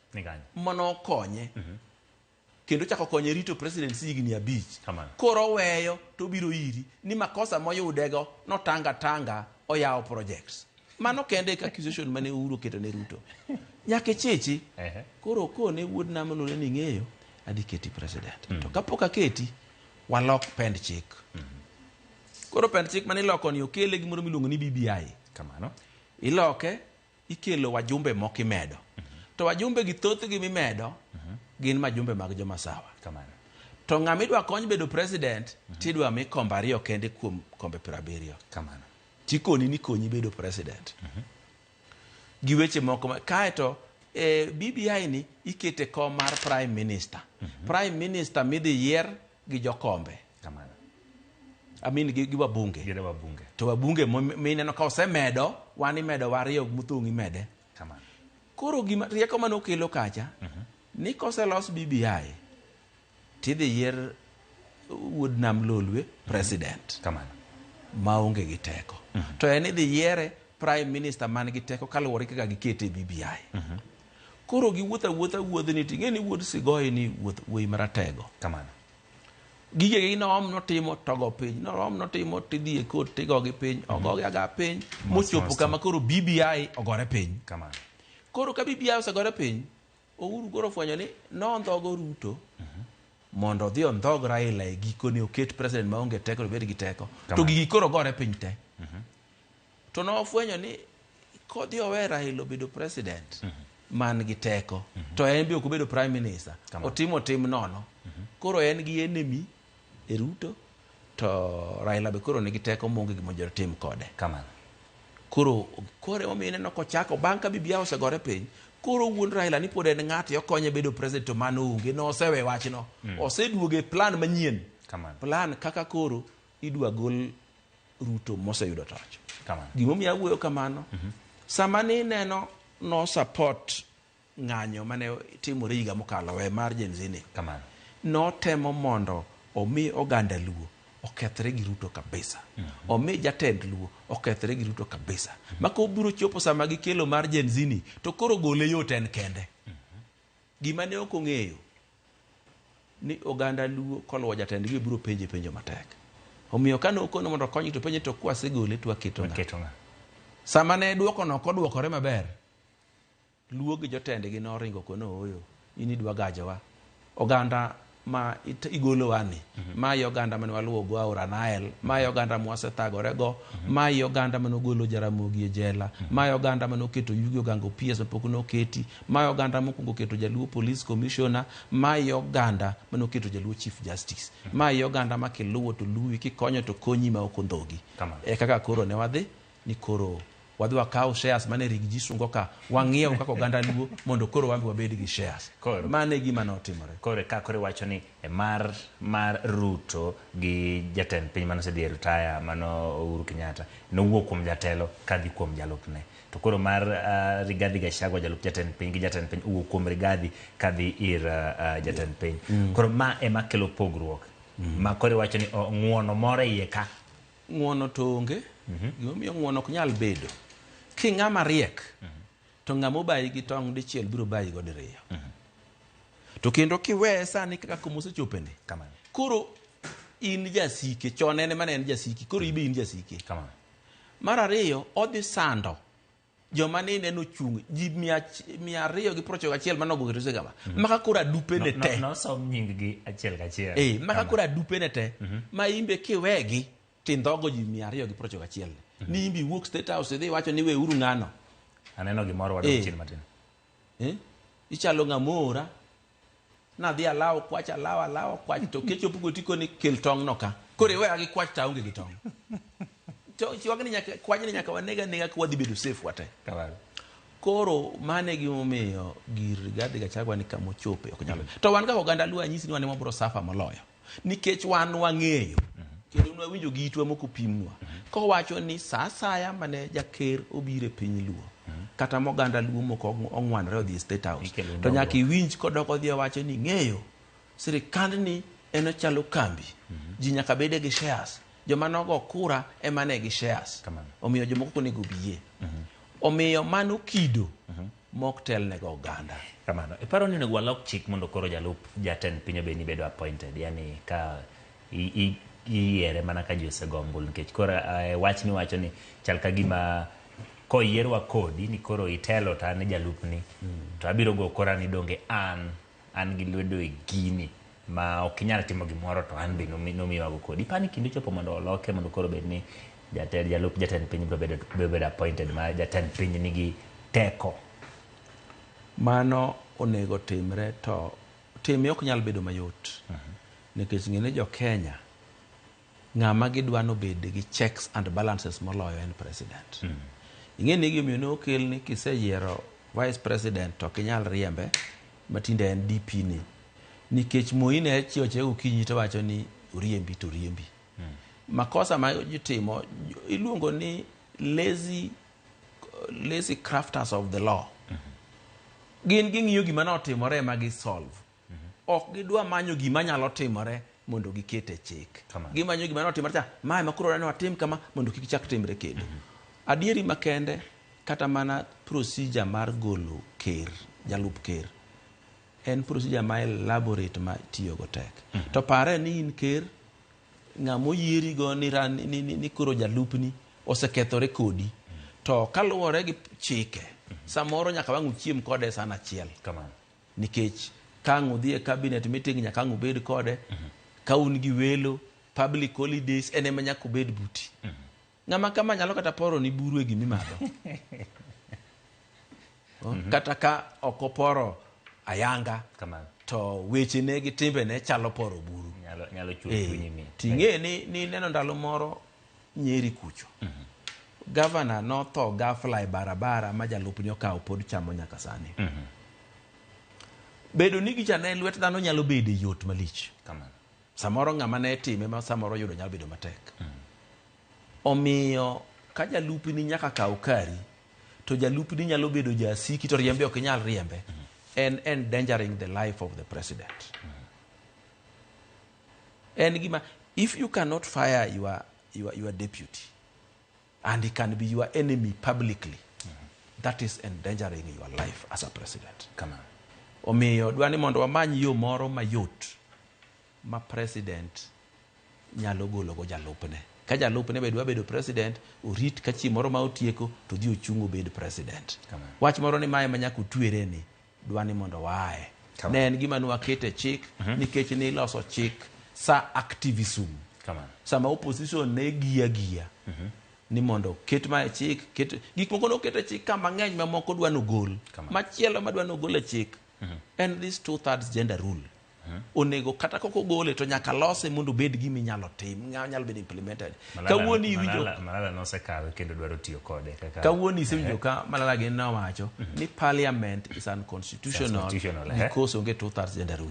mano konye kendo chako konye rito president higni 5 koro weyo to biro iri ni makosa moyudego notanga oyawo projects mano kende ka accusation mane Uhuru keto ne Ruto nyake chechi koro kone wuod namno ne ng'eyo adi keti president to kapok aketi walok pend chik koro pend chik mane iloko ni okele gimoro miluongo ni BBI kamano iloke ikelo wajumbe moko imedo to wajumbe gi thoth gi mimedo gin majumbe mag joma sawa kamano to ng'ama idwa kony bedo president tidwa mi kombe 2 kende kuom kombe 70 kamano tikoni ni konyi bedo president gi weche moko kaeto BBI ni ikete kom mar prime minister midhi yier gi jokombe kamano gi wabunge to wabunge mineno ka osemedo wan imedo wariyo muthung' imede kamano koro gima rieko mano kelo kacha ni koselos BBI tidhi yier wuod nam Lolwe president kamano maonge gi teko to en idhi yiere prime minister man gi teko kaluwore kaka gikete BBI koro gi wuodhni ting'eni wuod Sigoi ni wuoyi maratego kamano gige gi noom notimo togo piny noom notimo tidhi e kot tigogi piny ogogi aga piny mochopo kama koro BBI ogore piny kamano koro ka BBI osegore piny Uhuru koro fwenyo ni nondhogo Ruto mondo odhi ondhog Raila e gikone oket president maonge teko bed gi teko to gigi koro gore piny te to nofwenyo ni kodhi owe Raila obedo president man gi teko to en be ok obedo prime minister otimo tim nono koro en gi enemy e Ruto to Raila be koro nigi teko monge gi monjo tim kode kamano koro omine no kochako banka BBI osegore piny koro wuon Raila ni pod en ng'ati okonye bedo president to mano onge no osewe wachno oseduoge plan manyien plan kaka koro idwa gol Ruto moseyudo toch gimo miya wuoyo kamano sama ni neno no support ng'anyo mane timore higa mokalo we mar Gen Z ni no temo mondo omi oganda Luo okethre gi Ruto kabisa omi jatend Luo okethre gi Ruto kabisa mako biro chopo sama gi kelo mar Gen Z ni to koro gole yot en kende gima ne ok ong'eyo ni oganda Luo koluwo jatend gi biro penjo matek omiyo kano okono mondo konyi to penje to kwase gole to aketo nga sama ne duoko no kodwokore maber Luo gi jotend gi noringo kono oyo ini dwa gajowa oganda ma igolo wani mai oganda mane waluwo go aora Nile mai oganda mwasethagore go mai oganda mane ogolo Jaramogi e jela mai oganda mane oketo Yugi Ogango PS mapok noketi mai oganda mokwongo keto Jaluo Police Commissioner mai oganda mane oketo Jaluo Chief Justice mai oganda ma kiluwo to luwi kikonyo to konyi ma ok ondhogi kaka koro ne wadhi ni koro wadhi wakaw shares mane Rigiji sungo ka wang'iew kaka oganda Luo mondo koro wambi wabed gi shares mane gima notimore kore ka kore wacho ni mar Ruto gi jatend piny mano sedhi retire mano Uhuru Kenyatta nowuok kuom jatelo kadhi kuom jalupne to koro mar Rigathi Gachagua jalup jatend piny gi jatend piny owuok kuom Rigathi kadhi ir jatend piny koro ma ema kelo pogruok ma kore wacho ni ng'uono moro iye ka ng'uono to onge gimomiyo ng'uono ok nyal bedo king'ama riek to ng'ama bayi gi tong' dichiel biro bayi go diriyo to kendo kiweye sani kaka komosechopeni koro in jasike chon en mane en jasiki koro ibe in jasike mar ariyo odhi sando joma ne neno chung ji 291 manogo ketose kama maka koro adupe ne te nosom nying gi achiel kachiel maka koro adupe ne te ma imbe kiwegi tindhogo ji 291 ni imbi wuok State House idhi wacho ni we uru ng'ano aneno gimoro wadok chien matin ichalo ng'amora nadhi alawo kwach to kechopo gotiko ni kel tong' no ka koro iweya gi kwach ta onge gi tong' to chiwagni nyaka kwanyni nyaka wanega ka wadhi bedo safe wate koro mane gimomiyo gir Rigathi Gachagua ni kamochope ok nyalo to wan ka oganda Luo anyisi ni wan ema biro safa moloyo nikech wan wang'eyo kendo nwawinjo gi itwa moko pimnwa kowacho ni sa saya mane jaker obire piny Luo kata moganda Luo moko ong'wanre odhi State House to nyaka iwinj kodoko dhi wacho ni ng'eyo sirikand ni en chalo kambi ji nyaka bede gi shares joma nogo kura ema ne gi shares omiyo jomoko konego biye omiyo mano kido mok tel nego oganda. Kamano. Iparo ni onego walok chik mondo koro jalup jatend piny obed ni bedo appointed, yani ka iyiere mana ka ji osegombul, nikech koro wach ni wacho ni chal ka gima koyierwa kodi ni koro itelo to an jalupni, to abiro go kora ni donge an gi lwedo e gini ma ok inyal timo gimoro to an be nomiwago kodi. Ipani kinde chopo mondo oloke mondo koro bed ni jalup jatend piny biro bedo appointed, ma jatend piny nigi teko. Mano onego timre, to time ok nyal bedo mayot. Nikech ng'ene jo Kenya ng'ama gidwano bed gi checks and balances moloyo en president. Ing'eni gimiyo ne okel ni kiseyiero vice president to kinyal riembe matinde en DP ni. Nikech Moine chioche ukinyi to wacho ni uriembi to riembi. Makosa ma jitimo iluongo ni lazy crafters of the law. Gin ging'iyo gima notimore ma gi solve. Ok gidwa manyo gima nyalo timore mondo gikete chik. Gimanyo gima notimore cha mae makoro ne watim kama mondo kik chak timre kendo. Adieri makende kata mana procedure mar golo ker, jalup ker, en procedure ma elaborate ma tiyo go tek. To pare ni in ker ng'amo yieri go ni koro jalupni osekethore kodi, to kaluwore gi chike samoro nyaka wang' uchiem kode sana achiel. Nikech kang' udhi e cabinet meeting nyaka ang' ubed kode, ka un gi welo, public holidays, ene ma nyaka ubed buti. Ng'ama kama nyalo kata poro ni buru e gimimadho. Kata ka okoporo ayanga, to weche ne gi timbe ne chalo poro buru. Nyalo chuo mi. Ting'e ni neno ndalo moro Nyeri kucho. Governor notho ghafla e barabara ma jalupni okawo pod chamo nyaka sani. Bedo ni gicha ne lwet dhano nyalo bedo yot malich. Samoro ng'ama ne time ma samoro yudo nyalo bedo matek. Omiyo ka jalupni nyaka kaw kari, to jalupni nyalo bedo jasiki to riembe ok nyal riembe, en endangering the life of the president. En gima, if you cannot fire your deputy and he can be your enemy publicly, that is endangering your life as a president. Omiyo dwani mondo wamany yo moro mayot ma president nyalo golo go jalupne. Ka jalupne bedwa bedo president, orit ka chi moro ma otieko to dhi ochungo bed president. Wach moro ni mae manyaka utwere ni dwani mondo wae. Ne en gima nwakete chik, nikech ni loso chik sa activism. Sama opposition ne gia ni mondo ket ma chik, gik moko no kete chik kama ng'eny ma moko dwano gol. Machielo ma dwano gol e chik en this 2/3 gender rule. Onego kata koko gole to nyaka lose mondo bed gimi nyalo tim, nyalo bed implemented. Kawuoni winjo Malala no se kawe kendo dwaro tiyo kode kaka. Kawuoni winjo ka Malala gin na wacho ni parliament is unconstitutional because onge 2/3 gender rule.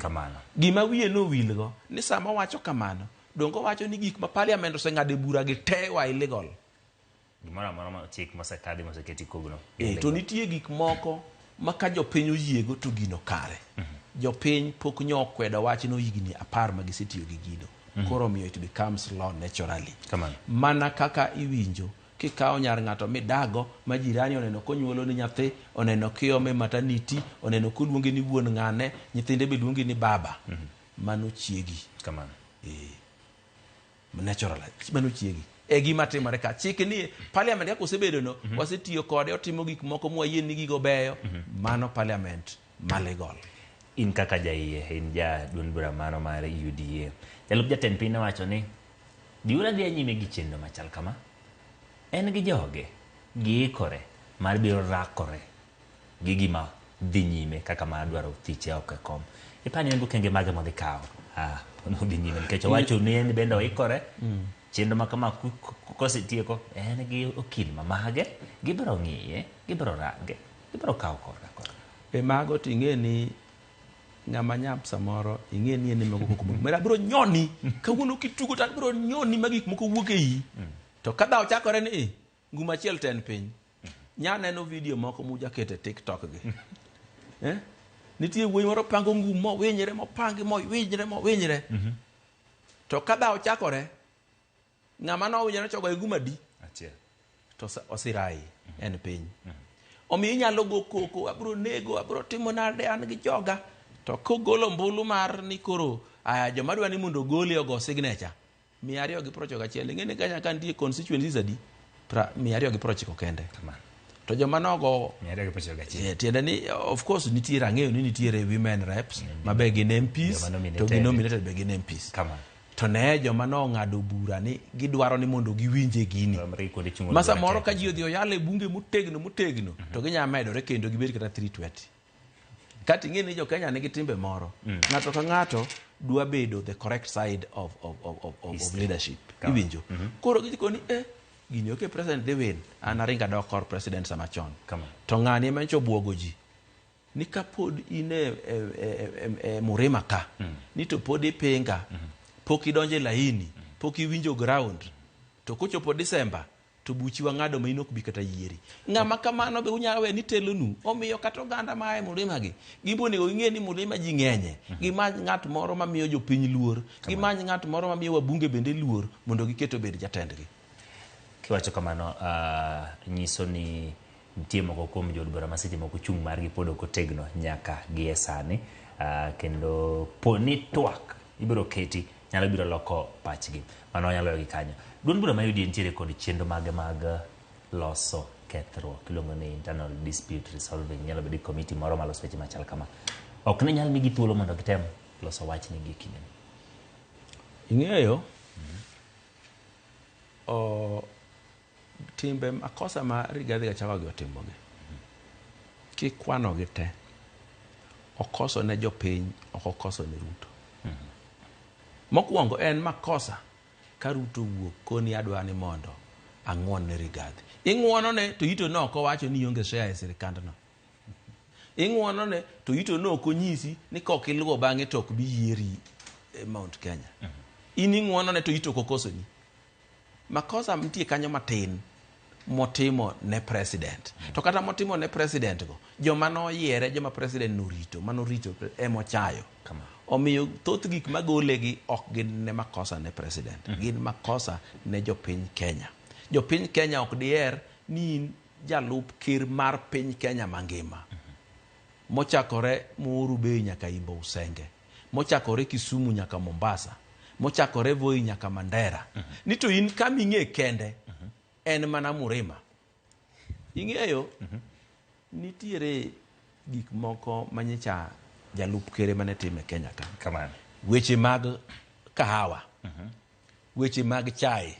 Gima wiye no wilgo ni sama wacho kamano, dongo wacho ni gik ma parliament oseng'ade bura gi te wa illegal. Gimara mara chik mosekadhi moseketi kogno. To nitie gik moko ma ka jopiny oyiego to gino kare. Jopiny pok nyokwedo wach no higni 10 ma gisetiyo gi gino. Koro miyo it becomes law naturally. Mana kaka iwinjo kikawo nyar ng'ato midago ma jirani oneno konyuolo ni nyathi, oneno kiome maternity, oneno koluonge ni wuon ng'ane, nyithinde be luonge ni baba. Mano chiegi. Natural. Mano chiegi. E gima timore ka chik ni parliament ka osebedo no wasetiyo kode, otimo gik moko mwayien ni gigo beyo, mano parliament malegal. In kaka jaiye, in ja duond bura mano mar UDA, jalup jatend piny wacho ni diura dhi nyime gi chenro machal kama, en gi joge giikore mar biro rakore gi gima dhi nyime kaka mar dwaro thiche oko e kom. Ipani en gokenge mage modhi kawo ono dhi nyime, nikech owacho ni en bende oikore chenro ma kama kosetieko en gi okil mamage, gibiro ng'iye, gibiro range, gibiro kawo kore. Mago ting'e ni ng'ama nyap samoro ing'e ni ene moko kumo mera biro nyoni kawuono kitugo ta biro nyoni magik moko wuok e yi. To kada ochakore ni nguma achiel ten piny, nya neno video moko muja kete TikTok gi. Nitie wuoyi moro pango ngum mo winyre mowinyre. To kada ochakore ng'ama no winyre chogo e nguma di to osirai en piny. omiyo inyalo go koko, abro nego, abro timo nade an gi joga. To kogolo mbulu mar ni koro joma dwa ni mondo goli ogo signature 291 ngene Kenya ka nitie constituencies adi 290 kende. To joma nogo 291 tiende ni of course nitiere ang'eyo ni nitiere women reps mabe gin MPs to gi nominated be gin MPs. To ne joma nong'ado bura ni gidwaro ni mondo giwinje gini. Masa moro ka ji odhi oyale bunge motegno to ginya medore kendo gibed kata 320. Kati ng'e ni jo Kenya nigi timbe moro. Ng'ato ka ng'ato dwa bedo the correct side of leadership. Iwinjo. Koro gikoni gini oke president dhi win. An aringa dok kor president sama chon. To ng'ani ema ncho buogo ji. Ni kapod ine Murima ka. Ni to pod ipenga. Pok idonje laini. Pok iwinjo ground. To kochopo December to buchi wang'ado ma inok bi kata yieri. Ng'ama kamano be unyalo we ni telonu. Omiyo kata oganda ma e Murima gi. Gibone ing'e ni Murima ji ng'enye. Gimany ng'at moro mamiyo jopiny luor. Gimany ng'at moro mamiyo wabunge bende luor mondo giketo bed jatendgi. Kiwacho kamano nyiso ni nitie moko kuom jood bura maseche moko chung' margi pod ok otegno nyaka gie sani, kendo poni twak ibiro keti nyalo biro loko pachgi. Mano nyalo yogi kanyo. Duond bura ma UDA nitiere kod chenro mage mag loso kethruok iluongo ni internal dispute resolving, nyalo bedo committee moro maloso weche machal kama. Ok ne nyal migi thuolo mondo gitem loso wachni gi kinde. Ing'eyo timbe makosa ma Rigathi Gachagua gi otimogi. Kikwano gi te. Okoso ne jopiny, okoso ne Ruto. Mokwongo en makosa ka Ruto wuok koni adwa ni mondo ang'won ne Rigathi. Ing'wono ne to ito no ko wacho ni onge share e sirikandno. Ing'wono ne to ito no ko nyisi ni kok iluwo bang'e to ok bi yieri Mount Kenya. In ing'wono ne to ito kokoso ni. Makosa mtie kanyo matin motimo ne president. To kata motimo ne president go, joma noyiere, joma president norito, manorito emochayo. Omiyo thoth gik magolegi ok gin ne makosa ne president. Gin makosa ne jopiny Kenya. Jopiny Kenya ok diher ni jalup ker mar piny Kenya mangima. Mochakore Muuru Bei nyaka Imbo Usenge. Mochakore Kisumu nyaka Mombasa. Mochakore Voi nyaka Mandera. Ni to in kama ing'e kende en mana Murima. Ing'eyo nitiere gik moko manyicha jalup kere mane time Kenya ka. Weche mag kahawa. Weche mag chai.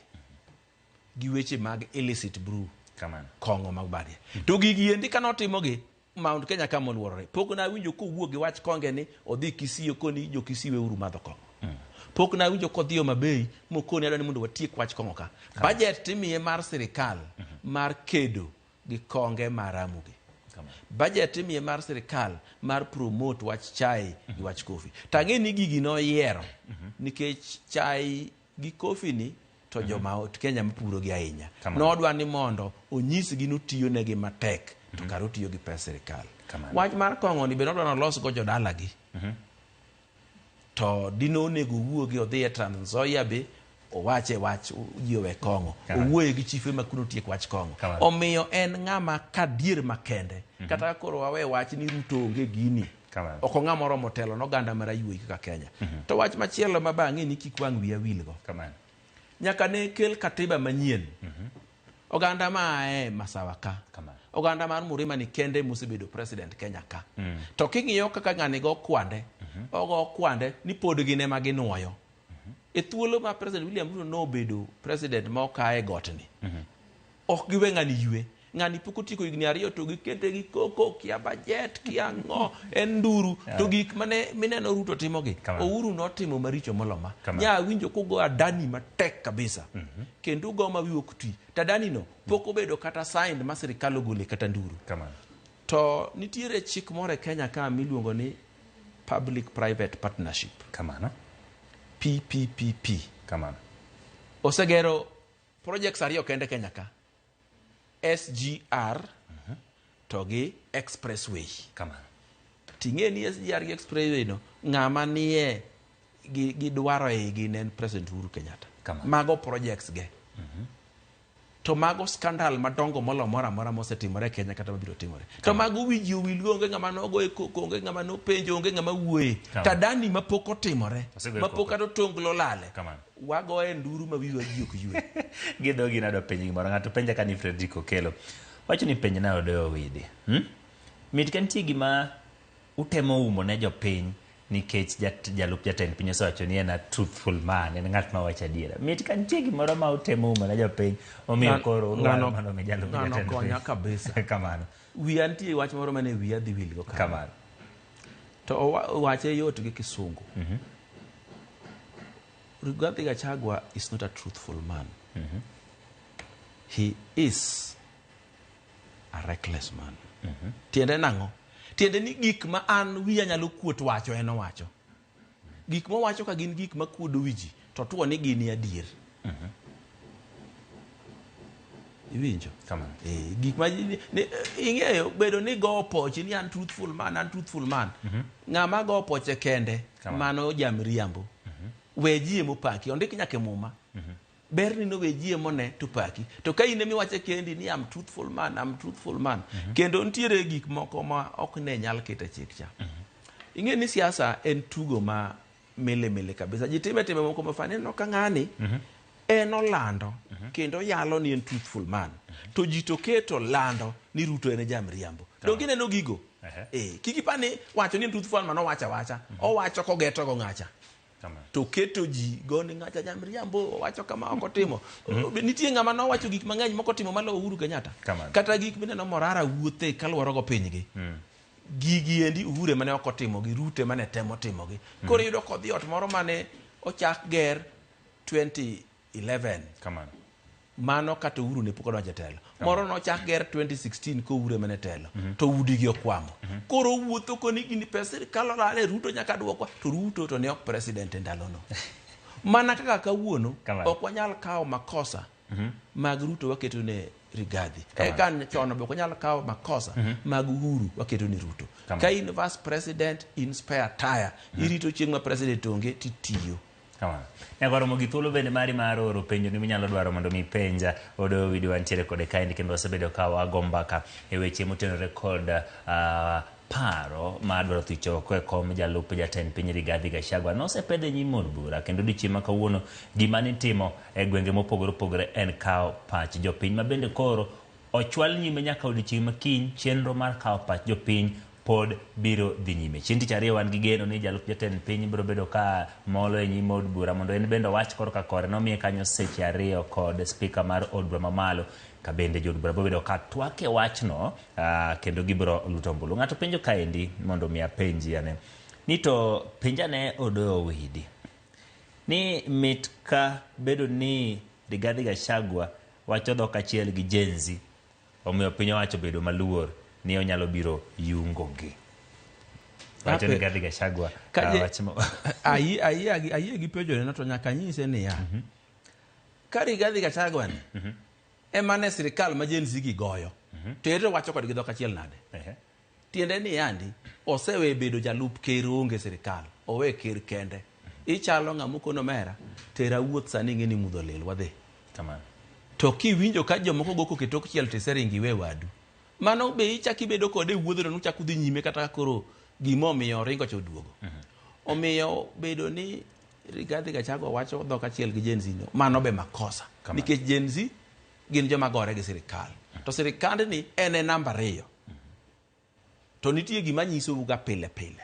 Gi weche mag illicit brew. Kong'o mag badie. To gigi endi kanotimogi Mount Kenya ka moluorore. Pok na winjo kowuok gi wach konge ni odhi Kisii koni jo Kisii weuru madho kong'o. Pok na winjo kodhi Homa Bay mokoni adwani mondo watiek wach kong'o ka. Budget timiye mar sirikal mar kedo gi konge maramugi. Budget timiye mar sirikal mar promote wach chai gi wach kofi. Tang'e ni gigi noyiero nikech chai gi kofi ni to joma Kenya mapuro gi ahinya. Nodwa ni mondo onyisgi notiyo negi matek to karo tiyo gi pes sirikal. Wach mar kong'o ni be nodwa nolos go jodalagi. To dino nego wuogi odhi e Trans Nzoia be owache wach jiwe kong'o. Owuoye gi chife makuno tiek wach kong'o. Omiyo en ng'ama kadier makende. Kata koro wawe wach ni Ruto onge gini. Oko ng'ama moro motelo noganda mara yuoyi kaka Kenya. To wach machielo mabang'e ni kik wang' wiya wilgo. Nyaka ne kel katiba manyien. Oganda ma Masawa ka. Oganda mar Murima ni kende mosebedo president Kenya ka. To king'iyo kaka ng'ani go kwande, ogo kwande ni pod gine ma ginuoyo. E thuolo ma President William Ruto nobedo president ma okae gotni. Ok giwe ng'ani yue. Ng'ani pok otieko higni 2 to gikete gi koko kia budget kia ng'o en nduru to gik mane mineno Ruto timogi. Ouru notimo maricho moloma. Nya winjo kogo Adani matek kabisa. Kendo go ma wiwok twi. Tadani no pok obedo kata signed ma sirikal ogole kata nduru. To nitiere chik moro e Kenya ka miluongo ni Public Private Partnership. PPPP. Osegero projects 2 kende Kenya ka. SGR to gi expressway. Ting'e ni SGR gi expressway no ng'ama nie gi dwaro gi nen President Uhuru Kenyatta. Mago projects ge. to mago skandal madongo mora mosetimore Kenya kata mabiro timore. To mago wiji owil onge ng'ama nogo e koko, onge ng'ama nopenjo, onge ng'ama wuoye. Tadani mapok otimore, mapok kata tonglo lale. Wago e nduru ma wiwa ji ok ywe. Gidhogi nado penjo gimoro, ng'ato penja ka ni Fredrick Okelo. Wacho ni penj na Odoyo Owidi. Mit ka nitie gima utemo umo ne jopiny nikech jalup jatend piny osewacho ni en a truthful man, en ng'at ma wacho adiera. Mit ka nitie gimoro ma utemo umo ne jopiny, omiyo koro urwaro mondo mi jalup jatend piny. Ng'ano konya kabisa. Kamano. Wiya nitie wach moro mane wiya dhi wilgo kamano. To wache yot gi Kisungu. Rigathi Gachagua is not a truthful man. He is a reckless man. Tiende nang'o? Tiende ni gik ma an wiya nyalo kuot wacho en owacho. Gik ma wacho ka gin gik ma kuodo wiji, to tuo ni gin adier. Iwinjo? Kamano. Gik ma ing'eyo bedo ni go pochi ni an truthful man. Ng'ama go poche kende mano jamriambo. Wejie mopaki, ondik nyake muma. Ber ni no wejie mone to paki. To ka ine miwache kendi ni am truthful man. Kendo ntiere gik moko ma ok ne nyal kete chik cha. Ing'e ni siasa en tugo ma mele kabisa. Jitime moko mafane no ka ng'ani en olando kendo yalo ni en truthful man. To jito keto lando ni Ruto ene jamriambo. Donge neno gigo. Kikipani wacho ni en truthful man owacha. Owacho kogeto go ng'acha. To keto ji goni ng'acha jamriambo wacho kama ok otimo. Nitie ng'ama no wacho gik mang'eny moko timo malo Uhuru Kenyatta. Kata gik mineno Morara wuothe kaluwaro go pinygi. Gigi endi Uhuru mane ok otimo gi Ruto mane temo timo gi. Koro yudo kodhi ot moro mane ochak ger 2011. Mano kata Uhuru ne pok odonjo telo. Moro no chak ger 2016 ko Uhuru mane telo. To udi gi okwamo. Koro wuotho koni gini pesa kalo lale Ruto nyaka duokwa. To Ruto to ne ok president ndalono. Mana kaka kawuono ok wanyal kawo makosa mag Ruto waketo ne Rigathi. Kan chono be ok wanyal kawo makosa mag Uhuru waketo ne Ruto. Ka in vice president in spare tire, irito chieng' ma president onge titiyo. Kamano. Nyagoro mogi thuolo bende mari mar oro penjo ni minyalo dwaro mondo mi penja Odoyo Owidi wantiere kode kaendi kendo osebedo ka wago mbaka e weche motenore kod paro mar dwaro thicho oko e kom jalup jatend piny Rigathi Gachagua nosepedhe nyim od bura kendo odiochieng' ma kawuono gima nitimo e gwenge mopogore opogore en kawo pach jopiny ma bende koro ochwal nyime nyaka odiochieng' ma kiny chenro mar kawo pach jopiny pod biro dhi nyime. Chieng' tich ariyo wan gi geno ni jalup jatend piny biro bedo ka molo e nyim od bura mondo en bende wach koro ka kore nomiye kanyo seche ariyo kod spika mar od bura mamalo ka bende jod bura biro bedo ka twake wachno kendo gibiro luto ombulu. Ng'ato penjo kaendi mondo mi apenji ane ni to penjane Odoyo Owidi ni mit ka bedo ni Rigathi Gachagua wacho dhok achiel gi Gen Z omiyo piny owacho bedo maluor ni onyalo biro yungogi. Wacho ni Rigathi Gachagua ayie gi penjo no to nyaka nyise ni ya. Ka Rigathi Gachagua ni emane sirikal ma Gen Z gi goyo. To ere wacho kod gi dhok achiel nade? Tiende ni yandi osewe bedo jalup ker onge sirikal, owe ker kende. Ichalo ng'amuko mera tera wuoth sani ng'eni mudho lel wadhi. Kamano. To kiwinjo ka jomoko goko ketok chiel teseringi we wadu. Mano be ichaki bedo kode wuodho no chak udhi nyime kata koro gimo miyo ringo choduogo. Omiyo bedo ni Rigathi Gachagua wacho dhok achiel gi Gen Z no mano be makosa. Nikech Gen Z gin joma gore gi sirikal. To sirikand ni en namba 2. To nitie gima nyiso uga pile pile.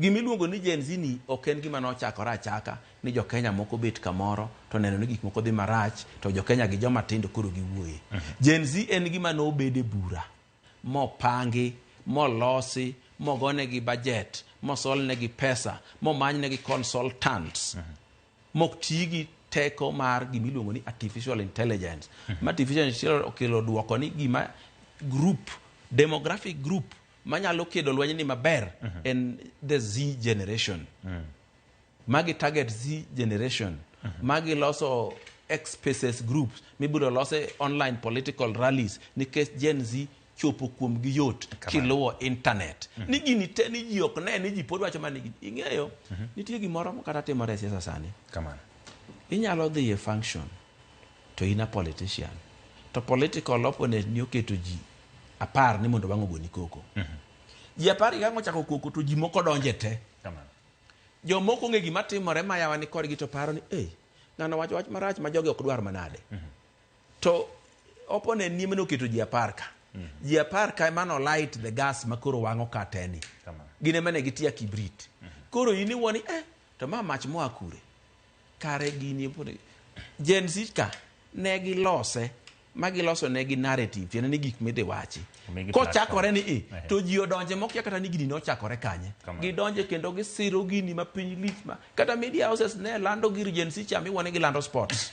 Gimiluongo ni Gen Z ni ok en gima nochakore achaka ni jo Kenya moko bet kamoro to neno ni gik moko dhi marach to jo Kenya gi joma tindo koro giwuoye. Gen Z en gima no bede bura mopangi molosi mogone gi budget mosolne gi pesa momanyne gi consultants moktigi teko mar gimiluongo ni artificial intelligence. Artificial intelligence okelo duoko ni gima group demographic group manyalo kedo lweny ni maber en the Z generation. Magi target Z generation. Magi loso X spaces groups. Mibiro lose online political rallies nikech Gen Z chopo kuom gi yot kiluwo internet. Ni gini te ni ji ok ne ni ji pod wacho mani ing'eyo. Nitie gimoro kata timore siasa sani. Kamano. Inyalo dhi e function to in a politician to political opponent ni oketo ji apar ni mondo bang' ogoni koko. Ji apar ga ngochako koko to ji moko donje te. Jomoko ng'e gima timore ma yawa ni kodgi to paro ni ng'ano wacho wach marach ma jogi ok dwar manade. To opponent ni meno keto ji apar ka. Ji apar ka emano light the gas makoro wang'o kateni. Gine mane gitia kibrit. Koro ini woni to ma mach moa kure. Kare gini Gen Z ka ne gilose ma giloso ne gi narrative tiene ni gik midhi wachi. Ko chakore ni to ji odonje mok ya kata ni gini no chakore kanye. Gidonje kendo gisiro gini ma piny lich ma kata media houses ne lando gir Gen Z cha mi woni gilando sports.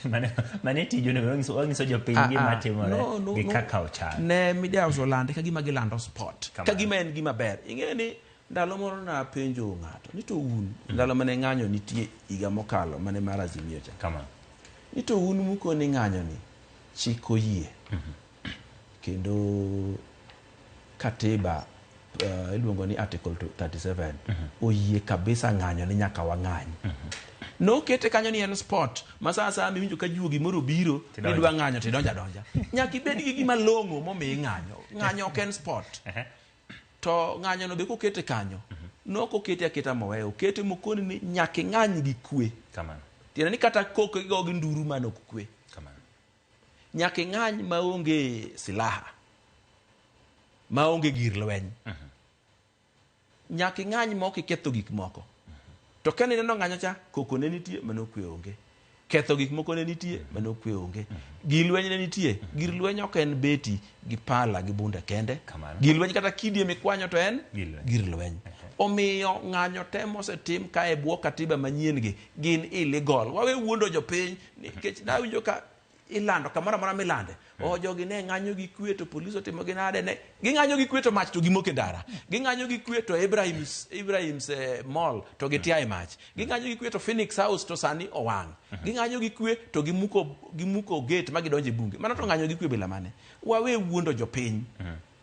Mane tijo ne wangiso jo piny gima timore gi kakao cha. Ne media house olande ka gima gilando sport. Ka gima en gima ber. Ing'e ni ndalo moro na penjo ng'ato ni to un ndalo mane ng'anyo nitie higa mokalo mane mar Azimio cha. Kama. Ni to un muko ni ng'anyo ni chiko yie. Kendo katiba iluongo ni article 37 oyie kabisa ng'anyo ni nyaka wang'any. No kete kanyo ni en sport masasa miwinjo ka juogi moro biro ni dwa ng'anyo ti donja nyaka ibed gi gima long'o momi ng'anyo ok en sport. To ng'anyo no be kokete kanyo no kokete aketa moweyo kete mokoni ni nyaka ng'any gi kwe. Tiene ni kata koko go gi nduru manok kwe. Nyaka ng'any maonge silaha maonge gir lweny. Nyaka ng'any mok iketho gik moko. To kane neno ng'anyo cha koko ne nitie manokwe onge. Ketho gik moko ne nitie manokwe onge. Gir lweny ne nitie. Gir lweny ok en beti gi pala gi bunda kende. Gir lweny kata kidie mikwanyo to en gir lweny. Omiyo ng'anyo temo setim ka e bwo katiba manyien gi gin illegal. Wawe wuondo jopiny nikech nawinjo ka ilando kamoro amora milande jogi ne ng'anyo gi kwe to polis otimo gi nade ne ging'anyo gi kwe to mach to gimoke ndara ging'anyo gi kwe to Ibrahim's mall to gitiae mach ging'anyo gi kwe to Phoenix House to sani owang' ging'anyo gi kwe to gimuko gate ma gidonje bunge mano to ng'anyo gi kwe bila mane wawe wuondo jopiny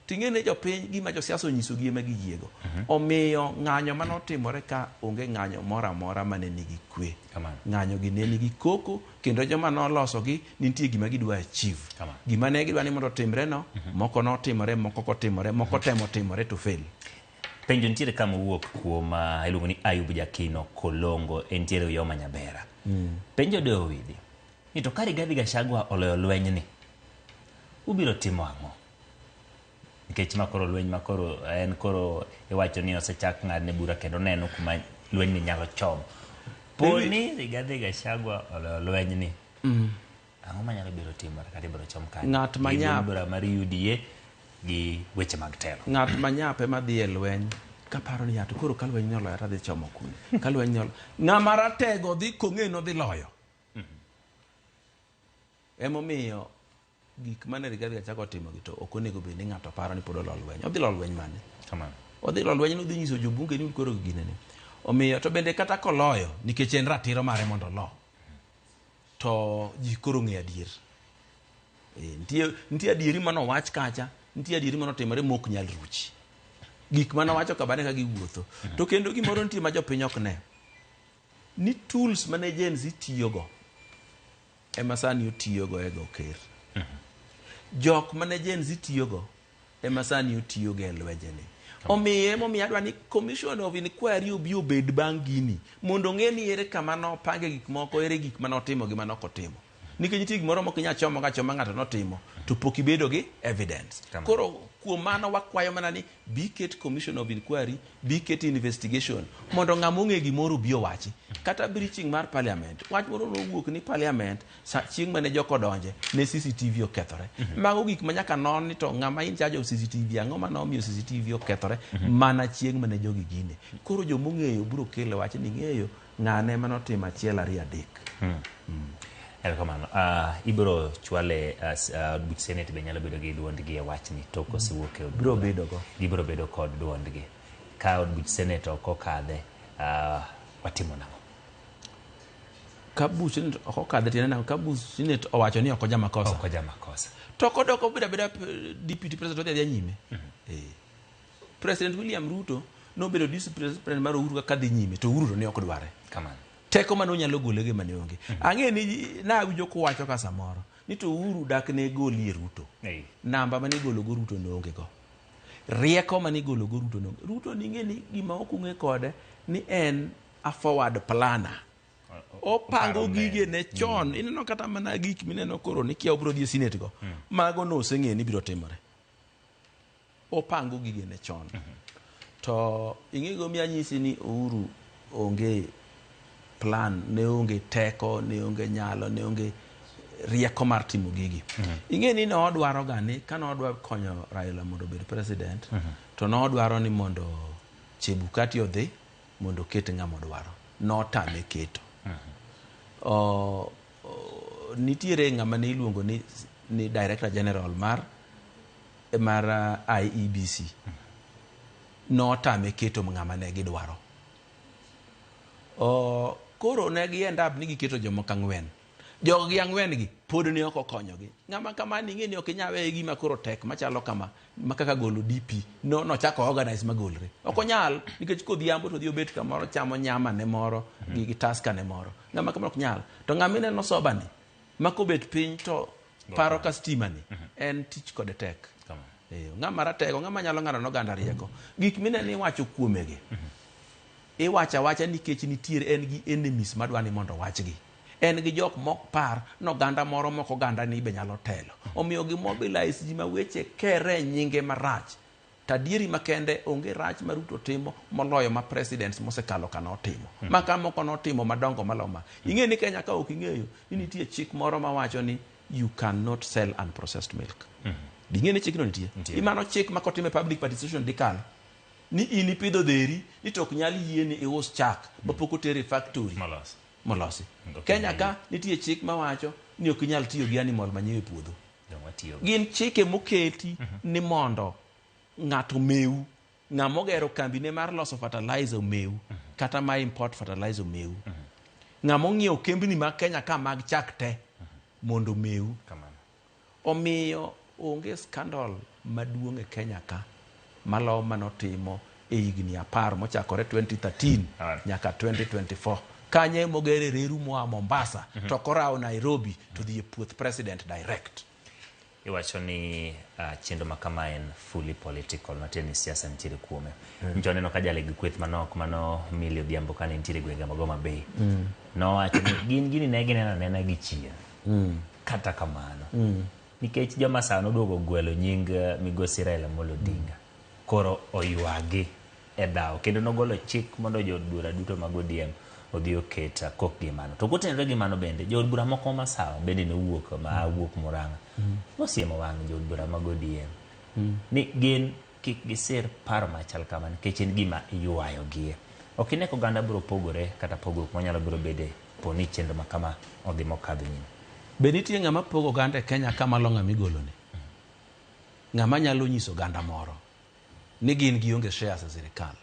ting'ene jopiny gima josiasa onyiso gi ema giyiego omiyo ng'anyo manotimore ka onge ng'anyo moro amora mane nigi kwe ng'anyo gi ne nigi koko kendo joma noloso gi nitie gima gidwa achieve gima ne gidwa ni mondo timre no moko notimore moko kotimore moko temo timore to fail. Penjo nitiere kama wuok kuom iluongo ni Ayub Jakino Kolongo entiere yo Manyabera. Penjo de owidi ni to ka Rigathi Gachagua oloyo lweny ni ubiro timo ang'o? Nikech makoro lweny makoro en koro iwacho ni osechak ng'adne bura kendo neno kuma lweny ni nyalo chom. Poni Rigathi Gachagua oloyo lweny ni ang'o manyalo biro timore kata ibiro chom kanye? Ng'at manyap bura mar UDA gi weche mag telo. Ng'at manyap ema dhi e lweny kaparo ni yato koro ka lweny ni oloyo dhi chomo kune ka lweny ni ng'ama ratego dhi kong'eno dhi loyo. Emomiyo gik mane Rigathi Gachagua timo gi to ok onego bed ni ng'ato paro ni pod olo lweny. Odhi lo lweny mane? Odhi lo lweny no dhi nyiso jobunge ni koro ginene. Omiyo to bende kata koloyo nikech en ratiro mare mondo lo. To ji koro ng'e adier. Nitie adieri mano wach kacha, nitie adieri mano timore mok nyal ruchi. Gik mano wacho kabane ka giwuotho. To kendo gimoro nitie ma jopiny ok ne. Ni tools mane Gen Z tiyogo ema sani otiyogo e go ker. Jok mane Gen Z tiyogo ema sani otiyogo e lwejeni. Omiyo adwa ni Commission of Inquiry obi obed bang' gini mondo ng'e ni ere kama nopange gik moko ere gik manotimo gi manok otimo. Nikech nitie gimoro mok inyalo chomo ka choma ng'ato notimo to pok ibedo gi evidence. Koro kuom mano wakwayo mana ni biket Commission of Inquiry, biket investigation mondo ng'ama ong'e gimoro bi owachi. Kata breaching mar parliament, wach moro nowuok ni parliament chieng' mane joko donje ne CCTV okethore. Mago gik manyaka non ni to ng'ama in charge of CCTV ang'o ma nomiyo CCTV okethore mana chieng' mane jogi gine. Koro jomong'eyo biro kelo wach ni ng'eyo ng'ane manotimo achiel ariyo adek. Erokamano. Ibiro chwale buch Senate be nyalo bedo gi duondgi e wachni tok osewuok e od biro bedo go. Gibiro bedo kod duondgi. Ka od buch Senate ok okadhe watimo nang'o? Ka buch Senate ok okadhe tiene nang'o? Ka buch Senate owacho ni ok oja makosa. Ok oja makosa. To kodoko beda deputy president odhi nyime. President William Ruto nobedo president mar Uhuru ka dhi nyime to Uhuru ne ok dware. Kamano. Teko mano nyalo golege mane onge. Ang'e ni na awinjo kuwacho ka samoro ni to Uhuru dak ne goli Ruto. Namba mane golo go Ruto no onge go. Rieko mane golo go Ruto no. Ruto ninge ni gima okunge kode ni en a forward planner. Opango gige ne chon. Ineno kata mana gik mineno koro ni kia obro dhie Senate go. Mago no seng'e ni biro timore. Opango gige ne chon. To ingego mi anyisi ni Uhuru onge plan, ne onge teko, ne onge nyalo, ne onge rieko mar timo gigi. Ing'e ni ne odwaro gani, ka ne odwa konyo Raila mondo obed president, to ne odwaro ni mondo Chebukati odhi mondo ket ng'ama odwaro. Notame keto. Nitiere ng'ama ne iluongo ni Director General mar IEBC. Notame keto ng'ama ne gidwaro. Koro ne gi up ni giketo jomoko 4. Jogi 4 gi pod ne ok okonyogi. Ng'ama kama ing'e ni ok inyawe gima koro tek machalo kama makaka golo DP no chako organize magolre. Ok onyal nikech kodhiambo to dhi obet kamoro chamo nyama ne moro gi taska ne moro. Ng'ama kama ok nyal. To ng'ama ne no sobani makobet piny to paro ka stima ni en tich kode tek. Ng'ama ratego ng'ama nyalo ng'ado no ganda rieko. Gik mine ni wacho kuomegi. Wacha nikech nitiere en gi enemies madwani mondo wachgi. En gi jok mok par no ganda moro moko ganda ni be nyalo telo. Omiyo gi mobilize ji ma weche kere nyinge marach. Tadieri makende onge rach ma Ruto timo moloyo ma presidents mosekalo kana otimo. Maka moko notimo madongo maloma. Ing'e ni Kenya ka ok ing'eyo ni nitie chik moro ma wacho ni you cannot sell unprocessed milk. Ing'e ni chik no nitie. Imano chik ma kotime public participation dikal. Ni ini pidho dheri ni tok nyal yie ni ius chak mapoko tere factory molosi. Kenya ka nitie chik mawacho ni ok nyal tiyo gi animal manyewe puodho. Gin chike moketi ni mondo ng'ato meu, ng'ama ogero kambi ne mar loso fertilizer meu kata ma import fertilizer meu. Ng'ama ong'iewo kembni mag Kenya ka mag chak te mondo meu. Omiyo onge scandal maduong' e Kenya ka malo manotimo e higni 10 mochakore 2013 nyaka 2024. Kanye mogere reru moa Mombasa to korao Nairobi to dhi e puoth president direct. Iwacho ni chenro makama en fully political, mateni siasa nitiere kuome. Njoneno ka jale gi kweth manok mano Millie Odhiambo ka nitiere gwenge magoma Bay. No wacho ni gini ne ginena gi chia. Kata kamano. Nikech joma sano duogo gwelo nying migosi Raila Amolo Odinga. Koro oywagi e dao kendo nogolo chik mondo jo bura duto mag ODM odhi oketa kok gimano. To kotenore gimano bende jo bura moko masawa bende ne wuok Murang'a. Nosiemo wang' jo bura mag ODM. Ni gin kik gisir paro machal kama nikech en gima iywayo gie. Ok ine ko ganda biro pogore kata pogruok manyalo biro bede poni chenro makama odhi mokadho nyime. Be nitie ng'ama pogo ganda e Kenya kama lo ng'ama igolone. Ng'ama nyalo nyiso ganda moro ni gin gionge shares e sirikal.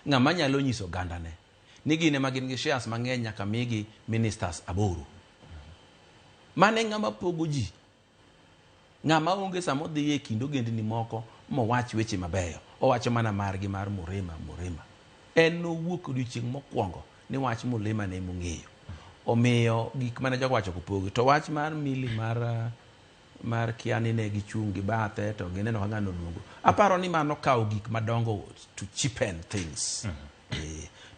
Ng'ama nyalo nyiso ganda ne ni gin ema gin gi shares mang'eny nyaka migi ministers 8. Mane ng'ama pogo ji. Ng'ama onge samo dhi e kindo gendni moko mowach weche mabeyo. Owacho mana margi mar Murima. En nowuok odiochieng' mokwongo ni wach Mulima ne mong'eyo. Omiyo gik mane jogo wacho kupogi. To wach mar Millie mar kiani ne gichungi bathe to gineno ka ng'ano luongo. Aparo ni mano kawo gik madongo to cheapen things.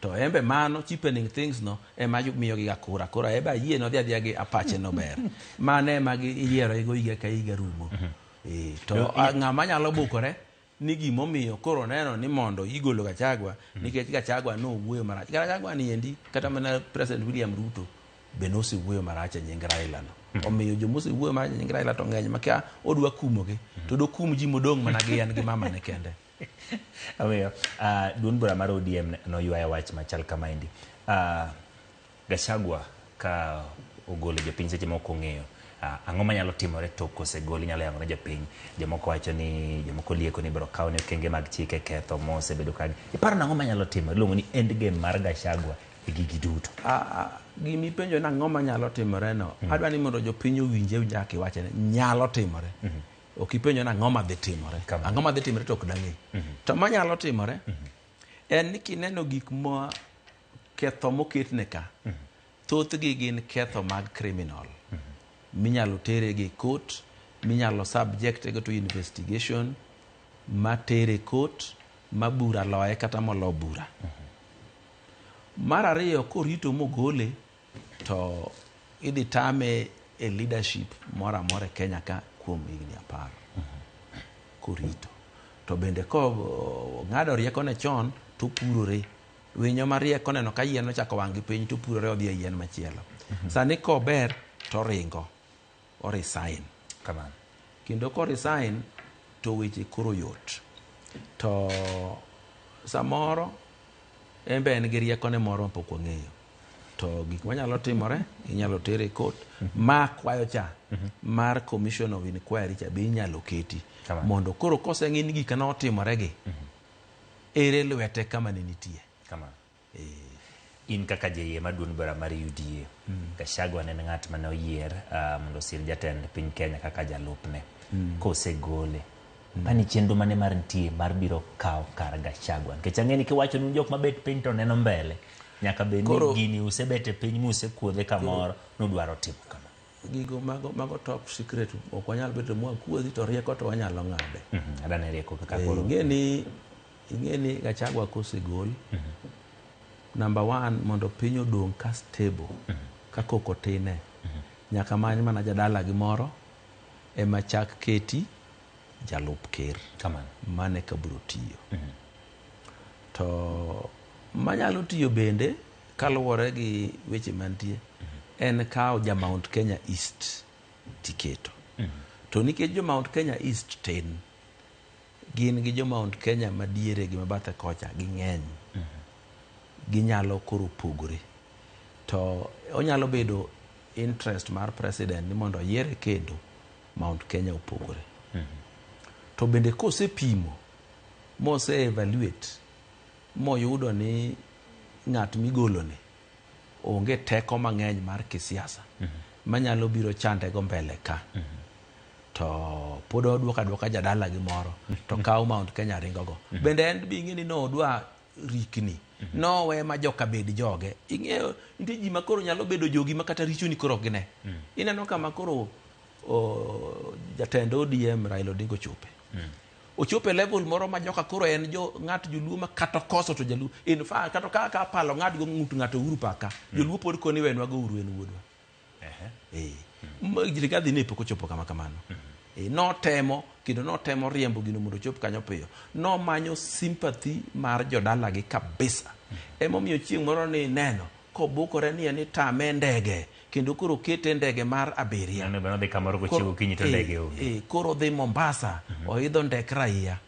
To embe mano cheapening things no ema miyo gi akura. Kora eba yie no dhia gi apache no ber. Mane ma giyiero igo higa ka higa rumo. To ng'ama nyalo bukore ni gimomiyo koro neno ni mondo igolo Gachagua nikech Gachagua no wuoyo marach. Gachagua ni endi kata mana President William Ruto be no si wuoyo marach e nying Raila no. Omiyo jomose wuoyo marach e nying Raila to ng'eny maka odwa kumogi to do kum ji modong' mana gi en gi mama ne kende. Omiyo duond bura mar ODM no ywayo wach machal kama endi. Gachagua ka ogolo jopiny seche moko ng'eyo ang'o manyalo timore tok kosegol inyalo yango ne jopiny. Jomoko wacho ni jomoko lieko ni biro kawo ne okenge mag chike ketho mosebedo kagi. Iparo nang'o manyalo timore iluongo ni end game mar Gachagua e gigi duto. Gimi penjo na ang'o manyalo timore no. Adwa ni mondo jopiny owinje nyaka iwache nyalo timore. Okipenjo na ang'o madhi timore. Ang'o madhi timore to ok dang'e. To manyalo timore en ni kineno gik mo ketho moketne ka. Thothgi gin ketho mag criminal. minyalo tere gi court, minyalo subject go to investigation, ma tere court, ma bura loye kata molo bura. Mar ariyo korito mogole to idhi tame e leadership mora mora Kenya ka kuom higni 10 korito. To bende ko ng'ado rieko ne chon to purore. Winyo ma rieko neno ka yien ochako wang' gi piny to purore odhi e yien machielo. Sani ko ber to ringo o resign. Kamano. Kendo ko resign to weche koro yot. To samoro embe en gi rieko ne moro pok wang'eyo. To gik manyalo timore inyalo tere court ma kwayo cha mar commission of inquiry cha be inyalo keti mondo koro koseng'in gik na otimore gi ere lwete kama ne nitie. Kama. In kaka jeye maduong' bura mar UDA. Gachagua ne ng'at mane oyier mondo sir jatend piny Kenya kaka jalupne. Kosegole. Mani chenro mane mar nitie mar biro kawo kar Gachagua. Nikech ang'eni kiwacho ni jok mabet piny to neno mbele. Nyaka be ni gini usebete piny muse kuodhe kamoro nudwaro timo kama. Gigo mago top secret ok wanyal bedo mwa kuodhi to rieko to wanyalo ng'ade. Adane rieko kaka koro. Ing'eni Gachagua kosegol. Number 1 mondo piny odong ka stable kako kotine. Nyaka many mana jadala gi moro ema chak keti jalup ker. Kamano. Mane kaburo tiyo. To manyalo tiyo bende kaluwore gi weche mantie en kawo ja Mount Kenya East tiketo. To nikech jo Mount Kenya East tin gin gi jo Mount Kenya madiere gi mabathe kocha gi ng'eny. Ginyalo koro pogore. To onyalo bedo interest mar president ni mondo yiere kendo Mount Kenya opogore. To bende kosepimo mose evaluate moyudo ni ng'at migolone onge teko mang'eny mar kisiasa manyalo biro chande go mbele ka. To pod odwoka jadala gi moro to kawo Mount Kenya ringo go. Bende en bi ng'eni no odwa rikni. No we ma joka bed joge. Ing'eyo nitie ji makoro nyalo bedo jogi makata richo ni koro gine. Ineno kama koro jatend ODM Raila Odinga chope. Ochope level moro ma joka koro en ng'at joluo ma kata koso to jaluo. In fact kata ka palo ng'at go ng'ato uru paka. Joluo pod koni wenwa go uru en wuodwa. Jirikadhi ne pok ochopo kama kamano. No temo riembo gino mondo chop kanyo piyo. No manyo sympathy mar jodala gi kabisa. Emomiyo chieng' moro ni neno kobukore ni tame ndege kendo koro kete ndege mar abiria. Ne bano dhi kamoro gochiwo kinyi to ndege onge. Koro dhi Mombasa oidho ndek raia.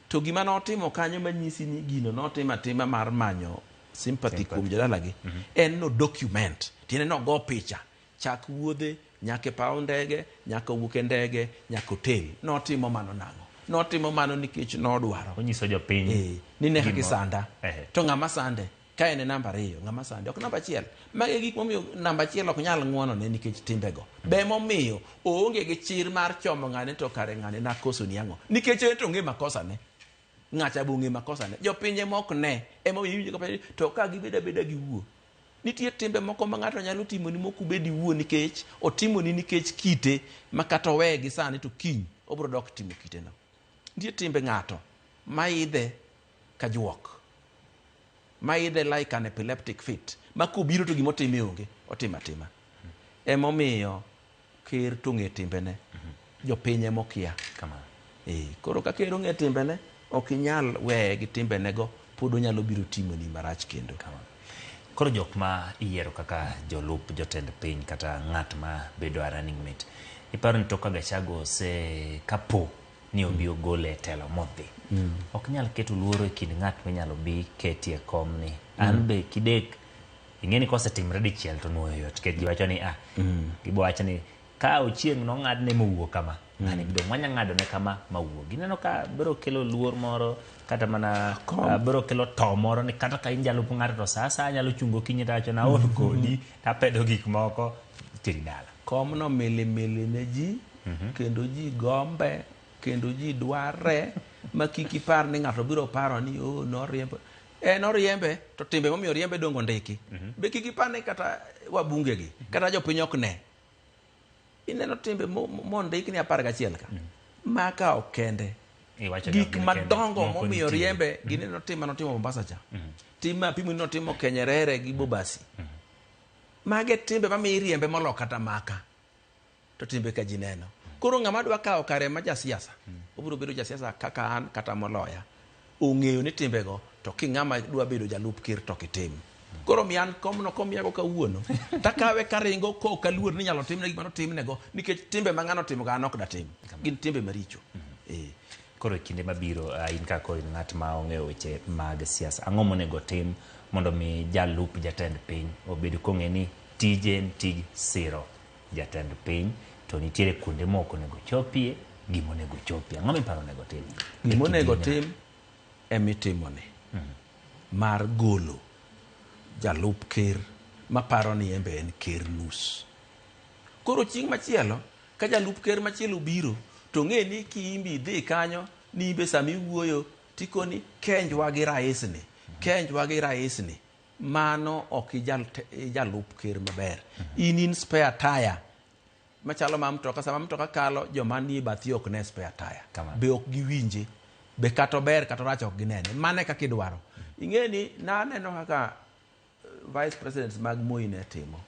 To gima notimo kanyo manyisi ni gino notimo atima mar manyo sympathy kuom jodala gi en no document. Tiene no go picha. Chak wuodhe nyaka paw ndege, nyaka wuok e ndege, nyaka hotel. Notimo mano nang'o? Notimo mano nikech nodwaro. Onyiso jopiny. Ni ne gi sanda. To ng'ama sande ka en namba 2, ng'ama sande ok namba 1. Mage gik momiyo namba 1 ok nyal ng'wono ne nikech timbego. Be momiyo oonge gi chir mar chomo ng'ane to kare ng'ane na koso ni ang'o. Nikech en to ng'e makosa ne. Ng'acha bunge makosa ne. Jopinje mok ne. Emomiyo to ka gibeda gi wuo. Nitie timbe moko ma ng'ato nyalo timo ni moko bedi wuo nikech otimo ni nikech kite makata we gi sani to kiny obro dok timo kite no. Nitie timbe ng'ato maidhe ka juok. Maidhe like an epileptic fit. Makobiro to gimotime onge, otima tima. Emomiyo ker to ng'e timbene. Jopinye mokia. Kama. Koro ka ker ong'e timbene, ok inyal weye gi timbenego, pod onyalo biro timo ni marach kendo. Kama. Koro jok ma iyiero kaka jolup jotend piny kata ng'at ma bedo a running mate. Iparo ni toka Gachagua ose kapo ni obio gole e telo modhi. Ok nyal keto luoro e kind ng'at minyalo bi ketie kom ni. An be kidek ing'eni kosetimre dichiel to nuoyo yot. Ket giwacho ni gibo wacho ni ka ochieng' no ng'adne mowuok kama. Ng'ani bidong' wanya ng'ado ne kama mawuok. Gineno ka biro kelo luor moro kata mana biro kelo to moro ni kata ka injalup ng'ato to sasa nyalo chungo kinyi tacho na on kodi tapedo gik moko tiri dala. Kom no mili ne ji kendo ji gombe kendo ji dware makiki par ni ng'ato biro paro ni noriembe. Noriembe to timbe momiyo riembe dongo ndiki. Be kiki par ni kata wabunge gi kata jopiny ok ne. ineno timbe mondik ni 11 ka maka okende gik madongo momiyo riembe gineno tim manotimo Mombasa cha tim mapimo notimo Kenyerere gi Bobasi mage timbe mamiyo riembe molo kata maka to timbe ka ji neno koro ng'ama dwa kawo kare ma jasiasa obiro bedo jasiasa kaka an kata moloya ong'eyo ni timbego to king'ama dwa bedo jalup ker to kitim koro mian komno komiago kawuono takawe karingo ko kaluor ni nyalo timne gima notimnego nikech timbe ma ng'ano timo ga nok da tim gin timbe maricho koro kinde mabiro in kako ng'at ma ong'eyo weche mag siasa ang'o monego tim mondo mi jalup jatend piny obed kong'e ni tije en tij siro jatend piny to nitiere kuonde moko nego chopie gimonego chopie ang'o miparo nego tim gimonego tim emitimone mar golo jalup ker maparo ni embe en ker nus koro chieng' machielo ka jalup ker machielo biro to ng'e ni kiimbi dhi kanyo ni imbe sami wuoyo tikoni kenjwa gi rais ni mano ok jalup ker maber in spare tire machalo ma mtoka sama mtoka kalo joma ni bathi ok ne spare tire be ok giwinje be kato ber kato rach ok ginene mane kaka idwaro ing'eni naneno kaka vice presidents mag Moi ne timo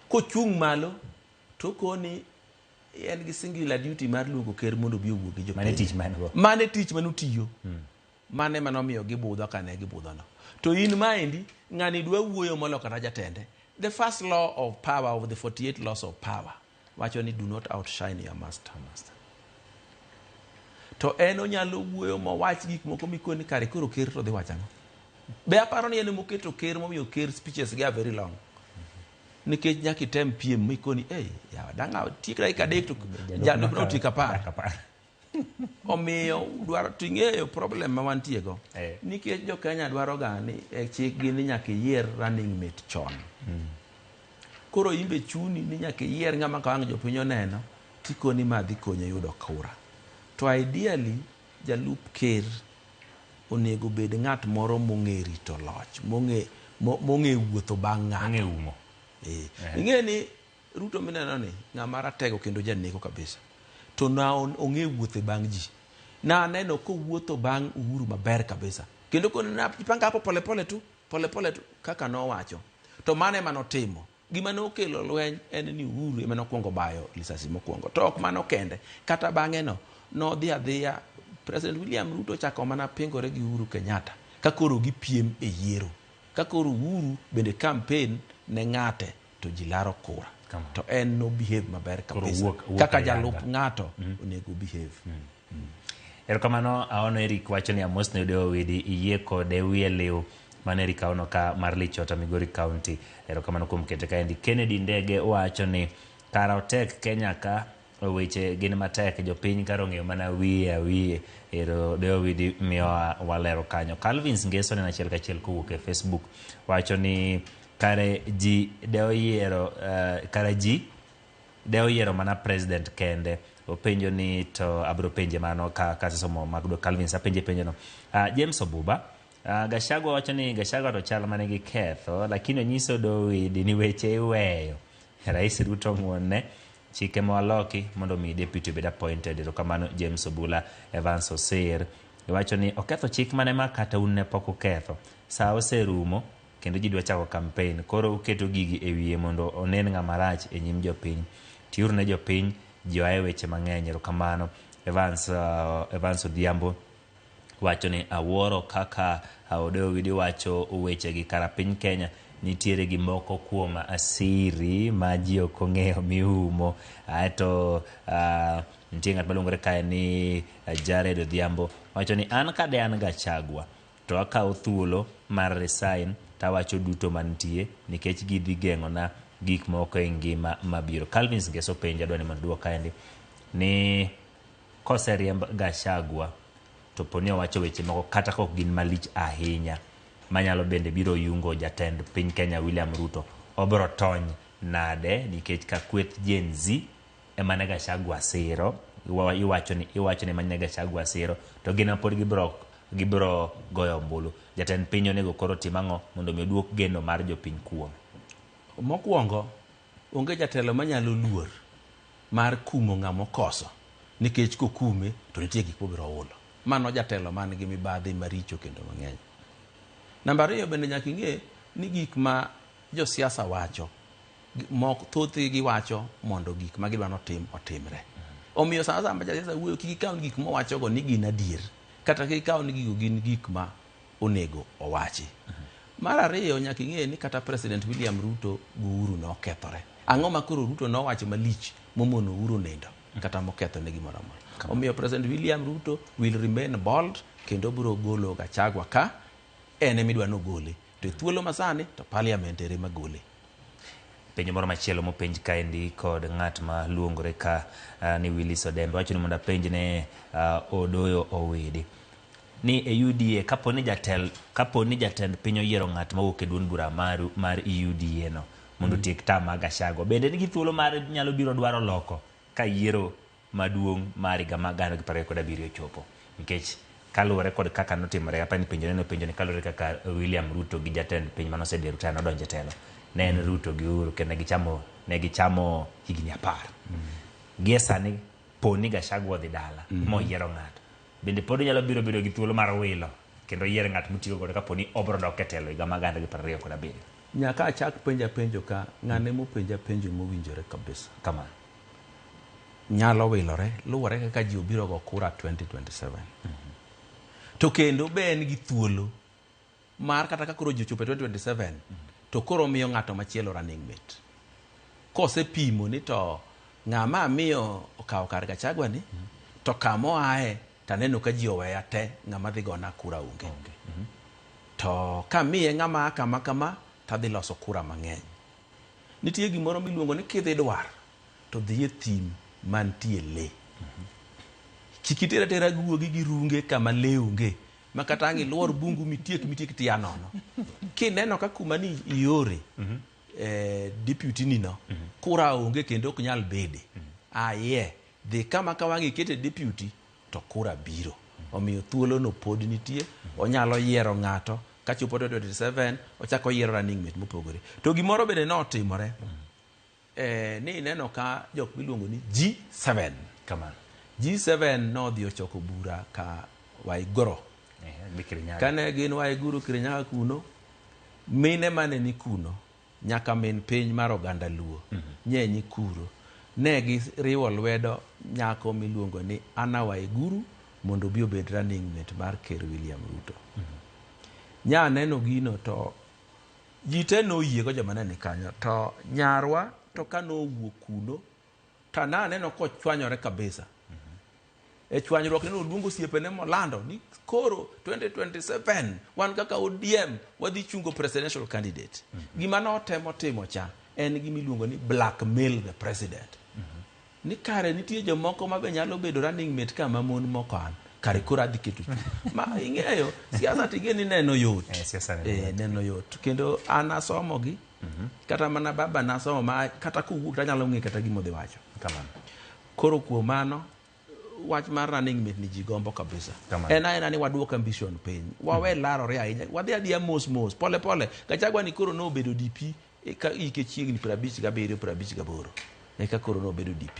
kochung' malo to koni en gi singular duty mar luongo ker mondo bi owuo gi jopiny mane tich manotiyo mane manomiyo gibudho kane gibudhono to in maendi ng'ani dwa wuoyo molo kata jatende the first law of power of the 48 laws of power wacho ni do not outshine your master to en onyalo wuoyo mowach gik moko mikoni kare koro ker to dhi wachano be aparo ni en moketo ker momiyo ker speeches ga very long nikech nyaka item piem mikoni yawa danga tiek dakika adek to jalo bro tiek 10 omiyo dwaro ting'eyo problem ma wantiego nikech jo Kenya dwaro ga ni chik gi ni nyaka yier running mate chon koro imbe chuni ni nyaka yier ng'ama ka wang' jopiny oneno tikoni madhi konyo yudo kura to ideally jalup ker onego bed ng'at moro mong'e rito loch mong'e wuotho bang' ng'ato ing'e ni Ruto mineno ni ng'ama ratego kendo janeko kabisa to na ong'e wuotho bang' ji na aneno kowuotho bang' Uhuru maber kabisa kendo kona panga hapo pole pole tu kaka nowacho to mane manotimo gima nokelo lweny en ni Uhuru ema nokwongo bayo lisasi mokwongo to ok mano kende kata bang'e no dhi adhiya President William Ruto chako mana pingore gi Uhuru Kenyatta ka koro gipiem e yiero ka koro Uhuru bende campaign ne ng'ate to ji laro kura to en no behave maber kabisa kaka jalup ng'ato onego behave erokamano aono Eric wacho ni Amos ne deo widi iye kode wiye liu mane Eric aono ka mar Lichota Migori County erokamano kuom kete kaendi Kennedy Ndege wacho ni Karaotek Kenya ka weche gin matek jopiny karo ng'eyo mana wiye ero deo widi miyo walero kanyo Calvins Ngeso ne achiel kachiel kowuok e Facebook wacho ni kare ji deo yiero mana president kende openjo ni to abro penje mano ka somo magdo Calvins apenje no James Obuba Gachagua wacho ni Gachagua to chal mane gi ketho lakini onyiso Dowidi ni weche iweyo Rais Ruto ng'wone chike mwaloki mondo mi deputy bed appointed to kamano James Obula Evans Osir wacho ni oketho chik mane makata unne pok oketho sa oserumo kendo ji dwa chako campaign koro uketo gigi e wiye mondo onen ng'ama rach e nyim jopiny tiuru ne jopiny ji aye weche mang'eny erokamano Evans Odhiambo wacho ni awuoro kaka Dowidi wacho weche gi kara piny Kenya nitiere gi moko kuom asiri ma ji ok ong'eyo miumo aeto nitie ng'at maluongore kae ni Jared Odhiambo wacho ni an kade an Gachagua to akawo thuolo mar resign tawacho duto mantie nikech gidhi geng'ona gik moko e ngima mabiro Calvins Ngeso penja dwani mondo duok kaendi ni koseriemb Gachagua to poni owacho weche moko kata kok gin malich ahinya manyalo bende biro yungo jatend piny Kenya William Ruto obro tony nade nikech ka kweth Gen Z emane Gachagua siro iwacho ni mane Gachagua siro to gina pod gibro goyo ombulu jatend piny onego koro timang'o mondo mi oduok geno mar jopiny kuom mokwongo onge jatelo manyalo luor mar kumo ng'amo koso nikech kokume to nitie gik mobiro ulo. Mano jatelo man gi mibadhi maricho kendo mang'eny. Namba 2 bende nyaka ing'e ni gik ma josiasa wacho thothgi giwacho mondo gik ma gidwano otimre. Omiyo sama jasiasa wuoyo kik ikaw gik mowachogo ni gin adier kata kik ikaw ni gigo gin gik ma onego owachi. Mar 2 nyaka ing'e ni kata President William Ruto Uhuru nokethore. Ang'o ma koro Ruto nowacho malich momono Uhuru nindo kata moketho ne gimoro amora. Omiyo President William Ruto will remain bold kendo biro golo Gachagua ka ene midwa nogole. To thuolo masani to parliament ere magole. Penjo moro machielo mopenj kaendi kod ng'at ma luongore ka ni Willis Odembe wacho ni mondo penj ne Odoyo Owidi ni e UDA kapo ni jatend piny oyiero ng'at mawuok e duond bura mar UDA no mondo tiek tam mag Gachagua, bende nigi thuolo mar nyalo biro dwaro loko ka yiero maduong' mar higa mag 2027 chopo, nikech kaluwore kod kaka notimore apani penjo ni kaluwore kaka William Ruto gi jatend piny manosedero tano donje telo ne en Ruto gi Uhuru kendo ne gichamo higni 10. Gie sani poni Gachagua dhi dala moyiero ng'ato, bende pod nyalo biro bedo gi thuolo mar wilo kendo yiero ng'at mutiyo godo kaponi obro dok e telo higa mag 2027. Nyaka achak penjo ka ng'ane mopenja penjo mowinjore kabisa kama nyalo wilore luwore kaka ji obiro go kura 2027. To kendo be en gi thuolo mar kata ka koro ji ochopo 2027 to koro miyo ng'ato machielo running mate. Kose pimo ni to ng'ama miyo okawo kar Gachagua ni to kamo ae taneno ka ji oweya te ng'ama dhi gona kura onge. To kamiye ng'ama kama tadhi loso kura mang'eny. Nitie gimoro miluongo ni kidhi dwar to dhi e thim mantie le. Kikitera guogi gi runge kama le onge makata ang' iluor bungu mitiek tia nono. Kineno ka kuma ni iore deputy nino kura onge kendo ok nyal bede. Aye dhi kama ka wangi kete deputy to kura biro. Omiyo thuolo no pod nitie, onyalo yiero ng'ato ka chopo 2027 ochako yiero running mate mopogore. To gimoro bende notimore ni neno ka jok miluongo ni G7 kama G7 nodhi ochoko bura ka Waigoro kane gin Waiguru Kirinyaga kuno, mine mane ni kuno nyaka min piny mar oganda Luo nyenyi kuro ne giriwo lwedo nyako miluongo ni Anna Waiguru mondo bi obed running mate mar Ker William Ruto. Nya neno gino to jite no yie go joma ne kanyo to nyarwa to kanowuok kuno to neno ko chwanyore kabisa. E chwanyruok ne oluongo siepene molando ni koro 2027 wan kaka ODM wadhi chungo presidential candidate. Gima notemo timo cha en gimiluongo ni blackmail the president. Ni kare nitie jomoko ma be nyalo bedo running mate kama mon moko an kare koro adhi keto ma ing'eyo siasa tigeni neno yot. Neno yot kendo an asomo gi kata mana baba nasomo ma kata kuwuok tanyalo ng'e kata gimodhi wacho kamano. Koro kuom mano wach mar running mate ni ji gombo kabisa. En ni waduok ambition piny. Wawe larore ahinya. Wadhi adiya mos pole pole. Gachagua ni koro no bedo DP ka ike chiegni 57 eka koro no bedo DP.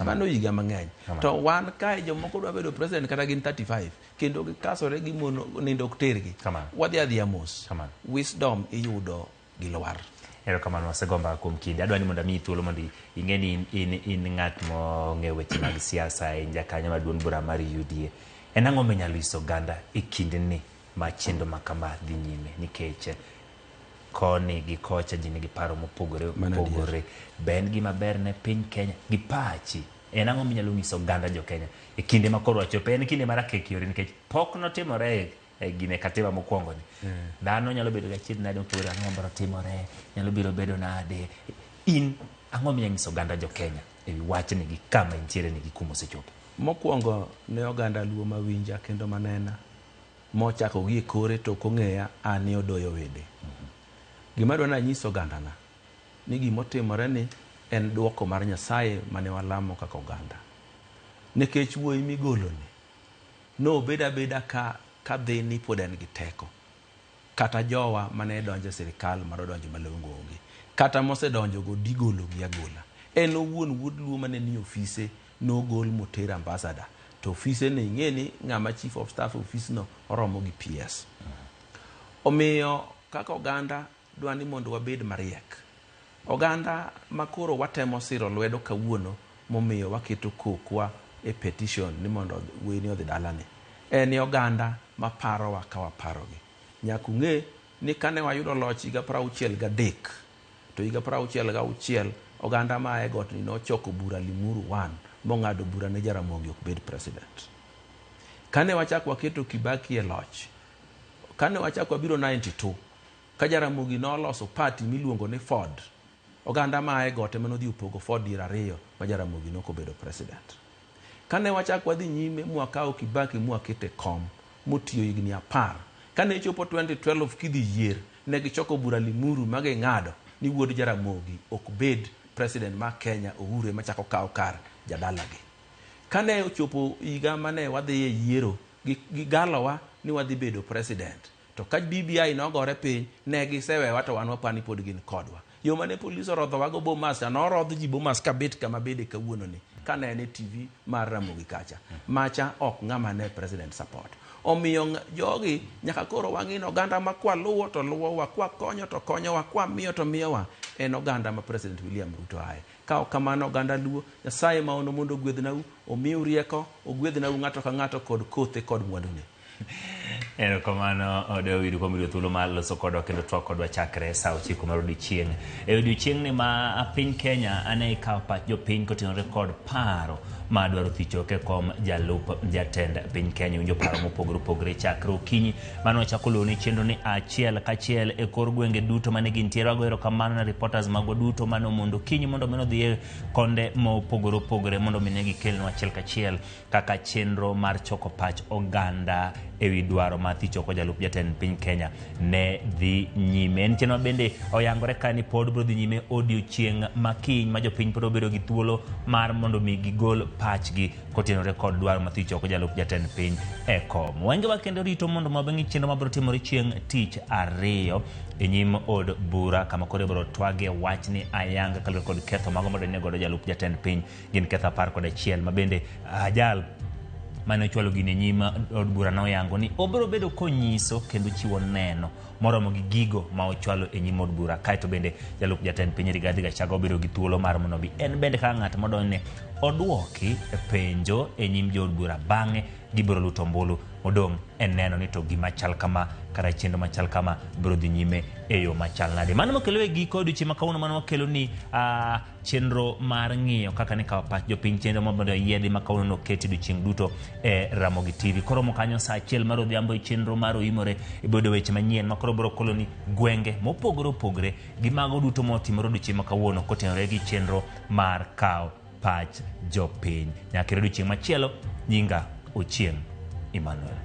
Mano higa mang'eny. To wan kae jomoko dwa bedo president kata gin 35 kendo gikasore gi mono nindo oktergi. Wadhi adiya mos. Wisdom iyudo gi lwar. Erokamano wasegomba kuom kinde. Adwani mondo mi thuolo mondo ing'e ni in ng'at mong'eyo weche mag siasa e jakanyo maduong' bura mar UDA. En ang'o minyalo nyiso oganda e kindeni ma chendo ma kama dhi nyime, nikech koni gi kocha ji nigi paro mopogore. Be en gima ber ne piny Kenya gi pachi? En ang'o minyalo nyiso oganda jo Kenya e kinde ma koro wachopo? En kinde mar kekiore nikech pok notimore e gine katiba mokwongo ni. Dhano nyalo bedo gachied nade mopogore, ang'o biro timore, nyalo biro bedo nade. In ang'o minyalo nyiso oganda jo Kenya e wach ni gi kama intiere ni gi kuma osechopo? Mokwongo ne oganda Luo mawinja kendo manena mochako gi kore to kong'eya ani Odoyo Owidi. Gima dwana nyiso oganda na ni gimotimore ni en duoko mar Nyasaye mane walamo kaka oganda. Nikech wuoyi migolo ni no beda ka dhi ni pod en gi teko. Kata jowa mane donjo sirikal mar donjo malongo onge. Kata mosedonjo go digolo gi agola. En owuon wuod luo mane ni ofise nogol moter ambassador. To ofise ne ing'eni ng'ama chief of staff office no oromo gi PS. Omiyo kaka oganda dwani mondo wabed mariek. Oganda makoro watemo siro lwedo kawuono momiyo waketo kokwa e petition ni mondo weni odhi dalane. En oganda maparowa ka waparogi. Nyaku ng'e ni kane wayudo loch higa 63 to higa 66 oganda ma e got ni nochoko bura Limuru 1 mong'ado bura ne Jaramogi ok bed president. Kane wachako waketo Kibaki e loch, kane wachako wabiro 92 ka Jaramogi noloso party miluongo ni Ford, oganda ma e got emane odhi upogo Ford ir 2 ma Jaramogi nokobedo president. Kane wachako wadhi nyime mwakao Kibaki mwakete kom motiyo higni 10, kane chopo 2012 kidhi yier ne gichoko bura Limuru mage ng'ado ni wuod Jaramogi ok bed president ma Kenya Uhuru machako kao kar jadalagi. Kane ochopo higa mane wadhi e yiero gigalowa ni wadhi bedo president, to ka BBI nogore piny ne gisewewa to wan wapani pod gin kodwa. Yo mane polisi orodho wago Bomas, norodho ji Bomas kabet kama bede kawuono ni kane ne TV mar Ramogi kacha. Macha ok ng'ama ne president support. Omiyo jogi nyaka koro wang'ino oganda ma kwa luwo to luwowa, kwa konyo to konyowa, kwa miyo to miyowa. En oganda ma President William Ruto ae. Kao kamano oganda luo, Nyasaye ma ono mondo gwedhnau, omiu rieko, ogwedhnau ng'ato ka ng'ato kod kothe kod mwandune. Erokamano David kuom yudo thuolo mar loso kodwa kendo twak kodwa chakre saa 9 mar odiochieng'. E odiochieng' ni ma piny Kenya ane ikawo pach jopiny kotenore kod paro ma dwaro thicho ke kom jalup jatend piny Kenya. Winjo paro mopogore opogore chakre okinyi mane wachako luwo ni chenro ni achiel kachiel e kor gwenge duto mane gintiere. Wago erokamano na reporters magwa duto mane omondo okinyi mondo meno dhi e konde mopogore opogore mondo mine gikelnwa achiel kachiel kaka chenro mar choko pach oganda ewi dwaro ma thicho ko jalup jatend piny Kenya ne dhi nyime. En chenro bende oyangore ka ni pod bro dhi nyime odiochieng' makiny ma jopiny pod obedo gi thuolo mar mondo mi gigol pachgi kotenore kod dwaro ma thicho ko jalup jatend piny e kom. Wenge wa kendo rito mondo mabeng'i chenro mabro timore chieng' tich 2 e nyim od bura kama kore bro twage wach ni ayanga kalore kod ketho mago modene godo jalup jatend piny gin ketho 11 ma bende ajal mane ochwalo gine nyima od bura na oyango ni obro bedo konyiso kendo chiwo neno moromo gi gigo ma ochwalo e nyima od bura. Kaito bende jalup jatend piny Rigathi Gachagua obedo gi thuolo mar mondo bi en bende ka ng'at modonne odwoki penjo e nyim jo od bura bang'e gibiro luto mbulu odong' en neno ni to gima chal kama kara chenro machal kama biro dhi nyime e yo machal nade. Mano mokelo e giko odiochieng' makawuono mano mokelo ni chenro mar ng'iyo kaka ne kawo pach jopiny chenro mondo yiedhi makawuono noketi odiochieng' duto e Ramogi TV. Koro mokanyo saa 1 mar odhiambo e chenro mar oimore e bodo weche manyien makoro biro kolo ni gwenge mopogore opogore gi mago duto motimore odiochieng' makawuono kotenore gi chenro mar kawo pach jopiny. Nyaka odiochieng' machielo, nyinga Ochieng' Emmanuel.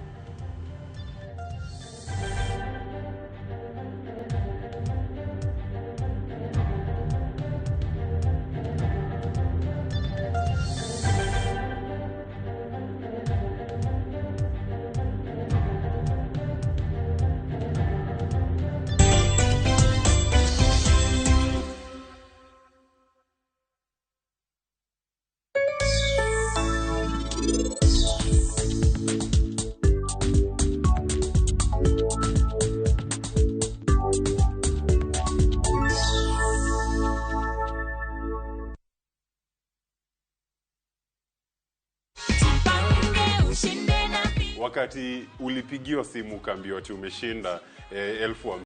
Wakati ulipigiwa simu ukaambiwa ati umeshinda 1000